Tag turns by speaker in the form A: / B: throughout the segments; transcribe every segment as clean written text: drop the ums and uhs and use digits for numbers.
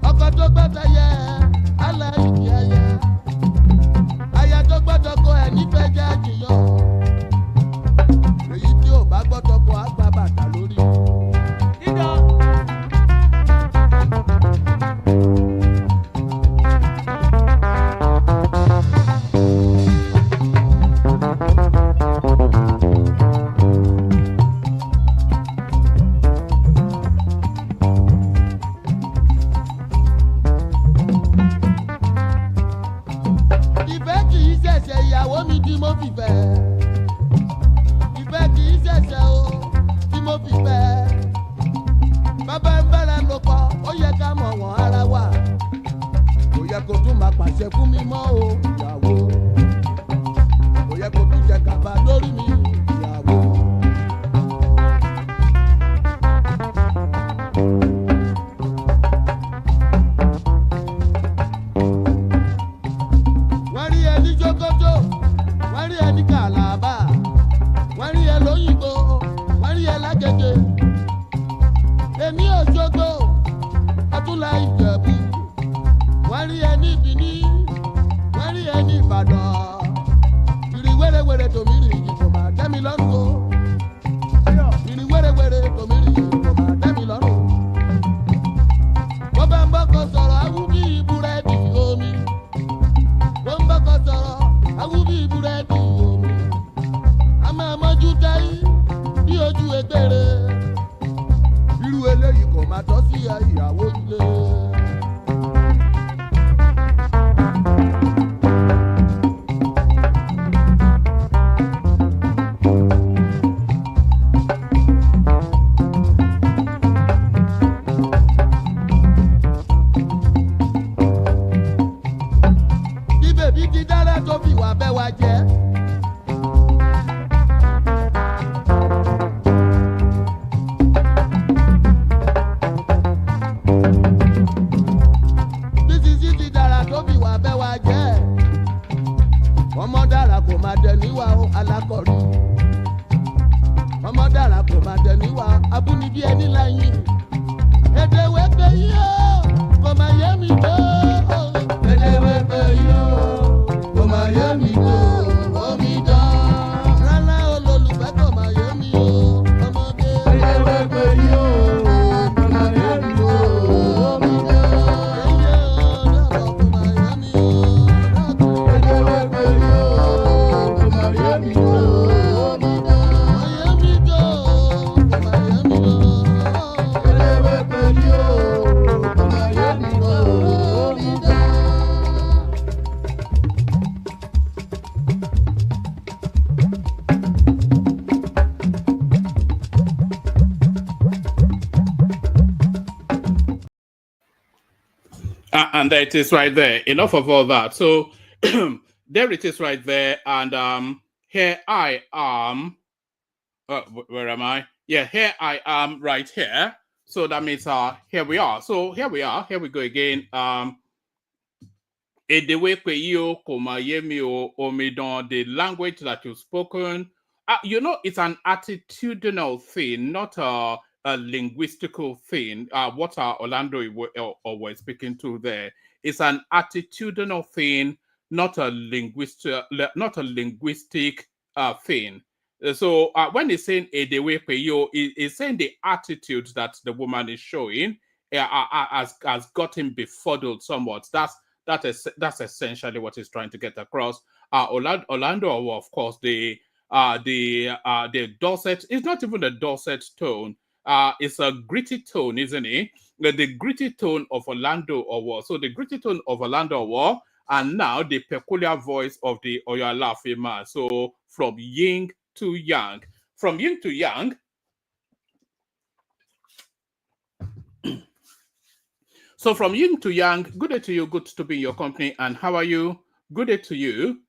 A: Ọkọ tó gbọ́dọ̀ yẹ alẹ́. yẹ ká mọ̀ wọ́n ara wa. Kò yẹ kó tún máa pàṣẹ fún mi mọ́ o, ìyàwó. Kò yẹ kó tún jẹ gàba lórí mi, ìyàwó. Wọ́n rí ẹni Jókòtò, wọ́n rí ẹni Kàlàbà, wọ́n rí ẹ lóyìnbó, wọ́n rí ẹ lágége. Èmi Òṣogbo, Àtúnlá Ìjẹ̀bú, wọ́n rí ẹ ní Bìní, wọ́n rí ẹ ní Ìbàdàn. Ìrì wẹ́rẹ́wẹ́rẹ́ tòmírì yìí kò máa tẹ́ mi lọ́rùn o. Ìrì wẹ́rẹ́wẹ́rẹ́ tòmírì yìí kò máa tẹ́ mi lọ́rùn. Bó bá ń bọ́kọ sọ̀rọ̀ awú bí búrẹ́dì omi. Bó ń bọ́kọ sọ̀rọ̀ awú bí búrẹ́dì omi. A máa mọ́jú táyé bí ojú egbére. Irú eléyìí kò máa tọ́ sí ìyàwó ilé. Bí bèbí ti dára tó fi wà bẹ́ wa jẹ́. Ọmọ dára kò máa dẹ níwà ó alákọ̀rí. Ọmọ dára kò máa dẹ níwà abúnibí ẹni láyìn. Èdè wẹ́pẹ́ yìí ó kò máa yé mi tó. Èdè wẹ́pẹ́ yìí ó kò máa yé mi tó. Omi dán. Rárá olólùfẹ́ kò máa yé mi ó. Ọmọdé. Èdè wẹ́pẹ́ yìí ó kò máa yé mi tó. Omi dán. Èyí ó dábọ̀ kò máa yé mi ó. Èdè wẹ́pẹ́ yìí ó kò máa yé mi tó. Omi dán. Yé mi tó. Kò máa yé mi tó. Èdè wẹ́pẹ́ yìí ó kò máa yé mi tó. Omi dán.
B: And there it is right there. Enough of all that. So there it is right there. And here I am. Where am I? Yeah, here I am right here. So that means here we are. So here we are. Here we go again. The language that you've spoken. You know, it's an attitudinal thing, not a linguistical thing. What Orlando was speaking to there is an attitudinal thing, not a linguistic thing. So when he's saying Edewepeyo, he's saying the attitude that the woman is showing has got him befuddled somewhat. That's essentially what he's trying to get across. Orlando, of course, the dulcet. It's not even a dulcet tone. It's a gritty tone, isn't it? The gritty tone of Orlando Owo. So the gritty tone of Orlando Owo, and now the peculiar voice of the Oyalafe man. So from yin to yang. From yin to yang. So from yin to yang, good day to you, good to be in your company, and how are you? Good day to you,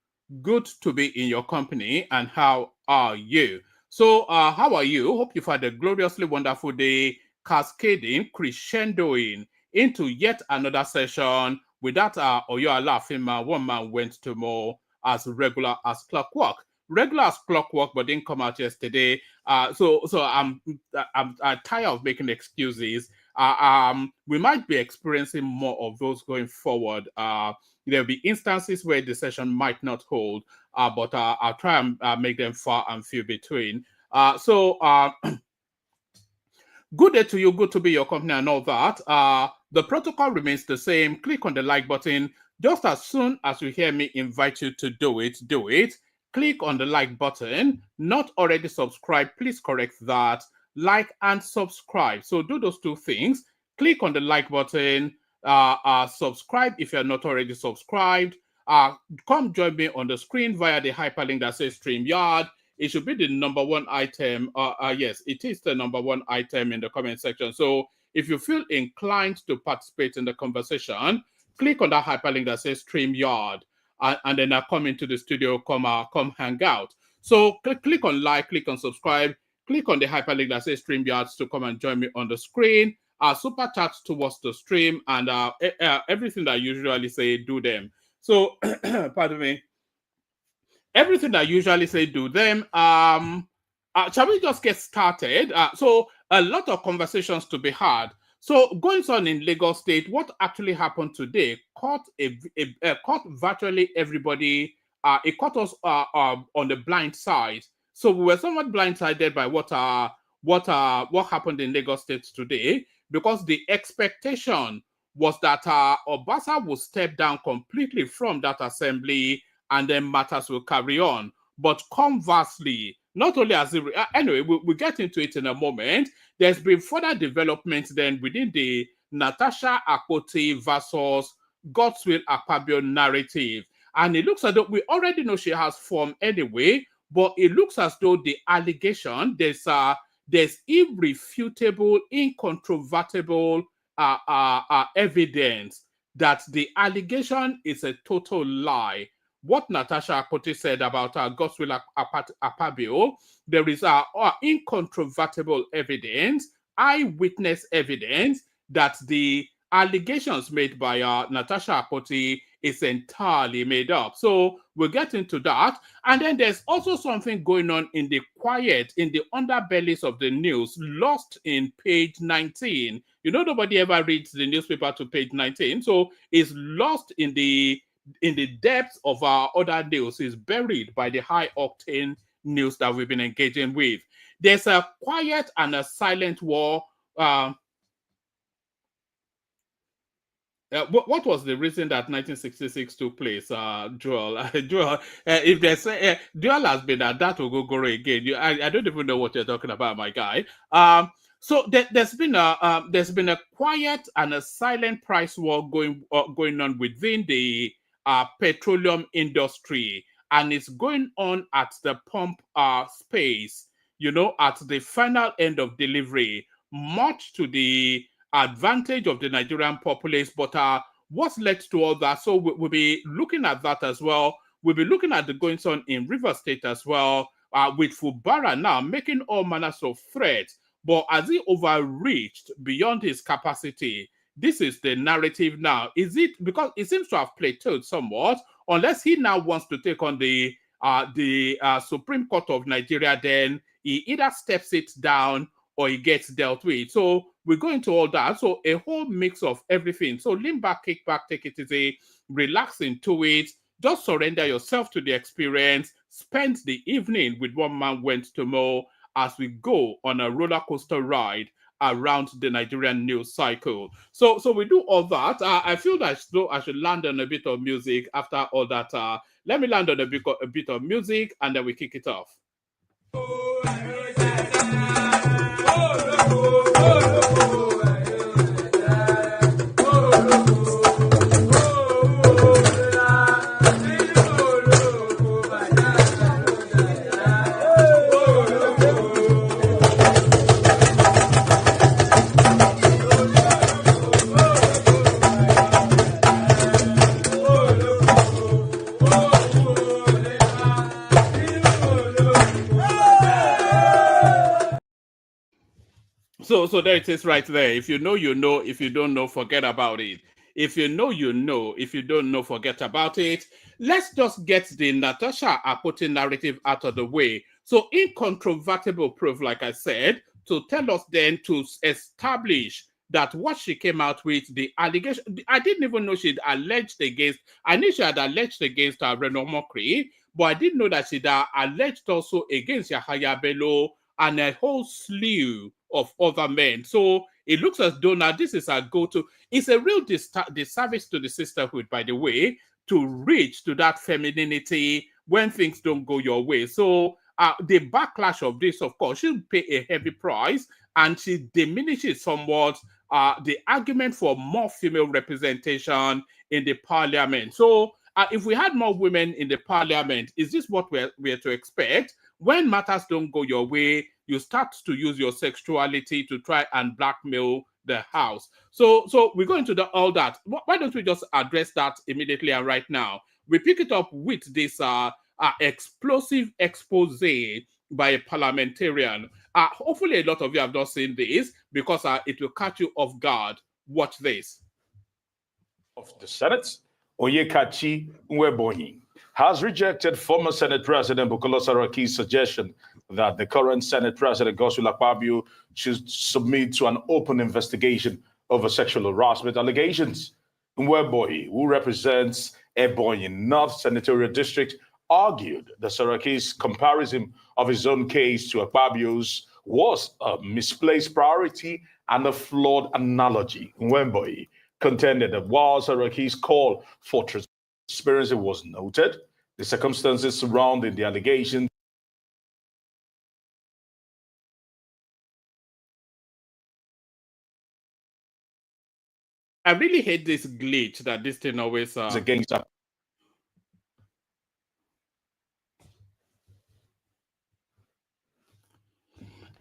B: good to be in your company, and how are you? So how are you? Hope you've had a gloriously wonderful day, cascading, crescendoing into yet another session. With that, Oyo laughing man, one man went to more as regular as clockwork. Regular as clockwork, but didn't come out yesterday. So I'm tired of making excuses. We might be experiencing more of those going forward. There'll be instances where the session might not hold, but I'll try and make them far and few between. Good day to you, good to be your company and all that. The protocol remains the same. Click on the like button. Just as soon as you hear me invite you to do it, do it. Click on the like button. Not already subscribed, please correct that. Like and subscribe. So do those two things. Click on the like button. Subscribe if you're not already subscribed. Come join me on the screen via the hyperlink that says StreamYard. It should be the number one item. Yes, it is the number one item in the comment section. So if you feel inclined to participate in the conversation, click on that hyperlink that says StreamYard, and then come into the studio, come hang out. So click on like, click on subscribe, click on the hyperlink that says StreamYard to come and join me on the screen. Super chats towards the stream, and everything that I usually say, do them. So, pardon me. Everything I usually say, do them. Shall we just get started? So a lot of conversations to be had. So going on in Lagos State, what actually happened today caught caught virtually everybody. It caught us on the blind side. So we were somewhat blindsided by what happened in Lagos State today, because the expectation was that Obasa would step down completely from that assembly, and then matters will carry on. But conversely, not only as it, anyway, we'll get into it in a moment. There's been further developments then within the Natasha AKPOTI versus GODSWILL Akpabio narrative. And it looks as though we already know she has form anyway, but it looks as though the allegation, there's irrefutable, incontrovertible evidence that the allegation is a total lie. What Natasha AKPOTI said about GODSWILL Akpabio, there is incontrovertible evidence, eyewitness evidence, that the allegations made by Natasha AKPOTI is entirely made up. So we'll get into that. And then there's also something going on in the quiet, in the underbellies of the news, lost in page 19. You know, nobody ever reads the newspaper to page 19. So it's lost in the depths of our other news, is buried by the high octane news that we've been engaging with. There's a quiet and a silent war. What was the reason that 1966 took place, Joel? Joel, if there's Joel has been at that Ogogoro again. I don't even know what you're talking about, my guy. So there's been a quiet and a silent price war going on within the petroleum industry, and it's going on at the pump space. You know, at the final end of delivery, much to the advantage of the Nigerian populace, but what's led to all that? So we'll be looking at that as well. We'll be looking at the goings on in River State as well, with Fubara now making all manners of threats. But has he overreached beyond his capacity? This is the narrative now. Is it because it seems to have plateaued somewhat? Unless he now wants to take on the Supreme Court of Nigeria, then he either steps it down or he gets dealt with. So we go into all that. So a whole mix of everything. So lean back, kick back, take it easy, relax into it. Just surrender yourself to the experience. Spend the evening with One Man Went to Mo as we go on a roller coaster ride around the Nigerian news cycle. So we do all that. I feel that I should land on a bit of music after all that. Let me land on a bit of music, and then we kick it off. So there it is right there. If you know, you know. If you don't know, forget about it. If you know, you know. If you don't know, forget about it. Let's just get the Natasha AKPOTI narrative out of the way. So incontrovertible proof, like I said, to tell us then to establish that what she came out with, the allegation, I didn't even know she'd alleged against, I knew she had alleged against Reno Mokri, but I didn't know that she'd alleged also against Yahaya Bello and a whole slew of other men. So it looks as though now this is a go-to. It's a real disservice to the sisterhood, by the way, to reach to that femininity when things don't go your way. So the backlash of this, of course, she'll pay a heavy price, and she diminishes somewhat the argument for more female representation in the parliament. So if we had more women in the parliament, is this what we're to expect? When matters don't go your way, you start to use your sexuality to try and blackmail the House. So we go into all that. Why don't we just address that immediately and right now? We pick it up with this explosive expose by a parliamentarian. Hopefully a lot of you have not seen this because it will catch you off guard. Watch this.
C: Of the Senate, Oyekachi Nwebonyi, has rejected former Senate President Bukola Saraki's suggestion that the current Senate President GODSWILL Akpabio should submit to an open investigation over sexual harassment allegations. Nwebonyi, who represents Ebonyi North Senatorial District, argued that Saraki's comparison of his own case to Akpabio's was a misplaced priority and a flawed analogy. Nwebonyi contended that while Saraki's call for transparency was noted, the circumstances surrounding the allegations
B: I really hate this glitch that this thing always
C: against her.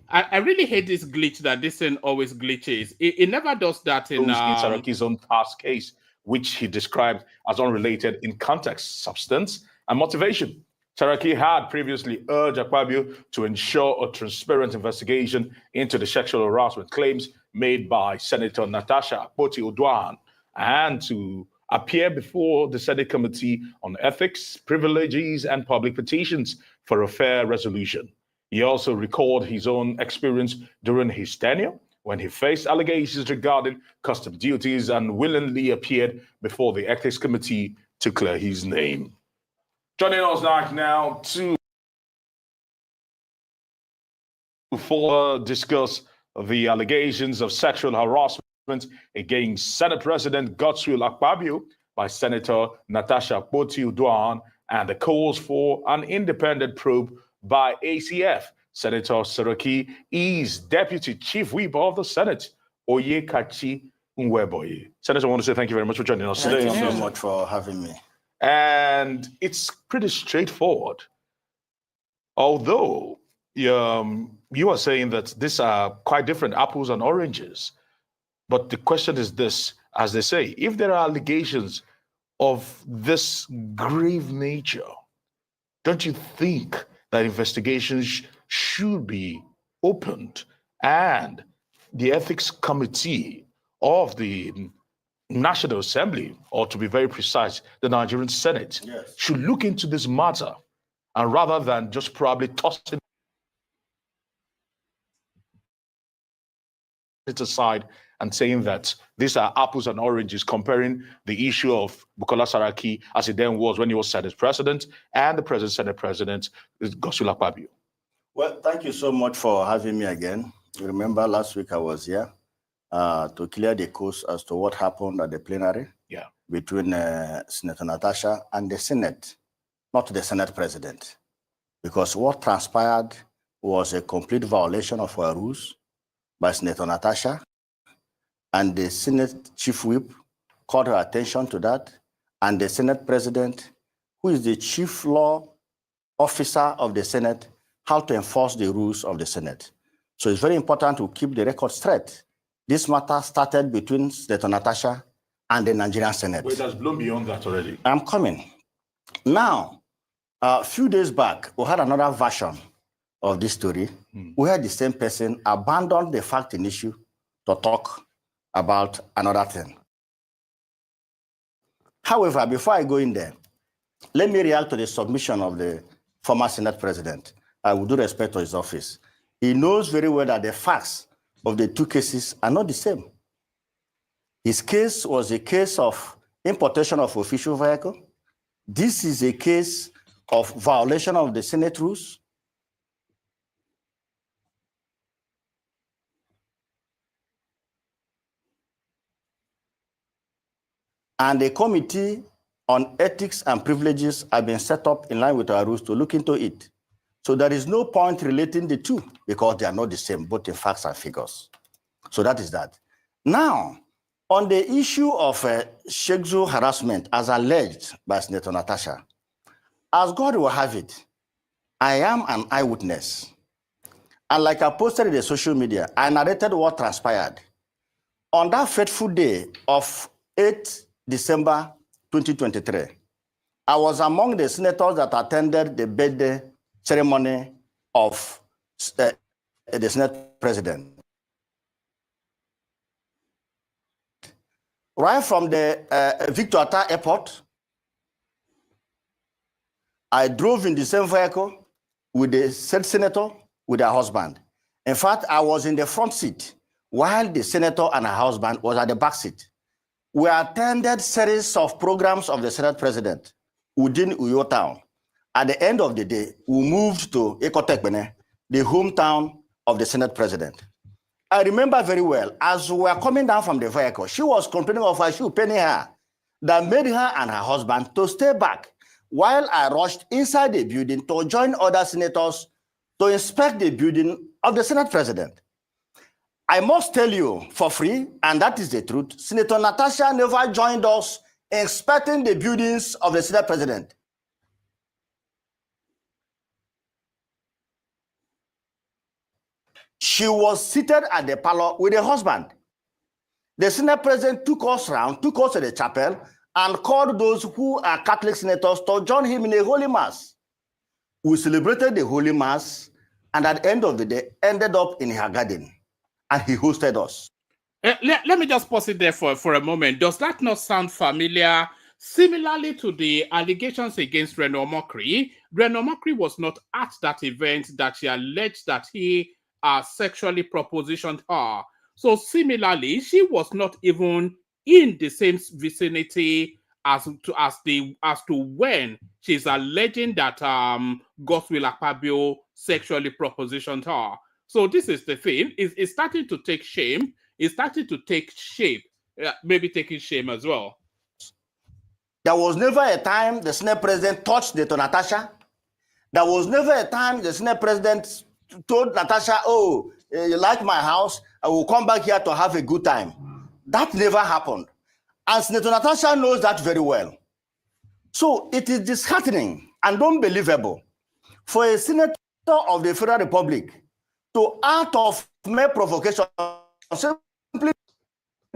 B: I really hate this glitch that this thing always glitches. It never does that in
C: Saraki's own past case, which he described as unrelated in context, substance, and motivation. Saraki had previously urged Akpabio to ensure a transparent investigation into the sexual harassment claims made by Senator Natasha AKPOTI and to appear before the Senate Committee on Ethics, Privileges, and Public Petitions for a fair resolution. He also recalled his own experience during his tenure when he faced allegations regarding custom duties and willingly appeared before the Ethics Committee to clear his name. Joining us now to further discuss the allegations of sexual harassment against Senate President GODSWILL Akpabio by Senator Natasha AKPOTI and the calls for an independent probe by ACF. Senator Saraki is Deputy Chief Whip of the Senate, Oyekachi Nwebonyi. Senator, I want to say thank you very much for joining us today.
D: Thank you so much for having me.
C: And it's pretty straightforward. Although you are saying that these are quite different apples and oranges. But the question is this, as they say, if there are allegations of this grave nature, don't you think that investigations should be opened and the ethics committee of the National Assembly, or to be very precise, the Nigerian Senate, should look into this matter, and rather than just probably tossing it aside and saying that these are apples and oranges, comparing the issue of Bukola Saraki as it then was when he was Senate President and the present Senate President, GODSWILL Akpabio.
D: Well, thank you so much for having me again. You remember last week I was here to clear the course as to what happened at the plenary between Senator Natasha and the Senate, not the Senate President, because what transpired was a complete violation of our rules by Senator Natasha, and the Senate Chief Whip called her attention to that, and the Senate President, who is the Chief Law Officer of the Senate, how to enforce the rules of the Senate. So it's very important to keep the record straight. This matter started between Senator Natasha and the Nigerian Senate.
C: Wait, that's blown beyond that already.
D: I'm coming. Now, a few days back, we had another version of this story where the same person abandoned the fact in issue to talk about another thing. However, before I go in there, let me react to the submission of the former Senate President. I would do respect to his office. He knows very well that the facts of the two cases are not the same. His case was a case of importation of official vehicle. This is a case of violation of the Senate rules. And a committee on ethics and privileges have been set up in line with our rules to look into it. So there is no point relating the two because they are not the same, both in facts and figures. So that is that. Now, on the issue of sexual harassment as alleged by Senator Natasha, as God will have it, I am an eyewitness. And like I posted in the social media, I narrated what transpired. On that fateful day of 8 December 2023, I was among the senators that attended the birthday ceremony of the Senate President. Right from the Victor Atta Airport, I drove in the same vehicle with the said senator, with her husband. In fact, I was in the front seat while the senator and her husband was at the back seat. We attended series of programs of the Senate President within Uyo town. At the end of the day, we moved to Ekotekbene, the hometown of the Senate President. I remember very well, as we were coming down from the vehicle, she was complaining of her shoe paining her that made her and her husband to stay back while I rushed inside the building to join other senators to inspect the building of the Senate President. I must tell you for free, and that is the truth, Senator Natasha never joined us inspecting the buildings of the Senate President. She was seated at the parlor with her husband. The Senate President took us around, took us to the chapel, and called those who are Catholic senators to join him in a Holy Mass. We celebrated the Holy Mass, and at the end of the day, ended up in her garden, and he hosted us.
B: Let me just pause it there for a moment. Does that not sound familiar? Similarly to the allegations against Reno Omokri, Reno Omokri was not at that event that she alleged that he sexually propositioned her. So similarly, she was not even in the same vicinity as to when she's alleging that GODSWILL Akpabio sexually propositioned her. So this is the thing. It's starting to take shame. It's starting to take shape, maybe taking shame as well.
D: There was never a time the Senate President touched Natasha. There was never a time the Senate President told Natasha, oh, you like my house, I will come back here to have a good time. That never happened. And Senator Natasha knows that very well. So it is disheartening and unbelievable for a senator of the Federal Republic to act of mere provocation simply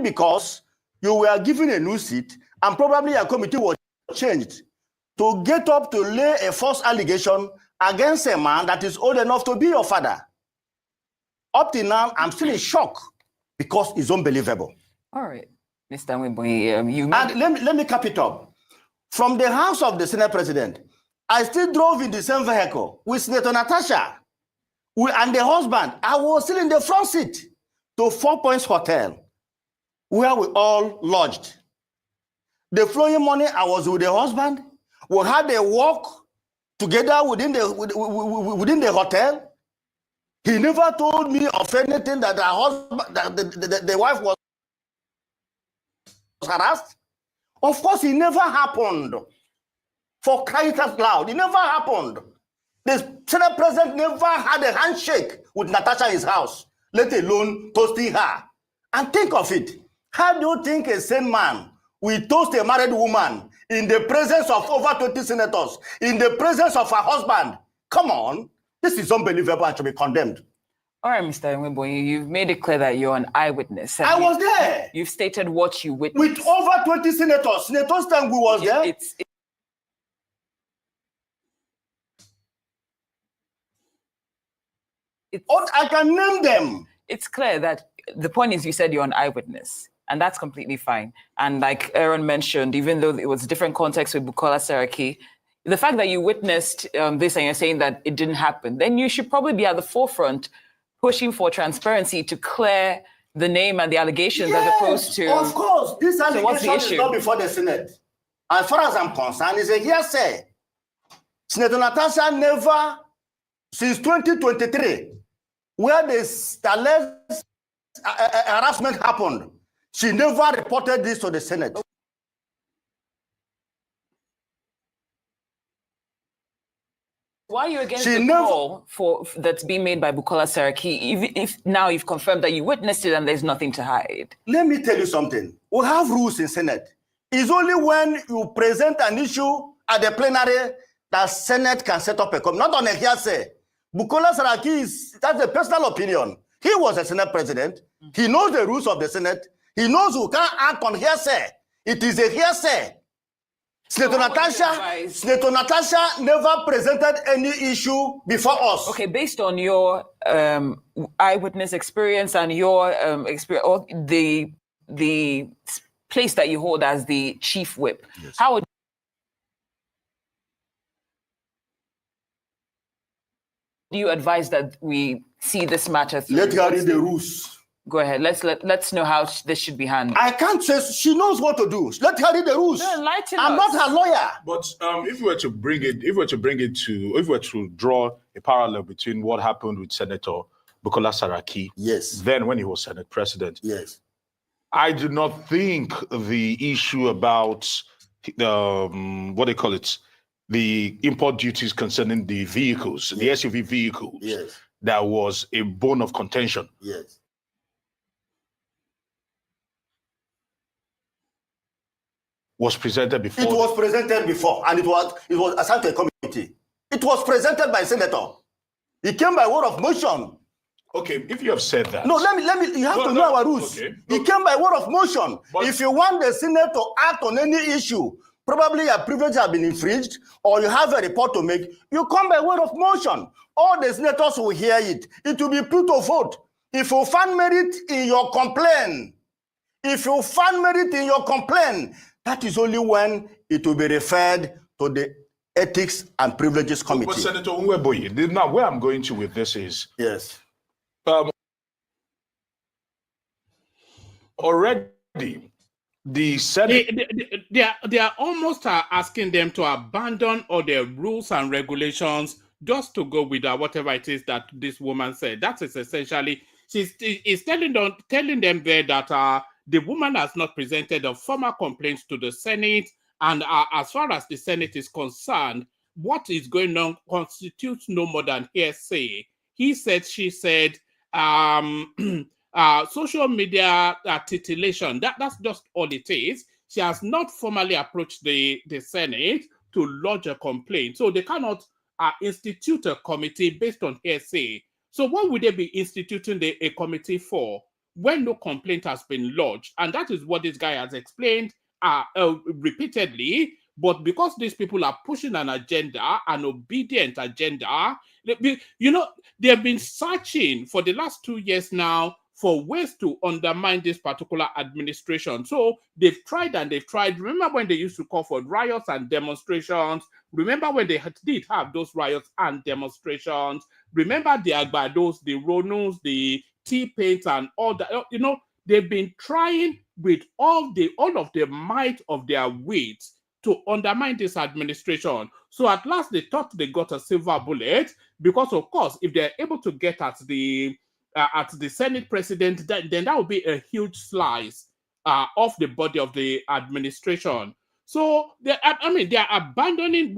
D: because you were given a new seat and probably a committee was changed to get up to lay a false allegation against a man that is old enough to be your father. Up till now, I'm still in shock because it's unbelievable.
E: All right, Mr. Nwebonyi,
D: And let me cap it up. From the house of the Senate President, I still drove in the same vehicle with Senator Natasha and the husband. I was still in the front seat to 4 Points Hotel, where we all lodged. The following morning, I was with the husband. We had a walk together within the hotel. He never told me of anything that the husband, that the wife was harassed. Of course, it never happened. For crying out loud, it never happened. The Senate President never had a handshake with Natasha in his house, let alone toasting her. And think of it. How do you think a sane man will toast a married woman in the presence of over 20 senators, in the presence of her husband? Come on. This is unbelievable and should be condemned.
E: All right, Mr. Nwebonyi, you've made it clear that you're an eyewitness.
D: I was there.
E: You've stated what you witnessed.
D: With over 20 senators. Senator Stangu was there. I can name them.
E: It's clear that the point is you said you're an eyewitness, and that's completely fine. And like Aaron mentioned, even though it was a different context with Bukola Saraki, the fact that you witnessed this and you're saying that it didn't happen, then you should probably be at the forefront pushing for transparency to clear the name and the allegations as opposed to...
D: Of course, this allegation is
E: issue?
D: not before the Senate. As far as I'm concerned, it's a hearsay. Senator Natasha never, since 2023, where this alleged harassment happened, she never reported this to the Senate.
E: Why are you against the call that's being made by Bukola Saraki, if now you've confirmed that you witnessed it and there's nothing to hide?
D: Let me tell you something. We have rules in Senate. It's only when you present an issue at the plenary that Senate can set up a committee, not on a hearsay. Bukola Saraki that's a personal opinion. He was a Senate president. He knows the rules of the Senate. He knows we can't act on hearsay. It is a hearsay. Senator Natasha never presented any issue before us.
E: Okay, based on your eyewitness experience and your experience, or the place that you hold as the chief whip, yes. How would you advise that we see this matter through?
D: Let her read the rules.
E: Go ahead. Let's know how this should be handled.
D: I can't say she knows what to do. Let her read the rules.
E: Enlighten
D: I'm
E: us.
D: not her lawyer.
C: But if we were to draw a parallel between what happened with Senator Bukola Saraki,
D: yes,
C: then when he was Senate President,
D: yes,
C: I do not think the issue about what they call it, the import duties concerning the vehicles, yes, the SUV vehicles,
D: yes,
C: that was a bone of contention.
D: Yes.
C: Was presented before.
D: It was presented before, and it was assigned to a committee. It was presented by Senator. It came by word of motion.
C: Okay, if you have said that.
D: No, let me. You have to know our rules. Okay. It came by word of motion. But if you want the Senate to act on any issue, probably your privilege has been infringed, or you have a report to make, you come by word of motion. All the senators will hear it. It will be put to vote. If you find merit in your complaint, that is only when it will be referred to the Ethics and Privileges Committee.
C: But Senator Nweboye, now where I'm going to with this is,
D: yes,
C: already the Senate,
B: they are almost asking them to abandon all their rules and regulations just to go with whatever it is that this woman said. That is essentially, she's telling them there that the woman has not presented a formal complaint to the Senate, and as far as the Senate is concerned, what is going on constitutes no more than hearsay. He said, she said, social media titillation, that's just all it is. She has not formally approached the Senate to lodge a complaint. So they cannot institute a committee based on hearsay. So what would they be instituting a committee for when no complaint has been lodged? And that is what this guy has explained repeatedly. But because these people are pushing an agenda, an obedient agenda, they've been searching for the last 2 years now for ways to undermine this particular administration. So they've tried and they've tried. Remember when they used to call for riots and demonstrations? Remember when they did have those riots and demonstrations? Remember the Agbados, the Ronus, the T-Paints and all that? They've been trying with all of the might of their weight to undermine this administration. So at last they thought they got a silver bullet, because of course, if they're able to get at the Senate president, then that would be a huge slice of the body of the administration. So they are abandoning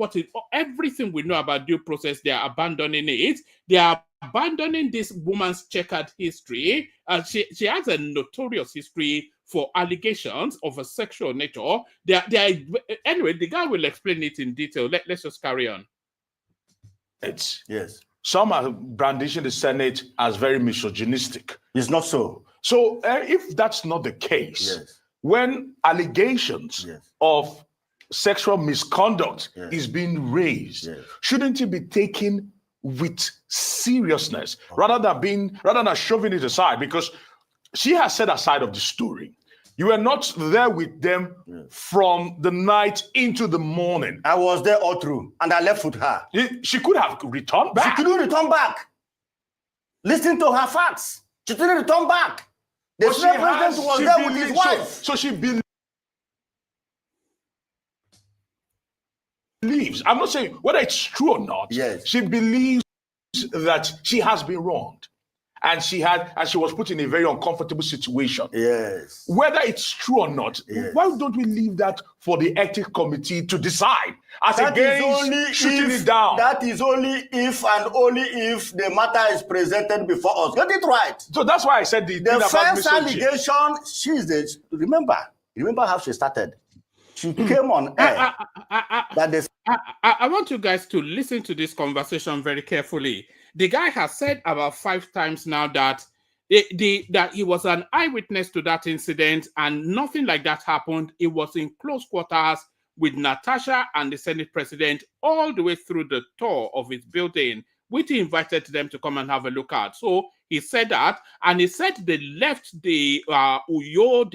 B: everything we know about due process. They are abandoning it. They are abandoning this woman's checkered history. She has a notorious history for allegations of a sexual nature. Anyway, the guy will explain it in detail. Let's just carry on.
D: Yes.
C: Some are brandishing the Senate as very misogynistic.
D: It's not so.
C: So if that's not the case,
D: yes,
C: when allegations
D: yes,
C: of sexual misconduct
D: yes,
C: is being raised,
D: yes,
C: shouldn't it be taken with seriousness rather than shoving it aside? Because she has said her side of the story. You were not there with them from the night into the morning.
D: I was there all through, and I left with her.
C: She could have returned back.
D: She couldn't return back. Listen to her facts. She didn't return back. The Senate president was there with his wife.
C: So she believes, I'm not saying whether it's true or not,
D: yes,
C: she believes that she has been wronged. And she was put in a very uncomfortable situation.
D: Yes.
C: Whether it's true or not,
D: yes,
C: why don't we leave that for the ethics committee to decide? As against shooting it down.
D: That is only if and only if the matter is presented before us. Get it right.
C: So that's why I said the
D: first allegation. Remember how she started. She came on air.
B: I want you guys to listen to this conversation very carefully. The guy has said about 5 times now that that he was an eyewitness to that incident and nothing like that happened. It was in close quarters with Natasha and the Senate president all the way through the tour of his building, which he invited them to come and have a look at. So he said that, and he said they left the Uyo,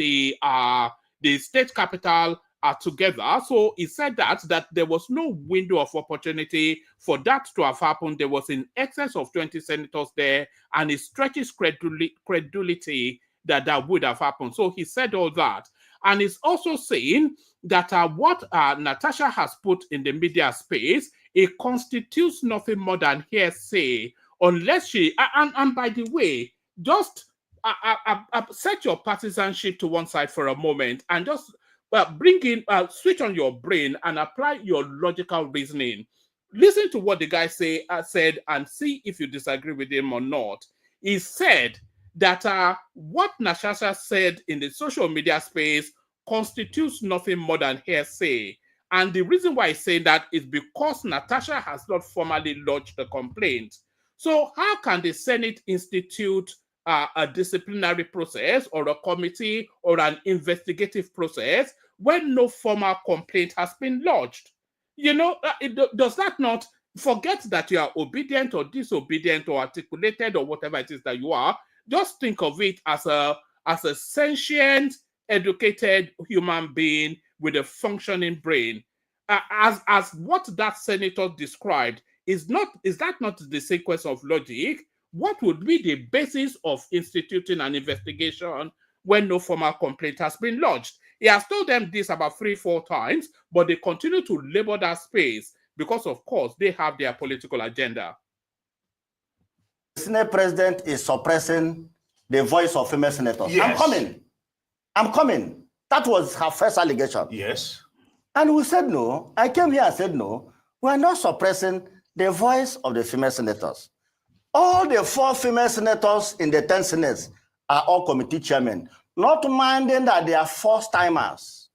B: the state capital, together. So he said that there was no window of opportunity for that to have happened. There was in excess of 20 senators there, and it stretches credulity that would have happened. So he said all that. And he's also saying that what Natasha has put in the media space, it constitutes nothing more than hearsay, unless she, and by the way, just set your partisanship to one side for a moment and just bring in, switch on your brain and apply your logical reasoning. Listen to what the guy said and see if you disagree with him or not. He said that what Natasha said in the social media space constitutes nothing more than hearsay. And the reason why I say that is because Natasha has not formally lodged a complaint. So how can the Senate institute a disciplinary process or a committee or an investigative process when no formal complaint has been lodged? You know, does that not, forget that you are obedient or disobedient or articulated or whatever it is that you are, just think of it as a sentient, educated human being with a functioning brain. As what that senator described, is that not the sequence of logic? What would be the basis of instituting an investigation when no formal complaint has been lodged? He has told them this about 3-4 times, but they continue to labor that space because, of course, they have their political agenda.
D: The Senate president is suppressing the voice of female senators.
C: Yes.
D: I'm coming. That was her first allegation.
C: Yes.
D: And we said no. I came here and said no. We are not suppressing the voice of the female senators. All the 4 female senators in the 10 senates are all committee chairmen, not minding that they are first-timers.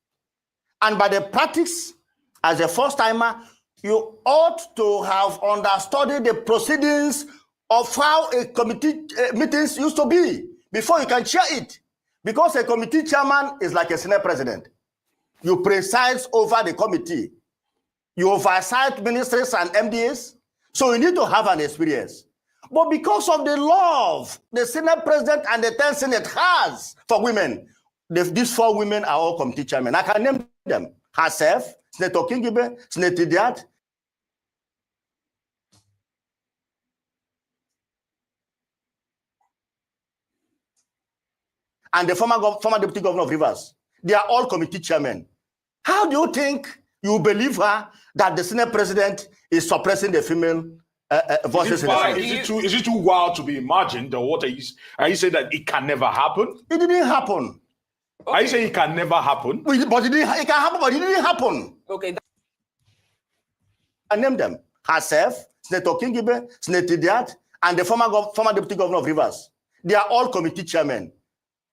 D: And by the practice, as a first-timer, you ought to have understudied the proceedings of how a committee meetings used to be before you can chair it. Because a committee chairman is like a Senate president. You preside over the committee. You oversight ministers and MDAs. So you need to have an experience. But because of the love the Senate president and the 10th Senate has for women, these 4 women are all committee chairmen. I can name them. Herself, Senator Kingibe, Senator Diat, and the former deputy governor of Rivers. They are all committee chairmen. How do you think you believe her that the Senate president is suppressing the female voices?
C: Is it too wild to be imagined, or what are you saying that it can never happen?
D: It didn't happen.
C: Okay. Are you saying it can never happen?
D: But it can happen, but it didn't happen.
E: Okay.
D: I named them. Herself, Senator Kingibe, Senator Diat, and the former deputy governor of Rivers. They are all committee chairmen.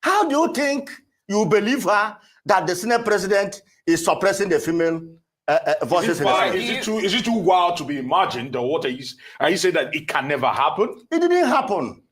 D: How do you think you believe her that the Senate president is suppressing the female voices?
C: Is it too wild to be imagined, or what are you saying that it can never happen?
D: It didn't happen.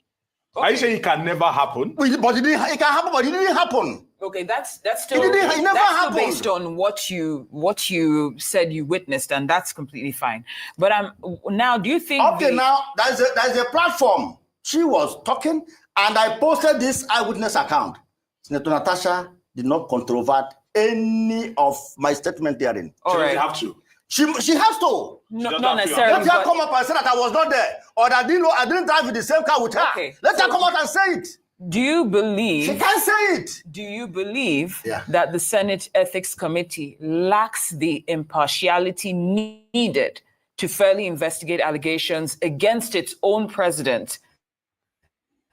C: Okay. Are you saying it can never happen?
D: But it can happen, but it didn't happen.
E: Okay, that's still,
D: it never happened.
E: Based on what you said you witnessed, and that's completely fine. But now, do you think?
D: Okay, now there's a platform. She was talking, and I posted this eyewitness account. Senator Natasha did not controvert any of my statement therein.
C: All right, have to.
D: She has to.
E: Not necessarily.
D: Let her come up and say that I was not there, or that I didn't drive with the same car with her. Okay. Let her come out and say it.
E: Do you believe?
D: She can't say it.
E: Do you believe that the Senate Ethics Committee lacks the impartiality needed to fairly investigate allegations against its own president?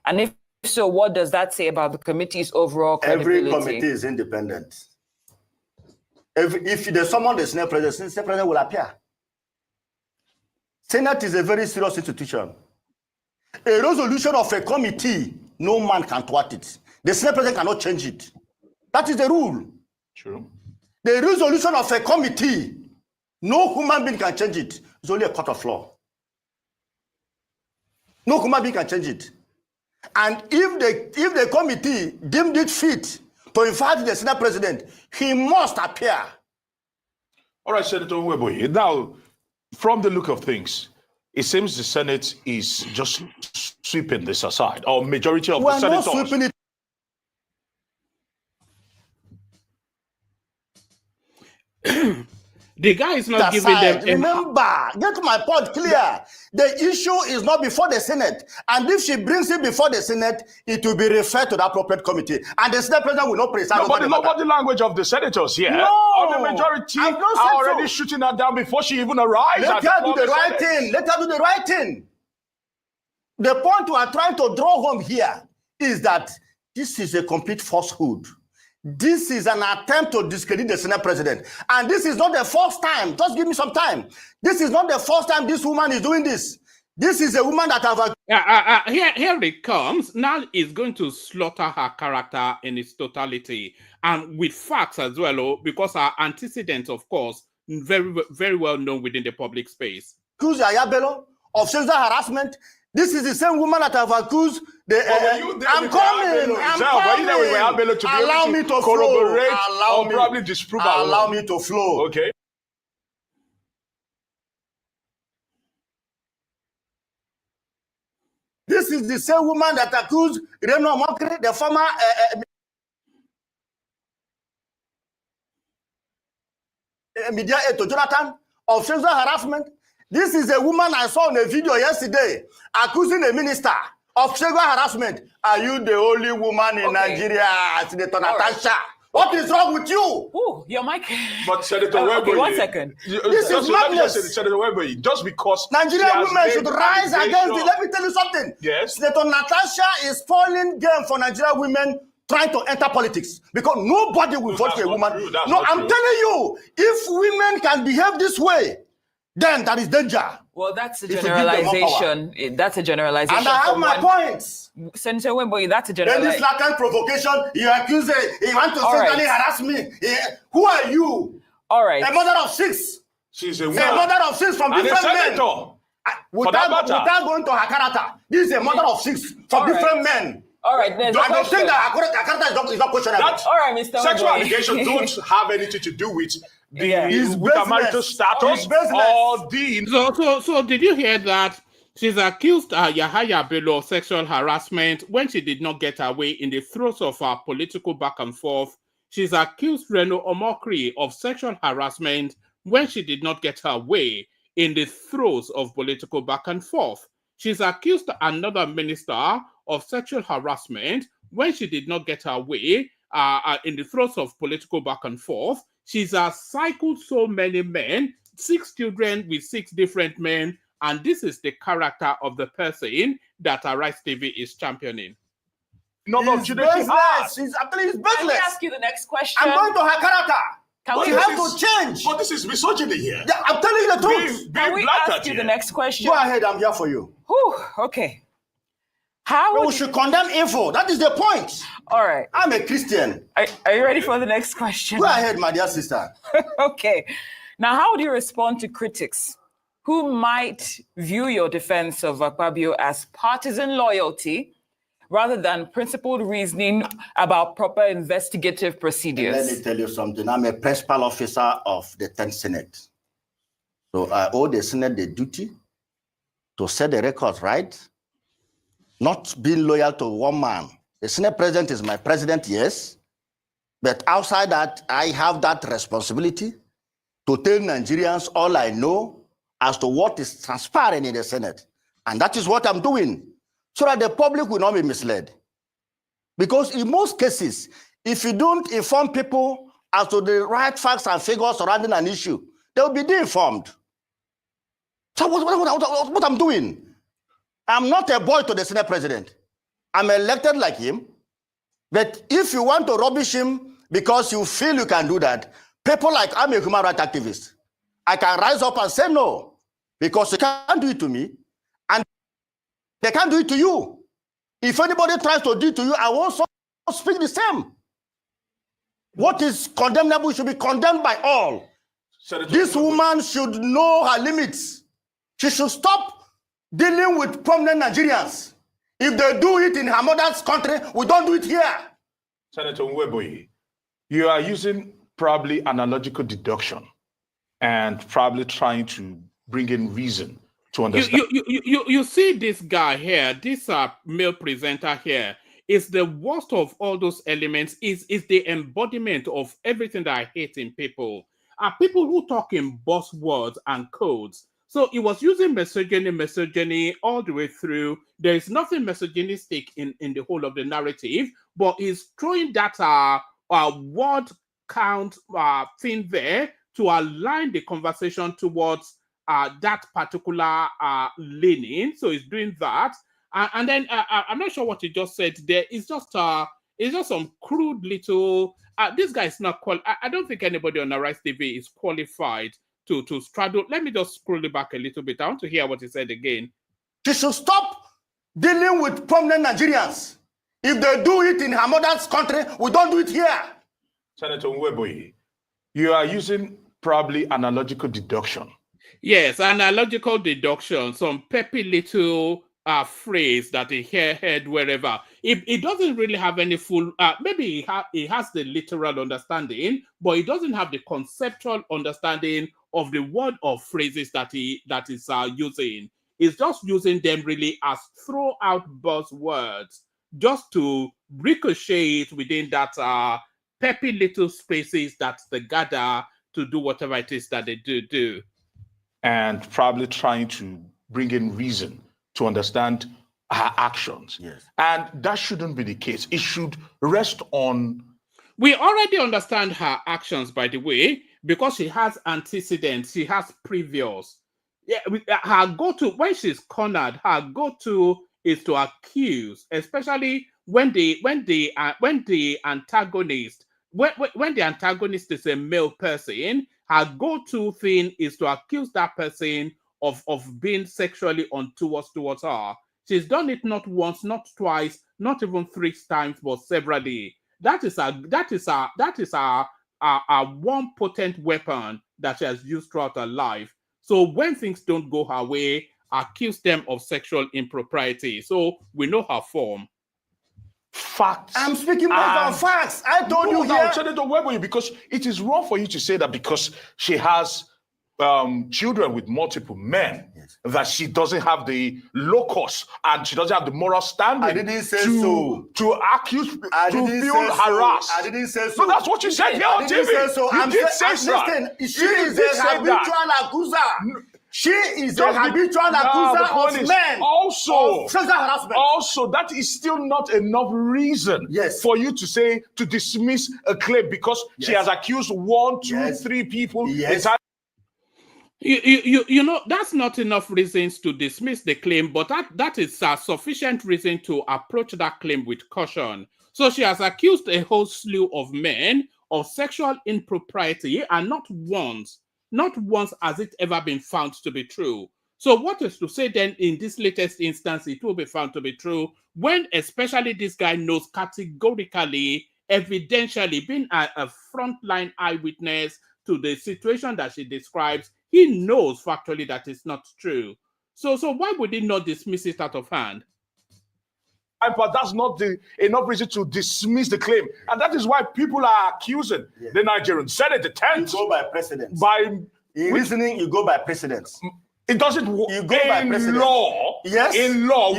E: And if so, what does that say about the committee's overall credibility?
D: Every committee is independent. If there's someone the Senate president will appear. Senate is a very serious institution. A resolution of a committee, no man can thwart it. The Senate president cannot change it. That is the rule.
C: True.
D: The resolution of a committee, no human being can change it. It's only a court of law. No human being can change it. And if the committee deemed it fit to invite the Senate president, he must appear.
C: All right, Senator Nweboye. Now, from the look of things, it seems the Senate is just sweeping this aside, or majority of the senators.
D: Not sweeping
B: it. The guy is not giving them.
D: Remember, get my point clear. The issue is not before the Senate. And if she brings it before the Senate, it will be referred to the appropriate committee. And the Senate president will not preside over the matter.
C: But the language of the senators here.
D: No.
C: Or the majority are already shooting her down before she even arrives.
D: Let her do the right thing. Let her do the right thing. The point we are trying to draw home here is that this is a complete falsehood. This is an attempt to discredit the Senate president. And this is not the first time. Just give me some time. This is not the first time this woman is doing this. This is a woman that have
B: here it comes. Now is going to slaughter her character in its totality. And with facts as well, because her antecedents, of course, very, very well known within the public space.
D: Accused Ayabelo of sexual harassment. This is the same woman that have accused the. I'm coming. Allow me to
C: corroborate
D: flow.
C: Or probably disprove.
D: Allow me to flow.
C: Okay.
D: This is the same woman that accused Reno Mokri, the former. Media aide to Jonathan of sexual harassment. This is a woman I saw in a video yesterday accusing a minister of sexual harassment. Are you the only woman in Nigeria, Senator Natasha? Right. What is wrong with you?
E: Ooh, your mic.
C: But Senator Weboye,
E: okay, 1 second.
D: This is madness.
C: Senator Weboye, just because
D: Nigerian women should rise against it. Let me tell you something.
C: Yes.
D: Senator Natasha is spoiling game for Nigerian women trying to enter politics because nobody will vote for a woman. No, I'm telling you, if women can behave this way, then that is danger.
E: Well, that's a generalization. That's a generalization.
D: And I have my points.
E: Senator Wemboy, that's a generalization.
D: Then this latent provocation, you accuse it, you want to sexually harass me. Who are you?
E: All right.
D: A mother of 6.
C: She's a woman.
D: A mother of 6 from different men. Without going to her character, this is a mother of 6 from different men.
E: All right, I
D: don't think that her character is not questionable.
E: All right, Mr.
C: Sexual allegations don't have anything to do with the marital status or the.
B: So did you hear that? She's accused Yahaya Bello of sexual harassment when she did not get her way in the throes of her political back and forth. She's accused Reno Omokri of sexual harassment when she did not get her way in the throes of political back and forth. She's accused another minister of sexual harassment when she did not get her way in the throes of political back and forth. She's cycled so many men, 6 children with 6 different men, and this is the character of the person that Arise TV is championing.
D: No, it's business. It's business.
E: Can we ask you the next question?
D: I'm going to her character.
E: We
D: have to change.
C: But this is misogyny here.
D: Yeah, I'm telling you the truth.
E: Can we ask you the next question?
D: Go ahead, I'm here for you.
E: Whew, okay.
D: We should condemn evil. That is the point.
E: All right.
D: I'm a Christian.
E: Are you ready for the next question?
D: Go ahead, my dear sister.
E: Okay. Now, how do you respond to critics who might view your defense of Akpabio as partisan loyalty rather than principled reasoning about proper investigative procedures?
D: Let me tell you something. I'm a principal officer of the 10th Senate. So I owe the Senate the duty to set the records right, not being loyal to one man. The Senate president is my president, yes, but outside that, I have that responsibility to tell Nigerians all I know as to what is transparent in the Senate. And that is what I'm doing, so that the public will not be misled. Because in most cases, if you don't inform people as to the right facts and figures surrounding an issue, they will be de-informed. So what I'm doing? I'm not a boy to the Senate president. I'm elected like him. But if you want to rubbish him because you feel you can do that, people like I'm a human rights activist. I can rise up and say no, because you can't do it to me, and they can't do it to you. If anybody tries to do it to you, I will also speak the same. What is condemnable should be condemned by all. This woman should know her limits. She should stop dealing with prominent Nigerians. If they do it in her mother's country, we don't do it here.
C: Senator Nweboyi, you are using probably analogical deduction and probably trying to bring in reason to understand.
B: You see this guy here, this male presenter here, is the worst of all those elements, is the embodiment of everything that I hate in people. People who talk in buzzwords and codes. So he was using misogyny all the way through. There is nothing misogynistic in the whole of the narrative, but he's throwing that word count thing there to align the conversation towards that particular leaning. So he's doing that. And then I'm not sure what he just said there. It's just some crude little. This guy is not I don't think anybody on Arise TV is qualified to straddle. Let me just scroll it back a little bit. I want to hear what he said again.
D: She should stop dealing with prominent Nigerians. If they do it in her mother's country, we don't do it here.
C: Senator Nweboyi, you are using probably analogical deduction.
B: Yes, analogical deduction, some peppy little phrase that he heard wherever. It doesn't really have any full, maybe he has the literal understanding, but he doesn't have the conceptual understanding of the word or phrases that is using. He's just using them really as throw out buzzwords just to ricochet it within that peppy little spaces that they gather to do whatever it is that they do.
C: And probably trying to bring in reason to understand her actions.
D: Yes.
C: And that shouldn't be the case. It should rest on...
B: We already understand her actions, by the way, because she has antecedents, she has previous. Yeah, her go-to, when she's cornered, her go-to is to accuse, especially when the antagonist is a male person. Her go-to thing is to accuse that person of being sexually untoward towards her. She's done it not once, not twice, not even 3 times, but severally. That is a one potent weapon that she has used throughout her life. So when things don't go her way, accuse them of sexual impropriety. So we know her form.
C: Facts.
D: I'm speaking about facts. I told you here.
C: Senator Nweboyi, because it is wrong for you to say that because she has children with multiple men, yes, that she doesn't have the locus and she doesn't have the moral standing.
D: I didn't say so.
C: To accuse, to feel harassed.
D: I didn't say so.
C: No, that's what you said here on TV.
D: Say so.
C: You did say so.
D: She is a habitual accuser. She is a habitual accuser of men.
C: Also,
D: sexual harassment.
C: Also, that is still not enough reason,
D: yes,
C: for you to dismiss a claim because, yes, she has accused 1, 2,
D: yes,
C: 3 people.
D: Yes.
B: You know, that's not enough reasons to dismiss the claim, but that is a sufficient reason to approach that claim with caution. So she has accused a whole slew of men of sexual impropriety, and not once has it ever been found to be true. So what is to say then in this latest instance it will be found to be true, when especially this guy knows categorically, evidentially, being a frontline eyewitness to the situation that she describes, he knows factually that it's not true. So why would he not dismiss it out of hand?
C: But that's not enough reason to dismiss the claim. And that is why people are accusing the Nigerian Senate, the 10th.
D: You go by precedence.
C: In
D: reasoning, you go by precedence.
C: It doesn't work.
D: You go by precedence.
C: Law.
D: Yes.
C: In law,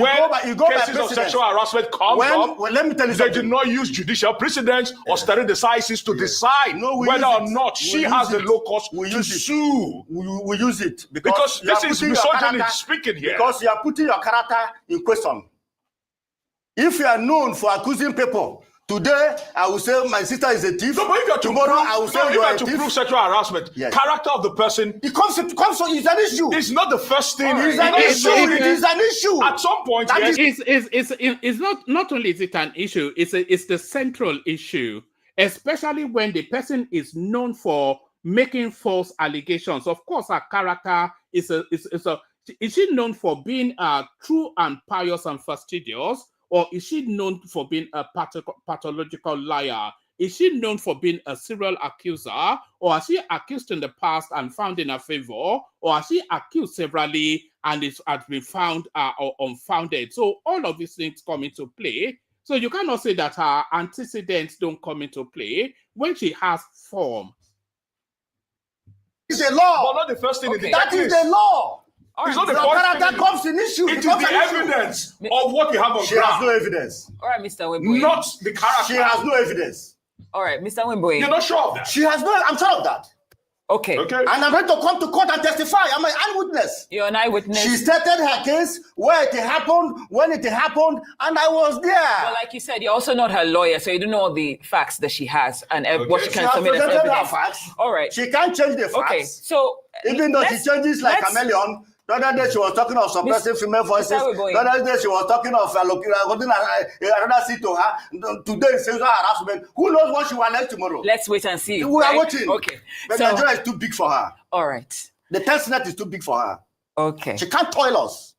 D: you go
C: cases
D: by
C: of sexual harassment come up,
D: well, let me tell you
C: they
D: something.
C: do not use judicial precedence or study decisions to decide whether or not she has the locus to sue.
D: We use it
C: because this is misogyny speaking here.
D: Because you are putting your character in question. If you are known for accusing people, today I will say my sister is a thief.
C: No, but if you are
D: tomorrow I will say you are a thief.
C: To prove sexual harassment, character of the person,
D: it comes it's an issue.
C: It's not the first thing.
D: It is an issue.
C: At some point,
B: it's not only is it an issue, it's the central issue, especially when the person is known for making false allegations. Of course, her character is she known for being true and pious and fastidious? Or is she known for being a pathological liar? Is she known for being a serial accuser? Or has she accused in the past and found in her favor? Or has she accused severally and it has been found or unfounded. So all of these things come into play. So you cannot say that her antecedents don't come into play when she has form.
D: It's a law.
C: But not the first thing in the
D: That is the law.
C: It's not the
D: Your
C: first
D: character
C: thing.
D: comes in issue.
C: It is the evidence of what you have on
D: She has
C: ground.
D: no evidence.
E: All right, Mr. Wimboye.
C: Not the character.
D: She has no evidence.
E: All right, Mr. Wimboye.
C: You're not sure of that.
D: She has no. I'm sure of that.
E: Okay.
C: Okay.
D: And I'm ready to come to court and testify. I'm an eyewitness.
E: You're an eyewitness.
D: She stated her case, where it happened, when it happened, and I was there.
E: Well, like you said, you're also not her lawyer, so you don't know all the facts that she has and what she
D: She
E: can
D: has
E: submit as
D: presented her
E: evidence.
D: facts.
E: All right.
D: She can't change the facts.
E: Okay. So
D: Even though she
E: let's-
D: changes like
E: let's-
D: chameleon. The other day she was talking of suppressing female voices.
E: Mr. Wimboye.
D: The other day she was talking of putting another seat to her. Today it's sexual harassment. Who knows what she will next tomorrow?
E: Let's wait and see.
D: We are
E: right?
D: waiting.
E: Okay.
D: But
E: So,
D: Nigeria is too big for her.
E: all right.
D: The test net is too big for her.
E: Okay.
D: She can't toil us.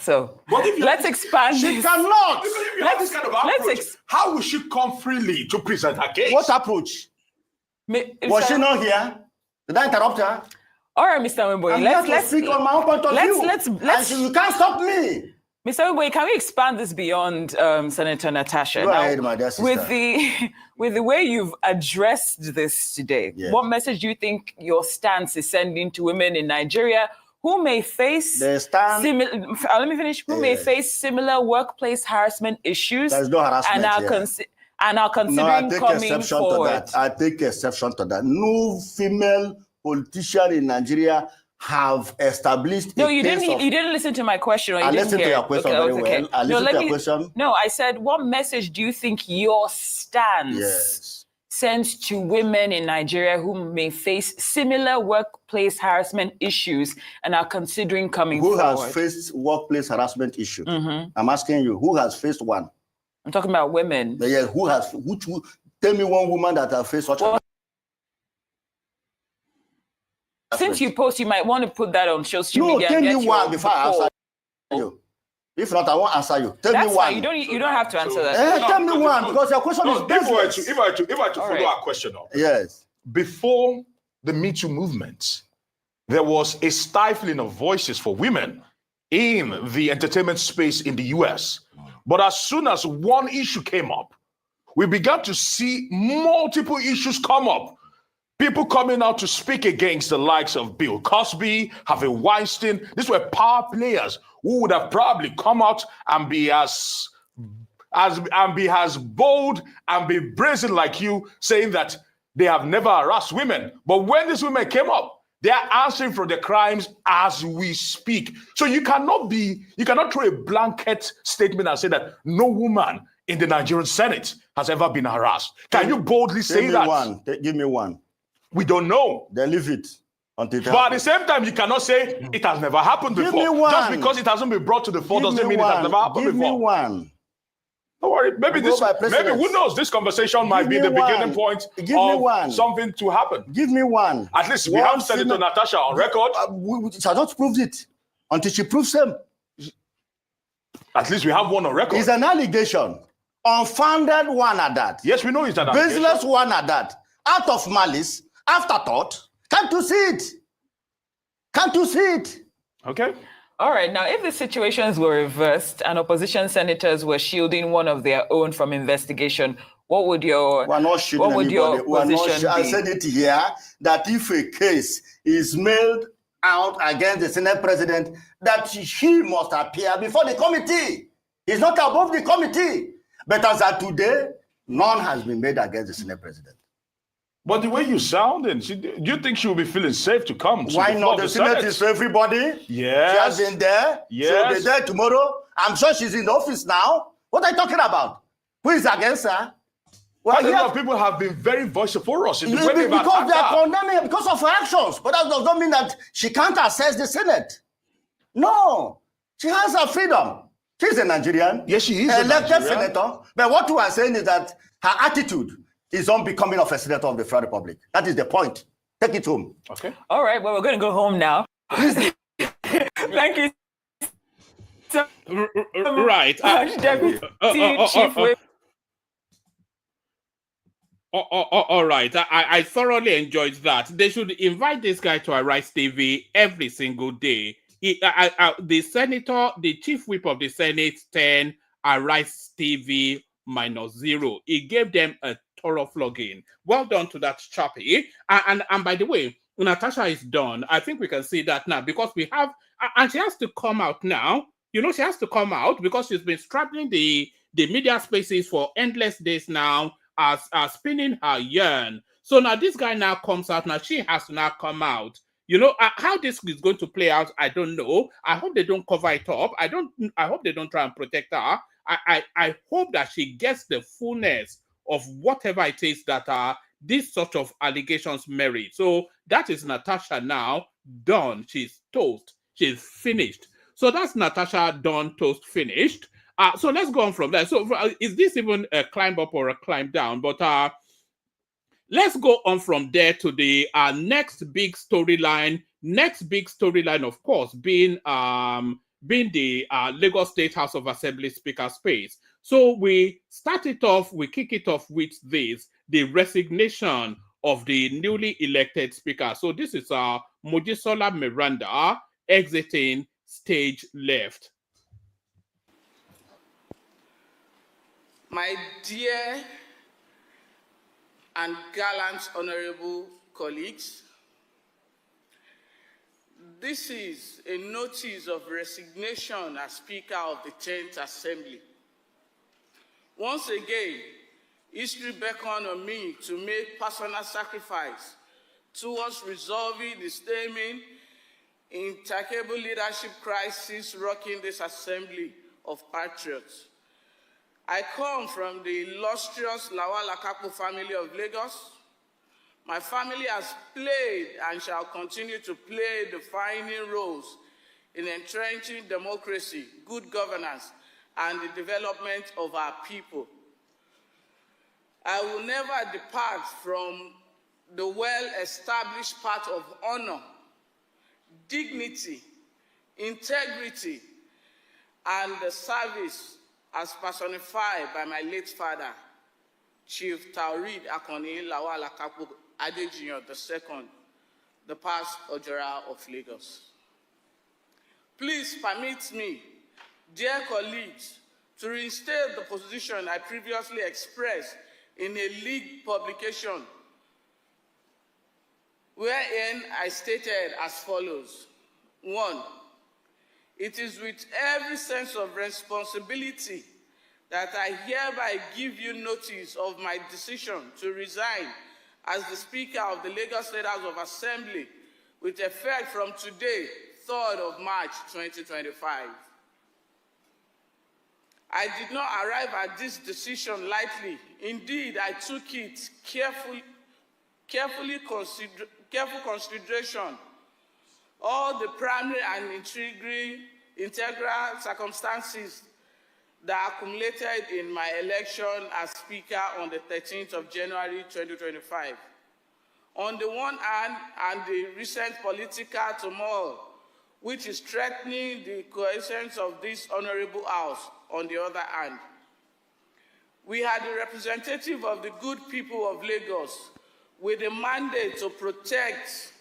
E: So
C: But if you-
E: let's expand
D: She
E: this.
D: cannot.
C: If you have this kind of approach, how will she come freely to present her case?
D: What approach? Was she not here? Did I interrupt her?
E: All right, Mr. Wimboye.
D: I'm
E: Let's
D: here to speak on my own point of view.
E: let's-
D: And you can't stop me.
E: Mr. Wimboye, can we expand this beyond Senator Natasha?
D: Go ahead, my dear sister.
E: With the way you've addressed this today,
D: Yeah.
E: what message do you think your stance is sending to women in Nigeria who may face
D: The stand-
E: let me finish. Who may
D: Yeah.
E: face similar workplace harassment issues?
D: There's no harassment
E: and are
D: here.
E: and are
D: No, I
E: considering
D: take
E: coming
D: exception
E: forward.
D: to that. I take exception to that. No female politician in Nigeria have established.
E: No,
D: a
E: you
D: case
E: didn't.
D: of-
E: You didn't listen to my question, or you
D: I
E: didn't
D: listened to
E: hear
D: your
E: it.
D: question
E: Okay,
D: very
E: okay.
D: well. I
E: No,
D: listened
E: let
D: to your
E: me-
D: question.
E: No, I said, what message do you think your stance
D: Yes.
E: sends to women in Nigeria who may face similar workplace harassment issues and are considering coming
D: Who
E: forward?
D: has faced workplace harassment issue? I'm asking you, who has faced one?
E: I'm talking about women.
D: Yeah, tell me one woman that has faced such
E: Well,
D: a
E: Since you post, you might want to put that on social
D: No,
E: media.
D: tell
E: and
D: me
E: get your
D: one before I
E: support.
D: answer you. If not, I won't answer you. Tell
E: That's
D: me one.
E: fine. You don't have to answer that.
D: Tell me one, because your question is
C: If I were
D: business.
C: to follow
E: right.
C: our question up,
D: Yes.
C: before the Me Too movement, there was a stifling of voices for women in the entertainment space in the US. But as soon as one issue came up, we began to see multiple issues come up. People coming out to speak against the likes of Bill Cosby, Harvey Weinstein. These were power players who would have probably come out and be as bold and be brazen like you, saying that they have never harassed women. But when these women came up, they are answering for the crimes as we speak. So you cannot throw a blanket statement and say that no woman in the Nigerian Senate has ever been harassed. Can you boldly say that?
D: Give me one.
C: We don't know.
D: Then leave it until it
C: But at the
D: happens.
C: same time, you cannot say it has never happened
D: Give
C: before.
D: me one.
C: Just because it hasn't been brought to the fore doesn't mean it has never happened
D: Give me
C: before.
D: one.
C: Don't worry. Maybe
D: Go by
C: maybe
D: precedence.
C: who knows? This conversation might be
D: me
C: the
D: one.
C: beginning point
D: Give me
C: of
D: one.
C: something to happen.
D: Give me one.
C: At least we
D: One
C: have Senator
D: female-
C: Natasha on record.
D: She has not proved it until she proves them.
C: At least we have one on record.
D: It's an allegation. Unfounded one at that.
C: Yes, we know it's an
D: Baseless
C: allegation.
D: one at that. Out of malice, afterthought. Can't you see it? Can't you see it?
C: Okay.
E: All right. Now, if the situations were reversed and opposition senators were shielding one of their own from investigation, what would your
D: We're not shooting
E: what would your
D: anybody. We're not
E: position
D: I
E: be?
D: said it here that if a case is mailed out against the Senate president, that he must appear before the committee. He's not above the committee. But as of today, none has been made against the Senate president.
C: But the way you sounding, do you think she will be feeling safe to come? To
D: Why
C: the floor
D: not?
C: of
D: The
C: the
D: Senate is for everybody.
C: Yes.
D: She has been there.
C: Yes.
D: She'll be there tomorrow. I'm sure she's in the office now. What are you talking about? Who is against her? Well,
C: A lot
D: yeah,
C: of people have been very vociferous in the way
D: because
C: they've
D: they
C: attacked
D: are
C: her.
D: condemning her because of her actions. But that does not mean that she can't access the Senate. No. She has her freedom. She's a Nigerian.
C: Yes, she is a
D: elected
C: Nigerian.
D: senator. But what we are saying is that her attitude is unbecoming of a senator of the Federal Republic. That is the point. Take it home.
C: Okay.
E: All right. Well, we're going to go home now. Thank you. So
B: Right.
E: much, Deputy Chief Whip.
B: All right. I thoroughly enjoyed that. They should invite this guy to Arise TV every single day. the senator, the chief whip of the Senate, 10, Arise TV -0. He gave them a thorough flogging. Well done to that chappie. And by the way, Natasha is done. I think we can see that now because we have, and she has to come out now. You know, she has to come out because she's been straddling the media spaces for endless days now, as spinning her yarn. So now this guy now comes out. Now she has to now come out. You know, how this is going to play out, I don't know. I hope they don't cover it up. I hope they don't try and protect her. I hope that she gets the fullness of whatever it is that this sort of allegations merit. So that is Natasha now done. She's toast. She's finished. So that's Natasha done, toast, finished. So let's go on from there. So is this even a climb up or a climb down? But let's go on from there to the next big storyline. Next big storyline, of course, being the Lagos State House of Assembly Speaker space. So we kick it off with this, the resignation of the newly elected speaker. So this is Mojisola Meranda exiting stage left.
F: My dear and gallant honorable colleagues, this is a notice of resignation as Speaker of the 10th Assembly. Once again, history beckoned on me to make personal sacrifice towards resolving the stemming, implacable leadership crisis rocking this assembly of patriots. I come from the illustrious Lawal Akapo family of Lagos. My family has played and shall continue to play defining roles in entrenching democracy, good governance, and the development of our people. I will never depart from the well-established path of honor, dignity, integrity, and the service as personified by my late father, Chief Taurid Akoni Lawal Akapo Adejiyan II, the past Ojora of Lagos. Please permit me, dear colleagues, to reinstate the position I previously expressed in a league publication, wherein I stated as follows. 1, it is with every sense of responsibility that I hereby give you notice of my decision to resign as the Speaker of the Lagos State House of Assembly with effect from today, 3rd of March 2025. I did not arrive at this decision lightly. Indeed, I took it careful consideration all the primary and integral circumstances that accumulated in my election as Speaker on the 13th of January 2025. On the one hand, and the recent political turmoil, which is threatening the cohesion of this honorable House, on the other hand. We had a representative of the good people of Lagos with a mandate to protect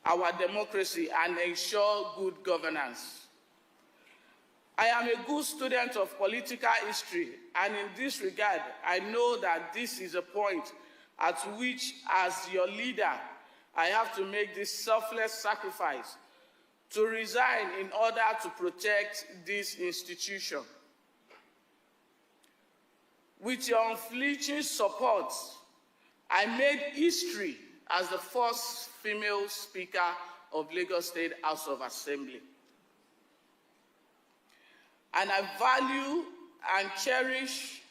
F: our democracy and ensure good governance. I am a good student of political history, and in this regard, I know that this is a point at which, as your leader, I have to make this selfless sacrifice to resign in order to protect this institution. With your unflinching support, I made history as the first female Speaker of Lagos State House of Assembly. And I value and cherish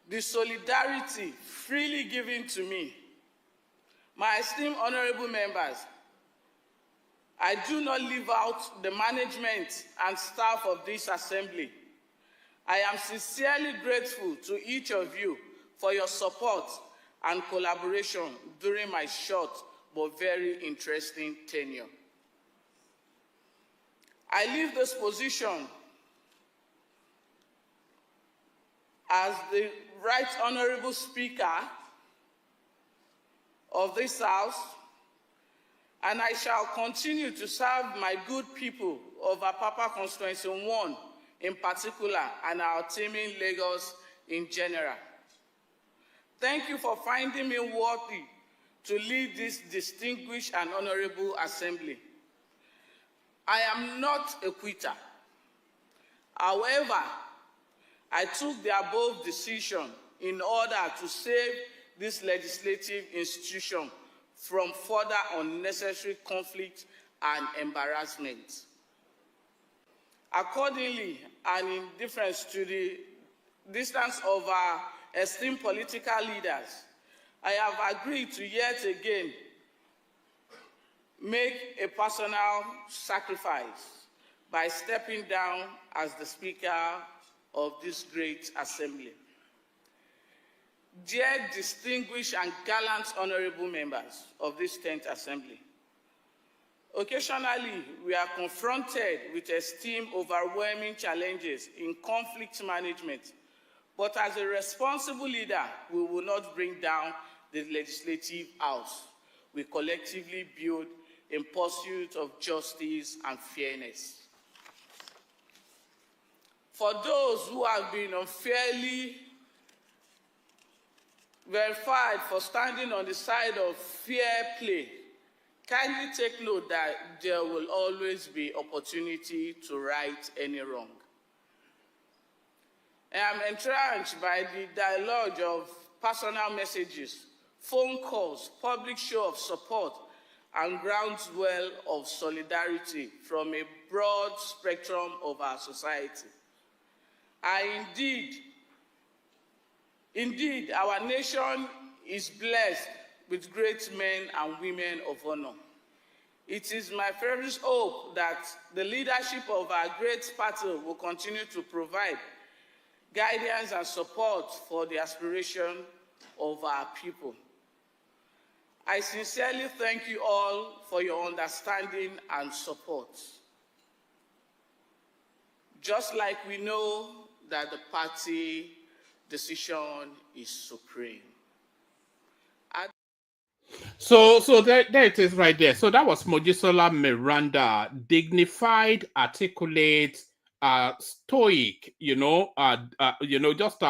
F: the solidarity freely given to me. My esteemed honorable members, I do not leave out the management and staff of this assembly. I am sincerely grateful to each of you for your support and collaboration during my short but very interesting tenure. I leave this position as the Right Honorable Speaker of this House, and I shall continue to serve my good people of Apapa Constituency 1 in particular, and our team in Lagos in general. Thank you for finding me worthy to lead this distinguished and honorable assembly. I am not a quitter. However, I took the above decision in order to save this legislative institution from further unnecessary conflict and embarrassment. Accordingly, and in deference to the distance of our esteemed political leaders, I have agreed to yet again make a personal sacrifice by stepping down as the Speaker of this great assembly. Dear distinguished and gallant honorable members of this 10th assembly, occasionally we are confronted with esteemed overwhelming challenges in conflict management, but as a responsible leader, we will not bring down the legislative house. We collectively build in pursuit of justice and fairness. For those who have been unfairly verified for standing on the side of fair play, kindly take note that there will always be opportunity to right any wrong. I am encouraged by the dialogue of personal messages, phone calls, public show of support, and groundswell of solidarity from a broad spectrum of our society. Indeed, our nation is blessed with great men and women of honor. It is my fervent hope that the leadership of our great party will continue to provide guidance and support for the aspiration of our people. I sincerely thank you all for your understanding and support. Just like we know that the party decision is supreme.
B: So there it is right there. So that was Mojisola Meranda, dignified, articulate, stoic, just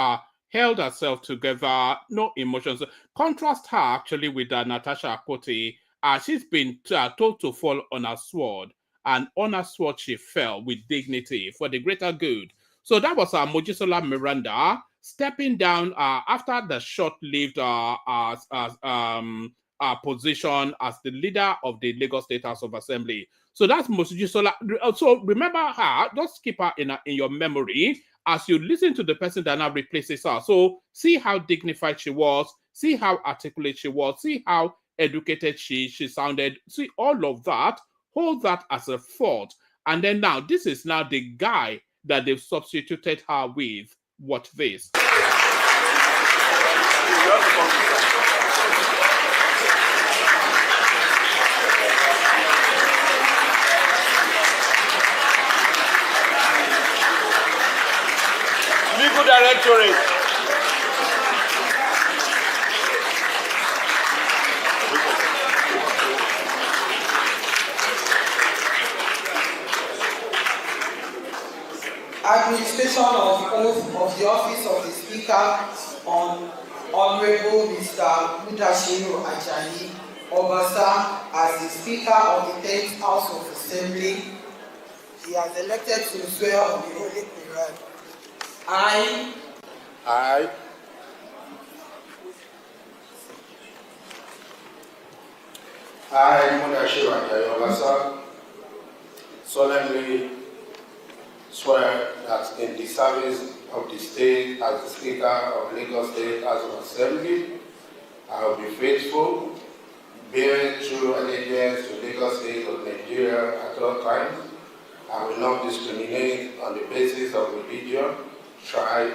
B: held herself together, no emotions. Contrast her actually with Natasha AKPOTI. She's been told to fall on her sword, and on her sword she fell with dignity for the greater good. So that was Mojisola Meranda stepping down after the short-lived position as the leader of the Lagos State House of Assembly. So that's Mojisola. So remember her, just keep her in your memory as you listen to the person that now replaces her. So see how dignified she was, see how articulate she was, see how educated she sounded, see all of that, hold that as a thought. And then now, this is now the guy that they've substituted her with. Watch this.
G: Legal Directorate.
H: Administration of the oath of the office of the Speaker on Honorable Mr. Mudashiru Ajayi Obasa as the Speaker of the 10th House of Assembly. He has elected to swear on the Holy Quran. I,
I: Mudashiru Ajayi Obasa, solemnly swear that in the service of the state as the Speaker of Lagos State House of Assembly, I will be faithful, bearing true allegiance to Lagos State of Nigeria at all times. I will not discriminate on the basis of religion, tribe,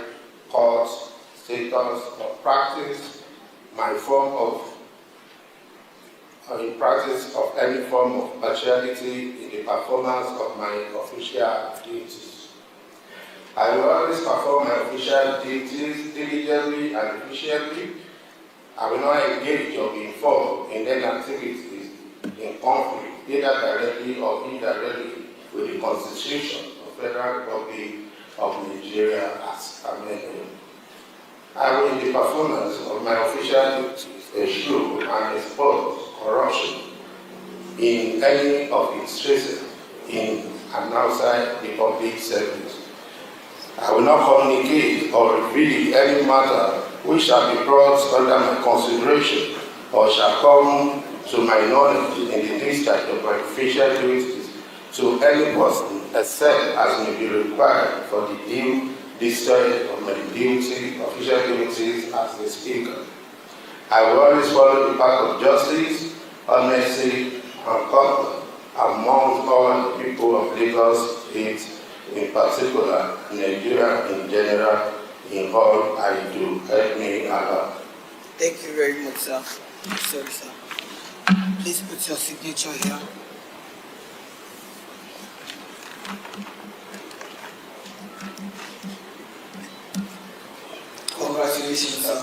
I: cause, status, or practice in practice of any form of partiality in the performance of my official duties. I will always perform my official duties diligently and efficiently. I will not engage or be involved in any activities in conflict, either directly or indirectly, with the Constitution of the Federal Republic of Nigeria as amended. I will, in the performance of my official duties, eschew and expose corruption in any of its traces in and outside the public service. I will not communicate or reveal any matter which shall be brought under my consideration or shall come to my knowledge in the discharge of my official duties to any person except as may be required for the due discharge of my official duties as the Speaker. I will always follow the path of justice, honesty, and comfort among all the people of Lagos State, in particular, Nigeria in general, in all I do. Help me, Allah.
H: Thank you very much, sir. Sorry, sir. Please put your signature here. Congratulations, sir.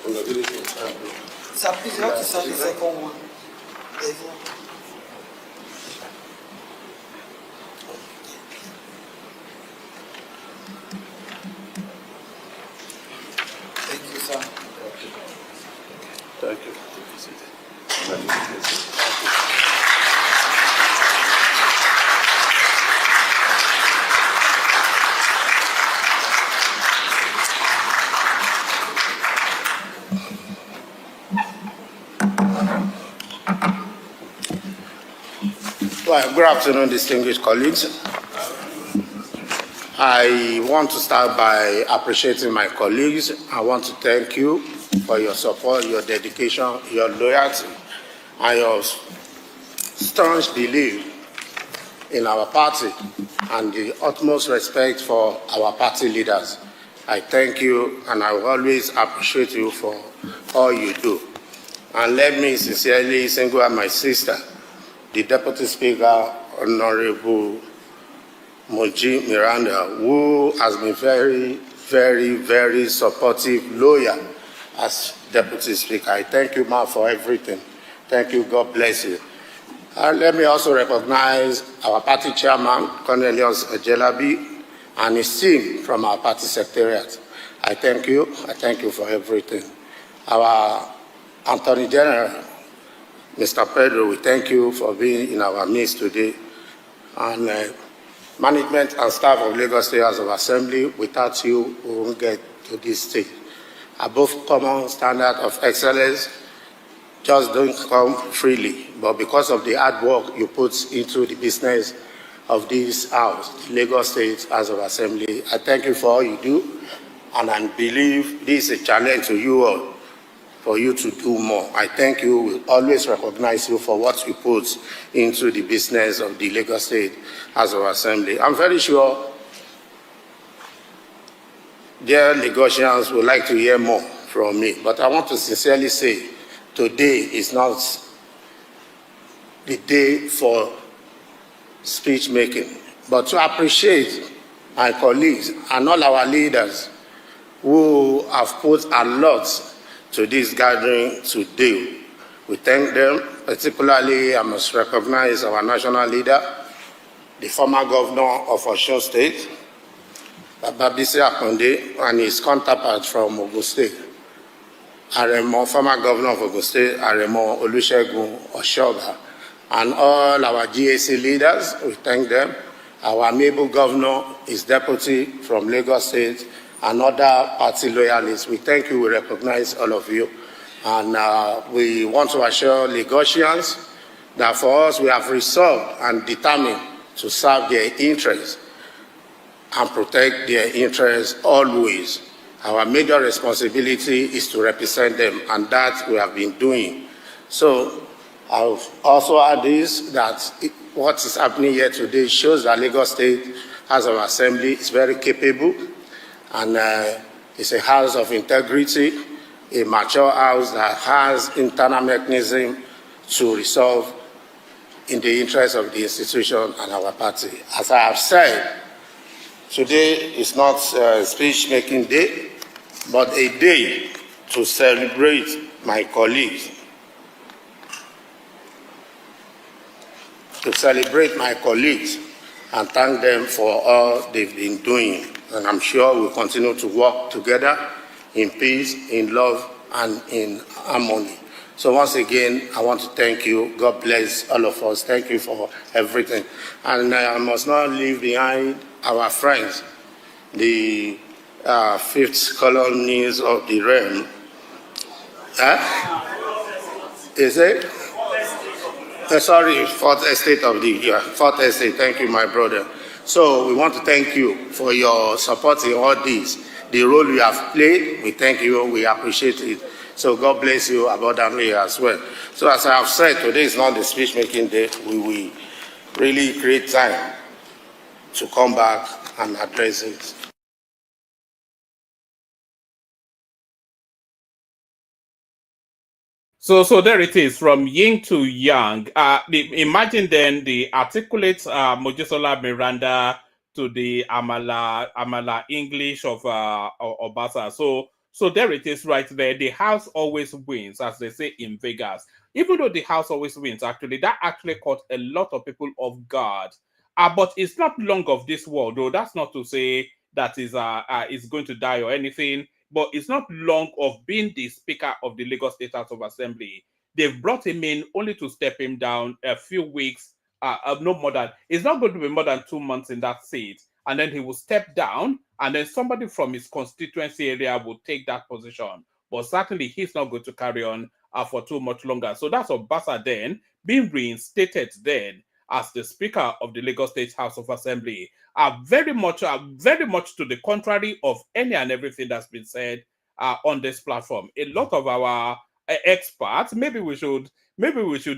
I: Congratulations.
H: Sir, please, you have to sign the second one. Thank you, sir.
I: Thank you. Well, good afternoon, distinguished colleagues. I want to start by appreciating my colleagues. I want to thank you for your support, your dedication, your loyalty, and your staunch belief in our party and the utmost respect for our party leaders. I thank you, and I will always appreciate you for all you do. And let me sincerely single out my sister, the Deputy Speaker, Honorable Meranda, who has been very, very, very supportive, loyal as Deputy Speaker. I thank you, ma'am, for everything. Thank you. God bless you. Let me also recognize our party chairman, Cornelius Ejelabi, and his team from our party secretariat. I thank you. I thank you for everything. Our Attorney General, Mr. Petrol, we thank you for being in our midst today. And management and staff of Lagos State House of Assembly, without you, we won't get to this stage. Above common standard of excellence, just don't come freely. But because of the hard work you put into the business of this house, the Lagos State House of Assembly, I thank you for all you do. And I believe this is a challenge to you all, for you to do more. I thank you. We'll always recognize you for what you put into the business of the Lagos State House of Assembly. I'm very sure dear Lagosians would like to hear more from me, but I want to sincerely say today is not the day for speech making, but to appreciate my colleagues and all our leaders who have put a lot to this gathering today. We thank them. Particularly, I must recognize our national leader, the former governor of Osun State, Bababisi Akonde, and his counterpart from Ogun State, Aremo, former governor of Ogun State, Aremo Olusegun Oshoba, and all our GAC leaders. We thank them. Our amiable governor, his deputy from Lagos State, and other party loyalists. We thank you, we recognize all of you. And we want to assure Lagosians that for us, we have resolved and determined to serve their interests and protect their interests always. Our major responsibility is to represent them, and that we have been doing. So I'll also add this, that what is happening here today shows that Lagos State House of Assembly is very capable, and it's a house of integrity, a mature house that has internal mechanism to resolve in the interest of the institution and our party. As I have said, today is not a speech-making day, but a day to celebrate my colleagues. to celebrate my colleagues and thank them for all they've been doing. And I'm sure we'll continue to work together in peace, in love, and in harmony. So once again, I want to thank you. God bless all of us. Thank you for everything. And I must not leave behind our friends, the fifth colonies of the realm. Is it? Sorry, fourth estate of the fourth estate. Thank you, my brother. So we want to thank you for your support in all this. The role you have played, we thank you, we appreciate it. So God bless you abundantly as well. So as I have said, today is not the speech-making day. We will really create time to come back and address it.
B: So there it is, from yin to yang. Imagine then the articulate Mojisola Meranda to the Amala English of Obasa. So there it is right there. The house always wins, as they say in Vegas. Even though the house always wins, actually, that actually caught a lot of people off guard. But it's not long of this world, though. That's not to say that is going to die or anything. But it's not long of being the Speaker of the Lagos State House of Assembly. They've brought him in only to step him down a few weeks, no more than, it's not going to be more than 2 months in that seat. And then he will step down, and then somebody from his constituency area will take that position. But certainly he's not going to carry on for too much longer. So that's Obasa then being reinstated then as the Speaker of the Lagos State House of Assembly. Very much to the contrary of any and everything that's been said on this platform. A lot of our experts, maybe we should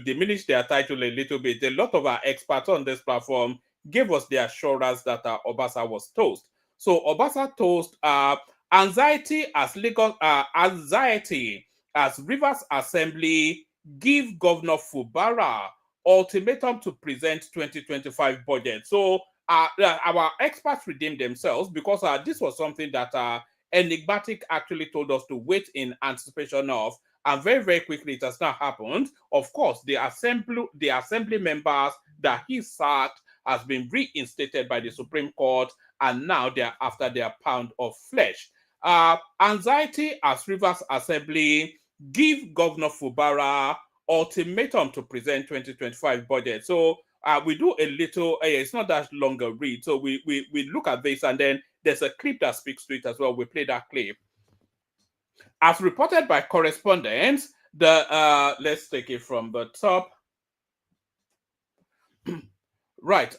B: diminish their title a little bit. A lot of our experts on this platform gave us the assurance that Obasa was toast. So Obasa toast anxiety as Rivers Assembly give Governor Fubara ultimatum to present 2025 budget. So our experts redeemed themselves because this was something that Enigmatic actually told us to wait in anticipation of, and very, very quickly it has now happened. Of course, the assembly members that he sacked has been reinstated by the Supreme Court, and now they are after their pound of flesh. Anxiety as Rivers Assembly give Governor Fubara ultimatum to present 2025 budget. So we do a little, it's not that long a read. So we look at this, and then there's a clip that speaks to it as well. We play that clip. As reported by correspondents, let's take it from the top. Right.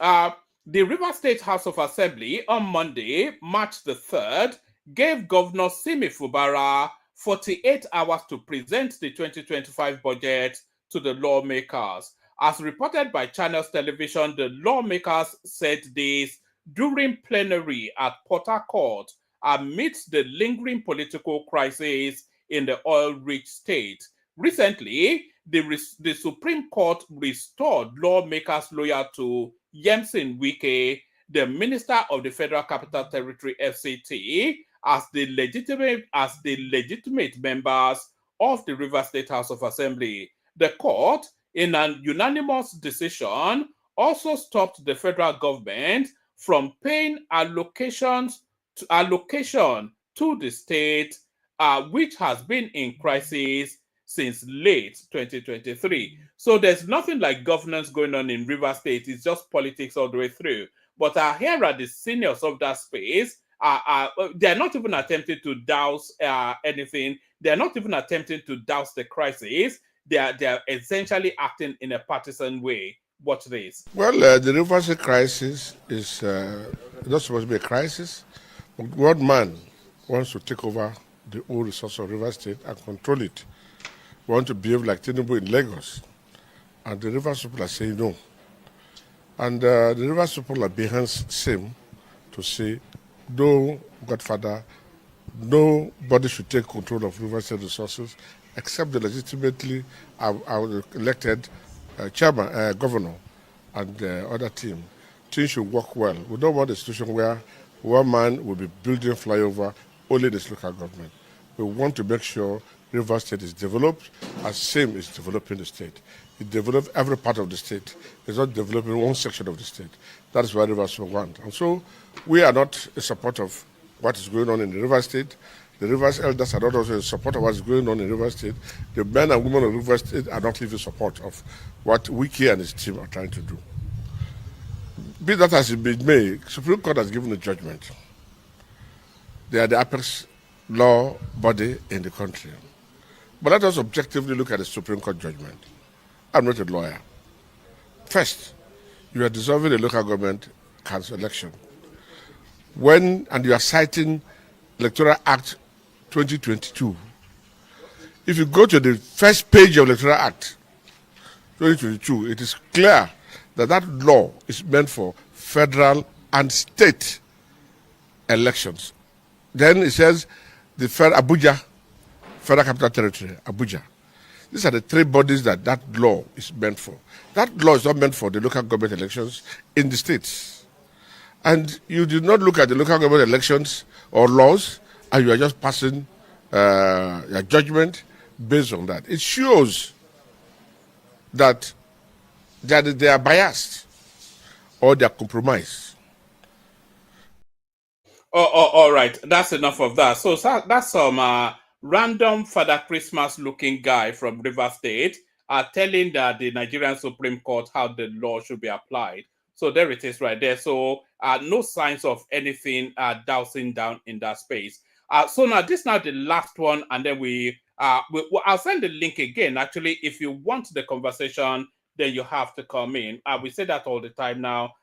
B: The Rivers State House of Assembly on Monday, March the 3rd, gave Governor Simi Fubara 48 hours to present the 2025 budget to the lawmakers. As reported by Channels Television, the lawmakers said this during plenary at Port Harcourt amidst the lingering political crisis in the oil-rich state. Recently, the Supreme Court restored lawmakers loyal to Yemsin Wike, the Minister of the Federal Capital Territory (FCT), as the legitimate members of the Rivers State House of Assembly. The court, in an unanimous decision, also stopped the federal government from paying allocation to the state, which has been in crisis since late 2023. So there's nothing like governance going on in Rivers State. It's just politics all the way through. But here are the seniors of that space. They're not even attempting to douse anything. They're not even attempting to douse the crisis. They're essentially acting in a partisan way. Watch this.
G: Well, the Rivers State crisis is not supposed to be a crisis. One man wants to take over the old resource of Rivers State and control it. We want to behave like Tinubu in Lagos. And the Rivers people are saying no. And the Rivers people are behind same to say, no, Godfather, nobody should take control of Rivers State resources except the legitimately elected chairman, governor, and the other team. Things should work well. We don't want a situation where one man will be building flyover only this local government. We want to make sure River State is developed, as same is developing the state. It develops every part of the state. It's not developing one section of the state. That is what Rivers want. And so we are not in support of what is going on in the River State. The Rivers elders are not also in support of what is going on in River State. The men and women of River State are not even support of what Wiki and his team are trying to do. Be that as it be may, Supreme Court has given a judgment. They are the apex law body in the country. But let us objectively look at the Supreme Court judgment. I'm not a lawyer. First, you are dissolving the local government council election. And you are citing Electoral Act 2022. If you go to the first page of Electoral Act 2022, it is clear that that law is meant for federal and state elections. Then it says the Abuja, Federal Capital Territory, Abuja. These are the three bodies that law is meant for. That law is not meant for the local government elections in the states. And you do not look at the local government elections or laws, and you are just passing your judgment based on that. It shows that they are biased or they are compromised.
B: All right, that's enough of that. So that's some random Father Christmas looking guy from River State telling the Nigerian Supreme Court how the law should be applied. So there it is right there. So no signs of anything dousing down in that space. So now this is now the last one, and then I'll send the link again. Actually, if you want the conversation, then you have to come in. We say that all the time now.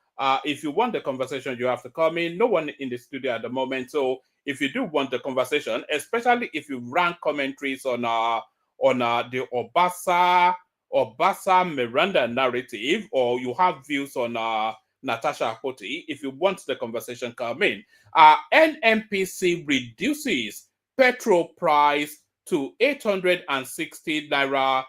B: If you want the conversation, you have to come in. No one in the studio at the moment. So if you do want the conversation, especially if you rank commentaries on the Obasa Meranda narrative, or you have views on Natasha AKPOTI, if you want the conversation, come in. NNPC reduces petrol price to 860 naira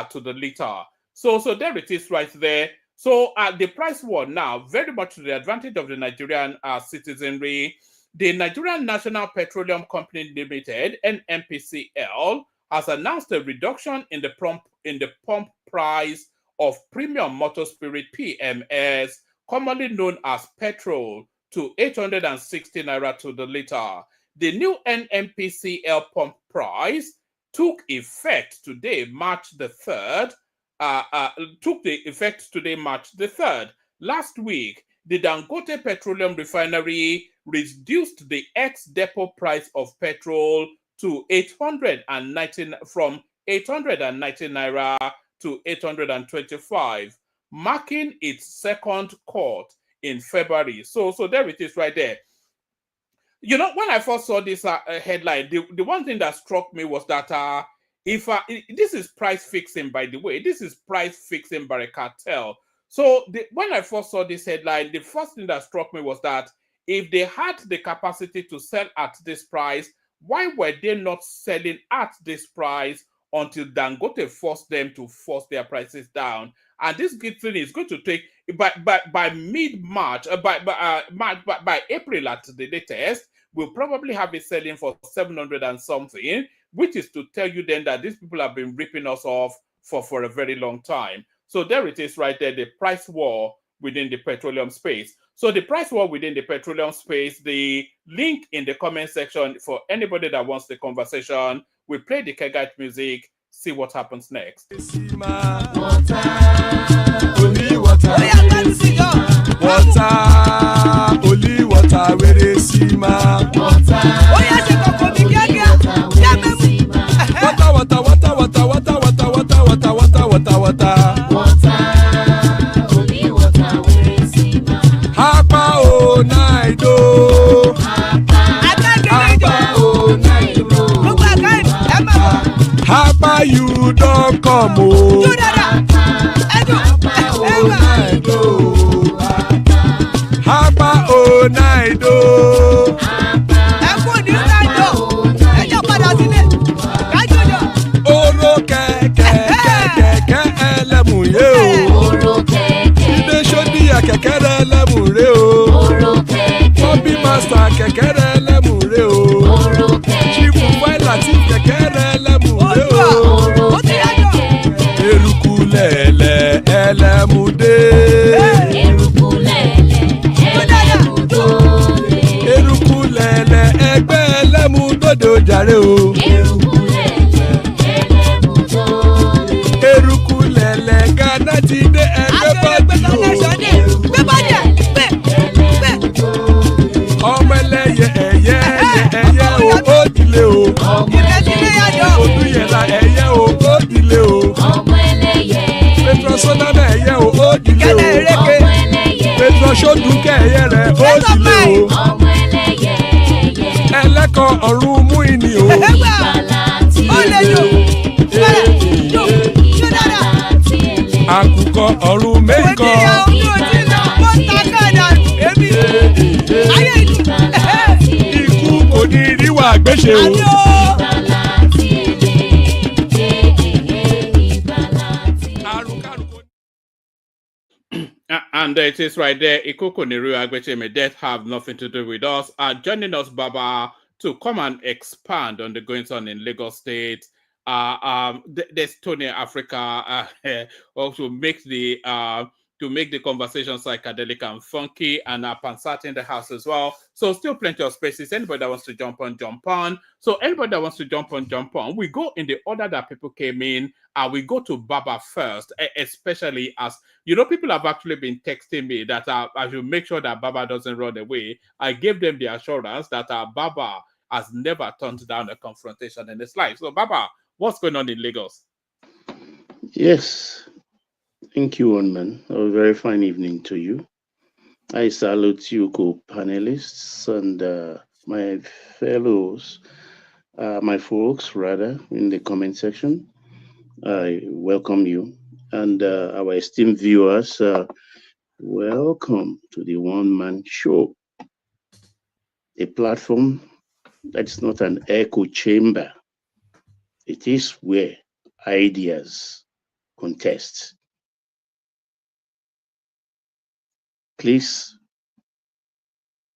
B: to the liter. So there it is right there. So the price war now, very much to the advantage of the Nigerian citizenry. The Nigerian National Petroleum Company Limited, NNPCL, has announced a reduction in the pump price of premium motor spirit PMS, commonly known as Petrol, to 860 naira to the liter. The new NNPCL pump price took effect today, March the 3rd. Last week, the Dangote Petroleum Refinery reduced the ex-depot price of petrol to 819 from 819 naira to 825, marking its second cut in February. So there it is right there. You know, when I first saw this headline, the one thing that struck me was that this is price fixing, by the way. This is price fixing by a cartel. So when I first saw this headline, the first thing that struck me was that if they had the capacity to sell at this price, why were they not selling at this price until Dangote forced them to force their prices down? And this thing is going to take by mid-March, by April at the latest, we'll probably have it selling for 700 and something, which is to tell you then that these people have been ripping us off for a very long time. So there it is right there, the price war within the petroleum space. So the price war within the petroleum space, the link in the comment section for anybody that wants the conversation. We play the Kegite music, see what happens next.
J: Only water, where they see ma. You don't come home. Hapa o naido. Oro keke elemu ye o. Ide shodi ya keke elemu re o. Bobby master keke elemu re o. Chifu Faila ti keke elemu re o. lẹ̀lẹ̀ ẹlẹ́múdé.
K: Eruku lẹ̀lẹ̀ ẹlẹ́múdóde.
J: Eruku lẹ̀lẹ̀ ẹgbẹ́ ẹlẹ́múdóde ó jàre o.
K: Eruku lẹ̀lẹ̀ ẹlẹ́múdóde.
J: Eruku lẹ̀lẹ̀ Ghana ti dé ẹgbẹ́ bọ́dì o. Ọmọ ẹlẹ́yẹ ẹ̀yẹ ẹ̀yẹ o ó dilé o. Odúyẹ̀lá ẹ̀yẹ o ó dilé o. Petrol sọ́nàmẹ̀ ẹ̀yẹ o ó dilé o. Petrol sódùkẹ́ ẹ̀yẹ rẹ̀ ó dilé o. Ẹlẹ́kọ̀ ọ̀run mú ìní o. Àkùkọ ọ̀run mẹ́kọ̀. Ikú kò ní ríwà gbéṣe o.
B: And it is right there. Ikoko Niru Agbecheme, death have nothing to do with us. Joining us, Baba, to come and expand on the goings on in Lagos State. There's Tony Africa also make the to make the conversation psychedelic and funky, and Pansat in the house as well. So still plenty of spaces. Anybody that wants to jump on, jump on. So anybody that wants to jump on, jump on. We go in the order that people came in. We go to Baba first, especially as, you know, people have actually been texting me that I should make sure that Baba doesn't run away. I gave them the assurance that Baba has never turned down a confrontation in his life. So Baba, what's going on in Lagos?
L: Yes. Thank you, one man. A very fine evening to you. I salute you, co-panelists, and my fellows, my folks, rather, in the comment section. I welcome you. And our esteemed viewers, welcome to the one-man show, a platform that's not an echo chamber. It is where ideas contest. Please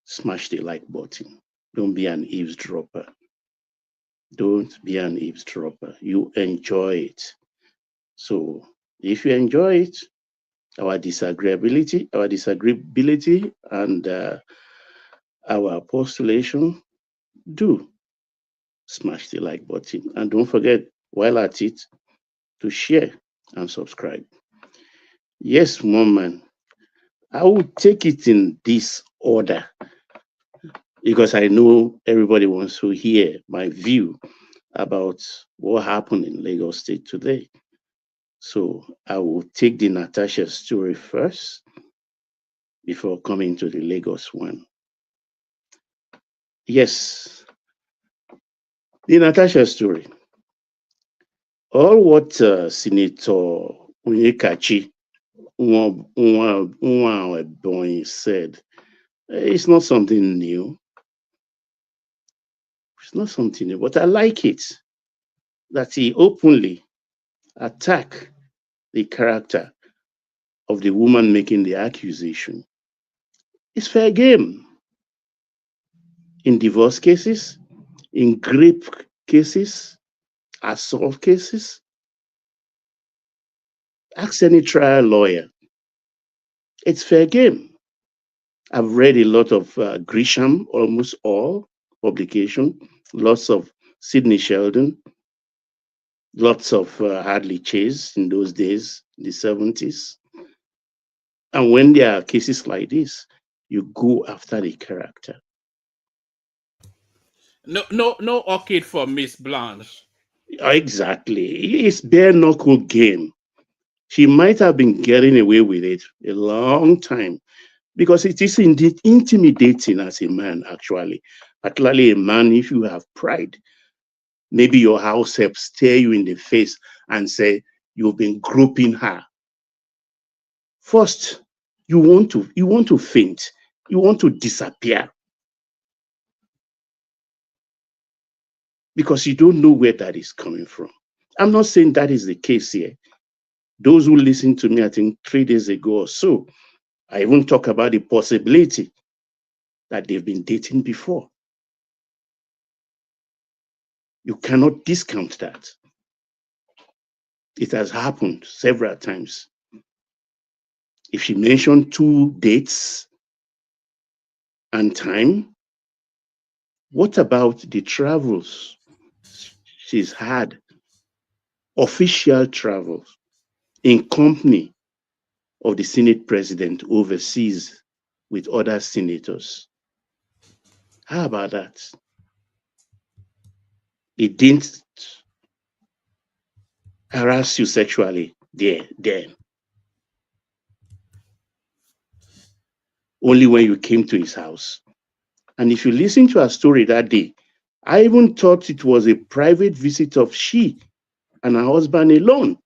L: smash the like button. Don't be an eavesdropper. Don't be an eavesdropper. You enjoy it. So if you enjoy it, our disagreeability, and our postulation, do smash the like button. And don't forget, while at it, to share and subscribe. Yes, one man. I will take it in this order because I know everybody wants to hear my view about what happened in Lagos State today. So I will take the Natasha story first before coming to the Lagos one. Yes, the Natasha story. All what Senator Onyekachi said, it's not something new. It's not something new, but I like it that he openly attacked the character of the woman making the accusation. It's fair game. In divorce cases, in rape cases, assault cases, ask any trial lawyer. It's fair game. I've read a lot of Grisham, almost all publication, lots of Sidney Sheldon, lots of Hadley Chase in those days, in the 70s. And when there are cases like this, you go after the character.
B: No orchid for Miss Blanche.
L: Exactly. It's bare knuckle game. She might have been getting away with it a long time because it is indeed intimidating as a man, actually. Particularly a man, if you have pride. Maybe your house help stare you in the face and say, you've been groping her. First, you want to faint. You want to disappear. Because you don't know where that is coming from. I'm not saying that is the case here. Those who listened to me, I think 3 days ago or so, I even talk about the possibility that they've been dating before. You cannot discount that. It has happened several times. If she mentioned 2 dates and time, what about the travels she's had? Official travels in company of the Senate president overseas with other senators. How about that? It didn't harass you sexually then. Only when you came to his house. And if you listen to her story that day, I even thought it was a private visit of she and her husband alone.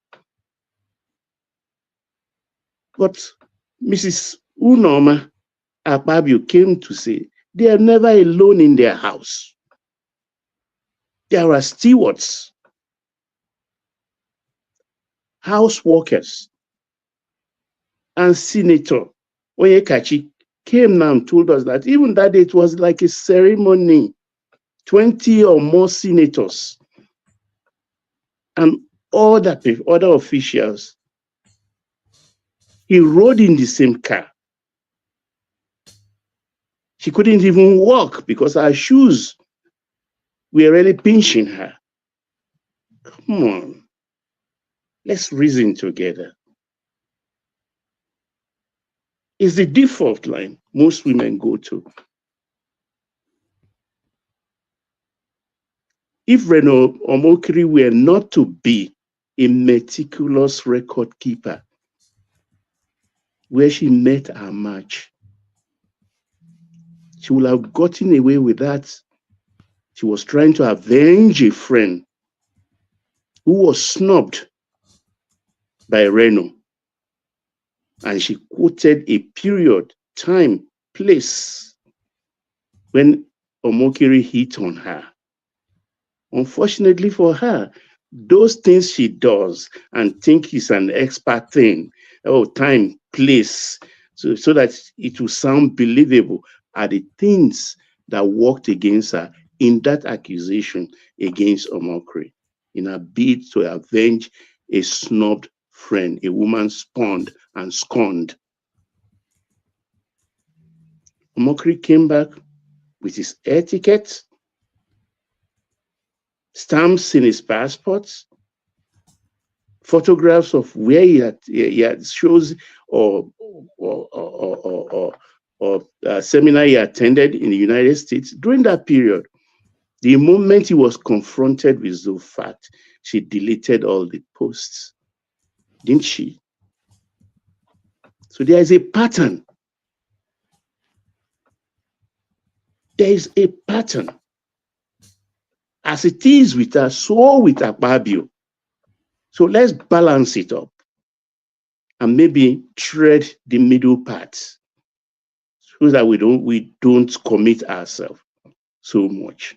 L: But Mrs. Unoma Akpabio came to say they are never alone in their house. There are stewards, house workers, and Senator Onyekachi came now and told us that even that day it was like a ceremony. 20 or more senators and other officials. He rode in the same car. She couldn't even walk because her shoes were really pinching her. Come on, let's reason together. It's the default line most women go to. If Reno Omokri were not to be a meticulous record keeper, where she met her match, she would have gotten away with that. She was trying to avenge a friend who was snubbed by Reno. And she quoted a period, time, place when Omokiri hit on her. Unfortunately for her, those things she does and think is an expert thing, time, place, so that it will sound believable, are the things that worked against her in that accusation against Omokri, in a bid to avenge a snubbed friend, a woman spurned and scorned. Omokri came back with his etiquette, stamps in his passports, photographs of where he had shows or seminar he attended in the United States during that period. The moment he was confronted with the fact, she deleted all the posts, didn't she? So there is a pattern. There is a pattern. As it is with us, so with Akpabio. So let's balance it up and maybe tread the middle path so that we don't commit ourselves so much.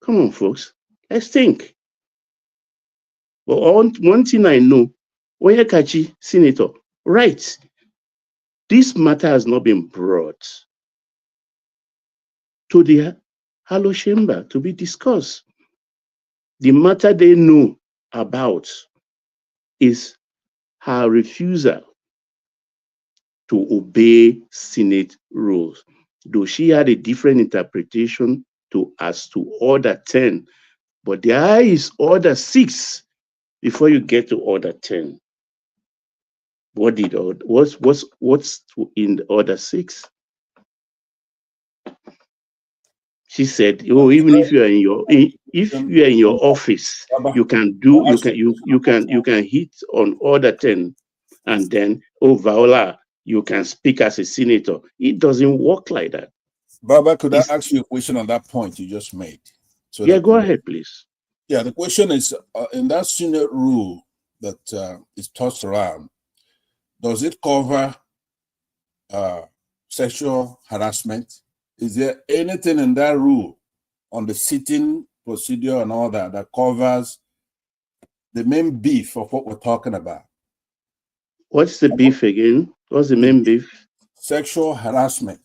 L: Come on, folks, let's think. But one thing I know, Onyekachi, Senator, right, this matter has not been brought to the Hello Chamber to be discussed. The matter they know about is her refusal to obey Senate rules, though she had a different interpretation as to Order 10, but there is Order 6 before you get to Order 10. What's in Order 6? She said, "Oh, even if you are in your office, you can hit on Order 10, and then Viola, you can speak as a senator." It doesn't work like that.
M: Baba, could I ask you a question on that point you just made?
L: So yeah, go ahead, please.
M: Yeah, the question is, in that Senate rule that is tossed around, does it cover sexual harassment? Is there anything in that rule on the sitting procedure and all that covers the main beef of what we're talking about?
L: What's the beef again? What's the main beef?
M: Sexual harassment.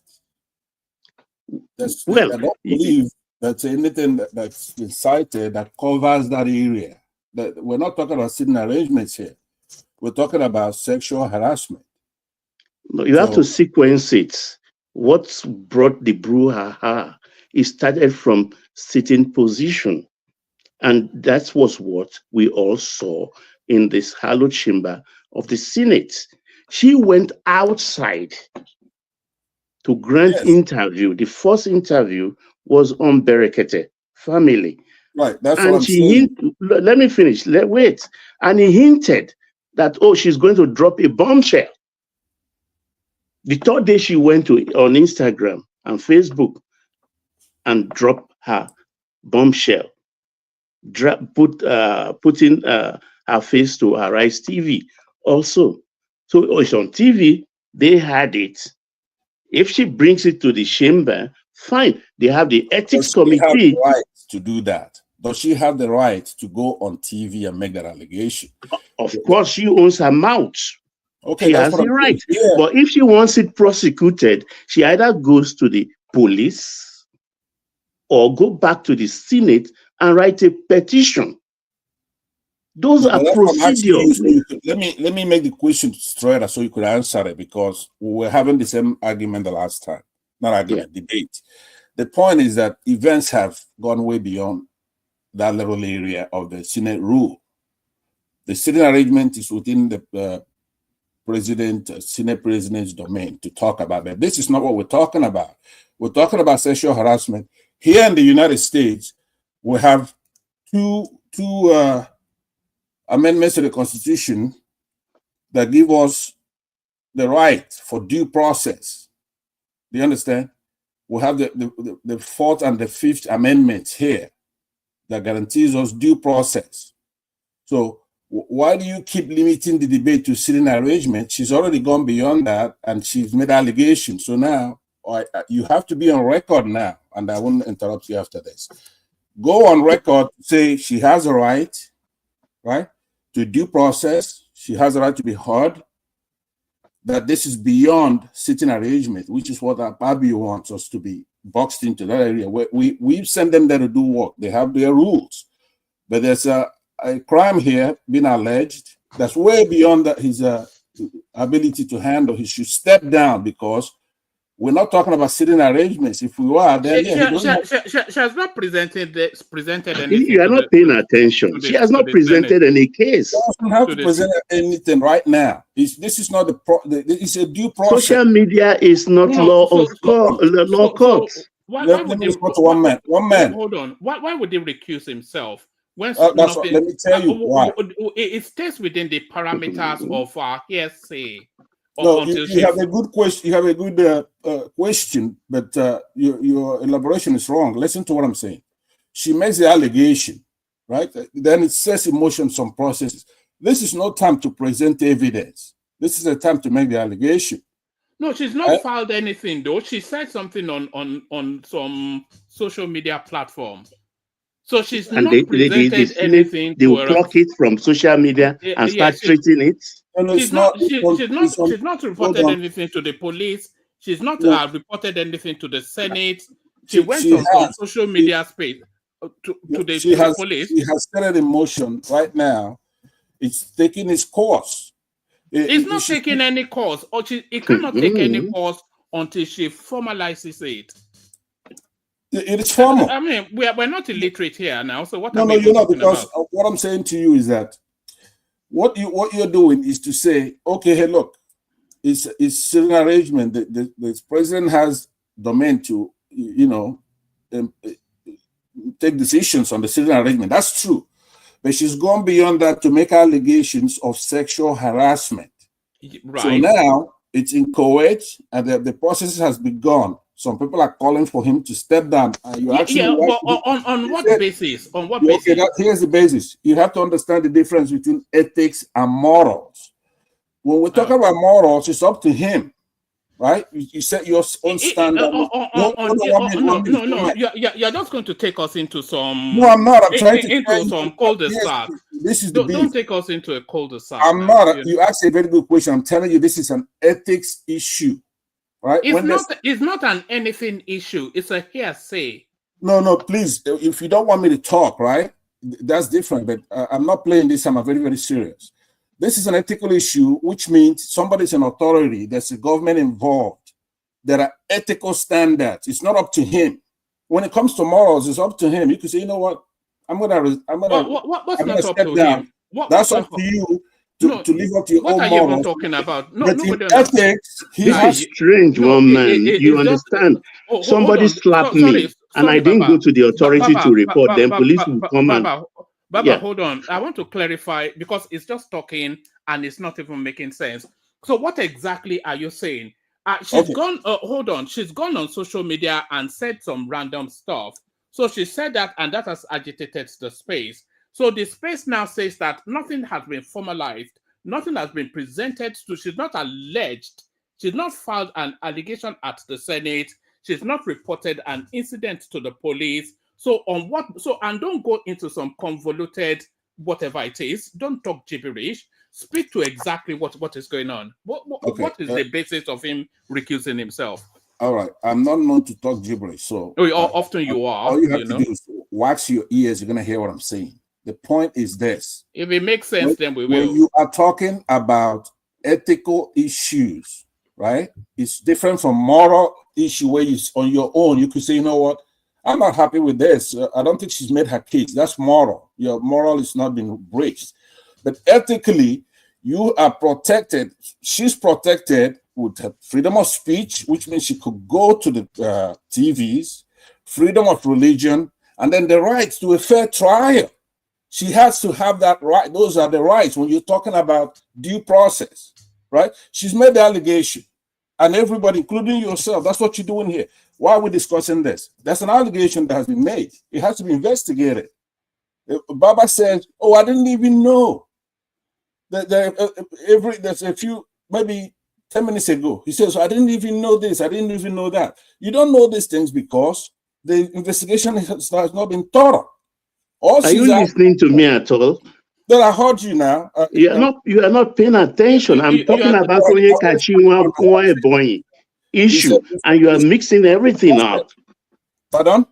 M: I don't believe that's anything that's been cited that covers that area. we're not talking about sitting arrangements here. We're talking about sexual harassment.
L: No, you have to sequence it. What brought the brouhaha? It started from sitting position. And that was what we all saw in this hallowed chamber of the Senate. She went outside to grant interview. The first interview was on Berekete family.
M: Right, that's
L: and
M: what I'm saying.
L: Let me finish. Wait. And he hinted that, oh, she's going to drop a bombshell. The third day she went on Instagram and Facebook and dropped her bombshell. Putting her face to Arise TV also. So it's on TV, they had it. If she brings it to the chamber, fine. They have the ethics committee.
M: Does she have the right to do that? Does she have the right to go on TV and make that allegation?
L: Of course, she owns her mouth.
M: Okay,
L: she has the right. Yeah. But if she wants it prosecuted, she either goes to the police or go back to the Senate and write a petition. Those are procedures.
M: Let me make the question straighter so you could answer it, because we were having the same argument the last time. Not argument, debate. The point is that events have gone way beyond that little area of the Senate rule. The sitting arrangement is within the Senate President's domain to talk about that. This is not what we're talking about. We're talking about sexual harassment. Here in the United States, we have two amendments to the Constitution that give us the right for due process. Do you understand? We have the Fourth and the Fifth Amendments here that guarantees us due process. So why do you keep limiting the debate to sitting arrangement? She's already gone beyond that, and she's made allegations. So now you have to be on record now, and I won't interrupt you after this. Go on record, say she has a right, to due process. She has a right to be heard. That this is beyond sitting arrangement, which is what Akpabio wants us to be boxed into that area. We send them there to do work. They have their rules. But there's a crime here being alleged that's way beyond his ability to handle. He should step down, because we're not talking about sitting arrangements. If we were, then
B: she has not presented anything.
L: You are not paying attention. She has not presented any case.
M: She doesn't have to present anything right now. This is not it's a due process.
L: Social media is not law court.
M: Let me respond to one man. One man.
B: Hold on. Why would he recuse himself?
M: Let me tell you why.
B: It stays within the parameters of hearsay.
M: No, you have a good question. You have a good question, but your elaboration is wrong. Listen to what I'm saying. She makes the allegation, right? Then it sets in motion some processes. This is no time to present evidence. This is a time to make the allegation.
B: No, she's not filed anything though. She said something on some social media platform. So she's not presented anything.
L: They will pluck it from social media and start treating it.
B: She's not reported anything to the police. She's not reported anything to the Senate. She went on some social media space to the police.
M: She has started in motion right now. It's taking its course.
B: It's not taking any course, or it cannot take any course until she formalizes it.
M: It is formal.
B: I mean, we're not illiterate here now. So what?
M: No, you're not, because what I'm saying to you is that what you're doing is to say, okay, hey, look, it's an arrangement. The president has domain to, take decisions on the sitting arrangement. That's true, but she's gone beyond that to make allegations of sexual harassment.
B: Right.
M: So now it's in Kuwait, and the process has begun. Some people are calling for him to step down. On
B: what basis? On what basis?
M: Okay, here's the basis. You have to understand the difference between ethics and morals. When we talk about morals, it's up to him, right? You set your own standard.
B: No. You're just going to take us into some.
M: No, I'm not. I'm trying to
B: into some cul-de-sac.
M: This is
B: don't take us into a cul-de-sac.
M: I'm not. You asked a very good question. I'm telling you, this is an ethics issue. Right?
B: It's not an anything issue. It's a hearsay.
M: No, please. If you don't want me to talk, right? that's different. But I'm not playing this. I'm very, very serious. This is an ethical issue, which means somebody's an authority. There's a government involved. There are ethical standards. It's not up to him. When it comes to morals, it's up to him. You can say, you know what? What's not
B: up to him?
M: That's up to you to live up to your own morals. What are you even
B: talking about? No,
M: but in ethics,
L: this is strange, one man. You understand? Somebody slapped me, and I didn't go to the authority to report. Then police will come and...
B: Baba, hold on. I want to clarify because it's just talking and it's not even making sense. So what exactly are you saying? She's gone, hold on. She's gone on social media and said some random stuff. So she said that, and that has agitated the space. So the space now says that nothing has been formalized. Nothing has been presented to, she's not alleged. She's not filed an allegation at the Senate. She's not reported an incident to the police. So on what, and don't go into some convoluted, whatever it is. Don't talk gibberish. Speak to exactly what is going on. What is the basis of him recusing himself?
M: All right. I'm not known to talk gibberish. So
B: often you are.
M: All you have to do is wax your ears. You're going to hear what I'm saying. The point is this.
B: If it makes sense, then we will.
M: When you are talking about ethical issues, right? It's different from moral issue where you on your own. You could say, you know what? I'm not happy with this. I don't think she's made her case. That's moral. Your moral is not being breached. But ethically, you are protected. She's protected with her freedom of speech, which means she could go to the TVs, freedom of religion, and then the rights to a fair trial. She has to have that right. Those are the rights when you're talking about due process, right? She's made the allegation, and everybody, including yourself, that's what you're doing here. Why are we discussing this? That's an allegation that has been made. It has to be investigated. Baba says, oh, I didn't even know. There's a few, maybe 10 minutes ago, he says, I didn't even know this, I didn't even know that. You don't know these things because the investigation has not been thorough.
L: Are you listening to me at all?
M: Then I heard you now.
L: You are not paying attention. I'm talking about Onyekachi issue, and you are mixing everything up.
M: Pardon?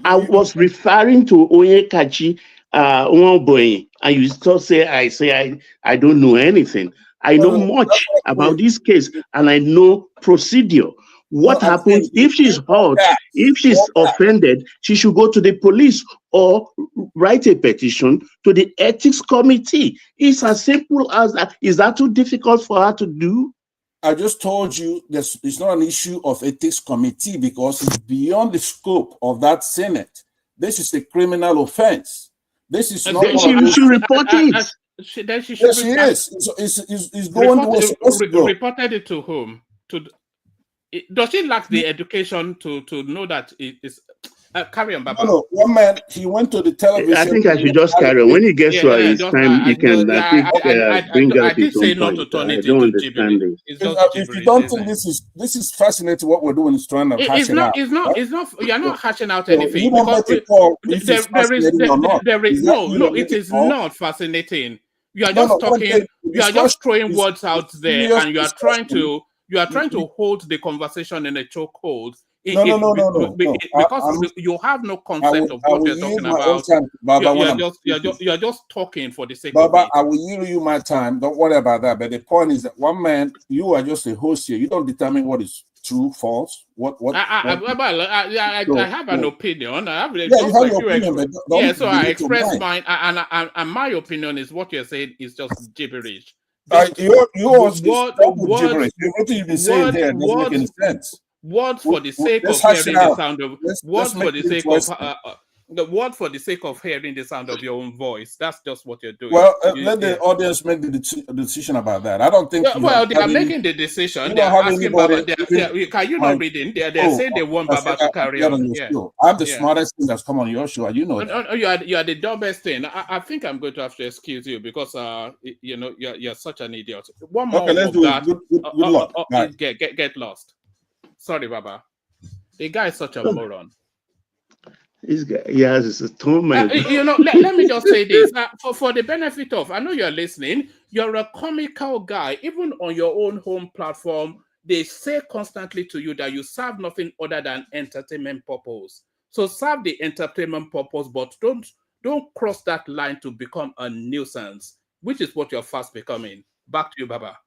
L: I was referring to Onyekachi and you still say I don't know anything. I know much about this case, and I know procedure. What happens if she's hurt, if she's offended, she should go to the police or write a petition to the ethics committee. It's as simple as that. Is that too difficult for her to do?
M: I just told you this is not an issue of ethics committee because it's beyond the scope of that Senate. This is a criminal offense. This is not.
L: She should report it.
B: Then she should.
M: Yes, it's going to go.
B: Reported it to whom? Does she lack the education to know that it is? Carry on, Baba.
M: No, one man, he went to the television.
L: I think I should just carry on. When he gets to his time, he can bring out his own point. I don't understand this.
M: If you don't think this is fascinating, what we're doing is trying to hash it out.
B: It's not. You're not hashing out anything.
M: You don't make a call if it's fascinating or not.
B: No, it is not fascinating. You are just talking. You are just throwing words out there, and you are trying to hold the conversation in a chokehold. Because you have no concept of what you're talking about. You're just talking for the sake of it.
M: I will yield you my time. Don't worry about that. But the point is that one man, you are just a host here. You don't determine what is true, false. I
B: have an opinion. I have so I express mine, and my opinion is what you're saying is just gibberish.
M: Yours gibberish. Everything you've been saying here doesn't make any sense.
B: Words for the sake of hearing the sound of words for the sake of the word for the sake of hearing the sound of your own voice. That's just what you're doing.
M: Well, let the audience make the decision about that. I don't think.
B: Well, they are making the decision. They are asking Baba. Can you not reading? They're saying they want Baba to carry on.
M: I'm the smartest thing that's come on your show. You know.
B: You are the dumbest thing. I think I'm going to have to excuse you because you're such an idiot. One more.
M: Okay, let's do it. Good luck.
B: Get lost. Sorry, Baba. The guy is such a moron.
L: This guy, it's a torment.
B: Let me just say this. For the benefit of, I know you're listening, you're a comical guy. Even on your own home platform, they say constantly to you that you serve nothing other than entertainment purpose. So serve the entertainment purpose, but don't Don't cross that line to become a nuisance, which is what you're fast becoming. Back to you, Baba.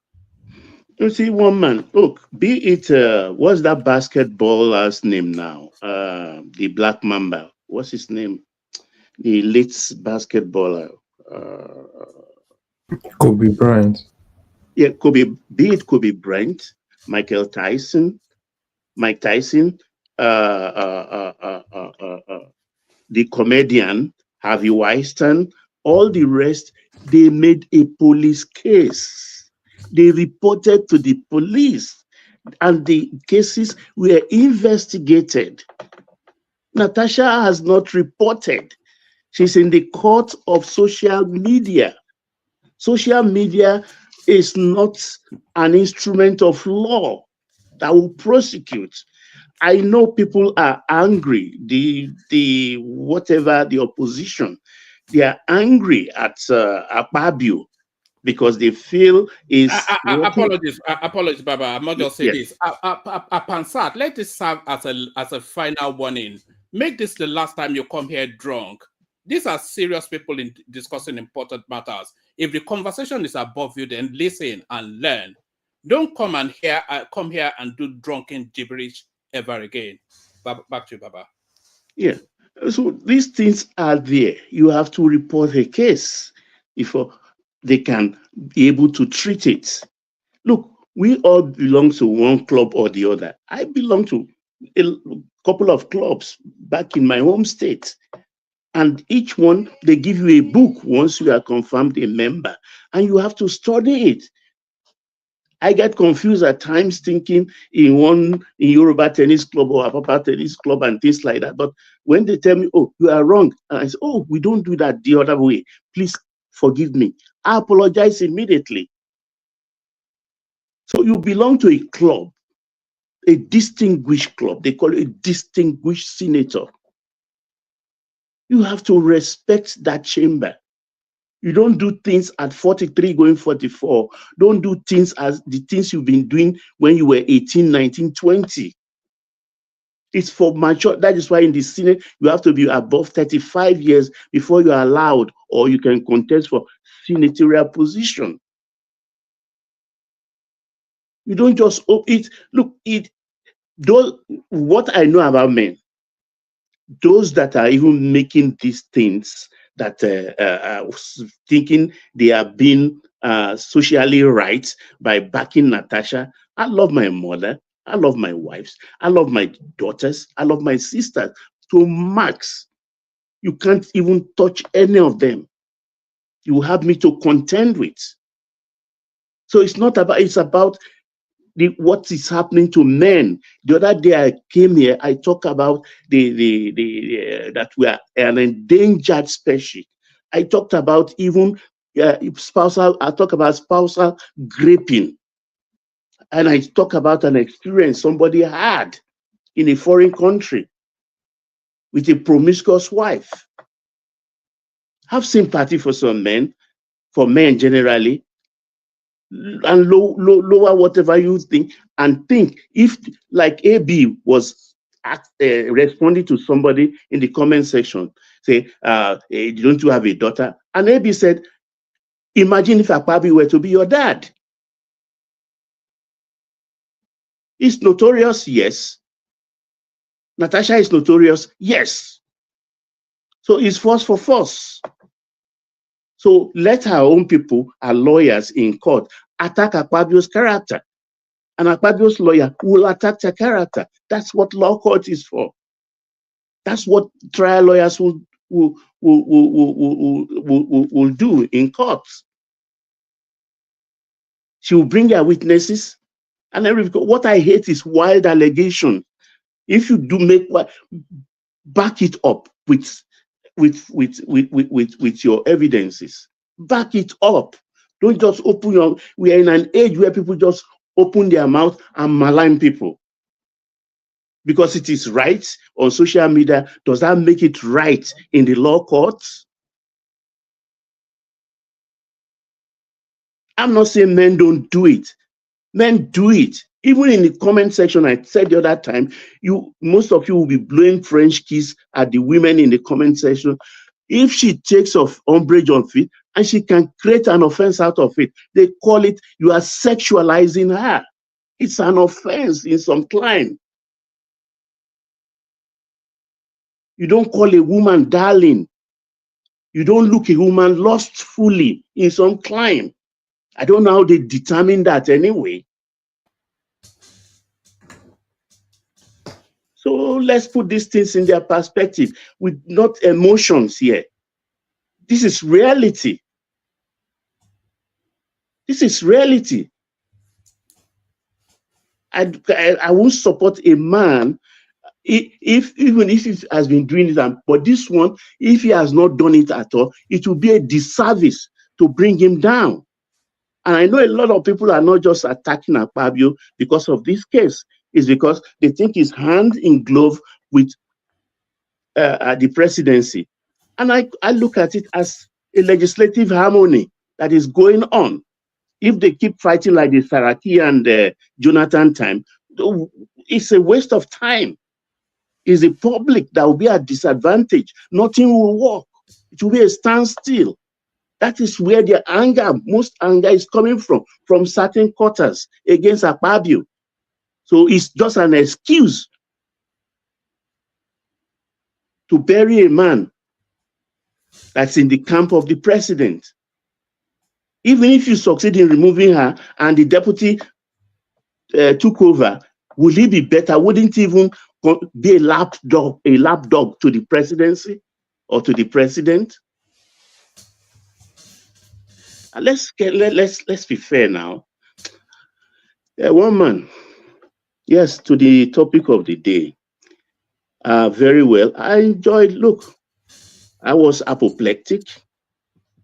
L: You see, one man, look, be it, what's that basketballer's name now? The Black Mamba. What's his name? The late basketballer.
N: Kobe Bryant.
L: Yeah, be it Kobe Bryant, Mike Tyson, the comedian, Harvey Weinstein, all the rest, they made a police case. They reported to the police, and the cases were investigated. Natasha has not reported. She's in the court of social media. Social media is not an instrument of law that will prosecute. I know people are angry. The whatever the opposition, they are angry at Akpabio because they feel is
B: apologies, Baba. I'm not just saying this. Pansat, let this serve as a final warning. Make this the last time you come here drunk. These are serious people in discussing important matters. If the conversation is above you, then listen and learn. Don't come here and do drunken gibberish ever again. Back to you, Baba.
L: Yeah. So these things are there. You have to report a case before they can be able to treat it. Look, we all belong to one club or the other. I belong to a couple of clubs back in my home state. And each one, they give you a book once you are confirmed a member, and you have to study it. I get confused at times thinking in Yoruba tennis club or Apapa tennis club and things like that. But when they tell me, oh, you are wrong, and I say, oh, we don't do that the other way. Please forgive me. I apologize immediately. So you belong to a club, a distinguished club. They call it a distinguished senator. You have to respect that chamber. You don't do things at 43 going 44. Don't do things as the things you've been doing when you were 18, 19, 20. It's for mature. That is why in the Senate, you have to be above 35 years before you're allowed or you can contest for senatorial position. You don't just it. Look, what I know about men, those that are even making these things that thinking they are being socially right by backing Natasha. I love my mother. I love my wives. I love my daughters. I love my sisters. To max, you can't even touch any of them. You have me to contend with. So it's not about, it's about what is happening to men. The other day I came here, I talk about that we are an endangered species. I talked about even spousal raping. And I talk about an experience somebody had in a foreign country with a promiscuous wife. Have sympathy for some men, for men generally, and lower whatever you think, and think if, like AB was responding to somebody in the comment section, say, don't you have a daughter? And AB said, imagine if Akpabio were to be your dad. He's notorious, yes. Natasha is notorious, yes. So it's force for force. So let our own people, our lawyers in court, attack Akpabio's character. And Akpabio's lawyer will attack their character. That's what law court is for. That's what trial lawyers will do in courts. She will bring her witnesses. And what I hate is wild allegation. If you do make what, back it up with your evidences. Back it up. Don't just open your. We are in an age where people just open their mouth and malign people because it is right on social media. Does that make it right in the law courts? I'm not saying men don't do it. Men do it. Even in the comment section, I said the other time, most of you will be blowing French kiss at the women in the comment section. if she takes of umbrage on it and she can create an offense out of it, they call it, you are sexualizing her. It's an offense in some clime. You don't call a woman darling. You don't look a woman lustfully in some clime. I don't know how they determine that anyway. So let's put these things in their perspective with not emotions here. This is reality. This is reality. I won't support a man even if he has been doing it, but this one, if he has not done it at all, it will be a disservice to bring him down. And I know a lot of people are not just attacking Akpabio because of this case. It's because they think he's hand in glove with the presidency. And I look at it as a legislative harmony that is going on. If they keep fighting like the Saraki and Jonathan time, it's a waste of time. It's the public that will be at disadvantage. Nothing will work. It will be a standstill. That is where the anger, most anger is coming from certain quarters against Akpabio. So it's just an excuse to bury a man that's in the camp of the president. Even if you succeed in removing her and the deputy took over, will he be better? Wouldn't he even be a lapdog to the presidency or to the president? Let's be fair now. One man, yes, to the topic of the day. Very well. I enjoyed. Look, I was apoplectic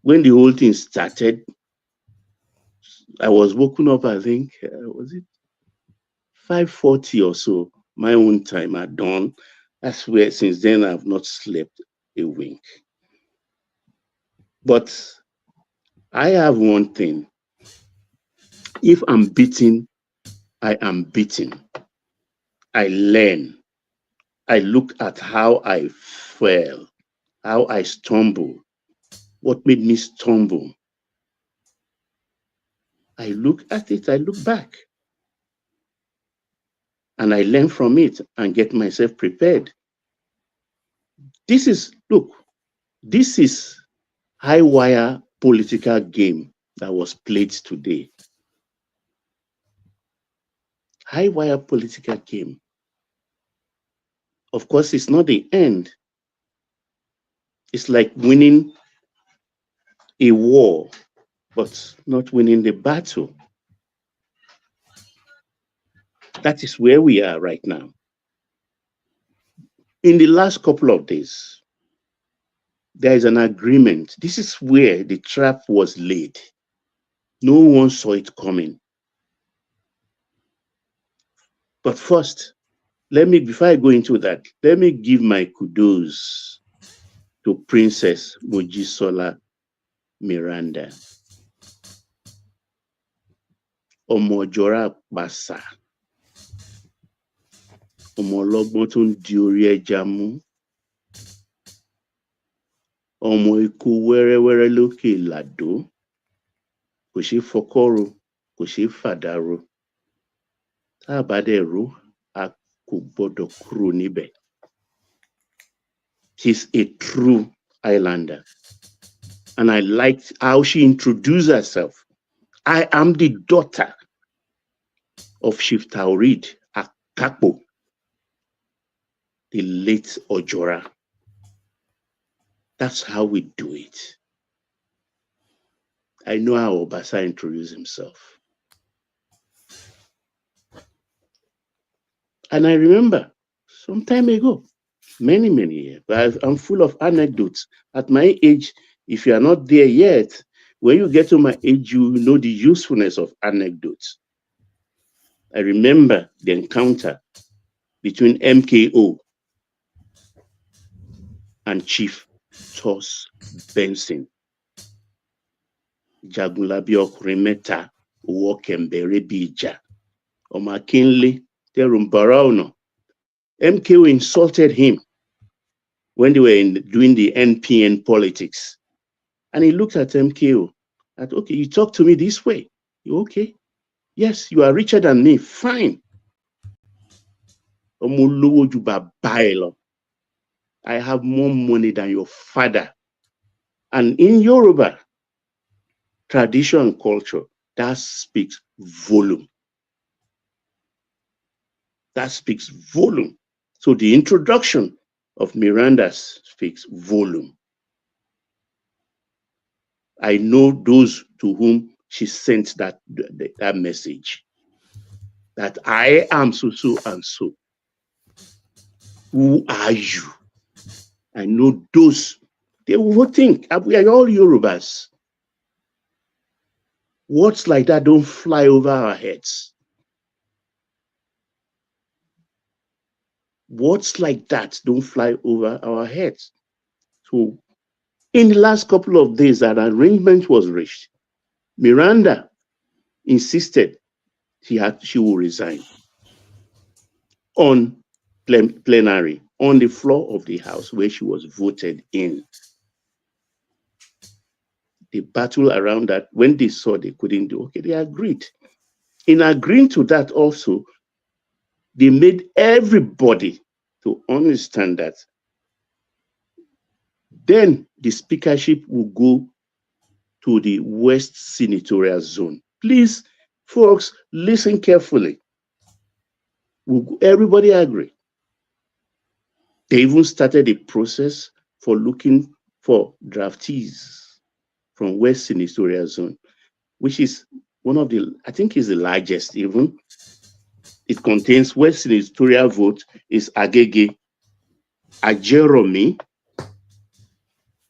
L: when the whole thing started. I was woken up, I think, was it 5:40 or so, my own time at dawn. That's where, since then, I've not slept a wink. But I have one thing. If I'm beaten, I am beaten. I learn. I look at how I fell, how I stumble, what made me stumble. I look at it, I look back. And I learn from it and get myself prepared. This is high wire political game that was played today. High wire political game. Of course, it's not the end. It's like winning a war, but not winning the battle. That is where we are right now. In the last couple of days, there is an agreement. This is where the trap was laid. No one saw it coming. But first, before I go into that, let me give my kudos to Princess Mojisola Meranda. Omojora Basa. Ọmọ ọlọ́gbọ́n tó ń di orí ẹja mú. Ọmọ ikú wẹ́rẹ́wẹ́rẹ́ lókè làdó. Kò ṣeé fọkọ́ro, kò ṣeé fàdárò. Tá a bá dẹ̀ rò, a kò gbọ́dọ̀ kúrò níbẹ̀. She's a true Islander. And I liked how she introduced herself. I am the daughter of Chief Taurid Akakpo, the late Ojora. That's how we do it. I know how Obasa introduced himself. And I remember some time ago, many years, but I'm full of anecdotes. At my age, if you are not there yet, when you get to my age, you know the usefulness of anecdotes. I remember the encounter between MKO and Chief Tos Benson. Jagunlabi ọkùnrin mẹ́ta owó kẹ̀mbẹ̀rẹ̀ bí ìjà. Ọmọ Akínlé tẹ̀rù ń bara ọ̀nà. MKO insulted him when they were doing the NPN politics. And he looked at MKO, that, okay, you talk to me this way. You okay? Yes, you are richer than me. Fine. I have more money than your father. And in Yoruba tradition and culture, that speaks volume. That speaks volume. So the introduction of Meranda speaks volume. I know those to whom she sent that message, that I am so and so. Who are you? I know those. They will think we are all Yorubas. Words like that don't fly over our heads. Words like that don't fly over our heads. So in the last couple of days, an arrangement was reached. Meranda insisted she will resign on plenary, on the floor of the House where she was voted in. The battle around that, when they saw they couldn't do, okay, they agreed. In agreeing to that also, they made everybody to understand that then the speakership will go to the West Senatorial Zone. Please, folks, listen carefully. Everybody agree. They even started a process for looking for draftees from West Senatorial Zone, which is one of the, I think is the largest even. It contains West Senatorial vote is Agege, Ajeromi,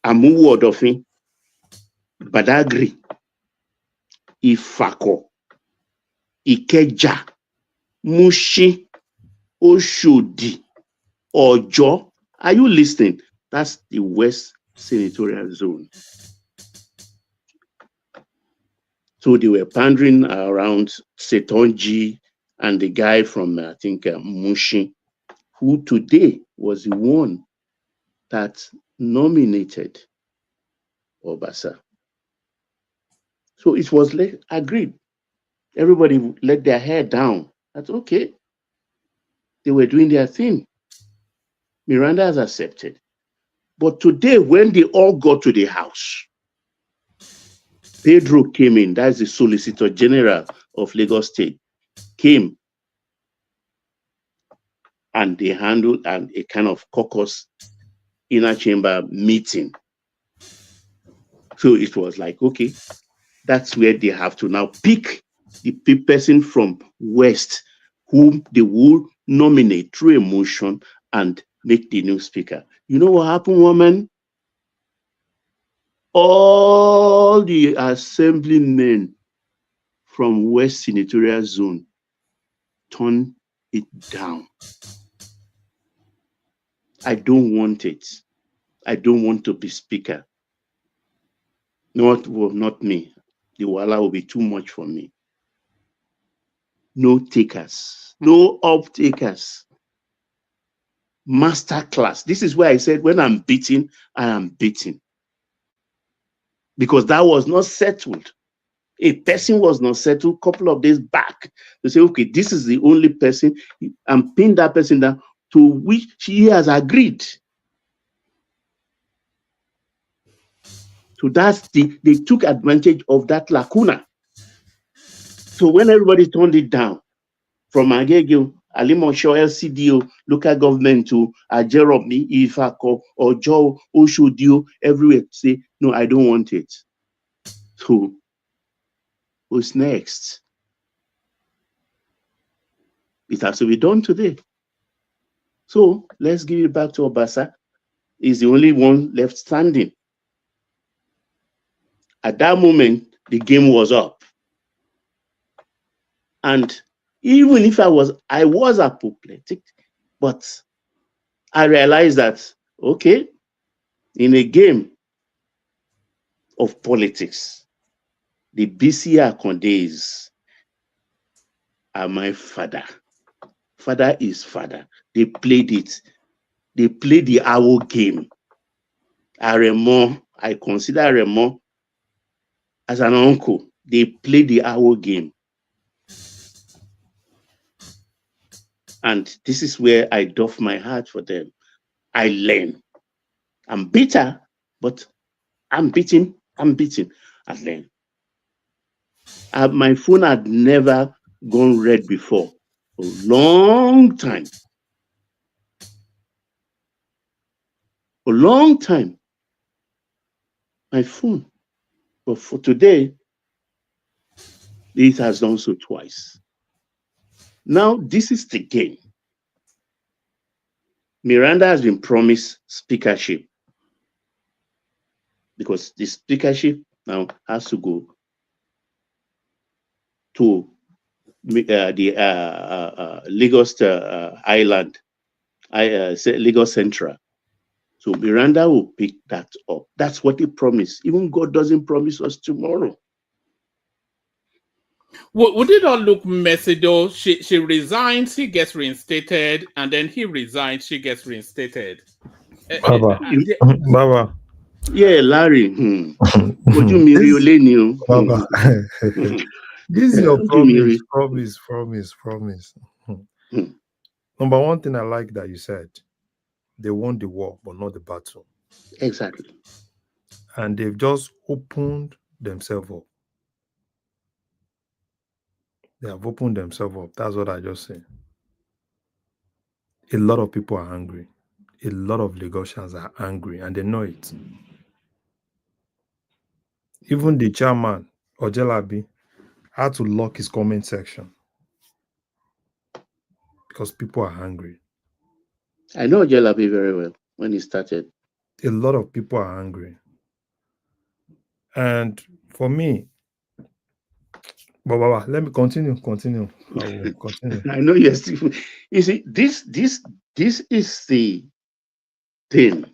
L: Amuwodofin, Badagry, Ifako, Ikeja, Mushi, Oshodi, Ojo. Are you listening? That's the West Senatorial Zone. So they were pandering around Setonji and the guy from, I think, Mushi, who today was the one that nominated Obasa. So it was agreed. Everybody let their hair down. That's okay. They were doing their thing. Meranda has accepted. But today, when they all got to the House, Pedro came in, that's the Solicitor General of Lagos State, came and they handled a kind of caucus inner chamber meeting. So it was like, okay, that's where they have to now pick the person from West whom they will nominate through a motion and make the new speaker. You know what happened, woman? All the assemblymen from West Senatorial Zone turned it down. I don't want it. I don't want to be speaker. Not me. The wala will be too much for me. No takers, no off-takers. Master class. This is where I said, when I'm beaten, I am beaten. Because that was not settled. A person was not settled a couple of days back. To say, okay, this is the only person, and pin that person down, to which she has agreed. So that's they took advantage of that lacuna. So when everybody turned it down, from Agege, Alimosho, LCDO, local government to Ajeromi, Ifako, Ojo, Oshodio, everywhere, say, no, I don't want it. So what's next? It has to be done today. So let's give it back to Obasa. He's the only one left standing. At that moment, the game was up. And even if I was apoplectic, but I realized that, okay, in a game of politics, the BC Akondes are my father. Father is father. They played it. They play the owl game. Aremo, I consider Aremo as an uncle. They play the owl game. And this is where I doff my heart for them. I learn. I'm bitter, but I'm beating. I learn. My phone had never gone red before. For a long time. For a long time. My phone. But for today, it has done so twice. Now, this is the game. Meranda has been promised speakership because the speakership now has to go to the Lagos Island, Lagos Central. So Meranda will pick that up. That's what he promised. Even God doesn't promise us tomorrow.
B: Would it not look messy though? She resigns, he gets reinstated, and then he resigns, she gets reinstated.
N: Baba. Baba.
L: Yeah, Larry. Would you marry you?
N: Baba. This is your promise. Number one thing I like that you said, they won the war, but not the battle.
L: Exactly.
N: And they've just opened themselves up. They have opened themselves up. That's what I just said. A lot of people are angry. A lot of Lagosians are angry, and they know it. Even the chairman, Ojelabi, had to lock his comment section because people are angry.
L: I know Ojelabi very well when he started.
N: A lot of people are angry. And for me, Baba, let me continue. I will continue.
L: I know you're still. You see, this is the thing.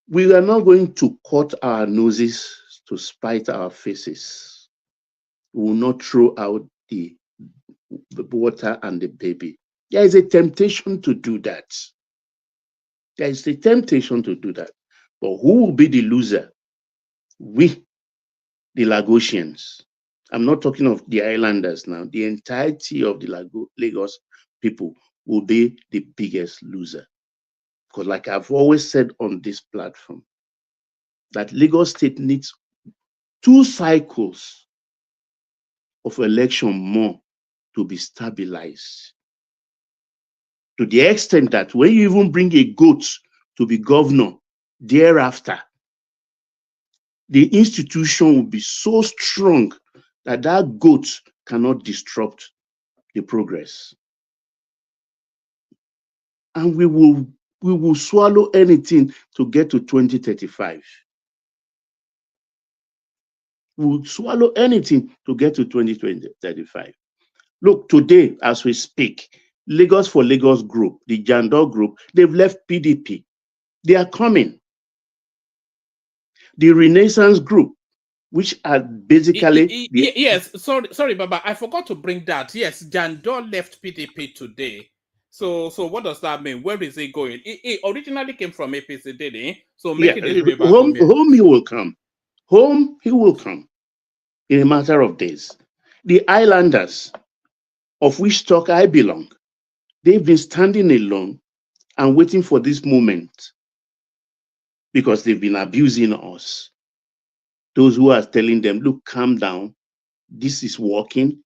L: We are not going to cut our noses to spite our faces. We will not throw out the water and the baby. There is a temptation to do that. There is a temptation to do that. But who will be the loser? We, the Lagosians. I'm not talking of the islanders now. The entirety of the Lagos people will be the biggest loser. Because like I've always said on this platform, that Lagos State needs 2 cycles of election more to be stabilized. To the extent that when you even bring a goat to be governor, thereafter, the institution will be so strong that that goat cannot disrupt the progress. And we will swallow anything to get to 2035. We will swallow anything to get to 2035. Look, today, as we speak, Lagos for Lagos group, the Jandor group, they've left PDP. They are coming. The Renaissance group, which are basically...
B: Yes, sorry, Baba, I forgot to bring that. Yes, Jandor left PDP today. So what does that mean? Where is he going? He originally came from APC, did he? So making his way back
L: home he will come. Home he will come in a matter of days. The islanders, of which stock I belong, they've been standing alone and waiting for this moment because they've been abusing us. Those who are telling them, look, calm down. This is working.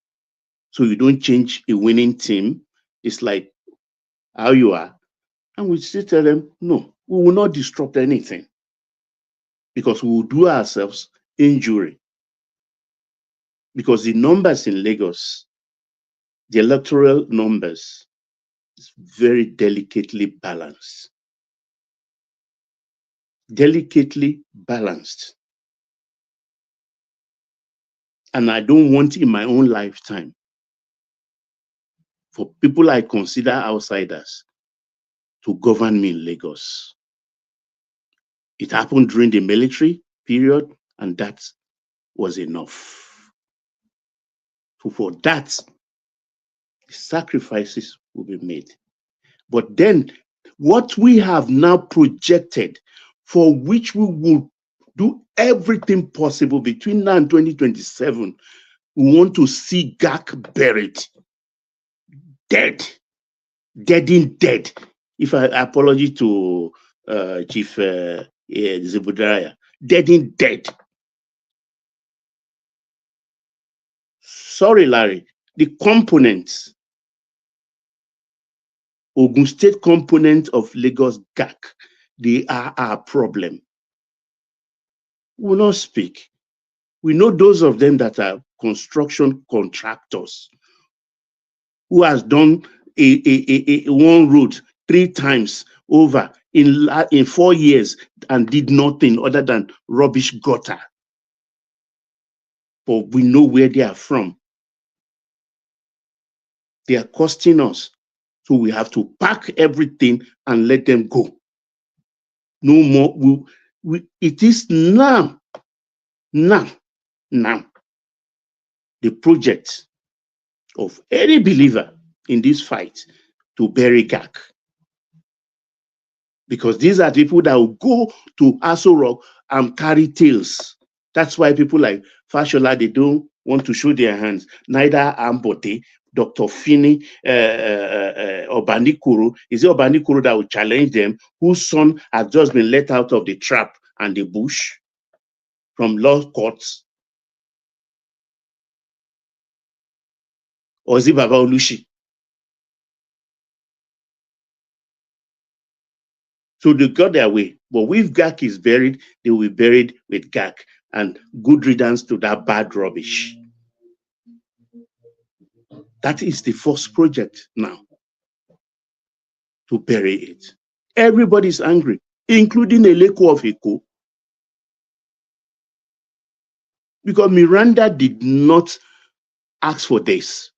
L: So you don't change a winning team. It's like how you are. And we still tell them, no, we will not disrupt anything because we will do ourselves injury. Because the numbers in Lagos, the electoral numbers, is very delicately balanced. Delicately balanced. And I don't want in my own lifetime for people I consider outsiders to govern me in Lagos. It happened during the military period, and that was enough. So for that, sacrifices will be made. But then what we have now projected, for which we will do everything possible between now and 2027, we want to see GAC buried, dead in dead. If I apology to Chief Zebudaya, dead in dead. Sorry, Larry, the components, Ogun State component of Lagos GAC, they are our problem. We will not speak. We know those of them that are construction contractors who has done a one road 3 times over in 4 years and did nothing other than rubbish gutter. But we know where they are from. They are costing us. So we have to pack everything and let them go. No more. It is now, the project of any believer in this fight to bury GAC. Because these are people that will go to Aso Rock and carry tails. That's why people like Fashola, they don't want to show their hands. Neither Ambote, Dr. Fini, Obanikuru. Is it Obanikuru that will challenge them, whose son has just been let out of the trap and the bush from law courts? Or is it Baba Olushi? So they got their way. But if GAC is buried, they will be buried with GAC. And good riddance to that bad rubbish. That is the first project now, to bury it. Everybody's angry, including Eleko of Eko. Because Meranda did not ask for this.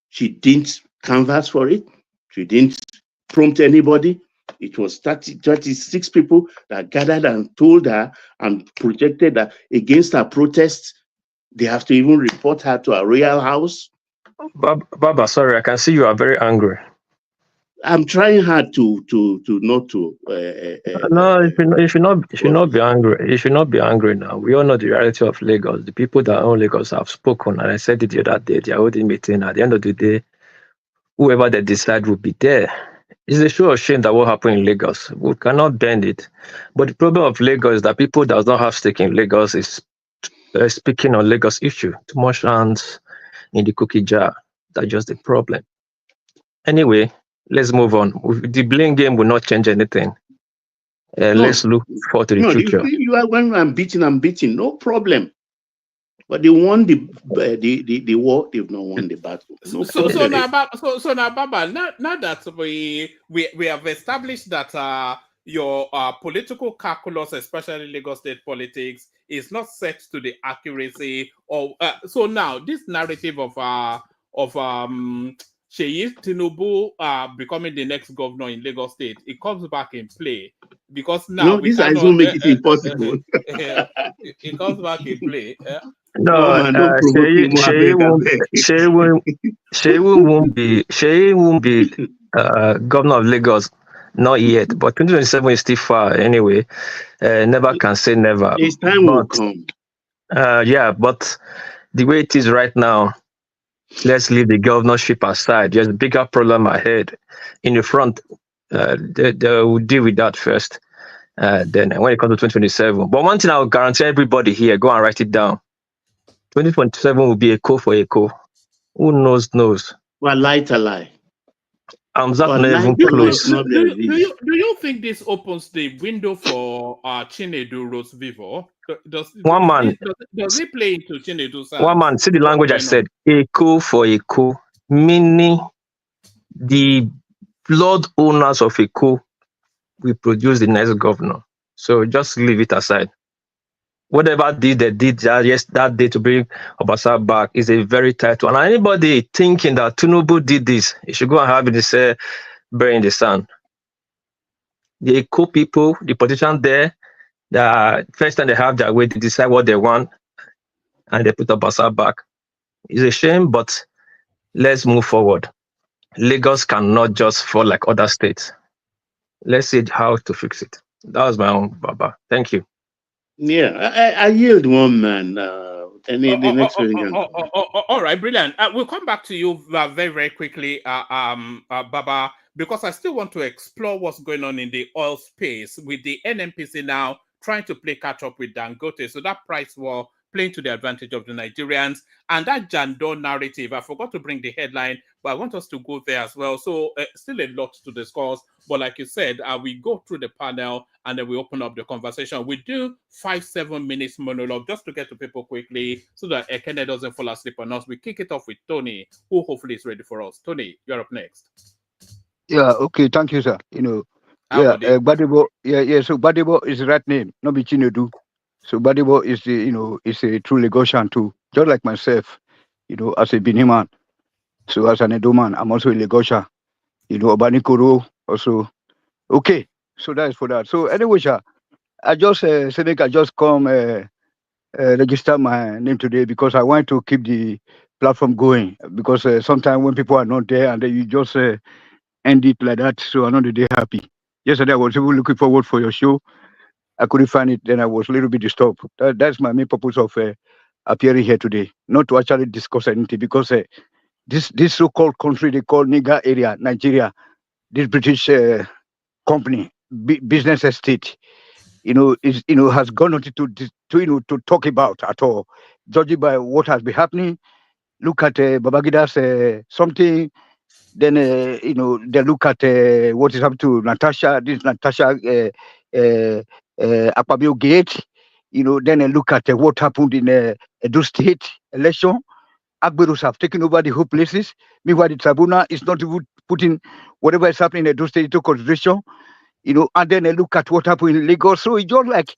L: She didn't canvass for it. She didn't prompt anybody. It was 36 people that gathered and told her and projected that against her protests, they have to even report her to a royal house.
O: Baba, sorry, I can see you are very angry.
L: I'm trying hard to not to.
O: No, you should not be angry. You should not be angry now. We all know the reality of Lagos. The people that own Lagos have spoken, and I said it the other day. They are holding meeting. At the end of the day, whoever they decide will be there. It's a show of shame that what happened in Lagos. We cannot bend it. But the problem of Lagos is that people that does not have stake in Lagos is speaking on Lagos issue. Too much hands in the cookie jar. That's just the problem. Anyway, let's move on. The blame game will not change anything. Let's look forward to the future.
L: You are, when I'm beating, no problem. But they won the war, they've not won the battle. No
B: so now, Baba, now that we have established that your political calculus, especially Lagos State politics, is not set to the accuracy of. So now this narrative of Sheyi Tinubu becoming the next governor in Lagos State, it comes back in play because now
L: these guys will make it impossible.
B: It comes back in play.
O: No, Sheyi won't be governor of Lagos, not yet. But 2027 is still far anyway. Never can say never.
L: His time will come.
O: Yeah, but the way it is right now, let's leave the governorship aside. There's a bigger problem ahead. In the front, they will deal with that first. Then when it comes to 2027. But one thing I will guarantee everybody here, go and write it down. 2027 will be a call for a call. Who knows?
L: Well, lie.
O: I'm not even close.
B: Do you think this opens the window for Chinedu Rose Vivo? Does it play into Chinedu's hands?
O: One man, see the language I said. A call for a call, meaning the blood owners of a call will produce the next governor. So just leave it aside. Whatever they did that day to bring Obasa back is a very tight one. And anybody thinking that Tinubu did this, you should go and have it bury in the sand. The Eko people, the politicians there, the first time they have their way, they decide what they want, and they put Obasa back. It's a shame, but let's move forward. Lagos cannot just fall like other states. Let's see how to fix it. That was my own, Baba. Thank you.
L: Yeah, I yield one man. And the next person can
B: all right, brilliant. We'll come back to you very, very quickly, Baba, because I still want to explore what's going on in the oil space with the NNPC now trying to play catch up with Dangote. So that price war playing to the advantage of the Nigerians, and that Jandon narrative. I forgot to bring the headline, but I want us to go there as well. So still a lot to discuss, but like you said, we go through the panel and then we open up the conversation. We do 5-7 minutes monologue just to get to people quickly so that Ekene doesn't fall asleep on us. We kick it off with Tony, who hopefully is ready for us. Tony, you're up next.
P: Yeah, okay, thank you, sir. Gbadebo, so Gbadebo is the right name, not be Chinedu. So Gbadebo is is a true Lagosian too, just like myself, as a Benin man. So as an Edo man, I'm also a Lagosian, Obanikoro also. Okay, so that is for that. So anyway, sir, I just said I just come register my name today because I want to keep the platform going, because sometimes when people are not there and then you just end it like that, so I'm not really happy. Yesterday I was even looking forward for your show. I couldn't find it, then I was a little bit disturbed. That's my main purpose of appearing here today, not to actually discuss anything, because this so-called country they call Niger area, Nigeria, this British company, business estate, is has gone on to talk about at all, judging by what has been happening. Look at Babagida's something. Then they look at what is happening to Natasha. This Natasha Akpabio gate. Then they look at what happened in Edo State election. Agberos have taken over the whole places. Meanwhile, the tribunal is not even putting whatever is happening in Edo State into consideration. And then they look at what happened in Lagos. So it's just like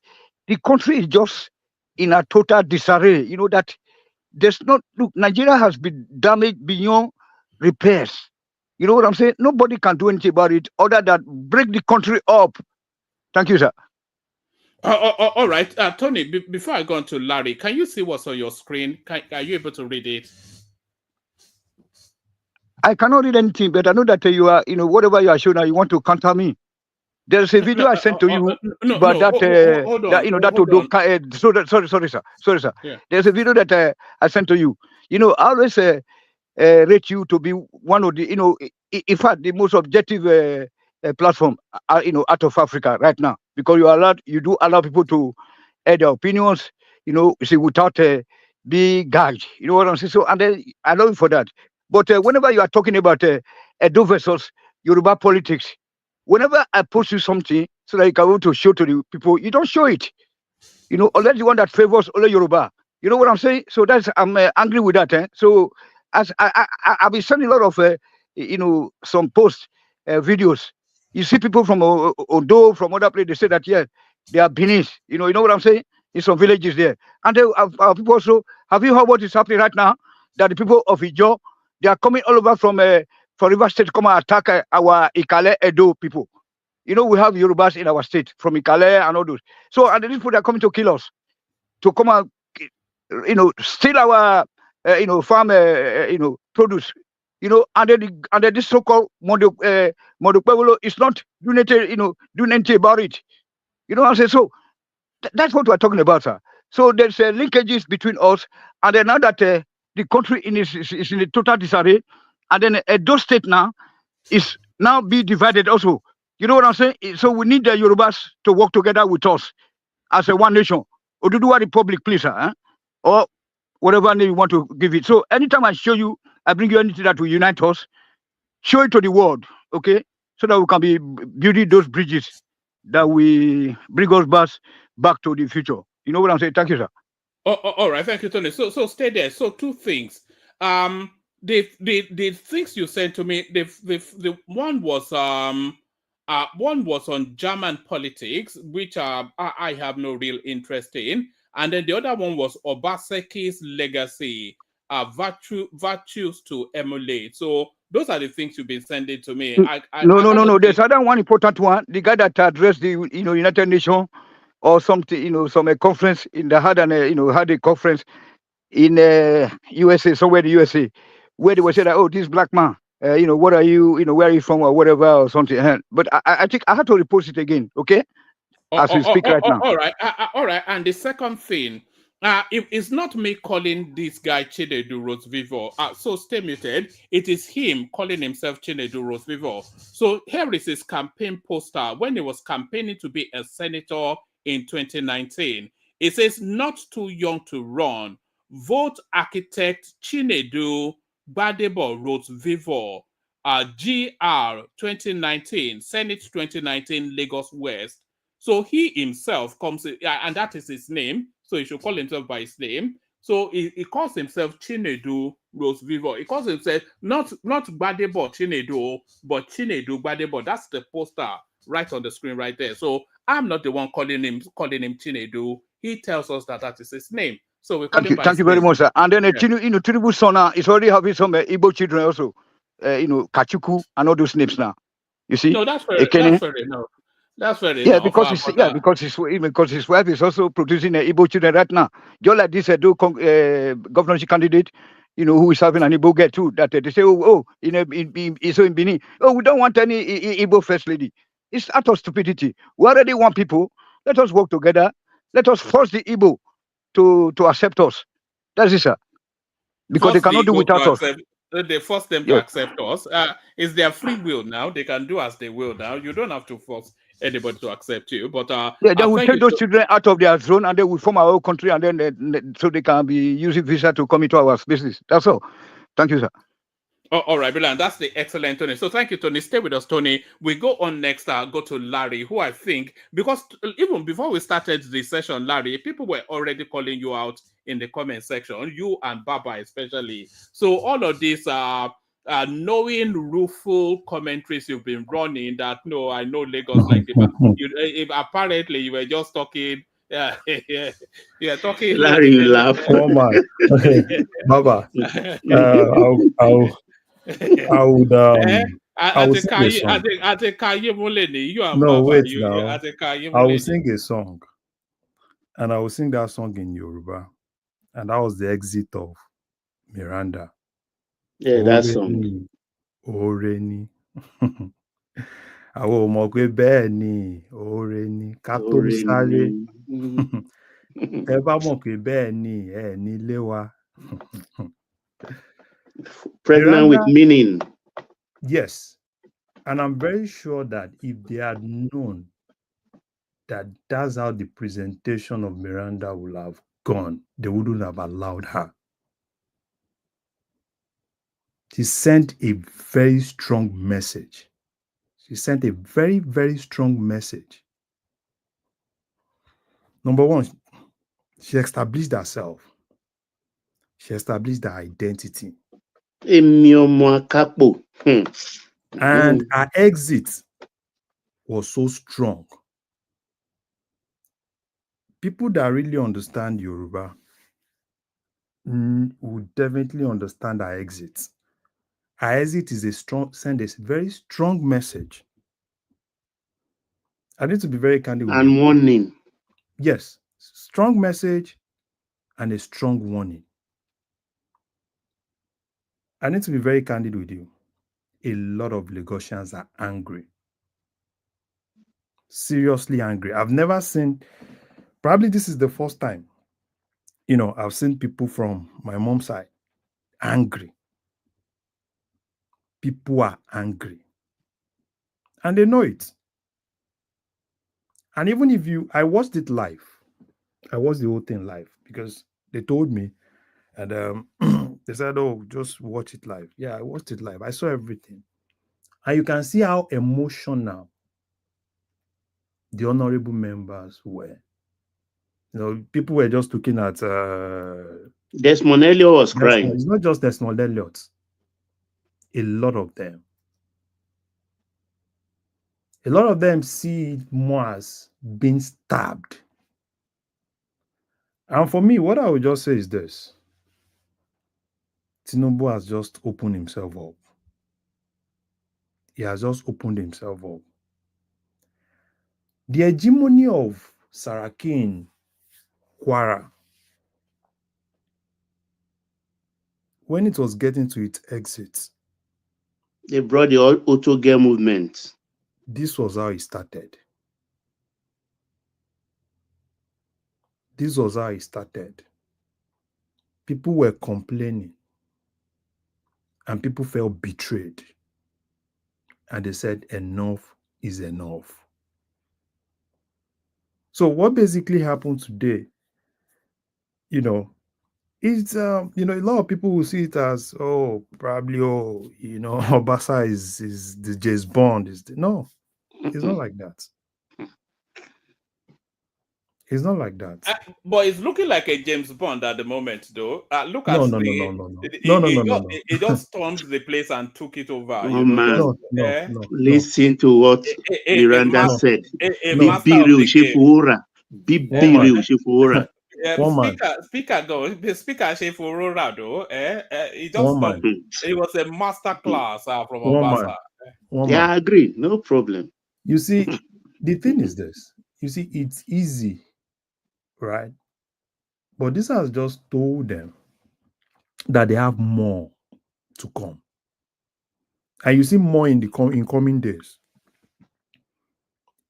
P: the country is just in a total disarray. That there's not, look, Nigeria has been damaged beyond repairs. You know what I'm saying? Nobody can do anything about it other than break the country up. Thank you, sir.
B: All right, Tony, before I go on to Larry, can you see what's on your screen? Are you able to read it?
P: I cannot read anything, but I know that you are, whatever you are showing, you want to counter me. There's a video I sent to you, but sorry, sir. Yeah. There's a video that I sent to you. I always rate you to be one of the, in fact, the most objective platform, out of Africa right now, because you do allow people to air their opinions, without being gagged. You know what I'm saying? So, and then I love you for that. But whenever you are talking about Edo versus Yoruba politics, whenever I post you something so that you can go to show to the people, you don't show it. Unless the one that favors only Yoruba. You know what I'm saying? So I'm angry with that. So as I've been sending a lot of some posts, videos. You see people from Odo, from other places, they say that they are Benin. You know what I'm saying? In some villages there. And our people also, have you heard what is happening right now? That the people of Ijo, they are coming all over from River State to come and attack our Ikale Edo people. We have Yorubas in our state, from Ikale and all those. So, and these people are coming to kill us, to come and, steal our, farm, produce. And then this so-called Modo is not doing anything about it. You know what I'm saying? So, that's what we're talking about, sir. So, there's linkages between us, and then now that the country is in a total disarray, and then Edo State now is now be divided also. You know what I'm saying? So we need the Yorubas to work together with us as a one nation. Oduduwa Republic, please, or whatever name you want to give it. So anytime I show you, I bring you anything that will unite us, show it to the world, okay? So that we can be building those bridges that will bring us back to the future. You know what I'm saying? Thank you, sir.
B: All right, thank you, Tony. So stay there. So two things. The things you sent to me, the one was on German politics, which I have no real interest in, and then the other one was Obaseki's legacy, virtues to emulate. So those are the things you've been sending to me.
P: No. There's another one important one. The guy that addressed the United Nations or something, some conference in the had a conference in USA, somewhere in the USA, where they were saying that, oh, this black man, what are you, where are you from or whatever or something. But I think I have to repost it again, okay? As we speak right now.
B: All right, all right. And the second thing, it's not me calling this guy Chinedu Rosevivo. So stay muted. It is him calling himself Chinedu Rosevivo. So here is his campaign poster when he was campaigning to be a senator in 2019. It says, "Not too young to run. Vote architect Chinedu Gbadebo Rosevivo. GR 2019, Senate 2019, Lagos West." So he himself comes, and that is his name. So he should call himself by his name. So he calls himself Chinedu Rosevivo. He calls himself not Gbadebo Chinedu, but Chinedu Gbadebo. That's the poster right on the screen right there. So I'm not the one calling him Chinedu. He tells us that is his name. So we call him by his name.
P: Thank you very much, sir. And then Tinubu's son is already having some Igbo children also. Kachuku and all those names now. You see?
B: No, that's fair enough. That's very
P: yeah, because his wife is also producing Igbo children right now. Just like this governorship candidate, who is having an Igbo girl too. That they say, in Benin. Oh, we don't want any Igbo first lady. It's utter stupidity. We already want people. Let us work together. Let us force the Igbo to accept us. That's it, sir. Because they cannot do without us.
B: They force them to accept us. It's their free will now. They can do as they will now. You don't have to force anybody to accept you. But
P: they will take those children out of their zone and they will form our own country, and then so they can be using visa to come into our spaces. That's all. Thank you, sir.
B: All right, Bilan, that's the excellent Tony. So thank you, Tony. Stay with us, Tony. We go on next. Go to Larry, who I think, because even before we started the session, Larry, people were already calling you out in the comment section, you and Baba especially. So all of these knowing rueful commentaries you've been running that, no, I know Lagos like this, but if apparently you were just talking. Yeah, talking.
L: Larry, you laugh.
N: Oh my, Baba. I would sing a song.
B: No,
N: wait now. I will sing a song, and I will sing that song in Yoruba, and that was the exit of Meranda.
L: Yeah, that song.
N: Oreni. Àwọn ọmọ pé bẹ́ẹ̀ ni oore ni ká tó sáré. Ẹ bá mọ̀ pé bẹ́ẹ̀ ni ẹ nílé wa.
L: Pregnant with meaning.
N: Yes. And I'm very sure that if they had known that that's how the presentation of Meranda would have gone, they wouldn't have allowed her. She sent a very strong message. She sent a very, very strong message. Number one, she established herself. She established her identity. And her exit was so strong. People that really understand Yoruba would definitely understand her exit. Her exit is send a very strong message. I need to be very candid with you.
L: And warning.
N: Yes, strong message and a strong warning. I need to be very candid with you. A lot of Lagosians are angry. Seriously angry. I've never seen, probably this is the first time, I've seen people from my mom's side angry. People are angry. And they know it. And even if I watched it live. I watched the whole thing live because they told me, and they said, oh, just watch it live. Yeah, I watched it live. I saw everything. And you can see how emotional the honorable members were. People were just looking at...
L: Desmond Elliott was crying.
N: It's not just Desmond Elliott. A lot of them. A lot of them see it more as being stabbed. And for me, what I would just say is this. Tinubu has just opened himself up. He has just opened himself up. The hegemony of Saraki in Kwara, when it was getting to its exit,
L: They brought the auto gear movement.
N: This was how it started. This was how it started. People were complaining and people felt betrayed. And they said, enough is enough. So what basically happened today, it's a lot of people will see it as, oh, probably, Obasa is the James Bond. No, it's not like that. It's not like that.
B: But it's looking like a James Bond at the moment, though. Look
N: No,
B: at
N: no,
B: the.
N: no, no, no, no, no, no, no.
B: It just stormed the place and took it over.
L: Man,
N: No.
L: Listen to what Miranda said.
B: Bibiri
L: Shefura. Bibiri Shefura.
B: Speaker, Shefura, though. It just stormed. It was a master class from Obasa.
L: Yeah, I agree. No problem.
N: You see, the thing is this. You see, it's easy, right? But this has just told them that they have more to come. And you see more in the coming days.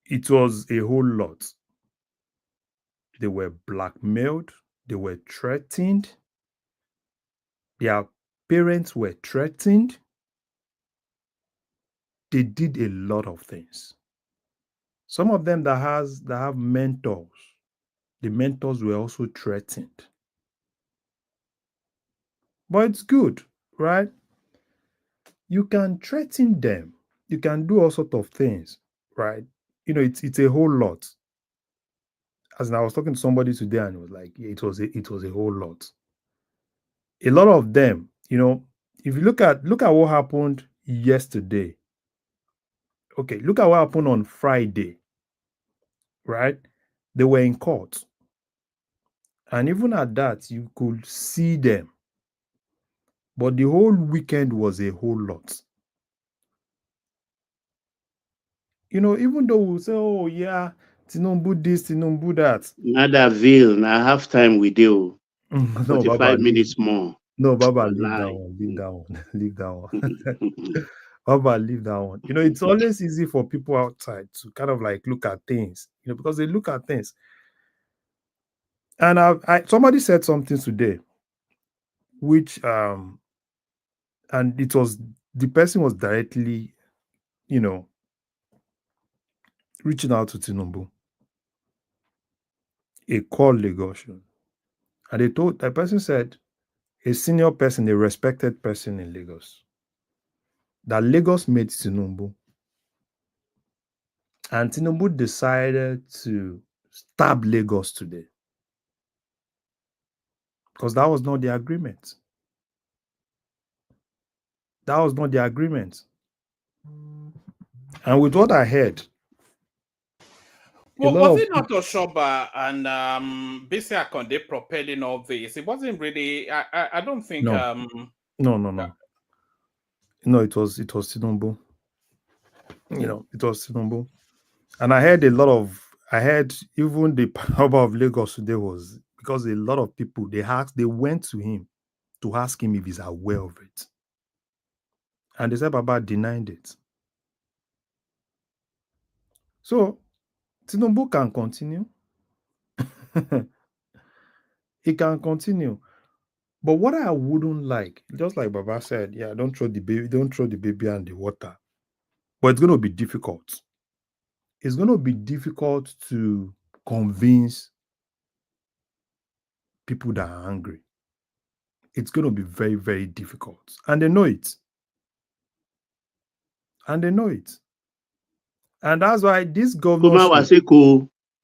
N: It was a whole lot. They were blackmailed. They were threatened. Their parents were threatened. They did a lot of things. Some of them that have mentors, the mentors were also threatened. But it's good, right? You can threaten them. You can do all sorts of things, right? It's a whole lot. As I was talking to somebody today, and it was like, it was a whole lot. A lot of them, if you look at what happened yesterday. Okay, look at what happened on Friday, right? They were in court. And even at that, you could see them. But the whole weekend was a whole lot. Even though we'll say, oh, yeah, Tinubu this, Tinubu that.
L: Another veil, now half time we do.
N: No,
L: 45
N: Baba,
L: minutes more.
N: No, Baba, leave that one. Leave that one. Leave that one. Baba, leave that one. It's always easy for people outside to kind of like look at things, because they look at things. And somebody said something today, which and it was the person was directly, reaching out to Tinubu, a called Lagosian. And that person said, a senior person, a respected person in Lagos, that Lagos made Tinubu. And Tinubu decided to stab Lagos today. Because that was not the agreement. That was not the agreement. And with what I heard,
B: well, was it not Oshoba and Bisiakon propelling all this? It wasn't really. I don't think.
N: No. No, it was Tinubu. It was Tinubu. And I heard even the power of Lagos today was because a lot of people they went to him to ask him if he's aware of it. And they said Baba denied it. So Tinubu can continue. He can continue. But what I wouldn't like, just like Baba said, yeah, don't throw the baby and the water. But it's going to be difficult. It's going to be difficult to convince people that are angry. It's going to be very, very difficult. And they know it. And that's why this governorship...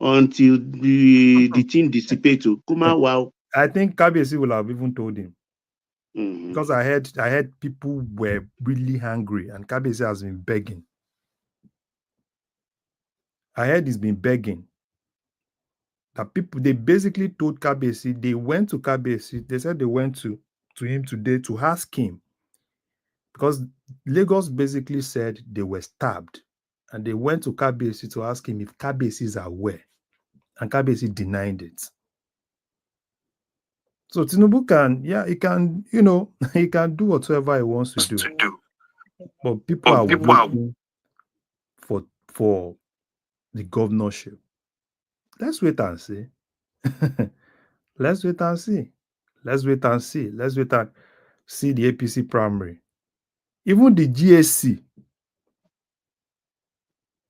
L: until the thing dissipates. Wow.
N: I think Kabiyesi will have even told him. Because I heard people were really hungry and Kabiyesi has been begging. I heard he's been begging. That people, they basically told Kabiyesi, they went to Kabiyesi, they said they went to him today to ask him. Because Lagos basically said they were stabbed. And they went to Kabiyesi to ask him if Kabiyesi is aware. And Kabiyesi denied it. So Tinubu can, he can, he can do whatever he wants to do. But people are waiting for the governorship. Let's wait and see. Let's wait and see. Let's wait and see. Let's wait and see the APC primary. Even the GSC,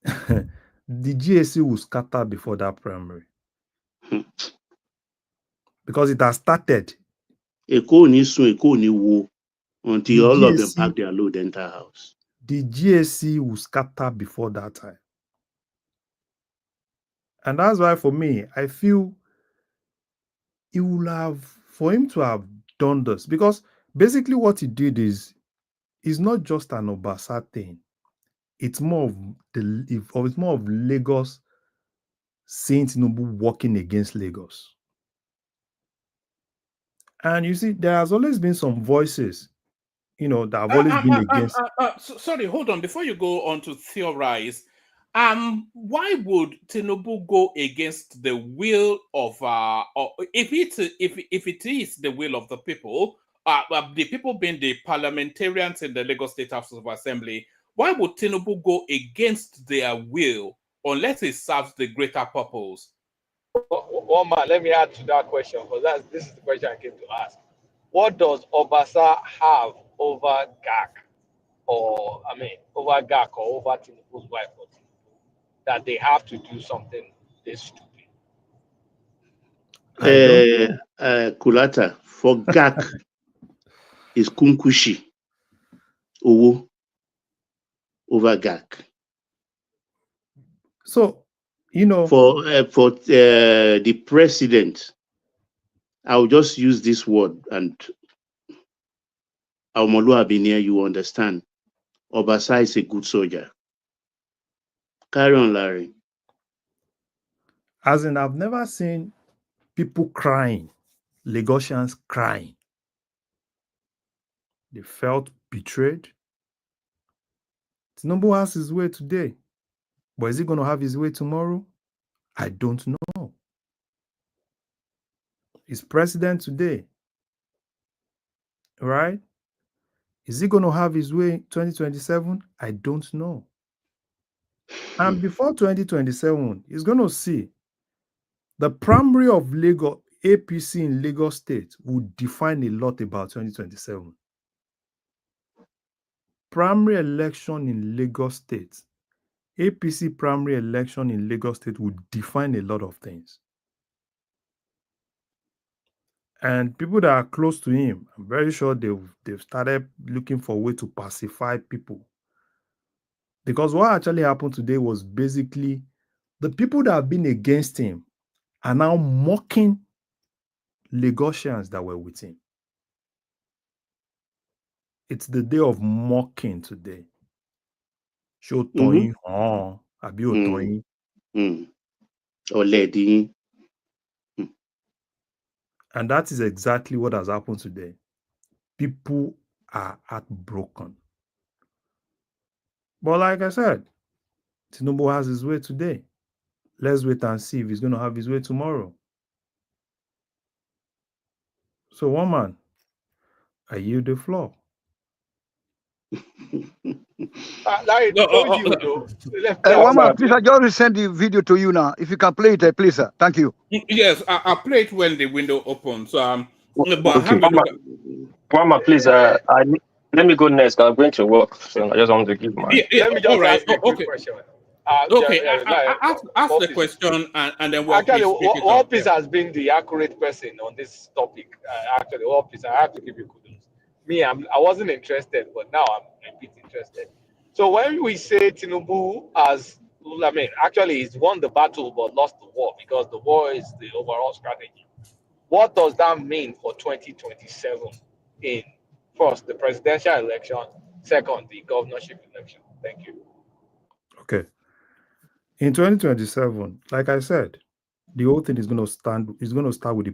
N: the GSC will scatter before that primary. Because it has started.
L: Until all of them pack their load enter house.
N: The GSC will scatter before that time. And that's why for me, I feel he will have, for him to have done this, because basically what he did is not just an Obasa thing. It's more of it's more of Lagos saying Tinubu working against Lagos. And you see, there has always been some voices, that have always been against.
B: Sorry, hold on. Before you go on to theorize, why would Tinubu go against the will of or if it is the will of the people, the people being the parliamentarians in the Lagos State House of Assembly, why would Tinubu go against their will unless it serves the greater purpose?
Q: One man, let me add to that question, because this is the question I came to ask. What does Obasa have over GAC, over GAC or over Tinubu's wife, that they have to do something this stupid?
L: Kulata, for GAC is Kunkushi Owo over GAC.
N: So,
L: for the president, I'll just use this word, and Aumolu Abinia, you understand. Obasa is a good soldier. Carry on, Larry.
N: As in, I've never seen people crying, Lagosians crying. They felt betrayed. Tinubu has his way today, but is he going to have his way tomorrow? I don't know. He's president today, right? Is he going to have his way 2027? I don't know. And before 2027, he's going to see the primary of Lagos, APC in Lagos State will define a lot about 2027. Primary election in Lagos State, APC primary election in Lagos State will define a lot of things. And people that are close to him, I'm very sure they've started looking for a way to pacify people. Because what actually happened today was basically the people that have been against him are now mocking Lagosians that were with him. It's the day of mocking today. Show Toyin, Abio Toyin.
L: Or lady.
N: And that is exactly what has happened today. People are heartbroken. But like I said, Tinubu has his way today. Let's wait and see if he's going to have his way tomorrow. So, one man, I yield the floor.
Q: Larry, told you, though.
P: One man, please, I just send the video to you now. If you can play it, please, sir. Thank you.
B: Yes, I'll play it when the window opens. But
O: okay. Mama, please, let me go next. I'm going to work, so I just want to give my.
Q: Let me just ask you a quick question.
B: Ask the question and then we'll
Q: actually, what piece has been the accurate person on this topic? Actually, what piece I have to give you kudos. Me, I wasn't interested, but now I'm a bit interested. So when we say Tinubu actually he's won the battle but lost the war, because the war is the overall strategy. What does that mean for 2027 in first the presidential election, second the governorship election? Thank you.
N: Okay. In 2027, like I said, the whole thing is going to start with the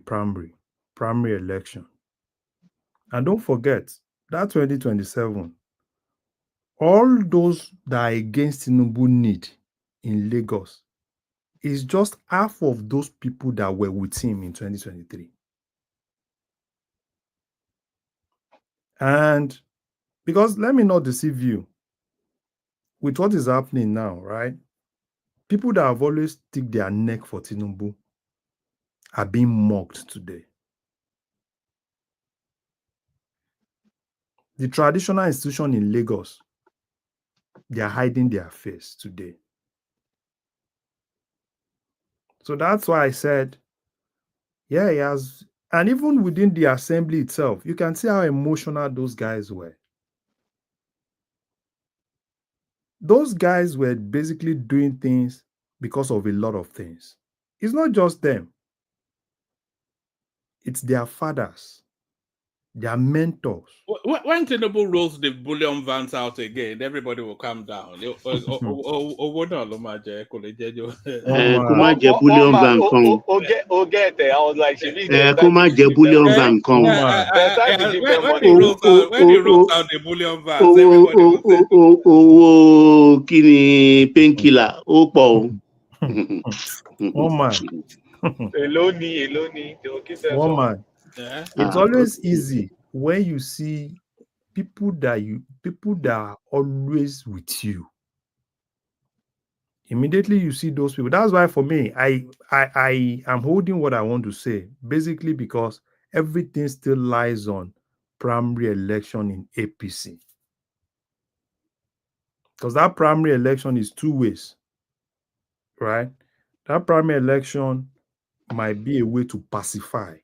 N: primary election. And don't forget that 2027, all those that are against Tinubu need in Lagos is just half of those people that were with him in 2023. And Because let me not deceive you. With what is happening now, right? People that have always stick their neck for Tinubu are being mocked today. The traditional institution in Lagos, they are hiding their face today. So that's why I said, yeah, he has, and even within the assembly itself, you can see how emotional those guys were. Those guys were basically doing things because of a lot of things. It's not just them. It's their fathers, their mentors.
B: When Tinubu rolls the bullion vans out again, everybody will calm down.
L: bullion van come.
Q: I was like, she be
L: bullion van come.
B: When he rolls out the bullion vans, everybody will say,
L: oh, kini painkiller,
N: man.
Q: Eloni, they will keep them.
N: One man. Yeah. It's always easy when you see people that are always with you. Immediately you see those people. That's why for me, I am holding what I want to say, basically because everything still lies on primary election in APC. Because that primary election is two ways, right? That primary election might be a way to pacify.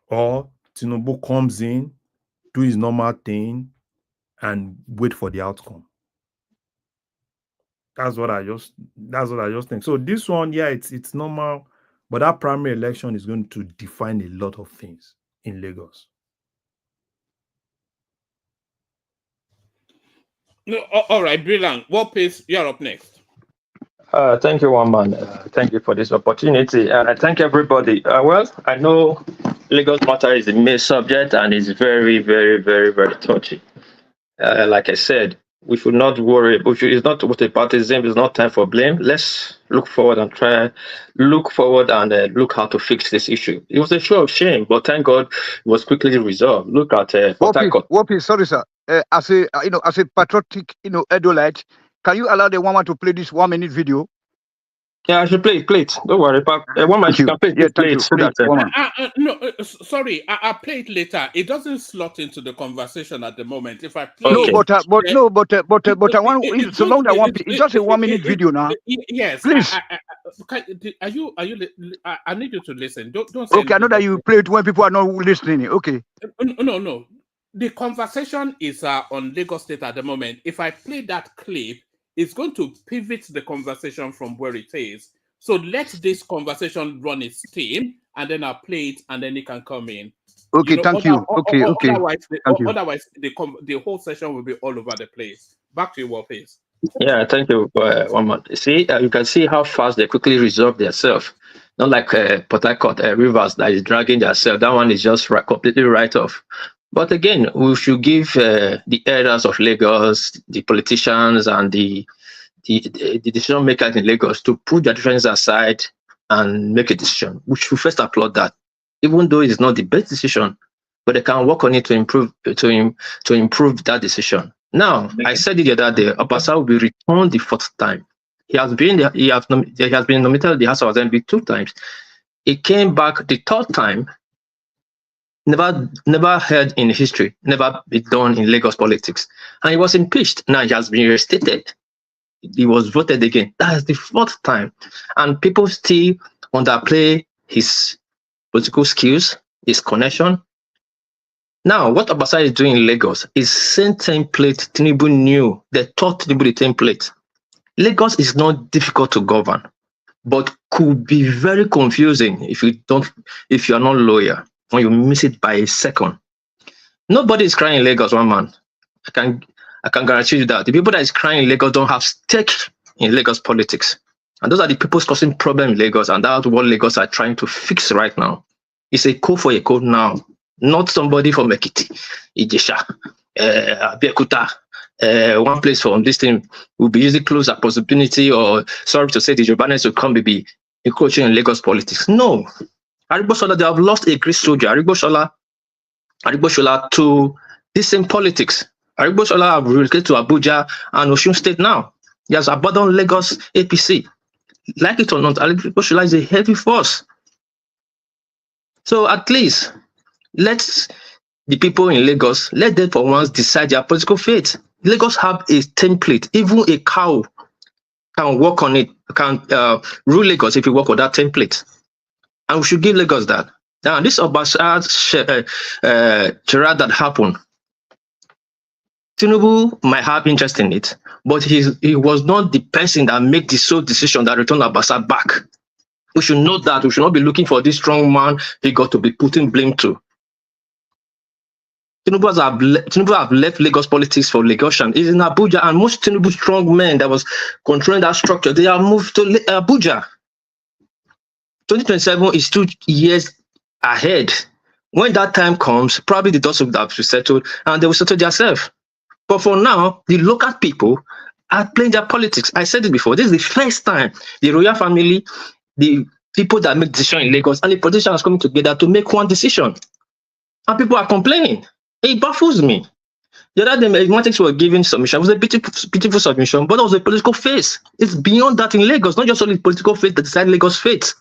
N: Or Tinubu comes in, do his normal thing, and wait for the outcome. That's what I just think. So this one, yeah, it's normal, but that primary election is going to define a lot of things in Lagos.
B: No, all right, brilliant. What pace? You're up next.
O: Thank you, one man. Thank you for this opportunity. And I thank everybody. Well, I know Lagos matter is the main subject and it's very, very, very, very touchy. Like I said, we should not worry. It's not what a partisan. It's not time for blame. Let's look forward and look how to fix this issue. It was a show of shame, but thank God it was quickly resolved. Look at
P: sorry, sir. As a patriotic, Edolite, can you allow the woman to play this 1 minute video?
O: Yeah, I should play it. Don't worry, one man can play it.
B: Sorry, I'll play it later. It doesn't slot into the conversation at the moment. If I
P: play I want it's so long that it's just a 1 minute video now.
B: Yes,
P: please.
B: Are you? I need you to listen. Don't say
P: okay, I know that you play it when people are not listening. Okay.
B: No. The conversation is on Lagos State at the moment. If I play that clip, it's going to pivot the conversation from where it is. So let this conversation run its steam, and then I'll play it, and then it can come in.
P: Okay, thank you. Okay.
B: Otherwise, the whole session will be all over the place. Back to you, War Pace.
O: Yeah, thank you. One month. See, you can see how fast they quickly resolve themselves. Not like Port Harcourt, Rivers that is dragging themselves. That one is just completely right off. But again, we should give the elders of Lagos, the politicians, and the decision makers in Lagos to put their differences aside and make a decision. We should first applaud that, even though it's not the best decision, but they can work on it to improve that decision. Now, I said it the other day, Obasa will be returned the 4th time. He has been nominated to the House of Assembly 2 times. He came back the 3rd time. Never heard in history, never been done in Lagos politics. And he was impeached. Now he has been reinstated. He was voted again. That is the 4th time. And people still underplay his political skills, his connection. Now, what Obasa is doing in Lagos is same template Tinubu knew. They taught Tinubu the template. Lagos is not difficult to govern, but could be very confusing if you are not loyal. When you miss it by a second. Nobody is crying in Lagos, one man. I can guarantee you that. The people that is crying in Lagos don't have stake in Lagos politics. And those are the people causing problems in Lagos, and that's what Lagos are trying to fix right now. It's a code for a code now, not somebody from Ekiti, Ijesha, Abeokuta. One place from this thing will be using close possibility, or sorry to say the Yorubanes will come be encroaching in Lagos politics. No. Arigbo Shola, they have lost a great soldier. Arigbo Shola to This same politics. Arigbosola have relocated to Abuja and Osun State now. He has abandoned Lagos APC. Like it or not, Arigbosola is a heavy force. So at least, let the people in Lagos, let them for once decide their political fate. Lagos have a template. Even a cow can work on it, can rule Lagos if you work on that template. And we should give Lagos that. Now, this Obasa charade that happened, Tinubu might have interest in it, but he was not the person that made the sole decision that returned Obasa back. We should know that. We should not be looking for this strong man he got to be putting blame to. Tinubu have left Lagos politics for Lagosian. He's in Abuja, and most Tinubu strong men that was controlling that structure, they have moved to Abuja. 2027 is 2 years ahead. When that time comes, probably the dust will have settled, and they will settle themselves. But for now, the local people are playing their politics. I said it before. This is the first time the royal family, the people that make decisions in Lagos, and the politicians are coming together to make one decision. And people are complaining. It baffles me. The other day, Mathematics were giving submission. It was a beautiful submission, but it was a political face. It's beyond that in Lagos, not just only political face that decide Lagos' fate.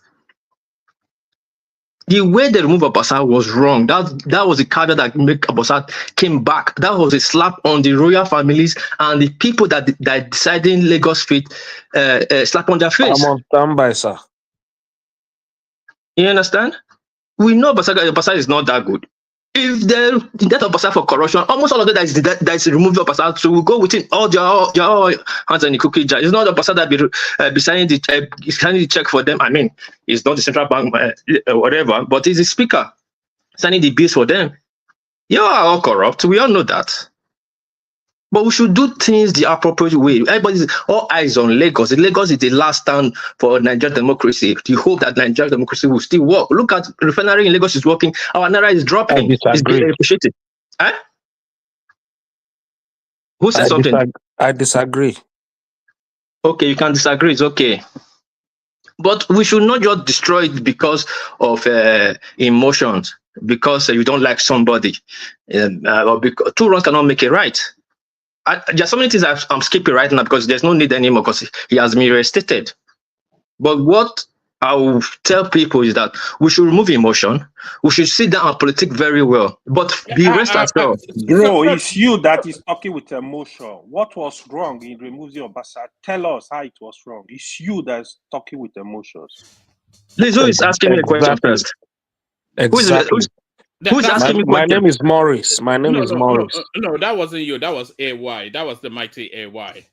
O: The way they removed Obasa was wrong. That was the caveat that made Obasa came back. That was a slap on the royal families and the people that deciding Lagos' fate, slap on their face.
R: I'm on standby, sir.
O: You understand? We know Obasa is not that good. If the death of Obasa for corruption, almost all of that is removed Obasa, so we'll go within all their hands in the cookie jar. It's not Obasa that be signing the check for them. I mean, it's not the central bank, whatever, but it's the speaker signing the bills for them. You are all corrupt. We all know that. But we should do things the appropriate way. Everybody's all eyes on Lagos. Lagos is the last stand for Nigerian democracy. The hope that Nigerian democracy will still work. Look at refinery in Lagos is working. Our naira is dropping. It's being appreciated. Eh? Who said something?
R: I disagree.
O: Okay, you can disagree. It's okay. But we should not just destroy it because of emotions, because you don't like somebody. Or because, two wrongs cannot make it right. There are so many things I'm skipping right now because there's no need anymore because he has been restated. But what I will tell people is that we should remove emotion. We should sit down and politic very well. But the rest as well.
R: Bro, it's you that is talking with emotion. What was wrong in removing Obasa? Tell us how it was wrong. It's you that's talking with emotions.
O: Please, who is asking me a question first?
R: Exactly.
O: Who's asking me?
R: My name is Morris. My name is Morris.
B: No, that wasn't you. That was AY. That was the mighty AY.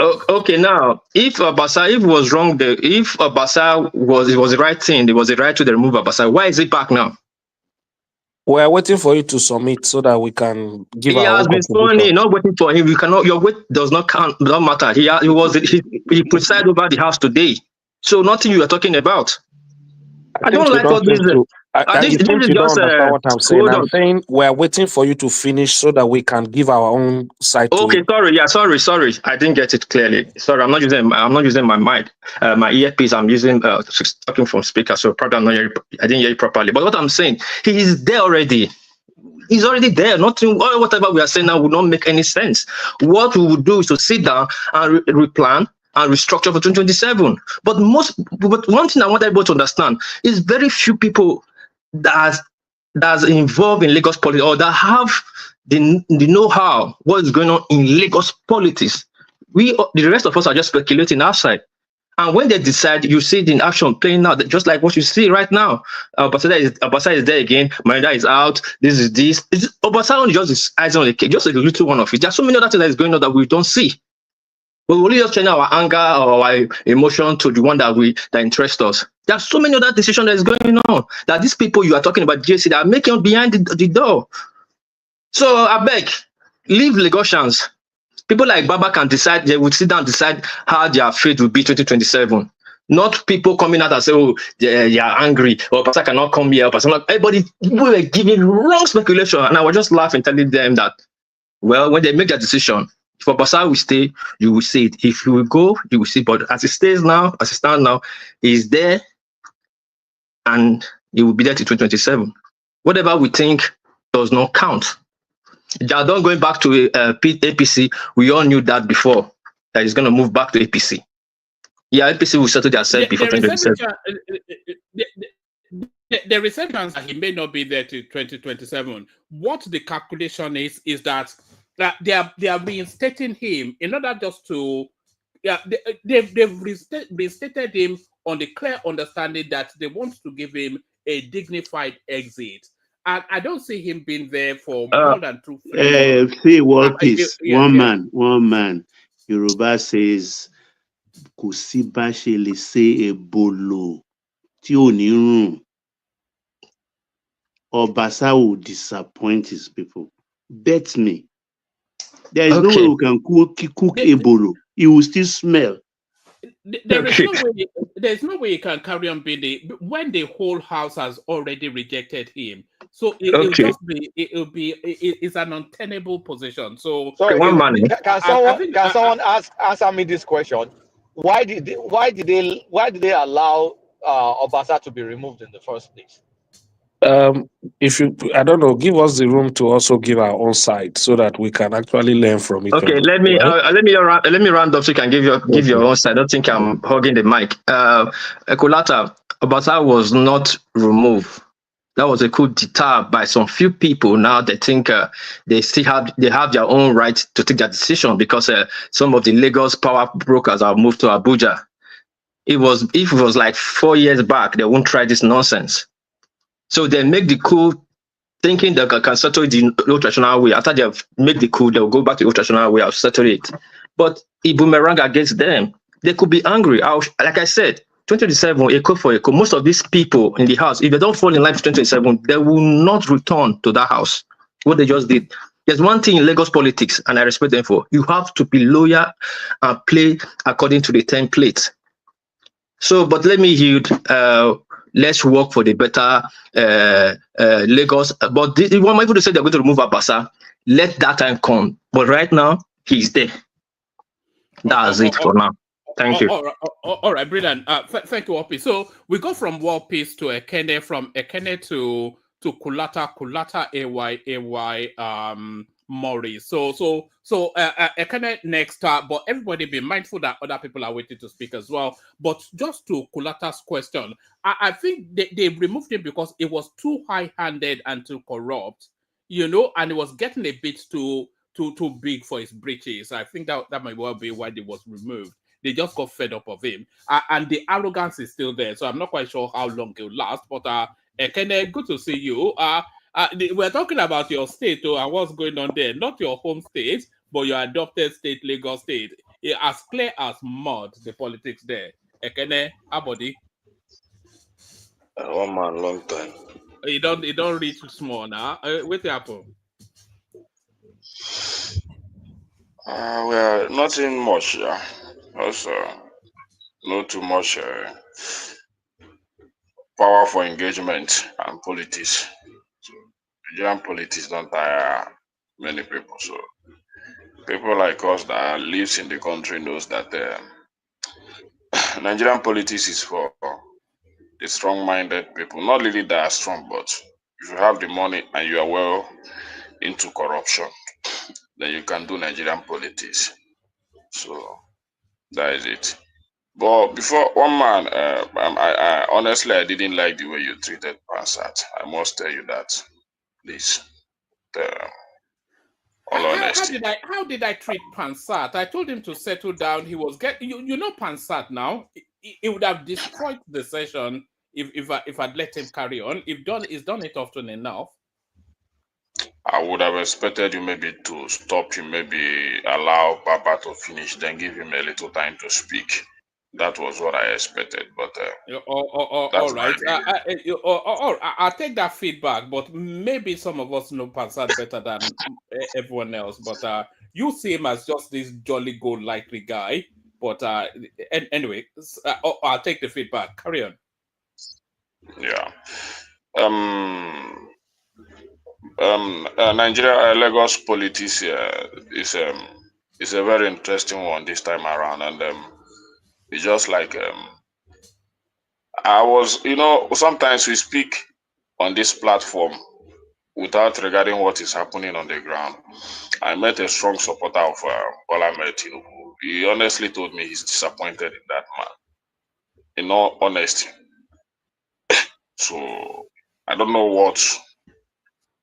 O: Okay, now if it was wrong, if Obasa it was the right thing, it was the right to remove Obasa. Why is it back now?
R: We are waiting for you to submit so that we can give.
O: He has been sworn in. Not waiting for him. You cannot. Your wait does not count. Doesn't matter. He presided over the house today. So nothing you are talking about. I don't like all this.
R: You don't understand what I'm saying. I'm saying we're waiting for you to finish so that we can give our own side.
O: Okay, sorry. I didn't get it clearly. Sorry, I'm not using my mic, my earpiece. I'm using talking from speaker, so probably I didn't hear it properly. But what I'm saying, he is there already. He's already there. Nothing, whatever we are saying now would not make any sense. What we would do is to sit down and replan and restructure for 2027. But one thing I want everybody to understand is very few people that's involved in Lagos politics or that have the know-how what is going on in Lagos politics. The rest of us are just speculating outside. And when they decide, you see it in action playing out, just like what you see right now. Obasa is there again. Meranda is out. This is this. Obasa only just is eyes on the cake, just a little one of it. There's so many other things that is going on that we don't see. But we only just change our anger or our emotion to the one that interests us. There are so many other decisions that is going on that these people you are talking about, JC, that are making behind the door. So I beg, leave Lagosians. People like Baba can decide, they will sit down and decide how their fate will be 2027. Not people coming out and say, oh, they are angry, or Pastor cannot come here. Everybody, people were giving wrong speculation. And I was just laughing, telling them that, well, when they make their decision, if Obasa will stay, you will see it. If you will go, you will see. But as it stands now, he's there and he will be there till 2027. Whatever we think does not count. Jadon going back to APC, we all knew that before, that he's going to move back to APC. Yeah, APC will settle themselves before
B: There is every
O: 2027.
B: there is a chance that he may not be there till 2027. What the calculation is that they are reinstating him in order just to they've reinstated him on the clear understanding that they want to give him a dignified exit. And I don't see him being there for more than 2-3 months.
L: Say world peace. One man. Yoruba says, kò sí bá ṣe lè ṣe ebolo tí ò ní rùn. Obasa will disappoint his people. Bet me. There is no way we can cook ebolo. It will still smell.
B: There's no way he can carry on being when the whole house has already rejected him. So it's an untenable position. So
Q: sorry, can someone answer me this question? Why did they allow Obasa to be removed in the first place?
R: If you, I don't know, give us the room to also give our own side so that we can actually learn from each other.
O: Okay, let me round up so you can give your own side. I don't think I'm hogging the mic. Ekulata, Obasa was not removed. That was a coup d'etat by some few people. Now they think they have their own right to take that decision because some of the Lagos power brokers have moved to Abuja. If it was like 4 years back, they won't try this nonsense. So they make the coup thinking they can settle it the old traditional way. After they have made the coup, they'll go back to the old traditional way, I'll settle it. But it boomerang against them. They could be angry. Like I said, 2027, echo for echo, most of these people in the house, if they don't fall in line for 2027, they will not return to that house. What they just did. There's one thing in Lagos politics, and I respect them for, you have to be loyal and play according to the template. So, but let me yield. Let's work for the better Lagos. But the one people to say they're going to remove Obasa, let that time come. But right now, he's there. That's it for now. Thank you.
B: All right, brilliant. Thank you, Opi. So we go from World Peace to Ekene, from Ekene to Kulata AY Mori. So Ekene next, but everybody be mindful that other people are waiting to speak as well. But just to Kulata's question, I think they removed him because it was too high-handed and too corrupt, and it was getting a bit too big for his britches. I think that might well be why they was removed. They just got fed up of him, and the arrogance is still there. So I'm not quite sure how long it will last. But Ekene, good to see you. We're talking about your state and what's going on there. Not your home state, but your adopted state, Lagos State. As clear as mud, the politics there. Ekene, Abodi.
S: 1 man, long time.
B: It don't reach small now. What happened?
S: Well, nothing much. Also, not too much power for engagement and politics. So, Nigerian politics don't tire many people. So, people like us that lives in the country knows that Nigerian politics is for the strong-minded people. Not really that are strong, but if you have the money and you are well into corruption, then you can do Nigerian politics. So that is it. But before, 1 man, I honestly I didn't like the way you treated Pansat. I must tell you that, please. All honesty.
B: How did I treat Pansat? I told him to settle down. He was Pansat now. It would have destroyed the session if I'd let him carry on. He's done it often enough.
S: I would have expected you maybe to stop him, maybe allow Baba to finish, then give him a little time to speak. That was what I expected, but
B: all right. I'll take that feedback, but maybe some of us know Pansat better than everyone else. But you see him as just this jolly go likely guy. But anyway, I'll take the feedback. Carry on.
S: Yeah. Nigeria Lagos politics is a very interesting one this time around, and it's just like I was, sometimes we speak on this platform without regarding what is happening on the ground. I met a strong supporter of Bola Ahmed Tinubu. He honestly told me he's disappointed in that man, in all honesty. So I don't know what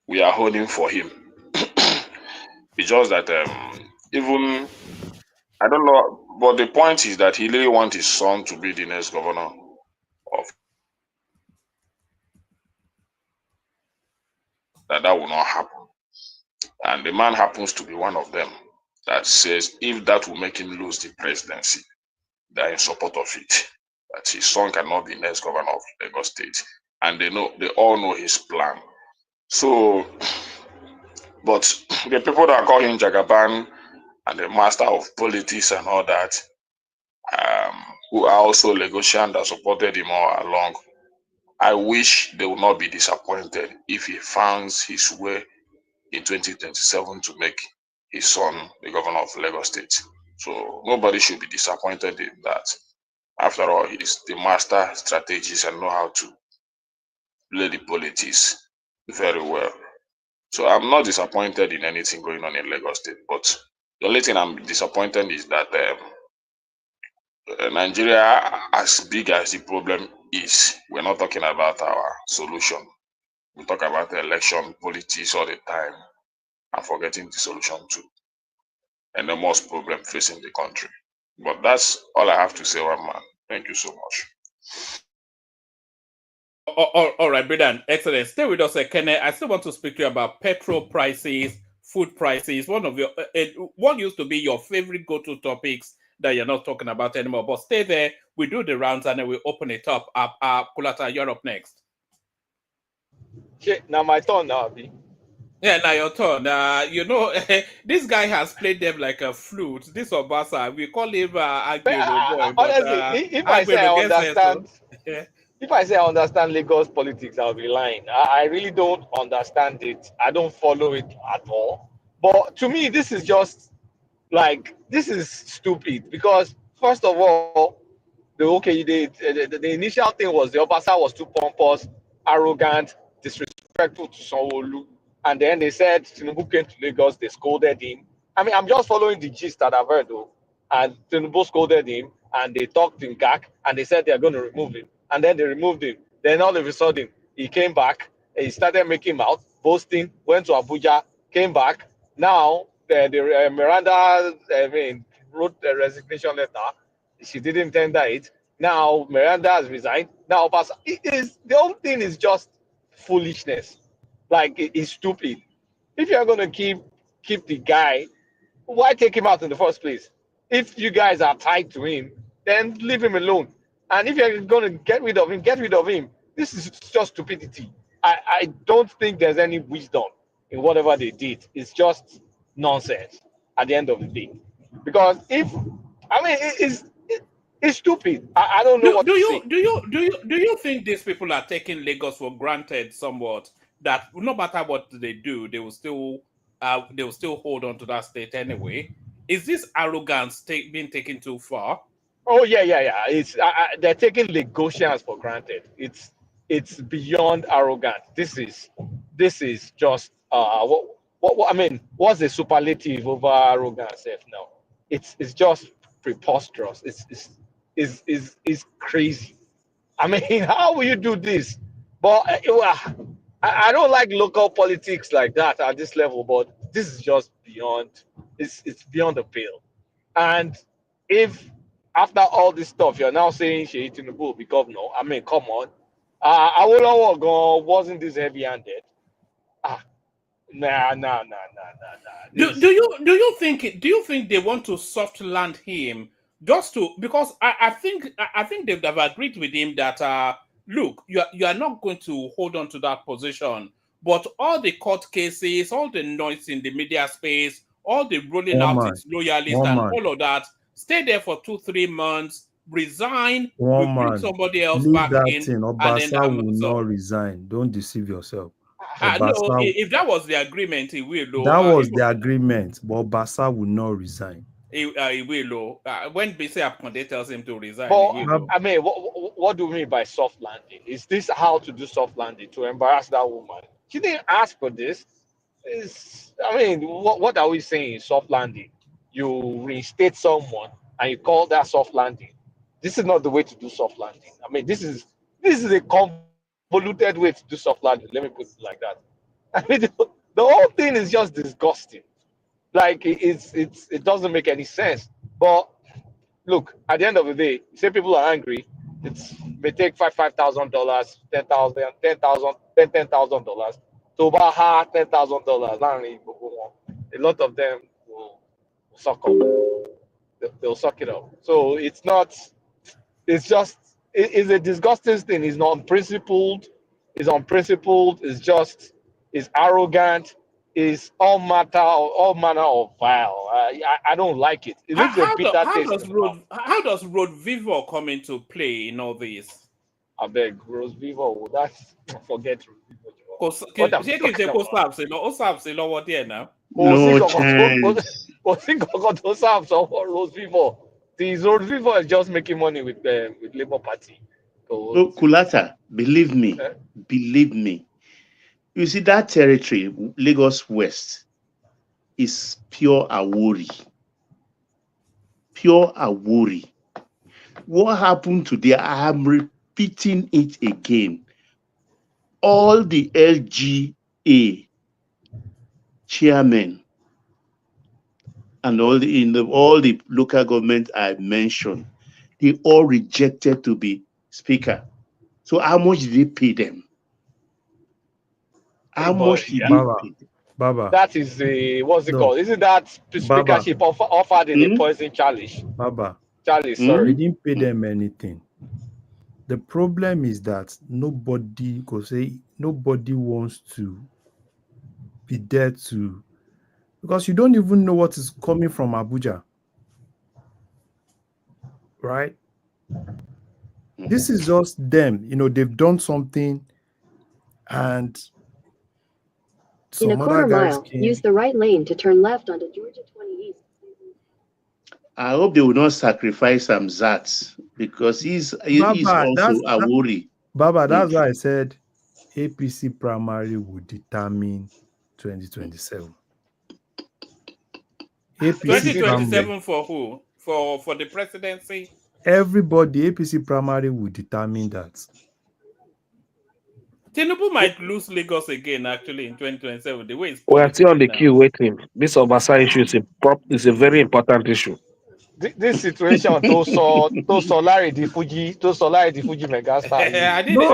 S: we are holding for him. It's just that even, I don't know, but the point is that he really wants his son to be the next governor of that will not happen. And the man happens to be one of them that says if that will make him lose the presidency, they're in support of it. That his son cannot be next governor of Lagos State. And they all know his plan. So, but the people that call him Jagaban and the master of politics and all that, who are also Lagosians that supported him all along, I wish they would not be disappointed if he finds his way in 2027 to make his son the governor of Lagos State. So nobody should be disappointed in that. After all, he's the master strategist and know how to play the politics very well. So I'm not disappointed in anything going on in Lagos State, but the only thing I'm disappointed is that Nigeria, as big as the problem is, we're not talking about our solution. We talk about the election politics all the time and forgetting the solution too. And the most problem facing the country. But that's all I have to say, one man. Thank you so much.
B: All right, brilliant. Excellent. Stay with us, Kenneth. I still want to speak to you about petrol prices, food prices. One of your what used to be your favorite go-to topics that you're not talking about anymore. But stay there. We do the rounds and then we open it up. Kulata, you're up next.
Q: Okay, now my turn now, Abi.
B: Yeah, now your turn. You know, this guy has played them like a flute. This Obasa, we call him Akpabio boy.
Q: Honestly, if I say I understand, if I say I understand Lagos politics, I'll be lying. I really don't understand it. I don't follow it at all. But to me, this is just like, this is stupid because first of all, the initial thing was the Obasa was too pompous, arrogant, disrespectful to Sanwo-Olu. And then they said Tinubu came to Lagos, they scolded him. I mean, I'm just following the gist that I've heard though. And Tinubu scolded him and they talked in CAC and they said they're going to remove him. And then they removed him. Then all of a sudden, he came back, he started making mouth, boasting, went to Abuja, came back. Now, the Meranda, wrote a resignation letter. She didn't tender it. Now Meranda has resigned. Now Obasa, the whole thing is just foolishness. Like it's stupid. If you're gonna keep the guy, why take him out in the first place? If you guys are tied to him, then leave him alone. And if you're gonna get rid of him, get rid of him. This is just stupidity. I don't think there's any wisdom in whatever they did. It's just nonsense at the end of the day. Because it's stupid. I don't know what to say.
B: Do you think these people are taking Lagos for granted somewhat? That no matter what they do, they will still hold on to that state anyway. Is this arrogance being taken too far?
Q: Oh yeah. It's they're taking Lagosians for granted. It's beyond arrogant. This is just what I mean. What's the superlative over arrogance now? It's just preposterous. It's crazy. I mean, how will you do this? But I don't like local politics like that at this level. But this is just beyond. It's beyond the pale. And if after all this stuff you're now saying Sheyi Tinubu will be governor, I mean, come on. Awolowo wasn't this heavy-handed. Nah.
B: Do you think they want to soft land him just to, because I think they've agreed with him that look, you are not going to hold on to that position, but all the court cases, all the noise in the media space, all the rolling out its loyalists and all of that, stay there for 2-3 months, resign, we bring somebody else back in.
N: Obasa will not resign. Don't deceive yourself.
B: No, if that was the agreement, he will.
N: That was the agreement, but Obasa will not resign.
B: He will. When BC Akpabio tells him to resign,
Q: but, I mean, what do you mean by soft landing? Is this how to do soft landing? To embarrass that woman? She didn't ask for this. I mean, what are we saying? Soft landing. You reinstate someone and you call that soft landing. This is not the way to do soft landing. I mean, this is a convoluted way to do soft landing. Let me put it like that. I mean, the whole thing is just disgusting. Like it doesn't make any sense. But look, at the end of the day, say people are angry. It may take $5,000, $10,000 to about $10,000. A lot of them will suck up. They'll suck it up. So it's not. It's just. It's a disgusting thing. It's not unprincipled. It's unprincipled. It's just. It's arrogant. Is all manner of vile. I don't like it. It looks a bitter taste.
B: How does Road Vivo come into play in all this?
Q: I beg, Rose Vivo. That's forget Rose Vivo.
L: No chance.
Q: Rose Vivo. This Rose Vivo is just making money with Labour Party.
L: So, Kulata, believe me, you see that territory, Lagos West, is pure Awori. Pure Awori. What happened today? I am repeating it again. All the LGA chairmen and all the local government I mentioned, they all rejected to be speaker. So how much did they pay them? How much did they pay them?
N: Baba.
Q: That is the what's it called? Isn't that speakership offered in the poison chalice?
N: Baba.
Q: Chalice, sorry.
N: They didn't pay them anything. The problem is that nobody wants to be there to, because you don't even know what is coming from Abuja. Right? This is just them. They've done something and
T: in a quarter mile, use the right lane to turn left onto Georgia 20 East.
L: I hope they will not sacrifice Zat because he's also Awori.
N: Baba, that's why I said APC primary will determine 2027.
B: APC 2027 for who? For the presidency?
N: Everybody, APC primary will determine that.
B: Tinubu might lose Lagos again, actually, in 2027. The way
U: we are still on the queue waiting. This Obasa issue is a very important issue.
Q: This situation, those Solari the Fuji megastar.
B: I didn't know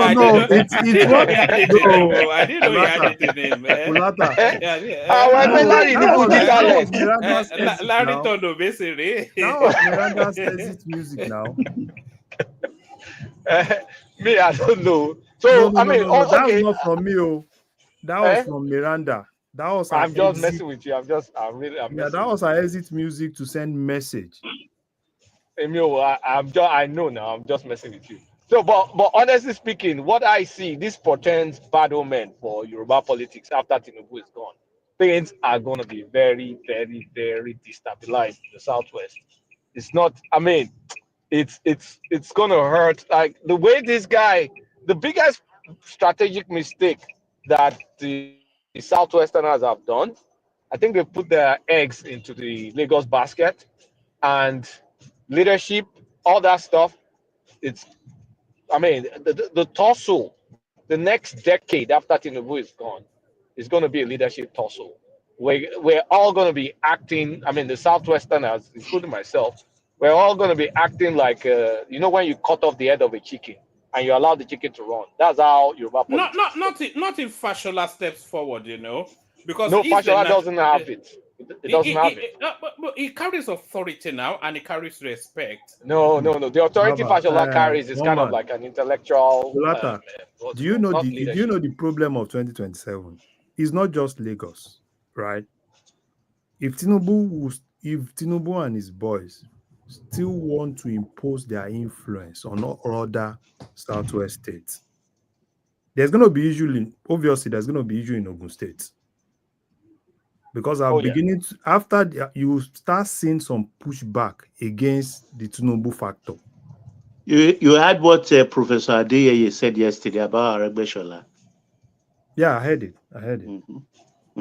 B: he had it in him. Larry Tondo, basically.
N: That was Miranda's exit music now.
Q: Me, I don't know. So
N: that was not from me. That was from Meranda. That was.
Q: I'm just messing with you. That
N: was our exit music to send message.
Q: Emil, I know now. I'm just messing with you. So, but honestly speaking, what I see, this portends bad omen for Yoruba politics after Tinubu is gone. Things are going to be very, very, very destabilized in the Southwest. It's not. I mean, it's going to hurt. Like the way this guy, the biggest strategic mistake that the Southwesterners have done, I think they put their eggs into the Lagos basket, and leadership, all that stuff. The tussle, the next decade after Tinubu is gone, is going to be a leadership tussle. We're all going to be acting. I mean, the Southwesterners, including myself, we're all going to be acting like when you cut off the head of a chicken and you allow the chicken to run. That's how Yoruba politics.
B: Not if Fashola steps forward, because
Q: Fashola doesn't have it. It doesn't have it.
B: But he carries authority now, and he carries respect.
Q: No. The authority Fashola carries is kind of like an intellectual.
N: Do you know the problem of 2027? It's not just Lagos, right? If Tinubu and his boys still want to impose their influence on other Southwest states, there's going to be issue obviously there's going to be issue in Ogun State. Because after you start seeing some pushback against the Tinubu factor.
L: You heard what Professor Adeyeye said yesterday about Aregbesola.
N: Yeah, I heard it. I heard it.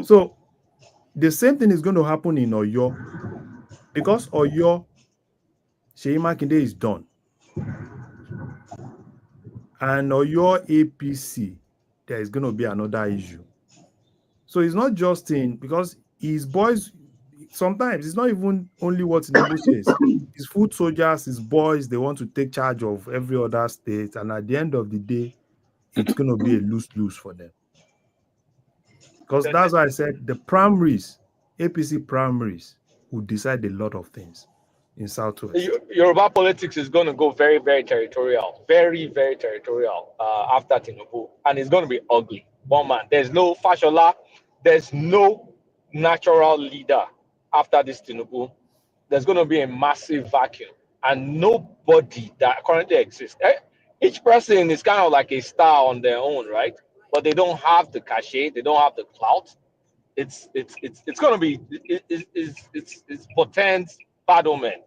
N: So the same thing is going to happen in Oyo because Oyo, Seyi Makinde is done. And Oyo APC, there is going to be another issue. So it's not just in because his boys, sometimes it's not even only what Tinubu says. His foot soldiers, his boys, they want to take charge of every other state. And at the end of the day, it's going to be a lose-lose for them. Because that's why I said the primaries, APC primaries, will decide a lot of things in Southwest.
Q: Yoruba politics is going to go very, very territorial, very, very territorial after Tinubu, and it's going to be ugly. One man, there's no Fashola, there's no natural leader after this Tinubu. There's going to be a massive vacuum, and nobody that currently exists. Each person is kind of like a star on their own, right? But they don't have the cachet, they don't have the clout. It's going to be it's potent bad omen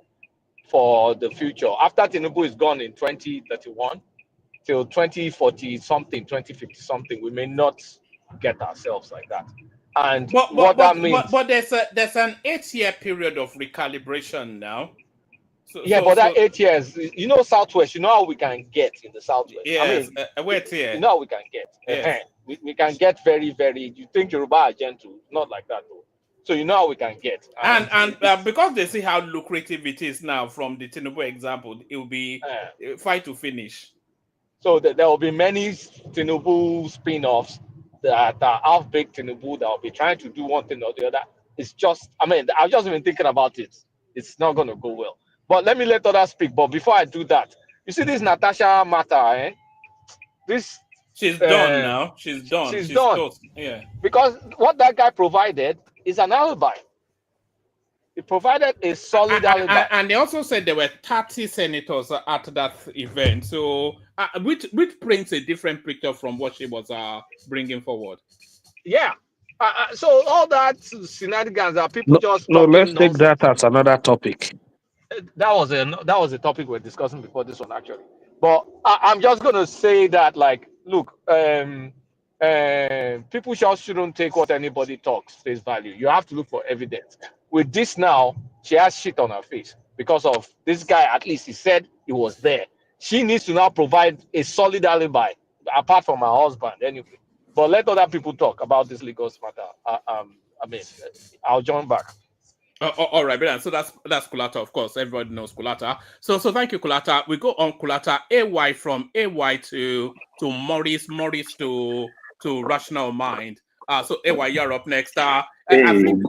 Q: for the future. After Tinubu is gone in 2031 till 2040 something, 2050 something, we may not get ourselves like that. And
B: but there's an 8-year period of recalibration now.
Q: That 8 years, you know, Southwest, you know how we can get in the Southwest.
B: Yes,
Q: I mean, you know how we can get. Yes. We can get very, very. You think Yoruba are gentle? Not like that though. So you know how we can get.
B: And because they see how lucrative it is now from the Tinubu example, it will be fight to finish.
Q: So there will be many Tinubu spin-offs that are half-baked Tinubu that will be trying to do one thing or the other. It's just, I mean, I've just been thinking about it. It's not going to go well. But let me let others speak. But before I do that, you see this Natasha matter, eh?
B: She's done now. She's done.
Q: She's done.
B: Close. Yeah.
Q: Because what that guy provided is an alibi. He provided a solid alibi.
B: And they also said there were 30 senators at that event. So, which paints a different picture from what she was bringing forward.
Q: Yeah. So all that shenanigans that people just
U: no. Let's
Q: nonsense.
U: take that as another topic.
Q: That was a topic we're discussing before this one actually. But I'm just gonna say that, like, look, people just shouldn't take what anybody talks face value. You have to look for evidence. With this now, she has shit on her face because of this guy. At least he said he was there. She needs to now provide a solid alibi, apart from her husband, anyway. But let other people talk about this Lagos matter. I mean, I'll join back.
B: All right, Brian. So that's Kulata, of course. Everybody knows Kulata. So thank you, Kulata. We go on Kulata. AY from AY to Morris to Rational Mind. So AY, you're up next. I think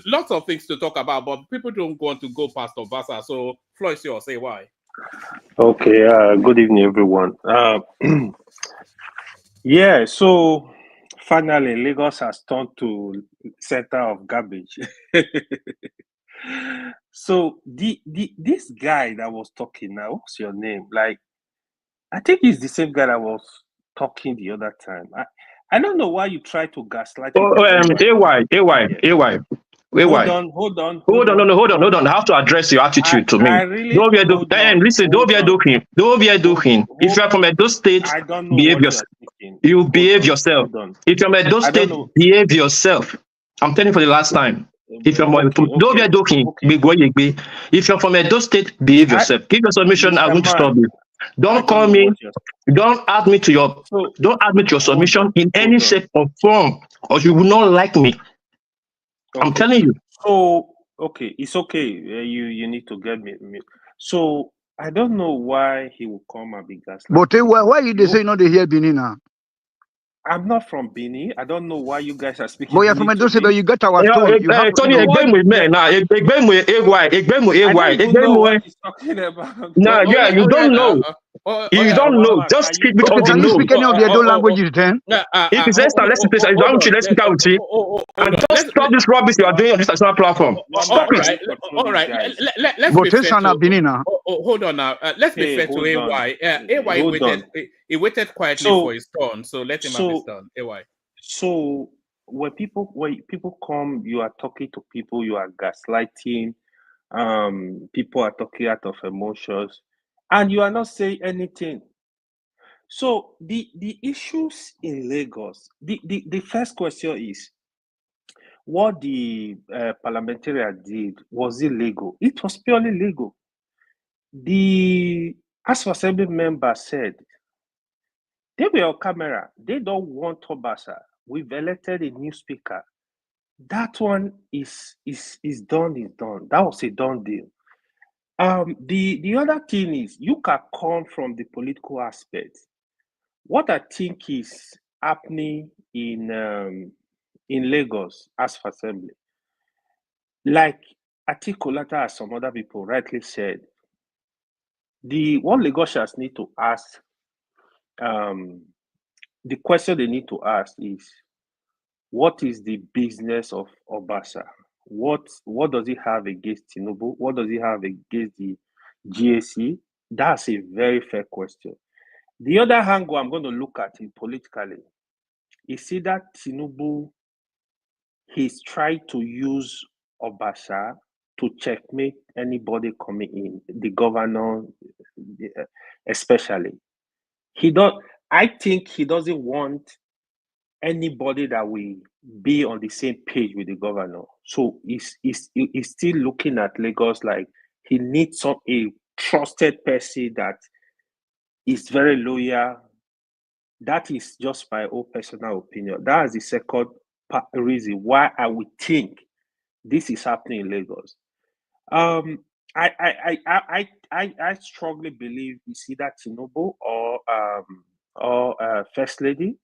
B: lots of things to talk about, but people don't want to go past Obasa. So floor is yours. AY.
R: Okay. Good evening, everyone. Yeah. So finally, Lagos has turned to center of garbage. So this guy that was talking now, what's your name? Like, I think he's the same guy that was talking the other time. I don't know why you try to gaslight.
O: AY.
R: Hold on.
O: I have to address your attitude to me. Listen, don't be joking. If you are from Edo State, behave yourself. You behave yourself. If you're from Edo State, behave yourself. I'm telling you for the last time. If you're from if you're from Edo State, behave yourself. Give your submission. I'm going to stop you. Don't call me. Don't add me to your submission in any shape or form, or you will not like me. I'm telling you.
R: So okay, it's okay. You need to get me. So I don't know why he will come and be gaslighting.
P: But why you say not the here Benin now?
R: I'm not from Benin. I don't know why you guys are speaking.
P: But you're from Edo State, but you got our tone. You have
O: Tony,
P: to know.
O: with me now. I don't know
R: what he's talking about.
O: No, yeah, you don't know. You don't know. Just keep it on the
P: Can you speak any of the Edo languages then?
O: If it's Esther, let's speak out with you. And just stop this rubbish you are doing on this national platform.
B: All right. Let's be fair to hold on now. Let's be fair to AY. AY waited quietly for his turn, so let him have his turn. AY.
R: So when people come, you are talking to people, you are gaslighting. People are talking out of emotions, and you are not saying anything. So the issues in Lagos, the first question is, what the parliamentarian did, was it legal? It was purely legal. The House of Assembly member said they were on camera. They don't want Obasa. We've elected a new speaker. That one is done. Is done. That was a done deal. The other thing is, you can come from the political aspect. What I think is happening in Lagos as for assembly, like Atikulata as some other people rightly said, what Lagosians need to ask, the question they need to ask is, what is the business of Obasa? What does he have against Tinubu? What does he have against the GAC? That's a very fair question. The other angle I'm going to look at it politically is see that Tinubu, he's trying to use Obasa to checkmate anybody coming in, the governor especially. I think he doesn't want anybody that will be on the same page with the governor. So he's still looking at Lagos like he needs a trusted person that is very loyal. That is just my own personal opinion. That is the second reason why I would think this is happening in Lagos. I strongly believe it's either Tinubu or First Lady,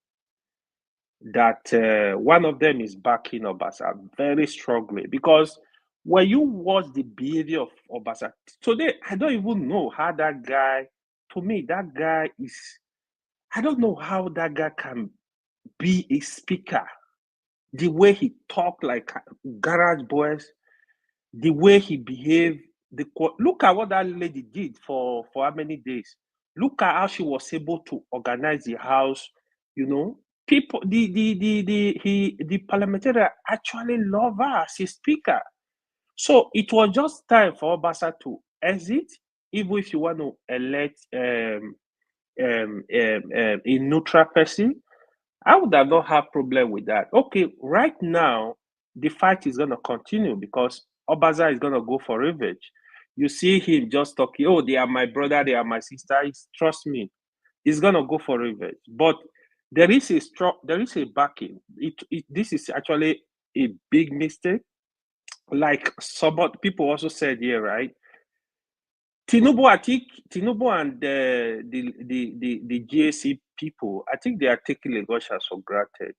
R: that one of them is backing Obasa very strongly, because when you watch the behavior of Obasa today, I don't even know how that guy, to me, that guy is, I don't know how that guy can be a speaker. The way he talked like garage boys, the way he behaved, look at what that lady did for how many days. Look at how she was able to organize the house. You know, people, the parliamentarian actually love her as a speaker. So it was just time for Obasa to exit, even if you want to elect a neutral person. I would have not have problem with that. Okay, right now the fight is going to continue because Obasa is going to go for revenge. You see him just talking, oh, they are my brother, they are my sister. Trust me, he's going to go for revenge. But there is a backing. This is actually a big mistake. Like some people also said here, right? Tinubu, I think Tinubu and the GAC people, I think they are taking Lagosians for granted.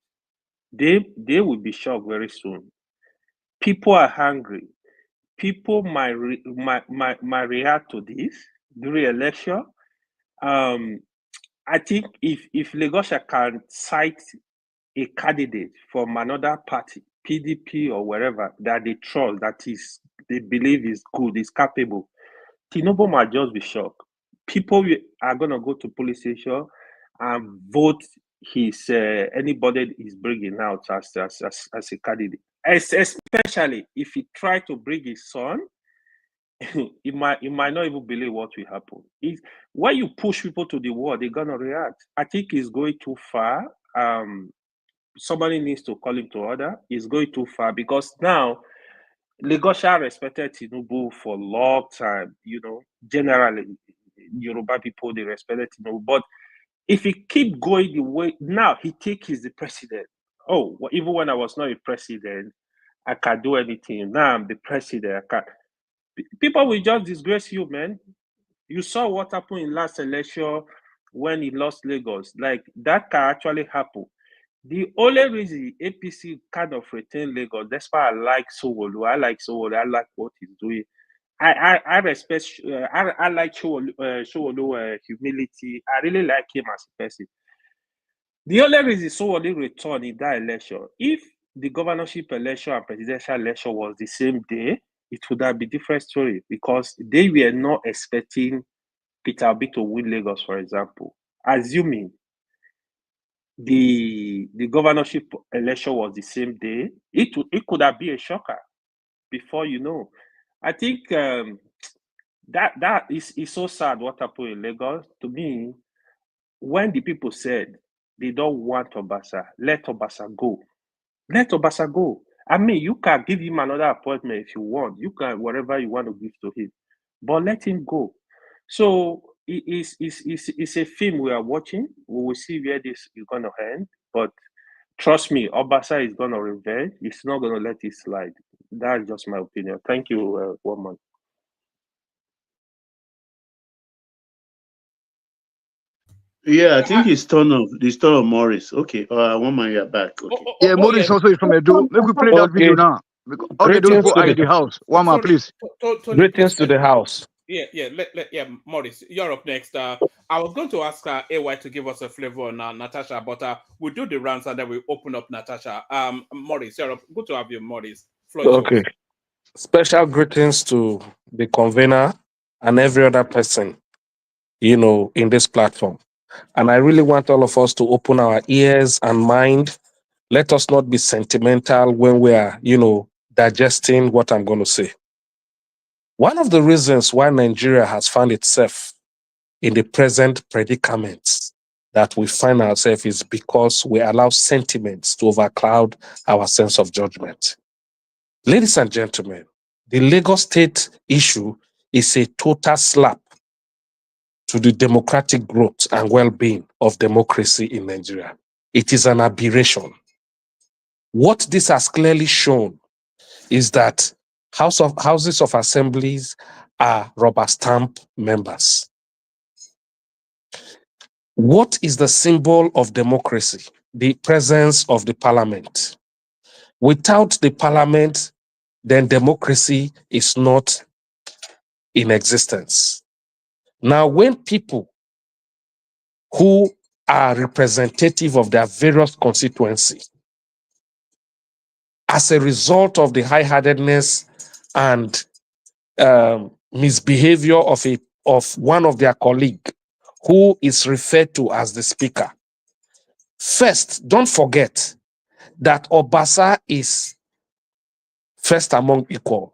R: They will be shocked very soon. People are hungry. People might react to this during election. I think if Lagosha can cite a candidate from another party, PDP or wherever, that they trust, they believe is good, is capable, Tinubu might just be shocked. People are gonna go to police station and vote his anybody is bringing out as a candidate. Especially if he try to bring his son, he might not even believe what will happen. When you push people to the wall, they're gonna react. I think he's going too far. Somebody needs to call him to order. He's going too far because now Lagosha respected Tinubu for a long time. You know, generally, Yoruba people, they respected Tinubu. But if he keep going the way, now he think he's the president. Oh, well, even when I was not a president, I can't do anything. Now I'm the president. I can't. People will just disgrace you, man. You saw what happened in last election when he lost Lagos. Like, that can actually happen. The only reason APC kind of retain Lagos, that's why I like Sowolu. I like what he's doing. I respect. I like Sowolu humility. I really like him as a person. The only reason Sowolu returned in that election, if the governorship election and presidential election was the same day, it would have been a different story because they were not expecting Peter Obi to win Lagos, for example. Assuming the governorship election was the same day, it could have been a shocker. Before you know, I think that is so sad what happened in Lagos. To me, when the people said they don't want Obasa, let Obasa go. Let Obasa go. I mean, you can give him another appointment if you want. You can, whatever you want to give to him. But let him go. So it's a film we are watching. We will see where this is going to end. But trust me, Obasa is going to revenge. He's not going to let it slide. That's just my opinion. Thank you, woman.
L: Yeah, I think it's turn of Morris. Okay, one man, you're back. Okay.
P: Yeah, Maurice also is from Edo. Make we play that video now. Because all the
U: Greetings
P: people
U: to
P: are in the house. One man,
B: Sorry,
P: please.
B: Tony,
U: Greetings
B: please.
U: to the house.
B: Yeah, Maurice, you're up next. I was going to ask AY to give us a flavor on Natasha, but we'll do the rounds and then we open up Natasha. Maurice, you're up. Good to have you, Maurice. Floor is yours.
U: Okay. Special greetings to the convener and every other person, in this platform. And I really want all of us to open our ears and mind. Let us not be sentimental when we are, digesting what I'm going to say. One of the reasons why Nigeria has found itself in the present predicaments that we find ourselves is because we allow sentiments to overcloud our sense of judgment. Ladies and gentlemen, the Lagos State issue is a total slap to the democratic growth and well-being of democracy in Nigeria. It is an aberration. What this has clearly shown is that houses of assemblies are rubber stamp members. What is the symbol of democracy? The presence of the parliament. Without the parliament, then democracy is not in existence. Now, when people who are representative of their various constituencies, as a result of the high-handedness and misbehavior of one of their colleagues, who is referred to as the speaker. First, don't forget that Obasa is first among equal.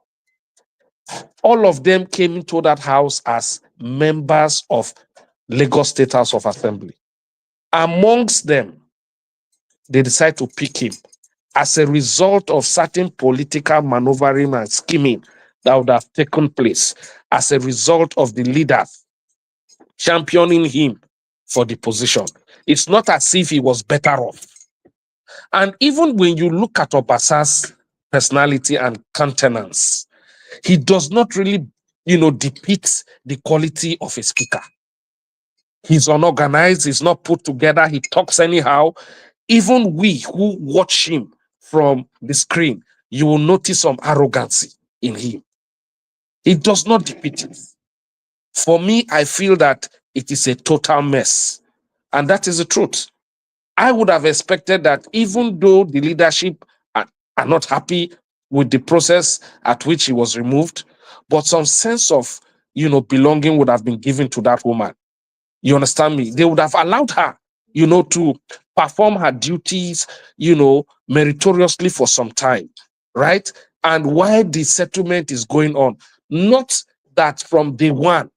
U: All of them came into that house as members of Lagos State House of Assembly. Amongst them, they decide to pick him as a result of certain political maneuvering and scheming that would have taken place as a result of the leaders championing him for the position. It's not as if he was better off. And even when you look at Obasa's personality and countenance, he does not really, depict the quality of a speaker. He's unorganized, he's not put together, he talks anyhow. Even we who watch him from the screen, you will notice some arrogancy in him. He does not depict it. For me, I feel that it is a total mess. And that is the truth. I would have expected that even though the leadership are not happy with the process at which he was removed, but some sense of, belonging would have been given to that woman. You understand me? They would have allowed her, to perform her duties, meritoriously for some time, right? And while the settlement is going on, not that from day one,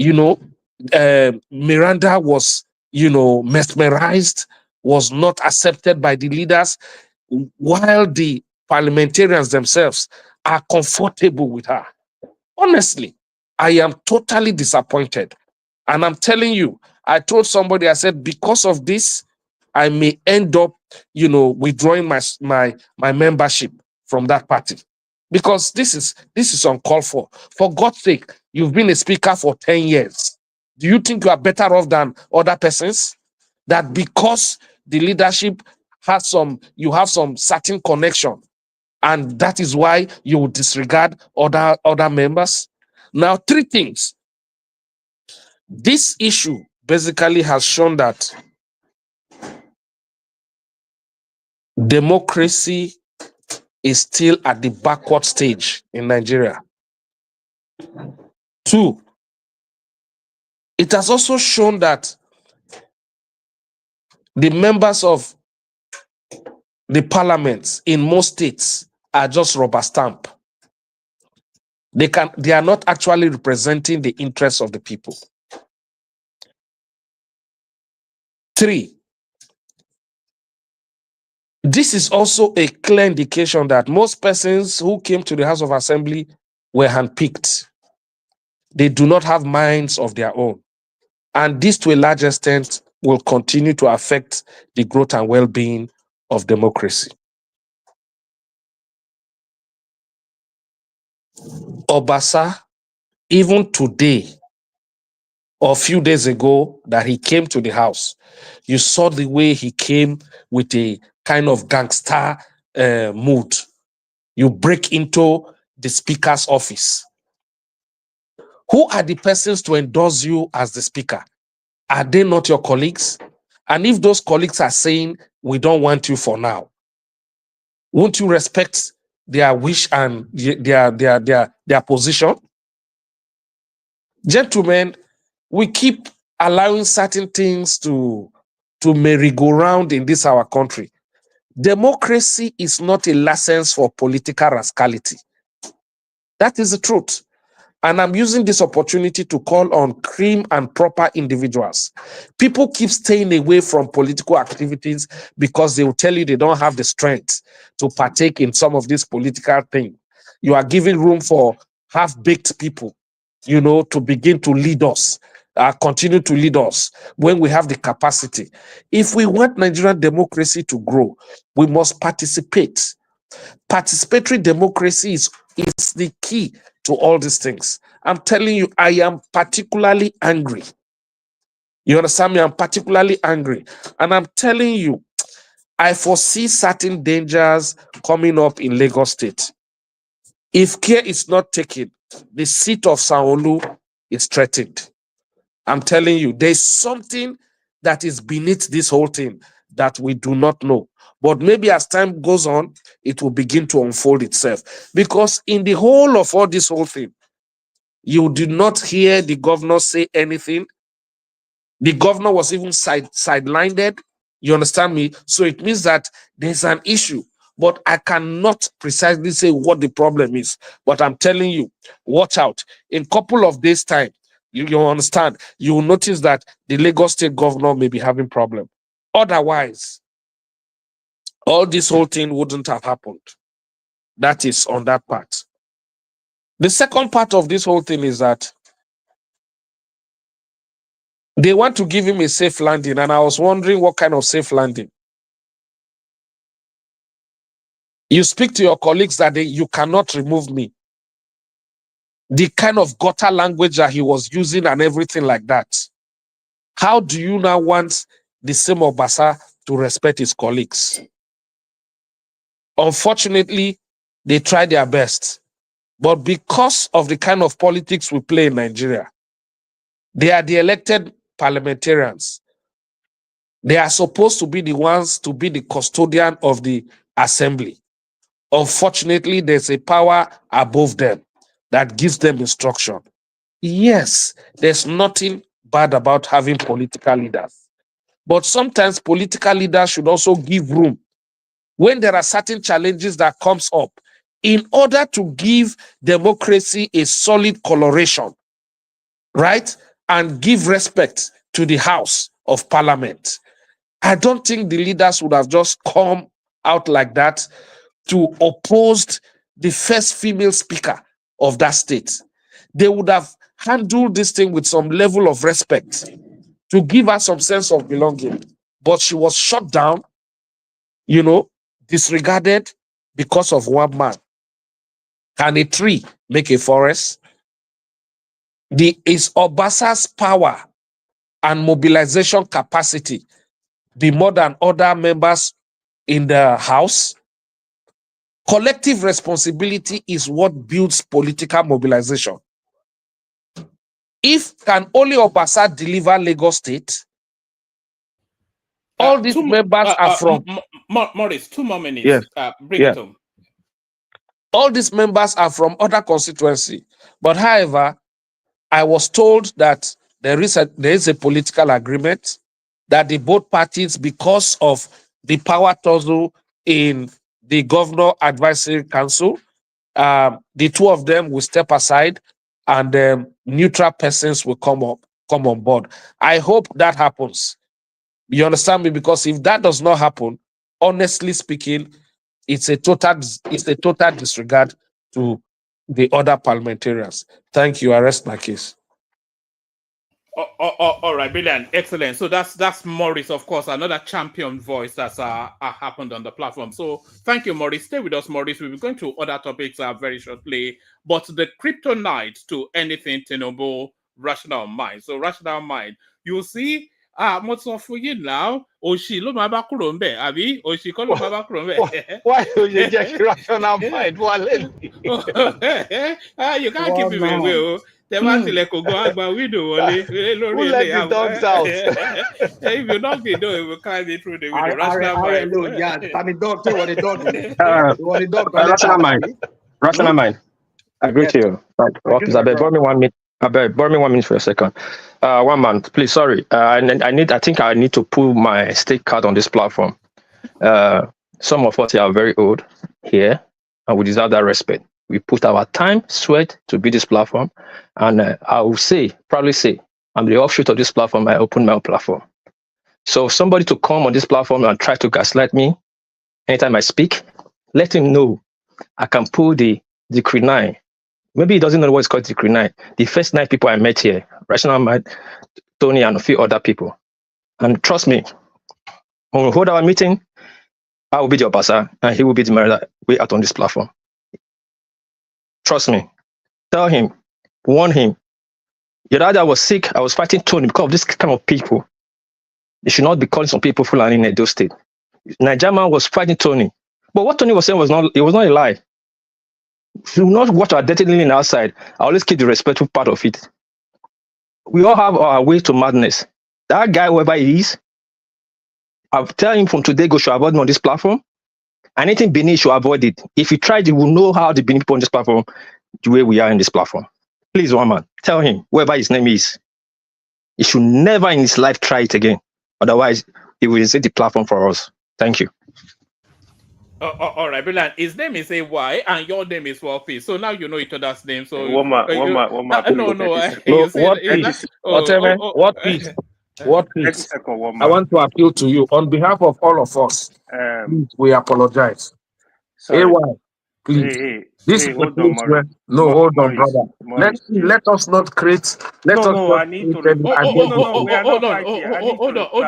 U: Meranda was, mesmerized, was not accepted by the leaders, while the parliamentarians themselves are comfortable with her. Honestly, I am totally disappointed. And I'm telling you, I told somebody, I said, because of this, I may end up, withdrawing my membership from that party. Because this is uncalled for. For God's sake, you've been a speaker for 10 years. Do you think you are better off than other persons? That because the leadership you have some certain connection, and that is why you will disregard other members? Now, three things. This issue basically has shown that democracy is still at the backward stage in Nigeria. Two, it has also shown that the members of the parliaments in most states are just rubber stamp. They are not actually representing the interests of the people. Three, this is also a clear indication that most persons who came to the House of Assembly were handpicked. They do not have minds of their own. And this, to a large extent, will continue to affect the growth and well-being of democracy. Obasa, even today, or a few days ago that he came to the house, you saw the way he came with a kind of gangster mood. You break into the speaker's office. Who are the persons to endorse you as the speaker? Are they not your colleagues? And if those colleagues are saying, we don't want you for now, won't you respect their wish and their position? Gentlemen, we keep allowing certain things to merry-go-round in this our country. Democracy is not a license for political rascality. That is the truth. And I'm using this opportunity to call on cream and proper individuals. People keep staying away from political activities because they will tell you they don't have the strength to partake in some of these political things. You are giving room for half-baked people, to begin to lead us, continue to lead us when we have the capacity. If we want Nigerian democracy to grow, we must participate. Participatory democracy is the key to all these things. I'm telling you, I am particularly angry. You understand me? I'm particularly angry. And I'm telling you, I foresee certain dangers coming up in Lagos State. If care is not taken, the seat of Sanwo-Olu is threatened. I'm telling you, there's something that is beneath this whole thing that we do not know. But maybe as time goes on, it will begin to unfold itself. Because in the whole of all this whole thing, you did not hear the governor say anything. The governor was even sidelined. You understand me? So it means that there's an issue. But I cannot precisely say what the problem is. But I'm telling you, watch out. In a couple of days' time, you understand, you will notice that the Lagos State governor may be having problem. Otherwise, all this whole thing wouldn't have happened. That is on that part. The second part of this whole thing is that they want to give him a safe landing, and I was wondering what kind of safe landing. You speak to your colleagues that you cannot remove me. The kind of gutter language that he was using and everything like that. How do you now want the same Obasa to respect his colleagues? Unfortunately, they try their best. But because of the kind of politics we play in Nigeria, they are the elected parliamentarians. They are supposed to be the ones to be the custodian of the assembly. Unfortunately, there's a power above them that gives them instruction. Yes, there's nothing bad about having political leaders. But sometimes political leaders should also give room when there are certain challenges that comes up in order to give democracy a solid coloration, right? And give respect to the House of Parliament. I don't think the leaders would have just come out like that to oppose the first female speaker of that state. They would have handled this thing with some level of respect to give her some sense of belonging. But she was shut down, disregarded because of one man. Can a tree make a forest? Is Obasa's power and mobilization capacity be more than other members in the House? Collective responsibility is what builds political mobilization. If can only Obasa deliver Lagos State, all these members are from...
B: Maurice, 2 more minutes.
U: Yes.
B: Bring it home.
U: All these members are from other constituency. But however, I was told that there is a political agreement that the both parties, because of the power tussle in the Governor Advisory Council, the two of them will step aside and neutral persons will come on board. I hope that happens. You understand me? Because if that does not happen, honestly speaking, it's a total disregard to the other parliamentarians. Thank you. I rest my case.
B: All right, brilliant, excellent. So that's Maurice, of course, another champion voice that's happened on the platform. So thank you, Maurice. Stay with us, Maurice. We'll be going to other topics very shortly. But the kryptonite to anything Tinubu, rational mind. So rational mind, you see. Mo sọ fún yín now, òṣì ló máa bá kúrò ń bẹ̀, àbí òṣì kọ́ ló máa bá kúrò ń bẹ̀.
Q: Why do you just rational mind?
B: You can't keep him away. Oh. Who let
Q: the dogs out?
B: If you knock the door, it will carry it through the window. Rational mind.
A: Yeah, the dog too. What the dog?
O: Rational mind. Rational mind. I agree to you. Officer, borrow me 1 minute. Borrow me 1 minute for a second. 1 month, please. Sorry. I think I need to pull my stake card on this platform. Some of us here are very old here, and we deserve that respect. We put our time, sweat to build this platform. And I will proudly say, I'm the offshoot of this platform. I opened my own platform. So somebody to come on this platform and try to gaslight me anytime I speak, let him know I can pull the Decree 9. Maybe he doesn't know what it's called Decree 9. The first 9 people I met here, Rational Mind, Tony, and a few other people. And trust me, when we hold our meeting, I will be the Obasa and he will be the Meranda way out on this platform. Trust me. Tell him. Warn him. Your dad was sick. I was fighting Tony because of this kind of people. You should not be calling some people Fulani in Edo State. Nigerian was fighting Tony. But what Tony was saying was not a lie. Do not watch our dirty linen outside. I always keep the respectful part of it. We all have our way to madness. That guy, whoever he is, I'll tell him from today, go should avoid me on this platform. Anything Benin should avoid it. If he tried, he will know how the Benin people on this platform, the way we are in this platform. Please, one man, tell him, whoever his name is, he should never in his life try it again. Otherwise, he will exit the platform for us. Thank you.
B: All right, brilliant. His name is AY and your name is Wolfie. So now you know each other's name. So
R: One more.
U: What peace? What peace? I want to appeal to you on behalf of all of us. Please, we apologize. AY, please. This is the place where hold on, brother. Let us not create. Hold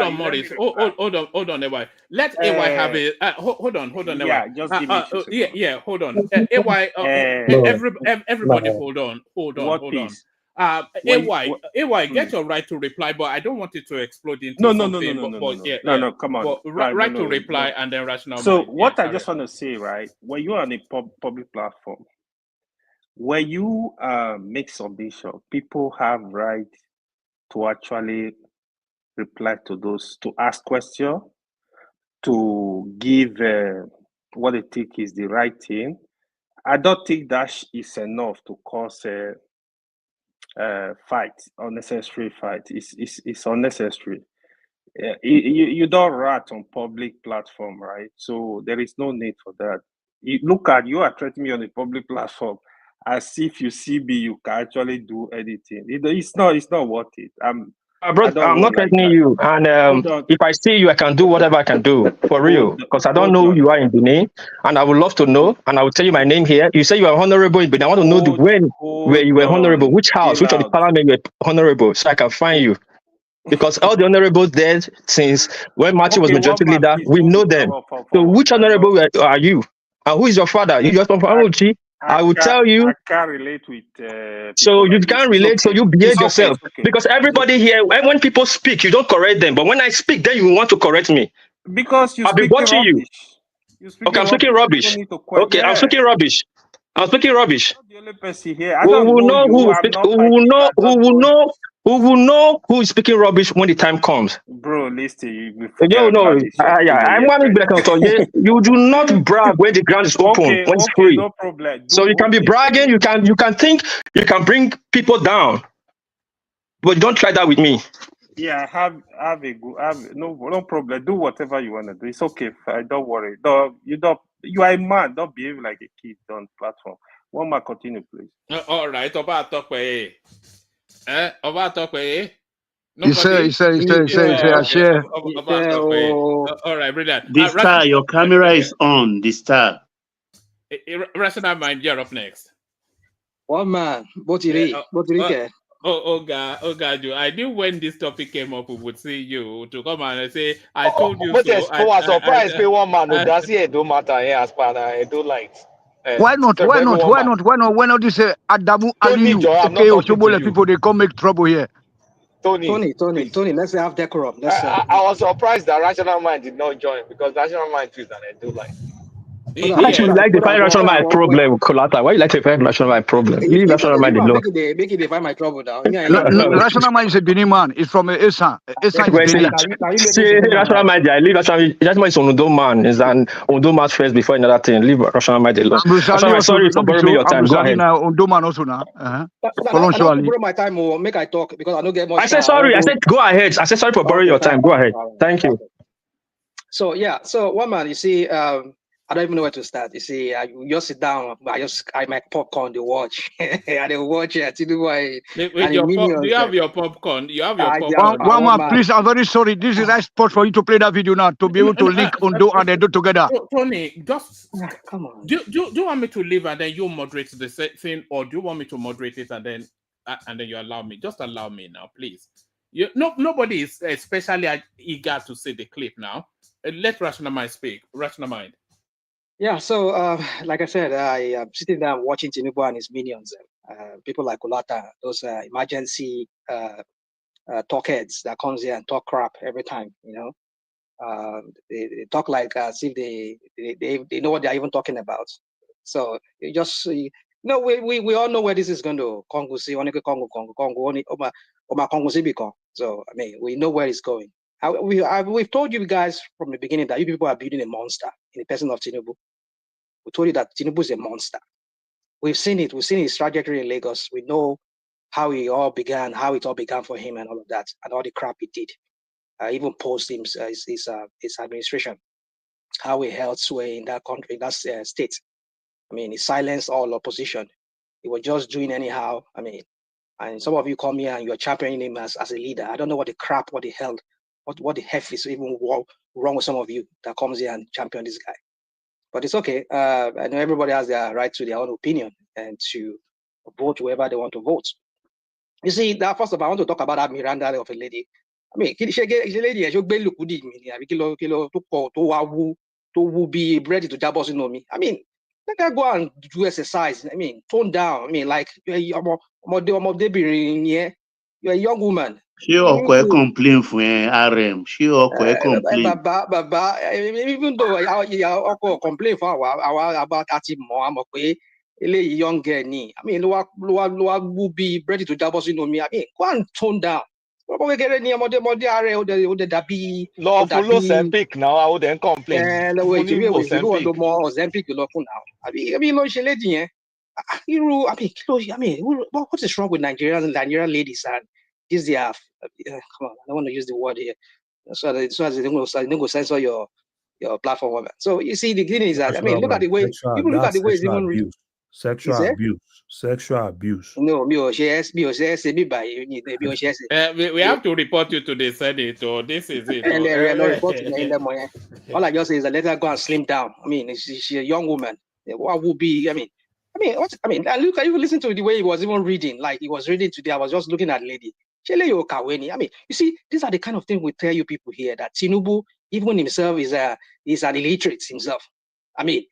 U: on, Maurice. Hold on, AY. Let AY have a hold on, AY.
R: Yeah, just give me
B: hold on. AY, everybody, hold on. AY, get your right to reply, but I don't want it to explode into something.
R: No, come on.
B: Right to reply and then rational.
R: So what I just want to say, right? When you are on a public platform, when you make submission, people have right to actually reply to those, to ask questions, to give what they think is the right thing. I don't think that is enough to cause fight, unnecessary fight. It's unnecessary. You don't rat on public platform, right? So there is no need for that. You are threatening me on a public platform as if you see me, you can actually do anything. It's not worth it.
O: I'm not threatening you, and if I see you, I can do whatever I can do for real. Because I don't know who you are in Benin, and I would love to know, and I will tell you my name here. You say you are honorable in Benin. I want to know the when where you were honorable, which house, which of the parliament you were honorable, so I can find you. Because all the honorables there since when Martin was majority leader, we know them. So which honorable are you? And who is your father? You just from Amuchi. I will tell you.
R: I can't relate with.
O: So you can't relate. So you behave yourself. Because everybody here, when people speak, you don't correct them. But when I speak, then you want to correct me.
R: Because
O: I've been watching you. Okay, I'm speaking rubbish. Okay, I'm speaking rubbish. I'm speaking rubbish.
R: The only person here.
O: Who will know who is speaking rubbish when the time comes?
R: Bro, listen.
O: You do not brag when the ground is open, when it's free.
R: No problem.
O: So you can be bragging, you can think you can bring people down. But don't try that with me.
R: Yeah, no problem. Do whatever you want to do. It's okay. Don't worry. You are a man. Don't behave like a kid on platform. One more, continue, please.
B: All right. Over talk. Nobody?
P: Share.
B: All right, brilliant.
L: The star, your camera is on. The star.
B: Rational Mind, you're up next.
D: One man, what do you care?
B: God, I knew when this topic came up, we would see you to come and say, I told you
Q: But
B: so.
Q: yes, I was surprised pé one man does it don't matter here as per I don't like.
P: Why not this Adamu Aliyu, okay, Oshobole people, they come make trouble here.
D: Tony, let's have decorum.
Q: I was surprised that Rational Mind did not join because Rational Mind too and I do like.
O: Why you like to find rational mind problem, Colata? Why you like to find rational mind problem? Leave rational mind alone.
D: Make it define my trouble now.
P: Rational mind is a Benin man. It's from Esa. Esa is Benin.
O: See, rational mind, I leave rational mind. Rational mind is Ondo man. Is an Ondo man first before another thing. Leave rational mind alone. Rational mind, sorry for borrowing your time. Go ahead.
D: Ondo man also now. I don't borrow my time or make I talk because I don't get much.
O: I said sorry. I said go ahead. I said sorry for borrowing your time. Go ahead. Thank you.
D: So one man, you see, I don't even know where to start. You see, you just sit down. I make popcorn to watch. I don't watch it.
B: Do you have your popcorn? You have your popcorn.
P: One man, please, I'm very sorry. This is the right spot for you to play that video now to be able to link Ondo and Edo together.
B: Tony, just
D: come on.
B: Do you want me to leave and then you moderate the thing, or do you want me to moderate it and then you allow me? Just allow me now, please. Nobody is especially eager to see the clip now. Let Rational Mind speak. Rational Mind.
D: Yeah, so like I said, I am sitting down watching Tinubu and his minions, people like Kulata, those emergency talk heads that comes here and talk crap every time, they talk like as if they know what they're even talking about. So you just we all know where this is going to Congo. So I mean, we know where it's going. We've told you guys from the beginning that you people are building a monster in the person of Tinubu. We told you that Tinubu is a monster. We've seen it. We've seen his trajectory in Lagos. We know how it all began for him and all of that, and all the crap he did. Even post his administration, how he held sway in that country, in that state. I mean, he silenced all opposition. He was just doing anyhow. I mean, and some of you come here and you're championing him as a leader. I don't know what the hell what the heck is even wrong with some of you that comes here and champion this guy. But it's okay. I know everybody has their right to their own opinion and to vote whoever they want to vote. You see, that first of all, I want to talk about that Meranda of a lady. I mean, she lady, she be look to be ready to jabos in me. I mean, let her go and do exercise. I mean, tone down. I mean, like you're a young woman.
L: She always complain for RM. She always complain.
D: Even though I complain for our about I'm okay. Young girl, I mean, Loa will be ready to jabos in me. I mean, go and tone down. What we get any more the be
Q: law follow Zempic now. I wouldn't complain.
D: And we do more Zempic now. I mean, no, she lady, I mean, what is wrong with Nigerian ladies and this they have? Come on, I don't want to use the word here. So as they don't go censor your platform. So you see, the thing is that I mean, look at the way people look at the way it's even real.
N: Sexual abuse.
D: No, we have
B: to report you to the Senate, or this is it.
D: And we are not reporting in the morning. All I just say is that let her go and slim down. I mean, she's a young woman. What would be? I mean, look, you listen to the way he was even reading. Like he was reading today. I was just looking at the lady. I mean, you see, these are the kind of things we tell you people here that Tinubu, even himself, is an illiterate himself. I mean.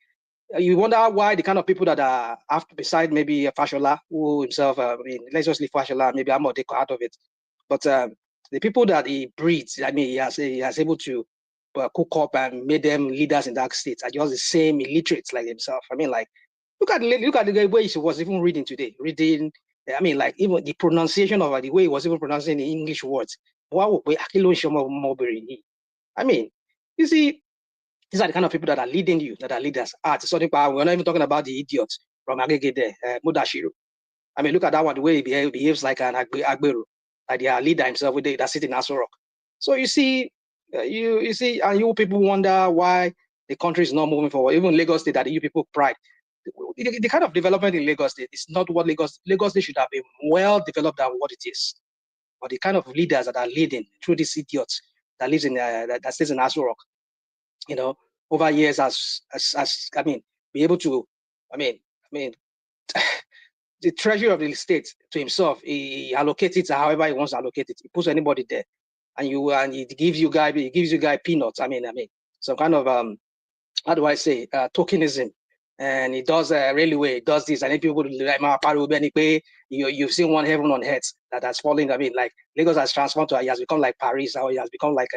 D: You wonder why the kind of people that are after, beside maybe Fashola, who himself, I mean, let's just leave Fashola, maybe I'm not out of it. But the people that he breeds, I mean, he has able to cook up and made them leaders in that state are just the same illiterates like himself. I mean, like, look at the way he was even reading today. I mean, like, even the pronunciation of the way he was even pronouncing the English words. I mean, you see, these are the kind of people that are leading you, that are leaders. We're not even talking about the idiot from Agege there, Mudashiru. I mean, look at that one, the way he behaves like an Agberu, like their leader himself, that's sitting in Aso Rock. So you see, you see, and you people wonder why the country is not moving forward. Even Lagos State, that you people pride. The kind of development in Lagos State is not what Lagos State should have been well developed than what it is. or the kind of leaders that are leading through this idiot that lives in that stays in Aso Rock, you know, over years as I mean, be able to, I mean, the treasury of the state to himself, he allocates it however he wants to allocate it. He puts anybody there, and he gives you guy peanuts. I mean, some kind of how do I say tokenism. And he does railway, he does this, and then people like you've seen one heaven on earth that has fallen. I mean, like Lagos has transformed to, he has become like Paris, or he has become like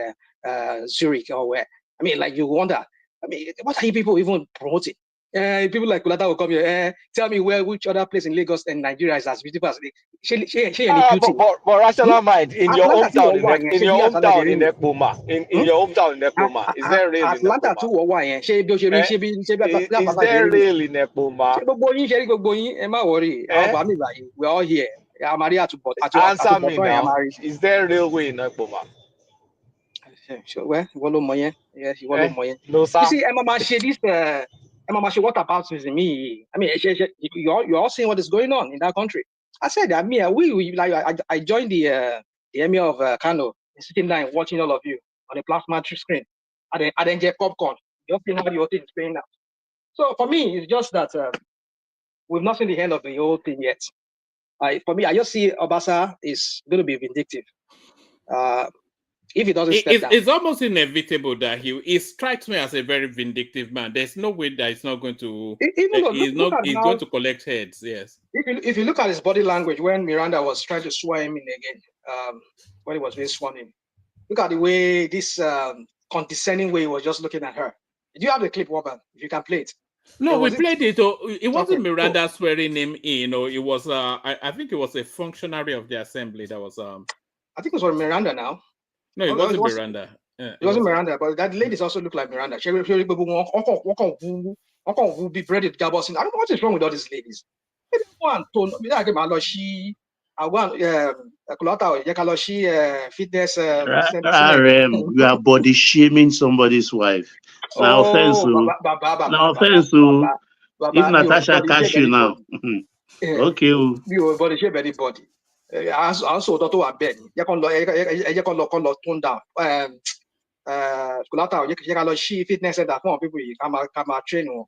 D: Zurich, or where. I mean, like you wonder. I mean, what are you people even promoting? People like Kulata will come here. Tell me which other place in Lagos and Nigeria is as beautiful as
Q: but rational mind in your hometown in your hometown in Ekpoma, in your hometown in Ekpoma, is there real in
D: Atlanta too or why?
Q: Is there real in Ekpoma?
D: We're all here.
Q: Answer me now. Is there real way in Ekpoma?
D: Sure, well,
Q: no, sir.
D: You see, this what about me? I mean, you're all seeing what is going on in that country. I said, I mean, I joined the emir of Kano, sitting there and watching all of you on the plasma screen. I then get popcorn. You're seeing how the whole thing is playing out. So for me, it's just that we've not seen the end of the whole thing yet. For me, I just see Obasa is going to be vindictive. If he doesn't step down,
B: it's almost inevitable that he strikes me as a very vindictive man. There's no way that he's not going to. He's going to collect heads. Yes.
D: If you look at his body language when Meranda was trying to swear him in again, when he was being sworn in, look at the way this condescending way he was just looking at her. Do you have the clip, Woban? If you can play it.
B: No, we played it. It wasn't Meranda swearing him in. It was. I think it was a functionary of the assembly that was.
D: I think it was on Meranda now.
B: No, it wasn't Meranda.
D: Yeah, it wasn't Meranda, but that ladies also look like Meranda. She be breaded gabosin. I don't know what is wrong with all these ladies. They don't want to. I want fitness.
L: You are body shaming somebody's wife. Now offense. Now offense. If Natasha catch you now, okay.
D: You body shame anybody. Also, Toto Abed, tone down. She fitness center for people. Come train. You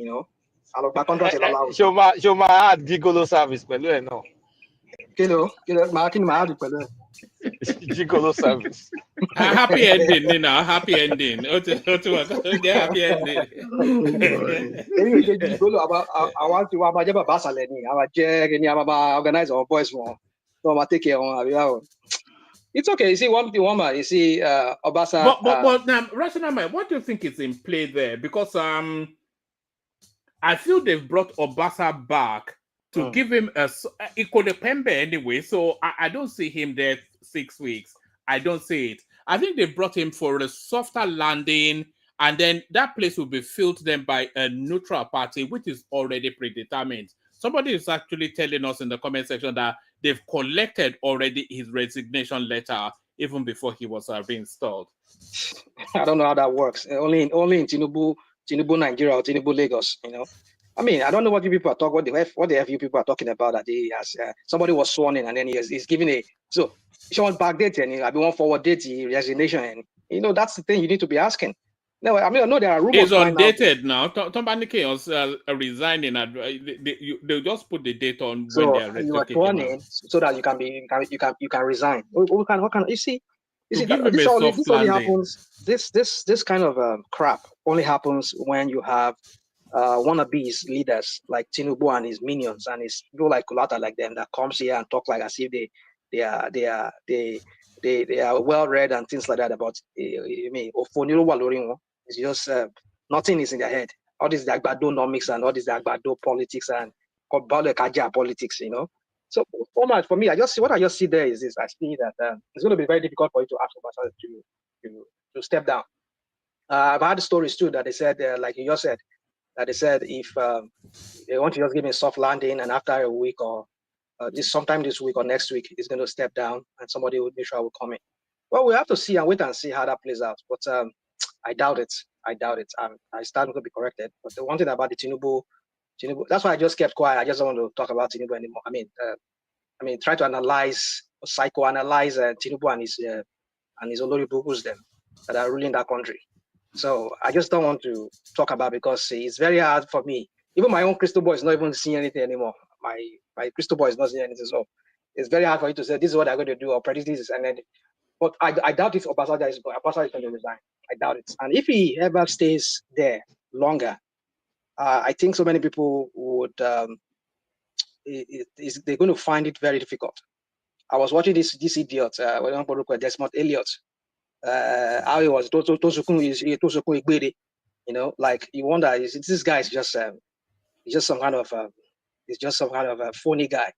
D: know.
Q: Show my hard gigolo service, no. Gigolo service.
B: Happy ending, happy ending. Happy ending.
D: I want to organize our boys more. So take care on. It's okay. You see, one woman. You see, Obasa.
B: But now, rational mind, what do you think is in play there? Because I feel they've brought Obasa back to give him a Ikodepembe anyway. So I don't see him there 6 weeks. I don't see it. I think they brought him for a softer landing, and then that place will be filled then by a neutral party, which is already predetermined. Somebody is actually telling us in the comment section that they've collected already his resignation letter even before he was reinstalled.
D: I don't know how that works. Only in Tinubu, Nigeria, or Tinubu, Lagos. You know, I mean, I don't know what you people are talking. What the F you people are talking about? That he has somebody was sworn in, and then he's giving a so. Someone backdate and I want forward date resignation, and you know that's the thing you need to be asking. No, I mean I know there are rumors.
B: It's undated now. Tombanike was resigning. They'll just put the date on when they are ready.
D: You are sworn in so that you can resign. What can you see? This only happens. This kind of crap only happens when you have wannabes leaders like Tinubu and his minions and his people like Kulata like them that comes here and talk like as if they are well read and things like that about it's just nothing is in their head. All this Agbadonomics and all this Agbado politics and Kaja politics, you know. So for me, I just see there is this. I see that it's going to be very difficult for you to ask Obasa to step down. I've had stories too that they said, like you just said, that they said if they want to just give me a soft landing and after a week or sometime this week or next week, he's going to step down and somebody will will come in. Well, we have to see and wait and see how that plays out. But I doubt it. I stand to be corrected. But the one thing about the Tinubu, that's why I just kept quiet. I just don't want to talk about Tinubu anymore. I mean, try to analyze psychoanalyze Tinubu and his Olori Bugus them that are ruling that country. So I just don't want to talk about, because it's very hard for me. Even my own crystal ball is not even seeing anything anymore. My crystal ball is not seeing anything. So it's very hard for you to say this is what I'm going to do or predict this. And then, but I doubt if Obasa is going to resign. I doubt it. And if he ever stays there longer, I think so many people would. They're going to find it very difficult. I was watching this idiot, Desmond Elliott, how he was you know, like you wonder, this guy is just some kind of a phony guy.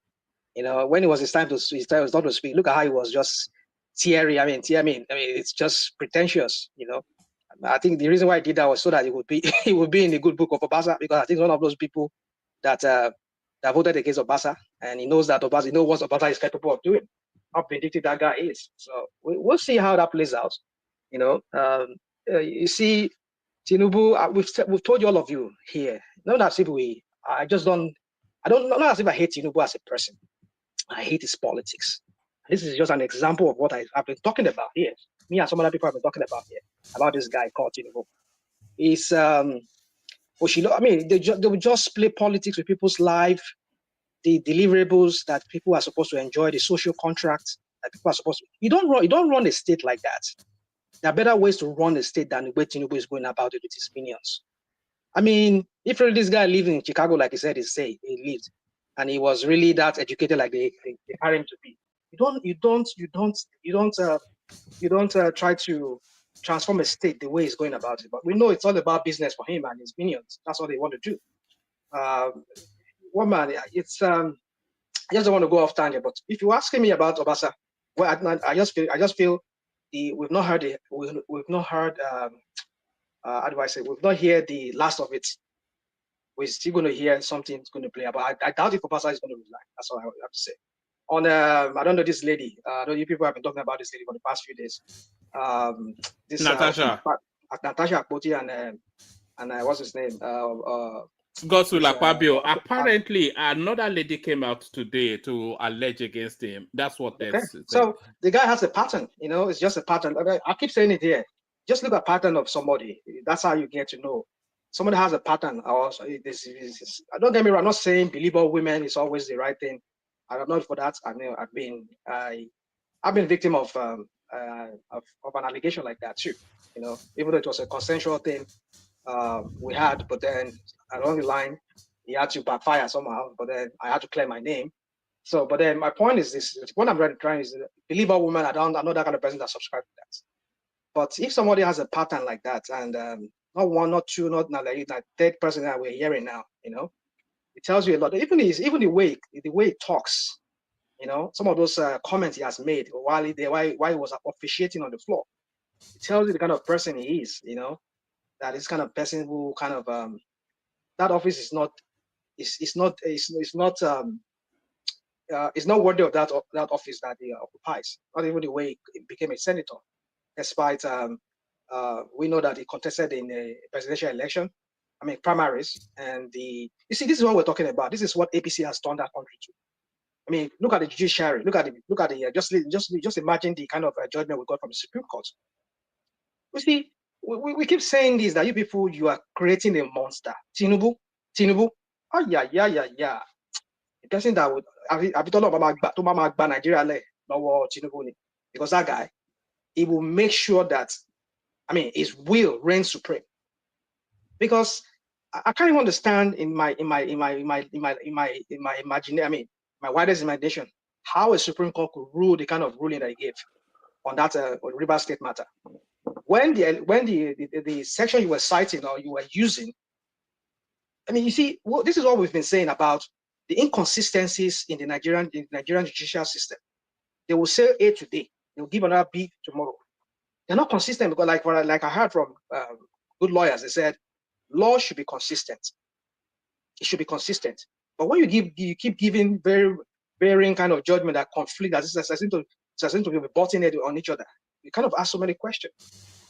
D: You know, when it was his time to speak, look at how he was just teary. I mean, it's just pretentious. You know, I think the reason why he did that was so that he would be in the good book of Obasa, because I think one of those people that voted against Obasa, and he knows that Obasa, he knows what Obasa is capable of doing. How vindictive that guy is. So we'll see how that plays out. You know, you see, Tinubu, we've told you, all of you here, not as if not as if I hate Tinubu as a person. I hate his politics. This is just an example of what I've been talking about here. Me and some other people have been talking about here, about this guy called Tinubu. He's, I mean, they will just play politics with people's life, the deliverables that people are supposed to enjoy, the social contracts that people are supposed to. You don't run a state like that. There are better ways to run a state than the way Tinubu is going about it with his minions. I mean, if really this guy lived in Chicago, like he said, he lived, and he was really that educated like they carry him to be. You don't try to transform a state the way he's going about it. But we know it's all about business for him and his minions. That's what they want to do. One man, it's I just don't want to go off tangent. But if you're asking me about Obasa, well, I just feel we've not heard how do I say, we've not heard the last of it. We're still going to hear something's going to play out. But I doubt if Obasa is going to resign. That's all I have to say. On I don't know this lady. I know you people have been talking about this lady for the past few days. This
B: Natasha.
D: Natasha AKPOTI and what's his name?
B: GODSWILL Akpabio. Apparently, another lady came out today to allege against him. That's what they're saying.
D: So the guy has a pattern. You know, it's just a pattern. I keep saying it here. Just look at pattern of somebody. That's how you get to know. Somebody has a pattern. Also, don't get me wrong. I'm not saying believe all women is always the right thing. I'm not for that. I know I've been victim of an allegation like that too. You know, even though it was a consensual thing we had, but then along the line, he had to backfire somehow. But then I had to clear my name. So, but then my point is this: what I'm trying is believe all women. I'm not that kind of person that subscribes to that. But if somebody has a pattern like that, and not one, not two, not like third person that we're hearing now, you know, it tells you a lot. Even the way he talks, you know, some of those comments he has made while he was officiating on the floor, it tells you the kind of person he is. You know, that is kind of person who kind of that office is not worthy of that office that he occupies. Not even the way he became a senator. Despite we know that he contested in a presidential election, I mean primaries, and you see, this is what we're talking about. This is what APC has turned that country to. I mean, look at the judiciary. Look at the just imagine the kind of judgment we got from the Supreme Court. You see, we keep saying this, that you people, you are creating a monster. Tinubu, oh yeah. The person that would Nigeria Tinubu, because that guy, he will make sure that, I mean, his will reigns supreme. Because I can't even understand in my imagination, I mean, my widest imagination, how a Supreme Court could rule the kind of ruling that he gave on that River State matter. When the section you were citing or you were using, I mean, you see, this is what we've been saying about the inconsistencies in the Nigerian judicial system. They will say A today, they will give another B tomorrow. They're not consistent because, like I heard from good lawyers, they said law should be consistent. It should be consistent. But when you keep giving very varying kind of judgment that conflict, that seem to be butting it on each other, you kind of ask so many questions.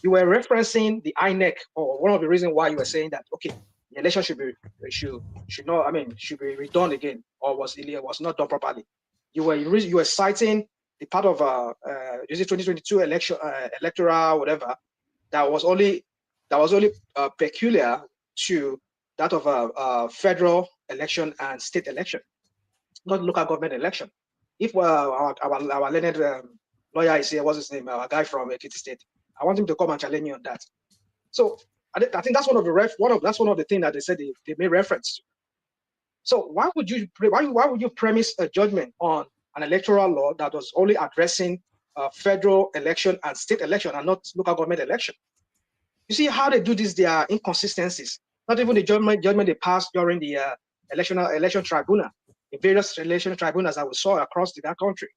D: You were referencing the INEC, or one of the reasons why you were saying that the election should be redone again, or was not done properly. You were citing the part of is it 2022 election electoral whatever that was only peculiar to that of federal election and state election, not local government election. If our learned lawyer is here, what's his name? Our guy from Ekiti State. I want him to come and challenge me on that. So I think that's one of the things that they said they made reference to. So why would you premise a judgment on an electoral law that was only addressing federal election and state election and not local government election? You see how they do this? There are inconsistencies. Not even the judgment they passed during the election tribunal, the various election tribunals that we saw across that country.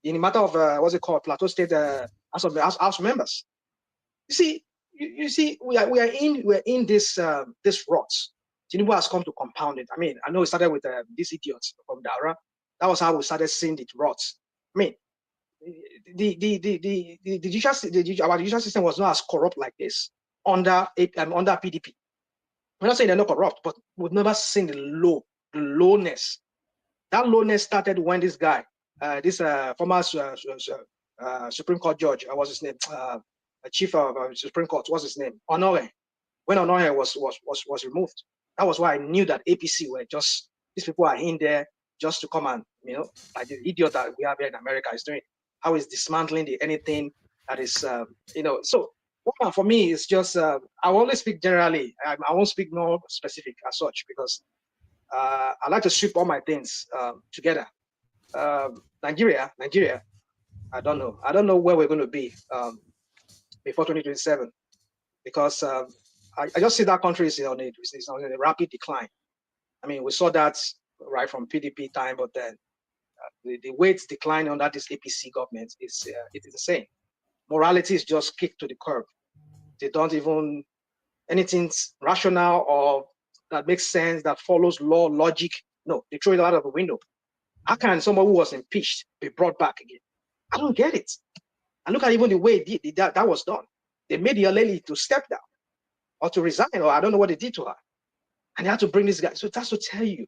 D: In the matter of what's it called, Plateau State House members. You see, we are in this rot. Tinubu has come to compound it. I mean, I know it started with these idiots from Dara. That was how we started seeing it rot. I mean, our judicial system was not as corrupt like this under PDP. We're not saying they're not corrupt, but we've never seen the lowness. That lowness started when this guy, this former Supreme Court judge, what's his name? Chief of Supreme Court, what's his name? Honore. When Honore was removed, that was why I knew that APC were just, these people are in there just to come and, like the idiot that we have here in America is doing, how is dismantling anything that is, so for me, it's just, I only speak generally. I won't speak more specific as such because I like to sweep all my things together. Nigeria, I don't know where we're going to be before 2027 because I just see that country is on a rapid decline. I mean, we saw that right from PDP time, but then the way it's declining under this APC government is insane. Morality is just kicked to the curb. They don't even anything rational or that makes sense that follows law, logic. No, they throw it out of the window. How can someone who was impeached be brought back again? I don't get it. And look at even the way that was done. They made the lady to step down or to resign, or I don't know what they did to her. And they had to bring this guy. So that's to tell you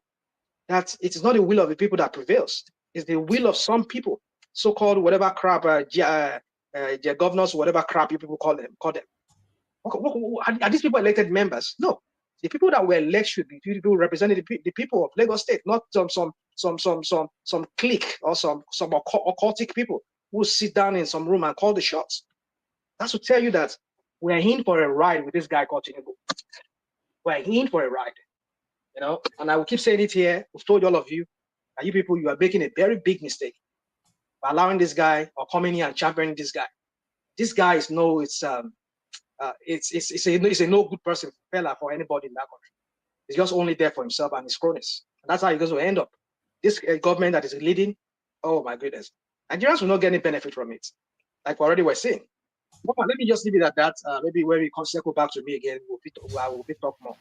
D: that it is not the will of the people that prevails. It's the will of some people, so-called whatever crap, their governors, whatever crap you people call them. Are these people elected members? No. The people that were elected should be people representing the people of Lagos State, not some clique or some occultic people who sit down in some room and call the shots. That's to tell you that we're in for a ride with this guy called Tinubu. We're in for a ride, and I will keep saying it here. We've told all of you, and you people, you are making a very big mistake by allowing this guy or coming here and championing this guy. This guy is it's a no good person fella for anybody in that country. He's just only there for himself and his cronies. And that's how he goes to end up. This government that is leading, oh my goodness. Nigerians will not get any benefit from it. Like we already were saying. Well, let me just leave it at that. Maybe when we circle back to me again, I will talk more.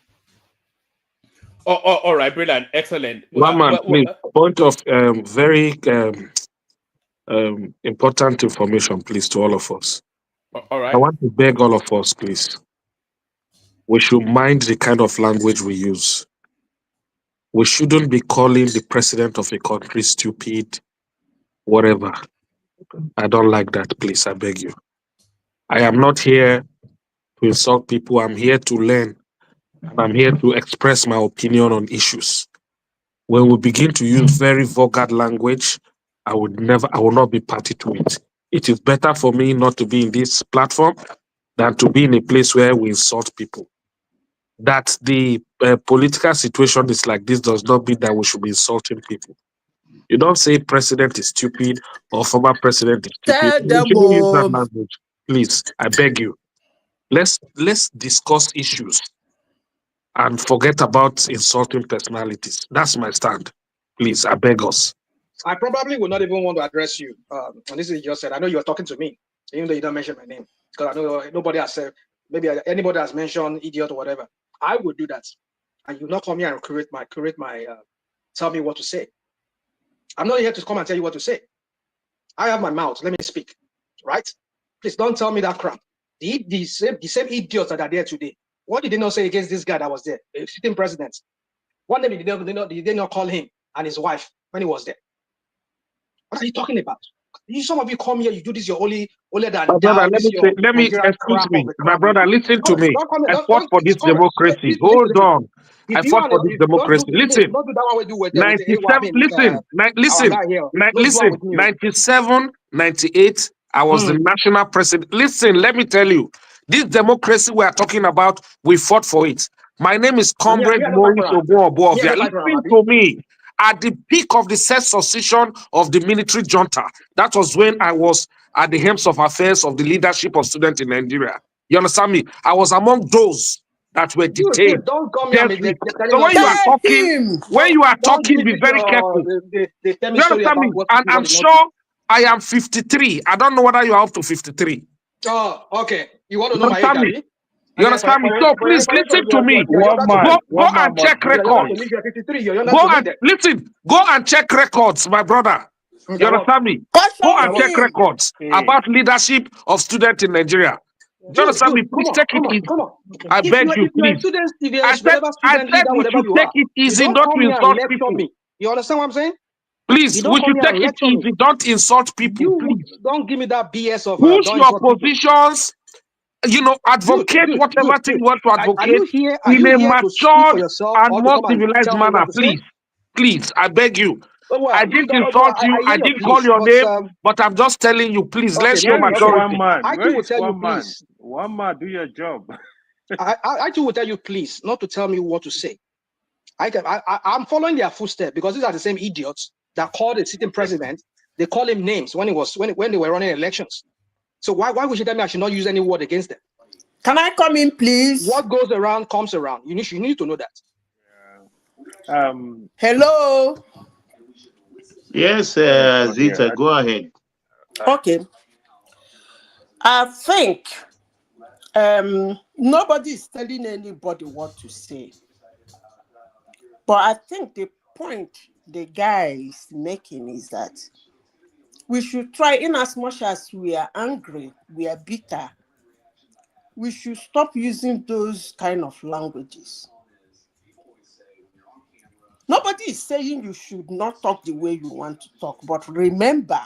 B: All right, brilliant, excellent.
U: Man, please, point of very important information, please, to all of us.
B: All right.
U: I want to beg all of us, please. We should mind the kind of language we use. We shouldn't be calling the president of a country stupid, whatever. I don't like that, please. I beg you. I am not here to insult people. I'm here to learn. And I'm here to express my opinion on issues. When we begin to use very vulgar language, I will not be party to it. It is better for me not to be in this platform than to be in a place where we insult people. That the political situation is like this does not mean that we should be insulting people. You don't say president is stupid or former president is stupid. You shouldn't use that language. Please, I beg you. Let's discuss issues and forget about insulting personalities. That's my stand. Please, I beg us.
D: I probably would not even want to address you. And this is just said. I know you're talking to me, even though you don't mention my name. Because I know nobody has said, maybe anybody has mentioned idiot or whatever. I would do that. And you not come here and create my tell me what to say. I'm not here to come and tell you what to say. I have my mouth. Let me speak. Right? Please don't tell me that crap. The same idiots that are there today. What did they not say against this guy that was there, the sitting president? One day did they not call him and his wife when he was there? What are you talking about? Some of you come here, you do this, you're only than
U: My brother,
D: thou.
U: let
D: This
U: me
D: your
U: say, let me
D: Nigerian
U: excuse
D: crap
U: me.
D: of a
U: My
D: crap.
U: brother, listen to me.
D: Don't come here.
U: I fought for this democracy. Hold on. I
D: If you
U: fought
D: are,
U: for this democracy. Listen,
D: don't do that one we do with them. With the
U: 97, listen,
D: our guy here. Don't do one with me.
U: 97, 98, I was the national president. Listen, let me tell you, this democracy we are talking about, we fought for it. My name is Comrade Maurice Obuobovia. Listen to me. At the peak of the secession of the military junta, that was when I was at the helms of affairs of the leadership of students in Nigeria. You understand me? I was among those that were detained.
D: Don't come here.
U: So when you are talking, be very careful.
D: They tell me
U: You
D: story
U: understand
D: about
U: me?
D: what
U: And I'm sure I am 53. I don't know whether you are up to 53.
D: Oh, okay. You want to
U: You
D: know my age,
U: understand me?
D: Abi?
U: You understand me? So please listen to me. Go and check records. Go and listen. Go and check records, my brother. You understand me? Go and check records about leadership of students in Nigeria. Do you understand me? Please take it easy. I beg you, please. I said we should take it easy, not to insult people.
D: You understand what I'm saying?
U: Please, we should take it easy. Don't insult people, please.
D: Don't give me that BS of
U: push your positions. Advocate whatever thing you want to advocate in a matured and more civilized manner, please. Please, I beg you. I didn't insult you. I didn't call your name, but I'm just telling you, please, let's show maturity.
D: I too will tell you, please.
R: One man, do your job.
D: I too will tell you, please, not to tell me what to say. I'm following their footsteps because these are the same idiots that called the sitting president. They call him names when they were running elections. So why would you tell me I should not use any word against them?
C: Can I come in, please?
D: What goes around comes around. You need to know that.
C: Hello.
L: Yes, Zita, go ahead.
C: Okay. I think nobody is telling anybody what to say. But I think the point the guy is making is that we should try, in as much as we are angry, we are bitter, we should stop using those kind of languages. Nobody is saying you should not talk the way you want to talk, but remember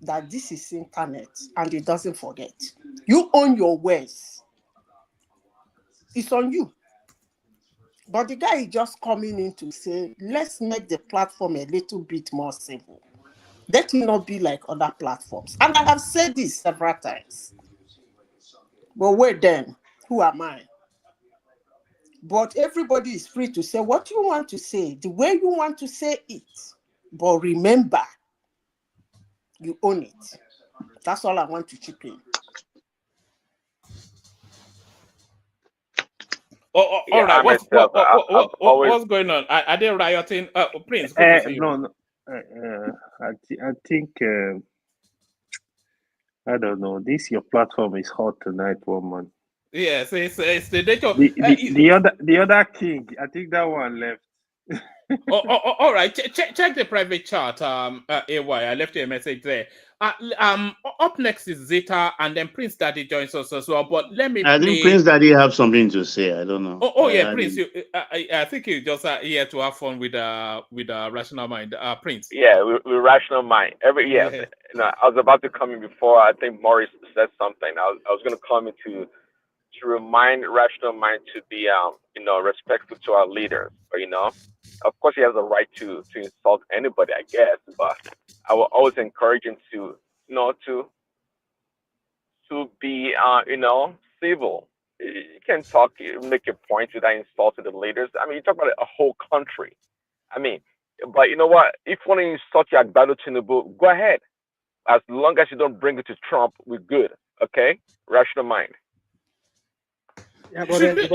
C: that this is internet and it doesn't forget. You own your words. It's on you. But the guy is just coming in to say, let's make the platform a little bit more simple. Let it not be like other platforms. And I have said this several times. But wait then, who am I? But everybody is free to say what you want to say, the way you want to say it. But remember, you own it. That's all I want to chip in.
B: All right. What's going on? Are they rioting? Prince, good to see you.
R: No. I think I don't know. Your platform is hot tonight, woman.
B: Yes, it's the nature.
R: The other king. I think that one left.
B: All right. Check the private chat. AY, I left you a message there. Up next is Zeta, and then Prince Daddy joins us as well. But let me.
L: I think Prince Daddy have something to say. I don't know.
B: Yeah, Prince. I think you just are here to have fun with Rational Mind. Prince.
V: Yeah, with Rational Mind. I was about to come in before. I think Maurice said something. I was going to come in to remind Rational Mind to be respectful to our leaders. But of course, he has a right to insult anybody, I guess. But I will always encourage him to be civil. You can talk, make your point without insulting the leaders. I mean, you talk about a whole country. I mean, but you know what? If you want to insult your Akpabio Tinubu, go ahead. As long as you don't bring it to Trump, we're good. Okay? Rational Mind.
D: Yeah, but should we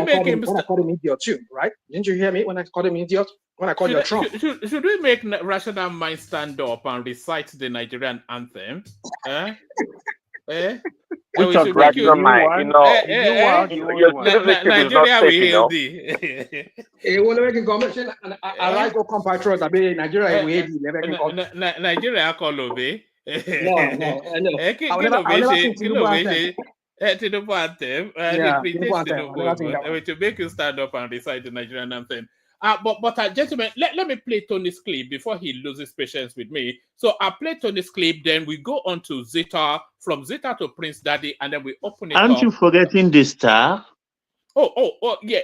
D: make him when I called him idiot too, right? Didn't you hear me when I called him idiot? When I called you Trump?
B: Should we make Rational Mind stand up and recite the Nigerian anthem?
V: Which of Rational Mind?
B: Nigeria will hail thee.
D: I go compatriots. I mean, Nigeria will hail thee.
B: Nigeria call over.
D: No. I will never sing
B: Tinubu anthem. To make you stand up and recite the Nigerian anthem. Gentlemen, let me play Tony's clip before he loses patience with me. So I play Tony's clip, then we go on to Zeta, from Zeta to Prince Daddy, and then we open it
L: Aren't
B: up.
L: you forgetting the star?
B: Oh, yeah.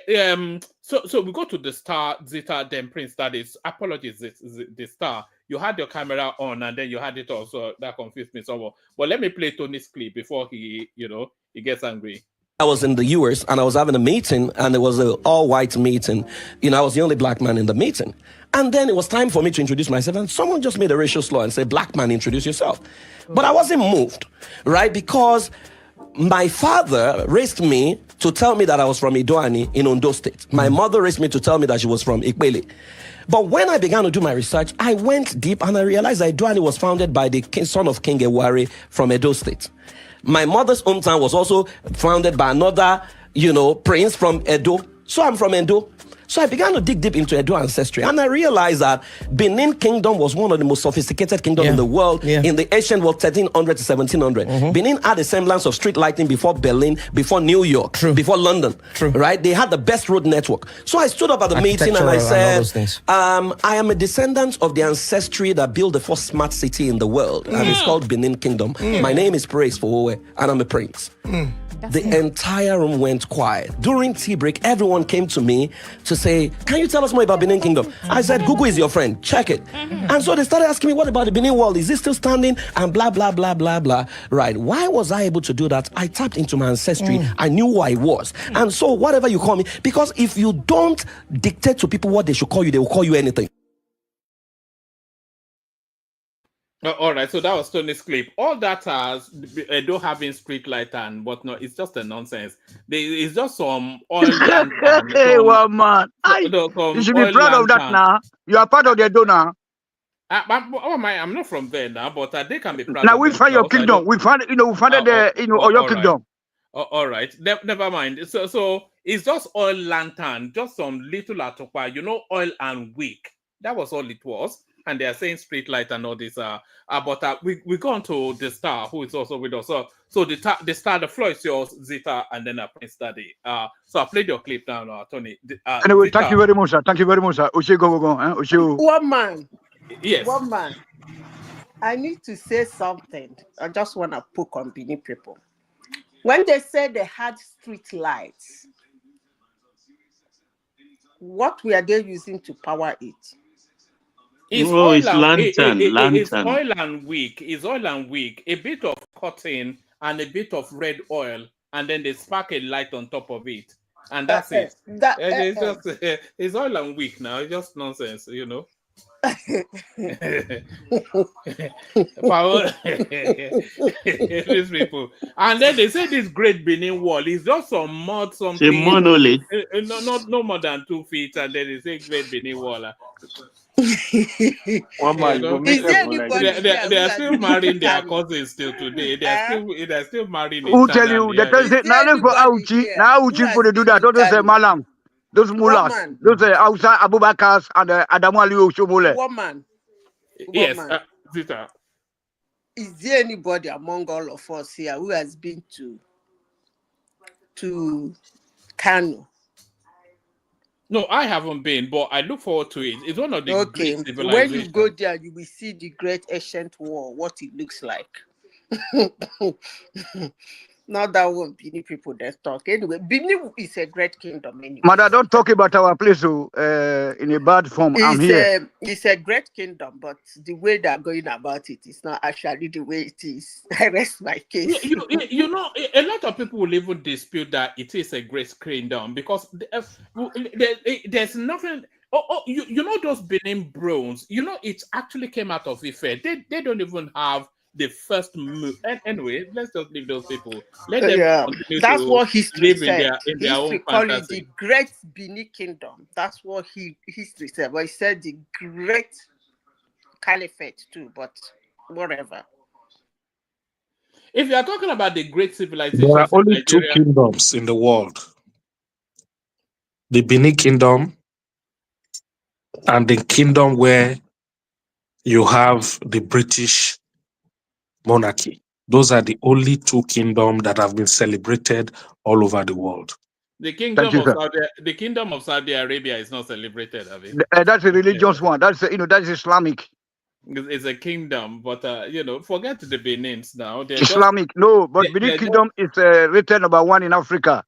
B: So we go to the star, Zeta, then Prince Daddy's. Apologies, the star. You had your camera on, and then you had it also. That confused me somewhat. But let me play Tony's clip before he gets angry.
E: I was in the US and I was having a meeting, and it was an all-white meeting. I was the only black man in the meeting. And then it was time for me to introduce myself, and someone just made a racial slur and said, "Black man, introduce yourself." But I wasn't moved, right? Because my father raised me to tell me that I was from Idoani in Ondo State. My mother raised me to tell me that she was from Ikpele. But when I began to do my research, I went deep and I realized that Idoani was founded by the son of King Ewari from Edo State. My mother's hometown was also founded by another, prince from Edo. So I'm from Edo. So I began to dig deep into Edo ancestry, and I realized that Benin Kingdom was one of the most sophisticated kingdoms in the world in the ancient world, 1300 to 1700. Benin had a semblance of street lighting before Berlin, before New York, before London, right? They had the best road network. So I stood up at the meeting and I said, I am a descendant of the ancestry that built the first smart city in the world, and it's called Benin Kingdom. My name is Praise Fowowe, and I'm a prince. The entire room went quiet. During tea break, everyone came to me to say, "Can you tell us more about Benin Kingdom?" I said, "Google is your friend. Check it." And so they started asking me, "What about the Benin wall? Is it still standing?" And blah, blah, blah, blah, blah. Right. Why was I able to do that? I tapped into my ancestry. I knew who I was. And so whatever you call me, because if you don't dictate to people what they should call you, they will call you anything.
B: All right, so that was Tony's clip. All that has don't having street light and whatnot. It's just a nonsense. It's just some oil lantern.
P: Hey, well, man, you should be proud of that now. You are part of the donor.
B: I'm not from there now, but they can be proud.
P: Now we find your kingdom. We found your kingdom.
B: All right, never mind. So it's just oil lantern, just some little atopa, oil and wick. That was all it was. And they are saying street light and all this. But we go on to the star, who is also with us. So the star, the floor is yours, Zita, and then Prince Daddy. So I played your clip now, Tony.
P: Anyway, Zita. Thank you very much, sir. Thank you very much, sir.
C: One man.
B: Yes.
C: One man. I need to say something. I just want to poke on Benin people. When they said they had street lights, what were they using to power it?
B: It's lantern. It's oil and wick. It's oil and wick. A bit of cotton and a bit of red oil, and then they spark a light on top of it, and that's it. It's oil and wick now. It's just nonsense, These people, and then they say this great Benin wall is just some mud, something.
L: It's a monolith.
B: No more than 2 feet, and then they say great Benin wall. They are still marrying their cousins still today. They are still marrying.
P: Who tell you? They tell you now for Auchi. Now Auchi going to do that. Don't say Malam. Those mullahs. Those outside Abubakars and Adamu Ali Oshomole.
C: Woman.
B: Yes, Zita.
C: Is there anybody among all of us here who has been to Kano?
B: No, I haven't been, but I look forward to it. It's one of the great civilizations.
C: When you go there, you will see the great ancient wall, what it looks like. Not that one Benin people that talk. Anyway, Benin is a great kingdom anyway.
P: Mother, don't talk about our place in a bad form. I'm here.
C: It's a great kingdom, but the way they're going about it is not actually the way it is. I rest my case.
B: A lot of people will even dispute that it is a great kingdom because there's nothing. Those Benin bronze. It actually came out of Ife. They don't even have the first move. And anyway, let's just leave those people. Let them
C: that's what history said.
B: In their own
C: call
B: fantasy.
C: it the Great Benin Kingdom. That's what history said. But he said the Great Caliphate too, but whatever.
B: If you are talking about the great civilization,
U: there are only 2 kingdoms in the world: the Benin Kingdom and the kingdom where you have the British monarchy. Those are the only 2 kingdoms that have been celebrated all over the world.
B: The
P: Thank you, sir.
B: the kingdom of Saudi Arabia is not celebrated, have you?
P: That's a religious one. That's that's Islamic.
B: It's a kingdom, but forget the Benins now. They're
P: Islamic, no, but Benin Kingdom is rated number 1 in Africa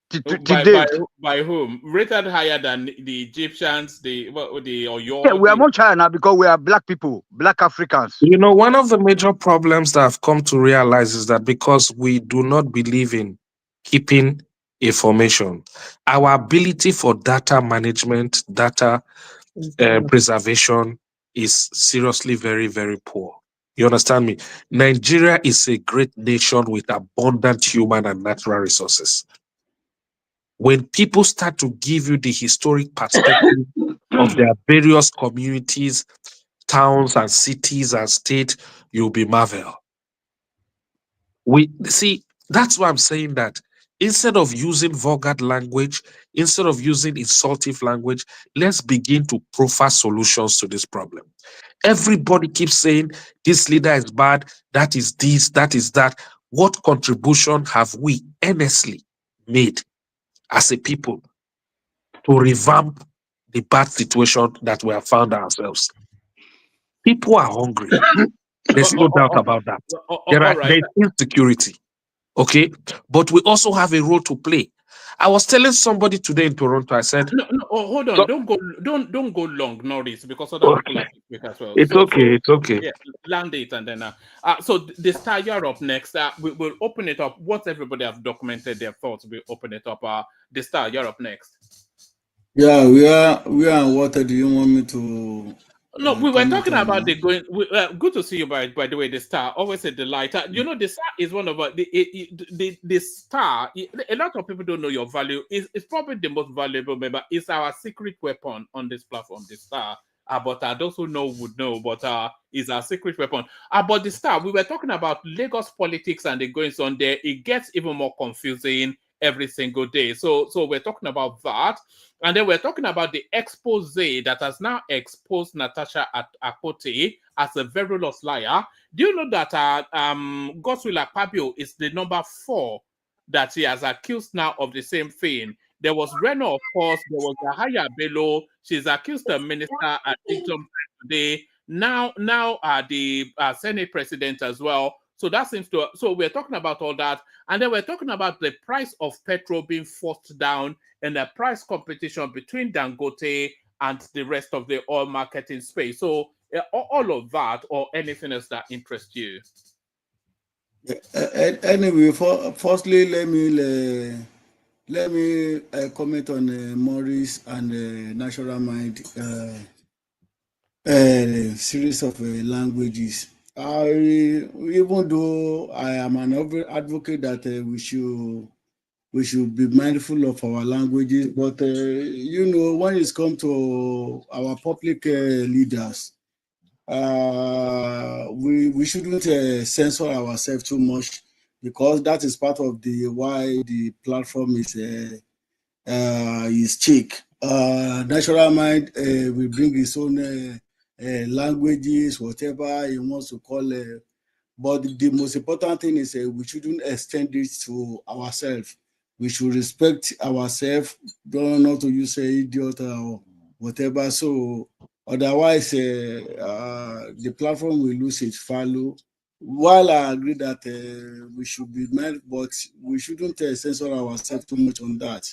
P: to date.
B: By whom? Rated higher than the Egyptians, or your.
P: Yeah, we are much higher now because we are black people, black Africans.
U: You know, one of the major problems that I've come to realize is that because we do not believe in keeping information, our ability for data management, data preservation is seriously very, very poor. You understand me? Nigeria is a great nation with abundant human and natural resources. When people start to give you the historic perspective of their various communities, towns and cities and states, you'll be marvel. We see, that's why I'm saying that instead of using vulgar language, instead of using insultive language, let's begin to proffer solutions to this problem. Everybody keeps saying this leader is bad, that is this, that is that. What contribution have we earnestly made as a people to revamp the bad situation that we have found ourselves? People are hungry. There's no doubt about that. There is insecurity. Okay, but we also have a role to play. I was telling somebody today in Toronto, I said,
B: no, hold on, don't go long, Norris, because other people have to speak as well.
U: It's okay.
B: Yeah, land it, and then so the Star, you're up next. We will open it up. What everybody have documented their thoughts, we'll open it up. The Star, you're up next.
F: Yeah, we are. What do you want me to?
B: No, we were talking about the going. Good to see you, by the way. The Star, always a delight. The Star is one of the Star. A lot of people don't know your value. It's probably the most valuable member. It's our secret weapon on this platform, the Star. But those who know would know. But it's our secret weapon. But the Star, we were talking about Lagos politics and the goings on there. It gets even more confusing every single day. So we're talking about that. And then we're talking about the expose that has now exposed Natasha AKPOTI as a verilous liar. Do you know that GODSWILL Akpabio is the number 4 that he has accused now of the same thing? There was Reno, of course. There was Yahaya Bello. She's accused the minister at Dictum today. Now the Senate president as well. So that seems to. So we're talking about all that, and then we're talking about the price of petrol being forced down and the price competition between Dangote and the rest of the oil marketing space. So all of that, or anything else that interests you.
F: Anyway, firstly, let me comment on Morris and Natural Mind series of languages. Even though I am an advocate that we should be mindful of our languages, but when it's come to our public leaders, we shouldn't censor ourselves too much, because that is part of why the platform is cheap. Natural Mind will bring his own languages, whatever he wants to call it. But the most important thing is we shouldn't extend it to ourselves. We should respect ourselves, not to use idiot or whatever. So otherwise, the platform will lose its value. While I agree that we should be mad, but we shouldn't censor ourselves too much on that.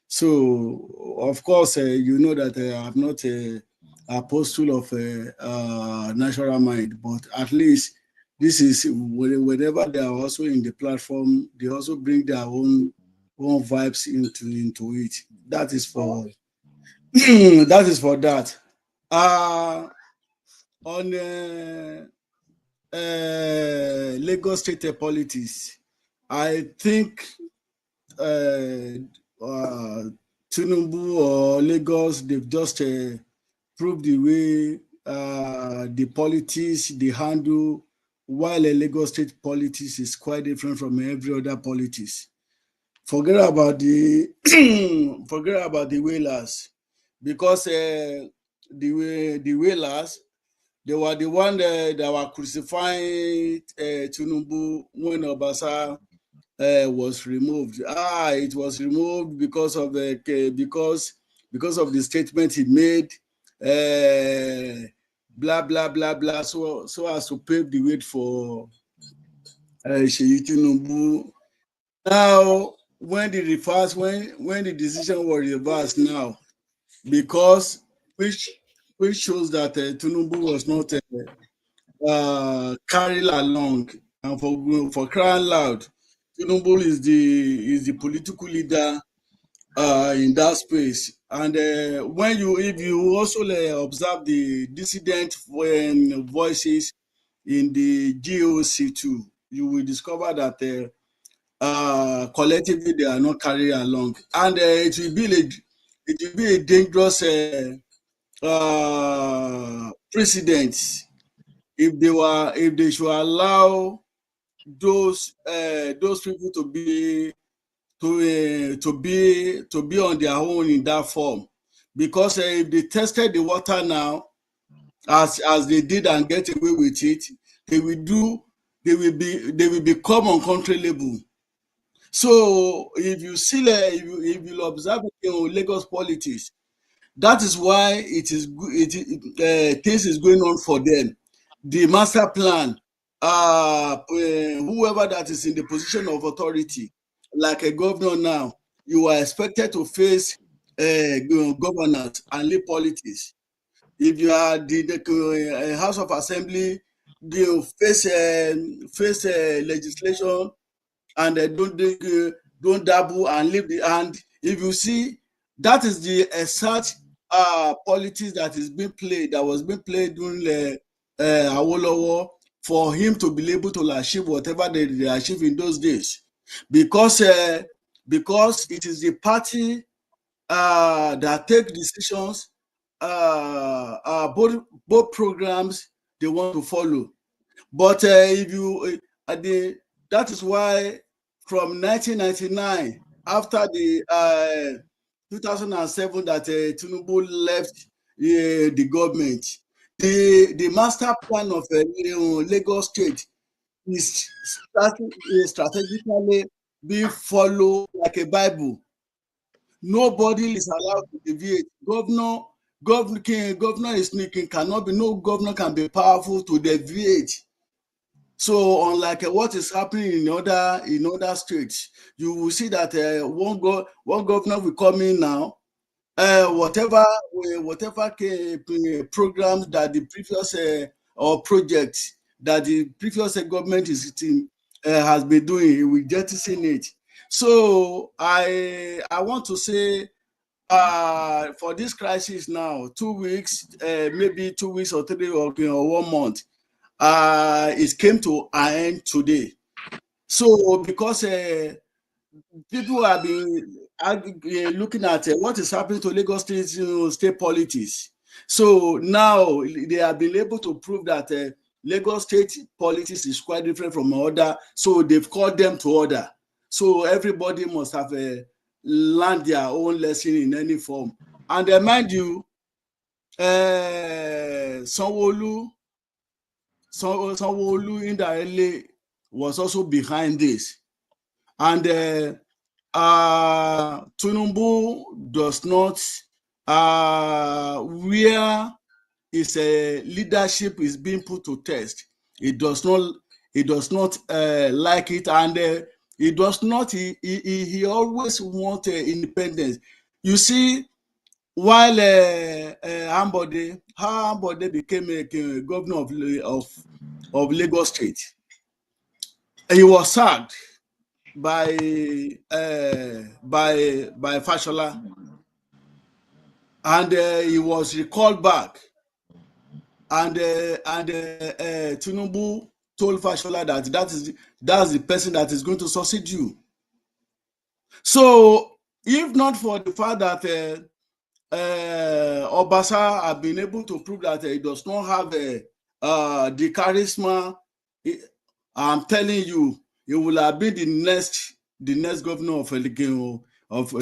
F: So, of course, that I'm not a apostle of Natural Mind, but at least this is whenever they are also in the platform, they also bring their own vibes into it. That is for that. On Lagos State politics, I think Tinubu or Lagos, they've just proved the way the politics they handle, while a Lagos State politics is quite different from every other politics. Forget about the whalers, because the whalers, they were the one that were crucifying Tinubu when Obasa was removed. It was removed because of because of the statement he made. Blah blah blah blah. So as to pave the way for Tinubu. Now, when the decision was reversed now, because which shows that Tinubu was not carried along, and for crying loud, Tinubu is the political leader in that space. And if you also observe the dissident voices in the GOC too, you will discover that collectively they are not carried along, and it will be a dangerous precedent if they should allow those people to be on their own in that form, because if they tested the water now as they did and get away with it, they will become uncontrollable. So if you see, if you observe Lagos politics, that is why things is going on for them. The master plan, whoever that is in the position of authority, like a governor now, you are expected to face governance and lead politics. If you are the House of Assembly, you face legislation, and don't dabble and leave the hand. If you see, that is the exact politics that was being played during the Awolowo, for him to be able to achieve whatever they achieved in those days, because it is the party that take decisions, both programs they want to follow. But that is why from 1999, after the 2007 that Tinubu left the government, the master plan of Lagos State is strategically being followed like a Bible. Nobody is allowed to deviate. Governor is making, no governor can be powerful to deviate. So unlike what is happening in other states, you will see that one governor will come in now, whatever programs that the previous or projects that the previous government has been doing, he will jettison it. So I want to say, for this crisis now, 2 weeks, maybe 2 weeks or 3 or 1 month, it came to an end today. So because people have been looking at what is happening to Lagos state politics, so now they have been able to prove that Lagos state politics is quite different from other. So they've called them to order. So everybody must have learned their own lesson in any form. And mind you, Sanwo-Olu indirectly was also behind this, and Tinubu does not, where his leadership is being put to test, he does not like it, and he does not. He always wants independence. You see, while Ambode became a governor of Lagos State, he was sacked by Fashola, and he was recalled back, and Tinubu told Fashola that that's the person that is going to succeed you. So if not for the fact that Obasa have been able to prove that he does not have the charisma, I'm telling you, he will have been the next governor of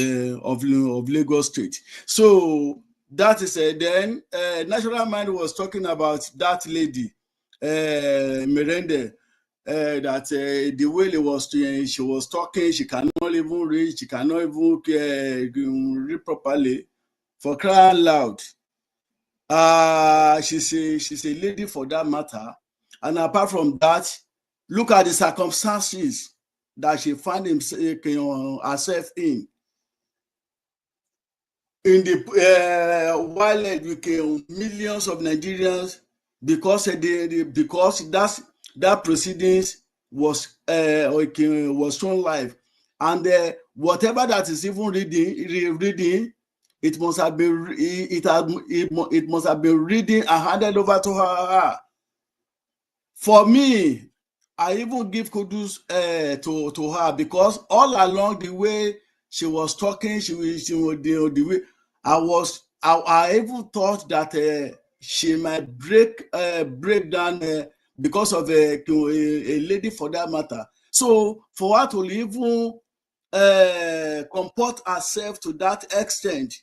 F: Lagos State. So that is then Natural Mind was talking about that lady, Meranda. that the way she was talking, she cannot even read, she cannot even read properly. For crying loud, she's a lady for that matter. And apart from that, look at the circumstances that she found herself in the while millions of Nigerians, because that proceedings was shown live, and whatever that is even reading, it must have been it must have been reading and handed over to her. For me, I even give kudos to her, because all along the way she was talking, she was the way I even thought that she might break down because of a lady for that matter. So for her to even comport herself to that extent,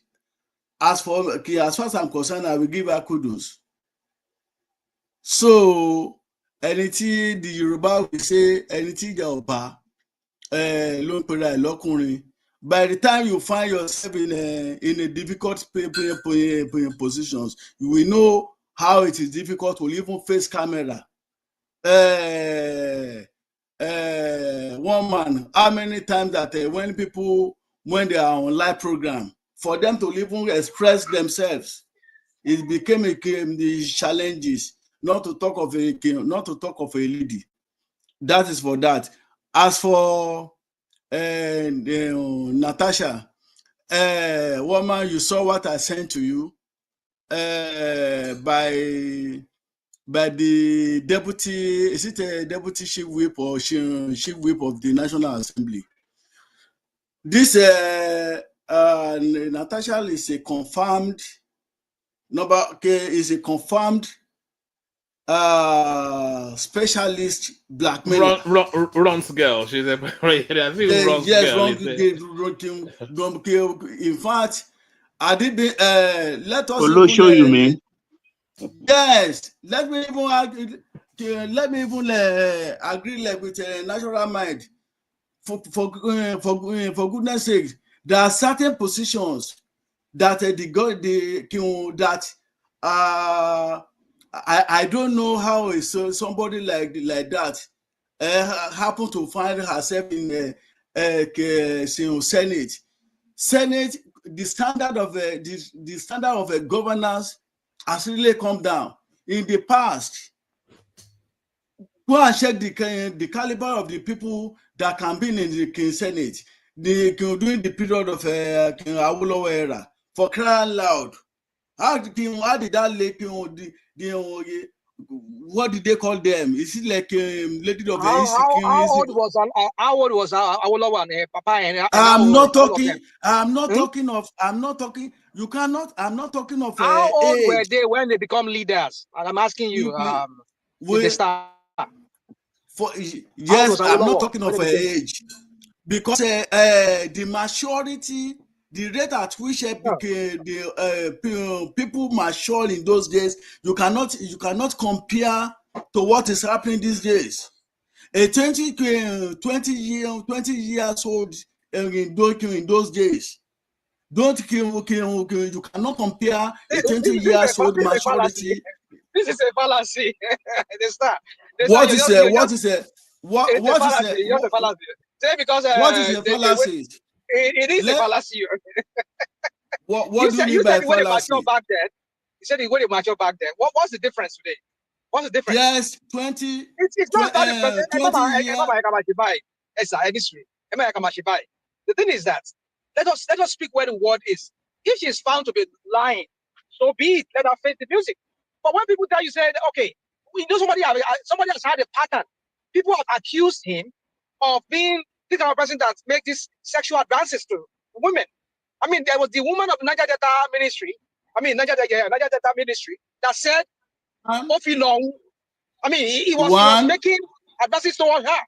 F: as far as I'm concerned, I will give her kudos. So anything the Yoruba will say, anything the Oba by the time you find yourself in a difficult positions, you will know how it is difficult to even face camera. One man, how many times that when they are on live program, for them to even express themselves, it became the challenges. Not to talk of a lady. That is for that. As for Natasha, woman, you saw what I sent to you by the deputy. Is it a deputy chief whip or chief whip of the National Assembly? This Natasha is a confirmed specialist blackmailer.
B: Ron's girl. She's a Ron's
F: girl. In fact, I didn't let us
L: Olo show you, man.
F: Yes, let me even agree with Natural Mind. For goodness sake, there are certain positions that I don't know how somebody like that happened to find herself in Senate. Senate, the standard of a governance has really come down. In the past, go and check the caliber of the people that can be in the Senate during the period of Awolowo era. For crying loud, how did that what did they call them? Is it like lady of
D: how old was Awolowo and Papa? And
F: I'm not talking. You cannot. I'm not talking of.
D: How old
F: age.
D: were they when they become leaders? And I'm asking you. They start.
F: Yes, I'm not talking of age, because the maturity, the rate at which the people mature in those days, you cannot compare to what is happening these days. A 20 years old in those days, you cannot compare a 20 years old maturity.
D: This is a fallacy.
F: What is a fallacy?
D: Say because
F: what is a fallacy?
D: It is a fallacy.
F: What do you mean by fallacy?
D: Back then, you said when they mature back then. What's the difference today? What's the difference?
F: Yes, 20.
D: It's not about the person.
F: 20 years.
D: The thing is that let us speak where the word is. If she is found to be lying, so be it. Let her face the music. But when people tell you, say, okay, we know somebody has had a pattern. People have accused him of being this kind of person that makes these sexual advances to women. I mean, there was the woman of Niger Delta Ministry. Niger Delta Ministry that said, he was making advances towards her.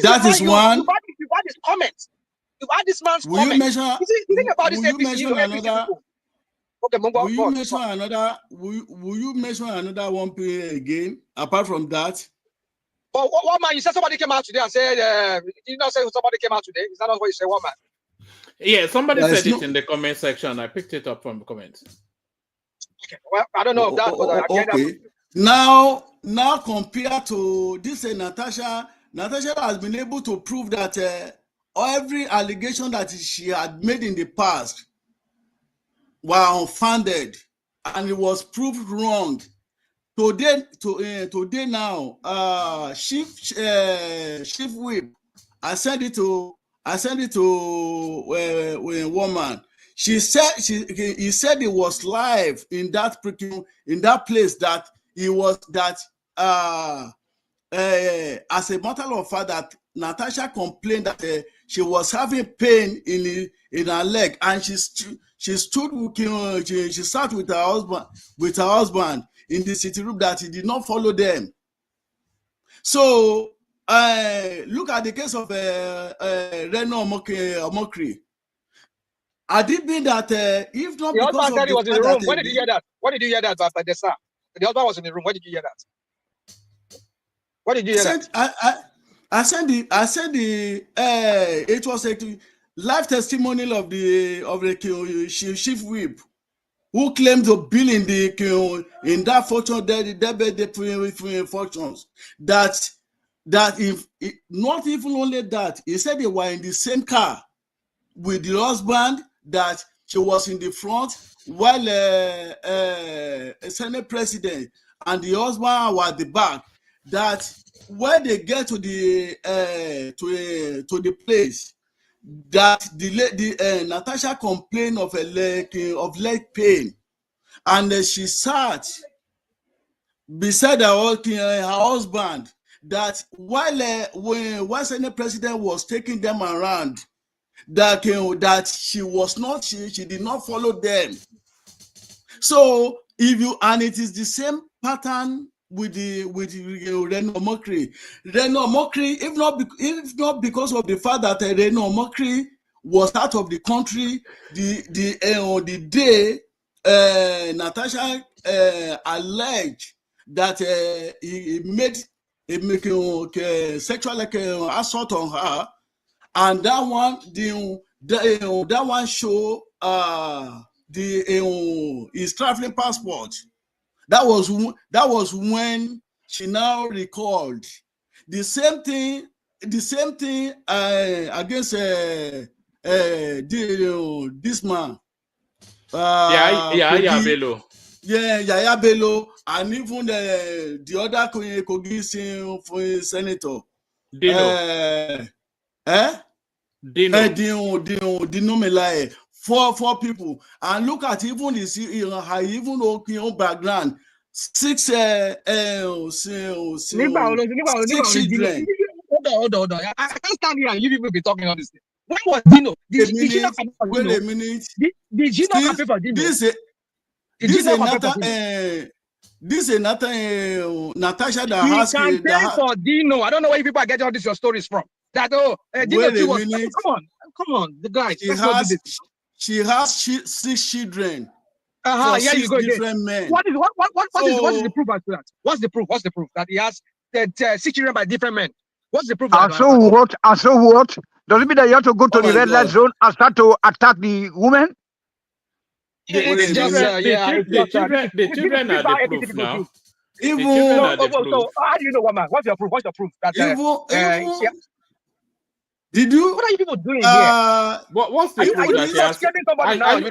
F: That is one.
D: You've had his comments. You've had this man's comments.
F: You mention
D: another? Okay,
F: will you mention another one again, apart from that?
H: But one man, you said somebody came out today and said, did you not say somebody came out today? Is that not what you said, one man?
B: Yeah, somebody said it in the comment section. I picked it up from the comments.
H: Okay, well, I don't know if that was
F: okay. Now compared to this, Natasha has been able to prove that every allegation that she had made in the past were unfounded, and it was proved wrong. Today now, Chief Whip, I sent it to a woman. He said it was live in that place that he was as a matter of fact that Natasha complained that she was having pain in her leg, and she sat with her husband in the sitting room, that he did not follow them. So look at the case of Reno Omokri. Had it been that if not
H: the
F: because
H: husband
F: of
H: said he
F: the
H: was in the
F: fact
H: room.
F: that
H: When did you hear that? What did you hear that, by the sir? The husband was in the room. When did you hear that? What did you hear that?
F: I sent the it was a live testimonial of the Chief Whip, who claimed to bill in that fortune, the fortunes, that if not even only that, he said they were in the same car with the husband, that she was in the front while a Senate president and the husband were at the back. That when they get to the place, that the Natasha complained of leg pain, and she sat beside her husband. That while Senate president was taking them around, that she did not follow them. So it is the same pattern with Reno Omokri. Reno Omokri, if not because of the fact that Reno Omokri was out of the country the day Natasha alleged that he made a sexual assault on her, and that one show his traveling passport. That was when she now recalled the same thing against this man.
B: Yaya Bello.
F: Yeah, Yaya Bello, and even the other Kogi senator. Dino Melaye. Four people, and look at even his own background. Six children.
H: Hold on. I can't stand here and you people be talking all this thing. When was Dino? Did she not come for Dino?
F: Wait a minute.
H: Did she not campaign for Dino? This is
F: Natasha that
H: he
F: has
H: campaigned for Dino. I don't know where people are getting all these your stories from. That Dino too was. Come on, the guys.
F: She has 6 children.
H: Yeah,
F: 6
H: you go
F: different men.
H: What is the proof as to that? What's the proof that he has 6 children by different men? What's the proof?
P: And so what? Does it mean that you have to go to the red light zone and start to attack the women?
B: The children are the proof now.
H: So how do you know, woman? What's your proof? That
F: did you?
H: What are you people doing here?
B: What's the proof that she has?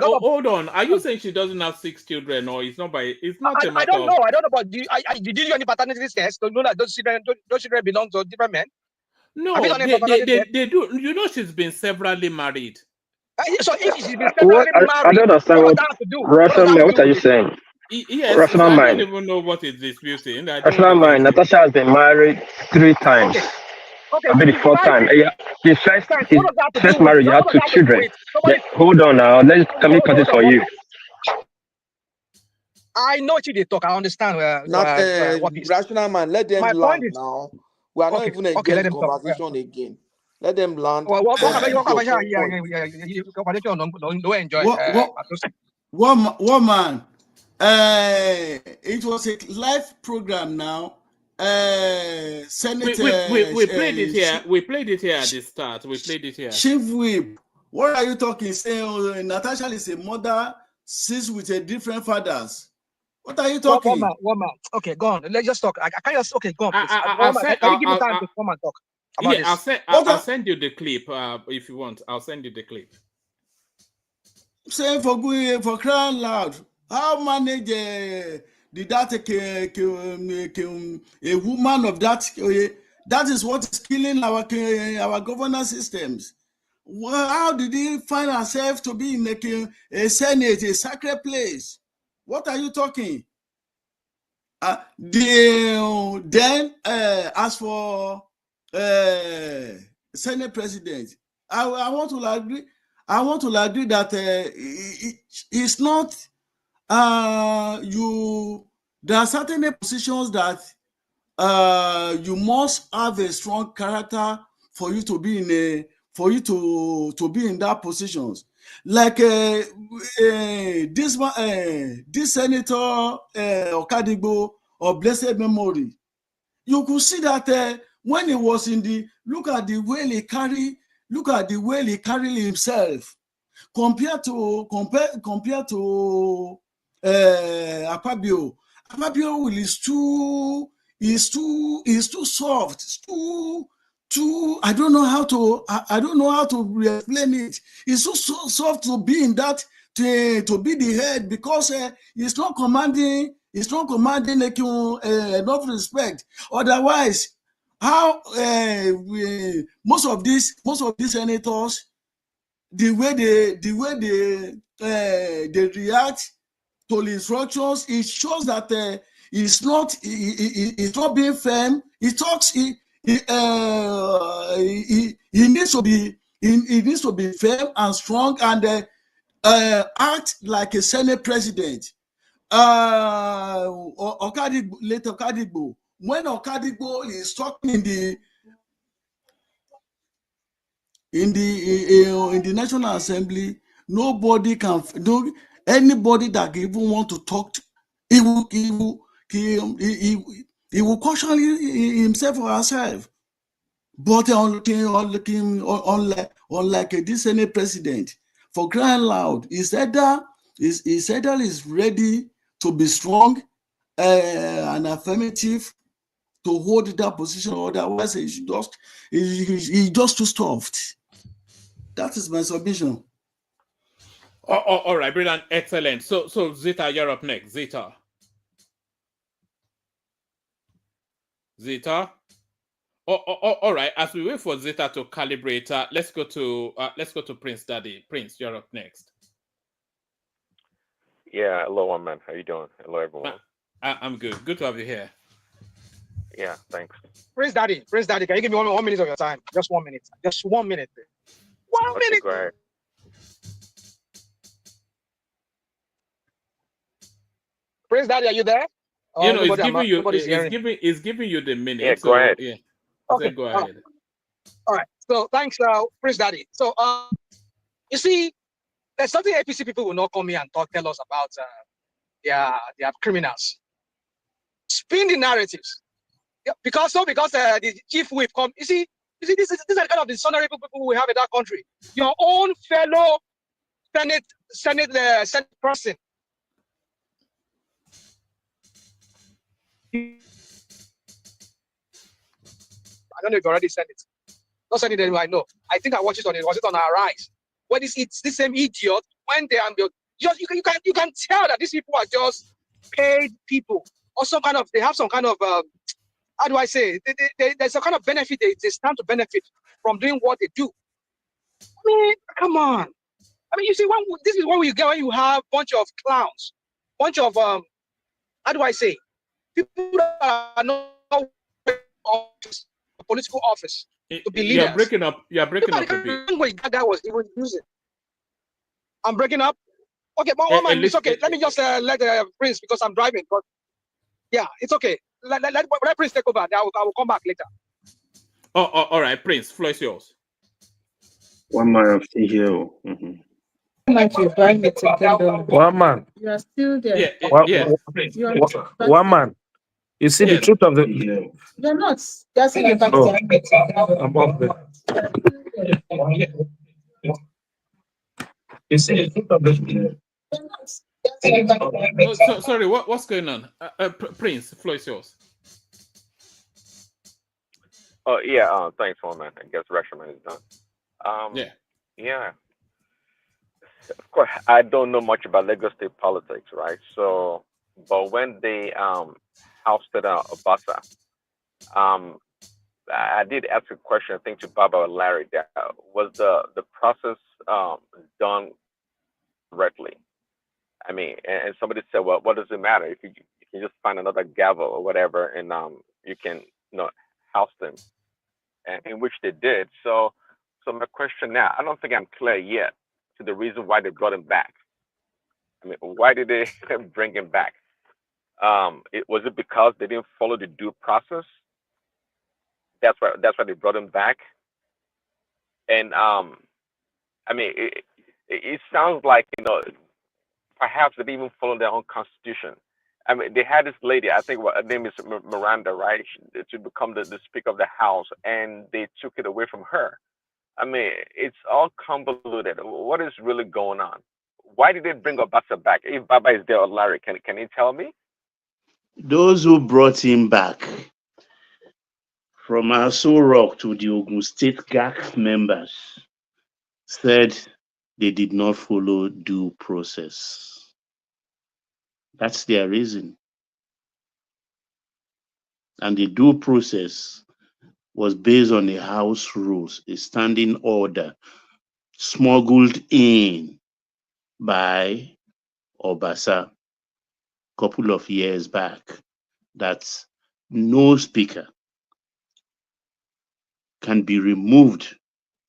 H: Hold
B: on. Are you saying she doesn't have 6 children, or it's not by? It's not a matter.
H: I don't know. But did you do any paternity tests to know that those children belong to different men?
B: No, they do. You know, she's been severally married.
H: So if she's been severally married,
O: I don't understand what are you saying?
B: Yes,
O: rational mind.
B: I don't even know what is disputing.
O: Rational mind. Natasha has been married 3 times.
H: Okay,
O: I'll be the 4th time. His first marriage, he had 2 children. Hold on now. Let me cut this for you.
H: I know what they talk. I understand.
A: Rational man, let them land now. We are not even engaging in conversation again. Let them land.
H: One
F: man. It was a live program now. Senate.
B: We played it here. We played it here at the start. We played it here.
F: Chief Whip. What are you talking? Saying Natasha is a mother, sis with a different fathers. What are you talking?
H: One man. Okay, go on. Let's just talk. I can't just. Okay, go on, please. Can you give me time to come and talk about this?
B: I'll send you the clip if you want. I'll send you the clip.
F: Saying for crying loud, how manage did that a woman of that? That is what is killing our governance systems. Well, how did he find herself to be in a Senate, a sacred place? What are you talking? Then, as for Senate President, I want to agree. I want to agree that it's not there are certain positions that you must have a strong character for you to be in to be in that positions. Like this Senator Okadigbo of blessed memory, you could see that when he was in the look at the way he carry himself compared to Akpabio. Akpabio is too soft. I don't know how to explain it. It's so soft to be in that to be the head because it's not commanding like enough respect. Otherwise, how most of these senators, the way they react to instructions, it shows that it's not being firm. He talks. He needs to be firm and strong and act like a Senate president. Okadigbo, when Okadigbo is talking in the National Assembly, anybody that even want to talk to, he will caution himself or herself. But unlike this Senate president, for crying loud, his header is ready to be strong and affirmative to hold that position. Otherwise, he's just too soft. That is my submission.
B: All right, brilliant, excellent. So Zeta, you're up next. Zeta. All right. As we wait for Zeta to calibrate, let's go to Prince Daddy. Prince, you're up next.
V: Yeah, hello, one man. How you doing? Hello, everyone.
B: I'm good. Good to have you here.
V: Yeah, thanks.
H: Prince Daddy, can you give me one minute of your time? Just 1 minute. Just 1 minute. 1 minute.
V: Go ahead.
H: Prince Daddy, are you there?
B: It's giving you the minute.
V: Yeah, go ahead.
B: Yeah.
H: Okay,
B: go ahead.
H: All right. So thanks, Prince Daddy. So you see, there's something APC people will not come here and tell us about their criminals. Spin the narratives. Yeah, because the chief whip come. You see, this is the kind of dishonorable people we have in that country. Your own fellow Senate person. I don't know if you already sent it. Not send it anyway, I know. I think I watched it on our Rise. When it's the same idiot, when they are just you can tell that these people are just paid people or they have some kind of how do I say? There's some kind of benefit. They stand to benefit from doing what they do. I mean, come on. I mean, you see, this is what you get when you have a bunch of clowns, bunch of how do I say? People that are not political office to be leaders.
B: You're breaking up a bit.
H: That guy was even using. I'm breaking up. Okay, but man, it's okay. Let me just let Prince, because I'm driving. But yeah, it's okay. Let Prince take over. I will come back later.
B: All right, Prince, floor is yours.
G: One man, I'm still here.
J: One man.
I: You are still there.
B: Yeah.
J: One man.
U: You see the truth of the.
C: You're not. You're saying about
U: I'm up there. You see the truth of the.
B: Oh, sorry, what's going on? Prince, the floor is yours.
V: Oh yeah, thanks, man. I guess Rashomon is done. Yeah. Of course, I don't know much about Lagos state politics, right? So, but when they ousted Obasa, I did ask a question, I think, to Baba or Larry. That was the process done correctly? I mean, and somebody said, well, what does it matter if you can just find another gavel or whatever, and you can house them, and in which they did. So my question now, I don't think I'm clear yet to the reason why they brought him back. I mean, why did they bring him back? Was it because they didn't follow the due process? That's why they brought him back. And I mean, it sounds like perhaps they didn't even follow their own constitution. I mean, they had this lady, I think her name is Meranda, right, to become the Speaker of the House, and they took it away from her. I mean, it's all convoluted. What is really going on? Why did they bring Obasa back? If Baba is there or Larry, can he tell me?
L: Those who brought him back, from Aso Rock to the Ogun State GAC members, said they did not follow due process. That's their reason. And the due process was based on the house rules, a standing order smuggled in by Obasa a couple of years back, that no speaker can be removed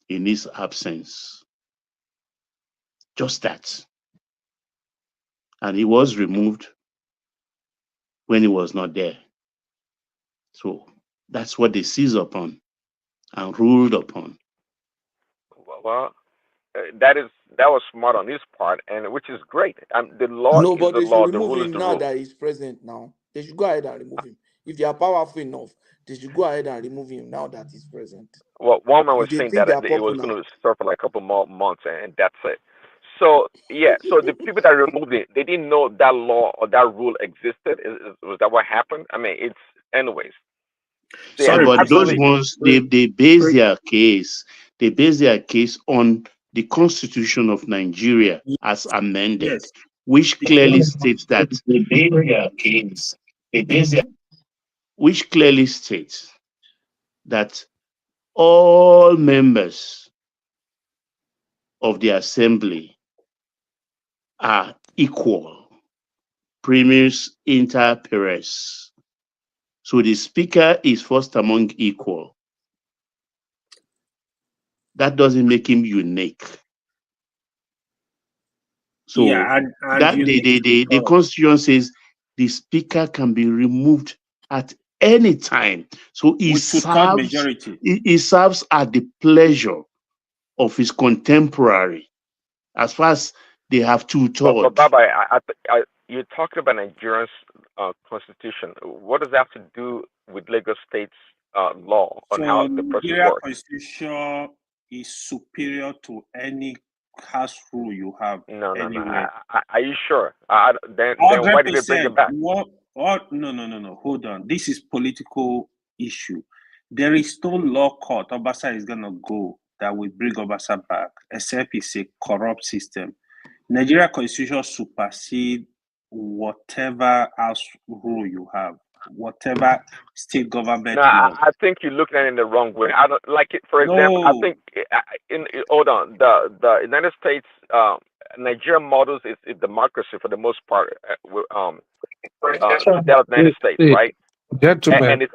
L: in his absence. Just that. And he was removed when he was not there. So that's what they seized upon and ruled upon.
V: Well, that was smart on his part, and which is great. The law
A: No,
V: is
A: but
V: the
A: they should
V: law. The
A: remove
V: rule is
A: him
V: the
A: now
V: rule.
A: that he's present now. They should go ahead and remove him. If they are powerful enough, they should go ahead and remove him now that he's present.
V: Well, one man was
A: If they
V: saying
A: think
V: that
A: they are
V: it was
A: popular.
V: going to serve for like a couple more months, and that's it. So yeah, so the people that removed it, they didn't know that law or that rule existed. Was that what happened? I mean, it's anyways.
L: Sorry, but those ones they base their case. They base their case on the Constitution of Nigeria as amended, which clearly states that all members of the assembly are equal, primus inter pares. So the speaker is first among equal. That doesn't make him unique. So
R: and
L: that the Constitution says the speaker can be removed at any time. So he serves at the pleasure of his contemporary, as far as they have 2/3.
V: But Baba, you're talking about Nigeria's constitution. What does that have to do with Lagos State's law on how the process
R: Nigeria
V: works?
R: Constitution is superior to any house rule you have.
V: No.
R: Anywhere.
V: Are you sure? Then why did they bring it back?
R: No. Hold on. This is political issue. There is no law court Obasa is gonna go that will bring Obasa back, except it's a corrupt system. Nigeria Constitution supersedes whatever house rule you have, whatever state government.
V: No, I think you're looking at it in the wrong way. I don't like it. For example, I think hold on, the United States, Nigerian models is democracy for the most part. That of the United States, right?
U: Gentlemen,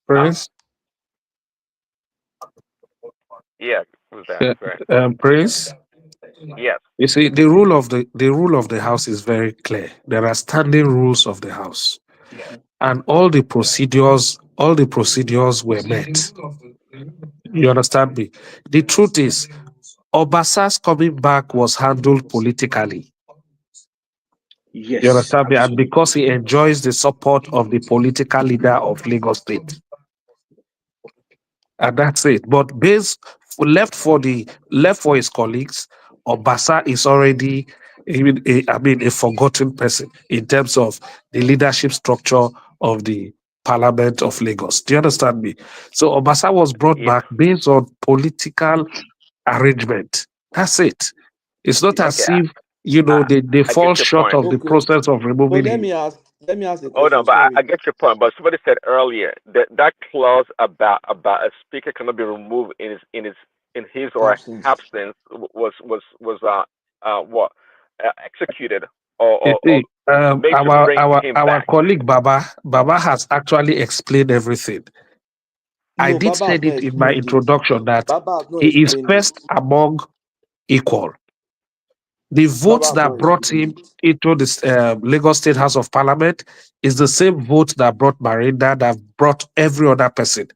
U: Prince.
V: Yeah, who's that?
U: Prince.
V: Yes.
U: You see, the rule of the house is very clear. There are standing rules of the house, and all the procedures were met. You understand me? The truth is, Obasa's coming back was handled politically. Yes, you understand me? And because he enjoys the support of the political leader of Lagos State. And that's it. But left for his colleagues, Obasa is already a forgotten person in terms of the leadership structure of the Parliament of Lagos. Do you understand me? So Obasa was brought back based on political arrangement. That's it. It's not as if they fall short of the process of removing him.
A: Let me ask a question.
V: Hold on, but I get your point. But somebody said earlier that clause about a speaker cannot be removed in his or her absence was executed or made to bring him
U: our
V: back.
U: colleague Baba has actually explained everything. I did say it in my introduction that he is first among equal. The votes that brought him into this Lagos State House of Parliament is the same vote that brought Meranda, that brought every other person.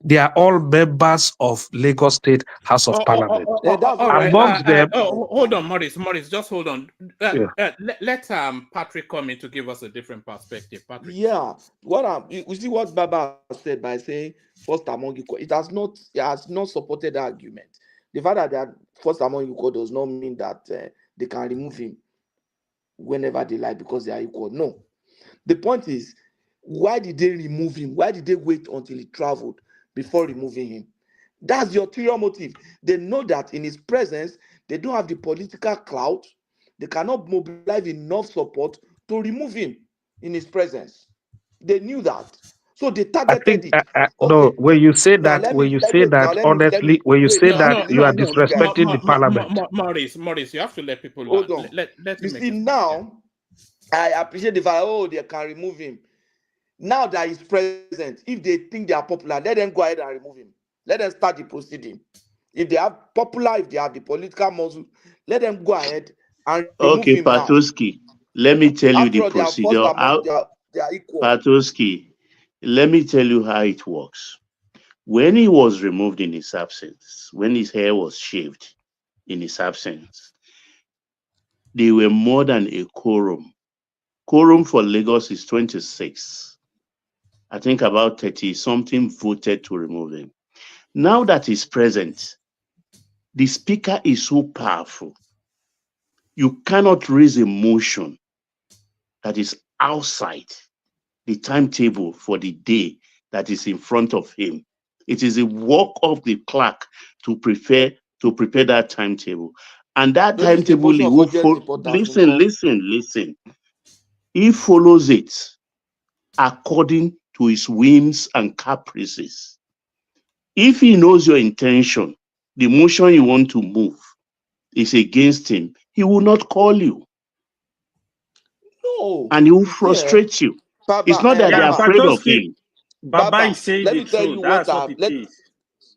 U: They are all members of Lagos State House of Parliament. Amongst them,
B: hold on, Morris, just hold on. Let Patrick come in to give us a different perspective. Patrick.
A: Yeah, you see what Baba said by saying first among equal. It has not supported the argument. The fact that they are first among equal does not mean that they can remove him whenever they like because they are equal. No. The point is, why did they remove him? Why did they wait until he traveled before removing him? That's the ulterior motive. They know that in his presence, they don't have the political clout. They cannot mobilize enough support to remove him in his presence. They knew that. So they targeted it.
U: No, when you say that, honestly, when you say that, you are disrespecting the Parliament.
B: Morris, you have to let people
A: hold on.
B: Let
A: you see, now, I appreciate the fact, they can remove him. Now that he's present, if they think they are popular, let them go ahead and remove him. Let them start the proceeding. If they are popular, if they have the political muscle, let them go ahead and remove him now.
L: Okay, Patoski, let me tell you the procedure.
A: They are equal.
L: Patoski, let me tell you how it works. When he was removed in his absence, when his hair was shaved in his absence, they were more than a quorum. Quorum for Lagos is 26. I think about 30-something voted to remove him. Now that he's present, the speaker is so powerful. You cannot raise a motion that is outside the timetable for the day that is in front of him. It is a work of the clerk to prepare that timetable. And that timetable, he will listen. He follows it according to his whims and caprices. If he knows your intention, the motion you want to move is against him, he will not call you.
A: No.
L: And he will frustrate you.
A: Baba,
L: it's not that they're afraid of him.
A: Baba
R: is saying
A: let
R: the
A: me tell
R: truth.
A: you
R: That's
A: what
R: it is.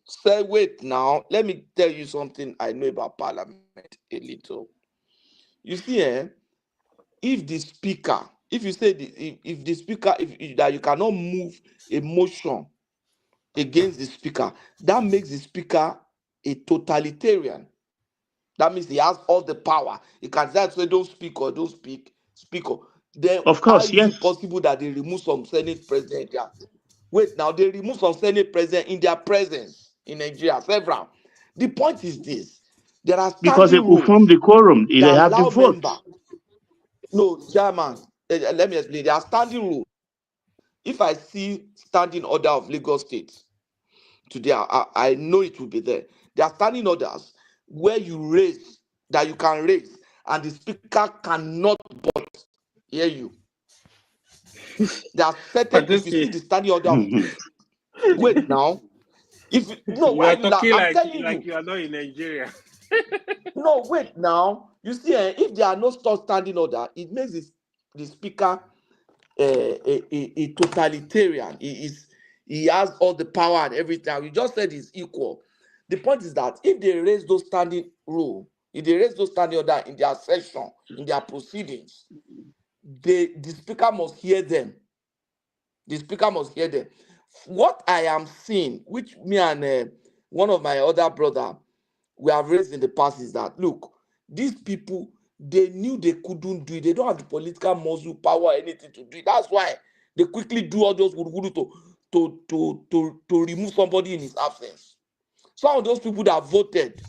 A: Say, wait now. Let me tell you something I know about Parliament a little. You see, if the speaker, if you say if the speaker, that you cannot move a motion against the speaker, that makes the speaker a totalitarian. That means he has all the power. He can say don't speak or don't speak. Then
L: of course,
A: how is it possible that they remove some Senate president? Yeah. Wait, now they remove some Senate president in their presence in Nigeria, several. The point is this: there are
L: because they will form the quorum. They have the vote.
A: No, Chairman. Let me explain. There are standing rules. If I see standing order of Lagos State today, I know it will be there. There are standing orders where you raise, that you can raise, and the speaker cannot but hear you. There are certain, if you see the standing order of wait now. If no, why you
R: talking
A: I'm telling
R: like you are not in Nigeria.
A: No, wait now. You see, if there are no standing order, it makes the speaker a totalitarian. He has all the power and everything. You just said he's equal. The point is that if they raise those standing rule, if they raise those standing order in their session, in their proceedings, the speaker must hear them. The speaker must hear them. What I am seeing, which me and one of my other brother we have raised in the past, is that look, these people, they knew they couldn't do it. They don't have the political muscle, power, anything to do it. That's why they quickly do all those to remove somebody in his absence. Some of those people that voted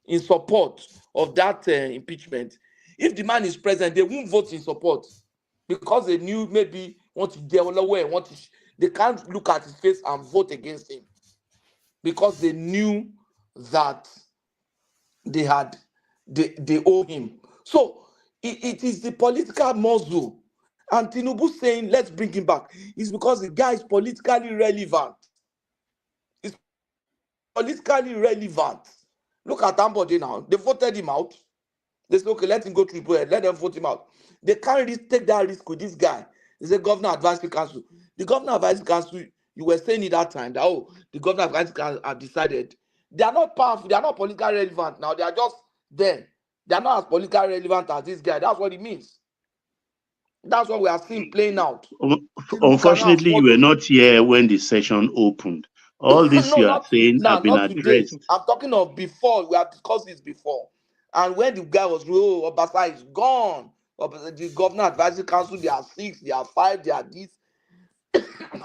A: in support of that impeachment, if the man is present, they won't vote in support because they knew maybe they can't look at his face and vote against him because they knew that they owe him. So it is the political muscle. And Tinubu saying, let's bring him back, is because the guy is politically relevant. It's politically relevant. Look at Ambode now. They voted him out. They said, okay, let him go through, let them vote him out. They can't really take that risk with this guy. He's a governor advisory council. The governor advisory council, you were saying it that time, that, the governor advisory council have decided. They are not powerful. They are not politically relevant now. They are just there. They are not as politically relevant as this guy. That's what it means. That's what we are seeing playing out.
L: Unfortunately, you were not here when the session opened. All this
A: no,
L: you are saying have been
A: not today.
L: addressed.
A: I'm talking of before. We have discussed this before. And when the guy was, Obasa is gone. The governor advisory council, they are 6, they are 5, they are this.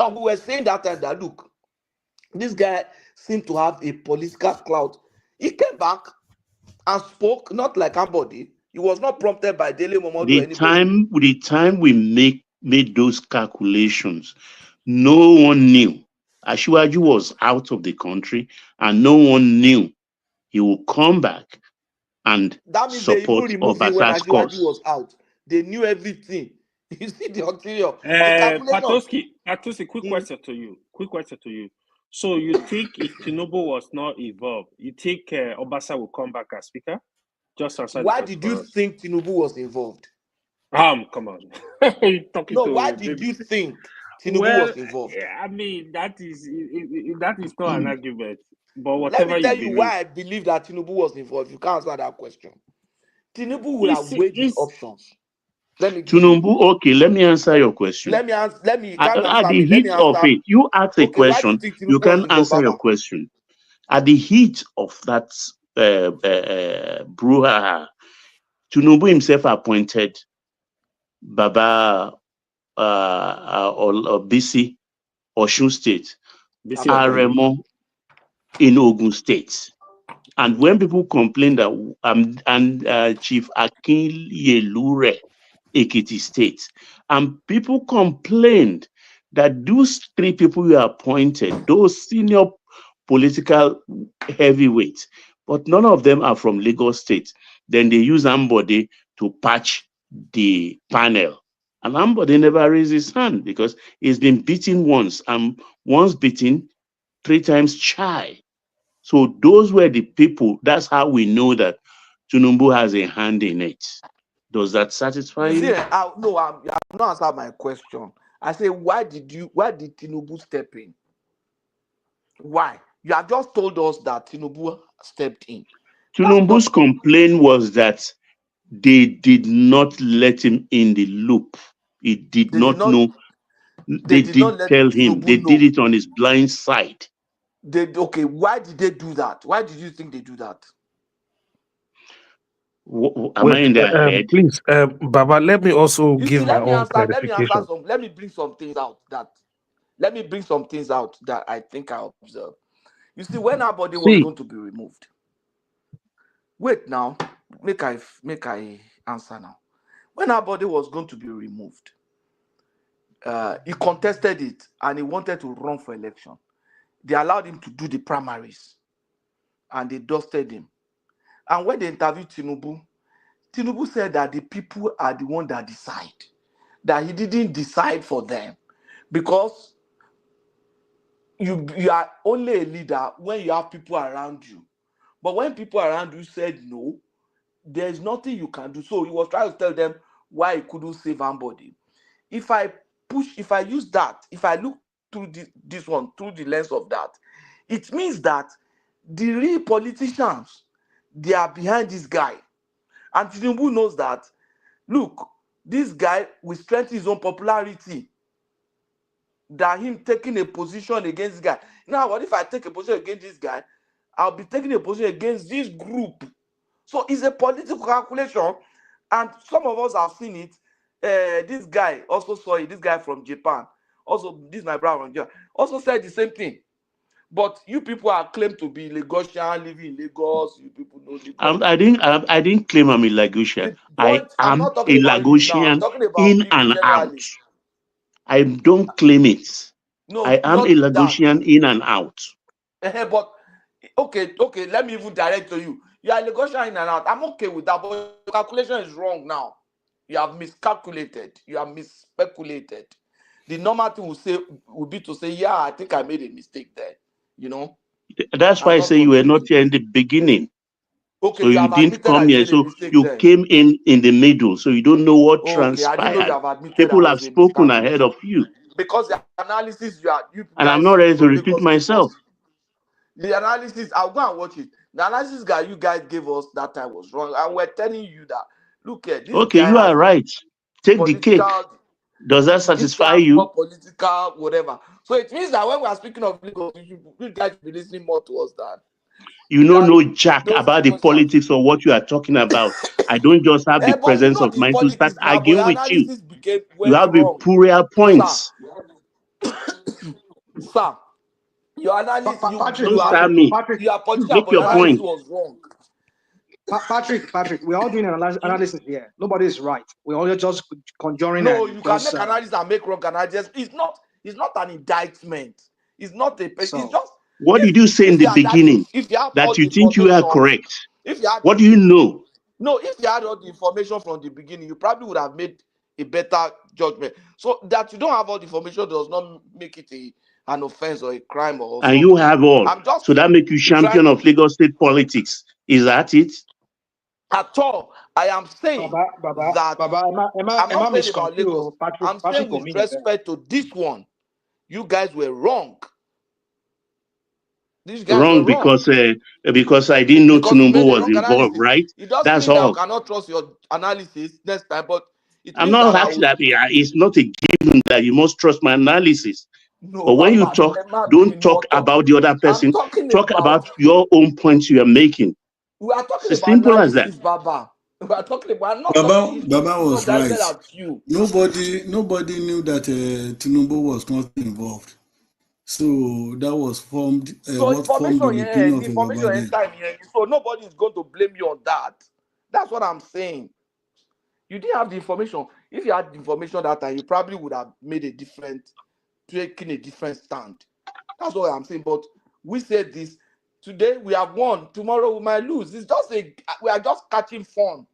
A: And we were saying that time that, look, this guy seemed to have a political clout. He came back and spoke, not like somebody. He was not prompted by Dele Momodu or anybody.
L: The time we made those calculations, no one knew. Asiwaju was out of the country, and no one knew he would come back and
A: that means they even
L: support
A: removed him when
L: Obasa's
A: Asiwaju
L: cause.
A: was out. They knew everything. You see the ulterior. The
R: Patoski, quick question to you. So you think if Tinubu was not involved, you think Obasa will come back as speaker? Just answer
A: why did you think Tinubu was involved?
R: Come on.
A: Why did you think Tinubu was involved?
R: I mean, that is not an argument. But whatever
A: let me tell
R: you
A: you
R: believe.
A: why I believe that Tinubu was involved. You can't answer that question. Tinubu would have weighed his options.
L: Tinubu, okay, let me answer your question.
A: At
L: the heat of it, you ask a question, you can answer your question. At the heat of that brouhaha, Tinubu himself appointed Baba Bisi, Osun State, Aremo in Ogun State. And when people complain that Chief Akinyelure, Ekiti State, and people complained that those 3 people you appointed, those senior political heavyweights, but none of them are from Lagos State. Then they use Ambode to patch the panel. And Ambode never raised his hand because he's been beaten once, and once beaten, 3 times shy. So those were the people. That's how we know that Tinubu has a hand in it. Does that satisfy you?
A: I'm not answering my question. I say, why did Tinubu step in? Why? You have just told us that Tinubu stepped in.
L: Tinubu's complaint was that they did not let him in the loop. He did not know. They did tell him. They did it on his blind side.
A: Why did they do that? Why did you think they do that?
L: Am I in their head?
N: Please, Baba, let me also give my own clarification.
A: Let me bring some things out that I think I observed. You see, when our body was going to be removed. Wait now, make I answer now. When our body was going to be removed, he contested it and he wanted to run for election. They allowed him to do the primaries and they dusted him. And when they interviewed Tinubu said that the people are the one that decide, that he didn't decide for them, because you are only a leader when you have people around you. But when people around you said no, there's nothing you can do. So he was trying to tell them why he couldn't save anybody. If I use that, if I look through this one through the lens of that, it means that the real politicians, they are behind this guy. And Tinubu knows that, look, this guy will strengthen his own popularity, that him taking a position against this guy. Now, what if I take a position against this guy? I'll be taking a position against this group. So it's a political calculation. And some of us have seen it. This guy also saw it. This guy from Japan, also this my brother from Japan, also said the same thing. But you people are claimed to be Lagosian, living in Lagos. You people know Lagos.
L: I didn't claim I'm a Lagosian. I
A: I'm
L: am
A: not
L: a
A: talking about you now. I'm
L: Lagosian
A: talking about
L: in
A: people
L: and out.
A: generally.
L: I don't claim it.
A: No,
L: I am a
A: not that.
L: Lagosian in and out.
A: But okay, let me even direct to you. You are Lagosian in and out. I'm okay with that, but your calculation is wrong now. You have miscalculated. You have misspeculated. The normal thing would be to say, yeah, I think I made a mistake there. You know?
L: That's why I say you were not here in the beginning.
A: Okay,
L: So
A: you
L: you
A: have
L: didn't
A: admitted
L: come
A: that you
L: here.
A: made a
L: So
A: mistake
L: you
A: there.
L: came in the middle. So you don't know what
A: Okay, I didn't know you
L: transpired.
A: have admitted
L: People
A: that
L: have
A: was a
L: spoken ahead of you.
A: because the analysis you
L: And I'm
A: guys
L: not ready to
A: from
L: repeat
A: Lagos gave
L: myself.
A: us. The analysis, I'll go and watch it. The analysis guy you guys gave us that time was wrong. And we're telling you that, look at this
L: Okay,
A: guy
L: you
A: has
L: are right. Take the cake.
A: political,
L: Does that
A: this
L: satisfy
A: guy has
L: you?
A: more political, whatever. So it means that when we are speaking of Lagos, you guys should be listening more to us than
L: You don't
A: that.
L: know jack
A: Those
L: about the
A: Lagosians.
L: politics or what you are talking about. I don't just have the
A: But you
L: presence
A: know
L: of
A: the
L: mind to start
A: politics now, but
L: arguing
A: your
L: with you.
A: analysis
L: You
A: went
L: have the
A: wrong.
L: poorer
A: Sir,
L: points.
A: sir, your analysis,
L: Don't start me.
A: you are politician,
L: Make
A: but your
L: your
A: analysis
L: point.
A: was wrong.
D: Patrick, we're all doing analysis here. Nobody is right. We're all just conjuring
A: No,
D: and
A: you can
D: just
A: make analysis and make wrong analysis. It's not an indictment. It's not a. It's
D: so.
A: just
L: What did you say in
A: if
L: the
A: you are that
L: beginning?
A: if you have all
L: That
A: the
L: you think you are
A: information,
L: correct.
A: if you had
L: What do you know?
A: no, if you had all the information from the beginning, you probably would have made a better judgment. So that you don't have all the information does not make it an offense or a crime or
L: And you
A: something.
L: have all.
A: I'm just
L: So that make you
A: trying
L: champion
A: to
L: of Lagos state politics. Is that it?
A: at all. I am saying that I'm not saying about Lagos. I'm saying with respect to this one, you guys were wrong. These guys were
L: Wrong
A: wrong
L: because I didn't know
A: because you
L: Tinubu
A: made a
L: was
A: wrong
L: involved,
A: analysis.
L: right?
A: It doesn't
L: That's
A: mean that I
L: all.
A: cannot trust your analysis next time, but it
L: I'm
A: means
L: not
A: that I
L: actually
A: will.
L: happy. It's not a given that you must trust my analysis.
A: No,
L: But when you
A: Baba,
L: talk,
A: Emma
L: don't
A: being
L: talk
A: more talk.
L: about the other
A: I'm
L: person.
A: talking
L: Talk
A: about.
L: about your own points you are making.
A: We are
L: It's
A: talking
L: as
A: about
L: simple as that.
A: analysis, Baba. We are talking about. I'm not talking.
F: Baba
A: It's not
F: was right.
A: directed at you.
F: Nobody knew that Tinubu was not involved. So that was formed.
A: So
F: What formed
A: information,
F: the
A: yeah,
F: opinion
A: the
F: of
A: information
F: Baba then.
A: enter in here. So nobody is going to blame you on that. That's what I'm saying. You didn't have the information. If you had the information that time, you probably would have made taking a different stand. That's what I'm saying. But we said this today. We have won. Tomorrow we might lose. We are just catching fun.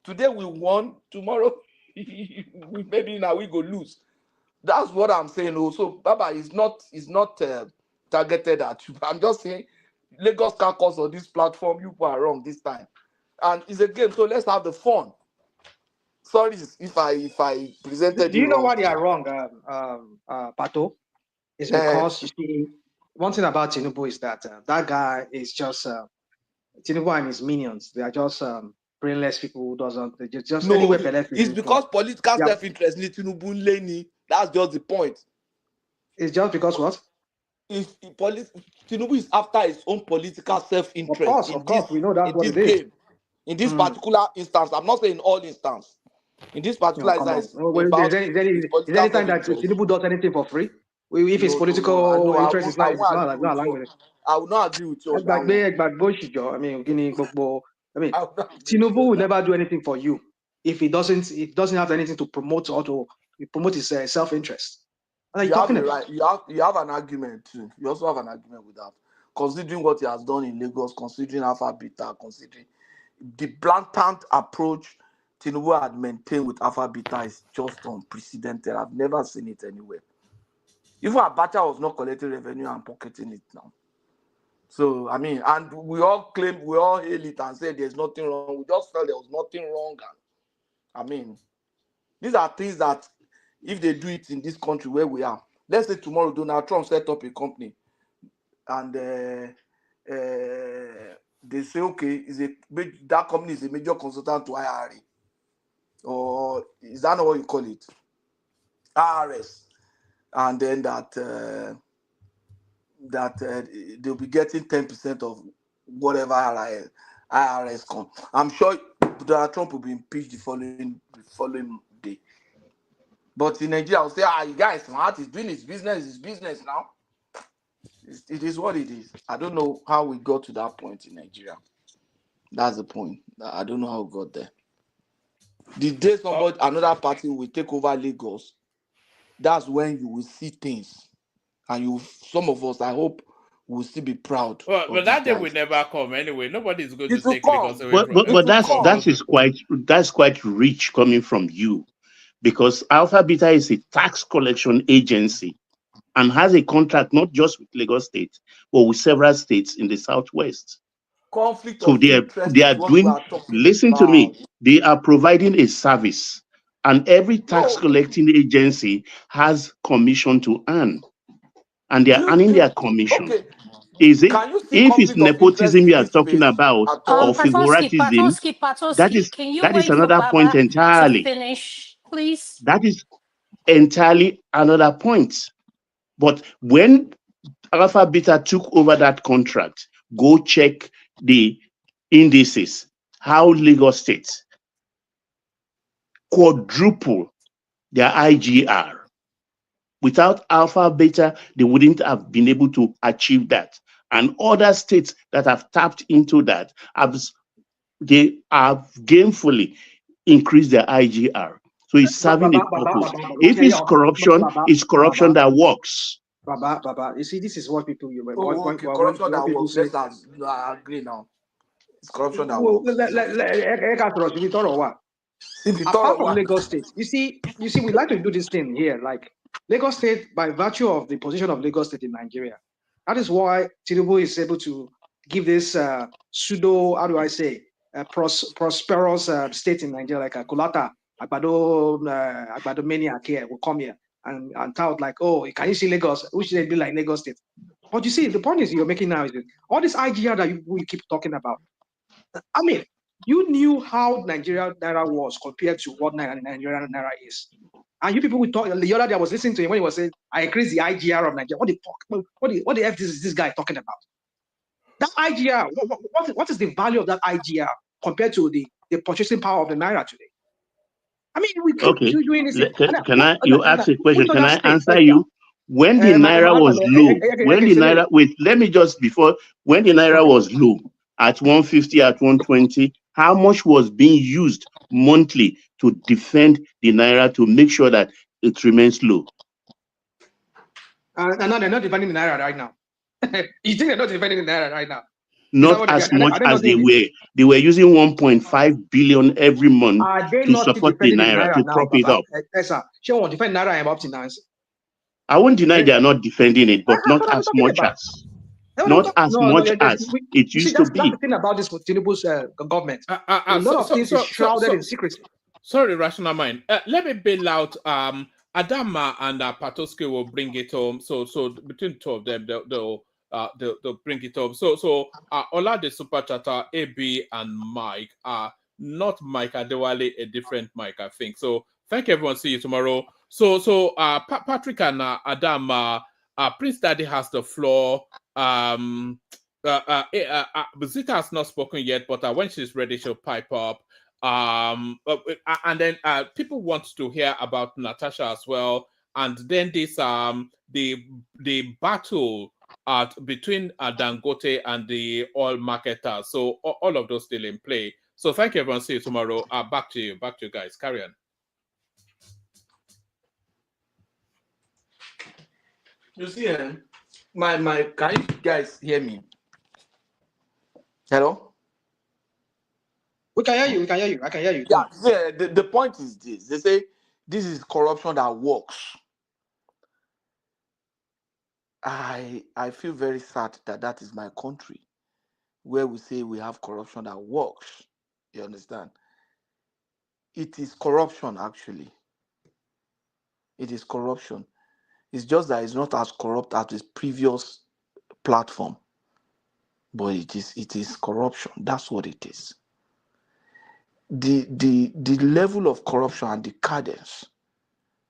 A: Today we won. Tomorrow maybe now we go lose. That's what I'm saying. Also, Baba is not targeted at you. I'm just saying Lagos caucus on this platform. You are wrong this time, and it's a game. So let's have the fun. Sorry if I presented
D: Do
A: you
D: you know
A: wrong.
D: why they are wrong, Pato? It's because you see, one thing about Tinubu is that that guy is just Tinubu and his minions. They are just brainless people who doesn't they just
A: No,
D: anywhere benefit
A: it's because political
D: yeah.
A: self-interest in Tinubu Leni. That's just the point.
D: It's just because what?
A: Tinubu is after his own political self-interest
D: Of course, we know that's
A: in
D: what
A: this
D: it is.
A: game. In this particular instance, I'm not saying in all instances. In this particular
D: Come on.
A: instance,
D: Is
A: about his
D: there
A: political
D: any time that
A: self-interest.
D: Tinubu does anything for free? If his political interest is not aligned with it.
A: I will not agree with you on that one.
D: I mean, Tinubu will never do anything for you if he doesn't have anything to promote or to promote his self-interest. What are you talking about?
A: You have an argument too. You also have an argument with that. Considering what he has done in Lagos, considering Alpha Beta, considering the blatant approach Tinubu had maintained with Alpha Beta is just unprecedented. I've never seen it anywhere. Even Abacha was not collecting revenue and pocketing it now. So, I mean, and we all hail it and say there's nothing wrong. We just felt there was nothing wrong. And, I mean, these are things that if they do it in this country where we are, let's say tomorrow Donald Trump set up a company and they say, okay, that company is a major consultant to IRA. Or is that not what you call it? IRS. And then that they'll be getting 10% of whatever IRS comes. I'm sure Donald Trump will be impeached the following day. But in Nigeria, I'll say, you guys smart. He's doing his business now. It is what it is. I don't know how we got to that point in Nigeria. That's the point. I don't know how we got there. The day another party will take over Lagos, that's when you will see things. And some of us, I hope, will still be proud.
B: Well, but that day will never come anyway. Nobody's going to take Lagos away from
L: But that's quite rich coming from you, because Alpha Beta is a tax collection agency and has a contract not just with Lagos State, but with several states in the Southwest.
A: Conflict
L: so
A: of
L: they are doing. Listen to me. They are providing a service, and every tax collecting agency has commission to earn, and they are earning their commission.
A: Okay.
L: Is it?
A: Can you see
L: If it's nepotism you are talking about, or favoritism, that is another point entirely.
I: Finish, please.
L: That is entirely another point. But when Alpha Beta took over that contract, go check the indices, how Lagos State quadruple their IGR. Without Alpha Beta, they wouldn't have been able to achieve that. And other states that have tapped into that, they have gainfully increased their IGR. So it's serving a purpose. If it's corruption, it's corruption that works.
D: Baba, you see, this is what people
A: corruption that works. I agree now. It's corruption that works.
D: Apart from Lagos State, you see, we like to do this thing here, like Lagos State, by virtue of the position of Lagos State in Nigeria. That is why Tinubu is able to give this pseudo, how do I say, prosperous state in Nigeria, like a Kulata, Akpabio maniac here will come here and tout like, oh, can you see Lagos? We should be like Lagos State. But you see, the point is you're making now is all this IGR that we keep talking about. I mean, you knew how Nigeria Naira was compared to what Nigeria Naira is. And you people will talk. The other day I was listening to him when he was saying, I increased the IGR of Nigeria. What the F is this guy talking about? That IGR, what is the value of that IGR compared to the purchasing power of the Naira today? I mean, we keep doing this.
L: You ask a question, can I answer you? When the Naira was low, when the Naira was low, at 150, at 120, how much was being used monthly to defend the Naira to make sure that it remains low?
D: And now they're not defending the Naira right now. You think they're not defending the Naira right now?
L: Not as much as they were. They were using 1.5 billion every month to support the Naira, to prop it up.
D: Yes, sir. She won't defend Naira up to now.
L: I won't deny they are not defending it, but not as much as. Not as much as it used to be.
D: That's the thing about this Tinubu's government. A lot of things is shrouded in secrecy.
B: Sorry, Rational Mind. Let me bail out. Adama and Patoski will bring it home. So between two of them, they'll bring it home. So Ola the Super Chatter, AB and Mike are not Mike Adewale, a different Mike, I think. So thank you, everyone. See you tomorrow. So Patrick and Adama, Prince Daddy has the floor. Zita has not spoken yet, but when she's ready, she'll pipe up. And then people want to hear about Natasha as well. And then this the battle between Dangote and the oil marketers. So all of those still in play. So thank you, everyone. See you tomorrow. Back to you guys. Carry on.
A: You see, my can you guys hear me? Hello?
D: We can hear you. I can hear you.
A: Yeah, the point is this. They say this is corruption that works. I feel very sad that is my country, where we say we have corruption that works. You understand? It is corruption, actually. It is corruption. It's just that it's not as corrupt as its previous platform. But it is corruption. That's what it is. The level of corruption and the cadence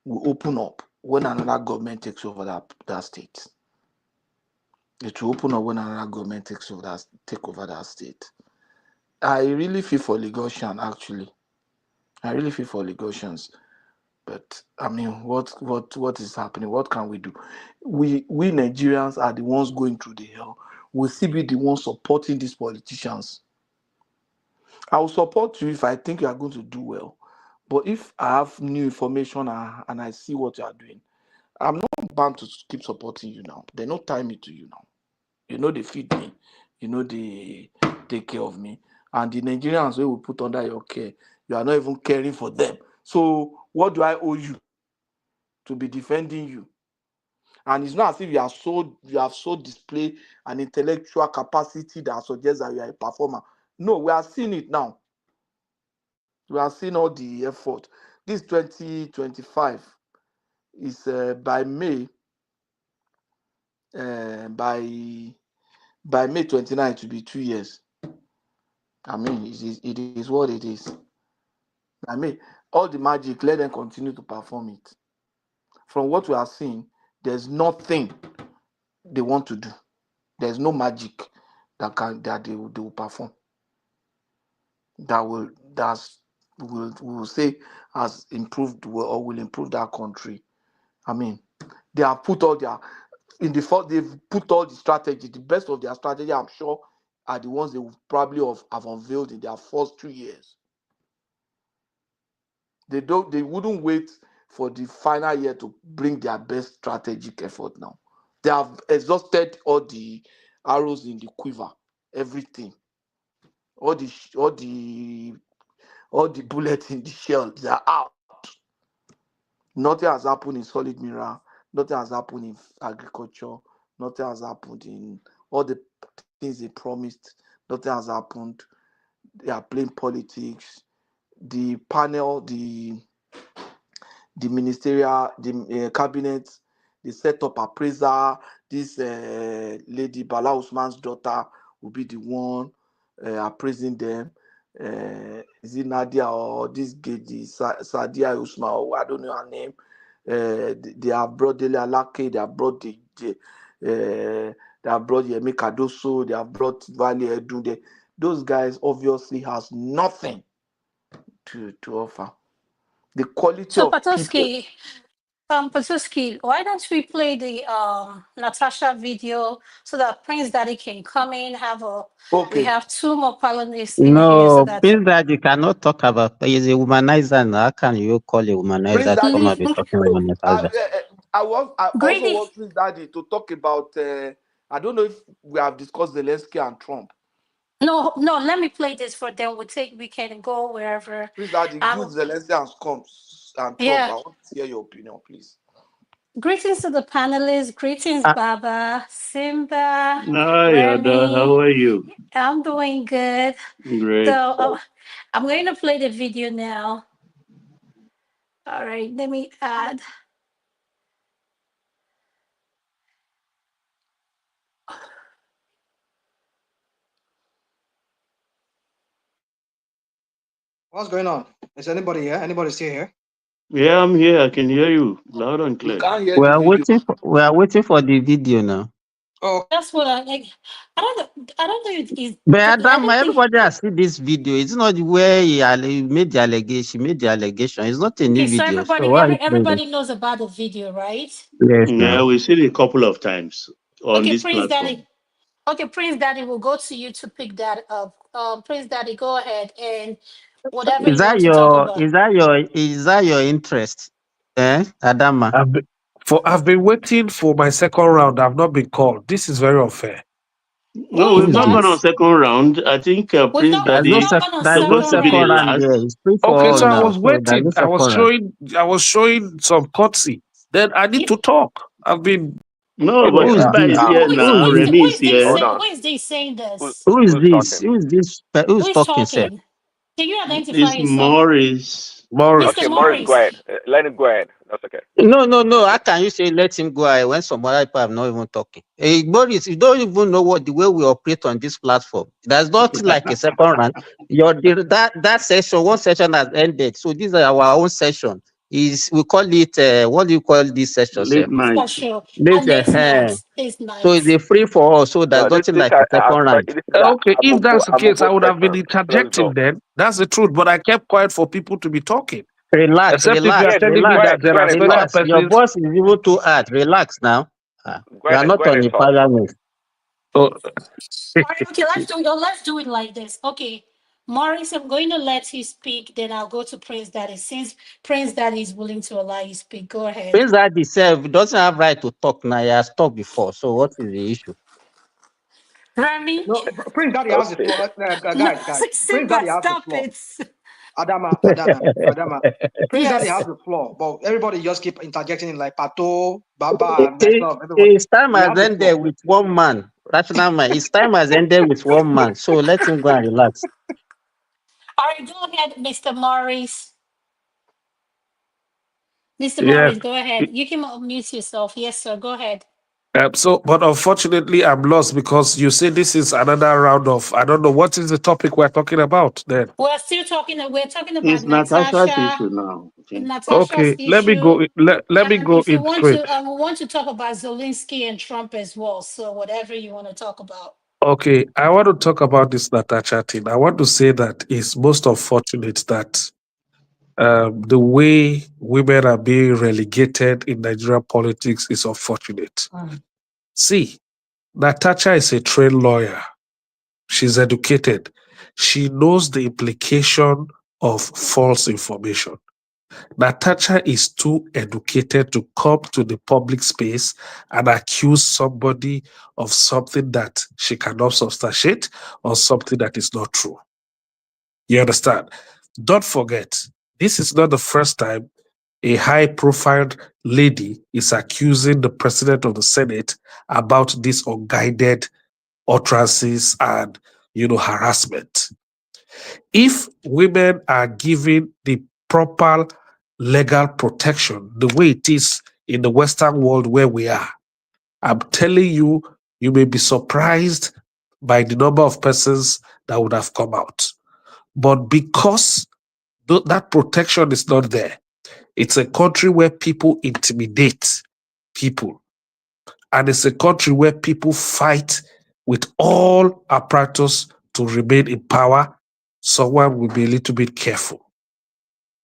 A: will open up when another government takes over that state. It will open up when another government take over that state. I really feel for Lagosian, actually. I really feel for Lagosians. But I mean, what is happening? What can we do? We Nigerians are the ones going through the hell. We'll still be the ones supporting these politicians. I will support you if I think you are going to do well. But if I have new information and I see what you are doing, I'm not bound to keep supporting you now. They don't tie me to you now. You know they feed me. You know they take care of me. And the Nigerians we will put under your care, you are not even caring for them. So what do I owe you to be defending you? And it's not as if you have so displayed an intellectual capacity that suggests that you are a performer. No, we are seeing it now. We are seeing all the effort. This 2025 is by May. By May 29 to be 2 years. I mean, it is what it is. I mean, all the magic, let them continue to perform it. From what we are seeing, there's nothing they want to do. There's no magic that they will perform. That will say has improved or will improve that country. I mean, they have put all their they've put all the strategy, the best of their strategy, I'm sure, are the ones they will probably have unveiled in their first 2 years. They wouldn't wait for the final year to bring their best strategic effort now. They have exhausted all the arrows in the quiver, everything. All the bullets in the shell, they are out. Nothing has happened in solid mineral, nothing has happened in agriculture, nothing has happened in all the things they promised, nothing has happened. They are playing politics. The panel, the ministerial, the cabinet, they set up appraiser. This lady Bala Usman's daughter will be the one appraising them. Is it Nadia or this lady Sadia Usman? Or I don't know her name. They have brought Dele Alake. They have brought Yemi Kadoso. They have brought Vali Edunde. Those guys obviously has nothing to offer. The quality
I: So
A: of people.
I: Patoski, why don't we play the Natasha video so that Prince Daddy can come in, we have 2 more panelists in here so
K: No,
I: that
K: Prince Daddy cannot talk about. He's a womanizer now. How can you call a womanizer to come and be talking about Natasha?
A: I also
I: Greedy.
A: want Prince Daddy to talk about. I don't know if we have discussed Zelensky and Trump.
I: No, let me play this for them. We can go wherever.
A: Prince Daddy, give Zelensky and Trump.
I: Yeah.
A: I want to hear your opinion, please.
I: Greetings to the panelists. Greetings, Baba, Simba,
L: Hi,
I: Remy.
L: Ada. How are you?
I: I'm doing good.
L: Great.
I: So I'm going to play the video now. All right, let me add.
D: What's going on? Is anybody here? Anybody still here?
L: Yeah, I'm here. I can hear you loud and clear.
A: You can't hear
K: We
A: the
K: are
A: video.
K: we are waiting for the video now.
D: Oh,
I: that's what I like. I don't know if it's.
K: But Adama, everybody has seen this video. It's not where he made the allegation. It's not a new
I: Okay, so
K: video. So
I: everybody knows about the video, right?
K: Yes,
L: Yeah, we've seen it a couple of times on this
I: Prince
L: platform.
I: Daddy. Okay, Prince Daddy, will go to you to pick that up. Prince Daddy, go ahead and whatever
K: Is
I: you
K: that
I: want to talk about.
K: is that your interest? Adama?
U: I've been waiting for my second round. I've not been called. This is very unfair.
L: No, we've not gone on second round. I think Prince Daddy is supposed to be the last.
U: Okay, so I
L: now.
U: was waiting. I was showing some courtesy. Then I need to talk. I've been.
L: No, but Simba is here now. Remy is here.
I: Who is this saying this?
K: Who is this? Who's talking, sir?
I: Can you identify
L: It's
I: yourself?
L: Morris.
V: Okay, Morris, go ahead. Let him go ahead. That's okay.
K: No. How can you say let him go ahead when some other people are not even talking? Hey, Boris, you don't even know the way we operate on this platform. There's nothing like a second round. That session, one session has ended. So these are our own session. we call it what do you call this session?
L: Late night.
I: Special.
K: This
I: Next night. This night.
K: so it's a free for all. So there's
V: No,
K: nothing like a second round.
U: Okay, if that's the case, I would have been
V: Let's
U: interjecting
V: go.
U: then. That's the truth. But I kept quiet for people to be talking.
K: Relax,
U: Except if you
K: relax,
U: are telling me that there are special
K: relax. Your
U: persons.
K: boss is even too hard. Relax now. You are not on the parliament.
U: Oh.
I: All right, okay, let's do it like this. Okay, Maurice, I'm going to let you speak, then I'll go to Prince Daddy. Since Prince Daddy is willing to allow you to speak, go ahead.
K: Prince Daddy doesn't have right to talk now. He has talked before. So what is the issue?
I: Remy?
D: No, Prince Daddy has the floor. Guys. Prince Daddy has the floor. Adama. Prince Daddy has the floor, but everybody just keep interjecting in like Pato, Baba, and myself.
K: His time has ended with one man. Rational man. His time has ended with one man. So let him go and relax.
I: All right, go ahead, Mr. Maurice. Mr. Maurice, go ahead. You can unmute yourself. Yes, sir. Go ahead.
U: But unfortunately, I'm lost because you say this is another round of, I don't know, what is the topic we're talking about then?
I: We're talking about
L: It's
I: Natasha.
L: Natasha's issue now.
I: Natasha's
U: okay,
I: issue.
U: let me go. Let me go in straight.
I: We want to talk about Zelensky and Trump as well. So whatever you want to talk about.
U: Okay, I want to talk about this Natasha thing. I want to say that it's most unfortunate that the way women are being relegated in Nigerian politics is unfortunate. See, Natasha is a trained lawyer. She's educated. She knows the implication of false information. Natasha is too educated to come to the public space and accuse somebody of something that she cannot substantiate or something that is not true. You understand? Don't forget, this is not the first time a high-profile lady is accusing the president of the Senate about these unguided utterances and, harassment. If women are given the proper legal protection, the way it is in the Western world where we are, I'm telling you, you may be surprised by the number of persons that would have come out. But because that protection is not there, it's a country where people intimidate people. And it's a country where people fight with all apparatus to remain in power. Someone will be a little bit careful.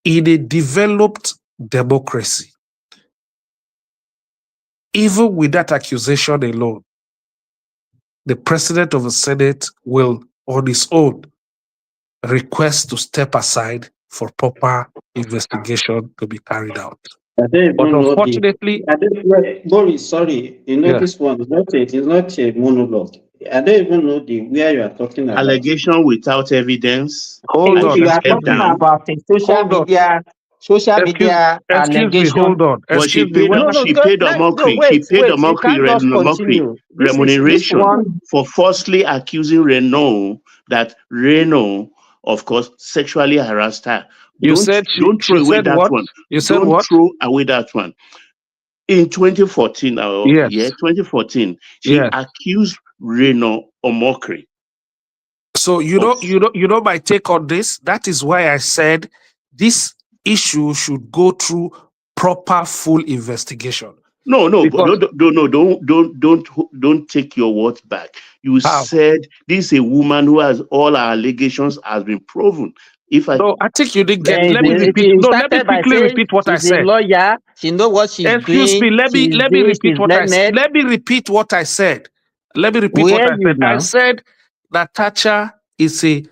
U: In a developed democracy, even with that accusation alone, the president of the Senate will, on his own, request to step aside for proper investigation to be carried out. But unfortunately,
K: Boris, sorry, this one is not a monologue. I don't even know where you are talking about.
L: Allegation without evidence.
U: Hold on.
K: You are talking about a social media allegation.
U: Hold on.
L: But she paid the mockery remuneration for falsely accusing Renault that Renault, of course, sexually harassed her. Don't throw away that one.
U: You said
L: don't
U: what?
L: throw away that one. In 2014, 2014, she accused Renault of mockery.
U: So you know my take on this. That is why I said this issue should go through proper full investigation.
L: No, don't take your words back. You said this is a woman who has all her allegations has been proven.
U: I think you didn't get. Let me repeat. No, let me quickly repeat what I said.
K: She's a lawyer. She knows what she's doing.
U: Excuse me. Let me repeat what I said. Let me repeat what I said. I said Natasha is a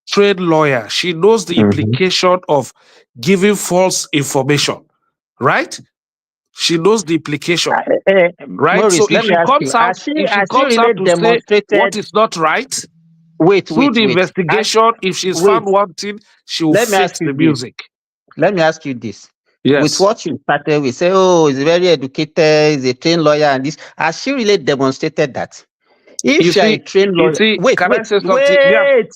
U: trained lawyer. She knows the implication of giving false information, right? She knows the implication, right?
K: Maurice,
U: so if she comes out to say what is not right, through the investigation, if she's found wanting, she will fix the music.
K: Let me ask you this.
U: Yes.
K: With what you started, we say, he's very educated, he's a trained lawyer, and this. Has she really demonstrated that? If you're a trained lawyer,
U: can I say something?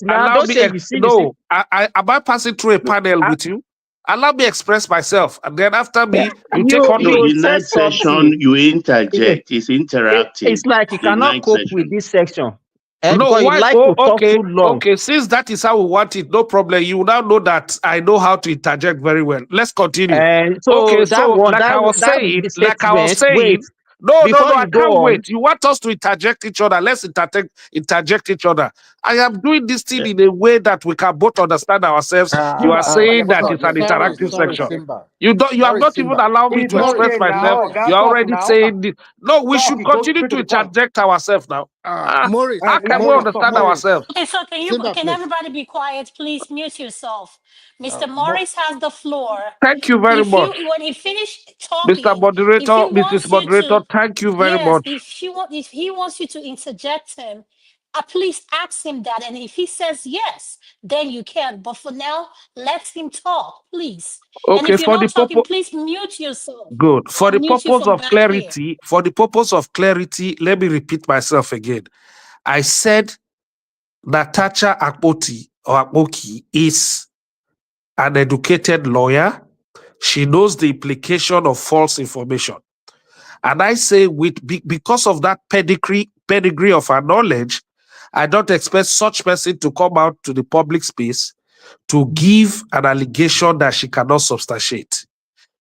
K: Now don't say you see.
U: No, am I passing through a panel with you? Allow me express myself, and then after me, you take on me.
L: In that session, you interject. It's interactive.
K: It's like you cannot cope with this section. Eh,
U: No,
K: because you
U: why?
K: like
U: Oh,
K: to talk
U: okay,
K: too long.
U: okay. Since that is how we want it, no problem. You now know that I know how to interject very well. Let's continue.
K: And
U: Okay,
K: so that
U: so
K: one,
U: like I was
K: that
U: saying,
K: statement. Wait,
U: no,
K: before
U: I
K: you go
U: can't
K: on.
U: wait. You want us to interject each other? Let's interject each other. I am doing this thing in a way that we can both understand ourselves. You are saying that it's an interactive section.
M: Simba.
U: You have not even allowed me
Q: It's
U: to express
Q: okay
U: myself.
Q: now. Oga,
U: You're
Q: talk
U: already
Q: now.
U: saying this. No, we should
Q: Talk, go
U: continue
Q: straight
U: to
Q: to the point.
U: interject ourselves now.
M: Maurice,
U: How can we understand ourselves?
I: Okay, so can
M: please.
I: everybody be quiet? Please mute yourself. Mr.
M: Mo-
I: Morris has the floor.
U: Thank you very much.
I: When he finished
U: Mr.
I: talking, if
U: Moderator,
I: he
U: Mrs.
I: wants you
U: Moderator,
I: to,
U: thank you very
I: yes,
U: much.
I: if he wants you to interject him, please ask him that, and if he says yes, then you can. But for now, let him talk, please. And
U: Okay,
I: if you're
U: for the
I: not talking,
U: purpose,
I: please mute yourself.
U: good. For
I: I'll
U: the
I: mute you
U: purpose
I: from
U: of
I: back here.
U: clarity, let me repeat myself again. I said Natasha AKPOTI or AKPOTI is an educated lawyer. She knows the implication of false information. And I say because of that pedigree of her knowledge, I don't expect such person to come out to the public space to give an allegation that she cannot substantiate.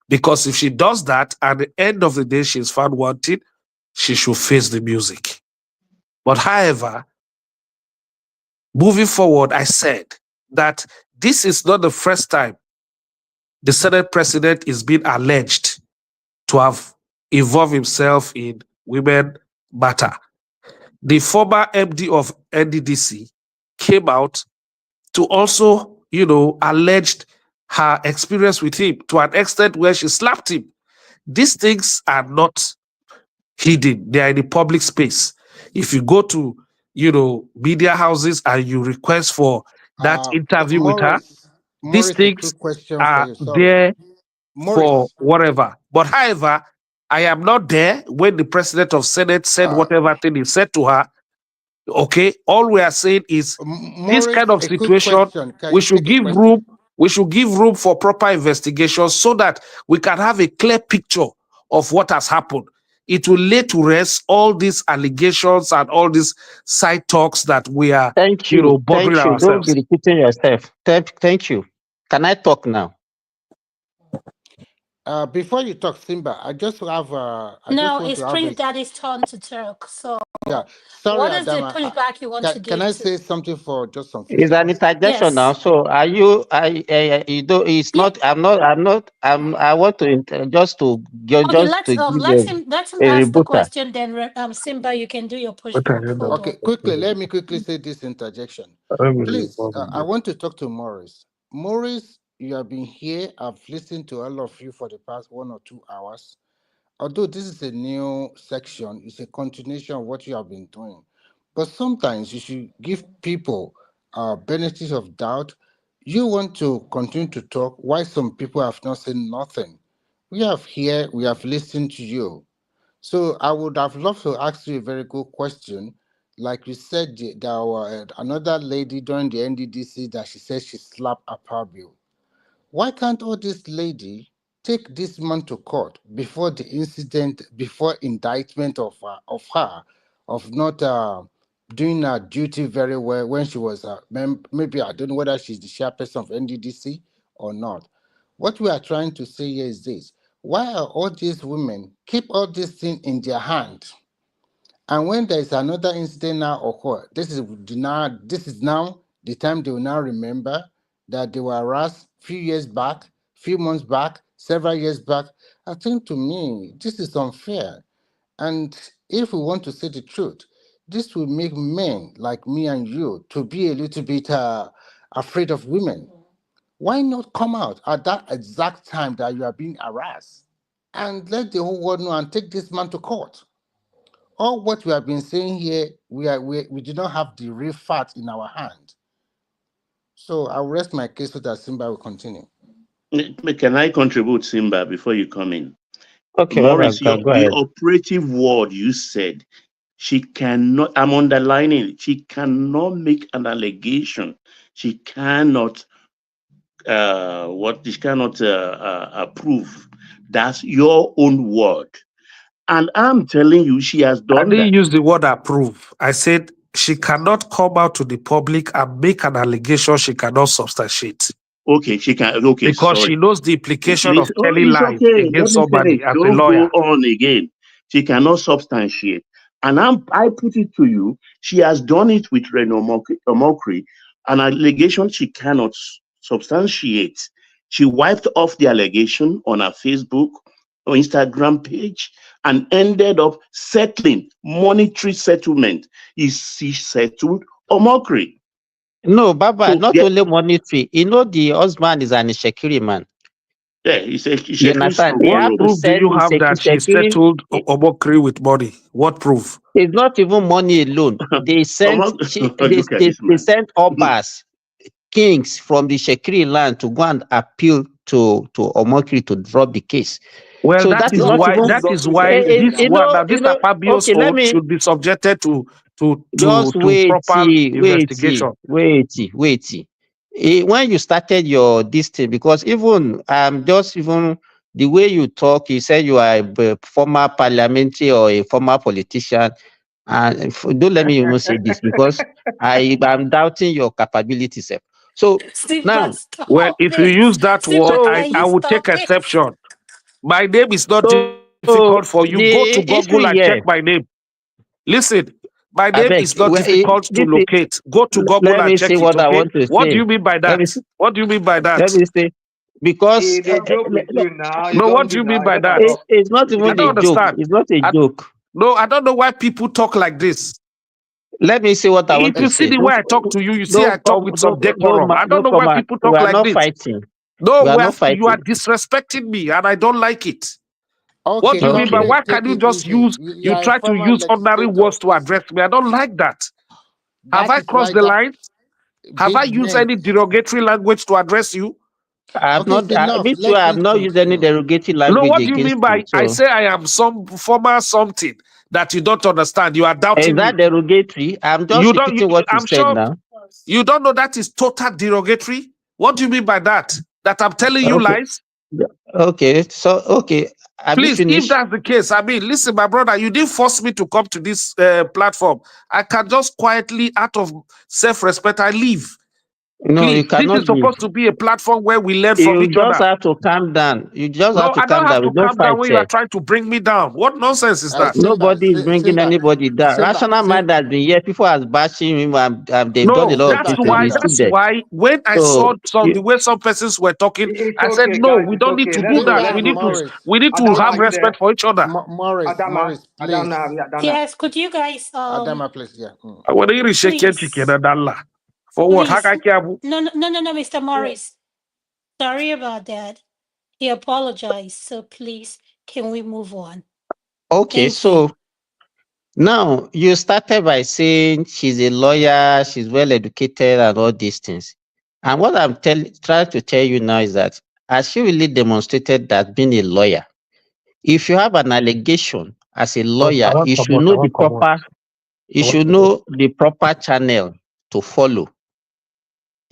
U: Because if she does that, at the end of the day, she's found wanting, she should face the music. But however, moving forward, I said that this is not the first time the Senate president is being alleged to have involved himself in women matter. The former MD of NDDC came out to also, alleged her experience with him to an extent where she slapped him. These things are not hidden. They are in the public space. If you go to, media houses and you request for that interview with her, these
M: Morris, a
U: things
M: quick question for
U: are
M: you. Sorry.
U: there for
M: Morris.
U: whatever. But however, I am not there when the president of Senate said whatever thing he said to her. Okay, all we are saying is this
M: Morris,
U: kind of
M: a quick
U: situation,
M: question. Can
U: we
M: you
U: should
M: take a
U: give
M: question?
U: room. We should give room for proper investigation so that we can have a clear picture of what has happened. It will lay to rest all these allegations and all these side talks that we are,
K: Thank you.
U: bothering
K: Thank you. Don't be
U: ourselves.
K: repeating yourself. Thank you. Can I talk now?
M: Before you talk, Simba, I just have.
I: No, it's Prince Daddy's turn to talk. So,
M: Yeah, sorry,
I: what is the
M: Adama.
I: pushback you want to give?
M: Can I say something for just some few
K: It's an
M: seconds?
K: interjection now. So are you? You do. It's not. I'm not. I want to just to
I: Okay,
K: just to give
I: let him
K: a
I: ask the
K: rebuttal.
I: question. Then Simba, you can do your pushback. Hold
M: Okay,
I: on.
M: quickly. Let me quickly say this interjection. Please, I want to talk to Morris. Morris, you have been here. I've listened to all of you for the past 1 or 2 hours. Although this is a new section, it's a continuation of what you have been doing. But sometimes you should give people benefits of doubt. You want to continue to talk. Why some people have not said nothing? We have listened to you. So I would have loved to ask you a very good question. Like you said, there were another lady during the NDDC that she said she slapped Akpabio. Why can't all this lady take this man to court before the incident, before indictment of her, of not doing her duty very well when she was maybe I don't know whether she's the chairperson of NDDC or not. What we are trying to say here is this: why are all these women keep all these things in their hand? And when there is another incident now occur, this is now the time they will now remember that they were harassed few years back, few months back, several years back. I think to me, this is unfair. And if we want to say the truth, this will make men like me and you to be a little bit afraid of women. Why not come out at that exact time that you are being harassed and let the whole world know and take this man to court? All what we have been saying here, we do not have the real fact in our hand. So I'll rest my case so that Simba will continue.
L: Can I contribute, Simba, before you come in?
K: Okay,
L: Morris,
K: go
L: the
K: ahead.
L: operative word you said, she cannot, I'm underlining, she cannot make an allegation. She cannot, she cannot approve. That's your own word. And I'm telling you, she has done
U: I didn't
L: that.
U: use the word approve. I said she cannot come out to the public and make an allegation she cannot substantiate.
L: Okay, she can. Okay,
U: because
L: sorry.
U: she knows the implication of
L: Oh,
U: telling
L: it's
U: lies
L: okay. Let
U: against
L: me
U: somebody
L: finish.
U: as a
L: Don't
U: lawyer.
L: go on again. She cannot substantiate. And I put it to you, she has done it with Reno Omokri, an allegation she cannot substantiate. She wiped off the allegation on her Facebook or Instagram page and ended up settling monetary settlement. She settled Omokri.
K: No, Baba,
L: So,
K: not
L: yeah,
K: only monetary. You know, the husband is an Ishekiri man.
L: yeah, it's a
K: You understand? They
U: What
K: have to
U: proof do
K: send
U: you have that she
K: Ishekiri.
U: settled Omokri with money? What proof?
K: It's not even money alone. They sent
L: Look at this
K: they
L: man.
K: sent Obas, kings from the Shekiri land to go and appeal to Omokri to drop the case.
U: Well,
K: So
U: that is why this Akpabio's
K: okay, let
U: own
K: me
U: should be subjected to
K: just
U: proper investigation.
K: wait. When you started your this thing, because even just even the way you talk, you said you are a former parliamentary or a former politician. And don't let me even say this because I'm doubting your capabilities. So now,
U: Well, if you use that word, I would take exception. My name is not difficult for you. Go to Google and check my name. Listen, my name is not difficult to locate. Go to Google
K: let me
U: and check
K: say
U: it,
K: what I
U: okay?
K: want to
U: What
K: say.
U: do you mean by that? What do you mean by that?
K: Let me say, because
H: They joke with you now.
U: No, what do you mean by that?
K: It's not even a joke. It's not a joke.
U: No, I don't know why people talk like this.
K: Let me say what I want to say.
U: If you see the way I talk to you, you see I talk with some decorum. I don't know why people talk like this.
K: We are not fighting.
U: No,
K: we are not fighting.
U: You are disrespecting me, and I don't like it.
M: Okay,
U: What do you mean by why can you just use? You try to use ordinary words to address me. I don't like that. Have I crossed the line? Have I used any derogatory language to address you?
K: I have not. Me too. I have not used any derogatory language.
U: No, what do you
K: against
U: mean by
K: you, so.
U: I say I am some former something that you don't understand? You are doubting me.
K: Is that derogatory? I'm just repeating what you said now.
U: You don't know that is total derogatory? What do you mean by that? That I'm telling you lies?
K: Okay, so okay.
U: Please, if that's the case, I mean, listen, my brother, you didn't force me to come to this platform. I can just quietly, out of self-respect, I leave.
K: No,
U: please,
K: you cannot.
U: This is supposed to be a platform where we learn from each other.
K: You just have to calm down. You just have to calm down.
U: I don't have to calm down when you are trying to bring me down. What nonsense is that?
K: Nobody is bringing anybody down. Rational mind has been here. People are bashing him. They've done a lot of things.
U: That's why when I saw the way some persons were talking, I said, no, we don't need to do that. We need to have respect for each other.
M: Morris, please.
I: Yes, could you guys
M: Adama, please, yeah.
U: I want to hear chicken and Allah. For what?
I: No, Mr. Morris. Sorry about that. He apologized. So please, can we move on?
K: Okay, so now you started by saying she's a lawyer, she's well educated, and all these things. And what I'm trying to tell you now is that has she really demonstrated that being a lawyer? If you have an allegation as a lawyer, you should know the proper. You should know the proper channel to follow.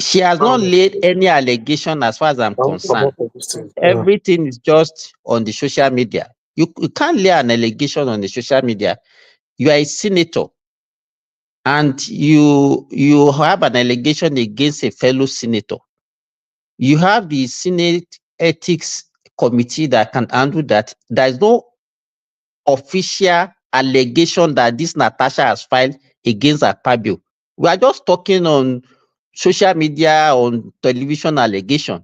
K: She has not laid any allegation as far as I'm concerned. Everything is just on the social media. You can't lay an allegation on the social media. You are a senator and you have an allegation against a fellow senator. You have the Senate Ethics Committee that can handle that. There is no official allegation that this Natasha has filed against Akpabio. We are just talking on social media, on television allegation.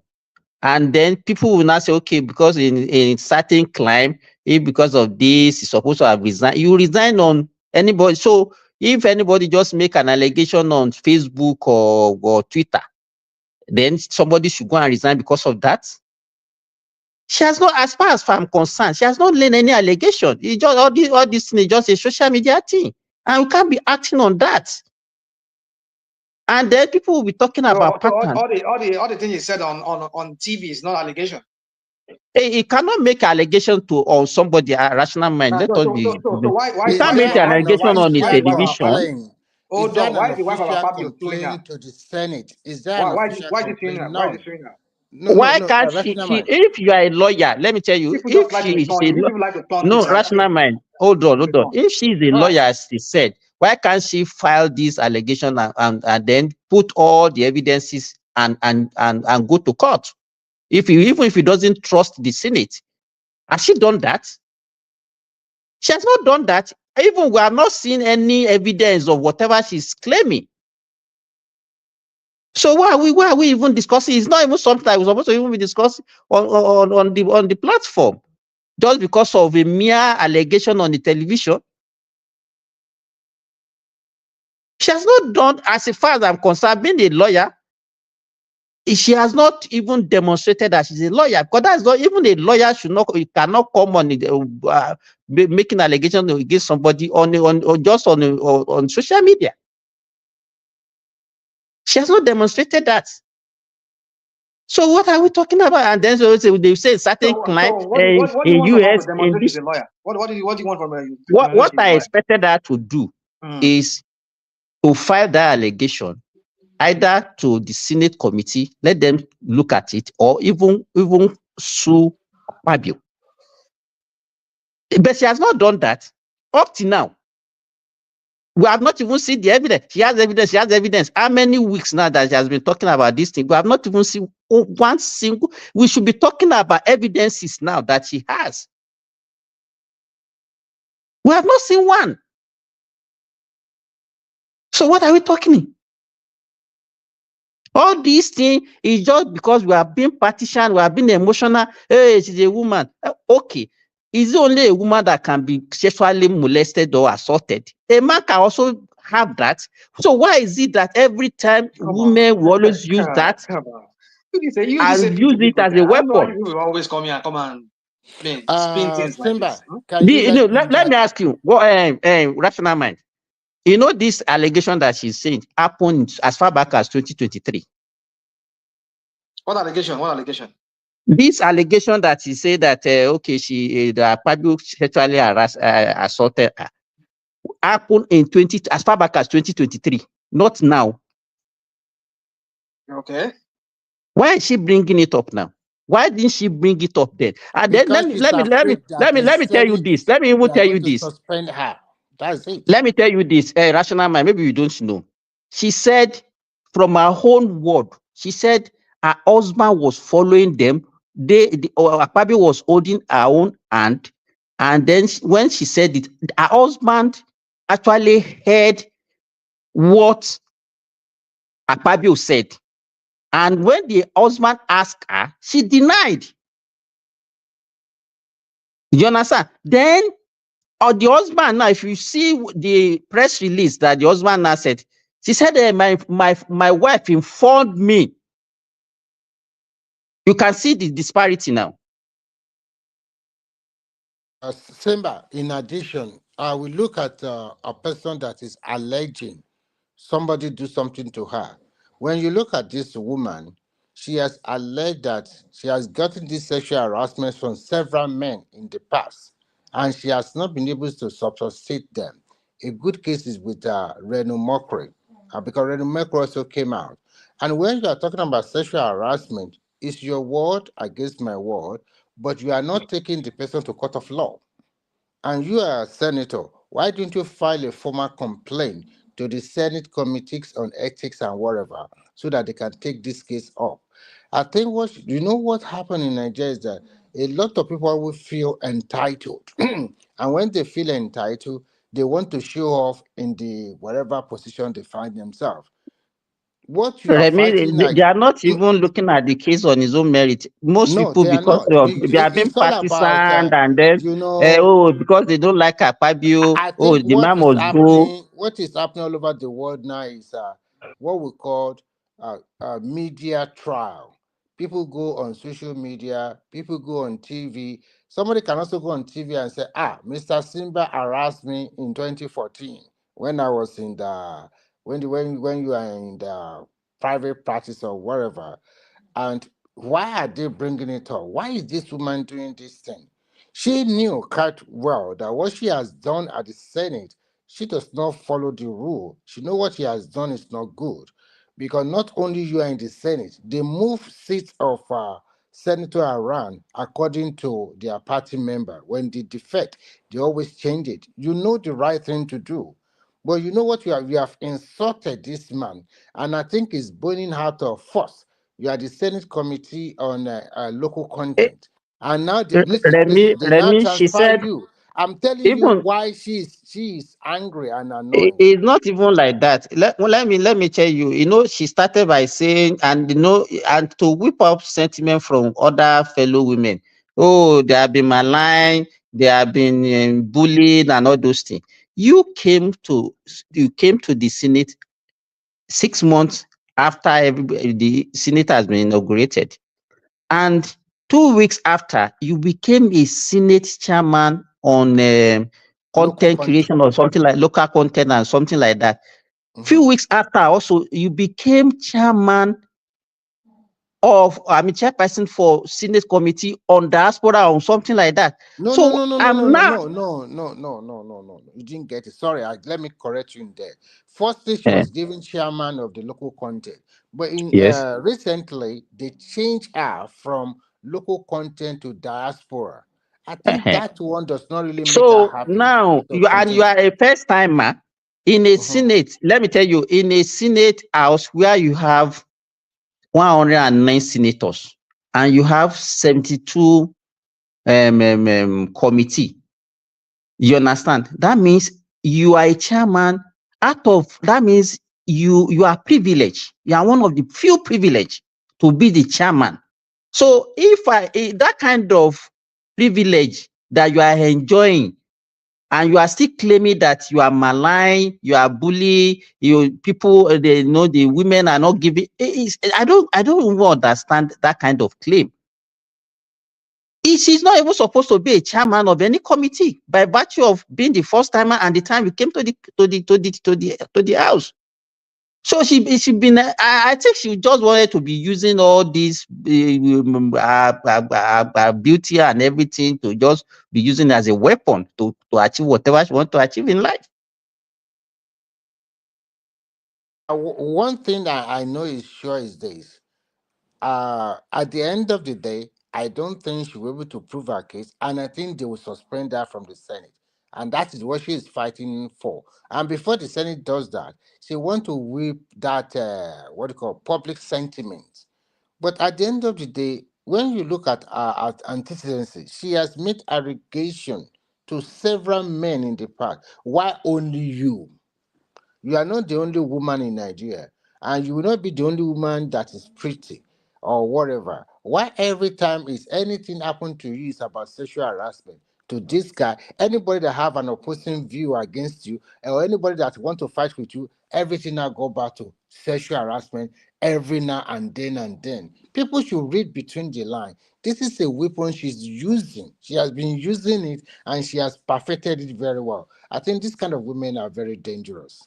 K: And then people will now say, okay, because in certain crime, if because of this, you're supposed to have resigned. You resign on anybody. So if anybody just make an allegation on Facebook or Twitter, then somebody should go and resign because of that. She has not, as far as I'm concerned, she has not laid any allegation. It's just all this thing is just a social media thing. And we can't be acting on that. And then people will be talking about patterns.
H: All the things you said on TV is not allegation.
K: It cannot make allegation on somebody, a rational mind. Let us be. You can't make an allegation on the television.
H: Hold on. Why is the wife of Akpabio suing her?
M: To the Senate? Is that
H: why is she suing her? Why is she suing her?
K: Why can't she? If you are a lawyer, let me tell you. If she is a lawyer, no rational mind. Hold on. If she is a lawyer, as she said, Why can't she file this allegation and then put all the evidences and go to court? Even if he doesn't trust the Senate, has she done that? She has not done that. Even we have not seen any evidence of whatever she's claiming. So why are we even discussing? It's not even something that we're supposed to even be discussing on the platform, just because of a mere allegation on the television. She has not done, as far as I'm concerned, being a lawyer, she has not even demonstrated that she's a lawyer, because that's not even a lawyer cannot come on making allegations against somebody on social media. She has not demonstrated that. So what are we talking about? And then they say certain clients in US in this.
H: What do you want from her?
K: What I expected her to do is to file that allegation either to the Senate committee, let them look at it, or even sue Akpabio. But she has not done that up to now. We have not even seen the evidence. She has evidence. How many weeks now that she has been talking about this thing? We have not even seen one single. We should be talking about evidences now that she has. We have not seen one. So what are we talking? All these things is just because we are being partisan, we are being emotional. Hey, she's a woman. Okay. Is it only a woman that can be sexually molested or assaulted? A man can also have that. So why is it that every time women will always use that and use it as a weapon?
H: You will always come here and come and spin things like this.
K: Let me ask you, rational mind. You know, this allegation that she's saying happened as far back as 2023.
H: What allegation? What allegation?
K: This allegation that she said that the Akpabio sexually assaulted her happened as far back as 2023, not now.
H: Okay.
K: Why is she bringing it up now? Why didn't she bring it up then? And then let me tell you this. Let me even tell you this.
M: Suspend her. That's it.
K: Let me tell you this, rational mind. Maybe you don't know. She said, from her own word, she said her husband was following them. Akpabio was holding her own hand, and then when she said it, her husband actually heard what Akpabio said. And when the husband asked her, she denied. You understand? Then, the husband now, if you see the press release that the husband now said, she said, my wife informed me. You can see the disparity now.
M: Simba, in addition, we look at a person that is alleging somebody do something to her. When you look at this woman, she has alleged that she has gotten this sexual harassment from several men in the past, and she has not been able to substantiate them. A good case is with Reno Mokri, because Reno Mokri also came out. And when you are talking about sexual harassment, it's your word against my word, but you are not taking the person to court of law. And you are a senator. Why don't you file a formal complaint to the Senate committees on ethics and whatever, so that they can take this case up? I think what happened in Nigeria is that a lot of people will feel entitled. And when they feel entitled, they want to show off in the whatever position they find themselves. What you are fighting,
K: they are not even looking at the case on his own merit. Most people, because they are being partisan, and then because they don't like Akpabio, the man must go.
M: What is happening all over the world now is what we call media trial. People go on social media, people go on TV. Somebody can also go on TV and say, Mr. Simba harassed me in 2014 when I was in the when you are in the private practice or whatever. And why are they bringing it up? Why is this woman doing this thing? She knew quite well that what she has done at the Senate, she does not follow the rule. She knows what she has done is not good. Because not only you are in the Senate, they move seats of senator around according to their party member. When they defect, they always change it. You know the right thing to do. But you know what? You have insulted this man, and I think it's burning out of force. You are the Senate Committee on Local Content, and now listen, they now
K: Remy, she
M: transfer
K: said,
M: you. I'm telling you
K: even
M: why she is angry and annoyed.
K: it's not even like that. Let me tell you. You know, she started by saying, and and to whip up sentiment from other fellow women. Oh, they have been maligned, they have been bullied, and all those things. You came to the Senate 6 months after the Senate has been inaugurated, and 2 weeks after, you became a Senate chairman on
M: Local
K: content
M: content.
K: creation or something like local content and something like that. Few
M: Mhm.
K: weeks after, also you became chairman chairperson for Senate Committee on Diaspora or something like that.
M: No, no,
K: So
M: no, no, no, no,
K: I'm
M: no,
K: now.
M: no, no, no, no, no, no, no. You didn't get it. Sorry, let me correct you in there. Firstly, she
K: Eh,
M: was given chairman of the local content, but in
K: yes.
M: recently they changed her from local content to diaspora. I think
K: Uh-huh.
M: that one does not really make her
K: So
M: happy.
K: now
M: So
K: you
M: continue.
K: are a first timer in a
M: Mhm.
K: Senate. Let me tell you, in a Senate house where you have 109 senators and you have 72 committee. You understand? That means you are a chairman. That means you are privileged. You are one of the few privileged to be the chairman. So if that kind of privilege that you are enjoying, and you are still claiming that you are malign, you are bully, people they know the women are not giving. I don't even understand that kind of claim. She's not even supposed to be a chairman of any committee by virtue of being the first timer and the time you came to the house. So she been. I think she just wanted to be using all this beauty and everything to just be using as a weapon to achieve whatever she wants to achieve in life.
M: One thing that I know is sure is this. At the end of the day, I don't think she will be able to prove her case, and I think they will suspend her from the Senate. And that is what she is fighting for. And before the Senate does that, she want to whip that what do you call public sentiment. But at the end of the day, when you look at antecedents, she has made allegation to several men in the past. Why only you? You are not the only woman in Nigeria, and you will not be the only woman that is pretty or whatever. Why every time is anything happen to you is about sexual harassment? To this guy, anybody that have an opposing view against you, or anybody that want to fight with you, everything now go back to sexual harassment every now and then and then. People should read between the line. This is a weapon she's using. She has been using it and she has perfected it very well. I think these kind of women are very dangerous.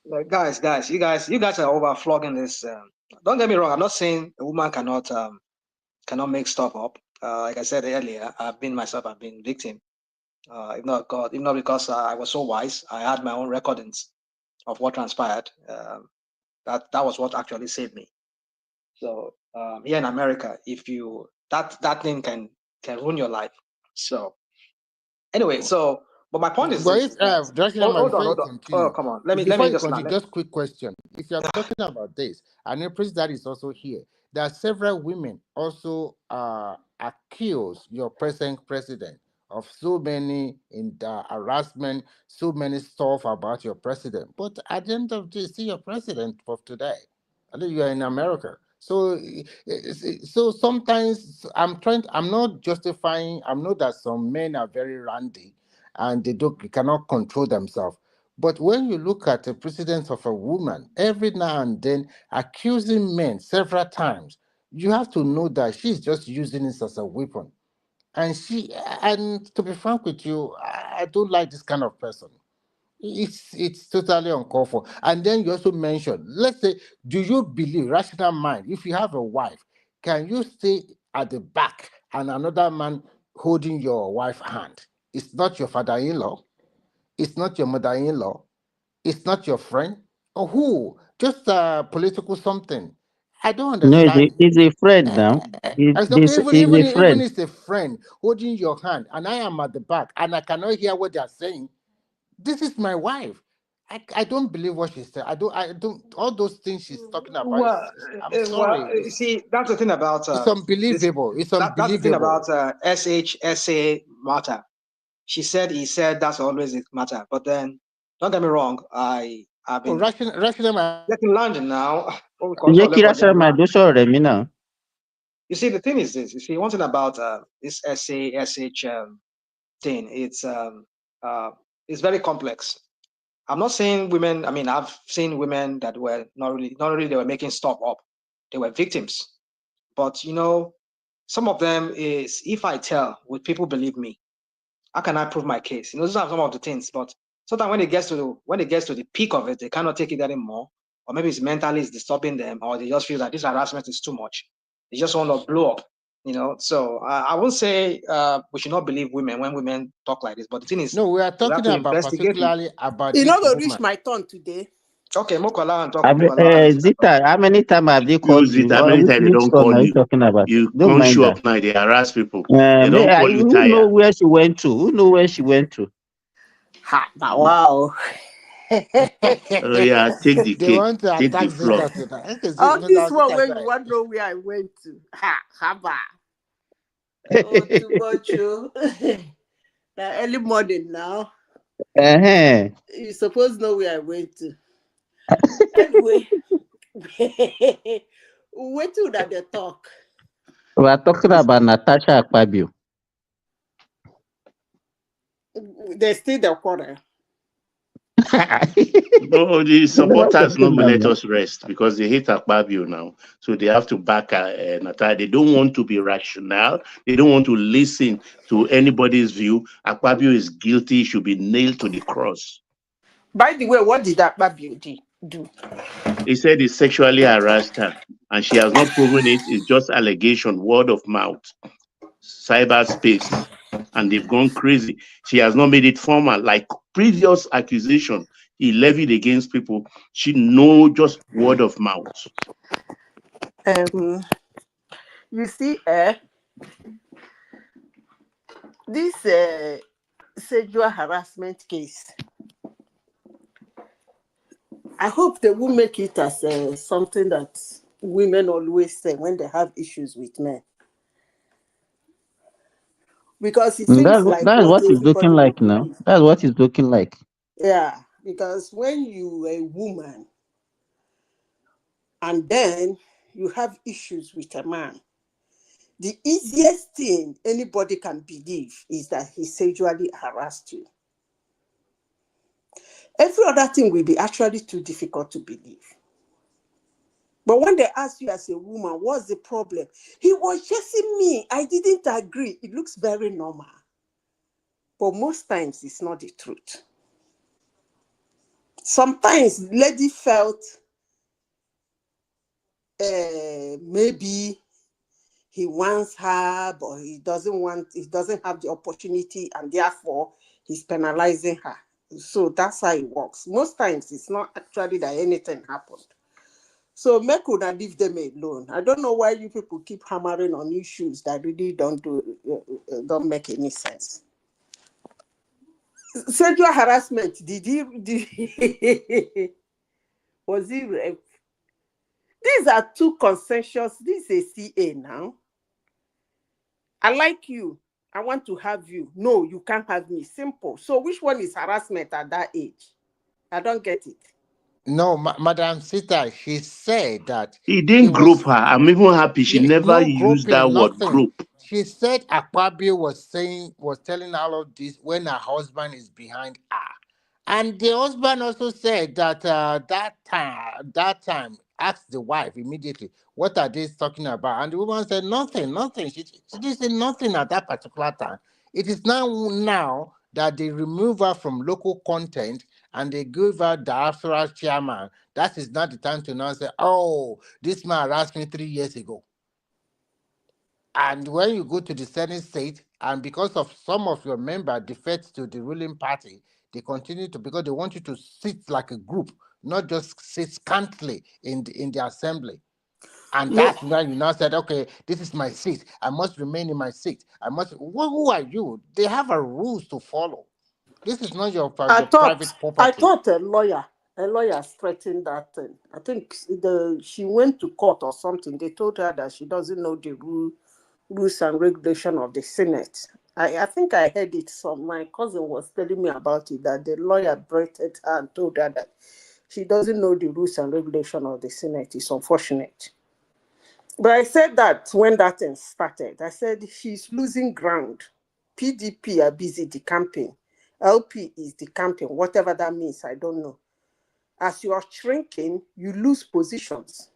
D: Like, guys, you guys are over flogging this. Don't get me wrong. I'm not saying a woman cannot make stuff up. Like I said earlier, I've been victim. If not because I was so wise, I had my own recordings of what transpired. That was what actually saved me. So here in America, if you that thing can ruin your life. So anyway, but my point is
M: But
D: this.
M: if before you
D: Oh,
M: continue,
D: come on. Let me
M: before you
D: just
M: continue, just quick question. If you're talking about this, and the president is also here, there are several women also accuse your present president of so many in the harassment, so many stuff about your president. But at the end of the day, see your president of today. I think you are in America. So sometimes I'm not justifying. I know that some men are very randy and they cannot control themselves. But when you look at the precedence of a woman, every now and then accusing men several times, you have to know that she's just using this as a weapon. And to be frank with you, I don't like this kind of person. It's totally uncalled for. And then you also mentioned, let's say, do you believe rational mind? If you have a wife, can you stay at the back and another man holding your wife's hand? It's not your father-in-law. It's not your mother-in-law. It's not your friend. Or who? Just political something. I don't
K: No,
M: understand.
K: it's a friend now.
M: It's okay,
K: It's a
M: even
K: friend.
M: if it's a friend holding your hand and I am at the back and I cannot hear what they are saying. This is my wife. I don't believe what she said. I don't all those things she's talking about.
D: Well,
M: I'm sorry.
D: see, that's the thing about
M: It's unbelievable. It's
D: that's the thing
M: unbelievable.
D: about SHSA matter. She said, he said, that's always it matter. But then, don't get me wrong, I've been getting landing now.
K: You
D: see, the thing is this. You see, one thing about this SH thing, it's very complex. I'm not saying women. I mean, I've seen women that were not really they were making stuff up. They were victims. But you know, some of them is, if I tell, would people believe me? How can I prove my case? You know, those are some of the things. But sometimes when it gets to the peak of it, they cannot take it anymore, or maybe it's mentally it's disturbing them, or they just feel that this harassment is too much. They just want to blow up. You know, so I won't say we should not believe women when women talk like this. But the thing is,
C: no,
M: we are talking about particularly about.
C: It's not going to reach my turn today.
D: Okay, Mokola and talk.
K: Zita, how many times have they called you?
L: How many times they don't call you?
K: Talking about?
L: You
K: don't
L: don't
K: mind
L: show
K: that.
L: up now. They harass people. They don't call you
K: Who
L: tired.
K: know where she went to? Who know where she went to?
C: Ha, wow.
L: Oh yeah, take the
M: They
L: cake,
M: want to
L: take the
M: attack
L: floor.
C: Oh, this one when you want to know where I went to. Ha, haba. Oh, too much. Early morning now. You supposed to know where I went to. Anyway, wait till that they talk.
K: We are talking about Natasha Akpabio.
C: They still the quarter.
L: No, the supporters no let us rest because they hate Akpabio now. So they have to back Natasha. They don't want to be rational. They don't want to listen to anybody's view. Akpabio is guilty, should be nailed to the cross.
C: By the way, what did Akpabio do?
L: He said he sexually harassed her, and she has not proven it. It's just allegation, word of mouth, cyberspace, and they've gone crazy. She has not made it formal like previous accusation he levied against people. She know just word of mouth.
C: You see, this sexual harassment case, I hope they will make it as something that women always say when they have issues with men. Because it seems
K: that's what it's looking like now. That's what it's looking like.
C: Yeah, because when you a woman and then you have issues with a man, the easiest thing anybody can believe is that he sexually harassed you. Every other thing will be actually too difficult to believe. But when they ask you as a woman, what's the problem? He was chasing me. I didn't agree. It looks very normal. But most times it's not the truth. Sometimes lady felt maybe he wants her, but he doesn't have the opportunity, and therefore he's penalizing her. So that's how it works. Most times it's not actually that anything happened. So make una leave them alone. I don't know why you people keep hammering on issues that really don't make any sense. Sexual harassment, was he raped? These are two consensus. This is a CA now. I like you. I want to have you. No, you can't have me. Simple. So which one is harassment at that age? I don't get it.
M: No, Madam Sita, she said that
L: he didn't group her. I'm even happy she never used that word group.
M: She said Akpabio was telling all of this when her husband is behind her. And the husband also said that that time asked the wife immediately, what are they talking about? And the woman said, nothing. She didn't say nothing at that particular time. It is now that they remove her from local content and they give her diaspora chairman. That is not the time to now say, oh, this man harassed me 3 years ago. And when you go to the Senate state, and because of some of your members defect to the ruling party, they continue to, because they want you to sit like a group, not just sit scantily in the assembly. And that's when you now said, okay, this is my seat. I must remain in my seat. Who are you? They have a rules to follow. This is not your
C: I
M: private property.
C: thought a lawyer threatened that thing. I think she went to court or something. They told her that she doesn't know the rules and regulation of the Senate. I think I heard it. My cousin was telling me about it, that the lawyer threatened her and told her that she doesn't know the rules and regulation of the Senate. It's unfortunate. But I said that when that thing started, I said she's losing ground. PDP are busy the campaign. LP is the campaign, whatever that means, I don't know. As you are shrinking, you lose positions.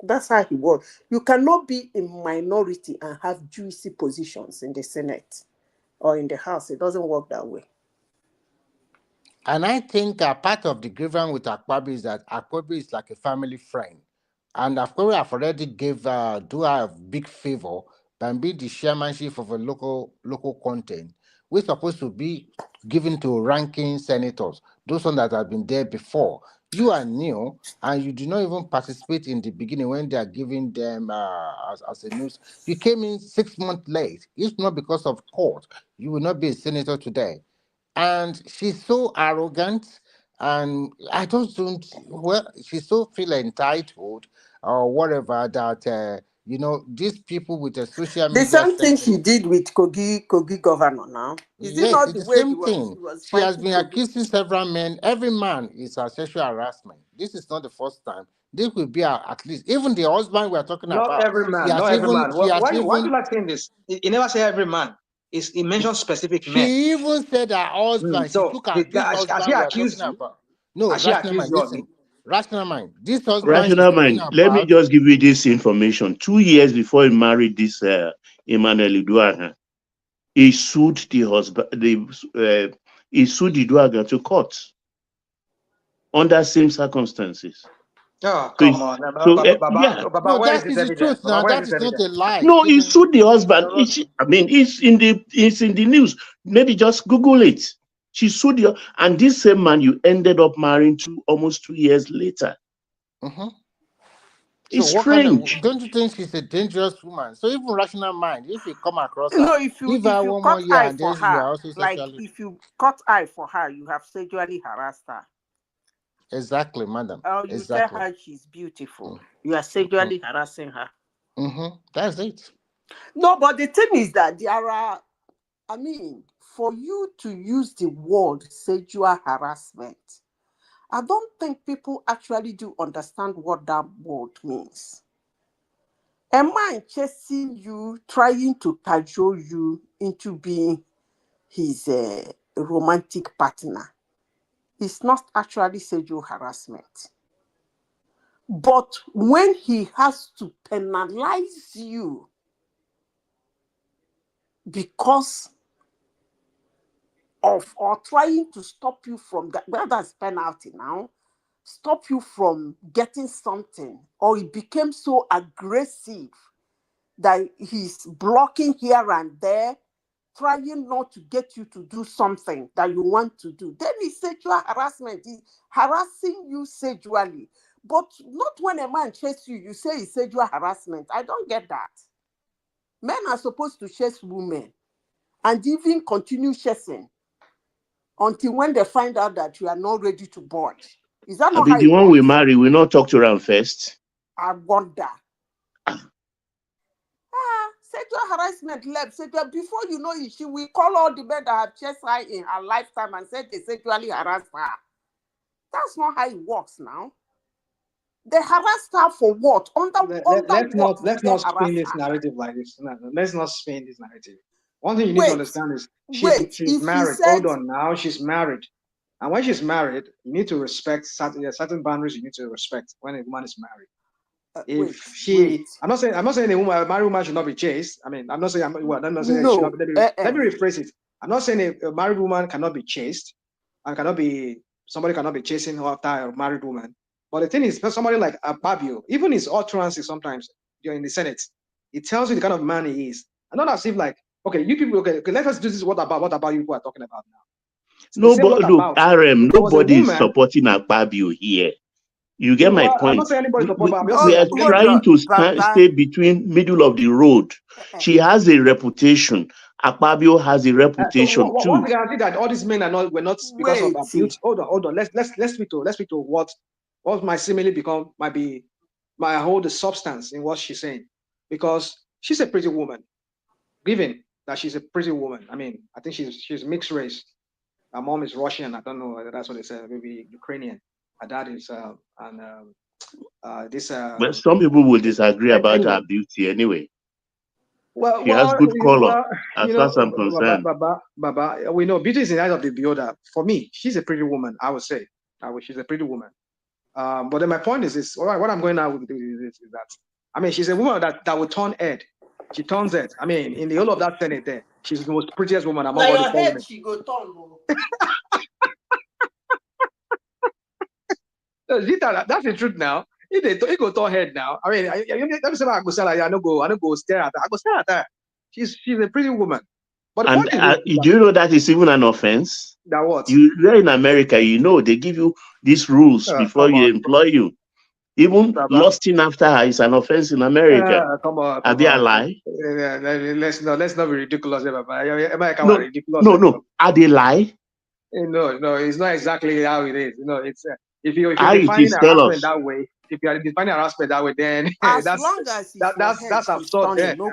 C: That's how he was. You cannot be in minority and have juicy positions in the Senate or in the House. It doesn't work that way.
M: And I think part of the grievance with Akpabio is that Akpabio is like a family friend. And Akpabio have already do her a big favor by being the chairmanship of a local content. We're supposed to be given to ranking senators, those ones that have been there before. You are new, and you do not even participate in the beginning when they are giving them as a news. You came in 6 months late. If not because of court, you will not be a senator today. And she's so arrogant, and I just don't. Well, she so feel entitled or whatever that these people with the social
C: The
M: media
C: same thing
M: sentiment.
C: she did with Kogi governor now. Is it
M: Yes,
C: not
M: it's
C: the
M: the
C: way
M: same
C: he
M: thing.
C: was
M: She has
C: fighting
M: been
C: Kogi?
M: accusing several men. Every man is a sexual harassment. This is not the first time. This will be at least even the husband we are talking
D: Not
M: about.
D: every man.
M: Why
D: you like saying this? He never say every man. He mentioned specific men.
M: She even said her husband. She took her this
D: has
M: husband
D: she
M: we are
D: accused
M: talking
D: you?
M: about. No,
D: Has she
M: rational
D: accused
M: mind.
D: you of
M: Listen, rational mind. This husband she's
L: Rational
M: talking
L: mind. Let me
M: about.
L: just give you this information. 2 years before he married this Emmanuel Iduaga, he sued the husband. He sued Iduaga to court under same circumstances.
D: Oh, come on.
L: Yeah.
D: Baba, where is this
M: the
D: evidence?
M: truth now.
D: Where
M: That
D: is
M: is
D: this
M: not a
D: evidence?
M: lie.
L: No, he sued the husband. It's in the news. Maybe just Google it. She sued you, and this same man you ended up marrying almost 2 years later.
M: Mm-hmm.
L: It's
M: So what
L: strange.
M: don't you think she's a dangerous woman? So even rational mind, if you come across her,
C: No, if you
M: give her one more
C: cut
M: year
C: eye
M: and
C: for
M: then you are
C: her,
M: also
C: like
M: sexually.
C: if you cut eye for her, you have sexually harassed her.
M: Exactly, madam.
C: Or you
M: Exactly.
C: tell her she's beautiful. You are sexually harassing her.
M: That's it.
C: No, but the thing is that for you to use the word sexual harassment, I don't think people actually do understand what that word means. A man chasing you, trying to cajole you into being his romantic partner, is not actually sexual harassment. But when he has to penalize you because of, or trying to stop you from that, well, that's penalty now, stop you from getting something, or he became so aggressive that he's blocking here and there, trying not to get you to do something that you want to do, then it's sexual harassment. He's harassing you sexually. But not when a man chases you, you say it's sexual harassment. I don't get that. Men are supposed to chase women and even continue chasing until when they find out that you are not ready to board. Is that not how
L: The
C: it
L: one
C: works?
L: we marry, we not talk to her first.
C: I wonder. Sexual harassment left. Before you know it, she will call all the men that have chased her in her lifetime and said they sexually harassed her. That's not how it works now. They harassed her for what?
D: Let's not spin this narrative like this. No, let's not spin this narrative. One thing you need to understand is she's married. Hold on now, she's married. And when she's married, you need to respect certain boundaries you need to respect when a woman is married. I'm not saying a married woman should not be chased. I mean, I'm not saying she should not be. Let me rephrase it. I'm not saying a married woman cannot be chased and somebody cannot be chasing her after a married woman. But the thing is, somebody like Akpabio, even his utterances sometimes you're in the Senate, it tells you the kind of man he is. And not as if like, okay, you people, okay, let us do this. What about you people are talking about now?
L: Nobody is supporting Akpabio here. You get my point.
D: I'm not saying anybody support her.
L: We are trying to stay between middle of the road. She has a reputation, Akpabio has a reputation
H: What's
L: too.
H: the guarantee that all these men were not because of abuse? Hold on. Let's speak to what might seemingly might hold the substance in what she's saying, because she's a pretty woman. Given that she's a pretty woman, I mean, I think she's mixed race. Her mom is Russian. I don't know whether that's what they said. Maybe Ukrainian. Her dad is
L: But some people will disagree about her beauty anyway. She has good color, as far as I'm concerned.
H: Baba, we know beauty is in the eyes of the beholder. For me, she's a pretty woman, I would say. She's a pretty woman. But then my point is this: what I'm going out with is that, I mean, she's a woman that will turn head. She turns head. I mean, in the whole of that Senate there, she's the most prettiest woman among all the women.
C: She go turn.
H: That's the truth now. It go turn head now. I mean, let me say I go stare at her. I go stare at her. She's a pretty woman. But the point is,
L: do you know that is even an offense?
H: That what?
L: You're in America, you know, they give you these rules before you employ you. Even lusting after her is an offense in America.
H: Come on.
L: Are they a lie?
H: Let's not be ridiculous.
L: No. Are they lie?
H: No, it's not exactly how it is. It's if you're
L: defining
H: harassment that way, if you are defining harassment that way, then
C: as
H: that's
C: long as
H: that's absurd. Then
C: no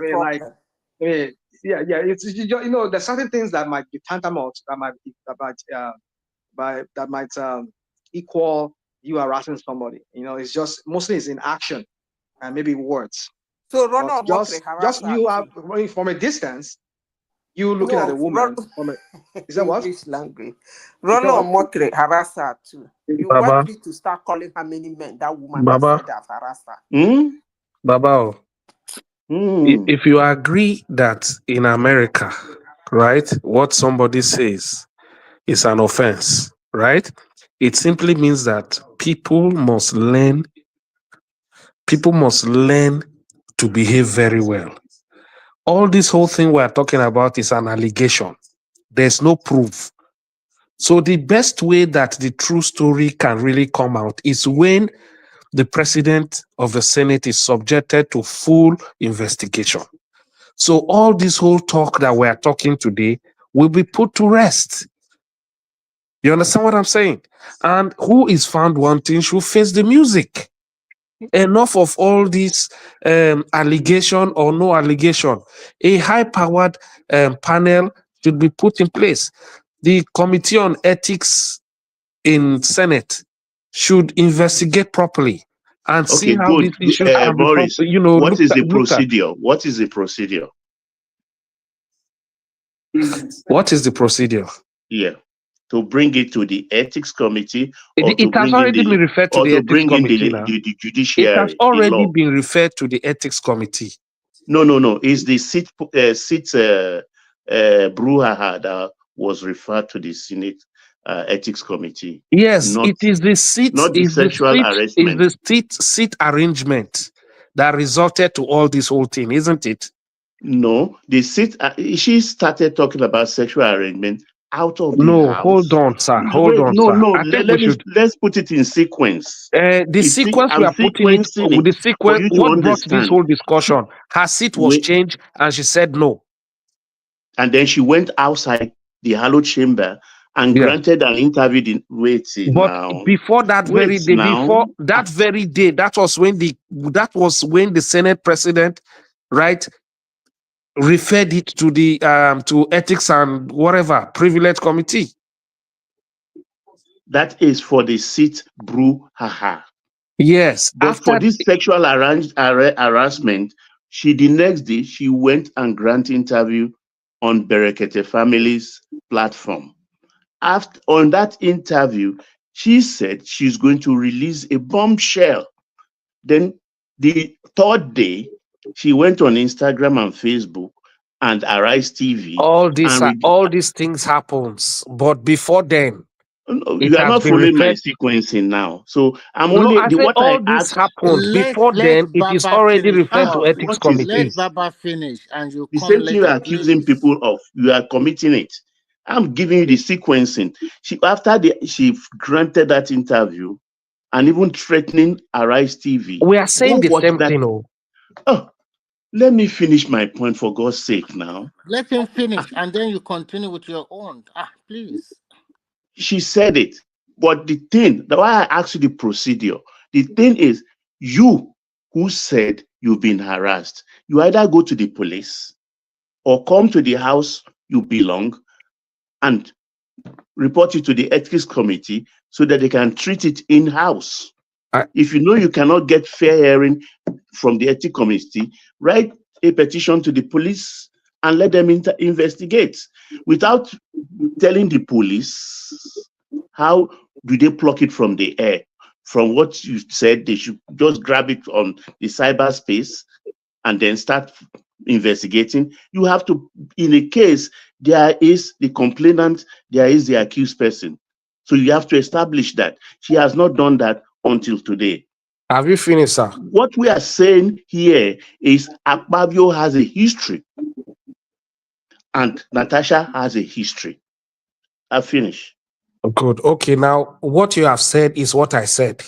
H: it's there's certain things that might be tantamount, that might equal you harassing somebody. It's just mostly it's in action and maybe words.
C: So
H: just you are from a distance, you looking at a woman is that what?
C: English language. Ronald Motre harass her too. You want me to start calling how many men that woman has said have harassed her?
U: Baba, if you agree that in America, right, what somebody says is an offense, right? It simply means that people must learn to behave very well. All this whole thing we're talking about is an allegation. There's no proof. So the best way that the true story can really come out is when the president of the Senate is subjected to full investigation. So all this whole talk that we're talking today will be put to rest. You understand what I'm saying? And who is found wanting should face the music. Enough of all this allegation or no allegation. A high-powered panel should be put in place. The Committee on Ethics in Senate should investigate properly and see how these issues can
L: Boris,
U: be,
L: what is the procedure? What is the procedure?
U: What is the procedure?
L: Yeah. To bring it to the ethics committee, or
U: it has already been referred to the ethics committee.
L: The judiciary.
U: It has already been referred to the ethics committee.
L: No. It's the seat brouhaha that was referred to the Senate ethics committee.
U: Yes, it is the seat.
L: Not the sexual harassment.
U: Is the seat arrangement that resulted to all this whole thing, isn't it?
L: No, the seat. She started talking about sexual arrangement out of the house.
U: Hold on, sir. Hold on,
L: sir.
U: No.
L: Let's put it in sequence.
U: The sequence we are putting it. The sequence. What brought this whole discussion? Her seat was changed, and she said no.
L: And then she went outside the hallowed chamber and granted an interview.
U: Before that very day, that was when the Senate president, right, referred it to the to ethics and whatever privilege committee.
L: That is for the seat brouhaha.
U: Yes,
L: but for this sexual harassment, the next day she went and granted interview on Berekete Family's platform. On that interview, she said she's going to release a bombshell. Then the third day, she went on Instagram and Facebook and Arise TV.
U: All these things happens, but before then,
L: you are not following my sequencing now. So I'm only
U: all this happened before then. It is already referred to ethics committee.
M: Let Baba finish, and you
L: the same thing you are accusing people of. You are committing it. I'm giving you the sequencing. She granted that interview and even threatening Arise TV.
U: We are saying the same thing.
L: Let me finish my point for God's sake now.
M: Let him finish, and then you continue with your own. Please.
L: She said it. But the thing, the why I asked you the procedure, the thing is, you who said you've been harassed, you either go to the police or come to the house you belong and report it to the ethics committee so that they can treat it in-house. If you know you cannot get fair hearing from the ethics committee, write a petition to the police and let them investigate. Without telling the police, how do they pluck it from the air? From what you said, they should just grab it on the cyberspace and then start investigating. You have to, in a case, there is the complainant, there is the accused person. So you have to establish that. She has not done that until today.
U: Have you finished, sir?
L: What we are saying here is Akpabio has a history and Natasha has a history. I finish.
U: Good. Okay, now what you have said is what I said.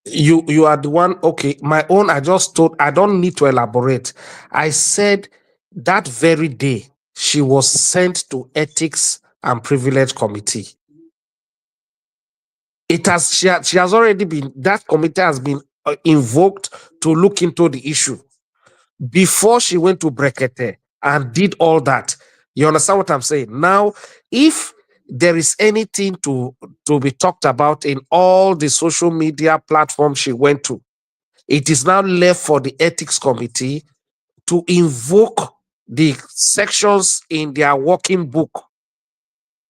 U: You are the one. Okay, my own, I just told, I don't need to elaborate. I said that very day she was sent to Ethics and Privilege Committee. She has already been, that committee has been invoked to look into the issue before she went to Brekete and did all that. You understand what I'm saying? Now, if there is anything to be talked about in all the social media platforms she went to, it is now left for the ethics committee to invoke the sections in their working book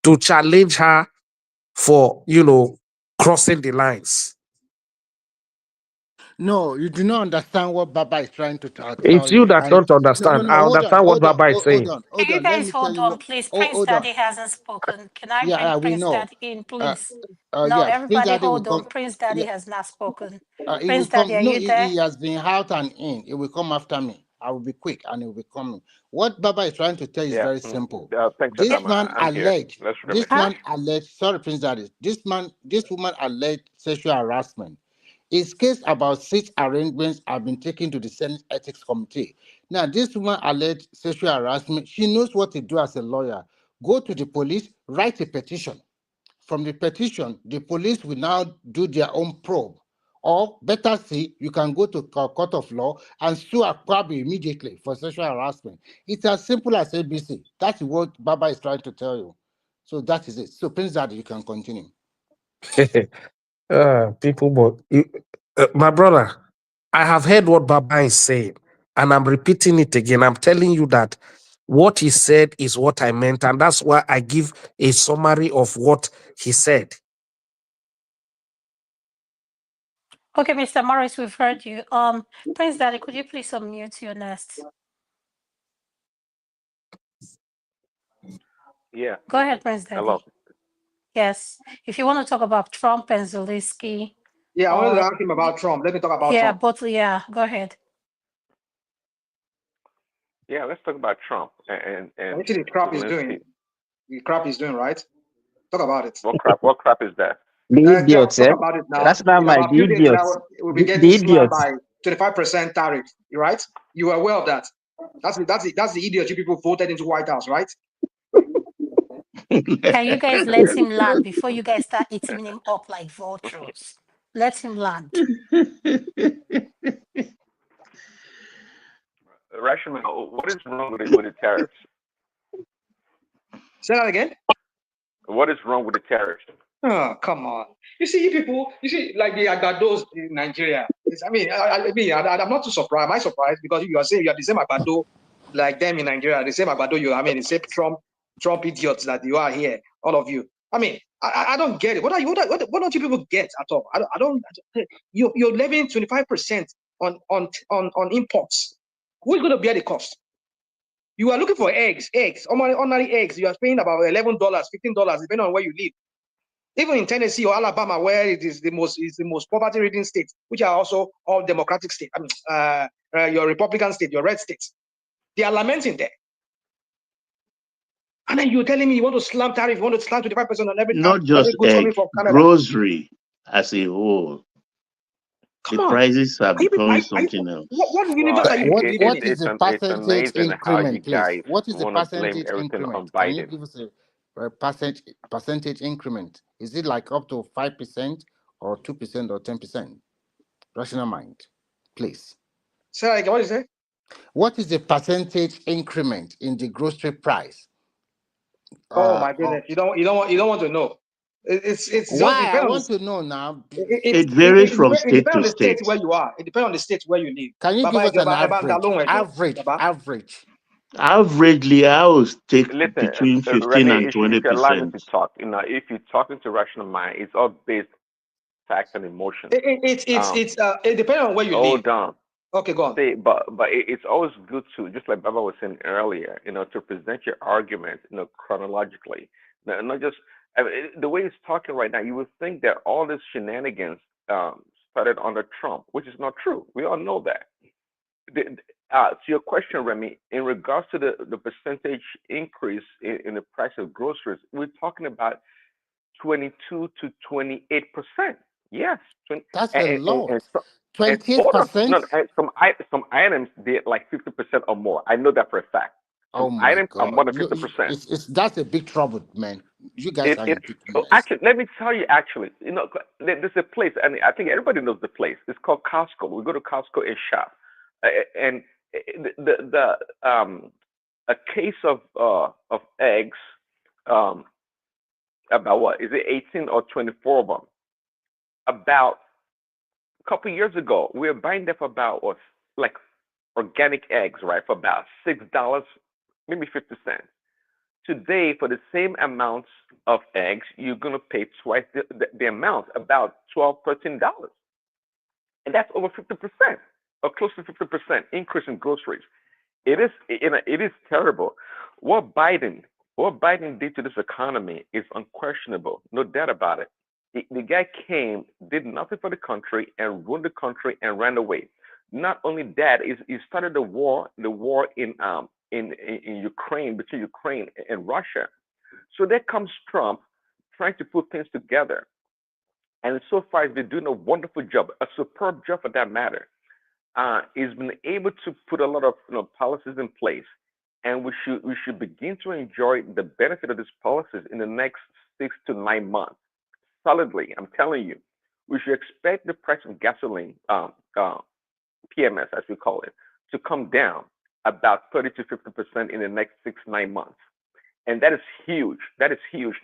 U: to challenge her for, crossing the lines.
M: No, you do not understand what Baba is trying to tell
U: It's
M: you.
U: you that don't understand. I understand what Baba is saying.
I: Can you guys hold on, please? Prince Daddy hasn't spoken. Can I bring Prince Daddy in, please? No, everybody hold on. Prince Daddy has not spoken. Prince Daddy, are you there?
M: He has been out and in. It will come after me. I will be quick and it will be coming. What Baba is trying to tell you is very simple. This man alleged, sorry, Prince Daddy, this woman alleged sexual harassment. His case about 6 arrangements have been taken to the Senate Ethics Committee. Now, this woman alleged sexual harassment. She knows what to do as a lawyer. Go to the police, write a petition. From the petition, the police will now do their own probe. Or better see, you can go to court of law and sue Akpabio immediately for sexual harassment. It's as simple as ABC. That's what Baba is trying to tell you. So that is it. So Prince Daddy, you can continue.
U: People, but my brother, I have heard what Baba is saying, and I'm repeating it again. I'm telling you that what he said is what I meant, and that's why I give a summary of what he said.
I: Okay, Mr. Morris, we've heard you. Prince Daddy, could you please unmute your nest?
V: Yeah.
I: Go ahead, Prince Daddy.
V: Hello.
I: Yes. If you want to talk about Trump and Zelensky.
H: Yeah, I wanted to ask him about Trump. Let me talk about Trump.
I: Go ahead.
V: Yeah, let's talk about Trump and
H: what the crap he's doing. The crap he's doing, right? Talk about it.
V: What crap is that?
K: The idiots,
H: talk about it now.
K: That's not my idiots.
H: We'll be getting slammed by 25% tariff, right? You are aware of that. That's the idiot you people voted into White House, right?
I: Can you guys let him land before you guys start eating him up like vultures? Let him land.
V: Rashomon, what is wrong with the tariffs?
H: Say that again.
V: What is wrong with the tariffs?
H: Oh, come on. You see, like the Agbados in Nigeria. I'm not too surprised. Am I surprised? Because you are saying you are the same Agbado like them in Nigeria, the same Agbado the same Trump idiots that you are here, all of you. I don't get it. What don't you people get at all? I don't. You're levying 25% on imports. Who's going to bear the cost? You are looking for eggs, ordinary eggs. You are paying about $11, $15, depending on where you live. Even in Tennessee or Alabama, where it is the most poverty-ridden state, which are also all Democratic states, your Republican state, your red states, they are lamenting there. And then you're telling me you want to slam tariff, you want to slam 25% on every
L: not just egg, grocery as a whole. The prices are becoming something else.
H: What universe are you
M: What
H: living
M: is
H: in?
M: the percentage
V: amazing how you
M: increment, please?
V: guys
M: What is the
V: want to blame
M: percentage
V: everything on
M: increment? Can you
V: Biden.
M: give us a percentage increment? Is it like up to 5% or 2% or 10%? Rational mind, please.
H: Sorry, what is it?
M: What is the percentage increment in the grocery price?
H: Oh my goodness! You don't want to know. It's just
M: why I
H: depends on
M: want to know now.
L: It varies from
H: it
L: state
H: depends
L: to
H: on the state
L: state.
H: where you are. It depends on the state where you live.
M: Can you give us an average?
L: Averagely, I would take
V: Listen,
L: between 15
V: Remy,
L: and
V: if you allow me
L: 20%.
V: to talk, if you're talking to rational mind, it's all based facts and emotions.
H: It depends on where you live.
V: Hold on.
H: Okay, go on.
V: But it's always good to, just like Baba was saying earlier, to present your argument, chronologically. Not just the way he's talking right now. You would think that all this shenanigans started under Trump, which is not true. We all know that. To your question, Remy, in regards to the percentage increase in the price of groceries, we're talking about 22 to 28%. Yes,
M: that's a lot. 28%.
V: Some items did like 50% or more. I know that for a fact. Some items are more than 50%.
M: That's a big trouble, man. You guys are in big mess.
V: Actually, let me tell you. Actually, there's a place, and I think everybody knows the place. It's called Costco. We go to Costco and shop, and a case of eggs, about what is it, 18 or 24 of them? About a couple of years ago, we were buying them for about like organic eggs, right, for about $6, maybe 50 cents. Today, for the same amounts of eggs, you're gonna pay twice the amount, about $12, $13, and that's over 50% or close to 50% increase in groceries. It is terrible. What Biden did to this economy is unquestionable, no doubt about it. The guy came, did nothing for the country, and ruined the country and ran away. Not only that, he started the war in Ukraine, between Ukraine and Russia. So there comes Trump trying to put things together, and so far he's been doing a wonderful job, a superb job for that matter. He's been able to put a lot of policies in place, and we should begin to enjoy the benefit of these policies in the next 6 to 9 months. Solidly, I'm telling you, we should expect the price of gasoline, PMS as we call it, to come down about 30 to 50% in the next 6 to 9 months, and that is huge. That is huge.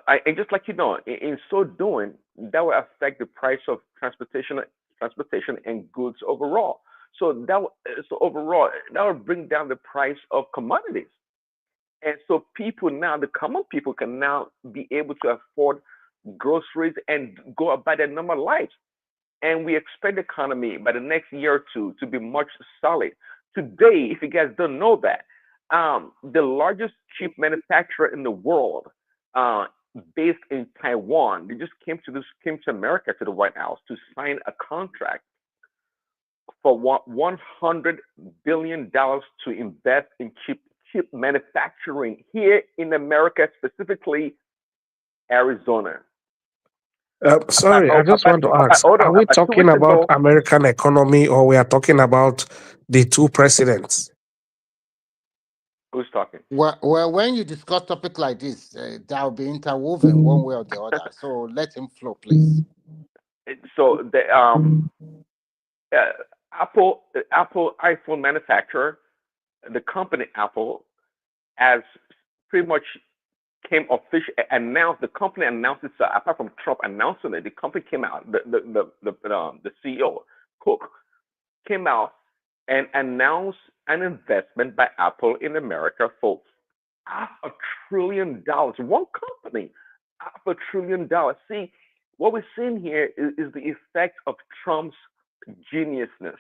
V: And just like in so doing, that will affect the price of transportation and goods overall. So overall, that will bring down the price of commodities. And so people now, the common people, can now be able to afford groceries and go about their normal lives. And we expect the economy by the next year or two to be much solid. Today, if you guys don't know that, the largest chip manufacturer in the world, based in Taiwan, they just came to America, to the White House, to sign a contract for $100 billion to invest in chip manufacturing here in America, specifically Arizona.
U: Sorry, I just want to ask, are we talking about American economy, or we are talking about the two presidents?
V: Who's talking?
M: Well, when you discuss topic like this, that will be interwoven one way or the other. So let him flow, please.
V: So the Apple iPhone manufacturer, the company Apple, has pretty much announced. The company announced it. Apart from Trump announcing it, the company came out. The CEO Cook came out and announced an investment by Apple in America for $500 billion. One company, $500 billion. See, what we're seeing here is the effect of Trump's geniusness,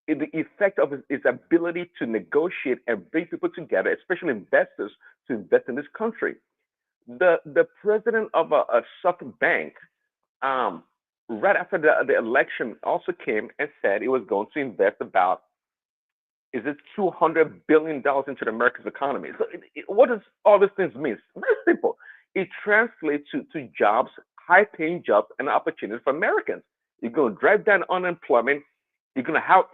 V: the effect of his ability to negotiate and bring people together, especially investors, to invest in this country. The president of a Southern bank, right after the election, also came and said he was going to invest about, is it $200 billion into the American economy? So what does all these things mean? Very simple. It translates to jobs, high-paying jobs, and opportunities for Americans. You're going to drive down unemployment. We're going to have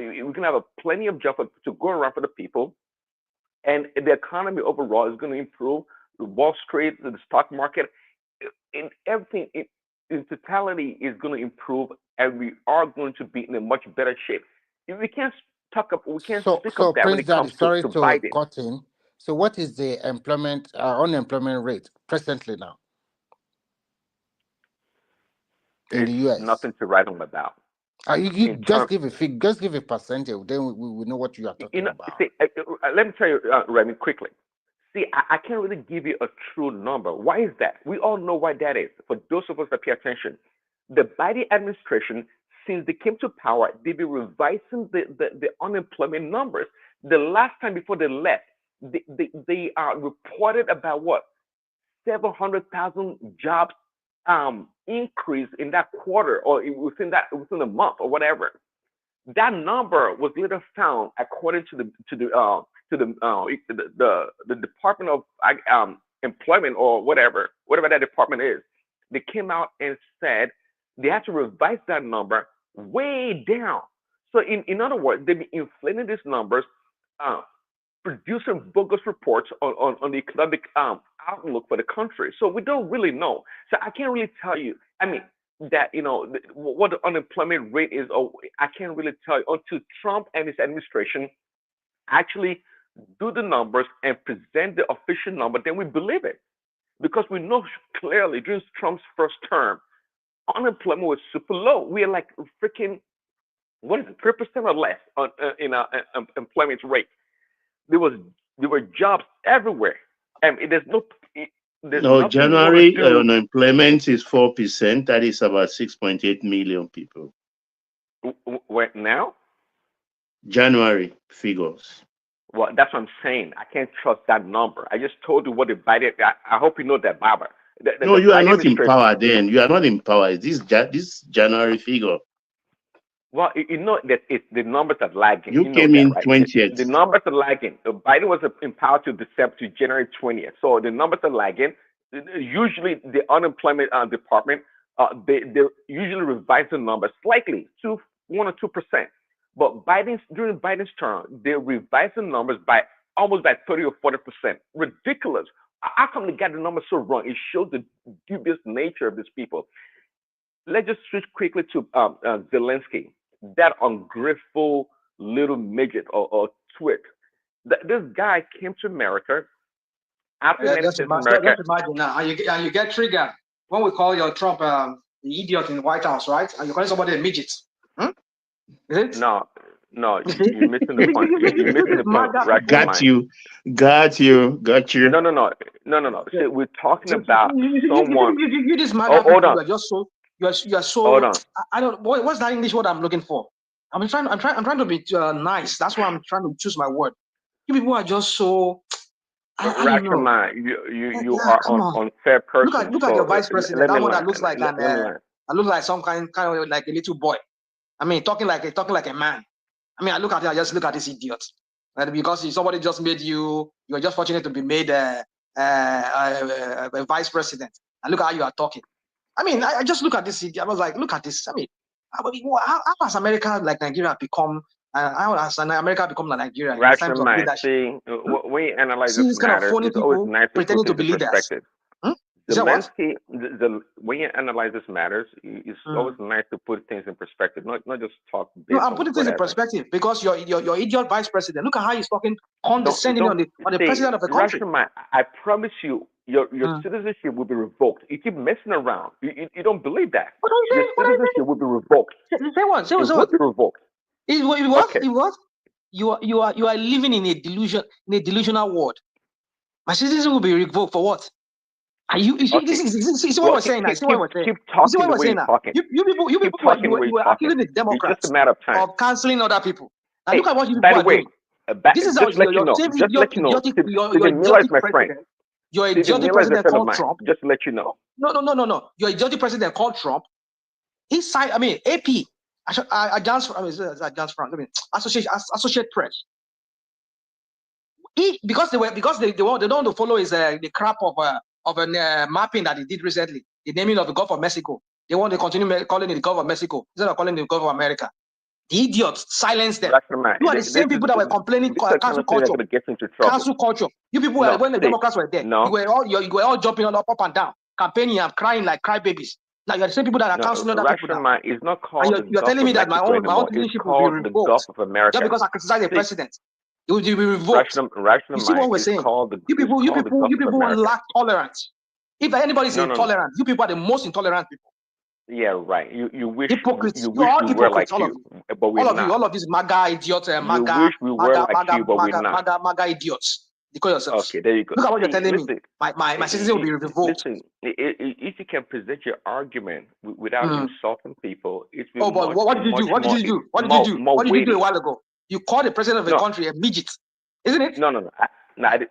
V: plenty of jobs to go around for the people, and the economy overall is going to improve. The Wall Street, the stock market, in everything in totality is going to improve, and we are going to be in a much better shape. If we can't speak of that when
M: Prince
V: it
M: Daddy,
V: comes
M: sorry
V: to
M: to
V: Biden.
M: cut in. So what is the unemployment rate presently now in the US?
V: Nothing to write home about.
M: You just give a figure, just give a percentage, then we know what you are talking about.
V: See, let me tell you, Remy, quickly. See, I can't really give you a true number. Why is that? We all know why that is. For those of us that pay attention, the Biden administration, since they came to power, they've been revising the unemployment numbers. The last time before they left, they reported about what 700,000 jobs increase in that quarter or within a month or whatever. That number was later found, according to the Department of Employment or whatever that department is. They came out and said they had to revise that number way down. So in other words, they've been inflating these numbers, producing bogus reports on the economic outlook for the country. So we don't really know. So I can't really tell you. I mean, that what the unemployment rate is. Oh, I can't really tell you until Trump and his administration actually do the numbers and present the official number. Then we believe it, because we know clearly during Trump's first term, unemployment was super low. We are like freaking 3% or less in our employment rate. There were jobs everywhere, and there's
L: January unemployment is 4%. That is about 6.8 million people.
V: What now?
L: January figures.
V: Well, that's what I'm saying. I can't trust that number. I just told you what the Biden. I hope you know that, Baba.
L: No, you are not in power. Then you are not in power. This January figure.
V: Well, you know that the numbers are lagging.
L: You came in 20th.
V: The numbers are lagging. Biden was in power to January 20th. So the numbers are lagging. Usually, the unemployment department they usually revise the numbers slightly to 1 or 2%. But during Biden's term, they revised the numbers by almost by 30 or 40%. Ridiculous. How come they got the numbers so wrong? It shows the dubious nature of these people. Let's just switch quickly to Zelensky, that ungrateful little midget or twit. This guy came to America after
H: just imagine now, and you get triggered when we call your Trump the idiot in the White House, right? And you call somebody a midget. Is it?
V: No, you're missing the point. You're missing the point. Right?
L: Got you.
V: No. See, we're talking about someone.
H: You this MAGA
V: hold on.
H: You are so.
V: Hold on.
H: I don't. What's that English word I'm looking for? I'm trying to be nice. That's why I'm trying to choose my word. You people are just so. I don't know.
V: You are unfair person.
H: Look at your vice president. That one that looks like some kind of like a little boy. I mean, talking like a man. I mean, I just look at this idiot. Because somebody just made you're just fortunate to be made a vice president. And look at how you are talking. I mean, I just look at this idiot. I was like, look at this. I mean, how has America like Nigeria become? How has America become like Nigeria in terms of leadership?
V: When you analyze this matter, it's always nice to put things in perspective. Zelensky, when you analyze this matters, it's always nice to put things in perspective, not just talk.
H: No, I'm putting things in perspective because your idiot vice president. Look at how he's talking condescending on the president of the country.
V: I promise you, your citizenship will be revoked. You keep messing around. You don't believe that. Your citizenship will be revoked.
H: Say what?
V: It will be revoked.
H: It what? You are living in a delusional world. My citizenship will be revoked for what? Are you see what we're saying now? See what we're saying?
V: Keep talking the way you're talking.
H: You people you are accusing the Democrats
V: it's just a matter of time.
H: of canceling other people. Now look at what you people are doing. This is how your idiotic president. Your idiotic president called Trump.
V: Just to let you know.
H: No. Your idiotic president called Trump. He signed. I mean, AP. Associate Press. Because they don't want to follow his the crap of a mapping that he did recently, the naming of the Gulf of Mexico. They want to continue calling it the Gulf of Mexico instead of calling it the Gulf of America. The idiots silence them. You are the same people that were complaining cancel culture. Cancel culture. You people were, when the Democrats were there, you were all jumping up and down, campaigning and crying like crybabies. Now you are the same people that are canceling other people now.
V: Is not called
H: and you're telling me that my own citizenship will be revoked just because I criticize the president. It will be revoked. You see what we're saying? You people lack tolerance. If anybody is intolerant, you people are the most intolerant people.
V: Yeah, right. You wish
H: hypocrites.
V: You wish we were like you, but we're not.
H: All of these MAGA idiots, MAGA,
V: you wish we were like you, but we're not.
H: MAGA idiots. Because yourselves.
V: Okay, there you go.
H: Look at what you're telling me. My citizen will be revoked.
V: Listen, if you can present your argument without insulting people, it's
H: but what did you do? What did you do? What did you do? What did you do a while ago? You called the president of the country a midget, isn't it?
V: No. Listen,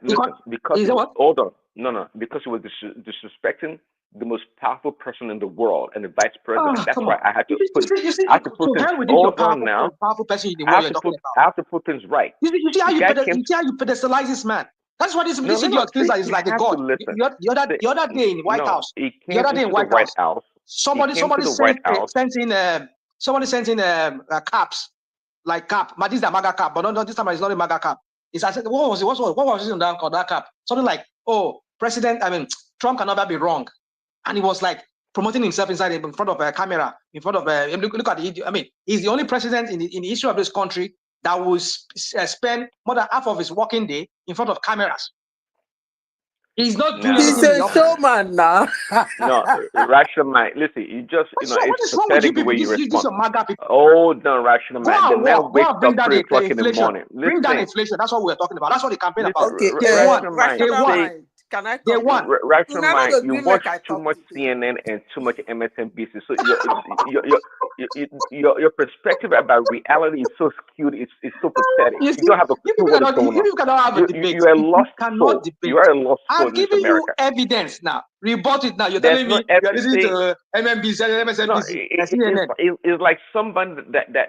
V: because hold on. No, because he was disrespecting the most powerful person in the world and the vice president. That's why I had to put. I have to put things. Hold on now.
H: Powerful person in the
V: world.
H: I
V: have to put things right.
H: You see how you pedestalize this man. That's why this idiot thinks that he's like a god. The other day in White House. The other day in White House. Somebody sent in caps. Like cap, but this is a MAGA cap, but no, this time it's not a MAGA cap. I said, what was it on that cap? Something like, Trump can never be wrong. And he was like promoting himself in front of a camera, in front of look at the, he's the only president in the history of this country that will spend more than half of his working day in front of cameras. He's not doing
C: He's a showman now.
V: No, rational mind. Listen, you just, it's pathetic the way you respond.
H: Oh,
V: no, rational mind. The man wakes up 3 o'clock in the morning.
H: Bring down inflation. That's what we're talking about. That's what the campaign about.
C: Okay,
V: rational mind.
C: Can I
V: come in? Rational mind. You watch too much CNN and too much MSNBC. So your perspective about reality is so skewed. It's so pathetic. You don't have a clue what is going on.
H: You cannot have a debate.
V: You are a lost soul. You are a lost soul.
H: I'm giving you evidence now. Rebut it now. You're telling me you're listening to MSNBC.
V: It's like somebody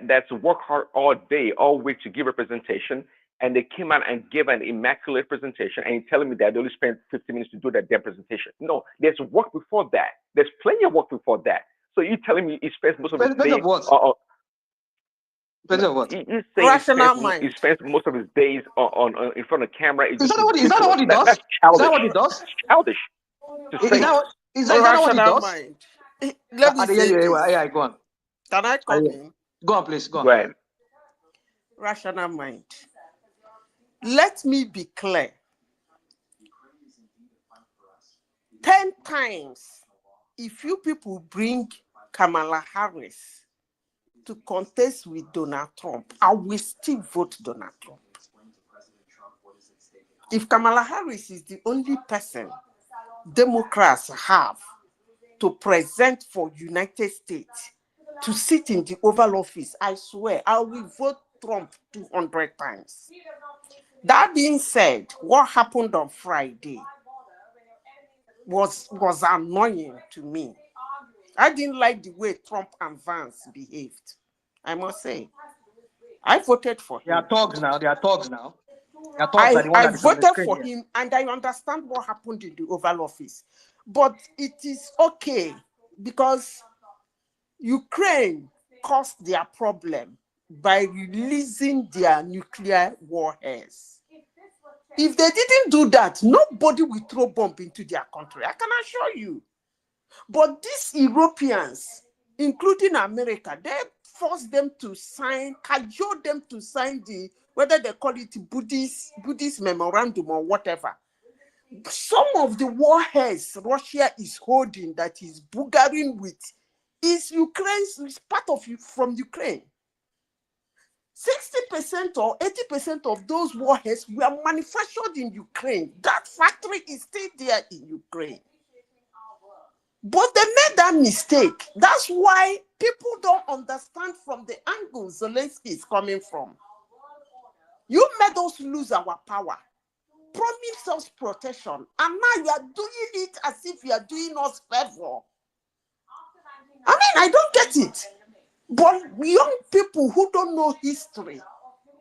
V: that's worked hard all day, all week to give representation, and they came out and gave an immaculate presentation, and you're telling me that they only spent 15 minutes to do that damn presentation. No, there's work before that. There's plenty of work before that. So you're telling me he spends most of his day he spends most of his days on in front of camera.
H: Is that what he does?
V: That's childish.
H: Is that what he does?
V: It's childish.
H: Is that what he does?
C: Let me say this.
H: Yeah, go on.
C: Can I come in?
H: Go on, please. Go on.
V: Go ahead.
C: Rational mind. Let me be clear. 10 times, if you people bring Kamala Harris to contest with Donald Trump, I will still vote Donald Trump. If Kamala Harris is the only person Democrats have to present for United States to sit in the Oval Office, I swear, I will vote Trump 200 times. That being said, what happened on Friday was annoying to me. I didn't like the way Trump and Vance behaved. I must say, I voted for him.
H: They are thugs now.
C: I voted for him, and I understand what happened in the Oval Office. But it is okay because Ukraine caused their problem by releasing their nuclear warheads. If they didn't do that, nobody will throw bomb into their country. I can assure you. But these Europeans, including America, they forced them to sign, cajoled them to sign whether they call it Buddhist memorandum or whatever. Some of the warheads Russia is holding that is boogering with is part of from Ukraine. 60% or 80% of those warheads were manufactured in Ukraine. That factory is still there in Ukraine. But they made that mistake. That's why people don't understand from the angle Zelensky is coming from. You made us lose our power, promised us protection, and now you are doing it as if you are doing us favor. I don't get it. But young people who don't know history,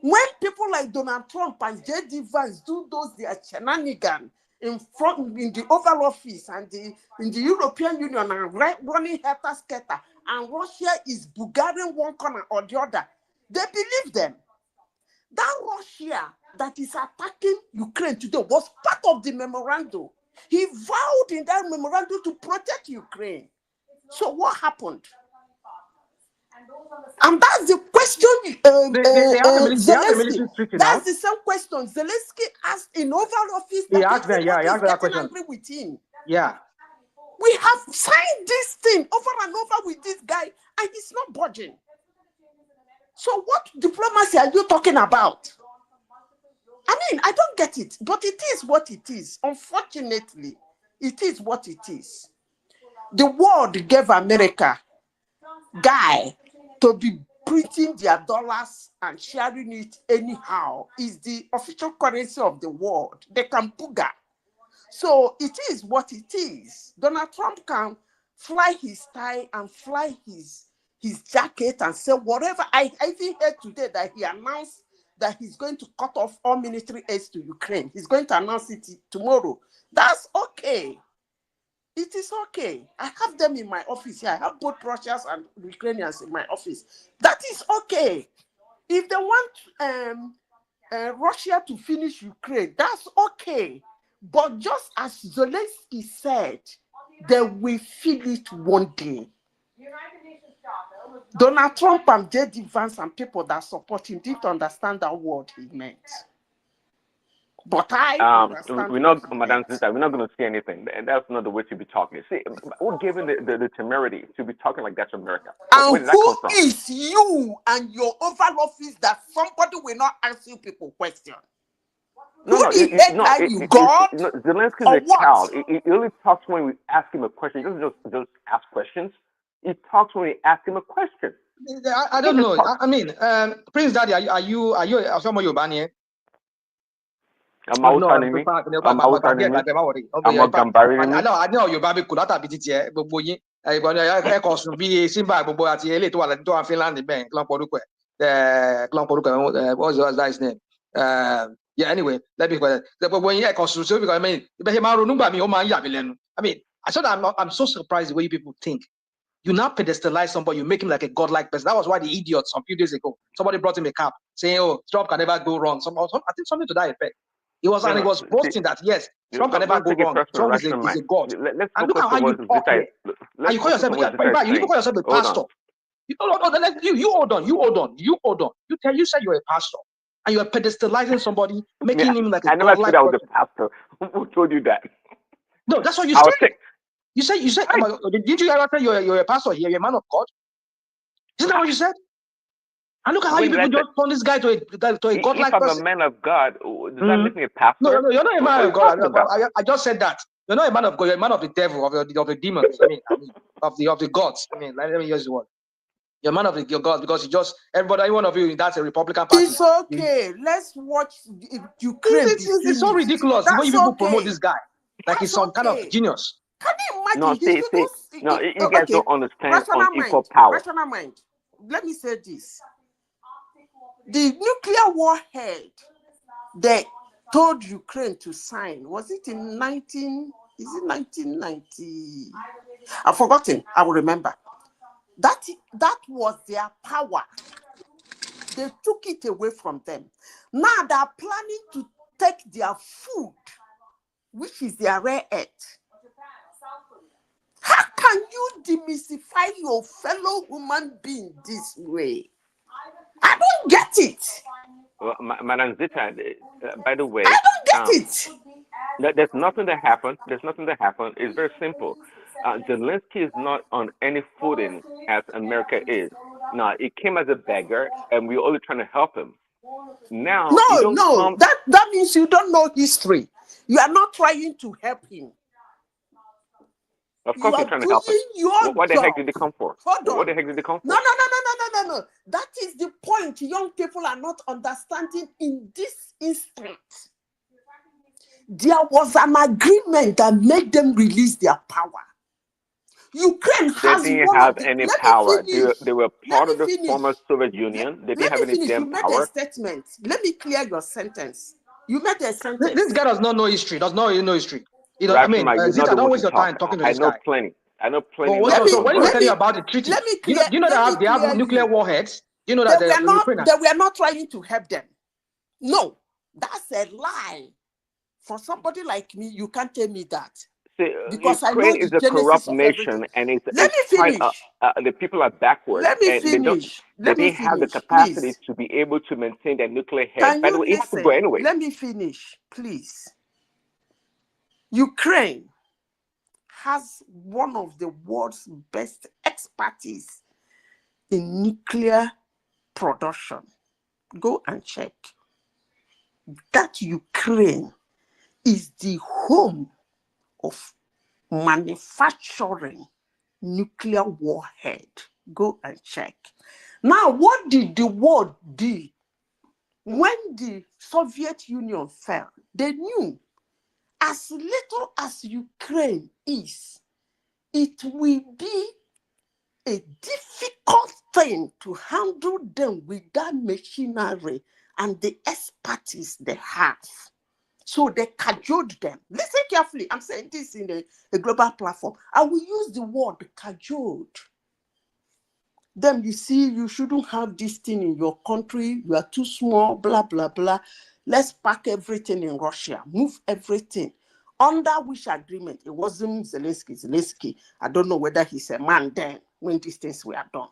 C: when people like Donald Trump and J.D. Vance do their shenanigans, in front in the Oval Office and in the European Union and running helter-skelter, and Russia is Bulgarian one corner or the other. They believe them. That Russia that is attacking Ukraine today was part of the memorandum. He vowed in that memorandum to protect Ukraine. So what happened? And that's the question Zelensky. That's the same question Zelensky asked in Oval Office.
D: He asked that question.
C: Angry with him.
D: Yeah.
C: We have signed this thing over and over with this guy, and he's not budging. So what diplomacy are you talking about? I mean, I don't get it, but it is what it is. Unfortunately, it is what it is. The world gave America guy to be printing their dollars and sharing it anyhow. Is the official currency of the world. They can puga. So it is what it is. Donald Trump can fly his tie and fly his jacket and say whatever. I even heard today that he announced that he's going to cut off all military aid to Ukraine. He's going to announce it tomorrow. That's okay. It is okay. I have them in my office here. I have both Russians and Ukrainians in my office. That is okay. If they want Russia to finish Ukraine, that's okay. But just as Zelensky said, they will feel it one day. Donald Trump and J.D. Vance and people that support him didn't understand that word he meant. But I understand.
V: We're not, Madam Sister, we're not going to see anything. That's not the way to be talking. See, we're given the temerity to be talking like that to America.
C: And who is you and your Oval Office that somebody will not ask you people questions?
V: Zelensky is a child. He only talks when we ask him a question. He doesn't just ask questions. He talks when we ask him a question.
D: I don't know. I mean, Prince Daddy, are you someone you're banning?
V: I know
D: you're baby could not have been here, but boy, I want to be Simba, Bobo at the to and Finland, the bank, Clamporuque, what's your guy's name? Yeah, anyway, let me go. The when you construction, because I mean, I mean, I said I'm so surprised the way people think. You now pedestalize somebody, you make him like a godlike person. That was why the idiot some few days ago, somebody brought him a cap saying, "Oh, Trump can never go wrong." I think something to that effect. He was boasting that yes, Trump can never go wrong. Trump is a god. And look at how you talk. And you call yourself, you call yourself a pastor. You hold on. You said you're a pastor, and you are pedestalizing somebody, making him like a godlike person. I never said I was a pastor. Who told you that? No, that's what you said. You said, did you ever say you're a pastor here, you're a man of God? Isn't that what you said? And look at how you people just turn this guy to a godlike person.
V: If I'm a man of God, does that make me a pastor?
D: No, you're not a man of God. I just said that. You're not a man of God, you're a man of the devil, of the demons. I mean, of the gods. I mean, let me use the word. You're a man of your God because you just, every one of you, that's a Republican party.
C: It's okay. Let's watch Ukraine.
D: It's so ridiculous the way you people promote this guy. Like he's some kind of genius.
C: Can you imagine?
V: You guys don't understand unequal power.
C: Rational mind. Let me say this. The nuclear warhead they told Ukraine to sign, was it in 1990? I've forgotten. I will remember. That was their power. They took it away from them. Now they're planning to take their food, which is their rare earth. How can you demystify your fellow human being this way? I don't get it.
V: Well, Madam Zita, by the way,
C: I don't get it.
V: There's nothing that happened. It's very simple. Zelensky is not on any footing as America is. Now, it came as a beggar, and we're only trying to help him. Now,
C: that means you don't know history. You are not trying to help him.
V: Of course, you're trying to help him. What the heck did they come for? What the heck did they come for?
C: No. That is the point young people are not understanding in this instance. There was an agreement that made them release their power. Ukraine has
V: they didn't have any power. They were part of the former Soviet Union. They didn't have any damn power.
C: You made a statement. Let me clear your sentence. You made a sentence.
D: This guy does not know history. Does not know history. You know,
V: Rational,
D: Zita, don't waste your time talking to this guy.
V: I know plenty.
D: So when he was telling you about the treaty,
C: Let me
D: do you know that they have nuclear warheads? Do you know that
C: they were not trying to help them? No, that's a lie. For somebody like me, you can't tell me that.
V: See,
C: because
V: Ukraine is a corrupt nation, and
C: let me finish.
V: The people are backwards.
C: Let me finish.
V: They don't have the capacity to be able to maintain their nuclear head. By the way, it has to go anyway.
C: Let me finish, please. Ukraine has one of the world's best expertise in nuclear production. Go and check. That Ukraine is the home of manufacturing nuclear warhead. Go and check. Now, what did the world do when the Soviet Union fell? They knew as little as Ukraine is, it will be a difficult thing to handle them with that machinery and the expertise they have. So they cajoled them. Listen carefully. I'm saying this in a global platform. I will use the word cajoled. Then you see, you shouldn't have this thing in your country. You are too small, blah, blah, blah. Let's pack everything in Russia. Move everything. Under which agreement? It wasn't Zelensky. I don't know whether he's a man then when these things were done.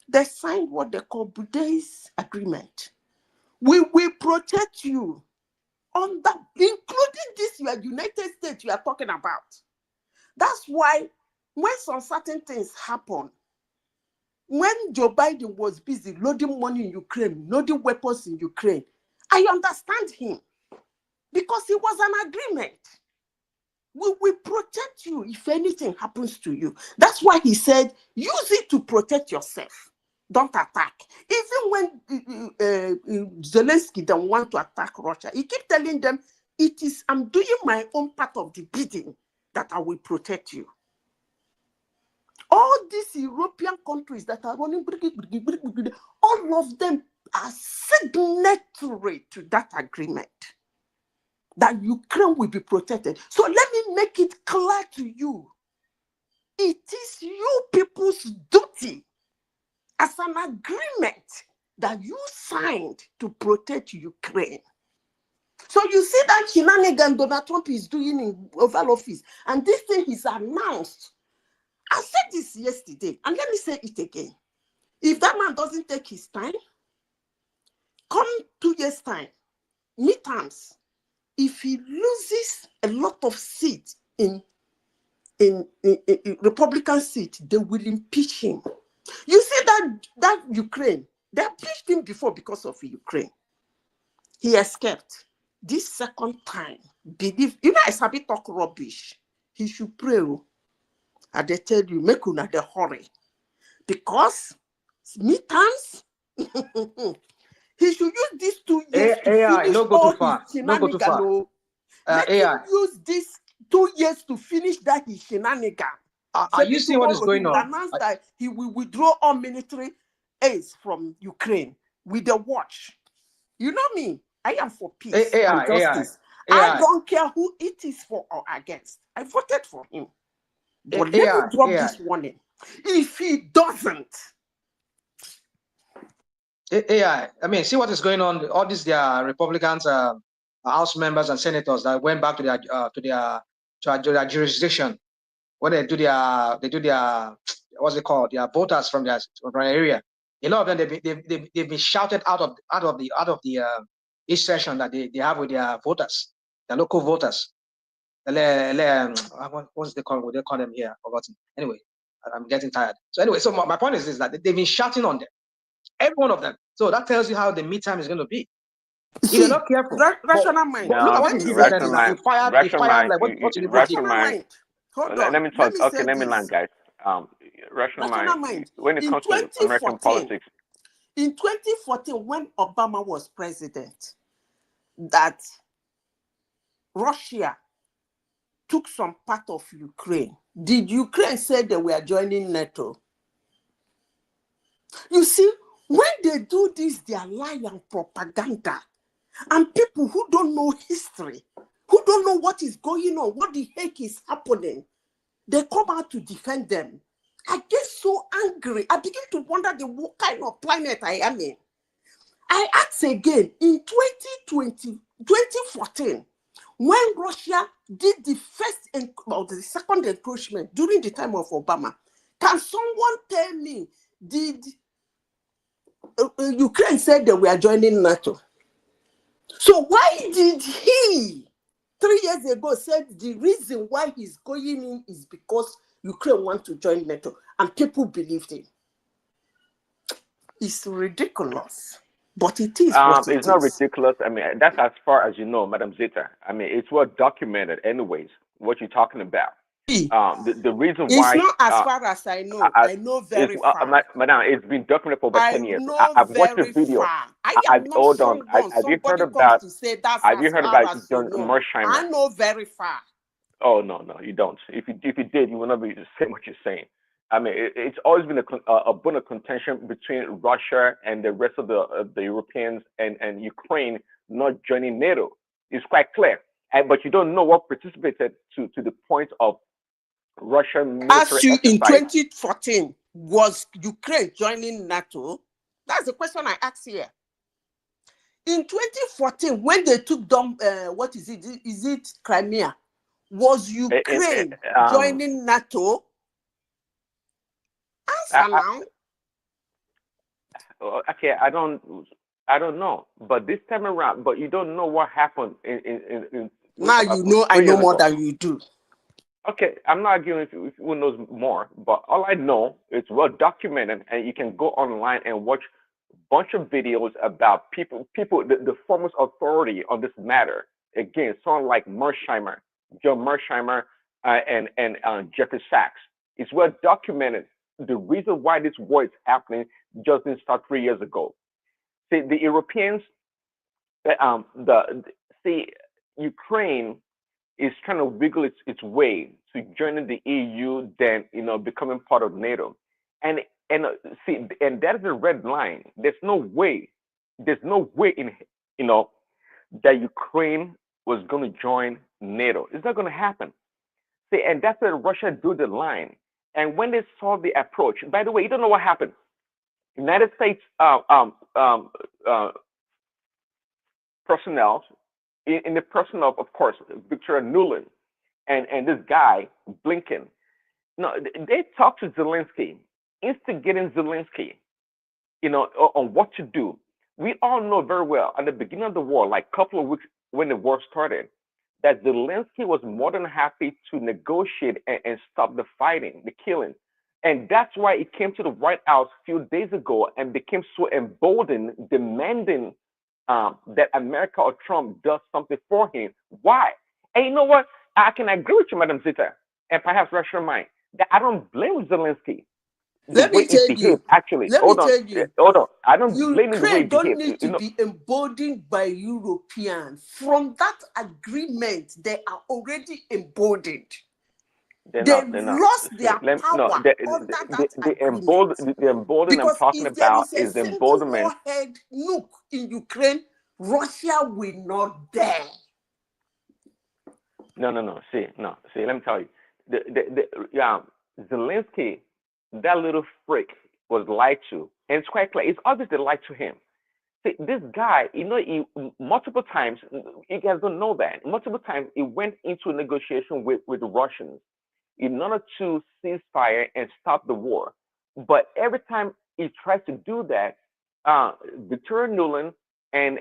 C: They signed what they call Buday's agreement. We will protect you. Including this, your United States you are talking about. That's why when some certain things happen, when Joe Biden was busy loading money in Ukraine, loading weapons in Ukraine, I understand him because it was an agreement. We will protect you if anything happens to you. That's why he said, use it to protect yourself. Don't attack. Even when Zelensky don't want to attack Russia, he keeps telling them, I'm doing my own part of the bidding that I will protect you. All these European countries that are running, all of them are signatory to that agreement that Ukraine will be protected. So let me make it clear to you. It is you people's duty as an agreement that you signed to protect Ukraine. So you see that shenanigan Donald Trump is doing in Oval Office, and this thing is announced. I said this yesterday, and let me say it again. If that man doesn't take his time, come 2 years' time, midterms, if he loses a lot of seats in Republican seat, they will impeach him. You see that Ukraine, they impeached him before because of Ukraine. He escaped. This second time, I sabi talk rubbish. He should pray. And they tell you, make una the hurry. Because midterms, he should use these 2 years to finish all his shenanigans. Let him use these 2 years to finish that his shenanigan.
D: Are you seeing what is going on?
C: He announced that he will withdraw all military aids from Ukraine with the watch. You know me, I am for peace and justice. I don't care who it is for or against. I voted for him. But let me drop this warning. If he doesn't,
D: I mean, see what is going on. All these Republicans, House members and senators that went back to their jurisdiction when they do their what's it called? Their voters from their area. A lot of them they've been shouted out of the each session that they have with their voters, their local voters. What's they call? What they call them here? Forgotten. Anyway, I'm getting tired. So anyway, so my point is this: that they've been shouting on them, every one of them. So that tells you how the midterm is going to be. If you're not careful,
C: rational mind.
V: No,
C: Look at what he did.
V: rational
C: mind. Hold on.
V: Let me talk. Okay, let me land, guys. Rational mind. When it comes to American politics.
C: In 2014, when Obama was president, that Russia took some part of Ukraine. Did Ukraine say they were joining NATO? You see, when they do this, their lie and propaganda, And people who don't know history, who don't know what is going on, what the heck is happening, they come out to defend them. I get so angry. I begin to wonder what kind of planet I am in. I ask again, in 2014, when Russia did the the second encroachment during the time of Obama, can someone tell me, did Ukraine said that we are joining NATO? So why did he 3 years ago said the reason why he's going in is because Ukraine wants to join NATO, and people believed him? It's ridiculous, but it is what it
V: It's not
C: is.
V: ridiculous. I mean, that's as far as you know, Madam Zita. I mean, it's well documented, anyways. What you're talking about. The reason
C: It's
V: why
C: not as far as I know. I know very far.
V: Madam, it's been documented for about 10 years.
C: know
V: I've watched the
C: very
V: video.
C: far. I am not
V: Hold on.
C: someone.
V: Have you heard
C: Somebody
V: about?
C: comes to say that's
V: Have you
C: as
V: heard
C: far
V: about
C: as
V: John
C: you know.
V: Mersheimer?
C: I know very far.
V: Oh no, you don't. If you did, you would not be saying what you're saying. I mean, it's always been a bone of contention between Russia and the rest of the Europeans and Ukraine not joining NATO. It's quite clear. But you don't know what precipitated to the point of Russian military
C: Ask you in
V: exercise.
C: 2014, was Ukraine joining NATO? That's the question I asked here. In 2014, when they took down, what is it? Is it Crimea? Was Ukraine joining NATO? Answer now.
V: Okay, I don't know. But this time around, but you don't know what happened in
C: now you know. I know more than you do.
V: Okay, I'm not arguing if who knows more, but all I know is well documented, and you can go online and watch a bunch of videos about people, the foremost authority on this matter. Again, someone like Mersheimer, John Mersheimer, and Jeffrey Sachs. It's well documented. The reason why this war is happening just didn't start 3 years ago. See, the Europeans, Ukraine is trying to wiggle its way to joining the EU, then becoming part of NATO, and that is a red line. There's no way in that Ukraine was going to join NATO. It's not going to happen. See, and that's where Russia drew the line. And when they saw the approach, by the way, you don't know what happened. United States personnel, in the person of course, Victoria Nuland and this guy, Blinken. No, they talked to Zelensky, instigating Zelensky, on what to do. We all know very well at the beginning of the war, like a couple of weeks when the war started, that Zelensky was more than happy to negotiate and stop the fighting, the killing. And that's why he came to the White House a few days ago and became so emboldened, demanding that America or Trump does something for him. Why? And you know what? I can agree with you, Madam Zita, and perhaps Russia might, that I don't blame Zelensky.
C: Let me tell you.
V: Actually,
C: hold on.
V: I don't blame him the way he
C: Ukraine don't
V: behaved.
C: need to be emboldened by Europeans. From that agreement, they are already emboldened. They lost their power under that agreement.
V: The emboldened I'm talking about is the emboldenment.
C: If there is a single warhead nuke in Ukraine, Russia will not dare.
V: No. See, let me tell you. Zelensky, that little freak, was lied to. And it's quite clear. It's obvious they lied to him. See, this guy, he multiple times, you guys don't know that, multiple times he went into a negotiation with the Russians in order to cease fire and stop the war. But every time he tries to do that, Victoria Nuland and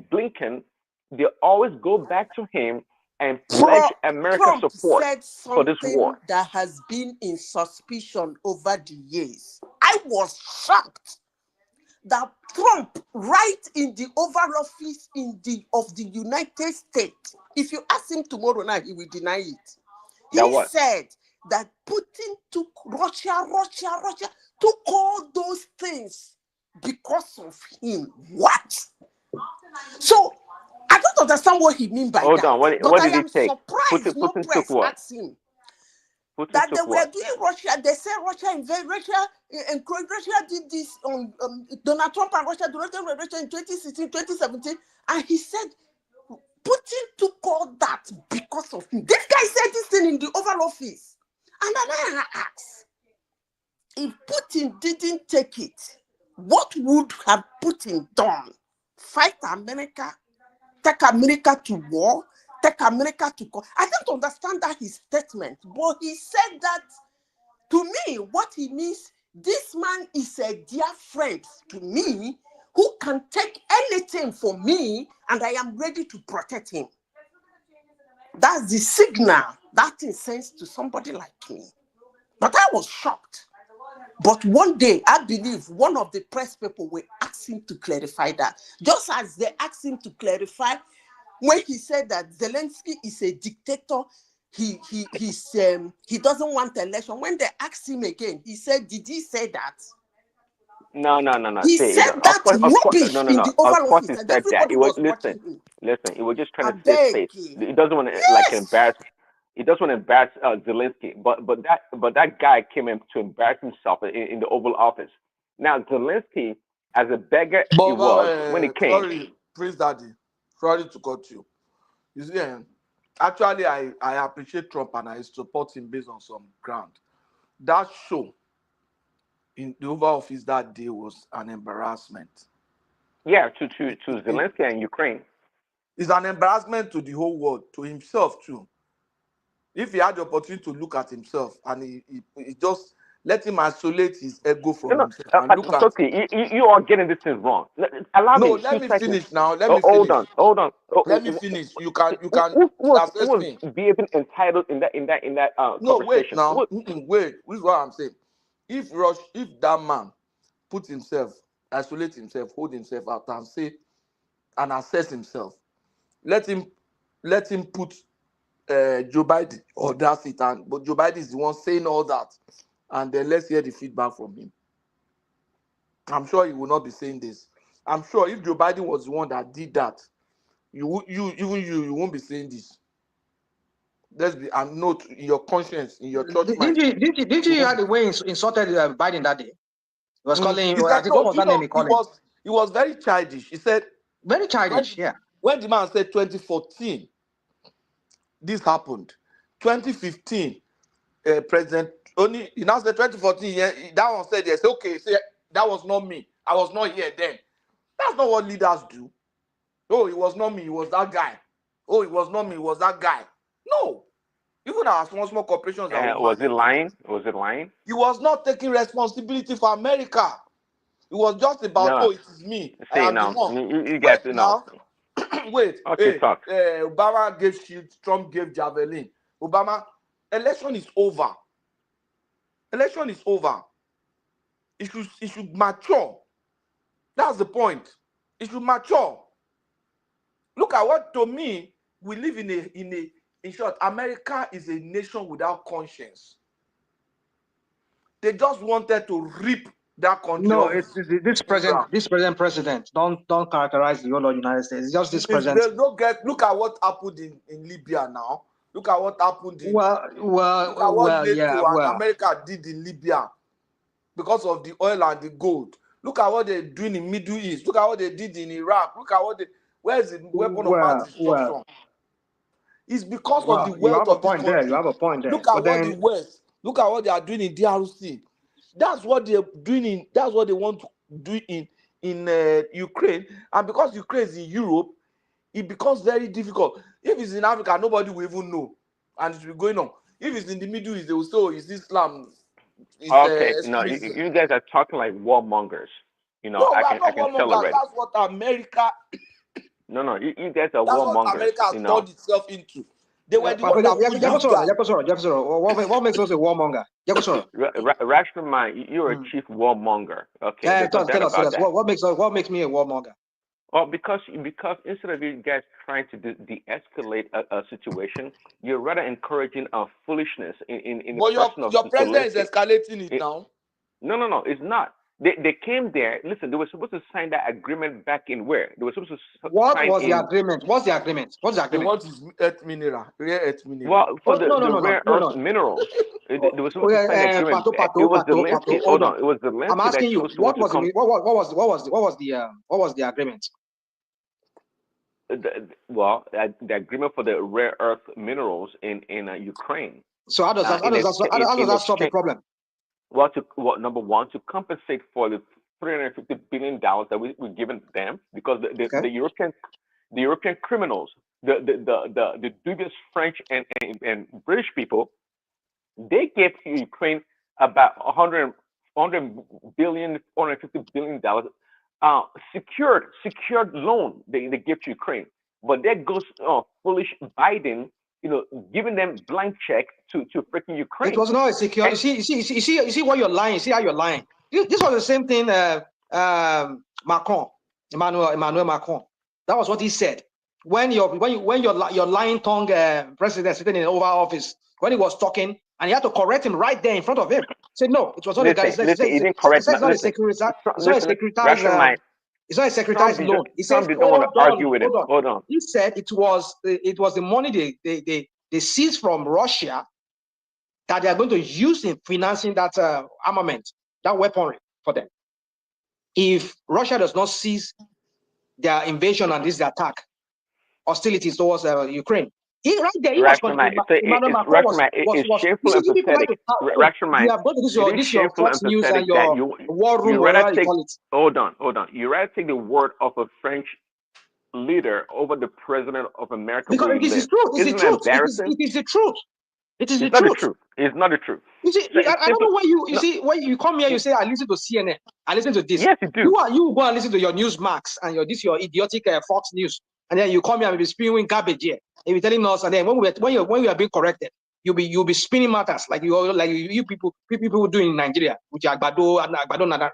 V: Blinken, they always go back to him and pledge American support for this war.
C: That has been in suspicion over the years. I was shocked that Trump, right in the Oval Office of the United States, if you ask him tomorrow night, he will deny it. He said that Putin took Russia, took all those things because of him. What? So I don't understand what he means by that.
V: Hold on, what did he take?
C: Surprised
V: Putin
C: no press
V: took what?
C: asked him. that they were doing Russia. They said Russia invaded Russia, and Russia did this on Donald Trump and Russia in 2016, 2017, and he said Putin took all that because of him. This guy said this thing in the Oval Office, and then I asked, if Putin didn't take it, what would have Putin done? Fight America? Take America to war? Take America to court? I don't understand that his statement, but he said that to me, what he means, this man is a dear friend to me who can take anything for me, and I am ready to protect him. That's the signal that thing sends to somebody like me. But I was shocked. But one day, I believe one of the press people will ask him to clarify that. Just as they asked him to clarify when he said that Zelensky is a dictator, he doesn't want election. When they asked him again, he said, did he say that?
V: No.
C: He said that rubbish in the Oval Office, and everybody was watching him.
V: Listen, he was just trying to save face. He doesn't want to like embarrass. He doesn't want to embarrass Zelensky, but that guy came in to embarrass himself in the Oval Office. Now Zelensky, as a beggar he was when he came.
A: Sorry, Prince Daddy. Sorry to cut you. You see, actually, I appreciate Trump and I support him based on some ground. That show in the Oval Office that day was an embarrassment.
V: Yeah, to Zelensky and Ukraine.
A: It's an embarrassment to the whole world, to himself too. If he had the opportunity to look at himself and he just let him isolate his ego from himself and look at.
V: Okay, you are getting this thing wrong. Allow me.
A: Let me finish now. Let me finish.
V: Hold on.
A: Let me finish. You can
V: who
A: assess
V: was
A: me.
V: being entitled in that
A: No, wait
V: conversation?
A: now. Wait. This is what I'm saying. If that man put himself, isolate himself, hold himself out and say and assess himself, let him put Joe Biden or that's it. But Joe Biden is the one saying all that, and then let's hear the feedback from him. I'm sure he will not be saying this. I'm sure if Joe Biden was the one that did that, you won't be saying this. Let's be and note in your conscience, in your church mind.
D: Did you hear the way he insulted Biden that day? He was calling him. I think what was that name he called him?
A: He was very childish. He said
D: very childish.
A: When the man said 2014, this happened. 2015, President only he now said 2014. Yeah, that one said yes. Okay, say that was not me. I was not here then. That's not what leaders do. Oh, it was not me. It was that guy. Oh, it was not me. It was that guy. No. Even our small corporations.
V: Was it lying? Was it lying?
A: He was not taking responsibility for America. It was just about, it is me.
V: See,
A: I am
V: no,
A: the one.
V: you get to know.
A: Wait.
V: Okay, talk.
A: Obama gave shield, Trump gave javelin. Obama, election is over. Election is over. It should mature. That's the point. It should mature. Look at what, to me, we live in short, America is a nation without conscience. They just wanted to rip that country.
D: No, it's this president. Don't characterize the whole of the United States. It's just this president.
A: Look at what happened in Libya now. Look at what happened in America did in Libya because of the oil and the gold. Look at what they're doing in Middle East. Look at what they did in Iraq. Look at where's the weapon of mass destruction? It's because of the wealth of this country.
D: You have a point there.
A: Look at the West. Look at what they are doing in DRC. That's what they're doing that's what they want to do in Ukraine. And because Ukraine is in Europe, it becomes very difficult. If it's in Africa, nobody will even know. And it will be going on. If it's in the Middle East, they will say, oh, it's Islam. It's,
V: no, you guys are talking like warmongers. You know,
A: no,
V: I can tell already.
A: That's what America.
V: No, you guys are warmongers.
A: That's what America has turned itself into. They were the one that
D: what makes us a warmonger?
V: Rational mind, you're a chief warmonger. Okay.
D: Yeah, tell us. What makes me a warmonger?
V: Well, because instead of you guys trying to de-escalate a situation, you're rather encouraging foolishness in the person of
A: your president is escalating it now.
V: No, it's not. They came there. Listen, they were supposed to sign that agreement back in where? They were supposed to
H: What
V: sign
H: was
V: in.
H: the agreement? What's the agreement? What's the
A: They
H: agreement?
A: want his earth mineral, rare earth mineral.
V: Well, for the rare earth
H: no.
V: minerals, they were supposed to sign an agreement. It was Zelensky.
H: Hold
V: on.
H: on.
V: It was Zelensky
H: I'm asking
V: that
H: you,
V: chose
H: what
V: to
H: was
V: come.
H: what was the agreement?
V: The agreement for the rare earth minerals in Ukraine.
H: So how does that solve the problem?
V: Well, number one, to compensate for the $350 billion that we're giving them, because the European criminals, the dubious French and British people, they gave Ukraine about $150 billion secured loan they give to Ukraine. But there goes foolish Biden, giving them blank check to freaking Ukraine.
H: It was not a secure. You see what you're lying. You see how you're lying. This was the same thing. Emmanuel Macron. That was what he said when your lying tongue president sitting in the Oval Office, when he was talking, and he had to correct him right there in front of him. Said no, it was not a guy.
V: He didn't correct.
H: It's not a secretary. It's not a secretary's. It's not a secretary's loan. He said,
V: "Hold on, argue with him. Hold on."
H: He said it was the money they seized from Russia that they are going to use in financing that armament, that weaponry for them. If Russia does not cease their invasion and this attack, hostilities towards Ukraine, right there, he was Emmanuel Macron was
V: shameful and pathetic.
H: You have got to this your Fox News and your war room, whatever you call it.
V: Hold on. You rather take the word of a French leader over the president of America.
H: Because it is the truth. It is the truth. It is the truth. It is the truth.
V: It's not the truth.
H: You see, I don't know why you see when you come here, you say I listen to CNN, I listen to this.
V: Yes, you do.
H: You go and listen to your Newsmax and your idiotic Fox News, and then you come here and be spewing garbage here. And you're telling us, and then when we are being corrected, you'll be spinning matters like you people do in Nigeria with your Akpabio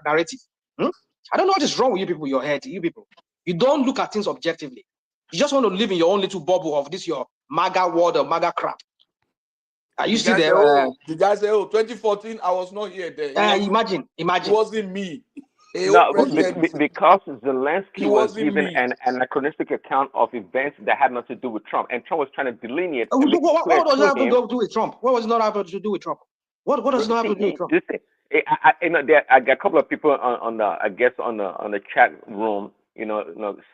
H: narrative. I don't know what is wrong with you people, your head, you people. You don't look at things objectively. You just want to live in your own little bubble of this your MAGA world or MAGA crap. You see there?
A: The guy said, 2014, I was not here there.
H: Imagine.
A: It wasn't me.
V: No, because Zelensky was giving an anachronistic account of events that had nothing to do with Trump, and Trump was trying to delineate.
H: What does that have to do with Trump? What was not having to do with Trump? What does not have to do with Trump?
V: I got a couple of people on the chat room,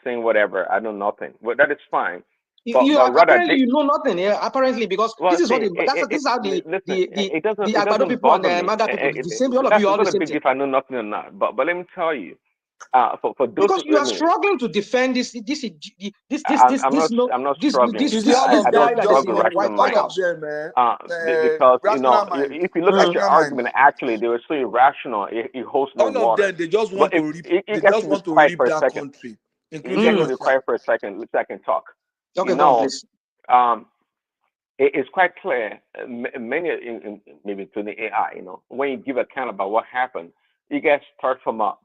V: saying whatever. I know nothing. Well, that is fine.
H: Apparently you know nothing, apparently, because this is how the Akpabio people and the MAGA people, the same, all of you are the same thing.
V: If I know nothing or not, but let me tell you, for those
H: because you are struggling to defend this
V: I'm not struggling.
H: This guy that is in the White House.
V: Because if you look at your argument, actually they were so irrational. It holds no water.
A: All of them, they just want to rip that country.
V: You guys will be quiet for a second. Let's I can talk.
H: Okay, please.
V: It's quite clear, many maybe to the AI, when you give account about what happened, you guys start from a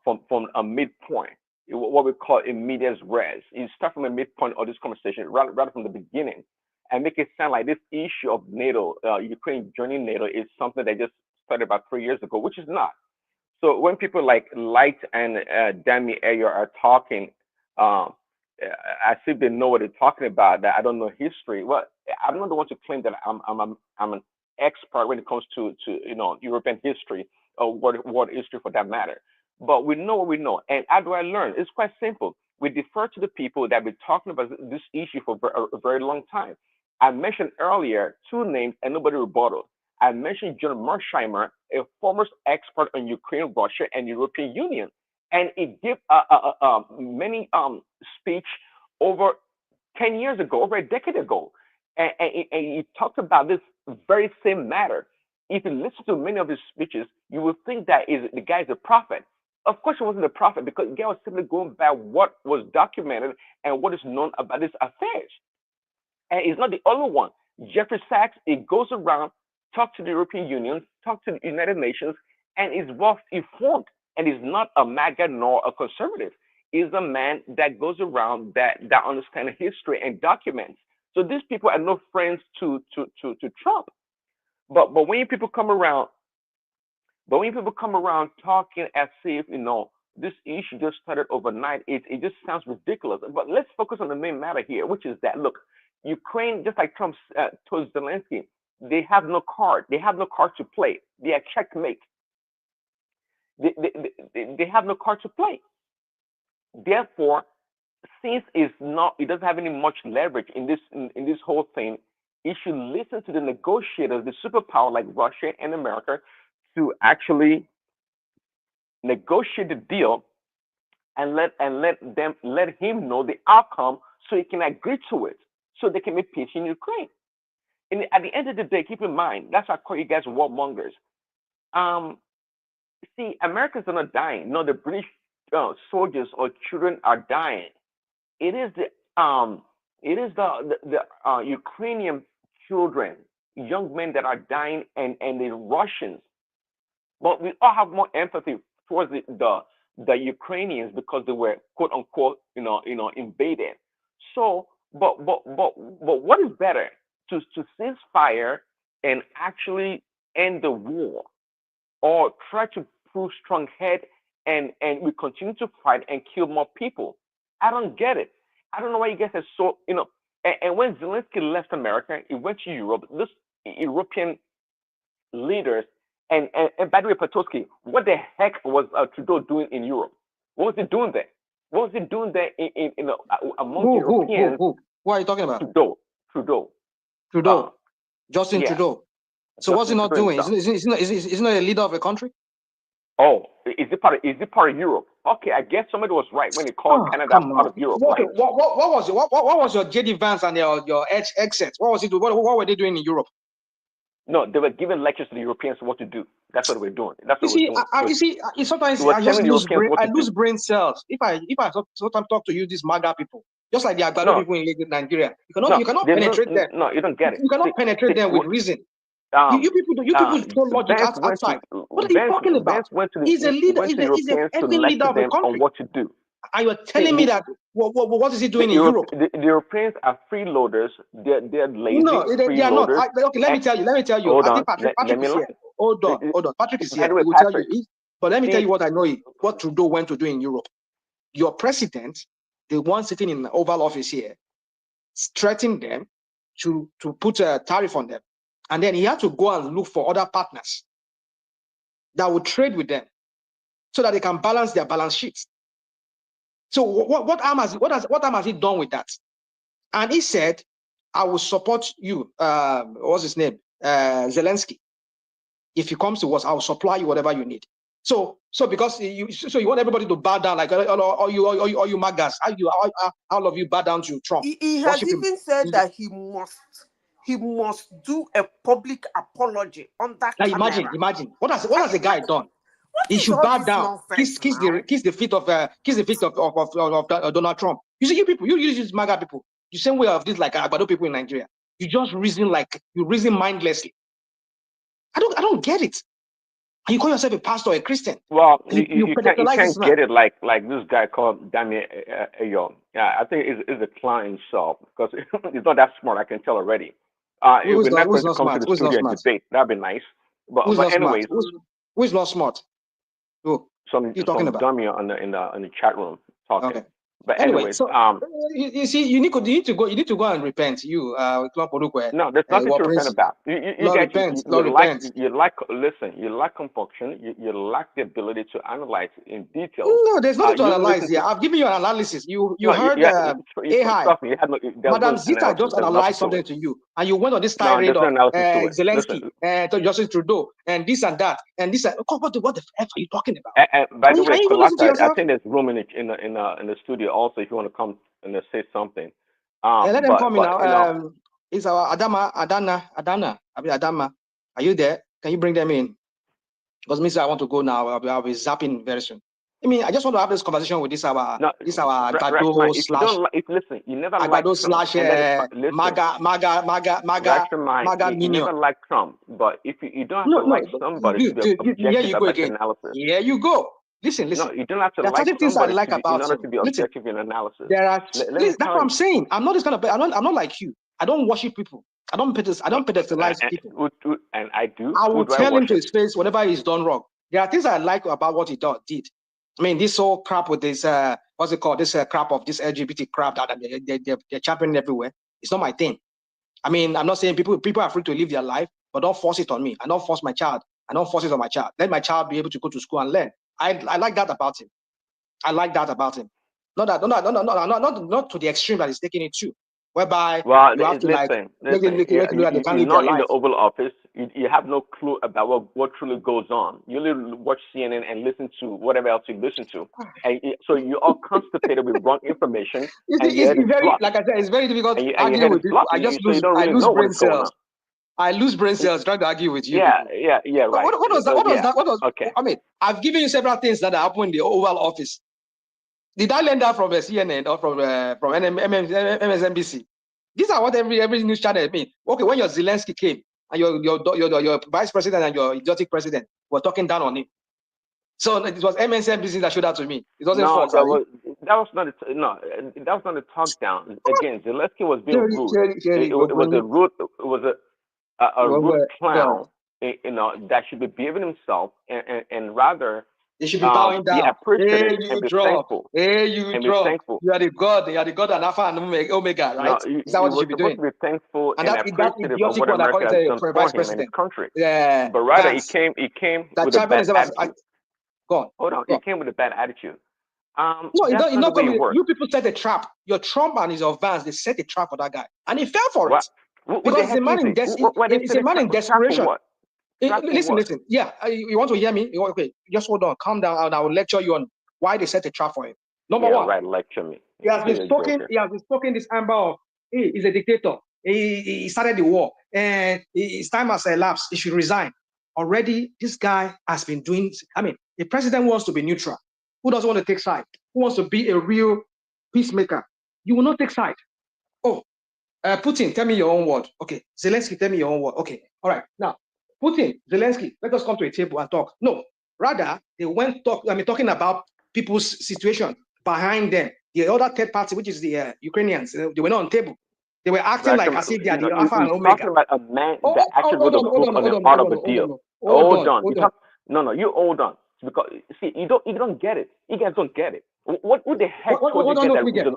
V: midpoint, what we call a medias res. You start from a midpoint of this conversation rather from the beginning, and make it sound like this issue of NATO, Ukraine joining NATO, is something that just started about 3 years ago, which is not. So when people like Light and Dami Ayer are talking, as if they know what they're talking about, that I don't know history. Well, I'm not the one to claim that I'm an expert when it comes to European history or world history for that matter. But we know what we know. And how do I learn? It's quite simple. We defer to the people that have been talking about this issue for a very long time. I mentioned earlier 2 names and nobody rebutted. I mentioned John Mersheimer, a former expert on Ukraine, Russia, and European Union. And it gave many speech over 10 years ago, over a decade ago. And he talked about this very same matter. If you listen to many of his speeches, you will think that the guy is a prophet. Of course, he wasn't a prophet, because the guy was simply going by what was documented and what is known about these affairs. And he's not the only one. Jeffrey Sachs, he goes around, talks to the European Union, talks to the United Nations, and is well informed. And he's not a MAGA nor a conservative. He's a man that goes around that understands history and documents. So these people are no friends to Trump. But when people come around But when people come around talking as if, this issue just started overnight, it just sounds ridiculous. But let's focus on the main matter here, which is that, look, Ukraine, just like Trump told Zelensky, they have no card. They have no card to play. They are checkmate. They have no card to play. Therefore, since it doesn't have any much leverage in this whole thing, it should listen to the negotiators, the superpower like Russia and America, to actually negotiate the deal and let him know the outcome so he can agree to it, so they can make peace in Ukraine. And at the end of the day, keep in mind, that's why I call you guys warmongers. See, Americans are not dying. No, the British soldiers or children are dying. It is the Ukrainian children, young men that are dying, and the Russians. But we all have more empathy towards the Ukrainians because they were quote unquote invaded. So, but what is better to cease fire and actually end the war, or try to prove strong head and we continue to fight and kill more people? I don't get it. I don't know why you guys are so, and when Zelensky left America, he went to Europe. This European leaders, and by the way, Patosky, what the heck was Trudeau doing in Europe? What was he doing there? What was he doing there among Europeans?
H: Who are you talking about?
V: Trudeau.
H: Justin Trudeau. So what's he not doing? Isn't he a leader of a country?
V: Oh, is it part of Europe? Okay, I guess somebody was right when he called Canada part of Europe.
H: Okay,
V: right?
H: what was your JD Vance and your exits? What was he doing? What were they doing in Europe?
V: No, they were giving lectures to the Europeans what to do. That's what they were doing. That's what
H: You see, sometimes I just lose brain cells. If I sometimes talk to you, these MAGA people, just like the Akpabio people in Nigeria, you cannot penetrate them.
V: No, you don't get it.
H: You cannot penetrate them with reason. You people throw logic outside. What are you talking about? He's a leader. He's a every leader of a country.
V: On what to do.
H: And you're telling me that what is he doing in Europe?
V: The Europeans are freeloaders. They're lazy.
H: No, they are not. Okay, let me tell you.
V: Hold on.
H: Patrick is here. Hold on. Patrick is here.
V: By the way,
H: He will tell you. But let me tell you what I know. What Trudeau went to do in Europe. Your president, the one sitting in the Oval Office here, threatened them to put a tariff on them. And then he had to go and look for other partners that would trade with them so that they can balance their balance sheets. So what harm has he done with that? And he said, I will support you. What's his name? Zelensky. If he comes to us, I will supply you whatever you need. So because you want everybody to bow down, like all you MAGAs, all of you bow down to Trump.
C: He has even said that he must do a public apology on that camera.
H: Imagine. What has the guy done? He should bow down, kiss the feet of Donald Trump. You see, you people, you use MAGA people, the same way of this like Agbado people in Nigeria. You just reason mindlessly. I don't get it. And you call yourself a pastor or a Christian.
V: Well, you can't get it like this guy called Daniel Ayo. Yeah, I think it's a client himself because he's not that smart. I can tell already. It would be nice to come to the studio and debate. That'd be nice. But anyways,
H: who is not smart? Who? Some
V: dummy in the chat room talking. Okay. But
H: anyway, so you see, you need to go and repent. No,
V: there's nothing to repent about. You lack compunction. You lack the ability to analyze in detail.
H: No, there's nothing to analyze here. I've given you an analysis. You heard AI. Madam Zita just analyzed something to you, and you went on this tirade of Zelensky, Justin Trudeau, and this and that, and this. What the F are you talking about?
V: By the way, I think there's room in the studio also if you want to come and say something.
H: Let them come in now. It's our Adana. Adama. Are you there? Can you bring them in? Because me, I want to go now. I'll be zapping very soon. I mean, I just want to have this conversation with Agbado
V: listen, you never
H: Agbado slash MAGA
V: you never like Trump, but if you don't have to like somebody to be objective analysis.
H: Here you go. Listen.
V: No, you don't have to like
H: things I like about
V: in order to be objective in analysis.
H: There are. That's what I'm saying. I'm not this kind of. I'm not like you. I don't worship people. I don't pedestalize people.
V: And I do.
H: I will tell him to his face whatever he's done wrong. There are things I like about what he did. I mean, this whole crap with this, what's it called? This crap of this LGBT crap that they're championing everywhere. It's not my thing. I mean, I'm not saying people are free to live their life, but don't force it on me. I don't force my child. I don't force it on my child. Let my child be able to go to school and learn. I like that about him. I like that about him. Not to the extreme that he's taking it to, whereby you have to
V: listen,
H: make it look like they can't
V: you're
H: live
V: not
H: their
V: in the
H: life.
V: Oval Office. You have no clue about what truly goes on. You only watch CNN and listen to whatever else you listen to, and so you're all constipated with wrong information.
H: It's very, like I said, it's very difficult arguing with people. I just lose brain cells. I lose brain cells trying to argue with you.
V: Yeah,
H: people.
V: Right.
H: What was that? What was that? What was?
V: Okay.
H: I mean, I've given you several things that happened in the Oval Office. Did I learn that from CNN or from MSNBC? These are what every news channel mean. Okay, when your Zelensky came and your vice president and your idiotic president were talking down on him. So it was MSNBC that showed that to me. It wasn't false.
V: That was not a talk down. Again, Zelensky was being rude. It was a rude clown. That should be behaving himself and rather.
H: They should be bowing down.
V: Be appreciative and be thankful.
H: You are the God. You are the God and Alpha and Omega, right?
V: No,
H: is that what you should be doing?
V: To be thankful and appreciative
H: of
V: what America has done for him and his country.
H: Yeah.
V: But rather, he came with a bad attitude.
H: Go on.
V: Hold on. He came with a bad attitude.
H: No, you people set a trap. Your Trump and his Vance, they set a trap for that guy, and he fell for it. Because it's a man in desperation. Listen. Yeah, you want to hear me? Okay, just hold on, calm down, and I will lecture you on why they set a trap for him. Number one,
V: right, lecture me.
H: He has been talking this amber of, hey, he's a dictator. He started the war, and his time has elapsed. He should resign. Already, this guy has been doing. I mean, the president wants to be neutral. Who doesn't want to take side? Who wants to be a real peacemaker? You will not take side. Oh, Putin, tell me your own word. Okay, Zelensky, tell me your own word. Okay, all right, now. Putin, Zelensky, let us come to a table and talk. No, rather, they went talking about people's situation behind them. The other third party, which is the Ukrainians, they were not on the table. They were acting like as if they are the Alpha and Omega.
V: Talking about a man that actually wrote a book on the art of the deal. Hold on. You hold on. Because see, you don't get it. You guys don't get it. What the heck told you guys that?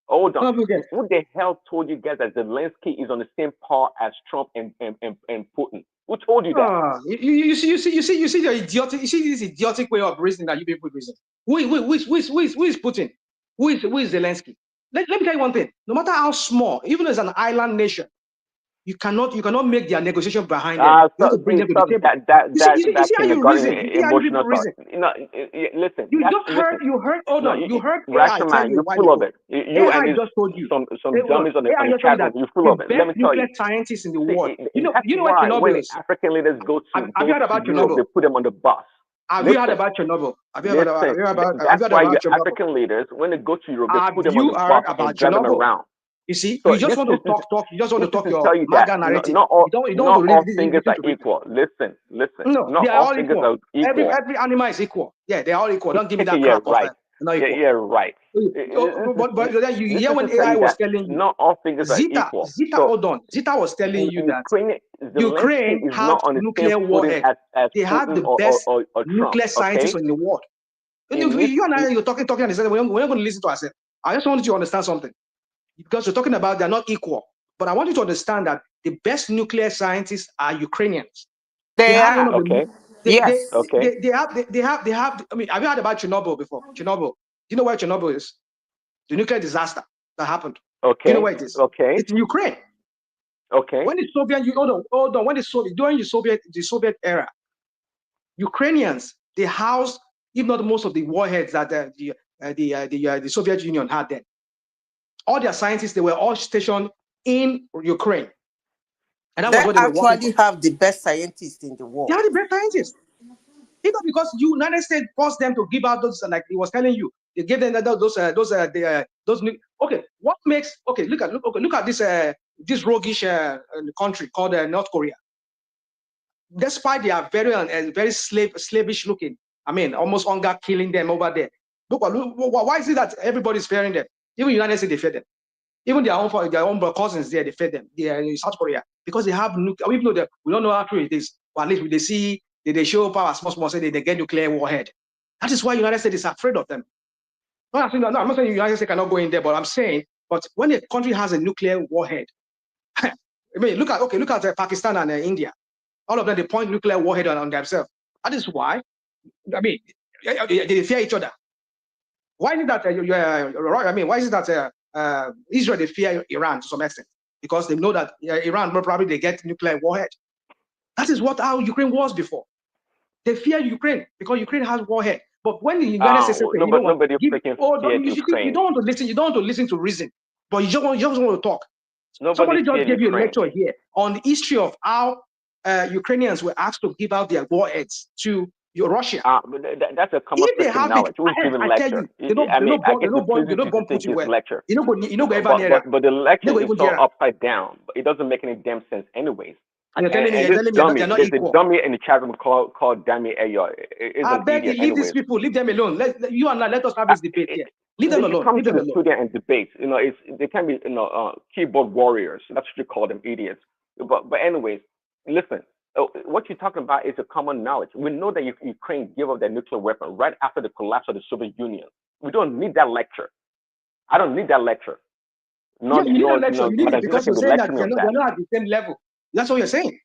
V: Hold on. Who the hell told you guys that Zelensky is on the same par as Trump and Putin? Who told you that?
H: You see the idiotic. You see this idiotic way of reasoning that you people reason. Who is Putin? Who is Zelensky? Let me tell you one thing. No matter how small, even as an island nation, you cannot make their negotiation behind them. You have to bring them to the table. You see how you reason.
V: Emotional reason. Listen.
H: You heard. Hold on. You heard.
V: Rational, you're full of it. You and
H: just told you.
V: Some dummies on the chat room. You're full of it. Let me tell you.
H: Scientists in the world. You know what Chernobyl
V: when
H: is.
V: African leaders go to
H: Have you heard about
V: Europe, they put them on the bus.
H: Have you heard about Chernobyl?
V: That's why your African leaders, when they go to Europe, they put them on the bus and drive them around.
H: You see, so you just want to talk. You just want to talk your MAGA narrative.
V: Not all fingers are equal. Listen.
H: No,
V: not
H: they are all equal.
V: Equal.
H: Every animal is equal. Yeah, they are all equal. Don't give me that
V: yeah,
H: crap.
V: Right. Yeah, right.
H: But you hear when AI was telling you,
V: not all fingers are equal.
H: Hold on. Zita was telling you that Ukraine have nuclear warhead. They have the best nuclear scientists in the world. You and I, you're talking, and they said we're not going to listen to ourselves. I just want you to understand something. Because you're talking about they're not equal. But I want you to understand that the best nuclear scientists are Ukrainians. They have.
V: Okay.
H: They have. I mean, have you heard about Chernobyl before? Chernobyl. Do you know where Chernobyl is? The nuclear disaster that happened.
V: Okay.
H: Do you know where it is?
V: Okay.
H: It's in Ukraine.
V: Okay.
H: When the Soviet, hold on. During the Soviet era, Ukrainians, they housed, if not most of the warheads that the Soviet Union had then. All their scientists, they were all stationed in Ukraine. And that was what they were
C: actually have the best scientists in the world.
H: They are the best scientists. Even because the United States forced them to give out those, like he was telling you, they gave them those. Okay, what makes look at this roguish country called North Korea. Despite they are very slavish looking, I mean, almost hunger killing them over there. Look, why is it that everybody's fearing them? Even the United States, they fear them. Even their own cousins there, they fear them. They are in South Korea because they have nuclear. Even though we don't know how true it is, but at least they see
D: they show power small, say they get nuclear warhead. That is why United States is afraid of them. No, I'm not saying United States cannot go in there, but I'm saying, but when a country has a nuclear warhead, I mean, look at Pakistan and India. All of them, they point nuclear warhead on themselves. That is why, I mean, they fear each other. Why is it that why is it that Israel, they fear Iran to some extent? Because they know that Iran will probably get nuclear warhead. That is how Ukraine was before. They fear Ukraine because Ukraine has warhead. But when the United States says,
V: nobody freaking feared Ukraine.
D: You don't want to listen. You don't want to listen to reason, but you just want to talk. Somebody just gave you a lecture here on the history of how Ukrainians were asked to give out their warheads to Russia.
V: That's a common freaking knowledge. Who's giving lecture?
D: They don't bomb Putin well.
V: Lecture.
D: You know,
V: but the lecture is so upside down. But it doesn't make any damn sense, anyways.
D: And you're telling me they're not equal.
V: There's a dummy in the chat room called Dami Ayo.
D: I beg you, leave these people, leave them alone. Let us have this debate here. Leave them alone.
V: Come to the studio and debate. You know, they can be keyboard warriors. That's what you call them, idiots. But anyways, listen. What you're talking about is a common knowledge. We know that Ukraine gave up their nuclear weapon right after the collapse of the Soviet Union. We don't need that lecture. I don't need that lecture.
D: You need it because you're saying that they're not at the same level. That's what you're saying.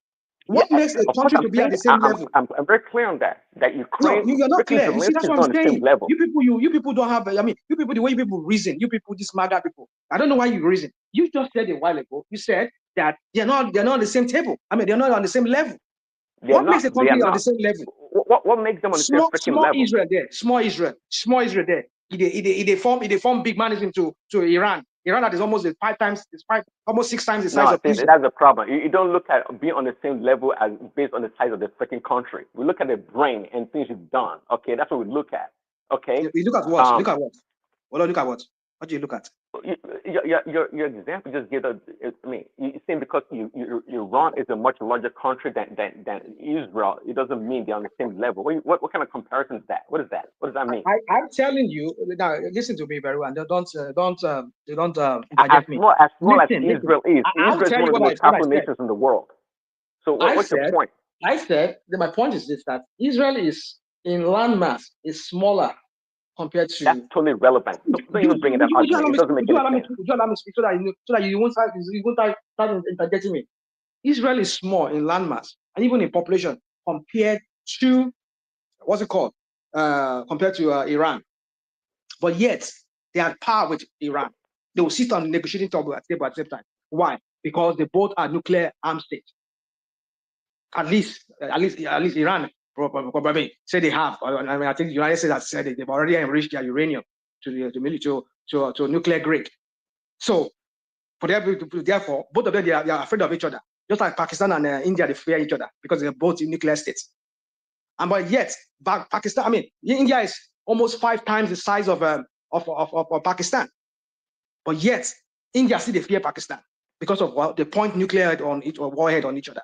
D: What makes a country to be at the same level?
V: I'm very clear on that. That Ukraine.
D: No, you're not clear. You see, that's what I'm saying.
V: Level.
D: You people don't have. I mean, you people, the way you people reason. You people, these MAGA people. I don't know why you reason. You just said a while ago. You said that they're not on the same table. I mean, they're not on the same level. What makes a country on the same level?
V: What makes them on the same freaking level?
D: Small Israel there. They form big manism to Iran. Iran that is almost almost 6 times the size of Israel.
V: That's the problem. You don't look at being on the same level as based on the size of the freaking country. We look at the brain and things you've done. Okay, that's what we look at. Okay.
D: We look at what? Look at what? Well, look at what? What do you look at?
V: Your example just gave I mean, you're saying because Iran is a much larger country than Israel, it doesn't mean they're on the same level. What kind of comparison is that? What is that? What does that mean?
D: I'm telling you now. Listen to me very well. Don't
V: as small as Israel is. Israel is one of the most powerful nations in the world. So what's your point?
D: I said that my point is this: that Israel is in landmass is smaller compared to.
V: That's totally relevant. Don't even bring it up. It doesn't make any sense.
D: Would you allow me to speak so that you won't start interjecting me? Israel is small in landmass and even in population compared to compared to Iran. But yet they are par with Iran. They will sit on the negotiating table at the same time. Why? Because they both are nuclear armed states. At least Iran probably say they have. I mean, I think the United States has said they've already enriched their uranium to nuclear grade. So, therefore, both of them they are afraid of each other. Just like Pakistan and India, they fear each other because they're both nuclear states. And but yet, Pakistan, I mean, India is almost 5 times the size of Pakistan. But yet, India still they fear Pakistan because of they point nuclear warhead on each other.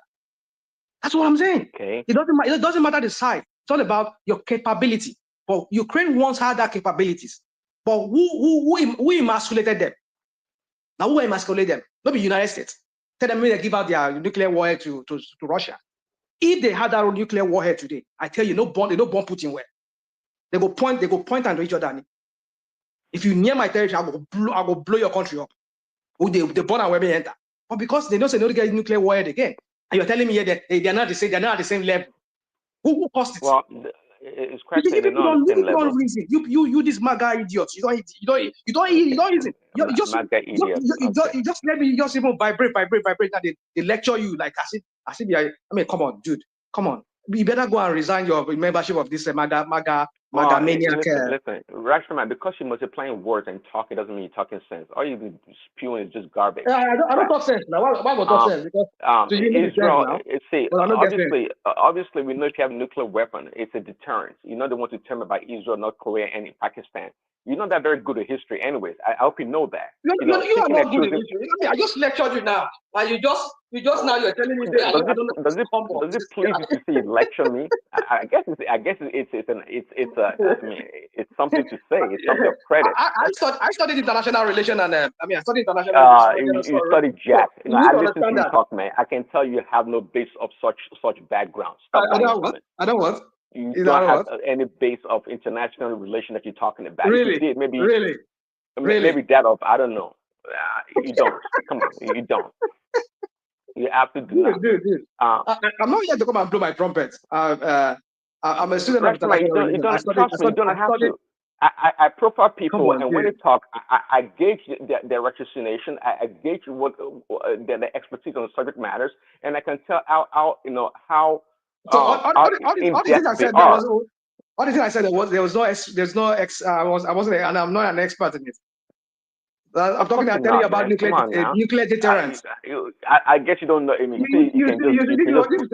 D: That's what I'm saying.
V: Okay.
D: It doesn't matter the size. It's all about your capability. But Ukraine once had that capabilities. But who emasculated them? Now who emasculated them? Not the United States. Tell them they give out their nuclear warhead to Russia. If they had their nuclear warhead today, I tell you, they don't bomb Putin well. They go point at each other. If you near my territory, I will blow your country up. They burn and where they enter. But because they don't say no get nuclear warhead again. And you're telling me here that they're not at the same level. Who caused it?
V: Well, it's quite clear they're not on the same level.
D: You this MAGA idiots. You don't reason. You just let me just even vibrate. And they lecture you like I mean, come on, dude. Come on. You better go and resign your membership of this MAGA maniac.
V: Listen, Rashtraman, because you're multiplying words and talking doesn't mean you're talking sense. All you spewing is just garbage.
D: I don't talk sense now. Why go talk sense? Because
V: Israel, obviously, we know if you have a nuclear weapon, it's a deterrent. You know they want to determine by Israel, North Korea, and Pakistan. You're not that very good at history, anyways. I hope you know that.
D: You are not good at history. I just lectured you now, and you just now you're telling me that.
V: Does it please you to see you lecture me? I guess it's I mean, it's something to say. It's something of credit.
H: I studied international relations and I studied international relations.
V: You studied Jack.
H: So
V: I
H: you
V: listen to
H: understand
V: you
H: that.
V: talk, man. I can tell you have no base of such background. Stop
H: I
V: lying
H: don't
V: to
H: what?
V: me.
H: I don't what?
V: You
H: Is
V: don't
H: that
V: have
H: what?
V: any base of international relation that you're talking about.
H: Really?
V: If you did, maybe
H: Really?
V: that of I don't know. You don't. Come on, you don't. You absolutely not.
H: Dude. I'm not here to come and blow my trumpet. I'm a student of international relations.
V: Trust me. You don't have to. I profile people, and when they talk, I gauge their ratioccination. I gauge what their expertise on subject matters, and I can tell how
H: So all the things I said, all the things I said, I wasn't, and I'm not an expert in it. I'm telling you about nuclear deterrence.
V: I guess you don't know. I mean, you can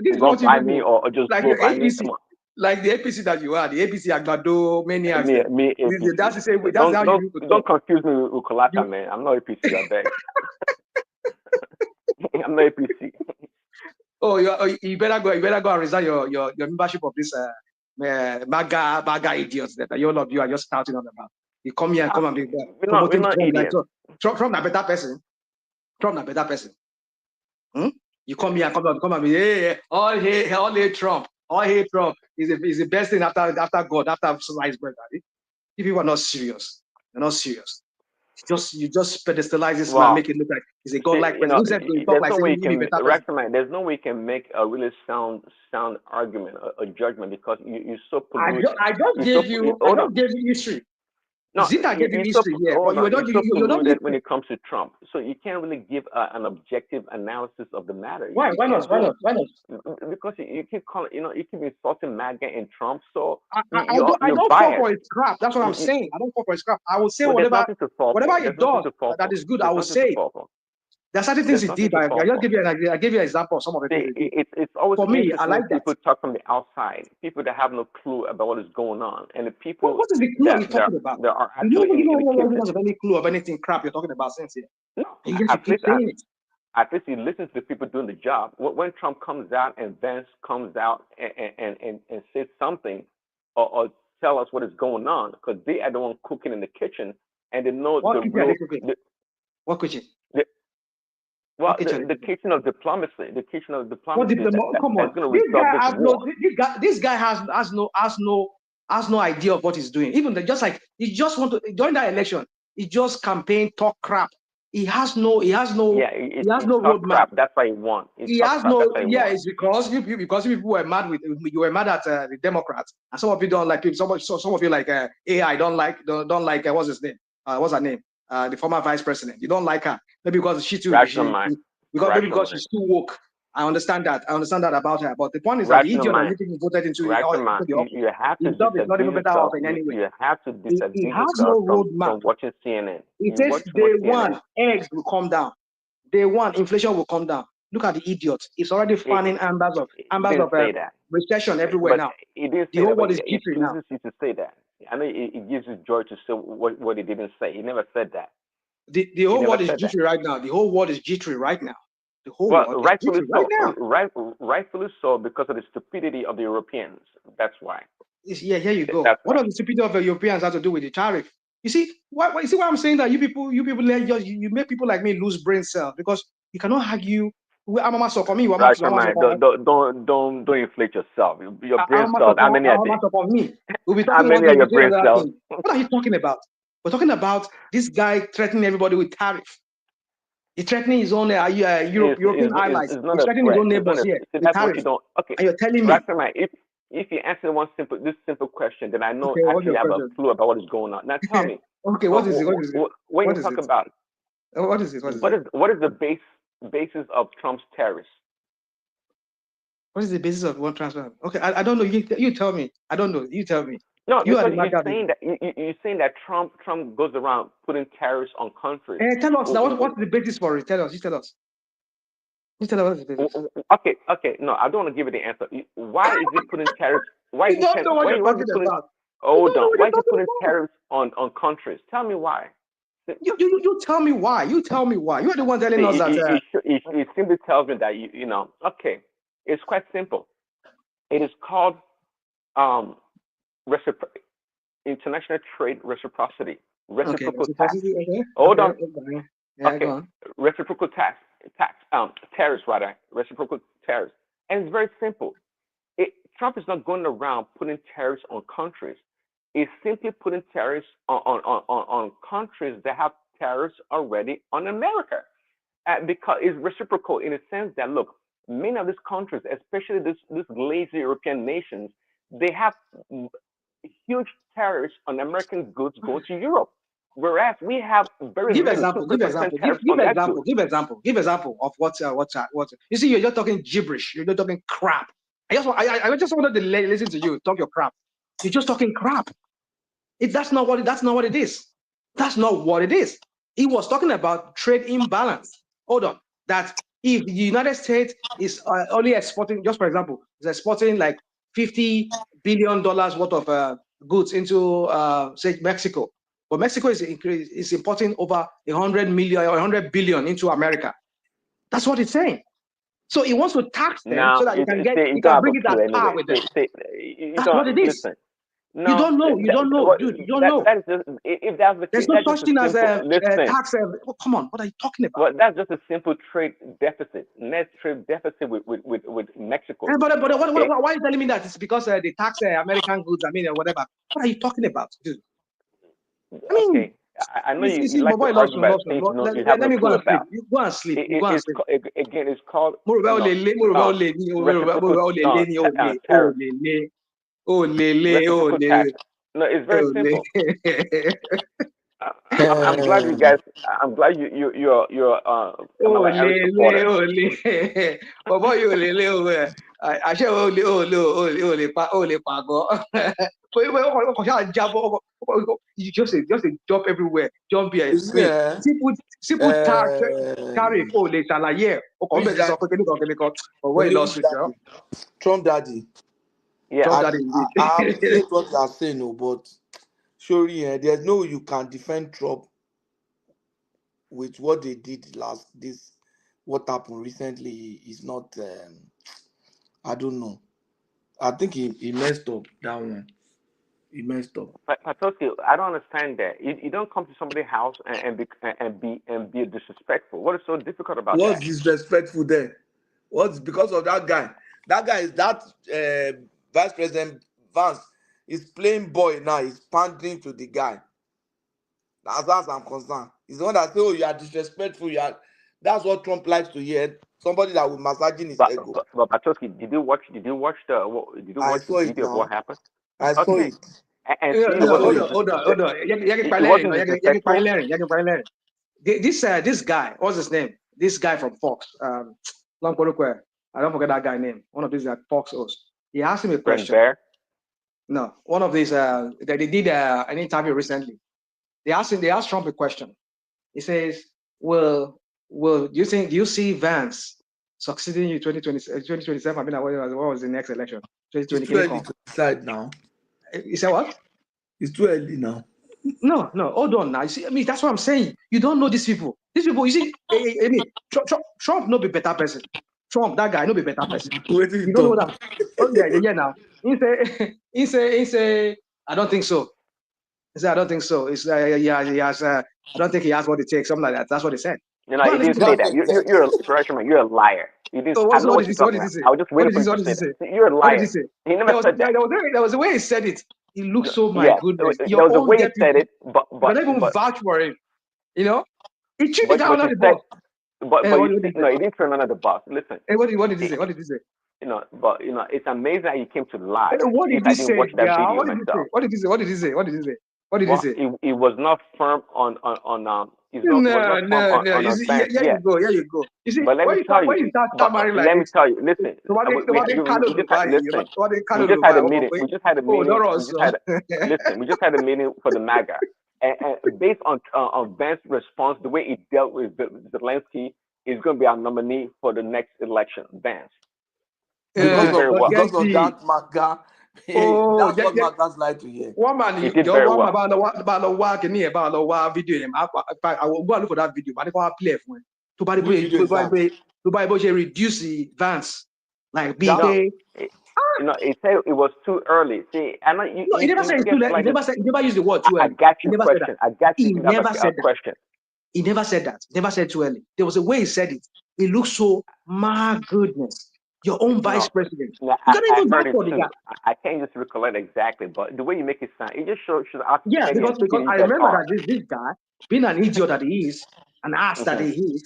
V: just run by me or just
H: like
V: blow
H: the
V: by me.
H: APC,
V: Come on.
H: like the APC that you are, the APC Agbado maniacs.
V: Me
H: That's the same way. That's how you used to
V: don't confuse me with Kolata, man. I'm not APC. I beg. I'm not APC.
H: Oh, you better go and resign your membership of this MAGA idiots that all of you are just shouting on about. You come here and come and be promoting Trump like Trump a better person. Trump a better person. You come here and come and be hey, all hate Trump. All hate Trump is the best thing after God, after sliced bread. If people are not serious, they're not serious. You just pedestalize this man, make it look like he's a godlike person. Who said he talk like saying he better person?
V: There's no way you can make a really sound argument, a judgment, because you're so polluted.
H: I just gave you history.
V: No,
H: Zita gave you history here, but you're not
V: when it comes to Trump. So you can't really give an objective analysis of the matter.
H: Why not?
V: Because you keep calling, you keep insulting MAGA and Trump. So
H: I don't fall for his crap. That's what I'm saying. I don't fall for his crap. I will say whatever he does that is good. I will say. There are certain things he did. I just give you an example of some of the things he did.
V: It's always
H: for me. I like that.
V: People talk from the outside, people that have no clue about what is going on, and the people.
H: What is the clue you're talking about?
V: There are
H: you don't have any clue of anything crap you're talking about since here.
V: No,
H: at
V: least you listen to the people doing the job. When Trump comes out and Vance comes out and says something, or tell us what is going on, because they are the one cooking in the kitchen, and they know
H: what kitchen?
V: The kitchen of diplomacy. The kitchen of diplomacy.
H: Come on. This guy has no idea of what he's doing. Even he just want to during that election, he just campaign, talk crap. He has no roadmap.
V: That's why he won.
H: It's because you people were mad at the Democrats, and some of you don't like people. Some of you like AI don't like what's his name? What's her name? The former vice president. You don't like her. Maybe because she too because she's too woke. I understand that about her. But the point is that the idiot that you voted into
V: you have to
H: not even better off in any way.
V: You have to disagree
H: he has no roadmap.
V: From watching CNN.
H: It says day one, eggs will come down. Day one, inflation will come down. Look at the idiot. It's already fanning ambers of recession everywhere now.
V: The
H: whole world is jittery now.
V: It to say that. I know it gives you joy to say what he didn't say. He never said that.
H: The whole world is jittery right now. The whole world is jittery right now. The whole world
V: rightfully
H: is jittery
V: so.
H: right now.
V: Rightfully so, because of the stupidity of the Europeans. That's why.
H: Here you go. What does the stupidity of the Europeans have to do with the tariff? You see why I'm saying that you people you make people like me lose brain cells, because you cannot argue. Don't
V: inflate yourself. Your brain cells. How many are
H: me? We'll be talking
V: how many are your brain cells?
H: What are you talking about? We're talking about this guy threatening everybody with tariff. He's threatening his own European allies. He's threatening his own neighbors here.
V: That's what you don't. Okay.
H: And you're telling me.
V: If you answer this simple question, then I know actually have a clue about what is going on. Now tell me.
H: Okay, what is it?
V: When you talk about
H: what is it?
V: What is the basis of Trump's tariffs?
H: What is the basis of one transfer? Okay, I don't know. You tell me. I don't know. You tell me.
V: No, you're saying that Trump goes around putting tariffs on countries.
H: Tell us now. What's the basis for it? Tell us. You tell us. You tell us what the basis.
V: Okay. No, I don't want to give you the answer. Why is he putting tariffs? Why
H: you don't know what you're talking about.
V: Hold on. Why is he putting tariffs on countries? Tell me why.
H: You tell me why. You tell me why. You're the one telling us that.
V: It simply tells me that okay. It's quite simple. It is called international trade reciprocity, reciprocal
H: Okay.
V: tax.
H: Okay.
V: Hold on.
H: Okay. Yeah,
V: Okay,
H: go on.
V: reciprocal tariffs rather, reciprocal tariffs, and it's very simple. Trump is not going around putting tariffs on countries. He's simply putting tariffs on countries that have tariffs already on America, because it's reciprocal in the sense that, look, many of these countries, especially these lazy European nations, they have huge tariffs on American goods going to Europe. Whereas we have very
H: Give
V: little,
H: example. Give example.
V: tariffs on that
H: example.
V: goods.
H: Give example. Give example of what. You see, you're just talking gibberish. You're just talking crap. I just wanted to listen to you talk your crap. You're just talking crap. That's not what it is. That's not what it is. He was talking about trade imbalance. Hold on. That if the United States is only exporting, just for example, is exporting like $50 billion worth of goods into say Mexico, but Mexico is importing over 100 million or 100 billion into America. That's what it's saying. So he wants to tax them so that you can bring it at par with them. That's what it is.
V: Listen,
H: no, you don't know. You don't know, dude. You don't know.
V: That is just, if that's the
H: There's
V: case,
H: no such thing as a tax. Come on, what are you talking about?
V: Well, that's just a simple trade deficit, net trade deficit with Mexico.
H: But why are you telling me that? It's because they tax American goods, whatever. What are you talking about, dude? I mean,
V: okay. I know you like to argue about things you have no clue about.
H: You go and sleep.
V: Again, it's called reciprocal tax. No, it's very simple. I'm glad you guys. I'm glad you're Kamala Harris supporter.
H: You just a job everywhere. Jump here.
A: Yeah.
H: Simple tax tariff.
A: Trump daddy.
V: Yeah.
H: Trump daddy.
A: I appreciate what you are saying, no, but surely there's no way you can defend Trump with what they did what happened recently is not I don't know. I think he messed up that one. He messed up.
V: But Patoski, I don't understand that. You don't come to somebody's house and be disrespectful. What is so difficult about
A: What's
V: that?
A: disrespectful there? What's because of that guy? That guy is Vice President Vance is playing boy now. He's pandering to the guy. As far as I'm concerned, he's the one that say, "Oh, you are disrespectful." That's what Trump likes to hear. Somebody that will massaging his ego.
V: But Patoski, did you watch the video of what happened?
A: I saw it.
V: And
H: hold on. This guy, what's his name? This guy from Fox. I don't forget that guy's name. One of these Fox hosts. He asked him a question. No, one of these. They did an interview recently. They asked Trump a question. He says, "Well, do you see Vance succeeding in 2027? I mean, what was the next election? 2020.
A: It's too early to decide now.
H: You say what?
A: It's too early now.
H: No, hold on now. You see, that's what I'm saying. You don't know these people. These people, you see, Trump no be better person. Trump, that guy, no be better person. You don't know that. Oh yeah. Now he say, I don't think so. He said, I don't think so. It's he has. I don't think he has what it takes. Something like that. That's what he said.
V: You know, he didn't say that. You're a liar. You didn't. I know what you're talking about. I was just waiting for you to say that. You're a liar. He never said that.
H: There was a way he said it. He looked so, my goodness.
V: There was a way he said it, but
H: not even vouch for him. You know, he cheated down on the bus.
V: But he didn't turn under the bus. Listen.
H: Hey, what did he say? What did he say?
V: You know, but it's amazing how he came to lie.
H: Hey, what did he say?
V: Watch that video myself.
H: What did he say? What did he say? What did he say? What did he say?
V: He was not firm on Here you
H: go. You see,
V: but let me tell you. Let me tell you. Listen. We just had a meeting. Listen, we just had a meeting for the MAGA, and based on Vance's response, the way he dealt with Zelensky is going to be our nominee for the next election, Vance.
A: Because of that MAGA. That's what MAGA's like to hear.
H: One man,
V: he did very well.
H: About the video. I will go look for that video. But I can't play for it. To reduce the Vance, like BK.
V: It said it was too early. See, I know you.
H: No, he never said it's too late. He never used the word too early.
V: I got
H: He
V: your
H: never said
V: question.
H: that.
V: I got you.
H: He
V: You have
H: never
V: a
H: said that.
V: question.
H: He never said that. Never said too early. There was a way he said it. It looks so, my goodness. Your own vice president.
V: No,
H: You can't
V: I
H: even
V: heard
H: vouch
V: it
H: for the
V: too.
H: guy.
V: I can't just recollect exactly, but the way you make it sound, it just shows how
H: Yeah,
V: petty and
H: because I
V: petty you guys
H: remember
V: are.
H: that this guy, being an idiot that he is, an ass that he is,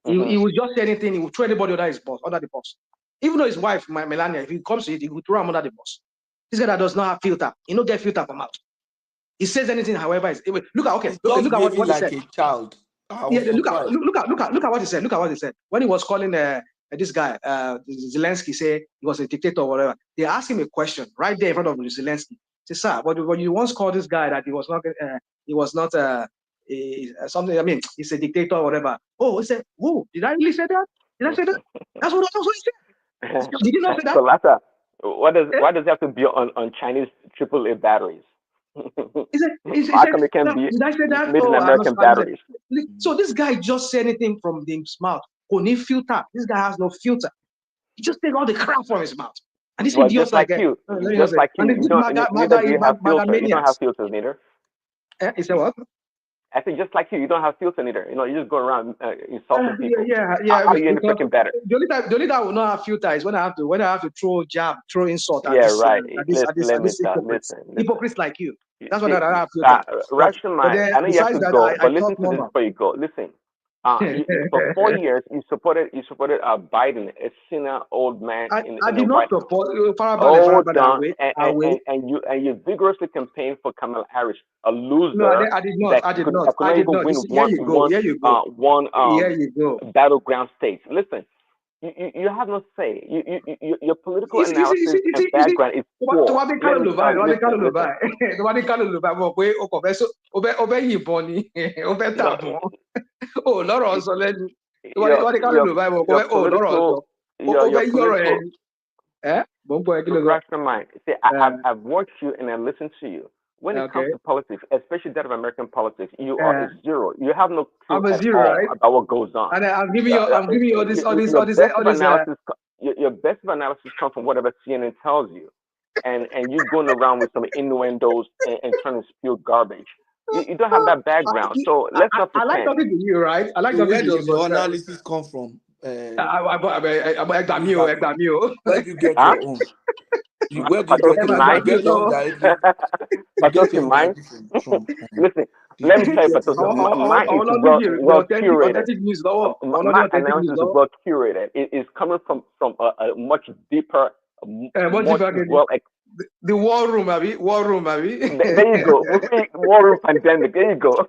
H: he would just say anything. He would throw anybody under the bus. Even though his wife, Melania, if he comes to it, he would throw him under the bus. This guy that does not have filter, he don't get filter from out. He says anything, however, look at
A: He's just
H: what
A: behaving
H: he
A: like
H: said.
A: a child. I
H: Yeah,
A: was surprised.
H: look at what he said. Look at what he said when he was calling this guy Zelensky. Say he was a dictator or whatever. They asked him a question right there in front of Zelensky. Say, sir, but you once called this guy that he was not something. I mean, he's a dictator or whatever. Oh, he said, whoa, did I really say that? Did I say that? That's what he said. Did you not say that?
V: So Lata, why does it have to be on Chinese AAA batteries? How come it can be
H: did I say that?
V: made in American batteries?
H: So this guy just said anything from his mouth. Only filter. This guy has no filter. He just take all the crap from his mouth. And this idiot
V: just like you, you don't have filters neither.
H: He said what?
V: I think just like you don't have filter neither. You just go around insulting people.
H: Yeah.
V: How are you any freaking better?
H: The only time I will not have filter is when I have to throw insult at this hypocrites like you. That's what I have filter.
V: Russian mind. I know you have to go, but listen to this before you go. Listen. For 4 years, you supported Biden, a senior old man in the White House. Hold on, and you vigorously campaigned for Kamala Harris, a loser.
H: No, I did not. I did not.
V: Could not even win one battleground state. Listen, you have no say. Your political analysis and background is poor.
H: Oh, lọ́rọ̀ ọ̀sọ̀ lẹ́nu.
V: I've watched you and I listened to you. When it comes to politics, especially that of American politics, you are a zero. You have no clue at all about what goes on.
H: And I'm giving you all this.
V: Your best of analysis comes from whatever CNN tells you, and you're going around with some innuendos and trying to spew garbage. You don't have that background, so let's not pretend.
H: I like talking to you, right? I like talking to you.
A: Where does your analysis come from?
H: Where
A: do you get your own? Where do you get your own
V: mine? Listen, let me tell you, mine is well curated. My analysis is well curated. It is coming from a much deeper,
H: the war room, Abby. War room, Abby.
V: There you go. War room pandemic. There you go.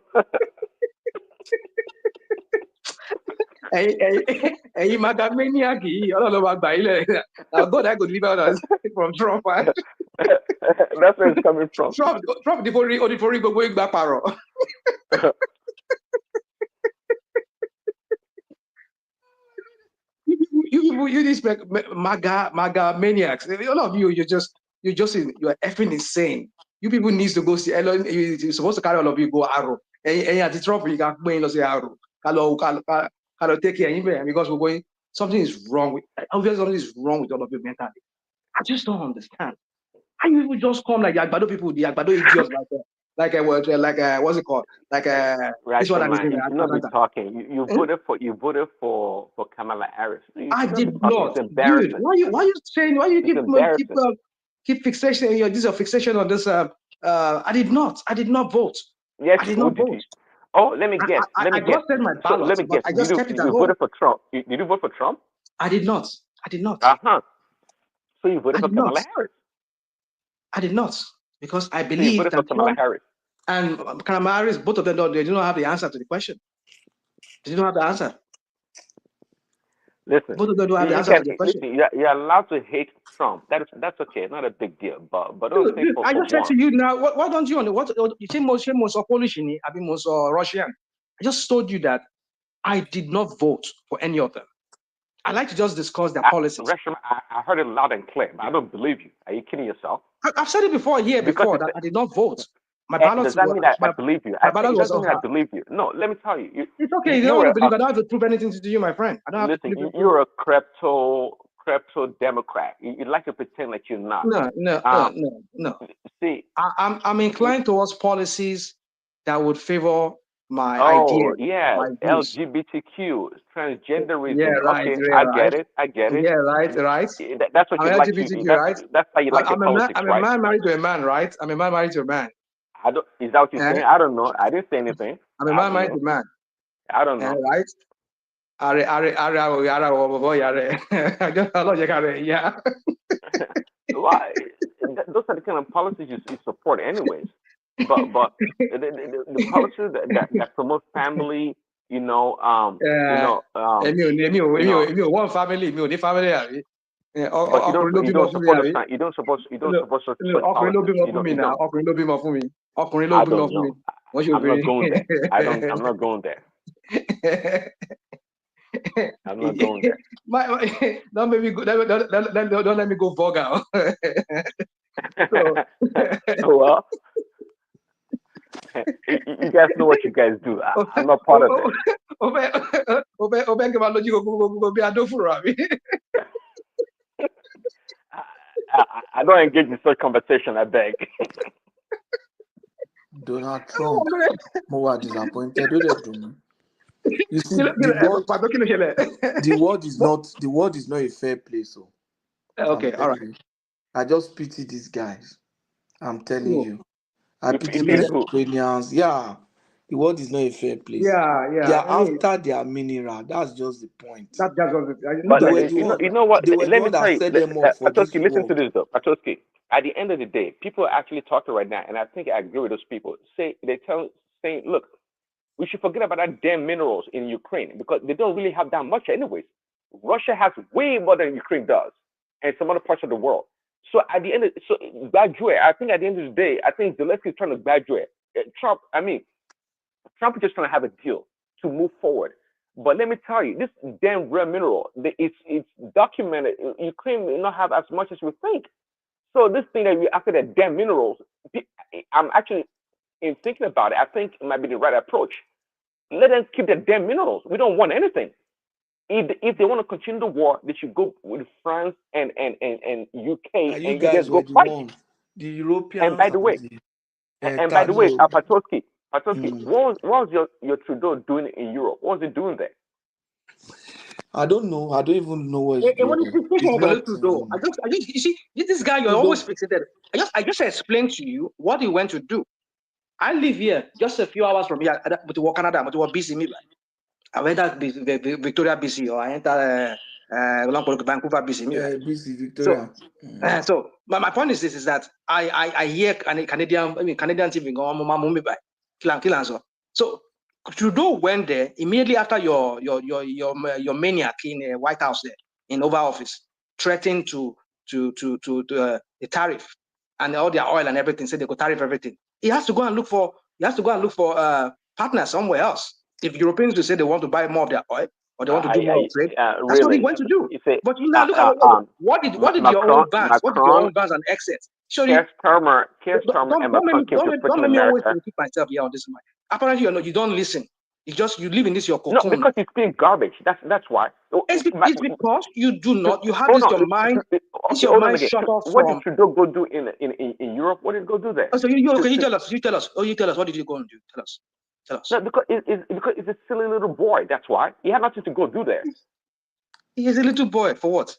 H: Hey, Magamaniac, God, I could leave out from Trump.
V: That's where it's coming from.
H: Trump the going back paro. You these MAGA maniacs. All of you, you're effing insane. You people need to go see Elon. You're supposed to carry all of you go Arrow. And at the Trump, you can go in say Arrow. Hello, take care. Because we're going. Something is wrong with. Obviously, something is wrong with all of you mentally. I just don't understand. How you people just come like the Agbado people, the Agbado idiots what's it called? This one
V: you should not be talking. You voted for Kamala Harris.
H: I did not. Dude, why you saying? Why you keep fixation? This is a fixation on this. I did not vote.
V: Yes,
H: I did not vote.
V: Oh, let me guess.
H: I just said my ballot.
V: Let me guess.
H: I just kept it at home.
V: You voted for Trump. Did you vote for Trump?
H: I did not.
V: So you voted for Kamala Harris?
H: I did not, because I believe that
V: Kamala Harris
H: and Kamala Harris, both of them, they do not have the answer to the question. They do not have the answer.
V: Listen,
H: both of them don't have the answer to the question.
V: Listen, you're allowed to hate Trump. That's okay. It's not a big deal. But don't say
H: I just said to you now. Why don't you you say most Polish in it? I mean most Russian. I just told you that I did not vote for any of them. I like to just discuss their policies.
V: I heard it loud and clear, but I don't believe you. Are you kidding yourself?
H: I've said it before that I did not vote. My balance
V: does that mean that I believe you? I believe you. No, let me tell you.
H: It's okay. You don't want to believe. I don't have to prove anything to you, my friend. I don't have
V: listen, you're a crypto Democrat. You like to pretend like you're not.
D: No.
V: See,
D: I'm inclined towards policies that would favor my
V: oh
D: ideas,
V: yeah,
D: my views.
V: LGBTQ, transgenderism.
D: Yeah, right.
V: Okay,
D: Yeah,
V: I
D: right.
V: get it. I get it.
D: Yeah, right.
V: That's what
D: I'm
V: you like to.
D: LGBTQ, right?
V: That's how you like your politics,
D: I'm a
V: right?
D: man married to a man, right? I'm a man married to a man.
V: I don't. Is that what you're saying? I don't know. I didn't say anything.
D: I'm a
V: I
D: man
V: don't
D: married
V: know.
D: to a man.
V: I don't know.
D: Right? Yeah.
V: Well, those are the kind of policies you support, anyways. But the policies that promote family,
D: One family, family.
V: but you don't support those kind. You don't support such policies. You don't. I don't know. I'm not going there. I'm not going there. I'm not going there.
D: Don't let me go. Don't let me go vulgar.
V: Well, you guys know what you guys do. I'm not part of it. I don't engage in such conversation, I beg.
A: Donald Trump, more disappointed with it. You see, the world is not a fair place. So
D: okay, all right.
A: I just pity these guys. I'm telling you. I pity
V: pity
A: these
V: who?
A: Ukrainians. Yeah. The world is not a fair place.
D: Yeah.
A: They are after their mineral. That's just the point.
D: That's just
V: but you know what?
A: They were
V: Let
A: the
V: me
A: one
V: tell
A: that
V: you,
A: set them up for this
V: Patoski, listen
A: world.
V: to this though. Patoski, at the end of the day, people are actually talking right now, and I think I agree with those people. Saying, look, we should forget about that damn minerals in Ukraine because they don't really have that much anyways. Russia has way more than Ukraine does, and some other parts of the world. So at the end, graduate. I think at the end of the day, I think Zelensky is trying to graduate. Trump is just trying to have a deal to move forward. But let me tell you, this damn rare mineral, it's documented. Ukraine may not have as much as we think. So this thing that we after the damn minerals, I'm actually in thinking about it. I think it might be the right approach. Let them keep the damn minerals. We don't want anything. If they want to continue the war, they should go with France and UK,
A: and
V: you guys
A: were
V: go
A: the
V: fight.
A: one, the Europeans.
V: And by the way, Patoski, what was your Trudeau doing in Europe? What was he doing there?
A: I don't know. I don't even know what he's doing.
D: You see, this guy, you're always fixated. I just explained to you what he went to do. I live here just a few hours from here, but to Canada, but to BC. I went to Victoria, BC, or I entered Vancouver, BC.
A: BC, Victoria.
D: So my point is this: is that I hear Canadian TV go So Trudeau went there immediately after your maniac in the White House there in Oval Office, threatening to the tariff and all their oil and everything. Said they could tariff everything. He has to go and look for partners somewhere else. If Europeans do say they want to buy more of their oil or they want to do more trade, that's what he went to do. But you now look at what did your own banks? What did your own banks and exits?
V: Keir Starmer and Macron came to freaking America.
D: Don't keep myself here on this mic. Apparently, you don't listen. You live in this your cocoon.
V: No, because it's being garbage. That's why.
D: It's because you do not. You have this your mind. It's your mind shut off
V: What
D: from.
V: did Trudeau go do in Europe? What did he go do there?
D: Oh, so you tell us. You tell us. Oh, you tell us. What did you go and do? Tell us.
V: No, because it's a silly little boy. That's why he had nothing to go do there.
D: He is a little boy for what?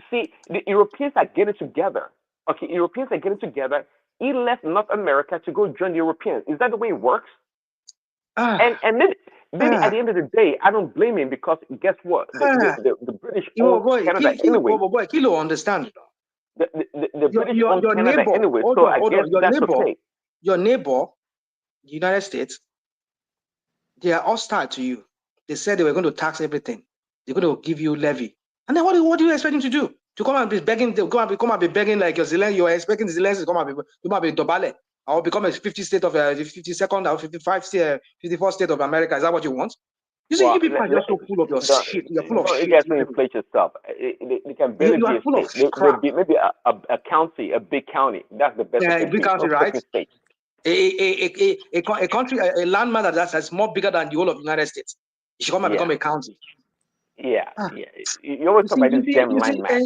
V: See, the Europeans are getting together. Okay, Europeans are getting together. He left North America to go join the Europeans. Is that the way it works? And maybe at the end of the day, I don't blame him because guess what? The British own Canada anyway.
D: Kilo understand.
V: The British own Canada anyway, so I guess that's okay.
D: Your neighbor, the United States, they are hostile to you. They said they were going to tax everything. They're going to give you levy. And then what do you expect him to do? To come and be begging, come and be begging like you're expecting Zelensky to come and be Dobale or become a 50 state of 52nd or 55 state, 54th state of America. Is that what you want? You see, you people are just so full of your shit. You're full of shit.
V: You guys don't inflate yourself. They can barely be a state. They'll be maybe a county, a big county. That's the best.
D: A big county, right?
V: State.
D: A country, a landmass that's more bigger than the whole of the United States. It should come and become a county.
V: Yeah. You always talk about this gem line match.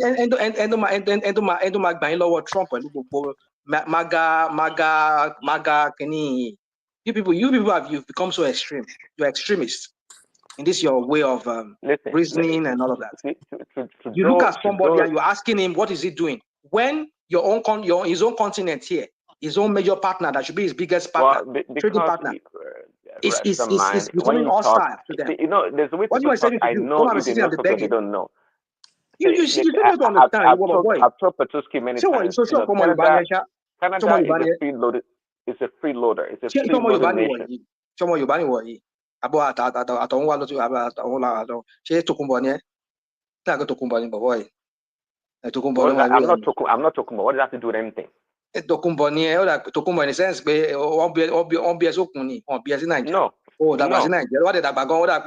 D: Maga, you people you've become so extreme. You're extremists. And this is your way of reasoning and all of that. You look at somebody and you're asking him, what is he doing? When his own continent here, his own major partner, that should be his biggest partner, trading partner, is becoming hostile to them.
V: You know, there's a way people talk. I know if they know something they don't know.
D: You don't understand.
V: I've told Petrolski many times. Canada is a freeloader. It's a freeloader. It's a freeloader nation. I'm not talking about what does that have to do with anything?
D: Tokumbo in the sense no. Oh, that was in Nigeria. What did that go that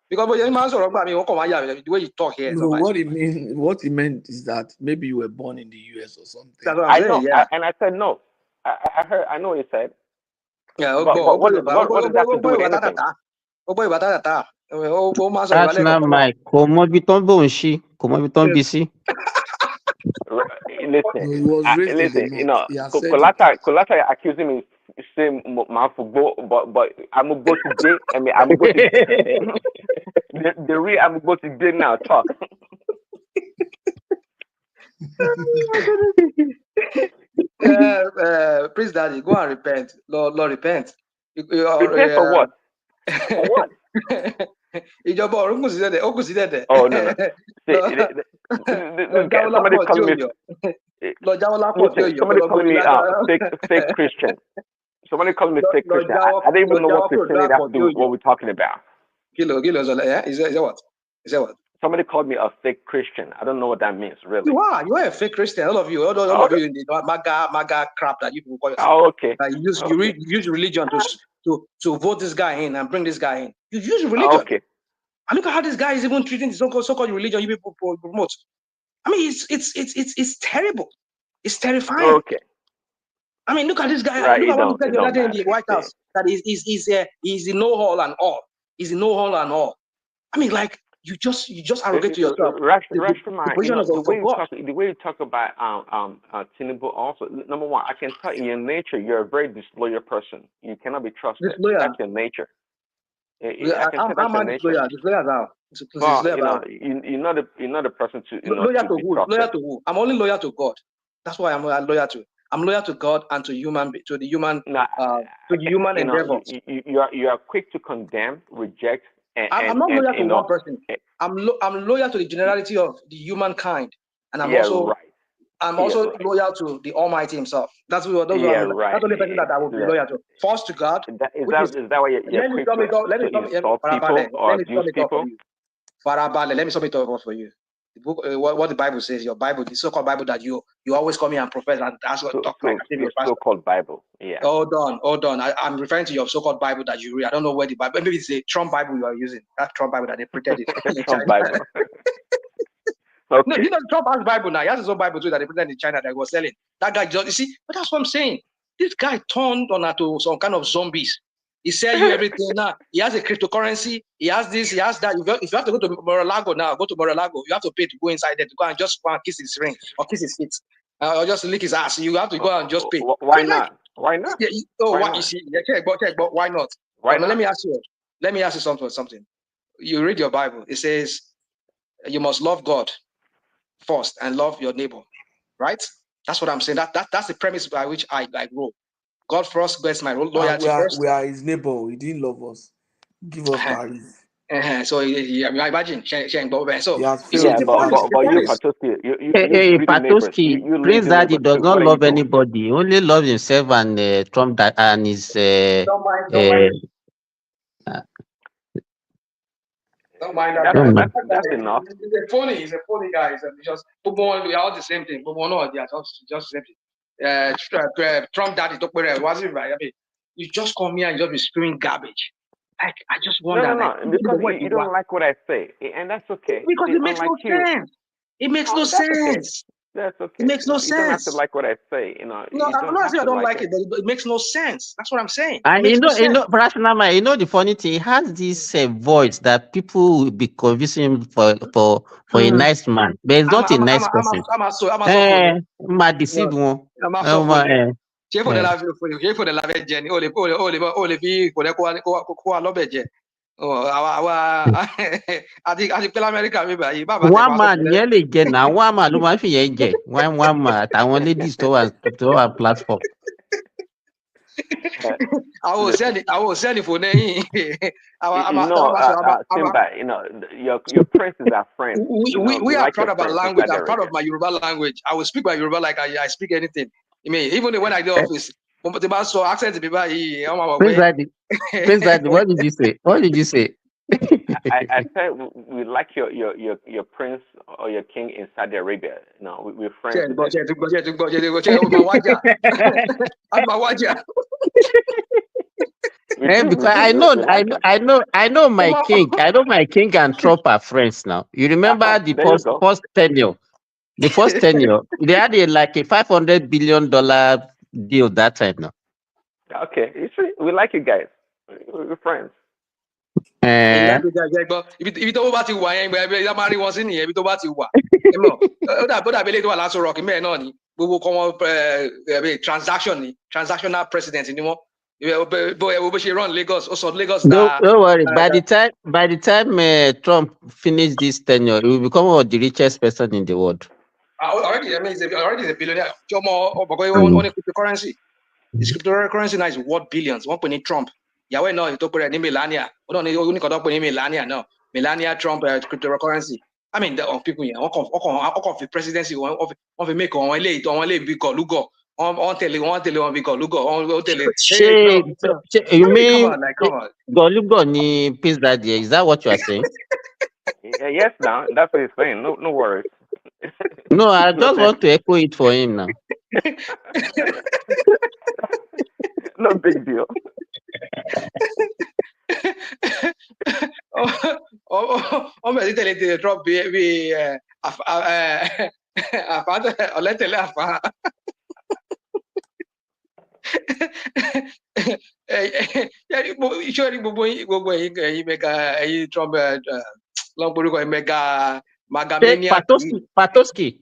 D: because the way you talk here.
A: No, what he meant is that maybe you were born in the US or something.
D: That's what I'm saying,
V: know,
D: yeah.
V: And I said no. I know what he said. Yeah, but what does that have to do with anything?
K: That's not my
V: Listen, you know, Kolata accusing me same man but I'm gonna go today. I mean, I'm going to the real I'm going to today now talk.
D: Please, Daddy, go and repent. Lord, repent.
V: Repent for what? For what?
D: Oh no.
V: Somebody calling me. Somebody calling me fake Christian. Somebody calling me fake Christian. I don't even know what Christianity has to do with what we're talking about.
D: Is that what? Is that what?
V: Somebody called me a fake Christian. I don't know what that means, really.
D: You are a fake Christian. All of you in the MAGA crap that you people call yourself.
V: Oh, okay.
D: You use religion to vote this guy in and bring this guy in. You use religion.
V: Okay.
D: And look at how this guy is even treating the so-called religion you people promote. I mean, it's terrible. It's terrifying.
V: Okay.
D: I mean, look at this guy.
V: Right,
D: look at what he said the other day in the White House. That he's in no hall and all. He's in no hall and all. I mean, like you just arrogate to yourself.
V: The way you talk about Tinubu also. Number one, I can tell in your nature you're a very disloyal person. You cannot be trusted.
D: Disloyal.
V: That's your nature.
D: I'm disloyal. Disloyal now.
V: You're not a person to
D: loyal to who? Loyal to who? I'm only loyal to God. That's why I'm loyal to. I'm loyal to God and to the human endeavor.
V: You are quick to condemn, reject.
D: I'm not loyal to one person. I'm loyal to the generality of the humankind, and I'm also loyal to the Almighty Himself. That's what that's the only person that I will be loyal to. First to God.
V: Is that why you're quick to insult people or abuse people?
D: Let me sum it up for you. The book, what the Bible says, your Bible, the so-called Bible that you always come here and profess, and that's what talk like.
V: Your so-called Bible, yeah.
D: Hold on. I'm referring to your so-called Bible that you read. I don't know where the Bible. Maybe it's a Trump Bible you are using. That Trump Bible that they pretended.
V: Trump Bible. Okay.
D: No, you know Trump has Bible now. He has his own Bible too that they pretended in China that he was selling. That guy just, you see, but that's what I'm saying. This guy turned on to some kind of zombies. He sell you everything now. He has a cryptocurrency. He has this. He has that. If you have to go to Mar-a-Lago now, go to Mar-a-Lago. You have to pay to go inside there to go and just go and kiss his ring or kiss his feet or just lick his ass. You have to go and just pay.
V: Why not? Why not?
D: Yeah, you see? Yeah, check, but why not?
V: Why not?
D: Let me ask you something. You read your Bible. It says you must love God first and love your neighbor, right? That's what I'm saying. That's the premise by which I grow. God first, God is my loyalty first.
A: We are His neighbor. He didn't love us. Give us tariff.
D: So imagine. So
V: but you
K: Patoski, Prince Daddy does not love anybody. He only loves himself and Trump and his.
D: Don't mind that.
V: That's enough.
D: He's a phony guy. He's just we are all the same thing. They are just the same thing. Trump daddy talk about it. Was it right? I mean, you just come here and just be screaming garbage. Like I just wonder.
V: No. Because you don't like what I say, and that's okay.
D: Because it makes no sense. It makes no sense.
V: That's okay.
D: It makes no
V: You don't have to
D: sense.
V: like what I say.
D: No,
V: You
D: I'm
V: don't
D: not
V: have
D: saying I
V: to
D: don't
V: like
D: like it, but it makes no sense. That's what I'm saying. It
K: And
D: makes no
K: you
D: sense.
K: know, rational mind. You know the funny thing, he has this voice that people will be convincing him for a nice man, but he's not a nice person. Ma deceive one.
D: Ṣé for the love jẹ ni o lè fi kò lẹ kó wa lọ́bẹ̀ jẹ àwa àti pé lamẹ́ríkà mi báyìí bàbá tẹ̀
K: One
D: máa sọ
K: man yẹn lè jẹ náà, one man ló máa fi yẹn jẹ, one man àtàwọn ladies tó wà platform.
D: Àwọn ò sẹ́ni fò lẹ́yìn.
V: Simba, your prince is our friend.
D: We are proud of our language. I'm proud of my Yoruba language. I will speak my Yoruba like I speak anything. I mean, even when I go office, accent
K: Prince Daddy, what did you say? What did you say?
V: I said we like your prince or your king in Saudi Arabia. No, we're friends.
K: Because I know my king. I know my king and Trump are friends now. You remember the first tenure? The first tenure, they had like a $500 billion deal that time now.
V: Okay, you see, we like you guys. We're friends.
D: Ibi tó bá ti wà yẹn ìgbà máa rí wọn sí nìyẹn ibi tó bá ti wà ó dàbí eléyìí tó wà lásán rock mẹ́ẹ̀ náà ni gbogbo kọ́ wọn transactional president ni wọ́n bó ṣe run Lagos ó sọ Lagos.
K: Don't worry. By the time Trump finish this tenure, he will become one of the richest person in the world.
D: Already he's a billionaire. On cryptocurrency. His cryptocurrency now is worth billions. One point Trump. Yahweh no, you talk about Melania. Only Melania no. Melania Trump cryptocurrency. I mean, the people here. Of the presidency. Of make on lay big Lugo. On tell big Lugo.
K: You mean Lugo ni Peace Daddy? Is that what you are saying?
V: Yes, now that's what he's saying. No worries.
K: No, I just want to echo it for him now.
V: No big deal.
D: Drop
K: Patoski,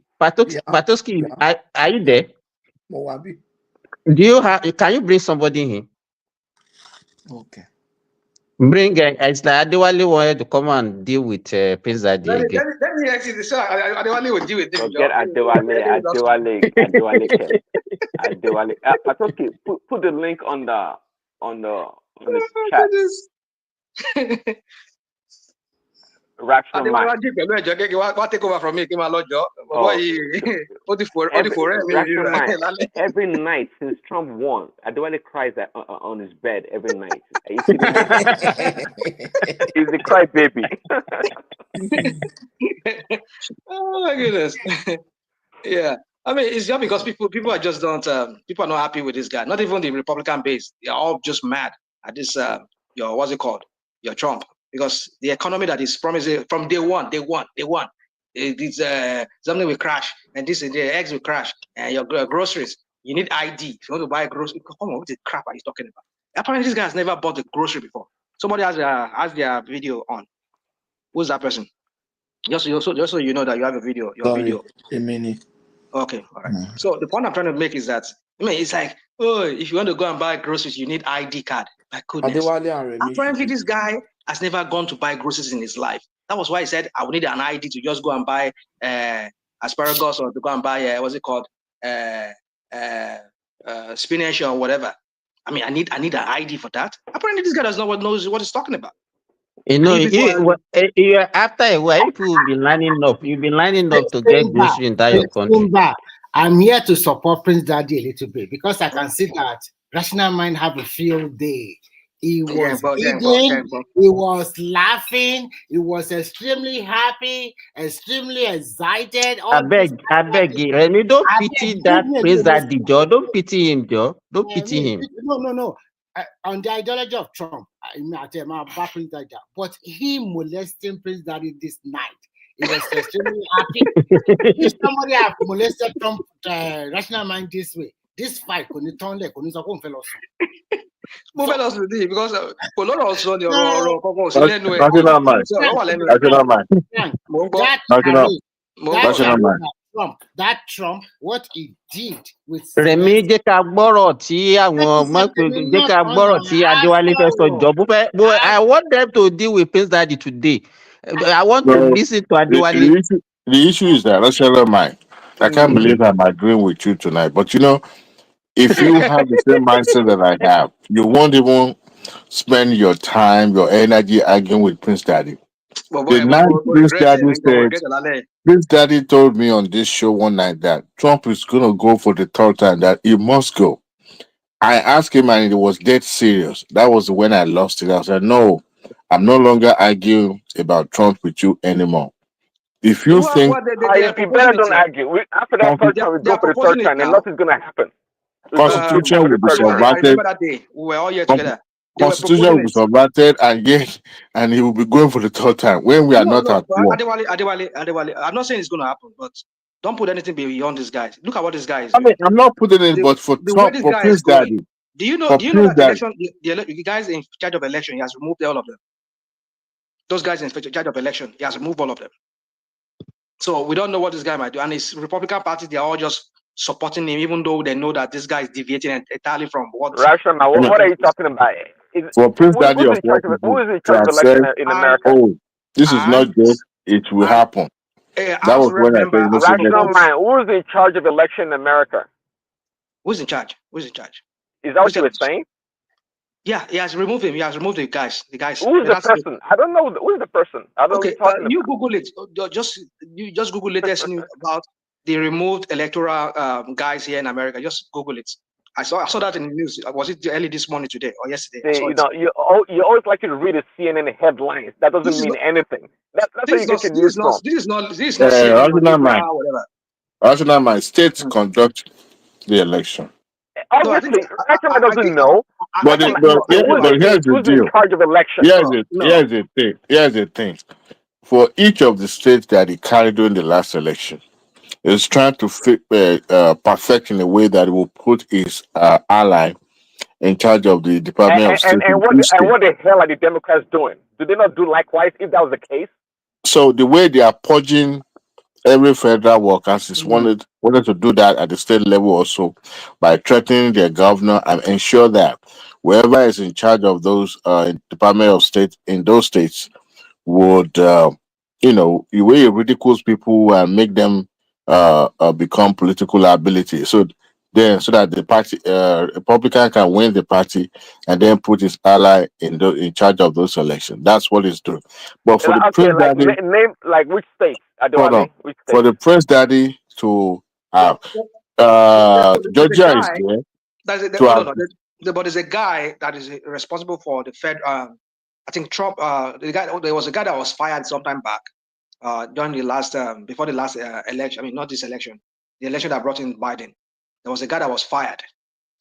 K: are you there? Can you bring somebody in?
A: Okay.
K: Bring it's like Adewale wanted to come and deal with Prince Daddy again.
D: Let me exit the show. Adewale will deal with this.
V: Forget Adewale. Patoski, put the link on the chat. Rational mind.
D: Take over from me.
V: Every night since Trump won, Adewale cries on his bed every night. He's the cry baby.
D: Oh my goodness. Yeah. I mean, it's just because people are just people are not happy with this guy. Not even the Republican base. They're all just mad at this what's it called? Your Trump. Because the economy that is promising from day one, it's something will crash, and the eggs will crash, and your groceries. You need ID if you want to buy groceries. Come on, what the crap are you talking about? Apparently, this guy has never bought a grocery before. Somebody has their video on. Who's that person? Just so you know that you have a video. Video.
A: A minute.
D: Okay, all right. So the point I'm trying to make is that it's like, if you want to go and buy groceries, you need ID card. My goodness. Apparently, this guy has never gone to buy groceries in his life. That was why he said, I would need an ID to just go and buy asparagus or to go and buy, what's it called? Spinach or whatever. I mean, I need an ID for that. Apparently, this guy knows what he's talking about.
K: You know, after a while, people will be lining up. You'll be lining up to get groceries in that country.
M: I'm here to support Prince Daddy a little bit because I can see that Rational Mind have a field day. He was giggling, he was laughing, he was extremely happy, extremely excited.
K: I beg, Remy, don't pity that Prince Daddy, Joe. Don't pity him, Joe. Don't pity him.
M: No. On the ideology of Trump, but he molesting Prince Daddy this night
S: he was extremely happy. If somebody have molested Trump rational mind this way, this fight could not turn like because that Trump, what he did with
K: Remi jẹ́ ká gbọ́rọ̀ tí àwọn jẹ́ ká gbọ́rọ̀ tí Adéwálé fẹ́ sọ jọ. I want them to deal with Prince Daddy today. I want to listen to Adéwálé.
T: The issue is that rational mind. I can't believe I'm agreeing with you tonight. But if you have the same mindset that I have, you won't even spend your time, your energy arguing with Prince Daddy. The night Prince Daddy told me on this show one night that Trump is going to go for the third time, that he must go. I asked him and he was dead serious. That was when I lost it. I said, no, I'm no longer arguing about Trump with you anymore. If you think...
V: you better don't argue. After that third time, we go for the third time and nothing's going to happen.
T: Constitution will be subverted.
D: We were all here together.
T: Constitution will be subverted, and he will be going for the third time when we are not at war.
D: Adewale, I'm not saying it's going to happen, but don't put anything beyond this guy. Look at what this guy is.
T: I mean, I'm not putting it, but for Trump, for Prince Daddy.
D: Do you know that election? The guys in charge of election, he has removed all of them. Those guys in charge of election, he has removed all of them. So we don't know what this guy might do. And his Republican Party, they are all just supporting him, even though they know that this guy is deviating entirely from what.
V: Rational, what are you talking about?
T: For Prince Daddy of what
V: who is in charge of election in America?
T: Oh, this is not just, it will happen. That was when I said,
V: rational mind, who is in charge of election in America?
D: Who's in charge? Who's in charge?
V: Is that what you were saying?
D: Yeah, he has removed him. He has removed the guys.
V: Who is the person? I don't know. Who is the person? I don't know.
D: You Google it. You just Google latest news about the removed electoral guys here in America. Just Google it. I saw that in the news. Was it early this morning, today, or yesterday?
V: You always like to read the CNN headlines. That doesn't mean anything. That's where you get your news from.
D: This is not CNN.
T: Rational mind. States conduct the election.
V: Obviously, Rational doesn't know.
T: But here's the deal.
V: In charge of election.
T: Here's the thing. For each of the states that he carried during the last election, is trying to perfect in a way that will put his ally in charge of the Department of State.
V: And what the hell are the Democrats doing? Do they not do likewise if that was the case?
T: So the way they are purging every federal workers is wanted to do that at the state level also by threatening their governor and ensure that whoever is in charge of those Department of State in those states would the way it ridicules people and make them become political liability. So that the party Republican can win the party and then put his ally in charge of those elections. That's what he's doing. But for the Prince Daddy,
V: name like which state? Which state?
T: For the Prince Daddy to Georgia is there.
D: But there's a guy that is responsible for the Fed. I think Trump. There was a guy that was fired sometime back during the last before the last election. I mean, not this election. The election that brought in Biden. There was a guy that was fired.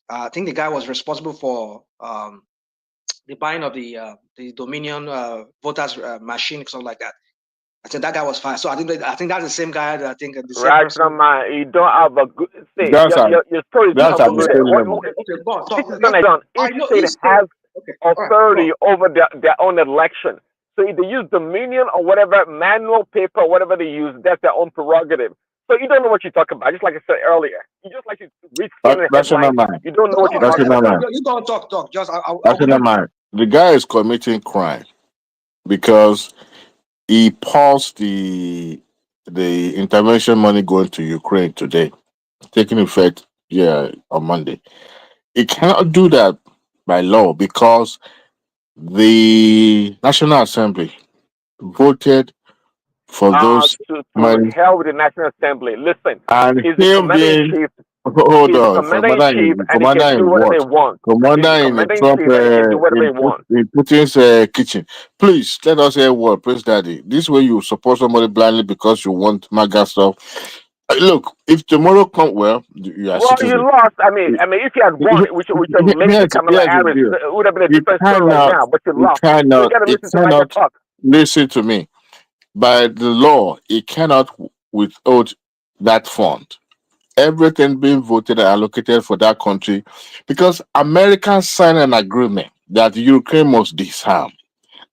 D: I think the guy was responsible for the buying of the Dominion voters machine, something like that. I think that guy was fired. So I think that's the same guy that I think the same person.
V: You don't have a good say. Your story is not good. Each state has authority over their own election. So if they use Dominion or whatever manual paper or whatever they use, that's their own prerogative. So you don't know what you're talking about. Just like I said earlier, you just like to read headlines. You don't know what you're talking about.
D: You don't talk. Just
T: the guy is committing crime because he paused the intervention money going to Ukraine today, taking effect on Monday. He cannot do that by law because the National Assembly voted for those
V: to hell with the National Assembly. Listen,
T: and
V: he's the commander-in-chief.
T: Hold on, commander in what? Commander in Trump in Putin's kitchen. Please let us hear what, Prince Daddy. This way you support somebody blindly because you want MAGA stuff. Look, if tomorrow comes, you are citizen.
V: You lost. I mean, if you had won, which lady Kamala Harris would have been a different story right now. But you lost. You got to listen to Michael talk.
T: Listen to me. by the law, he cannot withhold that fund. Everything being voted and allocated for that country, because Americans signed an agreement that Ukraine must disarm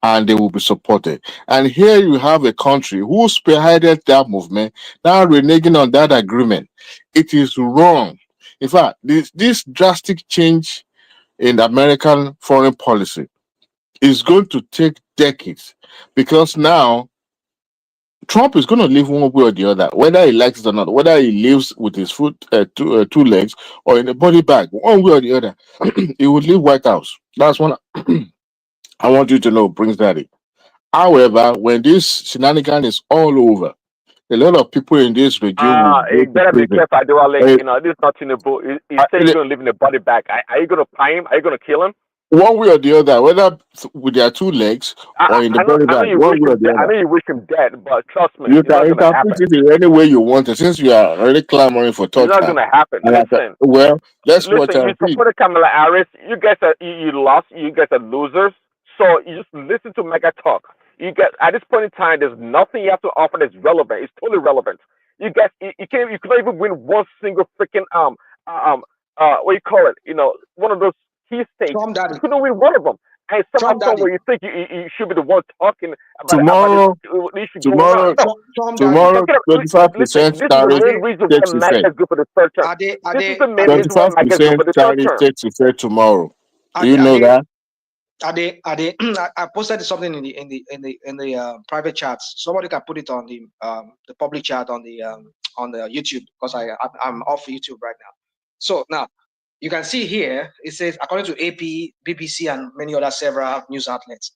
T: and they will be supported. And here you have a country who spearheaded that movement, now reneging on that agreement. It is wrong. In fact, this drastic change in American foreign policy is going to take decades, because now Trump is going to live one way or the other, whether he likes it or not, whether he lives with his two legs or in a body bag, one way or the other. He would leave White House. That's one I want you to know, Prince Daddy. However, when this shenanigan is all over, a lot of people in this regime will go
V: You
T: to
V: better be
T: prison.
V: careful, Adewale.
T: Uh,
V: You know, this is not Tinubu. He said he's going to live in a body bag. Are you going to pie him? Are you going to kill him?
T: One way or the other, whether with their two legs or in the body
V: I know
T: bag,
V: you
T: one
V: wish
T: way or
V: him
T: the
V: dead. I
T: other.
V: know you wish him dead, but trust me,
T: You
V: it's not
T: can
V: going to
T: interpret
V: happen.
T: it in any way you want it, since you are already clamoring for
V: It's
T: third
V: not
T: term.
V: going to happen. Listen,
T: Well, let's watch
V: listen. You
T: and see.
V: supported Kamala Harris. You guys are you lost. You guys are losers. So you just listen to Mega Talk. You guys, at this point in time, there's nothing you have to offer that's relevant. It's totally relevant. You guys, you can't even win one single freaking what you call it? You know, one of those key states.
D: Trump daddy.
V: You couldn't win one of them. And somehow,
D: Trump daddy.
V: somewhere, you think you should be the one talking about
T: Tomorrow,
V: this issue going on. No.
T: tomorrow,
V: Listen,
T: 25%
V: this is the
T: tariff
V: main reason
T: takes
V: why MAGA
T: effect.
V: is good for the third term. This is the main reason why MAGA is good
T: 25%
V: for the third
T: tariff
V: term.
T: takes effect tomorrow. Do you know that?
D: I posted something in the private chats. Somebody can put it on the public chat on the YouTube, because I'm off YouTube right now. So now you can see here it says, according to AP, BBC, and many other several news outlets,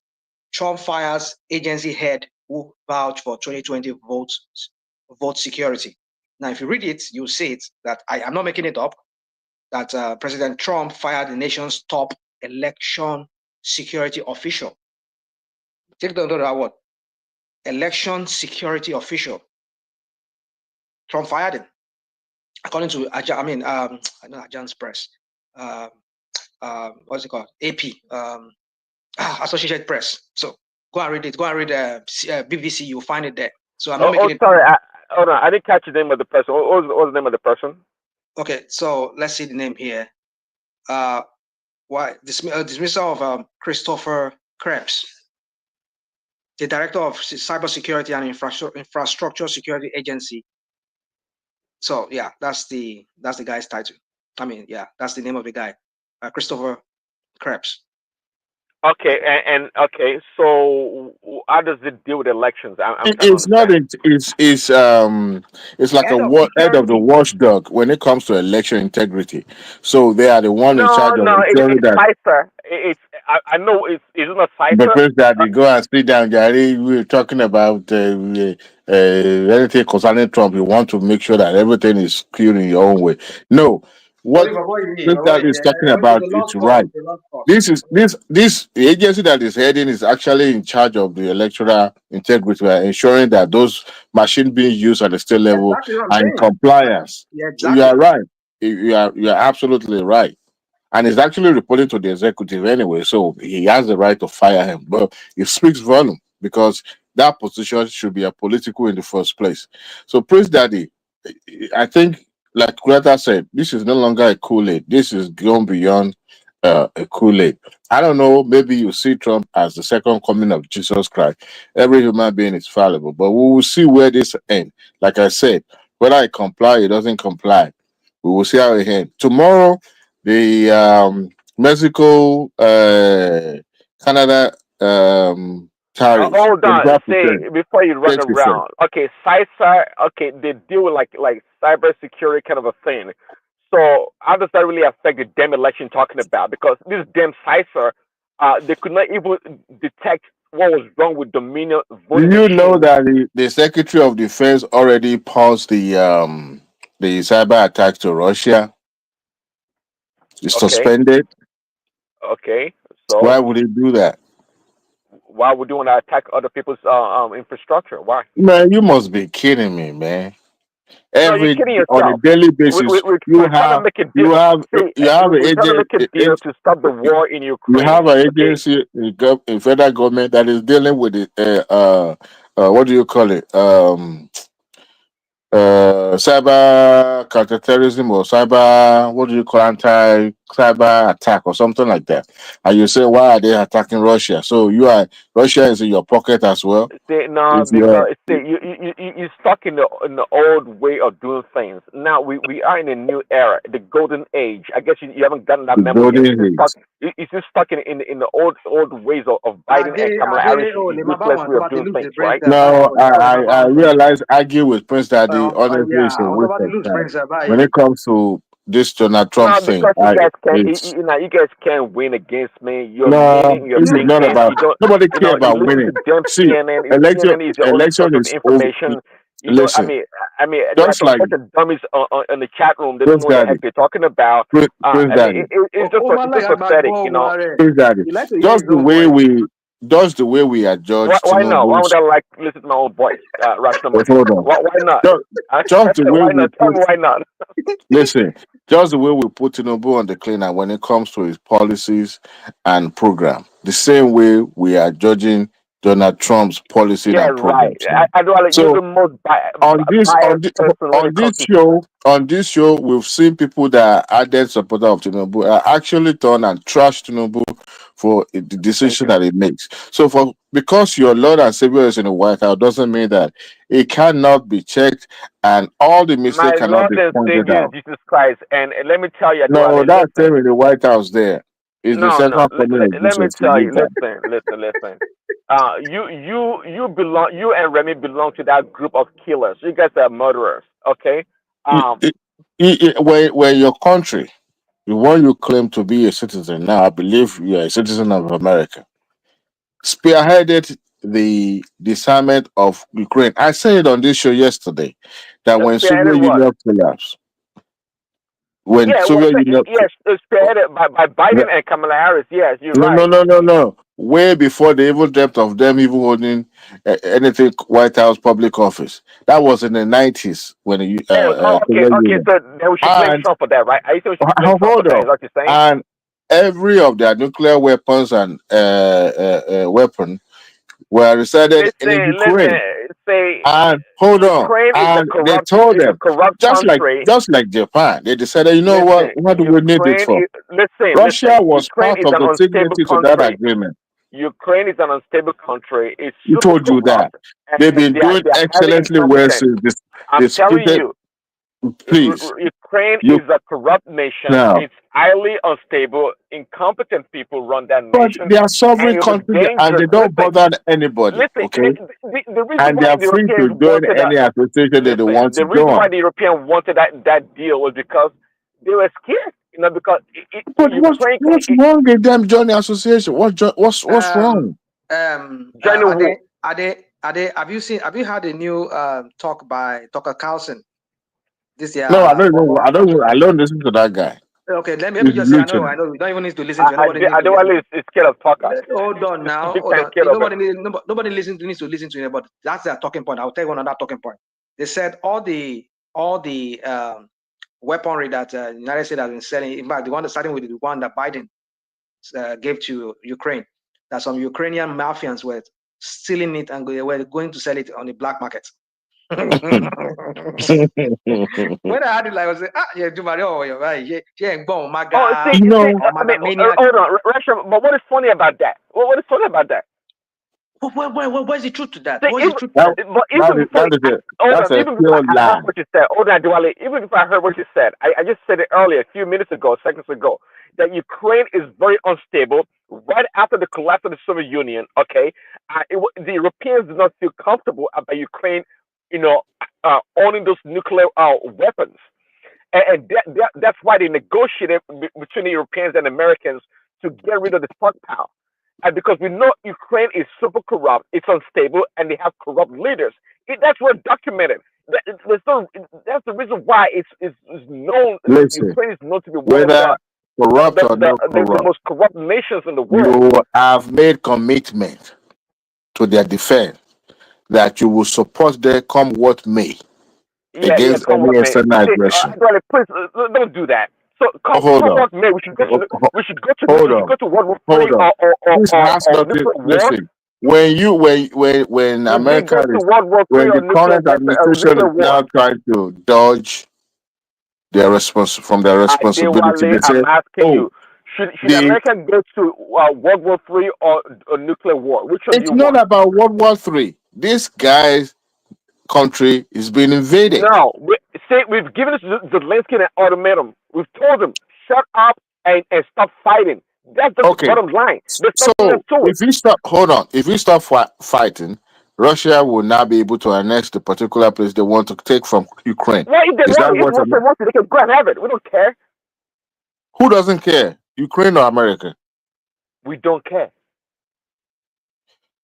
D: Trump fires agency head who vouched for 2020 vote security. Now, if you read it, you'll see it that I'm not making it up. That President Trump fired the nation's top election security official. Take note of that word. Election security official. Trump fired him. According to Agence Press. What's it called? AP. Associated Press. So go and read it. Go and read BBC. You'll find it there. So I'm not making it.
V: Sorry. Hold on. I didn't catch the name of the person. What was the name of the person?
D: Okay. So let's see the name here. Dismissal of Christopher Krebs, the director of Cybersecurity and Infrastructure Security Agency. So yeah, that's the guy's title. I mean, yeah, that's the name of the guy, Christopher Krebs.
V: Okay, and okay, so how does it deal with elections?
T: It's not. It's like head of the watchdog when it comes to election integrity. So they are the one in charge of ensuring
V: it's
T: that.
V: Cypher. I know it's not Cypher.
T: But first that they go and sit down, Gary. We're talking about anything concerning Trump. You want to make sure that everything is clear in your own way. No, what that is talking about is right. This the agency that is heading is actually in charge of the electoral integrity, ensuring that those machines being used at the state level are in compliance.
D: Yeah,
T: exactly. You are right. You are absolutely right. And he's actually reporting to the executive anyway, so he has the right to fire him. But it speaks volume, because that position should be a political in the first place. So, Prince Daddy, I think, like Greta said, this is no longer a Kool-Aid. This is gone beyond a Kool-Aid. I don't know, maybe you see Trump as the second coming of Jesus Christ. Every human being is fallible, but we will see where this ends. Like I said, whether it comply, it doesn't comply. We will see how it ends. Tomorrow, the Mexico, Canada tariff.
V: Hold on, say before you run around. Okay, CISA. Okay, they deal with like cybersecurity kind of a thing. So how does that really affect the damn election talking about? Because this damn CISA, they could not even detect what was wrong with Dominion voting.
T: Do you know that the Secretary of Defense already paused the cyber attack to Russia? It's suspended.
V: Okay, so
T: why would he do that?
V: Why would you want to attack other people's infrastructure? Why?
T: Man, you must be kidding me, man.
V: No, you're kidding yourself.
T: On a daily basis,
V: we're trying to make a deal.
T: you have an
V: agency to make a deal to stop the war in Ukraine.
T: You have an agency in federal government that is dealing with what do you call it? Cyber counterterrorism or cyber, what do you call cyber attack or something like that. And you say, why are they attacking Russia? So Russia is in your pocket as well.
V: No,
T: It's
V: because you're stuck in the old way of doing things. Now we are in a new era, the golden age. I guess you haven't gotten that
T: the
V: memo yet.
T: golden age.
V: You're still stuck in the old ways of Biden and Kamala Harris' useless way of doing things, right?
T: No, I realize argue with Prince Daddy. Honestly, it's a waste of time. When it comes to this Donald Trump
V: No,
T: thing,
V: because you guys can't win against me. You're
T: no,
V: meaning, you're
T: this is not
V: thinking.
T: about.
V: You don't,
T: Nobody
V: you
T: care
V: know, you
T: about
V: listen to
T: winning.
V: damn
T: See,
V: CNN. If
T: election
V: CNN is your only source of
T: is over.
V: information, you don't.
T: Listen,
V: There are
T: just
V: some
T: like
V: bunch of dummies in the chat room. They don't
T: Prince
V: know what the heck
T: Daddy,
V: they're talking about.
T: Prince Daddy,
V: It's just pathetic, you know.
T: Prince Daddy. Just the way we are judged
V: Why not? Why would
T: Tinubu's.
V: I like listen to my own voice, Rashomon?
T: Hold on.
V: Why not?
T: Just the way
V: Why
T: we
V: not? Tell
T: put.
V: me why not?
T: Listen, just the way we put Tinubu on the cleaner when it comes to his policies and program. The same way we are judging Donald Trump's policy
V: Yeah,
T: and
V: right.
T: programs now.
V: I do like you're
T: So
V: the most
T: on
V: biased person when it comes to.
T: on this show, we've seen people that are ardent supporter of Tinubu are actually turn and trash Tinubu for the decision that he makes. So because your Lord and Savior is in the White House doesn't mean that it cannot be checked and all the
V: My
T: mistakes cannot
V: Lord
T: be
V: and
T: pointed
V: Savior is
T: out.
V: Jesus Christ. And let me tell you,
T: No,
V: Aduale,
T: that's
V: listen.
T: him in the White House there. Is the
V: No,
T: second
V: no.
T: coming of
V: Let me
T: Jesus.
V: tell you,
T: That.
V: listen. You belong. You and Remy belong to that group of killers. You guys are murderers. Okay.
T: When your country, the one you claim to be a citizen now, I believe you are a citizen of America, spearheaded the disarmament of Ukraine. I said it on this show yesterday that when Soviet
V: Spearheaded what?
T: Union collapsed, when
V: Yeah. Well,
T: Soviet Union,
V: yes. Spearheaded by Biden and Kamala Harris. Yes, you're
T: no,
V: right.
T: no. Way before they even dreamt of them even holding anything White House public office. That was in the 90s when the
V: Okay.
T: Soviet
V: Okay.
T: Union.
V: So then we should blame
T: And
V: Trump for that, right? I think we should blame Trump for
T: hold
V: that.
T: on.
V: Is what you're saying?
T: And every of their nuclear weapons and weapon were resided in Ukraine.
V: Say
T: And hold on.
V: Ukraine is
T: And they told them, just
V: country.
T: like Japan, they decided, you know
V: Listen,
T: what do we need it for?
V: Listen.
T: Russia was
V: Ukraine
T: part
V: is
T: of
V: an
T: the
V: unstable
T: signatory to that
V: country.
T: agreement.
V: Ukraine is an unstable country. It's
T: Who
V: super
T: told you that?
V: corrupt,
T: They've
V: and
T: been doing
V: they're highly
T: excellently well
V: incompetent.
T: since this.
V: I'm
T: They
V: telling
T: split.
V: you,
T: Please,
V: Ukraine
T: you
V: is a corrupt nation.
T: now.
V: It's highly unstable. Incompetent people run that
T: But
V: nation,
T: they are
V: and
T: sovereign
V: it will be
T: country and
V: dangerous.
T: they don't bother anybody,
V: Listen.
T: okay?
V: The reason
T: And they
V: why
T: are
V: the
T: free to
V: Europeans
T: join
V: wanted that.
T: any association that they
V: Listen,
T: want to
V: the reason why
T: join.
V: the Europeans wanted that deal was because they were scared. Because
T: But
V: Ukraine.
T: what's wrong with them joining association? What's wrong?
V: Joining
D: Have you heard a new talk by Tucker Carlson? This year.
T: No, I don't listen to that guy.
D: Okay, let me
T: He's
D: just say, I know,
T: reaching.
D: you don't even need to listen to. Nobody needs to
V: Aduale is scared of Tucker.
D: Hold on now. Hold on. Nobody needs to listen to him, but that's their talking point. I'll tell you one other talking point. They said all the weaponry that the United States has been selling. In fact, the one starting with the one that Biden gave to Ukraine, that some Ukrainian mafians were stealing it and they were going to sell it on the black market. When I had it, like, I was like, yeah, do my you're right. Yeah, boom, my God.
V: Hold on, Russia. But what is funny about that? What is funny about that?
D: What is the truth to that?
V: Even if I heard what you said, Aduale, even if I heard what you said, I just said it earlier, a few seconds ago, that Ukraine is very unstable. Right after the collapse of the Soviet Union, okay, the Europeans did not feel comfortable about Ukraine, owning those nuclear weapons, and that's why they negotiated between the Europeans and Americans to get rid of the stockpile. And because we know Ukraine is super corrupt, it's unstable, and they have corrupt leaders. That's well documented. That's the reason why it's known.
T: Listen,
V: Ukraine is known to be one
T: whether
V: of
T: corrupt or not corrupt,
V: the most corrupt nations in the world.
T: you have made commitment to their defense that you will support them come what may against any external aggression.
V: Please don't do that. So come what may, we should go to World War III or nuclear war.
T: Listen, when America
V: go to
T: is,
V: World War
T: when
V: III or
T: the current administration
V: nuclear
T: is
V: war?
T: now trying to dodge their from their responsibility,
V: Adewale,
T: they say,
V: I'm asking
T: "Oh,
V: you, should
T: the
V: America go to World War III or nuclear war? Which one do
T: it's
V: you
T: not
V: want?
T: about World War III. This guy's country is being invaded."
V: No, we've given Zelensky an ultimatum. We've told him shut up and stop fighting. That's just the
T: Okay,
V: bottom line. There's
T: so
V: nothing else to it.
T: if we stop, hold on. If we stop fighting, Russia will now be able to annex the particular place they want to take from Ukraine.
V: Well, if they
T: Is
V: want
T: that
V: it, if
T: what?
V: Russia wants it, they can go and have it. We don't care.
T: Who doesn't care? Ukraine or America?
V: We don't care.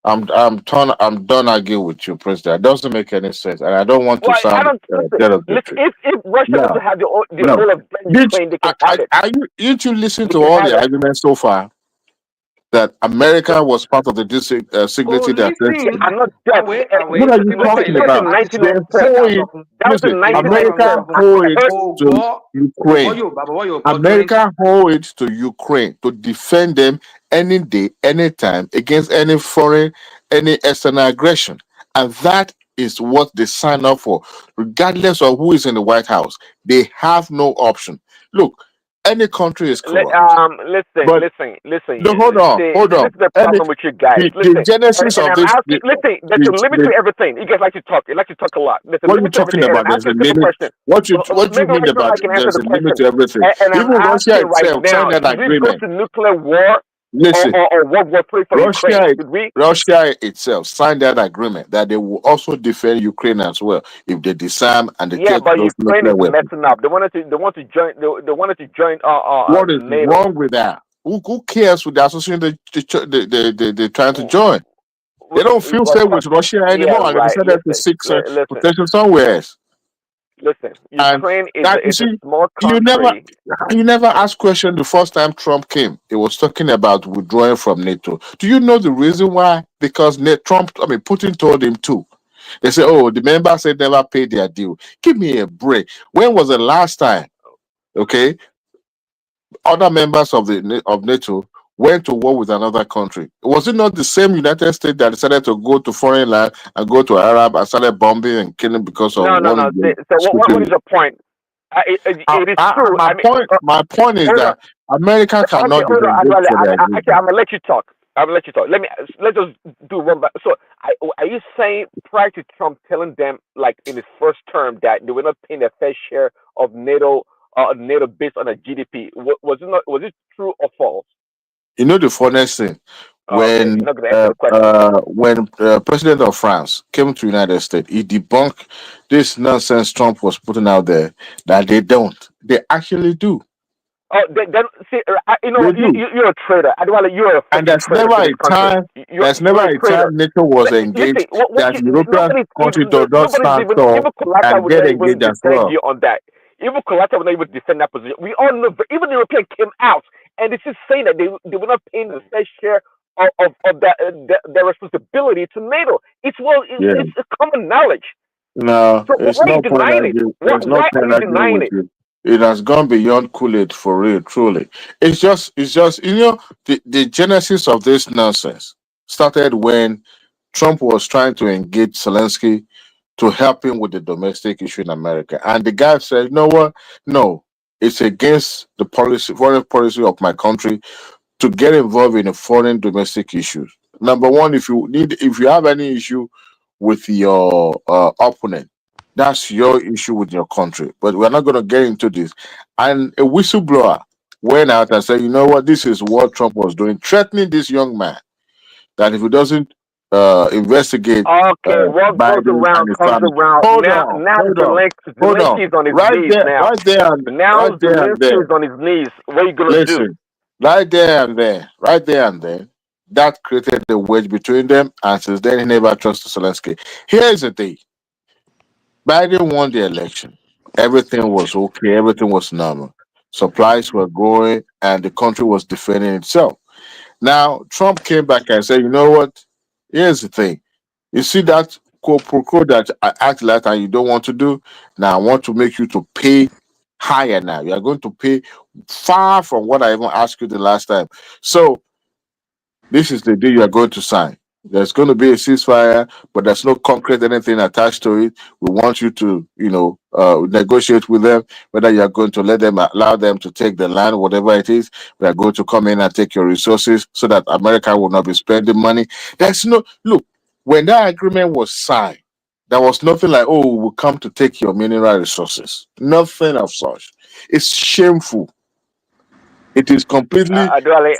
T: I'm done arguing with you, President. That doesn't make any sense, and I don't want to
V: Well, I
T: sound
V: don't listen.
T: derogatory.
V: If Russia wants
T: No,
V: to have the
T: no.
V: whole of Ukraine, they can have it.
T: Didn't you listen
V: They
T: to
V: can
T: all
V: have
T: the
V: it.
T: arguments so far that America was part of the signatory that said?
V: I'm not deaf.
T: What are you talking
V: That was in
T: about? They
V: 1904.
T: hold it.
V: That was in
T: Listen,
V: 1994.
T: America hold it to Ukraine. America hold it to Ukraine to defend them any day, anytime against any foreign, any external aggression, and that is what they sign up for, regardless of who is in the White House. They have no option. Look, any country is corrupt. But
V: Listen.
T: no, hold on.
V: This is the problem with you guys.
T: The
V: Listen,
T: genesis
V: and
T: of
V: I'm
T: this.
V: asking. Listen, there's a limit to everything. You guys like to talk. You like to talk a lot. There's a
T: What are you
V: limit to
T: talking
V: everything. And
T: about?
V: I'm
T: There's a
V: asking a simple
T: limit.
V: question.
T: What you
V: Maybe
T: mean
V: Rachel
T: about
V: can answer
T: there's
V: the
T: a limit
V: question.
T: to everything?
V: And I'm
T: Even Russia
V: asking right
T: itself
V: now:
T: signed that
V: should we go
T: agreement.
V: to nuclear war
T: Listen,
V: or World War III for Ukraine? Should we?
T: Russia itself signed that agreement that they will also defend Ukraine as well if they disarm and they
V: Yeah,
T: take
V: but
T: those
V: Ukraine
T: nuclear
V: is
T: weapons.
V: messing up. They wanted to join. They wanted to join
T: What is
V: NATO.
T: wrong with that? Who cares with the association they're trying to join? They don't feel safe with Russia
V: Yeah,
T: anymore, and they
V: right.
T: decided to seek
V: Listen.
T: protection somewhere else.
V: Listen.
T: And
V: Ukraine is
T: that you
V: a
T: see,
V: small
T: you
V: country.
T: never asked question the first time Trump came. He was talking about withdrawing from NATO. Do you know the reason why? Because Putin told him to. They say, "Oh, the members said never paid their due." Give me a break. When was the last time? Okay, other members of NATO went to war with another country. Was it not the same United States that decided to go to foreign land and go to Arab and started bombing and killing because of
V: No.
T: one?
V: So what is your point? It is true.
T: My point is that America cannot be
V: Hold on.
T: engaged for the agreement.
V: Actually, I'm gonna let you talk. Let's just do one back. So, are you saying prior to Trump telling them, like in his first term, that they were not paying their fair share of NATO based on a GDP? Was it true or false?
T: You know the funniest thing,
V: Okay,
T: when
V: you're not gonna answer the question.
T: President of France came to United States, he debunked this nonsense Trump was putting out there that they don't. They actually do.
V: Oh, then see,
T: They do.
V: you're a traitor. You're a
T: And
V: fucking traitor to this country.
T: there's never a time NATO was engaged that European country does not stand tall
V: even Colata
T: and
V: would
T: get
V: not even
T: engaged as
V: defend
T: well.
V: you on that. Even Colata would not even defend that position. We all know. Even the European came out and this is saying that they were not paying the fair share of their responsibility to NATO. It's a common knowledge.
T: No,
V: So
T: it's
V: why are you
T: no point
V: denying it?
T: arguing. There's no
V: Why are
T: point
V: you
T: arguing
V: denying
T: with
V: it?
T: you. It has gone beyond Kool-Aid for real, truly. It's just the genesis of this nonsense started when Trump was trying to engage Zelensky to help him with the domestic issue in America. And the guy said, you know what? No, it's against the foreign policy of my country to get involved in a foreign domestic issues. Number one, if you have any issue with your opponent, that's your issue with your country. But we're not going to get into this. And a whistleblower went out and said, you know what, this is what Trump was doing, threatening this young man that if he doesn't investigate
V: Okay, what goes
T: Biden and
V: around
T: his
V: comes
T: family.
V: around.
T: Hold
V: Now
T: on.
V: Zelensky is on his knees now.
T: Right there and
V: Zelensky is on his knees. What are you gonna do?
T: Listen, right there and there, that created the wedge between them, and since then he never trusted Zelensky. Here's the thing: Biden won the election. Everything was okay. Everything was normal. Supplies were growing, and the country was defending itself. Now Trump came back and said, "You know what? Here's the thing. You see that quote pro quo that I asked last time you don't want to do. Now I want to make you to pay higher. Now you are going to pay far from what I even asked you the last time. So this is the deal you are going to sign. There's going to be a ceasefire, but there's no concrete anything attached to it. We want you to, negotiate with them whether you are going to allow them to take the land, whatever it is. We are going to come in and take your resources so that America will not be spending money. There's no look. When that agreement was signed, there was nothing like, "Oh, we'll come to take your mineral resources." Nothing of such. It's shameful. It is completely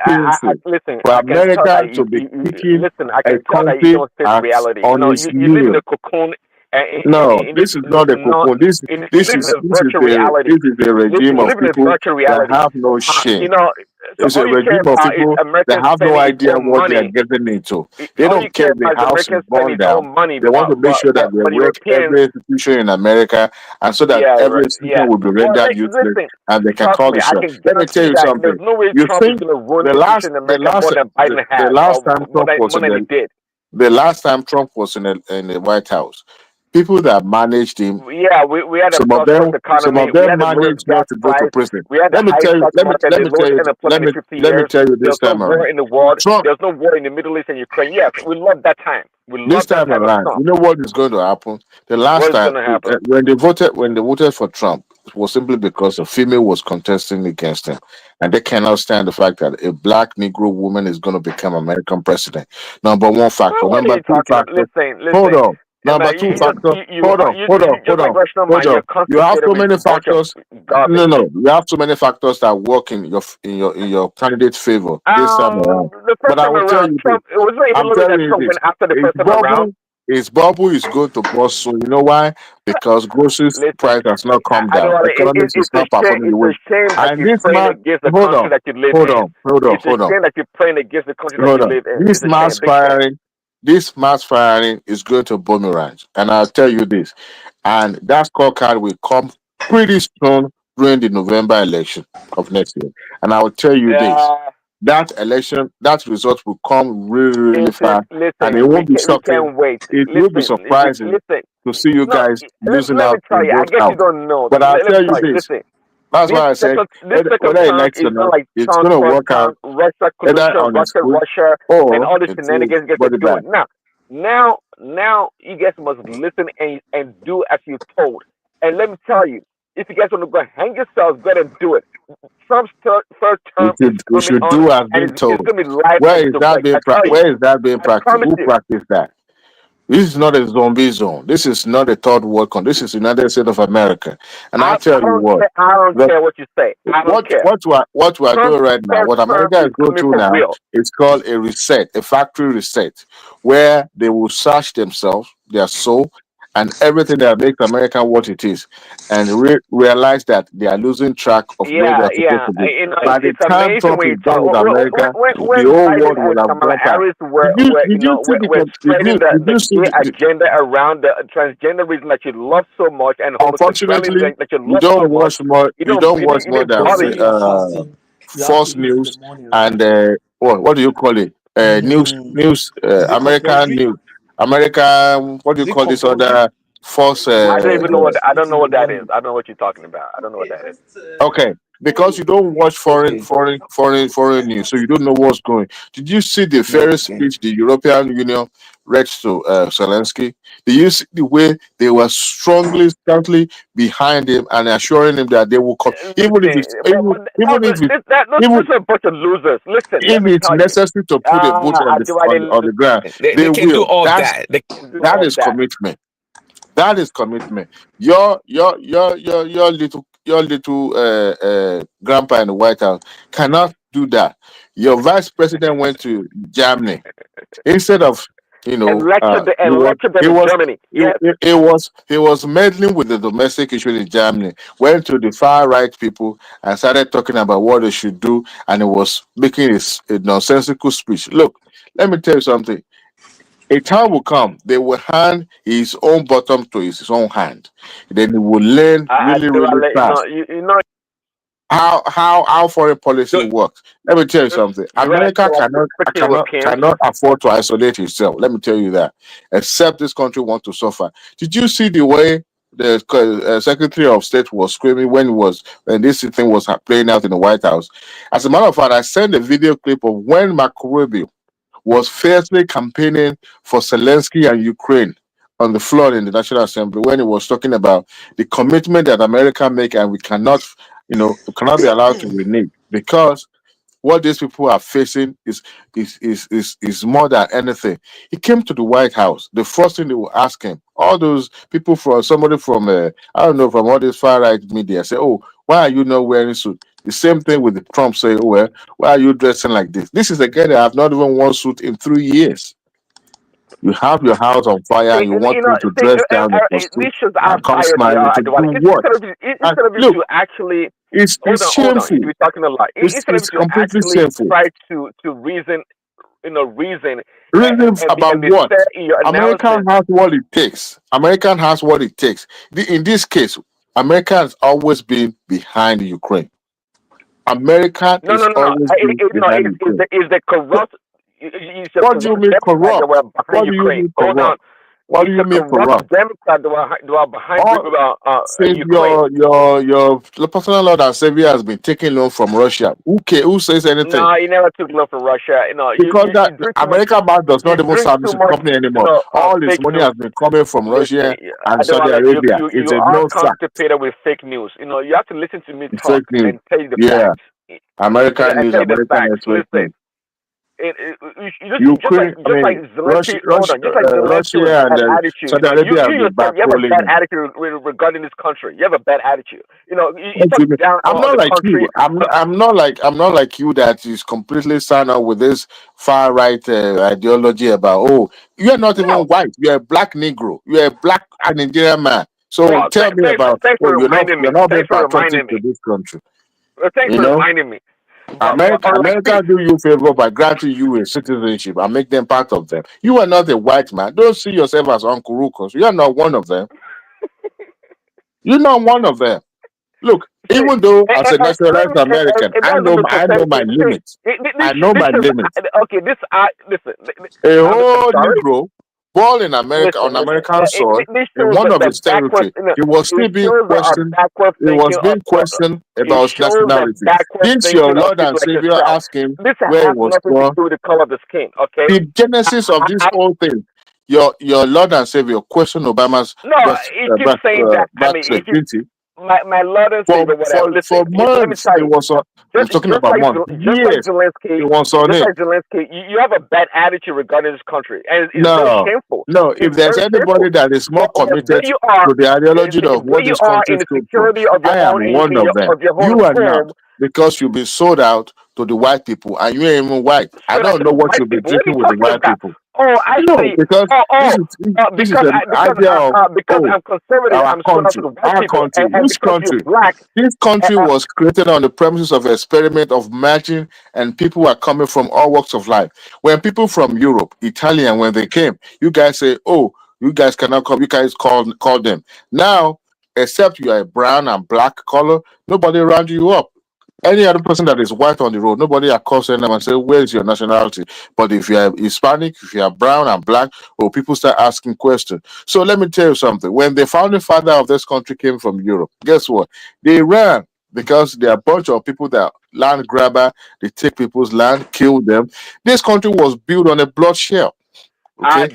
T: shameful
V: Listen,
T: for
V: I can tell
T: America
V: that
T: to be kicking
V: listen, I
T: a
V: can tell that you
T: country
V: don't face
T: as
V: reality.
T: on its
V: You live in
T: knee.
V: a cocoon.
T: No,
V: In this,
T: this is not a
V: no,
T: cocoon.
V: you live in a virtual reality.
T: This is a
V: Listen,
T: regime
V: you
T: of
V: live in a
T: people
V: virtual
T: that
V: reality.
T: have no shame.
V: So
T: It's
V: all
T: a
V: you care
T: regime of
V: about is
T: people that
V: Americans
T: have no
V: spending its
T: idea
V: own
T: what they are
V: money.
T: getting into. They
V: All you
T: don't
V: care
T: care if the
V: about is
T: house is
V: Americans spending
T: burned
V: its
T: down.
V: own money.
T: They want to make sure that they
V: But
T: wreck
V: Europeans,
T: every institution in America, and so that every
V: yeah.
T: institution will be
V: Well,
T: rendered useless,
V: listen,
T: and they can
V: trust
T: call
V: me,
T: the
V: I
T: shot.
V: can
T: Let me tell
V: guarantee
T: you
V: that there's
T: something.
V: no way
T: You
V: Trump is
T: think
V: going to ruin
T: the
V: institutions in America more than Biden has,
T: last time
V: more
T: Trump was in
V: than he did.
T: the last time Trump was in the White House, people that managed him,
V: Yeah, we had a
T: some of
V: prosperous
T: some
V: economy.
T: of
V: We
T: them
V: had the lowest
T: managed
V: gas
T: not to go to
V: price.
T: prison.
V: We had the
T: Let me
V: highest
T: tell you,
V: stock market, the lowest unemployment in 50
T: let me
V: years.
T: tell you
V: There
T: this
V: was no
T: time
V: war
T: around.
V: in the world.
T: Trump,
V: There was no war in the Middle East and Ukraine. Yes, we love that time. We
T: this
V: love that
T: time
V: time of
T: around,
V: Trump.
T: you know what is going to happen? The last
V: What is
T: time
V: going to happen?
T: when they voted for Trump, it was simply because a female was contesting against him, and they cannot stand the fact that a black Negro woman is going to become American president. Number one factor.
V: Well, what are
T: Number
V: you
T: two
V: talking about?
T: factor.
V: Listen,
T: Hold
V: listen.
T: on. Number two factor. Hold on.
V: You just like rational
T: Hold
V: mind.
T: on.
V: You're
T: You have
V: constipated
T: so
V: with
T: many
V: a bunch of
T: factors.
V: garbage.
T: No. You have so many factors that work in your candidate's favor this time around.
V: The first
T: But I
V: time
T: will tell
V: around,
T: you this.
V: Trump. It was not
T: I'm
V: Hillary
T: telling
V: that
T: you
V: Trump
T: this.
V: went after the first time around.
T: His bubble is going to burst soon. You know why? Because groceries
V: Listen,
T: price has not come
V: I don't
T: down.
V: want
T: Economics is
V: it's a
T: not
V: shame.
T: performing the
V: It's
T: way.
V: a shame that
T: And
V: you're
T: this
V: praying
T: man,
V: against the
T: hold
V: country
T: on,
V: that you live
T: hold
V: in.
T: on, hold on,
V: It's a
T: hold on.
V: shame that you're praying against the country that
T: Hold
V: you
T: on.
V: live in. It's a shame, big shame.
T: This mass firing is going to boomerang. And I'll tell you this. And that scorecard will come pretty soon during the November election of next year. And I will tell you this. That election, that result will come really, really fast. And it won't be
V: We
T: shocking.
V: can't wait.
T: It will be surprising
V: Listen.
T: to see you
V: No,
T: guys losing
V: let me
T: out
V: tell
T: in
V: you. I
T: both
V: guess you
T: houses.
V: don't know.
T: But I'll
V: Let me
T: tell you
V: tell you.
T: this.
V: Listen.
T: That's why I said
V: This second
T: whether
V: term is
T: election
V: not like
T: it's
V: Trump's
T: going to
V: first
T: work
V: term.
T: out
V: Russia
T: either
V: collusion,
T: on his foot
V: Russia, and
T: or
V: all the
T: it's
V: shenanigans you get to
T: body
V: do
T: bag.
V: it. Now, you guys must listen and do as you're told. And let me tell you, if you guys want to go hang yourselves, go ahead and do it. Trump's third term is
T: We
V: coming
T: should
V: on,
T: do as
V: and
T: being
V: it's
T: told.
V: going to be live
T: Where
V: and
T: is that
V: direct.
T: being
V: I tell you, I
T: practiced?
V: promise
T: Who
V: you.
T: practiced that? This is not a zombie zone. This is not a third world country. This is the United States of America. And I tell you what,
V: I don't care what you say. I don't care.
T: what we are
V: Trump's
T: doing right now,
V: third
T: what
V: term
T: America
V: is
T: is going
V: coming
T: through
V: for
T: now,
V: real.
T: is called a reset, a factory reset, where they will search themselves, their soul, and everything that makes America what it is, and realize that they are losing track of where they are supposed to be.
V: You know,
T: By the
V: it's
T: time
V: amazing
T: Trump
V: when
T: is
V: you
T: done
V: talk.
T: with America, the
V: When
T: whole
V: Biden
T: world
V: and
T: will have
V: Kamala
T: gone back.
V: Harris
T: Did you see
V: were spreading the
T: did you see
V: gay agenda around the transgenderism that you love so much and homosexuality
T: unfortunately,
V: that you
T: you
V: love so
T: don't
V: much,
T: watch more.
V: you
T: You
V: don't
T: don't watch
V: it
T: more
V: didn't
T: than
V: bother you.
T: false news and what do you call it? News. American news. American. What do you call this other false?
V: I don't know what that is. I don't know what you're talking about. I don't know what that is.
T: Okay, because you don't watch foreign news, so you don't know what's going. Did you see the very speech the European Union read to Zelensky? Did you see the way they were stoutly behind him and assuring him that they will come, even if it's
V: Those are a bunch of losers. Listen, let
T: if
V: me
T: it's
V: tell you.
T: necessary to put a boot on the ground, they will. That is commitment. That is commitment. Your little grandpa in the White House cannot do that. Your vice president went to Germany instead of
V: And lectured them
T: he
V: in
T: was
V: Germany.
T: he,
V: Yes.
T: he was meddling with the domestic issue in Germany. Went to the far right people and started talking about what they should do, and he was making a nonsensical speech. Look, let me tell you something. A time will come, they will hand his own bottom to his own hand. Then he will learn really, really fast how foreign policy works. Let me tell you something. America cannot afford to isolate itself. Let me tell you that. Except this country wants to suffer. Did you see the way the Secretary of State was screaming when this thing was playing out in the White House? As a matter of fact, I sent a video clip of when Marco Rubio was fiercely campaigning for Zelensky and Ukraine on the floor in the National Assembly when he was talking about the commitment that America make, and we cannot, we cannot be allowed to renege, because what these people are facing is more than anything. He came to the White House. The first thing they will ask him, all those people from somebody from I don't know, from all this far right media say, "Oh, why are you not wearing suit?" The same thing with the Trump say, "Oh, well, why are you dressing like this?" This is a guy that have not even worn suit in 3 years. You have your house on fire and you want me to dress down in costume
V: these shows are
T: and come
V: fired.
T: smiling to do what?
V: Instead of you
T: Look,
V: to actually
T: it's
V: hold on.
T: shameful.
V: You're talking a lot. Instead of
T: It's
V: you to
T: completely
V: actually
T: shameful.
V: try to reason, reason
T: Reason about
V: and be
T: what?
V: fair in your
T: America
V: analysis.
T: has what it takes. American has what it takes. In this case, America has always been behind Ukraine. America
V: No.
T: always been behind Ukraine.
V: Is the corrupt?
T: What do you mean
V: Democrat that
T: corrupt?
V: were behind
T: What do you
V: Ukraine.
T: mean
V: Hold on.
T: corrupt? What do
V: It's
T: you
V: a
T: mean
V: corrupt
T: corrupt?
V: Democrat that were behind
T: Say
V: Ukraine.
T: your personal Lord and Savior has been taking loan from Russia. Who says anything?
V: No, he never took loan from Russia.
T: Because
V: You
T: that
V: drink too much.
T: America Bank does not
V: You
T: even
V: drink
T: service
V: too
T: the
V: much.
T: company anymore. All his
V: Fake
T: money
V: news.
T: has been coming from Russia
V: Listen,
T: and Saudi Arabia. It's
V: you
T: a
V: are
T: no sack.
V: constipated with fake news. You have to listen to me talk
T: Fake news.
V: and tell you the
T: Yeah.
V: facts.
T: American
V: And
T: news,
V: tell you the
T: American
V: facts.
T: express
V: Listen.
T: news. Ukraine,
V: Like Zelensky, hold on, just like Zelensky with
T: Russia and
V: bad attitude.
T: Saudi Arabia have
V: You
T: been
V: yourself, you have a
T: backrolling
V: bad
T: him.
V: attitude regarding this country. You have a bad attitude. You
T: What
V: talk
T: do you mean?
V: down
T: I'm
V: on
T: not
V: the
T: like
V: country.
T: you. I'm not like you that is completely signed up with this far right ideology about you're not even white. You're a black Negro. You're a black Nigerian man. So
V: Well,
T: tell me about
V: thanks for
T: you're not
V: reminding me.
T: being
V: Thanks for
T: patriotic
V: reminding
T: to
V: me.
T: this country.
V: Thanks
T: You
V: for
T: know?
V: reminding me. But unlike
T: America do you favor by granting you a citizenship and make them part of them. You are not a white man. Don't see yourself as Uncle Rukos. You are not one of them. You're not one of them. Look, even though as a nationalized American, I know my limits. I know my limits.
V: Okay, listen.
T: A
V: I'm
T: whole
V: sorry.
T: Negro born in America on American soil in one of his territory, he was still being questioned. He was being questioned about his nationality. Didn't your Lord and Savior ask him
V: This
T: where he
V: has
T: was
V: nothing to
T: born?
V: do with the color of the skin, okay?
T: The genesis of this whole thing, your Lord and Savior questioned Obama's
V: he keeps saying that.
T: birthday, didn't he?
V: My Lord and Savior, whatever. Listen,
T: For
V: let me
T: months,
V: tell
T: it
V: you.
T: was on. We're talking about months, years.
V: Zelensky,
T: it was on it.
V: like Zelensky, you have a bad attitude regarding this country, and it's
T: No,
V: very shameful.
T: no. If there's anybody that is more committed to the ideology of what this country stood for, I am one of them. You are not, because you've been sold out to the white people, and you ain't even white. I don't know what you've been drinking with the white people.
V: Oh, I
T: No,
V: see.
T: because this is the idea of
V: I'm conservative.
T: our
V: I'm sold out to
T: country.
V: the white
T: Our
V: people,
T: country.
V: and
T: Which
V: because
T: country?
V: you're black.
T: This country was created on the premises of experiment of matching, and people are coming from all walks of life. When people from Europe, Italian, when they came, you guys say, "Oh, you guys cannot come." You guys call them. Now, except you are a brown and black color, nobody round you up. Any other person that is white on the road, nobody accosts them and say, "Where is your nationality?" But if you are Hispanic, if you are brown and black, people start asking questions. So let me tell you something. When the founding father of this country came from Europe, guess what? They ran because there are a bunch of people that land grabber. They take people's land, kill them. This country was built on a bloodshed. Okay.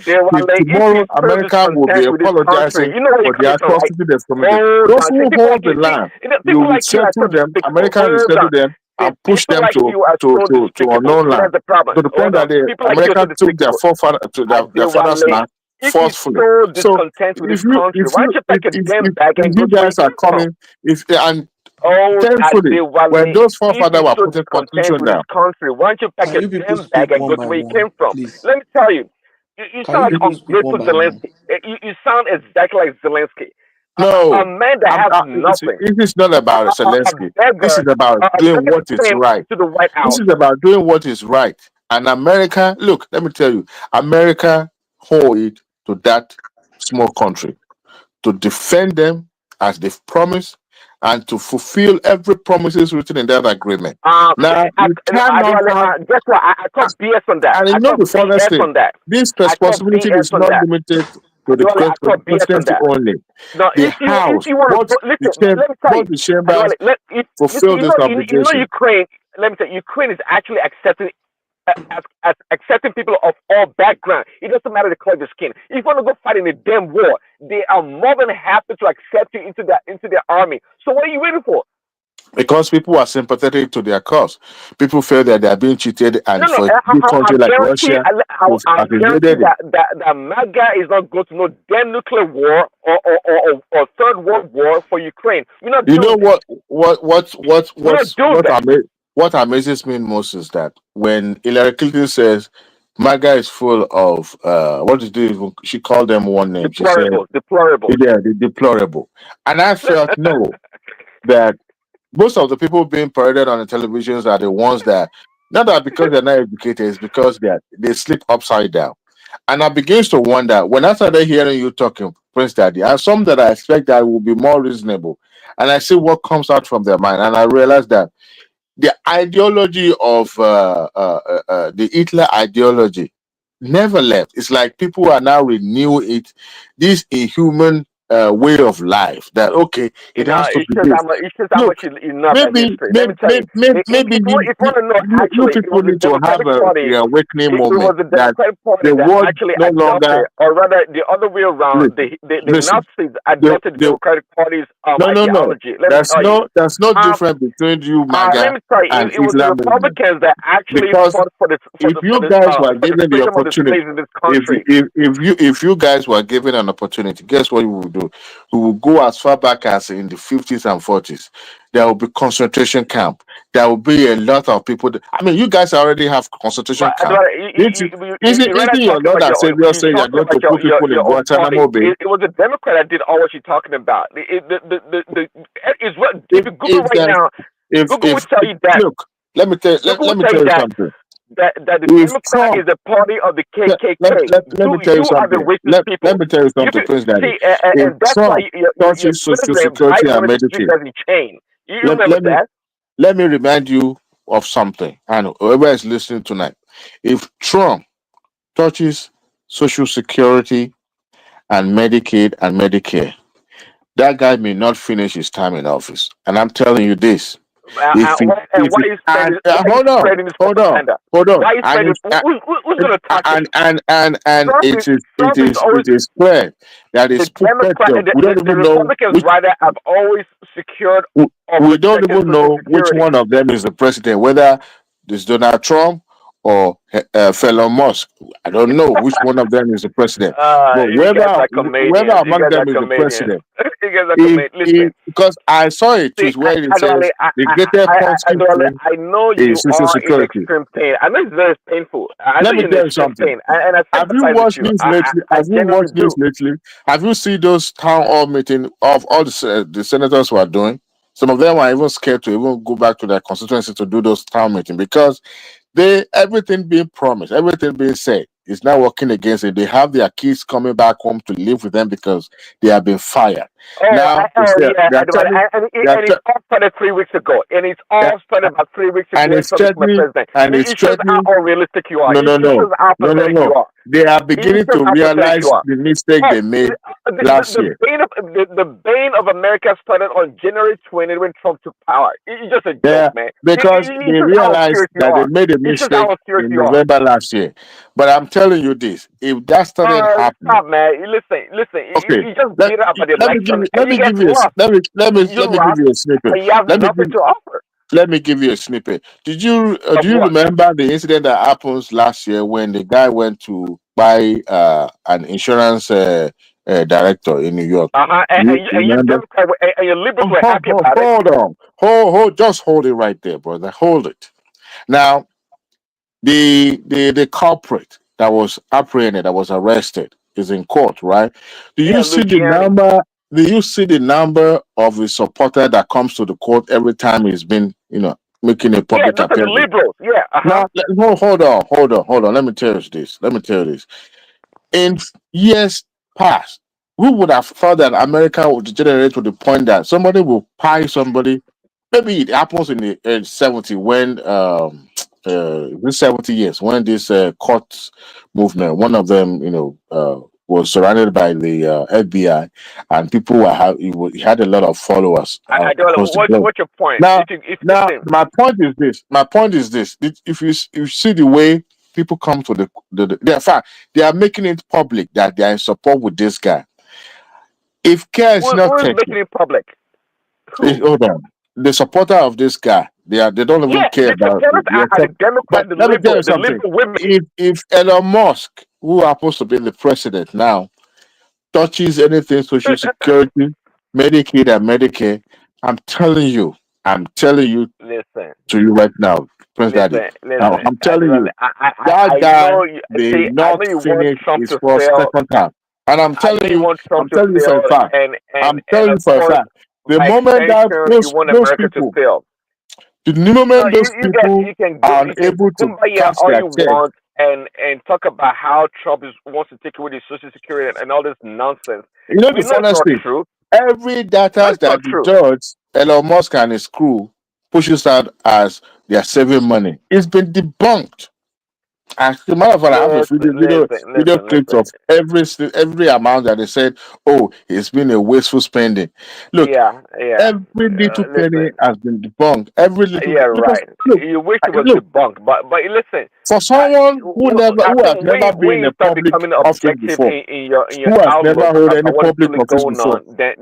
T: Tomorrow, America will be apologizing for the atrocity that's committed. Those who hold the land, you will settle them. America will settle them and push them to unknown land. To the point that the America took their forefather to their father's land forcefully. So if you guys are coming, thankfully, when those forefathers were putting constitution down,
V: country, why don't you pack your damn bag and go to where you came from? Let me tell you. You sound like ungrateful Zelensky. You sound exactly like Zelensky.
T: No,
V: a man that has nothing.
T: It is not about Zelensky. This is about doing what is right.
V: To the White House.
T: This is about doing what is right. And America, look, let me tell you, America hold it to that small country to defend them as they've promised and to fulfill every promises written in that agreement. Now, you cannot have...
V: Guess what? I call BS on that.
T: And you know the funniest thing, this responsibility is not limited to the presidency only.
V: No,
T: the House, both the chambers fulfill this obligation.
V: Ukraine, let me tell you, Ukraine is actually accepting accepting people of all backgrounds. It doesn't matter the color of your skin. If you want to go fight in a damn war, they are more than happy to accept you into their army. So what are you waiting for?
T: Because people are sympathetic to their cause. People feel that they are being cheated, and
V: No,
T: for a
V: I
T: big country like
V: guarantee,
T: Russia,
V: I'm
T: they've
V: guarantee
T: invaded it.
V: that MAGA is not going to no damn nuclear war or third world war for Ukraine. We're not
T: You know
V: doing that. We're not doing that.
T: what amazes me most is that when Hillary Clinton says MAGA is full of what did she called them one name? She said,
V: Deplorable.
T: yeah, the deplorable. And I felt no, that most of the people being paraded on the televisions are the ones that, not that because they're not educated, it's because they sleep upside down. And I begins to wonder when I started hearing you talking, Prince Daddy, and some that I expect that will be more reasonable, and I see what comes out from their mind, and I realize that the ideology of the Hitler ideology never left. It's like people are now renew it, this inhuman way of life. That okay, it has to
V: It
T: be
V: shows
T: this.
V: how much. It shows how
T: Look,
V: much you know about history. Let me tell you.
T: maybe
V: If you want to know,
T: you
V: actually, it
T: people
V: was the
T: need to have
V: Democratic Party.
T: a awakening
V: It was
T: moment
V: the
T: that
V: Democratic Party
T: the
V: that
T: world
V: actually
T: no longer
V: adopted, or rather, the other way around.
T: listen.
V: The
T: Listen,
V: Nazis adopted the Democratic Party's
T: no.
V: ideology. Let me tell you.
T: There's no difference between you,
V: Let
T: MAGA,
V: me tell you,
T: and
V: it was the
T: Islam movement.
V: Republicans that actually
T: Because
V: fought for
T: if you guys were
V: for the
T: given the
V: freedom of the
T: opportunity,
V: slaves in this country.
T: if you guys were given an opportunity, guess what you will do? You will go as far back as in the 50s and 40s. There will be concentration camp. There will be a lot of people. I mean, you guys already have concentration
V: But
T: camp. Isn't
V: rather
T: your
V: talking
T: Lord
V: about
T: and Savior
V: you
T: saying you're
V: talking
T: going to
V: about
T: put people in
V: your own party.
T: Guantanamo Bay?
V: It was a Democrat that did all what you're talking about. It's what if you Google
T: If
V: right now, Google will tell you that.
T: Look, let me tell
V: Google will
T: me
V: tell
T: tell
V: you
T: you
V: that
T: something.
V: that the
T: If
V: Democrat
T: Trump
V: is the party of the KKK.
T: let me tell you
V: You are the
T: something.
V: racist people.
T: Let me tell you something, Prince Daddy.
V: See,
T: If
V: and that's why
T: Trump
V: your
T: touches Social
V: president,
T: Security
V: Biden,
T: and
V: wanted to keep you
T: Medicare,
V: guys in chain. You remember
T: let
V: that?
T: me remind you of something, and whoever is listening tonight. If Trump touches Social Security and Medicaid and Medicare, that guy may not finish his time in office. And I'm telling you this. If he,
V: Why is spreading
T: hold on,
V: this propaganda? Why is
T: and
V: spreading?
T: it's,
V: Who's going to touch him?
T: and
V: Trump is always
T: it is clear that
V: the
T: it's puppet
V: Democrat.
T: job. We don't
V: The
T: even know
V: Republicans
T: which
V: rather have always secured or
T: we don't
V: protected
T: even
V: Social
T: know which
V: Security.
T: one of them is the president, whether it's Donald Trump or fellow Musk. I don't know which one of them is the president. But
V: You guys are
T: whoever
V: comedians. You
T: among
V: guys are
T: them is the
V: comedians.
T: president,
V: You guys are comedians. Listen.
T: because I saw a
V: See,
T: tweet where it says the greatest pumpkin thing
V: I know
T: is
V: you
T: Social
V: are in
T: Security.
V: extreme pain. I know it's very painful. I know
T: Let me
V: you're in
T: tell you
V: extreme
T: something.
V: pain, and I
T: Have you
V: sympathize with
T: watched
V: you.
T: news lately?
V: I
T: Have you
V: genuinely
T: watched
V: do.
T: news lately? Have you seen those town hall meeting of all the senators who are doing? Some of them are even scared to even go back to their constituency to do those town meetings because everything being promised, everything being said is now working against it. They have their kids coming back home to live with them because they have been fired. Now
V: It all started 3 weeks ago, and it's all started about 3 weeks ago.
T: And it's threatening,
V: It shows how unrealistic you are.
T: No.
V: It shows how pathetic you are.
T: They are beginning to realize the mistake they made last year.
V: The bane of America started on January 20 when Trump took power. It's just a joke, man.
T: Because they realized that they made a mistake in November last year. But I'm telling you this: if that started happening,
V: stop, man. Listen.
T: Okay,
V: You just beat up at the election.
T: let me give you a snippet.
V: You have nothing to offer.
T: Let me give you a snippet. Do you remember the incident that happened last year when the guy went to buy an insurance director in New York?
V: And you Democrat and your liberals were happy about it.
T: Hold on. Just hold it right there, brother. Hold it. Now, the culprit that was apprehended, that was arrested, is in court, right? Do you see the number? Do you see the number of the supporter that comes to the court every time he's been, making a public appearance?
V: The liberals.
T: Now, hold on. Let me tell you this. In years past, who would have thought that America would degenerate to the point that somebody will pay somebody? Maybe it happens in the age 70 when this 70 years when this court movement, one of them, was surrounded by the FBI, and people he had a lot of followers
V: I don't know
T: across the globe.
V: what's your point.
T: Now,
V: If
T: now
V: listen,
T: my point is this. My point is this. If you see the way people come to in fact, they are making it public that they are in support with this guy. If care is not
V: who is
T: taken,
V: making it public? Who?
T: hold on. The supporter of this guy, they don't even
V: Yeah,
T: care
V: the
T: about
V: supporters are the
T: But
V: Democrat,
T: let me tell you
V: the
T: something.
V: liberal women.
T: If Elon Musk, who happens to be the president now, touches anything Social Security, Medicaid, and Medicare, I'm telling you
V: Listen,
T: to you right now, Prince Daddy. Now, I'm telling you, that
V: I
T: guy
V: know you
T: may
V: see. I
T: not
V: know you want
T: finish
V: Trump
T: his
V: to
T: first
V: fail.
T: second term. And I'm
V: I know
T: telling
V: you
T: you
V: want Trump to
T: for
V: fail,
T: a fact.
V: and
T: You
V: of
T: for a
V: course,
T: fact. The
V: by
T: moment that
V: extension, you want
T: those
V: America to
T: people,
V: fail.
T: the
V: No,
T: moment those people
V: you can go
T: are able to
V: kumbaya
T: cash
V: all
T: their
V: you
T: check,
V: want and talk about how Trump wants to take away the Social Security and all this nonsense.
T: you know
V: We
T: the
V: know it's
T: funniest
V: not
T: thing.
V: true.
T: Every
V: We know
T: data
V: it's not
T: that the
V: true.
T: judge, Elon Musk and his crew pushes out as they are saving money, it's been debunked. As a matter of fact, I have a video clips
V: Listen.
T: of every amount that they said, oh, it's been a wasteful spending. Look,
V: Yeah.
T: every little penny
V: Listen.
T: has been debunked. Every little
V: Yeah,
T: because
V: right.
T: look,
V: You wish it was
T: look,
V: debunked, but listen.
T: for someone
V: I
T: who has
V: think
T: never
V: when
T: been in
V: you
T: a
V: start
T: public
V: becoming
T: office
V: objective
T: before,
V: in your
T: who has never
V: outlook
T: held
V: on
T: any
V: what is
T: public
V: truly
T: office
V: going
T: before,
V: on, then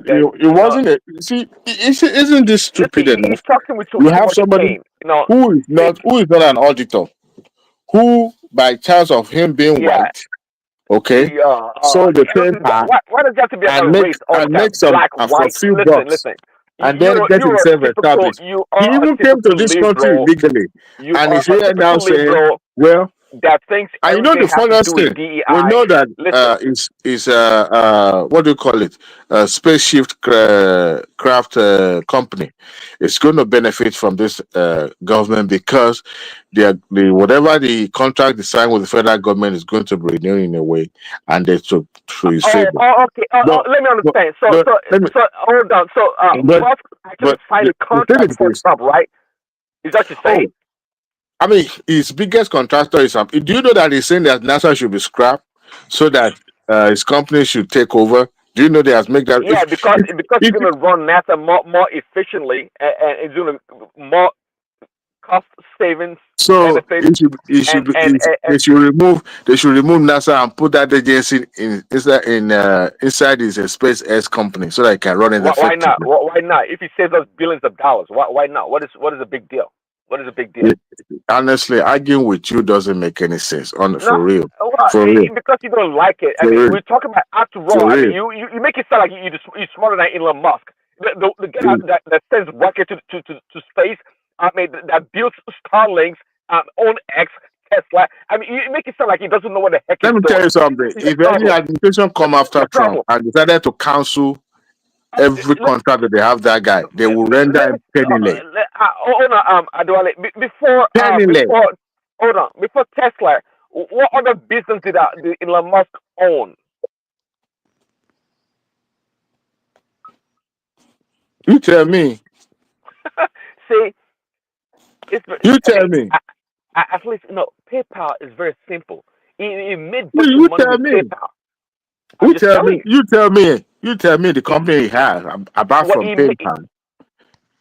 T: it
V: you know,
T: wasn't a see. Isn't this
V: listen.
T: stupid enough?
V: He's talking with
T: You
V: too
T: have
V: much
T: somebody
V: pain. You know,
T: who is
V: see,
T: not an auditor, who by chance of him being
V: yeah,
T: white, okay,
V: yeah.
T: sold the
V: Listen,
T: paper
V: why does it have to be
T: and
V: about race all the
T: make
V: time?
T: some
V: Black,
T: for a
V: white.
T: few bucks,
V: Listen.
T: and then get himself established.
V: You
T: He
V: are a
T: even came to
V: typical
T: this country
V: liberal.
T: illegally,
V: You
T: and
V: are
T: he's
V: a
T: here now
V: typical
T: saying,
V: liberal
T: well.
V: that thinks
T: And you know
V: everything
T: the
V: has to
T: funniest
V: do with
T: thing, we
V: DEI.
T: know that
V: Listen.
T: is what do you call it? Spaceshift craft company. It's going to benefit from this government because whatever the contract they sign with the federal government is going to be renewed in a way, and they to his favor.
V: Okay. Let me understand. So hold on. So Musk actually signed a
T: the thing
V: contract
T: is
V: for
T: this.
V: Trump, right? Is that what you're saying?
T: I mean, his biggest contractor is. Do you know that he's saying that NASA should be scrapped so that his company should take over? Do you know they have made that?
V: Yeah, because it's going to run NASA more efficiently and it's going to more cost savings
T: So
V: benefits.
T: they should remove NASA and put that agency inside his SpaceX company so that it can run it
V: why
T: effectively.
V: not? Why not? If he saves us billions of dollars, why not? What is the big deal? What is the big deal?
T: Honestly, arguing with you doesn't make any sense. For real.
V: Because you don't like it. I mean, we're talking about after all. I mean, you make it sound like you're smarter than Elon Musk, the guy that sends rockets to space. I mean, that builds Starlinks, own X, Tesla. I mean, you make it sound like he doesn't know what the heck he's doing.
T: Let me tell you something. If any administration come after Trump and decided to cancel every contract that they have that guy, they will render him penniless.
V: Hold on, Adwale. Before Tesla, what other business did Elon Musk own?
T: You tell me.
V: See,
T: you tell me.
V: At least PayPal is very simple. He made bunch of money with PayPal.
T: You tell me the company he has apart from PayPal.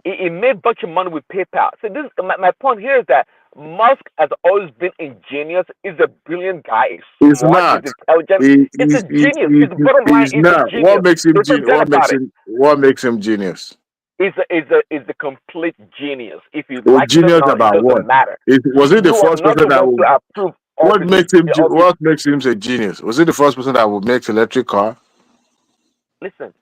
V: He made bunch of money with PayPal. So this my point here is that Musk has always been ingenious. He's a brilliant guy. He's smart. He's intelligent. He's a genius. His bottom line is a genius.
T: What makes him genius? What makes him genius?
V: Is a complete genius. If you like
T: genius
V: it or not,
T: about
V: it doesn't
T: what?
V: matter.
T: Was it the first person that would
V: approve?
T: What makes him a genius? Was it the first person that would make electric car?
V: Listen,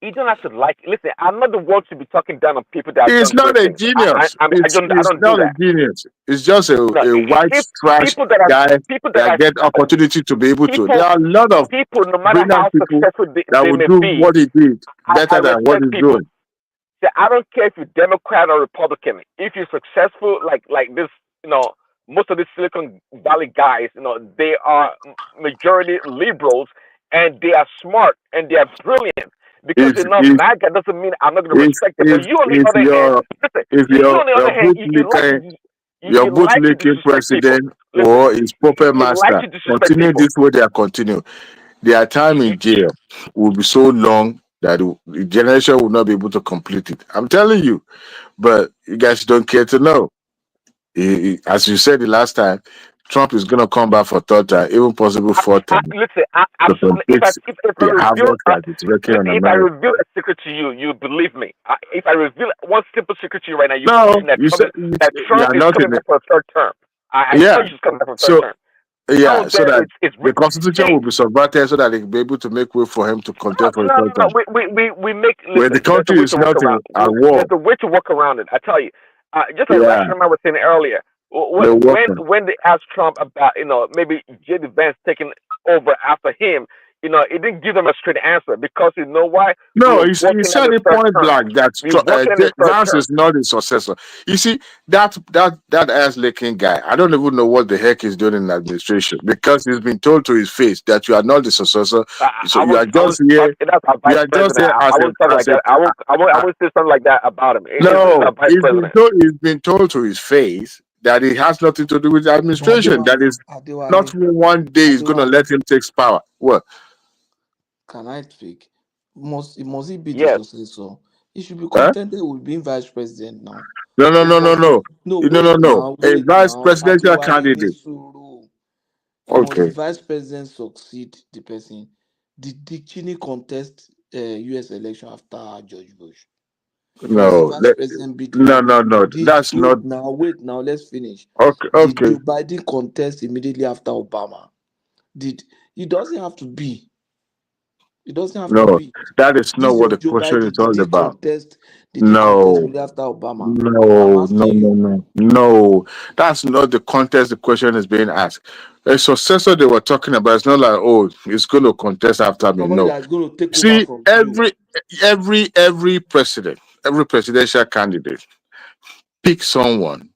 V: you don't have to like. Listen, I'm not the one to be talking down on people that.
T: It's not a genius. It's not a genius. It's just a white trash guy that get opportunity to be able to. There are a lot of
V: people, no matter how successful
T: that would do what he did better than what he's doing.
V: So I don't care if you're Democrat or Republican. If you're successful, like this, most of the Silicon Valley guys, they are majority liberals and they are smart and they are brilliant. Because they're not MAGA doesn't mean I'm not going to respect them. But you on the other hand, listen,
T: your bootlicking president or his puppet master continue this way, they are continue. their time in jail will be so long that the generation will not be able to complete it. I'm telling you, but you guys don't care to know. As you said the last time, Trump is going to come back for third time, even possible fourth time,
V: Listen,
T: to
V: absolutely.
T: complete
V: If I
T: the
V: reveal,
T: havoc that is working on
V: listen, if I
T: America.
V: reveal a secret to you, you believe me. If I reveal one simple secret to you right now, you
T: No,
V: believe that
T: you said you
V: Trump
T: are
V: is
T: not
V: coming
T: in
V: back
T: it.
V: for a third term. I
T: Yeah.
V: told you he's coming back for a third
T: So
V: term.
T: yeah, so that
V: It's
T: the constitution
V: see,
T: will be subverted so that they can be able to make way for him to contest for a third
V: no.
T: time.
V: We make.
T: When the
V: Listen, there's a
T: country
V: way
T: is
V: to work
T: not
V: around.
T: at war,
V: There's a way to work around it. I tell you, just like
T: yeah,
V: Rational Man was saying earlier,
T: the worker.
V: when they asked Trump about maybe J.D. Vance taking over after him, it didn't give them a straight answer because you know why? We
T: No,
V: are
T: he
V: working on
T: said
V: his
T: it
V: third
T: point
V: term.
T: blank that
V: We're working on his third
T: Vance
V: term.
T: is not his successor. You see, that ass licking guy, I don't even know what the heck he's doing in the administration because he's been told to his face that you are not the successor. So you are just here.
V: That's our
T: You
V: vice
T: are just
V: president.
T: here
V: I won't talk like that. I won't say something like that about him. It's
T: no,
V: our vice president.
T: he's been told to his face that it has nothing to do with the administration. That is not even one day is going to let him take power. What?
A: Can I speak? Must he be the
V: Yes.
A: successor? He should be
T: Huh?
A: contented with being vice president now.
T: No.
A: No,
T: A
A: wait
T: vice
A: now.
T: presidential candidate.
A: Must the
T: Okay.
A: vice president succeed the person? Did Dick Cheney contest US election after George Bush? Must the
T: No.
A: vice president be the
T: No.
A: one?
T: That's not.
A: Wait now, let's finish.
T: Okay.
A: Did
T: Okay.
A: Joe Biden contest immediately after Obama? It doesn't have to be. It doesn't have to
T: No,
A: be.
T: that is not
A: This
T: what
A: your
T: the
A: Joe
T: question is
A: Biden,
T: all about.
A: did he contest
T: No.
A: immediately after Obama? I'm
T: No.
A: asking you.
T: No. That's not the contest the question is being asked. A successor they were talking about, it's not like, oh, it's going to contest after me.
A: Somebody
T: No.
A: that's going to take over
T: See,
A: from you.
T: every president, every presidential candidate, pick someone,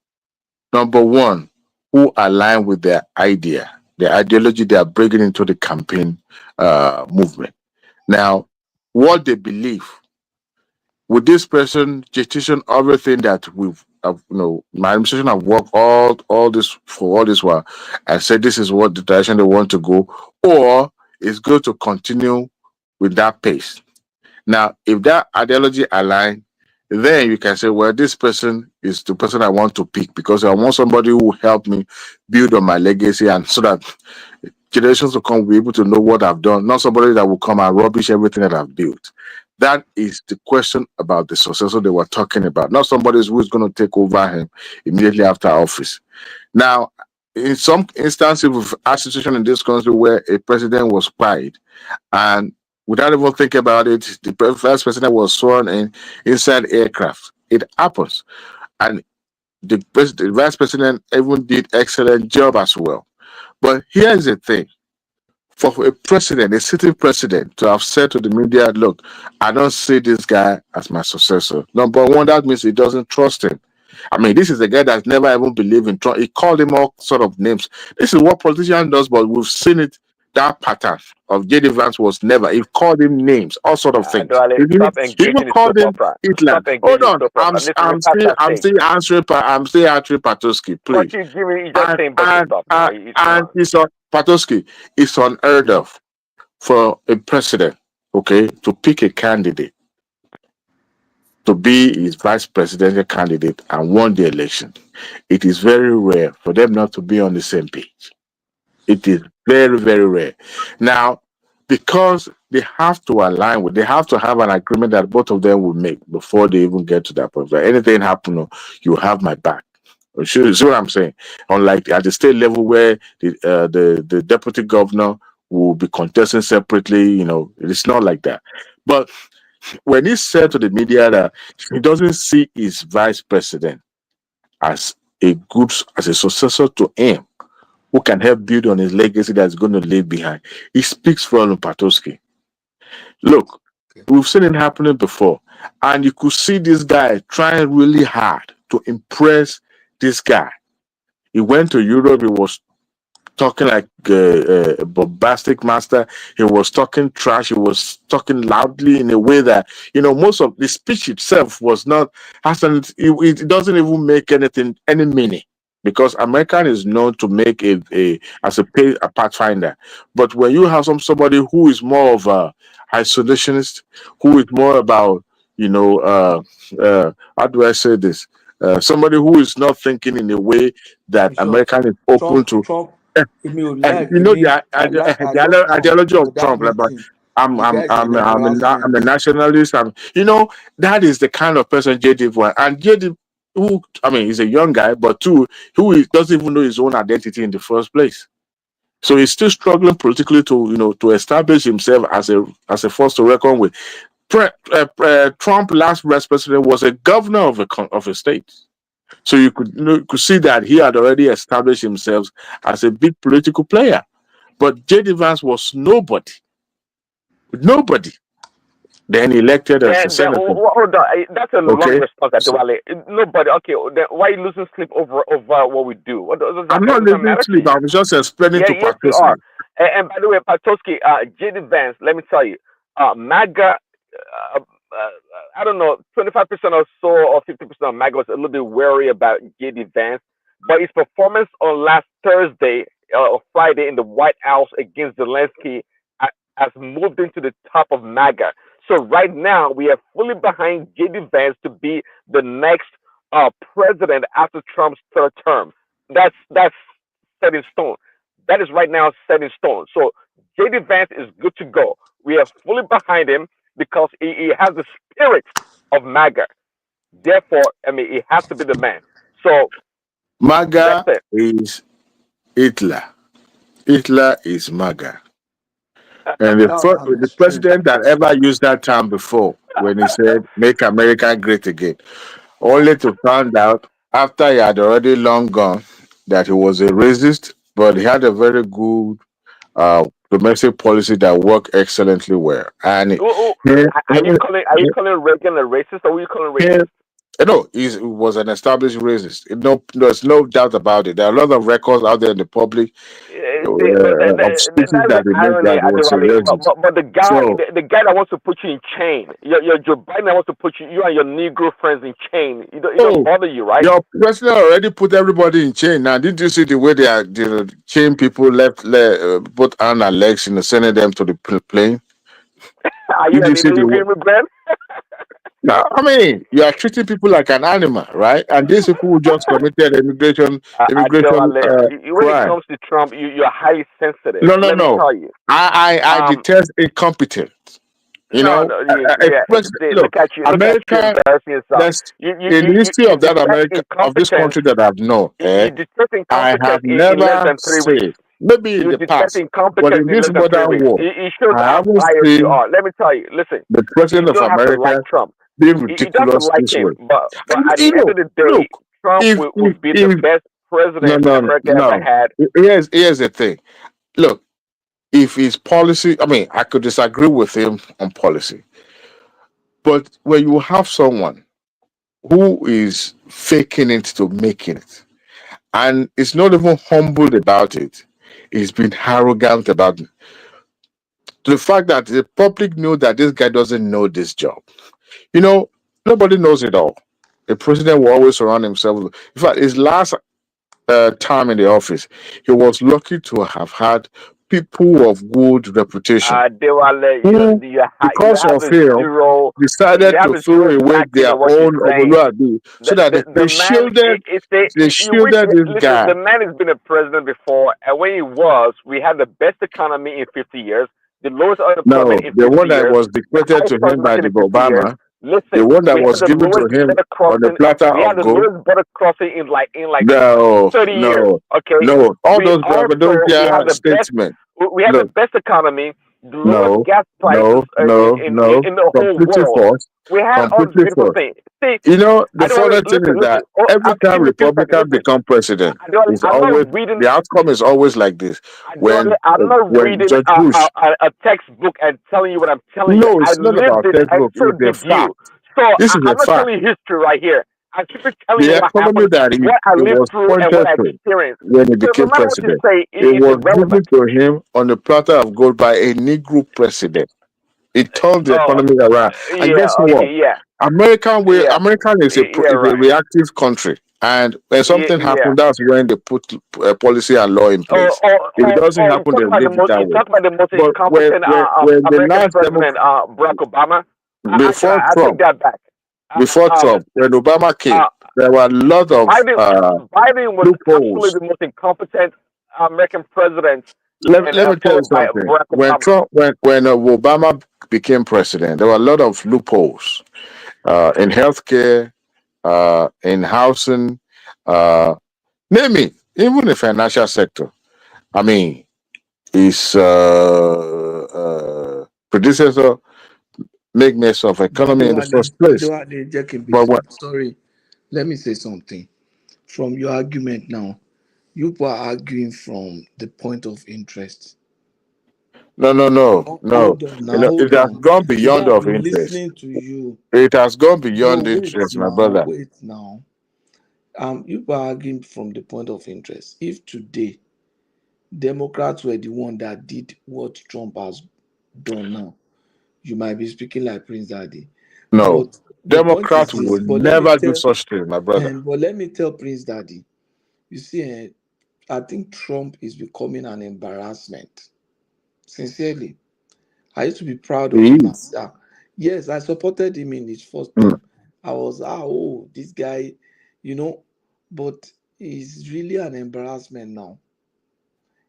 T: number one, who align with their idea, the ideology they are bringing into the campaign movement. Now, what they believe with this person, gestation, everything that my administration have worked all this for all this while, and said this is what the direction they want to go, or it's going to continue with that pace. Now, if that ideology align, then you can say, well, this person is the person I want to pick because I want somebody who will help me build on my legacy and so that generations to come will be able to know what I've done, not somebody that will come and rubbish everything that I've built. That is the question about the successor they were talking about, not somebody who is going to take over him immediately after office. Now, in some instances, we've had a situation in this country where a president was quiet and without even thinking about it, the vice president was sworn in inside aircraft. It happens. And the vice president even did excellent job as well. But here's the thing. For a president, a sitting president, to have said to the media, look, I don't see this guy as my successor. Number one, that means he doesn't trust him. I mean, this is a guy that's never even believed in Trump. He called him all sort of names. This is what politician does, but we've seen it. That pattern of J.D. Vance was never. He called him names, all sort of things.
V: Stop
T: He even
V: engaging in
T: called
V: soap
T: him
V: opera.
T: Hitler.
V: Stop
T: Hold
V: engaging in
T: on,
V: soap opera. Listen, we're past that stage.
T: I'm still answering Patoski,
V: But
T: please.
V: you just saying bunch of stuff.
T: And it's on Patoski. It's unheard of for a president, okay, to pick a candidate to be his vice presidential candidate and won the election. It is very rare for them not to be on the same page. It is very, very rare. Now, because they have to align with, they have to have an agreement that both of them will make before they even get to that point. If anything happen, you have my back. See what I'm saying? Unlike at the state level where the deputy governor will be contesting separately, it's not like that. But when he said to the media that he doesn't see his vice president as as a successor to him, who can help build on his legacy that's going to leave behind, he speaks for Patoski. Look, we've seen it happening before, and you could see this guy trying really hard to impress this guy. He went to Europe. He was talking like a bombastic master. He was talking trash. He was talking loudly in a way that, most of the speech itself was not, it doesn't even make any meaning. because American is known to make a pathfinder. But when you have somebody who is more of a isolationist, who is more about, how do I say this? Somebody who is not thinking in a way that
A: Sure.
T: American is open
A: Trump,
T: to.
A: Trump,
T: And
A: like,
T: you know the
A: I love Trump,
T: ideology of
A: but that
T: Trump, like, but
A: meeting,
T: I'm
A: the
T: I'm
A: guy is
T: I'm
A: an
T: I'm I'm a
A: embarrassment.
T: nationalist. That is the kind of person JD was, and JD, who, I mean, he's a young guy, but two, doesn't even know his own identity in the first place. So he's still struggling politically to establish himself as a force to reckon with. Trump, last vice president, was a governor of a state. So you could see that he had already established himself as a big political player. But J.D. Vance was nobody. Then elected as a
V: Then
T: senator.
V: hold on. That's a long
T: Okay.
V: response, Adewale. Nobody. Okay. Then why you losing sleep over what we do? What does that,
T: I'm
V: what
T: not
V: does that
T: losing
V: matter to
T: sleep.
V: you?
T: I was just explaining
V: Yeah,
T: to
V: yes, you are.
T: participants.
V: And by the way, Patoski, J.D. Vance, let me tell you, MAGA, I don't know, 25% or so, or 50% of MAGA was a little bit wary about J.D. Vance, but his performance on last Thursday or Friday in the White House against Zelensky has moved into the top of MAGA. So right now, we are fully behind J.D. Vance to be the next president after Trump's third term. That's set in stone. That is right now set in stone. So J.D. Vance is good to go. We are fully behind him because he has the spirit of MAGA. Therefore, I mean, he has to be the man. So
T: MAGA
V: that's it.
T: is Hitler. Hitler is MAGA. And the president that ever used that term before, when he said, "Make America great again," only to find out after he had already long gone that he was a racist, but he had a very good domestic policy that worked excellently well. And
V: Are you calling Reagan a racist, or are you calling racist?
T: no, he was an established racist. No, there's no doubt about it. There are a lot of records out there in the public of speeches
V: That's the
T: that he made
V: irony,
T: that was a
V: Adewale.
T: racist.
V: But the guy,
T: So,
V: the guy that wants to put you in chain, your Joe Biden that wants to put you and your Negro friends in chain. It don't bother you, right?
T: your president already put everybody in chain. Now, did you see the way they are chain people both hand and legs, sending them to the plane?
V: Are you
T: Did
V: an
T: you see the
V: illegal
T: way?
V: immigrant?
T: No, I mean, you are treating people like an animal, right? And these people who just committed immigration
V: Adewale, when it
T: crime.
V: comes to Trump, you're highly sensitive.
T: No, no,
V: Let me
T: no.
V: tell you.
T: I detest incompetence.
V: No,
T: Look,
V: look at you
T: America.
V: embarrassing yourself.
T: That's in the history
V: You
T: of that
V: detect
T: America, of this
V: incompetence.
T: country that I've known.
V: You detect
T: I
V: incompetence
T: have
V: in less
T: never
V: than 3 weeks.
T: said, maybe in
V: You
T: the
V: detect
T: past, but
V: incompetence
T: in
V: in
T: this
V: less than 3
T: modern
V: weeks.
T: world,
V: It shows
T: I
V: how
T: haven't
V: biased you
T: seen
V: are. Let me tell you. Listen,
T: the
V: you
T: president of
V: don't have to like
T: America
V: Trump.
T: being
V: He doesn't
T: ridiculous
V: like
T: this way.
V: him, but
T: And
V: at the end of the day,
T: look,
V: Trump
T: if
V: will be the best
T: no,
V: president
T: no, no,
V: America ever
T: no.
V: had.
T: Here's the thing. Look, if his policy, I mean, I could disagree with him on policy, but when you have someone who is faking it to making it, and it's not even humbled about it, he's been arrogant about it. To the fact that the public knew that this guy doesn't know this job. Nobody knows it all. The president will always surround himself with. In fact, his last time in the office, he was lucky to have had people of good reputation
V: Dewale,
T: who,
V: you
T: because
V: have
T: of
V: a
T: him,
V: zero.
T: decided
V: You have
T: to
V: a
T: throw
V: zero
T: away
V: backing
T: their
V: in what you're
T: own
V: saying.
T: Obuluadi, so that
V: The man,
T: they
V: you wish.
T: shielded this
V: Listen,
T: guy.
V: the man has been a president before, and when he was, we had the best economy in 50 years, the lowest
T: No,
V: unemployment in
T: the
V: 50
T: one that
V: years,
T: was
V: the
T: dictated
V: highest
T: to
V: stock
T: him by
V: market
T: the
V: in 50 years.
T: Obama, the
V: Listen,
T: one that
V: we had
T: was
V: the
T: given to
V: lowest
T: him
V: border
T: on a
V: crossing.
T: platter
V: We had
T: of
V: the
T: gold.
V: lowest border crossing in like
T: No,
V: 30 years.
T: no,
V: Okay,
T: no. All
V: we
T: those
V: have
T: braggadocious
V: the best.
T: statements.
V: We have the
T: Look,
V: best economy, the lowest
T: no,
V: gas prices
T: no, no, no.
V: in the whole
T: Completely
V: world.
T: false.
V: We had all these
T: Completely
V: beautiful
T: false.
V: things. See,
T: The
V: I don't
T: funny thing is
V: listen.
T: that
V: Oh,
T: every time
V: give me 2 seconds.
T: Republican
V: Listen,
T: become president,
V: I'm not reading.
T: the outcome is always like this.
V: I'm not
T: When
V: reading
T: George Bush,
V: a textbook and telling you what I'm telling you.
T: no,
V: I
T: it's not
V: lived
T: about
V: it, and
T: textbook.
V: so
T: It's a
V: did
T: fact.
V: you. So
T: This is
V: I'm
T: a
V: not
T: fact.
V: telling you history right here. I'm simply telling you
T: The
V: what
T: economy
V: happened,
T: that
V: what I
T: it
V: lived
T: was
V: through, and what
T: pointed
V: I
T: to
V: experienced.
T: when he
V: So no
T: became
V: matter what you
T: president,
V: say,
T: it
V: it's
T: was given
V: irrelevant.
T: to him on a platter of gold by a Negro president. It turned the
V: Oh,
T: economy around. And
V: yeah,
T: guess what?
V: okay, yeah,
T: American
V: yeah,
T: is a
V: yeah, right.
T: reactive country, And when something happened, that's when they put policy and law in place. If it doesn't happen, they leave it that way.
V: Talk about the most
T: But
V: incompetent
T: when the
V: American
T: last
V: president, Barack Obama.
T: before
V: I take
T: Trump,
V: that back.
T: when Obama came, there were a lot of
V: Biden was
T: loopholes.
V: absolutely the most incompetent American president.
T: Let me tell you
V: followed by
T: something.
V: Barack Obama.
T: When Obama became president, there were a lot of loopholes in healthcare, in housing, name it, even the financial sector. I mean, his predecessor make mess of economy in the first place.
A: Sorry, let me say something. From your argument now, you are arguing from the point of interest.
T: No.
A: Hold on now,
T: It has gone beyond of
A: been
T: interest.
A: listening to you.
T: It has gone beyond interest, my brother.
A: Wait now. You are arguing from the point of interest. If today Democrats were the one that did what Trump has done now, you might be speaking like Prince Daddy.
T: No,
A: but
T: Democrats will never do such thing, my brother.
A: But let me tell Prince Daddy, you see, I think Trump is becoming an embarrassment. Sincerely, I used to be proud of him. Yes, I supported him in his first term. I was, this guy, but he's really an embarrassment now.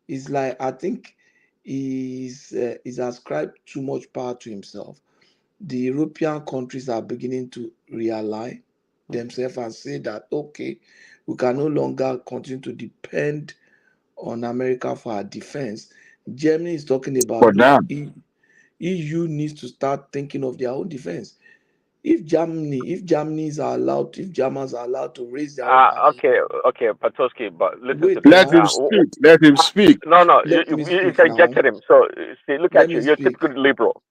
A: It's like, I think he's ascribed too much power to himself. The European countries are beginning to realign themselves and say that, okay, we can no longer continue to depend on America for our defense. Germany is talking about EU needs to start thinking of their own defense. If Germans are allowed to raise their own money.
V: Okay, Patoski, but listen to
T: Let him speak. Let him speak.
V: No, you interjected him. So see, look at you. You're typically liberal.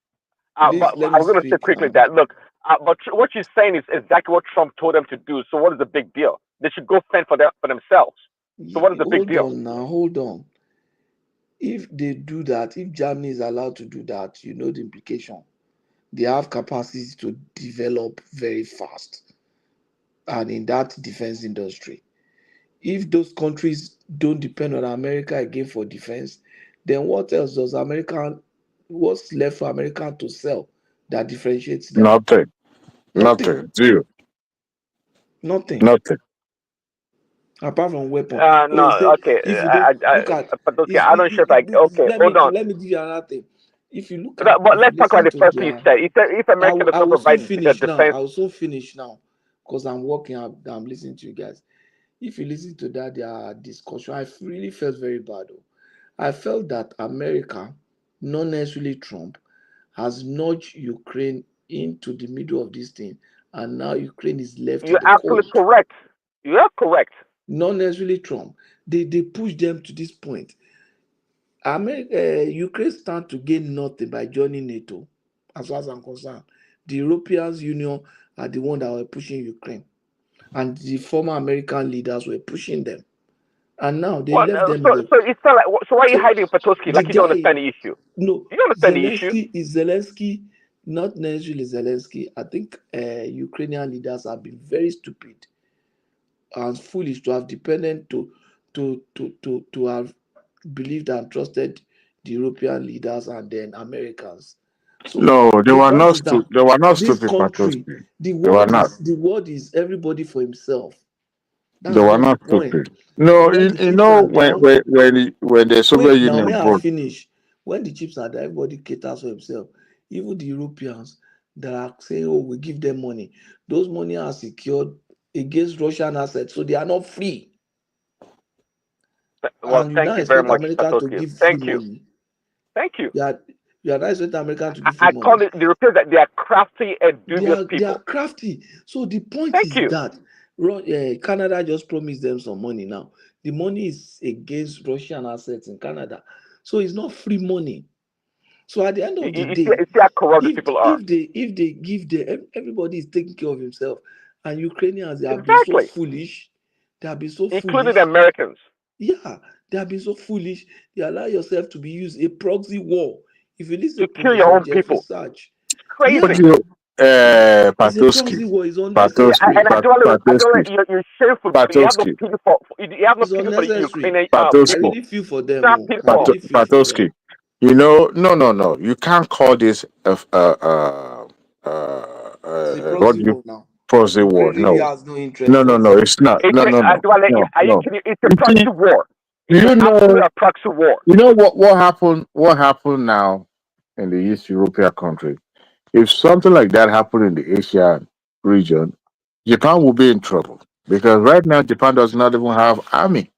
V: But I was going to say quickly that look, but what you're saying is exactly what Trump told them to do. So what is the big deal? They should go fend for themselves. So what is the big deal?
A: Hold on. If they do that, if Germany is allowed to do that, you know the implication. They have capacity to develop very fast, and in that defense industry. If those countries don't depend on America again for defense, then what else does what's left for America to sell that differentiates them?
T: Nothing. Zero.
A: Nothing. Apart from weapons.
V: Okay. Patoski, I don't share like, okay, hold on.
A: Let me give you another thing. If you look at,
V: but let's talk about the first thing he said. He said if America does not provide defense.
A: I will so finish now because I'm working. I'm listening to you guys. If you listen to their discussion, I really felt very bad. I felt that America, not necessarily Trump, has nudged Ukraine into the middle of this thing, and now Ukraine is left.
V: You're absolutely correct. You are correct.
A: Not necessarily Trump. They pushed them to this point. Ukraine stand to gain nothing by joining NATO, as far as I'm concerned. The European Union are the one that were pushing Ukraine, and the former American leaders were pushing them, and now they left them.
V: So it's not like, so why are you hiding Patoski? Like you don't understand the issue.
A: No,
V: you don't understand the issue.
A: Is Zelensky, not necessarily Zelensky. I think Ukrainian leaders have been very stupid and foolish to have depended to have believed and trusted the European leaders and then Americans. So
T: no, they were not stupid. They were not stupid.
A: Country, the world is everybody for himself.
T: They were not stupid. No, you know when the Soviet Union broke.
A: Finish. When the chips are there, everybody caters for himself. Even the Europeans that are saying, "Oh, we give them money." Those money are secured against Russian assets, so they are not free.
V: Well, thank you very much, Patoski. Thank you.
A: Money.
V: Thank you.
A: You are not expecting America to give
V: I call it the Europeans that they are crafty and dubious people.
A: They are crafty. So the point is that Canada just promised them some money now. The money is against Russian assets in Canada. So it's not free money. So at the end of the day,
V: see how corrupt people are.
A: If they give them, everybody is taking care of himself. And Ukrainians, they have been so foolish. They have been so foolish.
V: Including the Americans.
A: Yeah, they have been so foolish. They allow yourself to be used a proxy war. If you listen
V: to kill your own people.
A: Search,
V: crazy.
T: Patoski.
A: It's unnecessary.
V: And actually, you're shameful. You have no pity for. You have no pity for the Ukrainian
A: I really feel for them. I really feel for them.
T: You know, no. You can't call this what do you proxy war?
A: Really has no interest.
T: No. It's not. No.
V: Are you kidding? It's a proxy war.
T: You know,
V: a proxy war.
T: You know what happened? What happened now in the East European country? If something like that happened in the Asian region, Japan will be in trouble because right now Japan does not even have army.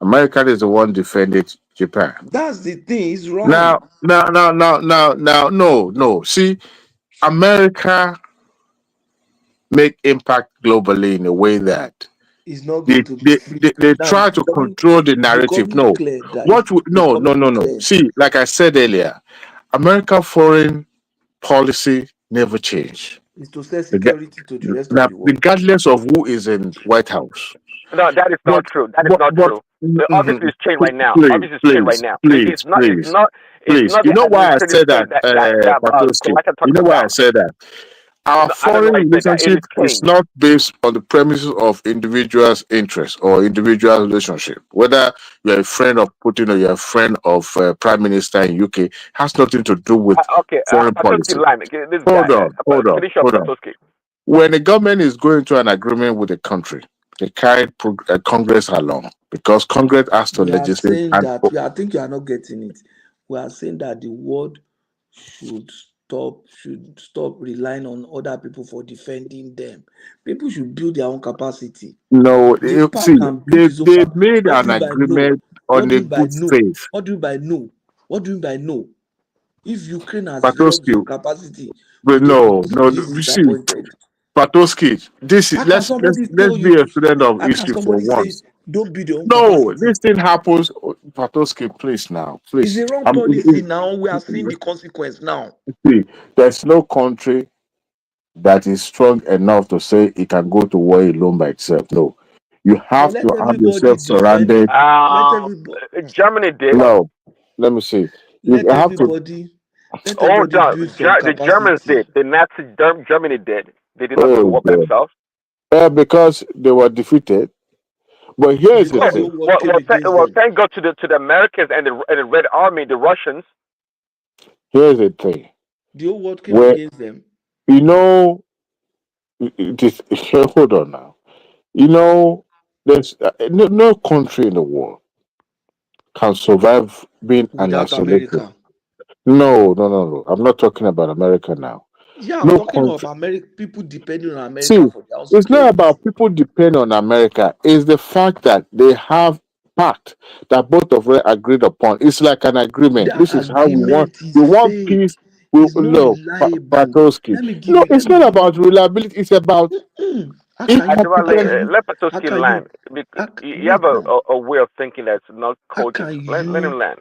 T: America is the one defending Japan.
A: That's the thing. It's wrong.
T: No. See, America make impact globally in a way that
A: it's not going to be
T: they try to control the narrative. No. No. See, like I said earlier, American foreign policy never changed.
A: It's to sell security to the rest of the world.
T: Regardless of who is in White House.
V: No, that is not true. That is not true. The office is changed right now. Office is changed right now. It's not.
T: You know why I said that, You know why I said that? Our foreign relationship is not based on the premises of individuals' interests or individual relationship. Whether you're a friend of Putin or you're a friend of Prime Minister in UK has nothing to do with foreign policy. Hold on. When the government is going to an agreement with a country, they carry Congress along because Congress has to legislate.
A: I think you are not getting it. We are saying that the world should stop relying on other people for defending them. People should build their own capacity.
T: No, see, they've made an agreement on a good faith.
A: What do you by no? What do you by no? If Ukraine has developed your capacity,
T: no, disappointed. Patoski, this is let's be a student of history for once.
A: Don't build your own
T: capacity. This thing happens. Patoski, please now, please.
A: It's a wrong policy now. We are seeing the consequence now.
T: See, there's no country that is strong enough to say it can go to war alone by itself. No, you have to have yourself surrounded.
V: Germany did.
T: No, let me see.
A: Let everybody build
V: the Germans did. The Nazi Germany did. They did not do the war by themselves.
T: Because they were defeated. But here's the thing.
V: Well, thank God to the Americans and the Red Army, the Russians.
T: Here's the thing.
A: The whole world came against them.
T: You know, hold on now. You know, there's no country in the world can survive being an isolated. No. I'm not talking about America now.
A: Yeah, I'm talking of America. People depending on America.
T: See, it's not about people depending on America. It's the fact that they have pact that both of them agreed upon. It's like an agreement. This is how we want. We want peace. Patoski. No, it's not about reliability. It's about.
V: Let Patoski land. You have a way of thinking that's not cogent. Let him land.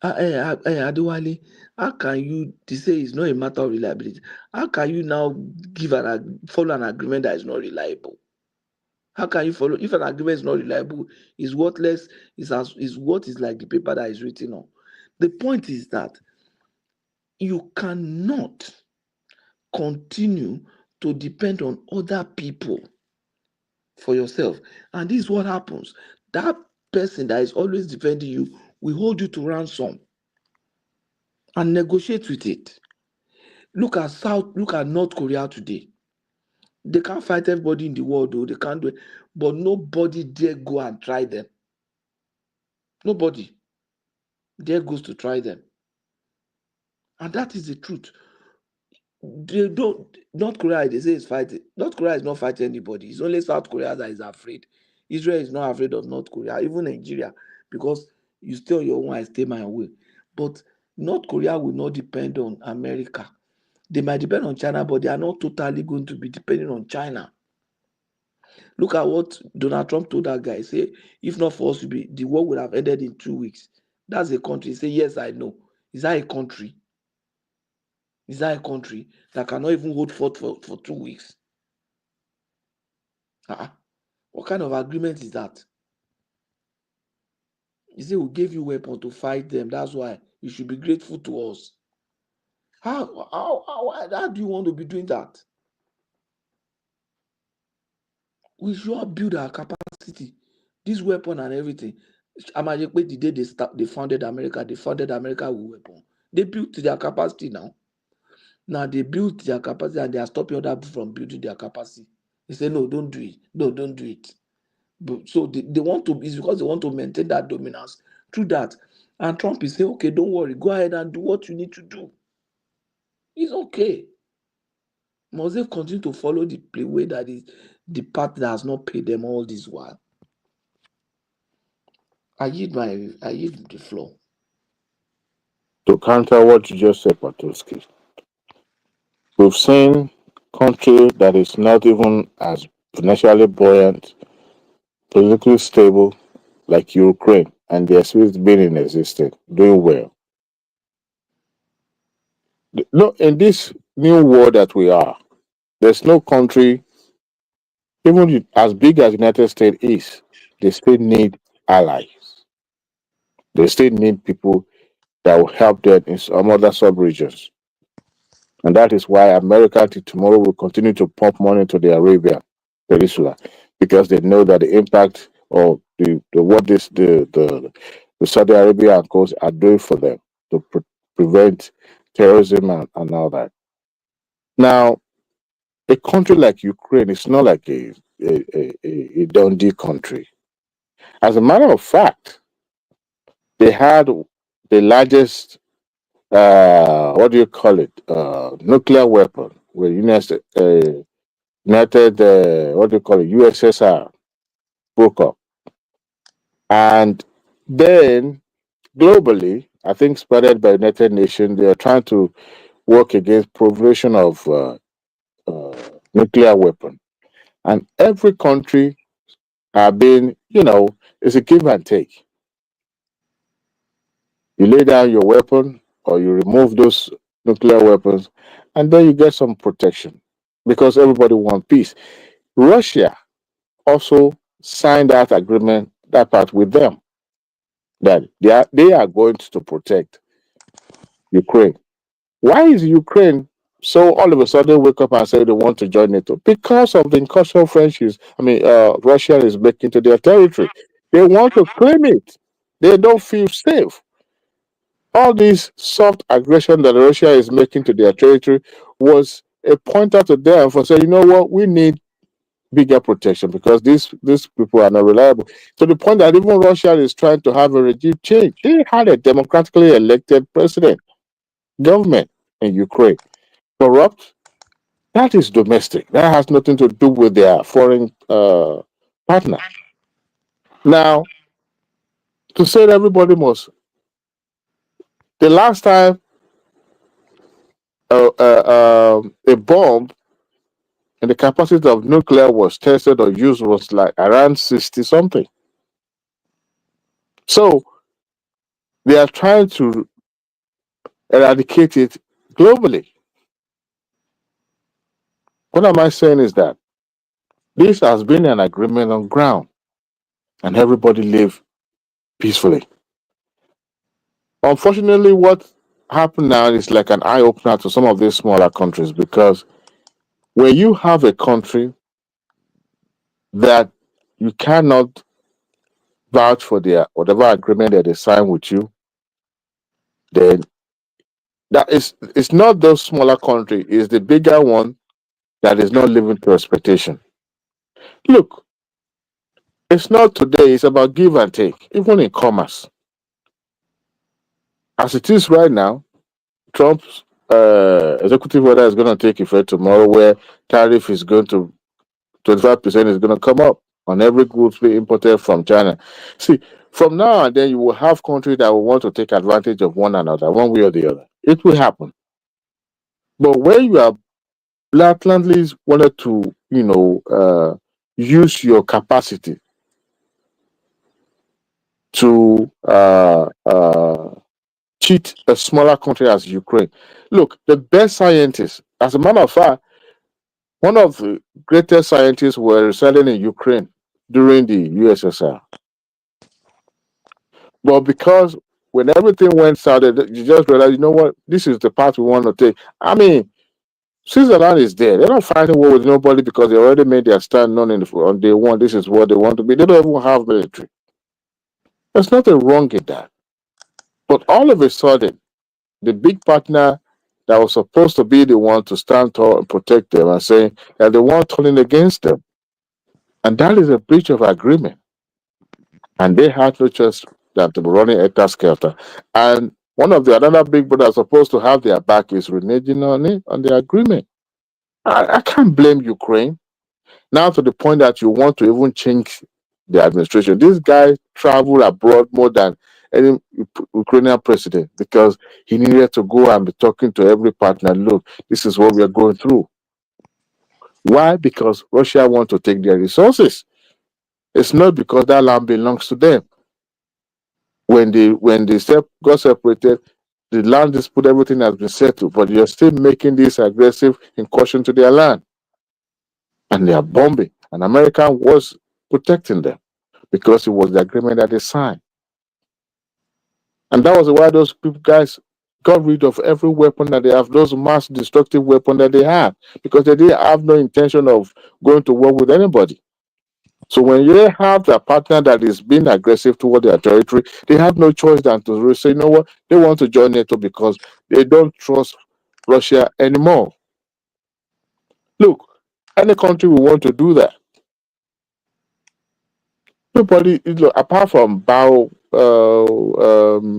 A: Adewale, how can you say it's not a matter of reliability? How can you now follow an agreement that is not reliable? How can you follow if an agreement is not reliable? Is worthless? Is what is like the paper that is written on? The point is that you cannot continue to depend on other people for yourself, and this is what happens. That person that is always defending you will hold you to ransom and negotiate with it. Look at North Korea today. They can't fight everybody in the world, though. They can't do it. But nobody dare go and try them. Nobody dare goes to try them. And that is the truth. North Korea, they say is fighting. North Korea is not fighting anybody. It's only South Korea that is afraid. Israel is not afraid of North Korea, even Nigeria, because you stay on your own, I stay my way. But North Korea will not depend on America. They might depend on China, but they are not totally going to be depending on China. Look at what Donald Trump told that guy. Say, if not for us, the war would have ended in 2 weeks. That's a country. He say, yes, I know. Is that a country? Is that a country that cannot even hold forth for 2 weeks? What kind of agreement is that? He said, we gave you weapons to fight them. That's why you should be grateful to us. How do you want to be doing that? We should build our capacity. This weapon and everything. The day they founded America, with weapon. They built their capacity now. Now they built their capacity and they are stopping other people from building their capacity. They say, no, don't do it. No, don't do it. But, so they want to, it's because they want to maintain that dominance through that. And Trump is saying, okay, don't worry, go ahead and do what you need to do. It's okay. Must they continue to follow the way that is the path that has not paid them all this while? I yield the floor.
T: To counter what you just said, Patoski, we've seen country that is not even as financially buoyant, politically stable, like Ukraine, and their still been in existence, doing well. No, in this new world that we are, there's no country, even as big as United States is, they still need allies. They still need people that will help them in some other sub-regions. And that is why America till tomorrow will continue to pump money to the Arabian Peninsula, because they know that the impact of the Saudi Arabia and coast are doing for them to prevent terrorism and all that. Now, a country like Ukraine is not like a Dundee country. As a matter of fact, they had the largest what do you call it? Nuclear weapon with United what do you call it? USSR broke up. And then globally, I think spread by United Nations, they are trying to work against proliferation of nuclear weapon. And every country have been, it's a give and take. You lay down your weapon or you remove those nuclear weapons, and then you get some protection because everybody wants peace. Russia also signed that agreement, that part with them, that they are going to protect Ukraine. Why is Ukraine so all of a sudden wake up and say they want to join NATO? Because of the incursion French Russia is making to their territory. They want to claim it. They don't feel safe. All this soft aggression that Russia is making to their territory was a pointer to them for saying, you know what, we need bigger protection because these people are not reliable. To the point that even Russia is trying to have a regime change. They had a democratically elected government in Ukraine. Corrupt, that is domestic. That has nothing to do with their foreign partner. Now, to say that everybody must, the last time a bomb and the capacity of nuclear was tested or used was like around 60 something. So they are trying to eradicate it globally. What am I saying is that this has been an agreement on ground and everybody live peacefully. Unfortunately, what happened now is like an eye-opener to some of these smaller countries, because when you have a country that you cannot vouch for their whatever agreement that they sign with you, then it's not those smaller country, it's the bigger one that is not living to expectation. Look, it's not today, it's about give and take, even in commerce. As it is right now, Trump's executive order is going to take effect tomorrow, where tariff is going to 25% is going to come up on every goods we imported from China. See, from now and then, you will have countries that will want to take advantage of one another, one way or the other. It will happen. But when you are blatantly wanted to, use your capacity to cheat a smaller country as Ukraine. Look, the best scientists, as a matter of fact, one of the greatest scientists were residing in Ukraine during the USSR. But because when everything went south, you just realize, you know what, this is the path we want to take. I mean, Switzerland is there. They're not fighting war with nobody because they already made their stand known on day one. This is what they want to be. They don't even have military. There's nothing wrong in that. But all of a sudden, the big partner that was supposed to be the one to stand tall and protect them are saying that the one turning against them. And that is a breach of agreement. And they had no choice than to be running helter-skelter. And one of the another big brothers supposed to have their back is reneging on it, on the agreement. I can't blame Ukraine. Now to the point that you want to even change the administration. This guy traveled abroad more than any Ukrainian president because he needed to go and be talking to every partner. Look, this is what we are going through. Why? Because Russia wants to take their resources. It's not because that land belongs to them. When they got separated, the land dispute, everything has been settled, but you're still making this aggressive incursion to their land. And they are bombing. And America was protecting them because it was the agreement that they signed. And that was why those guys got rid of every weapon that they have, those mass destructive weapons that they have, because they didn't have no intention of going to war with anybody. So when you have a partner that is being aggressive toward their territory, they have no choice than to say, you know what, they want to join NATO because they don't trust Russia anymore. Look, any country will want to do that. Nobody, apart from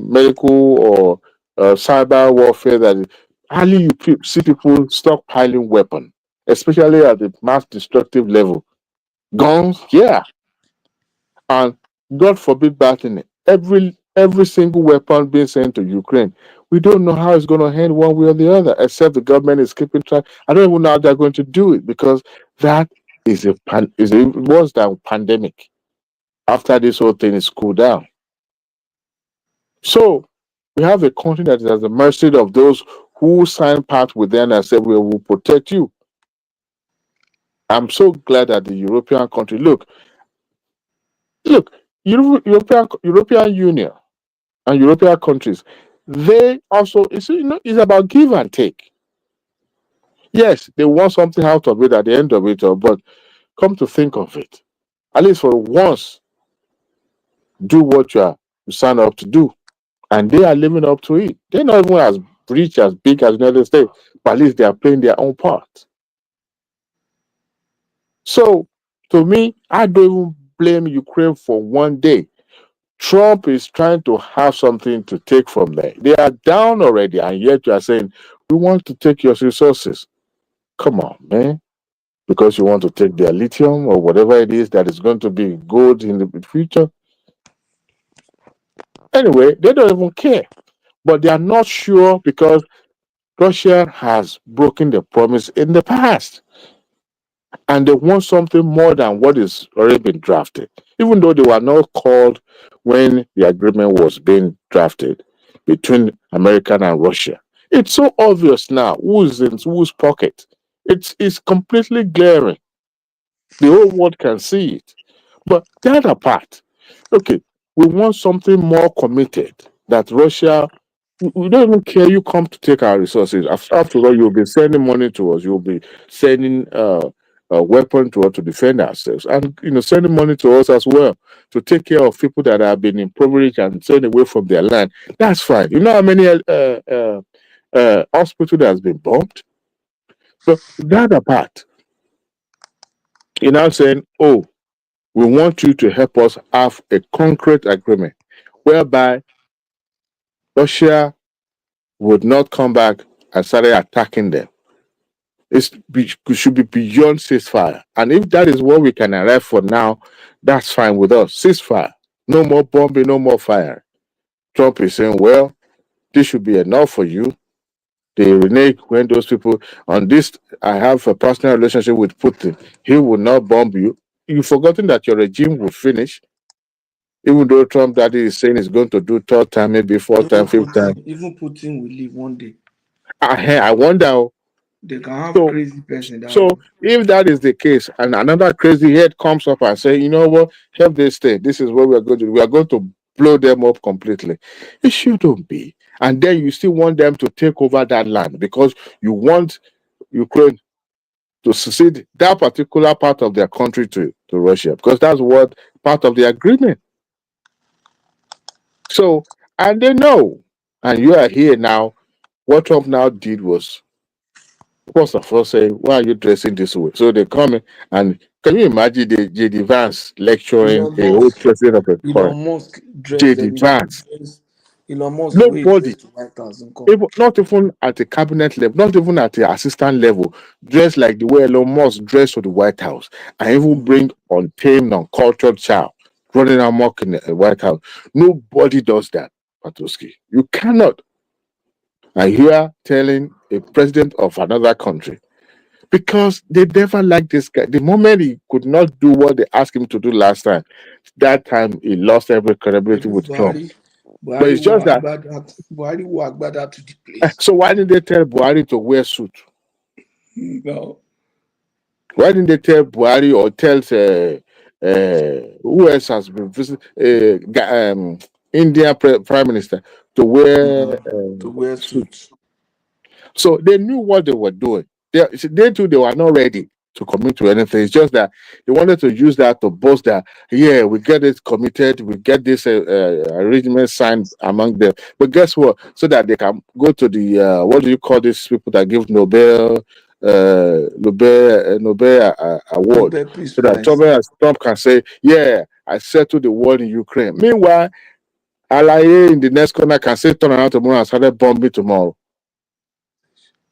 T: medical or cyber warfare, that hardly you see people stockpiling weapons, especially at the mass destructive level. Guns, yeah. And God forbid battling every single weapon being sent to Ukraine. We don't know how it's going to end one way or the other, except the government is keeping track. I don't even know how they're going to do it because that is a worse than pandemic. After this whole thing is cooled down. So we have a country that is at the mercy of those who sign part with them and say, we will protect you. I'm so glad that the European country, look, European Union and European countries, they also, it's about give and take. Yes, they want something out of it at the end of it, but come to think of it, at least for once, do what you sign up to do. And they are living up to it. They're not even as rich, as big as the United States, but at least they are playing their own part. So, to me, I don't even blame Ukraine for one day. Trump is trying to have something to take from there. They are down already, and yet you are saying, we want to take your resources. Come on, man. Because you want to take their lithium or whatever it is that is going to be good in the future. Anyway, they don't even care. But they are not sure because Russia has broken the promise in the past. And they want something more than what is already been drafted. Even though they were not called when the agreement was being drafted between America and Russia. It's so obvious now who's in whose pocket. It's completely glaring. The whole world can see it. But the other part, okay, we want something more committed that Russia, we don't even care you come to take our resources. After all, you'll be sending money to us, you'll be sending a weapon to us to defend ourselves, and sending money to us as well to take care of people that have been impoverished and turned away from their land. That's fine. You know how many hospital that has been bombed? So the other part, you're now saying, oh, we want you to help us have a concrete agreement whereby Russia would not come back and start attacking them. It should be beyond ceasefire. And if that is what we can arrive for now, that's fine with us. Ceasefire. No more bombing, no more fire. Trump is saying, well, this should be enough for you. They renege when those people on this, I have a personal relationship with Putin. He will not bomb you. You've forgotten that your regime will finish. Even though Trump daddy is saying he's going to do third time, maybe fourth time, fifth time.
A: Even Putin will leave one day.
T: I wonder.
A: They can have crazy person.
T: So if that is the case, and another crazy head comes up and say, you know what, help this thing. This is what we are going to do. We are going to blow them up completely. It shouldn't be. And then you still want them to take over that land because you want Ukraine to secede that particular part of their country to Russia, because that's what part of the agreement. So, and they know. And you are here now. What Trump now did was, first of all, say, why are you dressing this way? So they come in, and can you imagine the J.D. Vance lecturing a whole president of a country?
A: Elon Musk dressed
T: J.D.
A: them.
T: Vance.
A: Elon Musk way
T: Nobody,
A: dressed to White House and come.
T: not even at the cabinet level, not even at the assistant level, dressed like the way Elon Musk dressed to the White House, and even bring untamed, uncultured child running amok in the White House. Nobody does that, Patoski. You cannot. And you are telling a president of another country, because they never liked this guy. The moment he could not do what they asked him to do last time, that time he lost every credibility with Trump. But it's just that.
A: Buhari wore Agbada to the place.
T: So why didn't they tell Buhari to wear suit?
A: No.
T: Why didn't they tell Buhari or tell who else has been visiting Indian Prime Minister to wear suit? So they knew what they were doing. They too, they were not ready to commit to anything. It's just that they wanted to use that to boast that, yeah, we get it committed, we get this arrangement signed among them. But guess what? So that they can go to the what do you call these people that give Nobel award, so that Trump can say, yeah, I settled the war in Ukraine. Meanwhile, Alaye in the next corner can say, turn around tomorrow and start bombing tomorrow.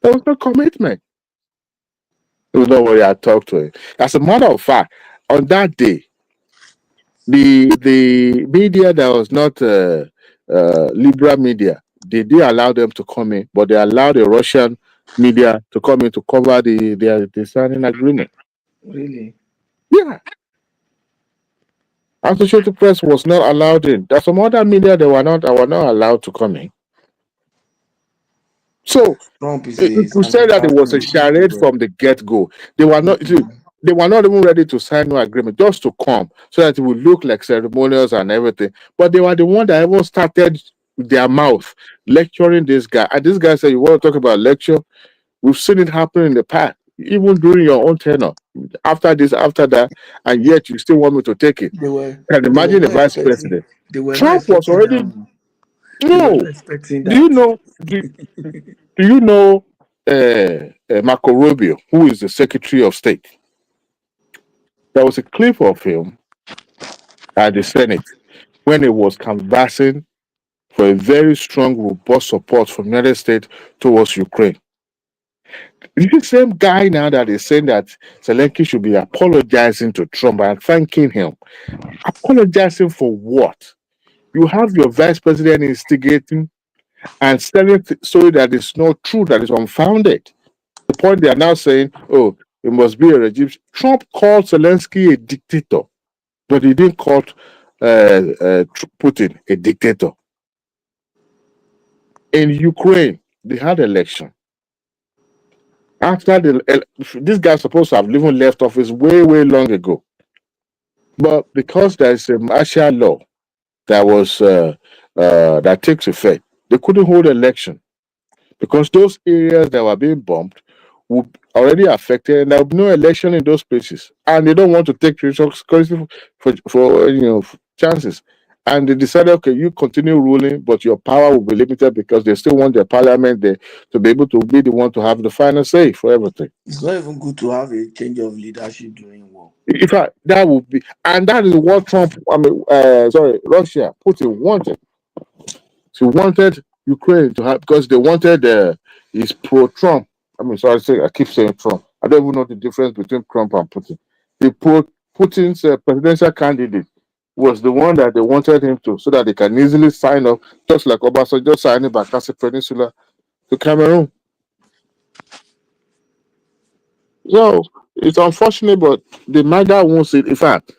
T: There was no commitment. There was nobody I talked to him. As a matter of fact, on that day, the media that was not liberal media, they did allow them to come in, but they allowed the Russian media to come in to cover the signing agreement.
A: Really?
T: Yeah. Associated Press was not allowed in. There's some other media that were not allowed to come in. So
A: Trump is
T: to say that it was a charade from the get-go. They were not. They were not even ready to sign no agreement, just to come so that it would look like ceremonials and everything. But they were the one that ever started their mouth lecturing this guy. And this guy said, "You want to talk about lecture? We've seen it happen in the past, even during your own tenure. After this, after that, and yet you still want me to take it." And imagine the vice president. Trump was already. No. Do you know? Do you know Marco Rubio, who is the Secretary of State? There was a clip of him at the Senate when he was canvassing for a very strong, robust support from the United States towards Ukraine. It's the same guy now that is saying that Zelensky should be apologizing to Trump and thanking him. Apologizing for what? You have your vice president instigating and selling story that is not true, that is unfounded. The point they are now saying, oh, it must be a regime. Trump called Zelensky a dictator, but he didn't call Putin a dictator. In Ukraine, they had election. After this guy's supposed to have even left office way, way long ago. But because there's a martial law that was that takes effect, they couldn't hold election because those areas that were being bombed would already affected, and there will be no election in those places, and they don't want to take risks for chances. And they decided, okay, you continue ruling, but your power will be limited because they still want their parliament there to be able to be the one to have the final say for everything.
A: It's not even good to have a change of leadership during war.
T: In fact, that would be, and that is what Russia, Putin wanted. He wanted Ukraine to have, because they wanted his pro-Trump. I keep saying Trump. I don't even know the difference between Trump and Putin. The Putin's presidential candidate was the one that they wanted him to, so that they can easily sign up, just like Obasa just signed by Castle Peninsula to Cameroon. So it's unfortunate, but the MAGA won't see it. In fact,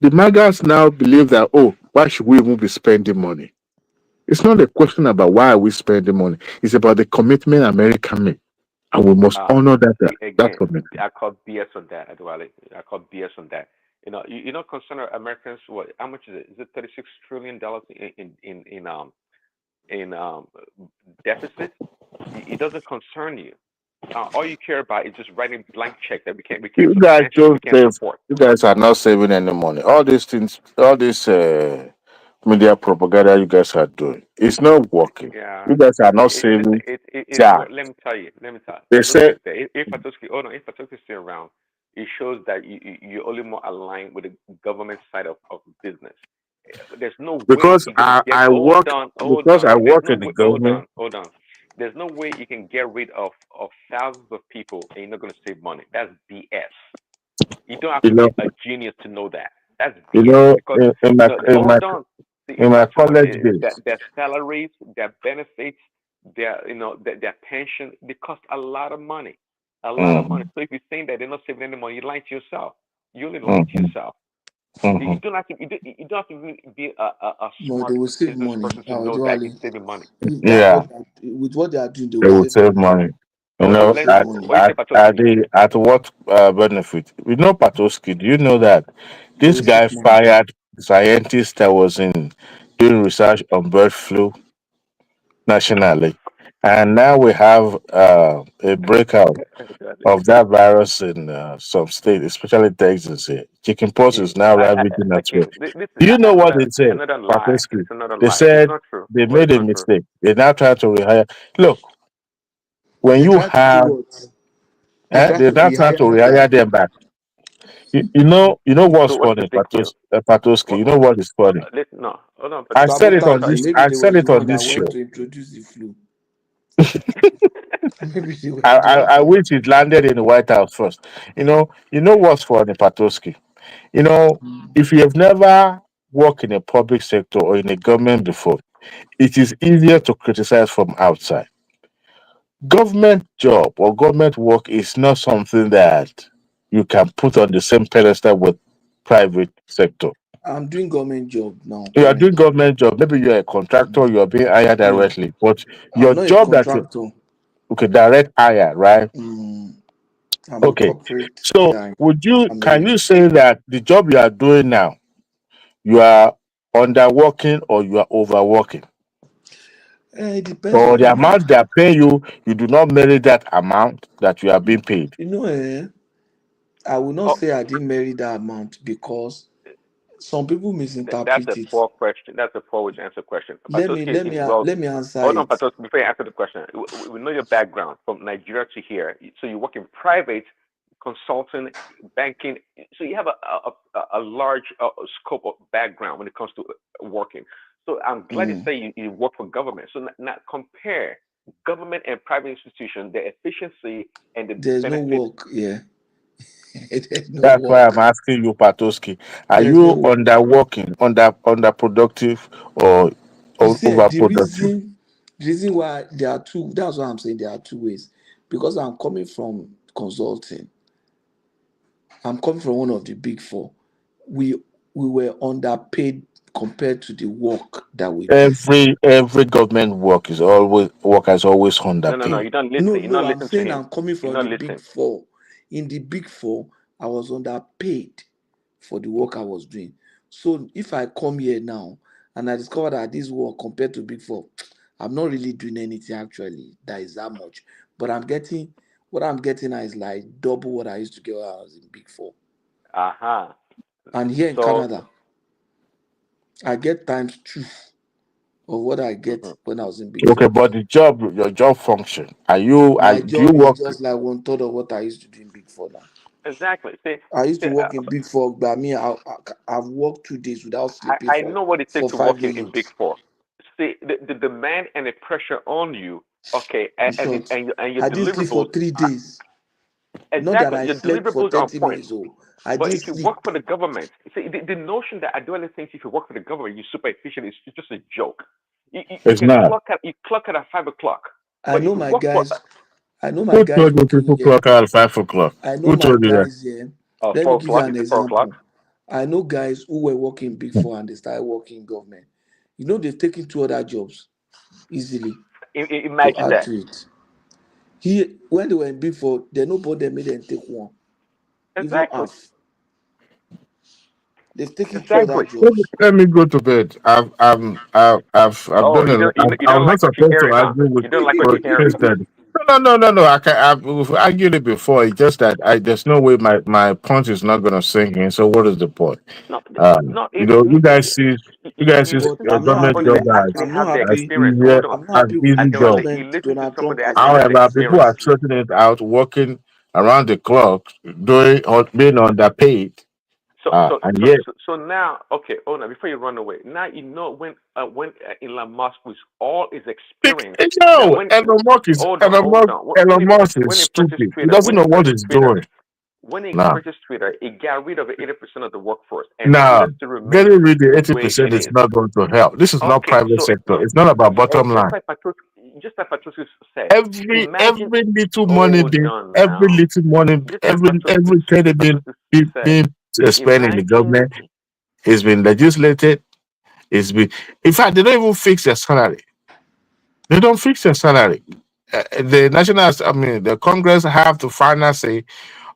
T: the MAGAs now believe that, oh, why should we even be spending money? It's not a question about why are we spending money. It's about the commitment America made. And we must honor that commitment.
E: I call BS on that, Adwale. I call BS on that.
V: You know, concern Americans. What? How much is it? Is it $36 trillion in deficit? It doesn't concern you. All you care about is just writing blank check that we can't
T: You guys
V: substantiate, we
T: don't
V: can't
T: save.
V: support.
T: You guys are not saving any money. All these things, all this media propaganda you guys are doing, it's not working.
V: Yeah,
T: You guys are not
V: listen,
T: saving.
V: it's
T: Yeah,
V: what. Let me tell you. Let me tell
T: they
V: you. Patoski
T: said
V: is there. If Patoski, hold on, if Patoski is still around, it shows that you're only more aligned with the government side of business. There's no way
T: because
V: you're gonna get. Hold on, hold
T: because I
V: on. There's
T: work
V: no
T: in the
V: way. Hold
T: government.
V: on, hold on. There's no way you can get rid of thousands of people and you're not gonna save money. That's BS. You don't have
T: You
V: to be
T: know,
V: a genius to know that. That's BS because hold on.
T: in
V: If
T: my
V: I told
T: college days,
V: their salaries, their benefits, their pension, they cost a lot of money, a lot of money.
T: mm,
V: So if you're saying that they're not saving any money, you're lying to yourself. You only lying to
T: mhm,
V: yourself. You
T: mhm.
V: don't have to. You don't have to be a
A: But they
V: smart
A: will save
V: business
A: money.
V: person to know that it's saving money.
A: That's
T: Yeah,
A: with what they are doing, they
T: they
A: will
T: will
A: save
T: save
A: money.
T: money. You
V: Hold
A: They
V: on.
A: will
T: know,
V: Let
A: save
V: what
A: money.
V: you say, Patoski?
T: at what benefit? You know, Patoski. Do you know that
A: They
T: this
A: will save
T: guy
A: money.
T: fired scientist that was in doing research on bird flu nationally, and now we have a breakout of that virus in some states, especially Texas. Here, chickenpox
V: Yeah,
T: is now ravaging as well.
V: this is
T: Do you know what
V: another
T: they said,
V: another lie. It's
T: Papeski?
V: another
T: They
V: lie. It's
T: said
V: not true.
T: they
V: Well,
T: made
V: it's
T: a
V: not true.
T: mistake. They now try to rehire. Look, when
A: They
T: you
A: try to do
T: have,
A: what? They try
T: they
A: to
T: now try
A: rehire
T: to
A: new guy.
T: rehire them back. You know
V: So
T: what's
V: what's the
T: funny,
V: big deal?
T: Patoski.
V: What,
T: You know what is funny?
V: listen, no, hold on,
T: I
V: Patoski.
T: said it
V: Let me
T: on
A: Sabotage.
V: tell
T: this.
V: you.
A: Maybe
T: I
A: they were
T: said
A: the
T: it on
A: one that
T: this
A: went
T: show.
A: to introduce the flu. Maybe they were
T: I,
A: the
T: I,
A: one
T: I
A: that.
T: wish it landed in the White House first. You know what's funny, Patoski. You know, if you have never worked in a public sector or in a government before, it is easier to criticize from outside. Government job or government work is not something that you can put on the same pedestal with private sector.
A: I'm doing government job now
T: You are doing
A: currently.
T: government job. Maybe you're a contractor, you're being hired
A: No,
T: directly, but
A: I'm
T: your
A: not a
T: job that you
A: contractor.
T: okay, direct hire, right?
A: Mm, I'm a
T: Okay.
A: corporate
T: So
A: guy.
T: can
A: Family.
T: you say that the job you are doing now, you are underworking or you are overworking?
A: It depends
T: Or
A: on
T: the
A: the week.
T: amount they are paying you, you do not merit that amount that you are being paid.
A: I will not
V: Oh,
A: say I didn't marry that amount because some people
V: that's
A: misinterpret
V: a
A: it.
V: poor question. That's a poor way to answer the question.
A: Let me
V: Patoski
A: let
V: is
A: me
V: well.
A: let me answer
V: Hold on,
A: it.
V: Patoski. Before you answer the question, we know your background from Nigeria to here. So you work in private consulting, banking. So you have a large scope of background when it comes to working. So I'm glad you
A: Mm.
V: say you work for government. So now compare government and private institutions, their efficiency and the
A: There's no
V: benefits.
A: work. Yeah, there's no
T: That's why I'm
A: work.
T: asking you, Patoski. Are
A: There's no
T: you
A: work.
T: underworking, underproductive, or
A: You see,
T: overproductive?
A: the reason why there are two. That's why I'm saying there are two ways. Because I'm coming from consulting. I'm coming from one of the big four. We we were underpaid compared to the work that we do.
T: Every government work has always
V: No.
T: underpaid.
V: You don't
A: No,
V: listen. You
A: no,
V: don't
A: I'm
V: listen to
A: saying
V: him.
A: I'm coming
V: You
A: from the
V: don't
A: big
V: listen.
A: four. In the big four, I was underpaid for the work I was doing. So if I come here now and I discover that this work compared to big four, I'm not really doing anything actually that is that much. But what I'm getting now is like double what I used to get when I was in big four.
V: Uh-huh.
A: And here in
V: So
A: Canada, I get times two of what I get
V: mhm.
A: when I was in big
T: Okay,
A: four.
T: but your job function.
A: My
T: Do you
A: job is
T: work?
A: just like one third of what I used to do in big four now.
V: Exactly.
A: I used to
V: See,
A: work in Big Four, but I've worked 2 days without sleeping
V: I know what it takes
A: for
V: to work
A: five
V: in Big
A: minutes.
V: Four. See, the demand and the pressure on you, okay,
A: In short,
V: and your
A: I didn't sleep for
V: deliverables,
A: 3 days. Not that
V: exactly,
A: I
V: your
A: slept for
V: deliverables are on
A: 30
V: point.
A: minutes. Oh, I
V: But
A: didn't
V: if you work
A: sleep.
V: for the government, see, the notion that I do anything if you work for the government, you're super efficient is just a joke. You
T: It's
V: can
T: not.
V: you clock out at 5 o'clock.
A: I
V: But if
A: know
V: you
A: my
V: work for
A: guys. I know my
T: Who
A: guys
T: told you
A: working
T: people
A: here.
T: clock out at 5 o'clock?
A: I know
T: Who
A: my
T: told you that?
A: guys here. Let me
V: four
A: give you
V: o'clock,
A: an
V: is it 4 o'clock?
A: example. I know guys who were working Big Four and they started working government. They've taken 2 other jobs easily to
V: Imagine
A: add
V: that.
A: to it. When they were in Big Four, they nobody made them take one, even
V: Exactly.
A: half. They've taken two other
V: Exactly.
A: jobs.
T: Let me go to bed. I've
V: Oh,
T: done a lot.
V: you
T: I
V: don't
T: was not
V: like what you're
T: supposed to
V: hearing, huh?
T: argue with
V: You don't like what you're hearing.
T: Christian. No. We've argued it before. It's just that there's no way my point is not going to sink in. So what is the point?
V: No, no.
T: You guys see,
V: You
A: But
V: listen to
A: I'm not
V: somebody
A: happy
V: that
T: government
A: with
T: job
V: actually
A: I'm
V: have the
A: not
T: as
A: happy.
V: experience.
T: easy
V: Hold on.
A: I'm not
T: as
A: happy with
T: easy
A: the
T: job.
A: government
V: You listen to
A: Donald
V: somebody
A: Trump
V: that
A: has
V: actually have the
A: used.
T: However, people are
V: experience.
T: sorting it out, working around the clock, doing or being underpaid, and yet
V: So now, okay, hold on, before you run away. Now you know when Elon Musk with all his experience that
T: no,
V: when hold on.
T: Elon Musk is
V: When he purchased
T: stupid. He
V: Twitter,
T: doesn't know what he's doing.
V: when he
T: Nah,
V: purchased Twitter, he got rid of 80% of the workforce, and
T: nah.
V: Twitter still remains
T: Getting rid of
V: the way
T: 80%
V: it
T: is
V: is.
T: not going to help. This is not
V: Okay,
T: private
V: so
T: sector. It's not about
V: yeah,
T: bottom line.
V: just like Patricia said,
T: Every
V: imagine.
T: little money
V: Hold
T: they
V: on
T: every
V: now.
T: little money
V: Just like
T: every penny
V: said,
T: being spent in the
V: imagine.
T: government has been legislated. It's been, in fact, they don't even fix their salary. They don't fix their salary. The Congress have the final say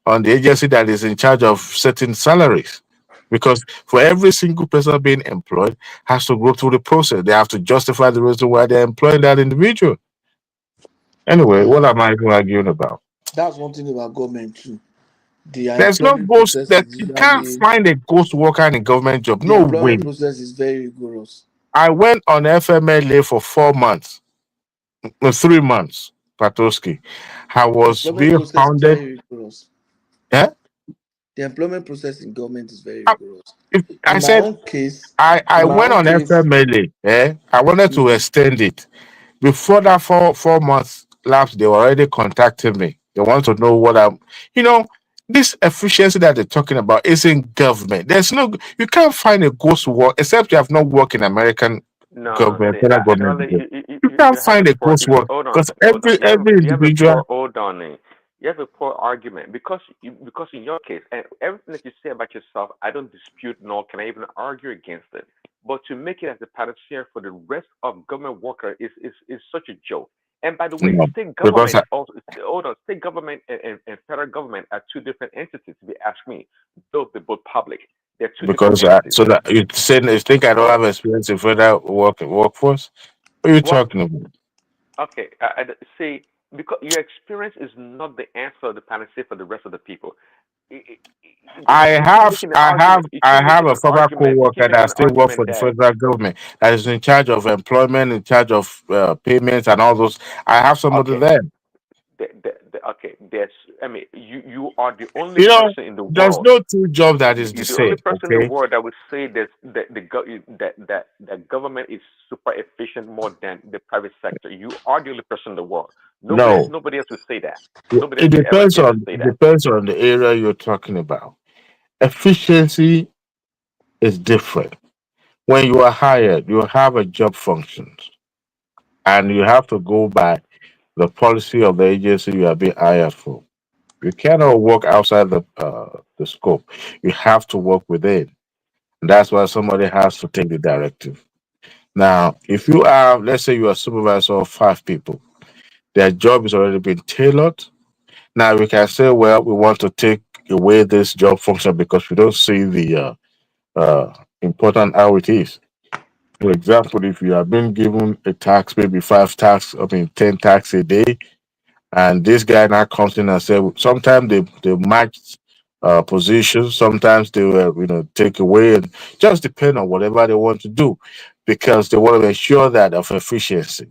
T: on the agency that is in charge of setting salaries. Because for every single person being employed has to go through the process. They have to justify the reason why they're employing that individual. Anyway, what am I even arguing about?
A: That's one thing about government too. The
T: There's no
A: employment
T: ghost
A: process
T: that
A: is
T: you can't
A: usually
T: find a ghost worker in a government job.
A: the
T: No way.
A: employment process is very rigorous.
T: I went on FMLA for 4 months, no, 3 months, Patoski. I
A: The
T: was
A: employment
T: being
A: process is
T: hounded.
A: very rigorous.
T: Yeah?
A: The employment process in government is very
T: I,
A: rigorous.
T: I
A: In my
T: said
A: own case,
T: I
A: in my
T: went
A: own
T: on
A: case,
T: FMLA. I wanted to
A: mm,
T: extend it. Before that four months lapsed, they were already contacting me. They want to know what I'm, you know, this efficiency that they're talking about is in government. You can't find a ghost work except you have not worked in American
V: No,
T: government,
V: see,
T: federal
V: I don't
T: government
V: let
T: before. You can't
V: you have a
T: find a
V: poor.
T: ghost work
V: Hold on,
T: because
V: hold on.
T: every
V: You have a
T: individual.
V: poor. Hold on, you have a poor argument because in your case and everything that you say about yourself, I don't dispute nor can I even argue against it. But to make it as a panacea for the rest of government worker is such a joke. And by the way,
T: No,
V: state
T: because
V: government also hold on, state government and federal government are two different entities. If you ask me, though they're both public, they're two different entities.
T: so that you saying you think I don't
V: So
T: have experience in federal workforce? What are you
V: what?
T: talking about?
V: Okay, see, because your experience is not the answer, the panacea for the rest of the people. You keep making the argument. You keep
T: I have
V: making
T: a
V: an
T: former
V: argument. You keep
T: co-worker
V: making
T: that
V: an
T: still works
V: argument
T: for the
V: that
T: federal government that is in charge of employment, in charge of payments and all those. I have somebody
V: okay,
T: there.
V: okay. There's, I mean, you are the only
T: You know,
V: person in the
T: there's
V: world.
T: no two jobs that is the
V: You're the only
T: same.
V: person in the
T: Okay,
V: world that would say that government is super efficient more than the private sector. You are the only person in the world.
T: no,
V: Nobody else would say that. Nobody else
T: it
V: would ever
T: depends
V: dare to
T: on
V: say
T: it
V: that.
T: depends on the area you're talking about. Efficiency is different. When you are hired, you have a job functions, and you have to go by the policy of the agency you are being hired for. You cannot work outside the scope. You have to work within. That's why somebody has to take the directive. Now, if you are, let's say you are a supervisor of 5 people, their job is already been tailored. Now we can say, well, we want to take away this job function because we don't see the important how it is. For example, if you have been given a tax, maybe 10 tax a day, and this guy now comes in and say sometimes they match positions, sometimes they will take away, and just depend on whatever they want to do because they want to ensure that of efficiency.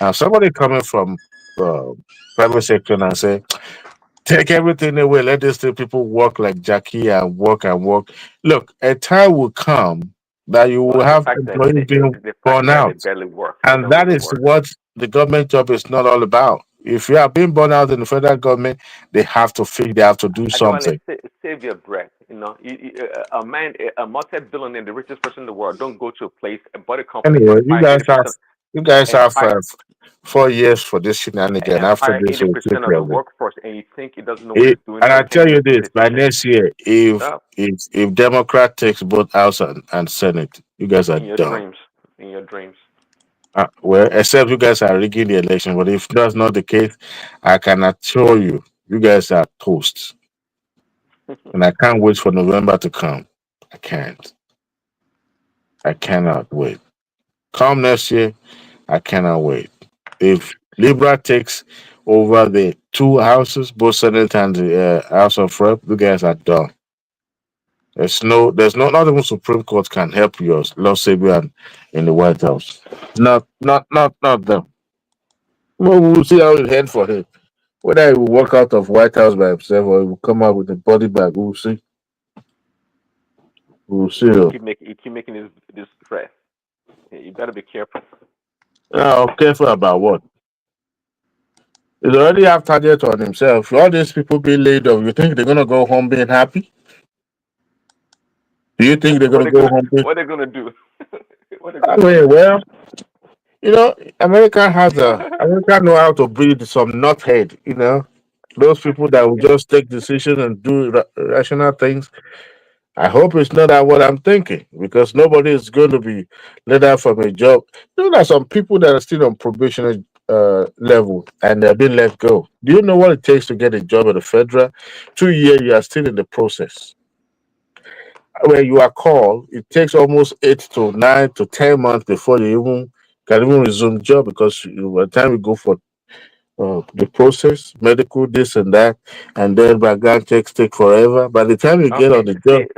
T: Now somebody coming from uh, private sector and say take everything away, let these two people work like Jackie and work and work. Look, a time will come that you will
V: Well,
T: have employees being
V: the fact
T: burn
V: that they
T: out,
V: barely work, they
T: and
V: don't
T: that
V: really
T: is
V: work.
T: what the government job is not all about. If you are being burned out in the federal government, they have to figure, they have to do
V: I don't
T: something.
V: save your breath. A man, a multi-billionaire, the richest person in the world, don't go to a place, a body company,
T: Anyway,
V: and fire 80%,
T: you guys
V: and
T: have
V: fire
T: 4 years for this shenanigan.
V: and
T: After
V: fire
T: this,
V: eighty
T: we'll take
V: percent of
T: care
V: the
T: of it.
V: workforce, and you think he doesn't know what he's doing,
T: And
V: or
T: I
V: you think
T: tell
V: he's
T: you
V: just being
T: this: by
V: efficient?
T: next year,
V: No,
T: if Democrat takes both House and Senate, you guys are
V: in your
T: done.
V: dreams, in your dreams.
T: Well, except you guys are rigging the election. But if that's not the case, I can assure you, you guys are toast. And I can't wait for November to come. I can't. I cannot wait. Come next year, I cannot wait. If Libra takes over the two houses, both Senate and the House of Rep, you guys are done. Not even Supreme Court can help yours, Lord Sabian in the White House. Not them. Well, we'll see how it head for him. Whether he will walk out of White House by himself or he will come out with a body bag, we'll see. We'll see.
V: You keep making this threat. You better be careful.
T: Careful about what? He's already have target on himself. All these people being laid off, you think they're gonna go home being happy? Do you think they're gonna go home being?
V: What are they gonna do?
T: Well, America know how to breed some nuthead. Those people that will just take decisions and do rational things. I hope it's not that what I'm thinking because nobody is going to be let out from a job. There's some people that are still on probation level and they're being let go. Do you know what it takes to get a job at the federal? 2 years, you are still in the process. When you are called, it takes almost 8 to 9 to 10 months before you can even resume job because by the time you go for the process, medical, this and that, and then background checks take forever. By the time you get on the job,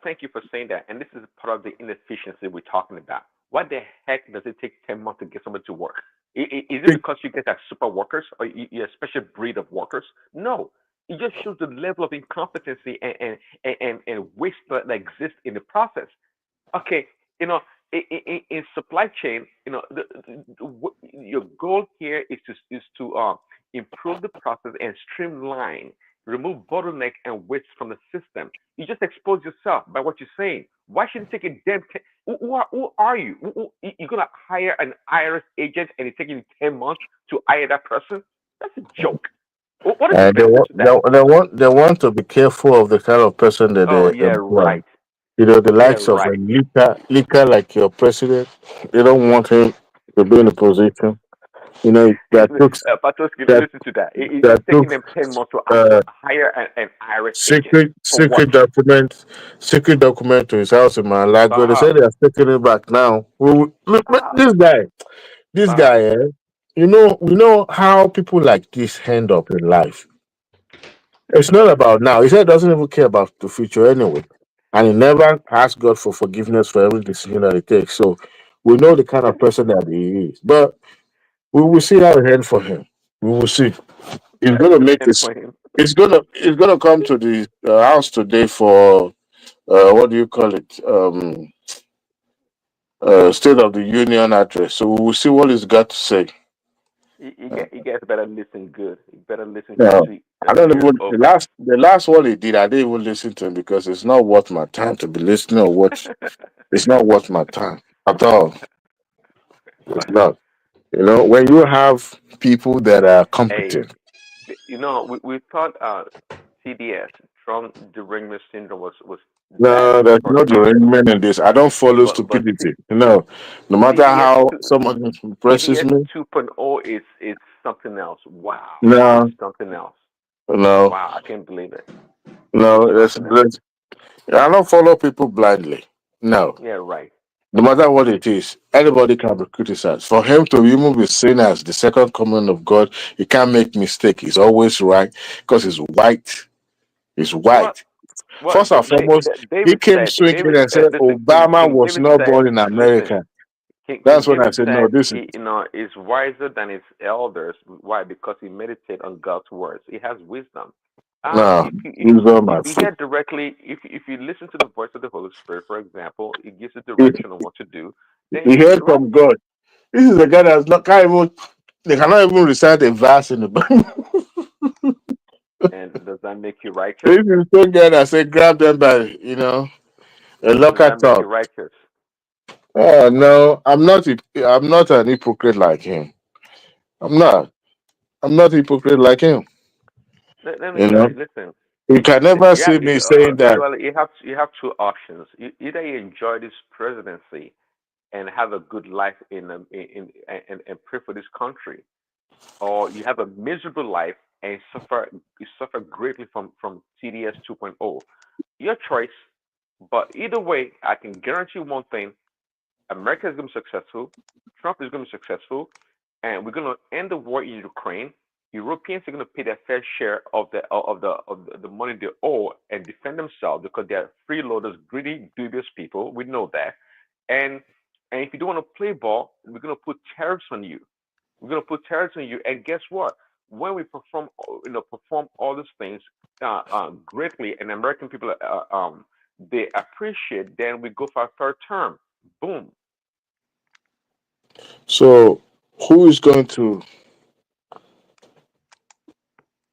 V: thank you for saying that. And this is part of the inefficiency we're talking about. Why the heck does it take 10 months to get somebody to work? Is it because you guys are super workers or you're a special breed of workers? No. It just shows the level of incompetency and waste that exists in the process. Okay, in supply chain, your goal here is to improve the process and streamline, remove bottleneck and waste from the system. You just expose yourself by what you're saying. Why should it take a damn? Who are you? You're gonna hire an IRS agent and it's taking 10 months to hire that person? That's a joke. What is the benefit to that?
T: they want to be careful of the kind of person that
V: Oh
T: they
V: yeah,
T: employ.
V: right.
T: The
V: Yeah,
T: likes of a
V: right.
T: leaker like your president. They don't want him to be in a position.
V: Patoski,
T: That
V: listen to that. It's
T: that
V: taking
T: took
V: them 10 months to
T: uh,
V: hire an IRS agent.
T: secret
V: For what?
T: secret document to his house in Malago. They
V: Stop.
T: said they are taking it back now. Look,
V: Stop.
T: this
V: Stop.
T: guy, we know how people like this end up in life. It's not about now. He said he doesn't even care about the future anyway. And he never asked God for forgiveness for every decision that he takes. So we know the kind of person that he is. But we will see how it ends for him. We will see. He's gonna make
V: And
T: this
V: for him.
T: he's gonna come to the house today for what do you call it? State of the Union address. So we will see what he's got to say.
V: You guys better listen good. You better listen
T: No,
V: to
T: I don't
V: ears
T: even
V: open.
T: the last one he did, I didn't even listen to him because it's not worth my time to be listening or watch. It's not worth my time at all. It's not. When you have people that are
V: Hey,
T: competent.
V: we thought CDS, Trump derangement syndrome, was that
T: No, there's
V: for
T: no
V: him,
T: derangement in this. I don't follow
V: but
T: stupidity. No matter
V: CDS
T: how someone impresses
V: CDS
T: me.
V: 2.0 is something else. Wow, it's
T: No,
V: something else.
T: no,
V: Wow, I can't believe it. It's
T: no.
V: something else.
T: I don't follow people blindly. No.
V: Yeah, right.
T: No matter what it is, anybody can be criticized. For him to even be seen as the second coming of God, he can't make mistake. He's always right because he's white. He's
V: Well,
T: white. First and foremost, he came swinging and said
V: Listen,
T: Obama was
V: David
T: not
V: said,
T: born in
V: listen,
T: America.
V: King
T: That's when I
V: David
T: said, no,
V: said
T: this is
V: he, is wiser than his elders. Why? Because he meditated on God's words. He has wisdom.
T: no,
V: If you if,
T: he's on
V: if
T: my
V: you
T: foot.
V: hear directly, if you listen to the voice of the Holy Spirit, for example, it gives you
T: He,
V: direction on what to do. Then
T: he
V: you'll be
T: heard
V: right.
T: from God. This is a guy that's not can't even they cannot even recite a verse in the Bible.
V: And does that make you righteous?
T: This is so good. I say grab them by a
V: Does
T: locker
V: that make you
T: talk.
V: righteous?
T: Oh no, I'm not. I'm not an hypocrite like him. I'm not. I'm not a hypocrite like him.
V: Let me
T: You
V: tell
T: know,
V: you. Listen,
T: you can
V: listen.
T: never
V: Yeah,
T: see me saying that.
V: usually you have two options. Either you enjoy this presidency and have a good life and pray for this country, or you have a miserable life and you suffer greatly from TDS 2.0. Your choice. But either way, I can guarantee one thing: America is going to be successful. Trump is going to be successful, and we're going to end the war in Ukraine. Europeans are going to pay their fair share of the money they owe and defend themselves because they're freeloaders, greedy, dubious people. We know that. And if you don't want to play ball, we're going to put tariffs on you. We're going to put tariffs on you. And guess what? When we perform all these things greatly, and American people they appreciate, then we go for a third term. Boom.
T: So, who is going to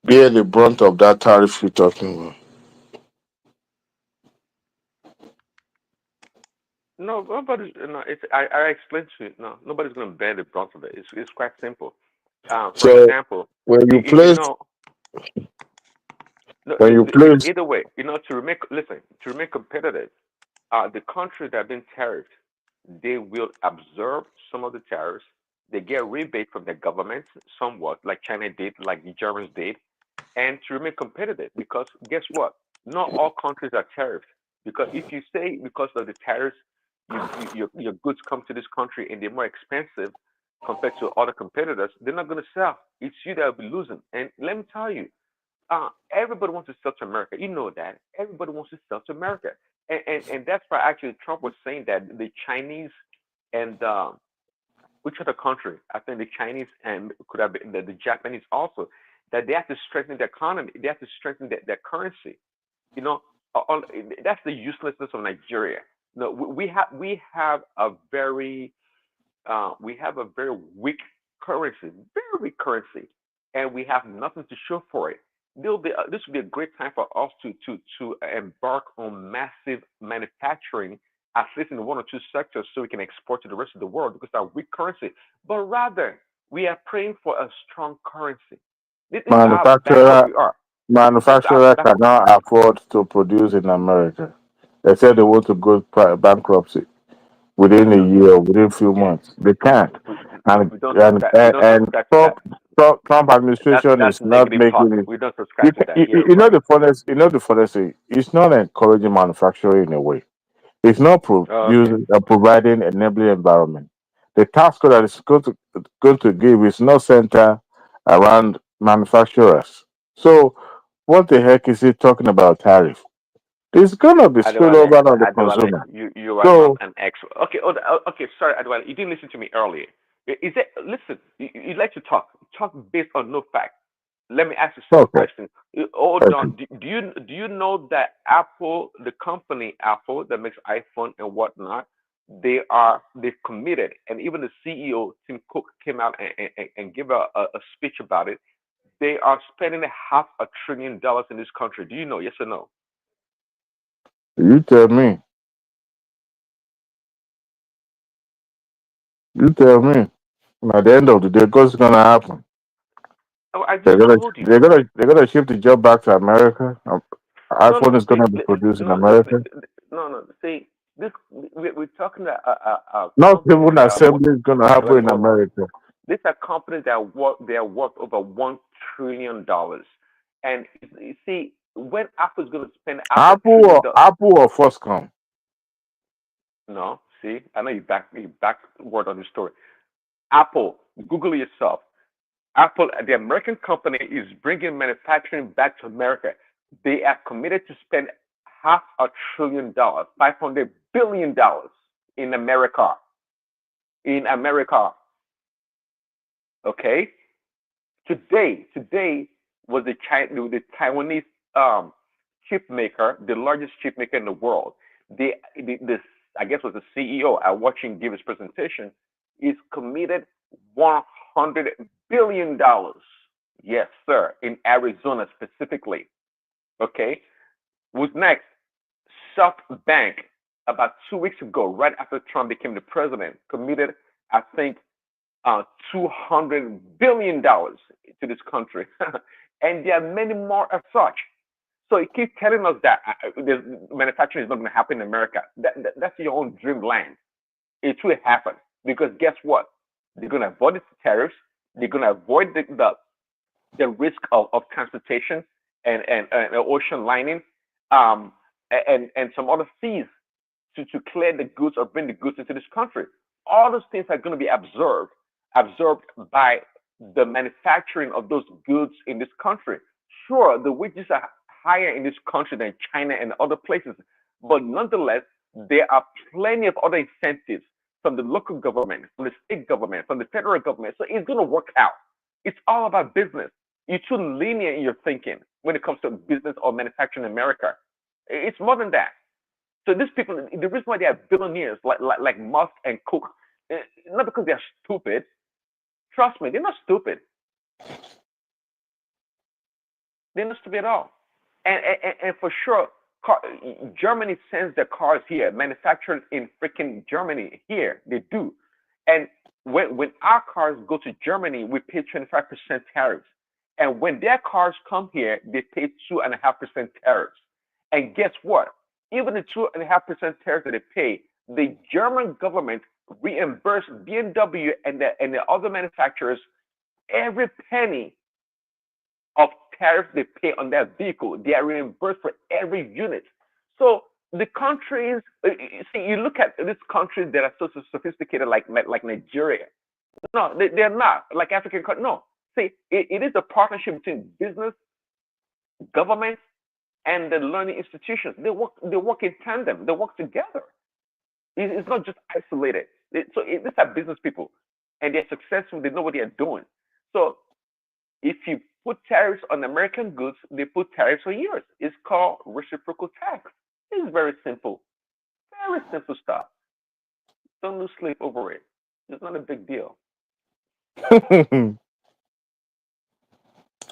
T: bear the brunt of that tariff you're talking about?
V: No, nobody's. No, I explained to you. No, nobody's going to bear the brunt of it. It's quite simple. For
T: So,
V: example,
T: when you
V: you
T: place,
V: know, no,
T: when you place,
V: either way, to remain competitive, the countries that have been tariffed, they will absorb some of the tariffs. They get rebate from their governments somewhat, like China did, like the Germans did, and to remain competitive. Because guess what? Not all countries are tariffed. Because if you say because of the tariffs, your goods come to this country and they're more expensive compared to other competitors, they're not going to sell. It's you that will be losing. And let me tell you, everybody wants to sell to America. You know that. Everybody wants to sell to America. And that's why actually Trump was saying that the Chinese and which other country? I think the Chinese and could have been the Japanese also, that they have to strengthen their economy. They have to strengthen their currency. You know, that's the uselessness of Nigeria. No, we have a very weak currency, very weak currency, and we have nothing to show for it. This would be a great time for us to embark on massive manufacturing, at least in one or two sectors, so we can export to the rest of the world because our weak currency. But rather, we are praying for a strong currency. This is how backward
T: manufacturer
V: we are. This is how
T: manufacturer
V: backward.
T: cannot afford to produce in America. They said they want to go bankruptcy within a
V: No,
T: year, or within a few
V: yeah,
T: months. They can't. And
V: we don't subscribe to that.
T: Trump administration
V: That's
T: is not
V: negative talk.
T: making it.
V: We don't subscribe to that. Yeah,
T: You know
V: right.
T: the funniest thing. It's not encouraging manufacturing in a way. It's not
V: Okay.
T: producing providing enabling environment. The task code that is going to give is not centered around manufacturers. So what the heck is he talking about tariff? It's gonna be spilled
V: Adewale,
T: over on the
V: Adewale,
T: consumer.
V: you are not
T: So
V: an expert. Okay, okay, sorry, Adewale, you didn't listen to me earlier. Is it? Listen, you like to talk based on no fact. Let me ask you a simple
T: okay,
V: question. Hold
T: okay.
V: on. Do you know that Apple, the company Apple that makes iPhone and whatnot, they've committed, and even the CEO Tim Cook came out and gave a speech about it. They are spending $500 billion in this country. Do you know? Yes or no?
T: You tell me. You tell me. At the end of the day, what's gonna happen?
V: Oh, I
T: They're
V: just
T: gonna
V: told you.
T: they're gonna they're gonna shift the job back to America.
V: No,
T: iPhone
V: no.
T: is
V: See,
T: gonna be produced in
V: no, no,
T: America.
V: no, no. See, this we're talking about
T: Not
V: companies
T: even
V: that are
T: assembly is gonna happen
V: well,
T: in
V: hold on.
T: America.
V: These are companies that they are worth over $1 trillion, and you see when Apple's going to spend $500 billion.
T: Apple or Foxconn.
V: No, see, I know you backward on the story. Apple, Google it yourself. Apple, the American company, is bringing manufacturing back to America. They are committed to spend $500 billion, $500 billion in America. In America, okay. Today was the Taiwanese chip maker, the largest chip maker in the world. This I guess was the CEO. I watched him give his presentation. Is committed $100 billion. Yes, sir, in Arizona specifically. Okay, who's next? SoftBank, about 2 weeks ago, right after Trump became the president, committed, I think, $200 billion to this country. And there are many more as such. So you keep telling us that manufacturing is not going to happen in America. That's your own dreamland. It will happen because guess what? They're going to avoid the tariffs. They're going to avoid the risk of transportation and ocean lining. Um, and some other fees to clear the goods or bring the goods into this country. All those things are going to be absorbed by the manufacturing of those goods in this country. Sure, the wages are higher in this country than China and other places, but nonetheless, there are plenty of other incentives from the local government, from the state government, from the federal government. So it's going to work out. It's all about business. You're too linear in your thinking when it comes to business or manufacturing in America. It's more than that. So these people, the reason why they are billionaires like Musk and Cook, not because they are stupid. Trust me, they're not stupid. They're not stupid at all. And for sure, Germany sends their cars here, manufactured in freaking Germany here. They do. And when our cars go to Germany, we pay 25% tariffs. And when their cars come here, they pay 2.5% tariffs. And guess what? Even the 2.5% tariffs that they pay, the German government reimbursed BMW and the other manufacturers every penny of tariffs they pay on their vehicle. They are reimbursed for every unit. So the countries, you look at these countries that are so sophisticated, like Nigeria. No, they're not like African countries. No, see, it is a partnership between business, government, and the learning institutions. They work in tandem. They work together. It's not just isolated. These are business people, and they're successful. They know what they're doing. So if you put tariffs on American goods, they put tariffs on yours. It's called reciprocal tax. It's very simple. Very simple stuff. Don't lose sleep over it. It's not a big deal.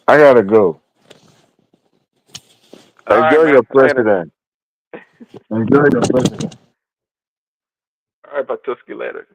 T: I gotta go.
V: All right,
T: Enjoy
V: man.
T: your
V: Later.
T: president. Enjoy your president.
V: All right, Batuski later.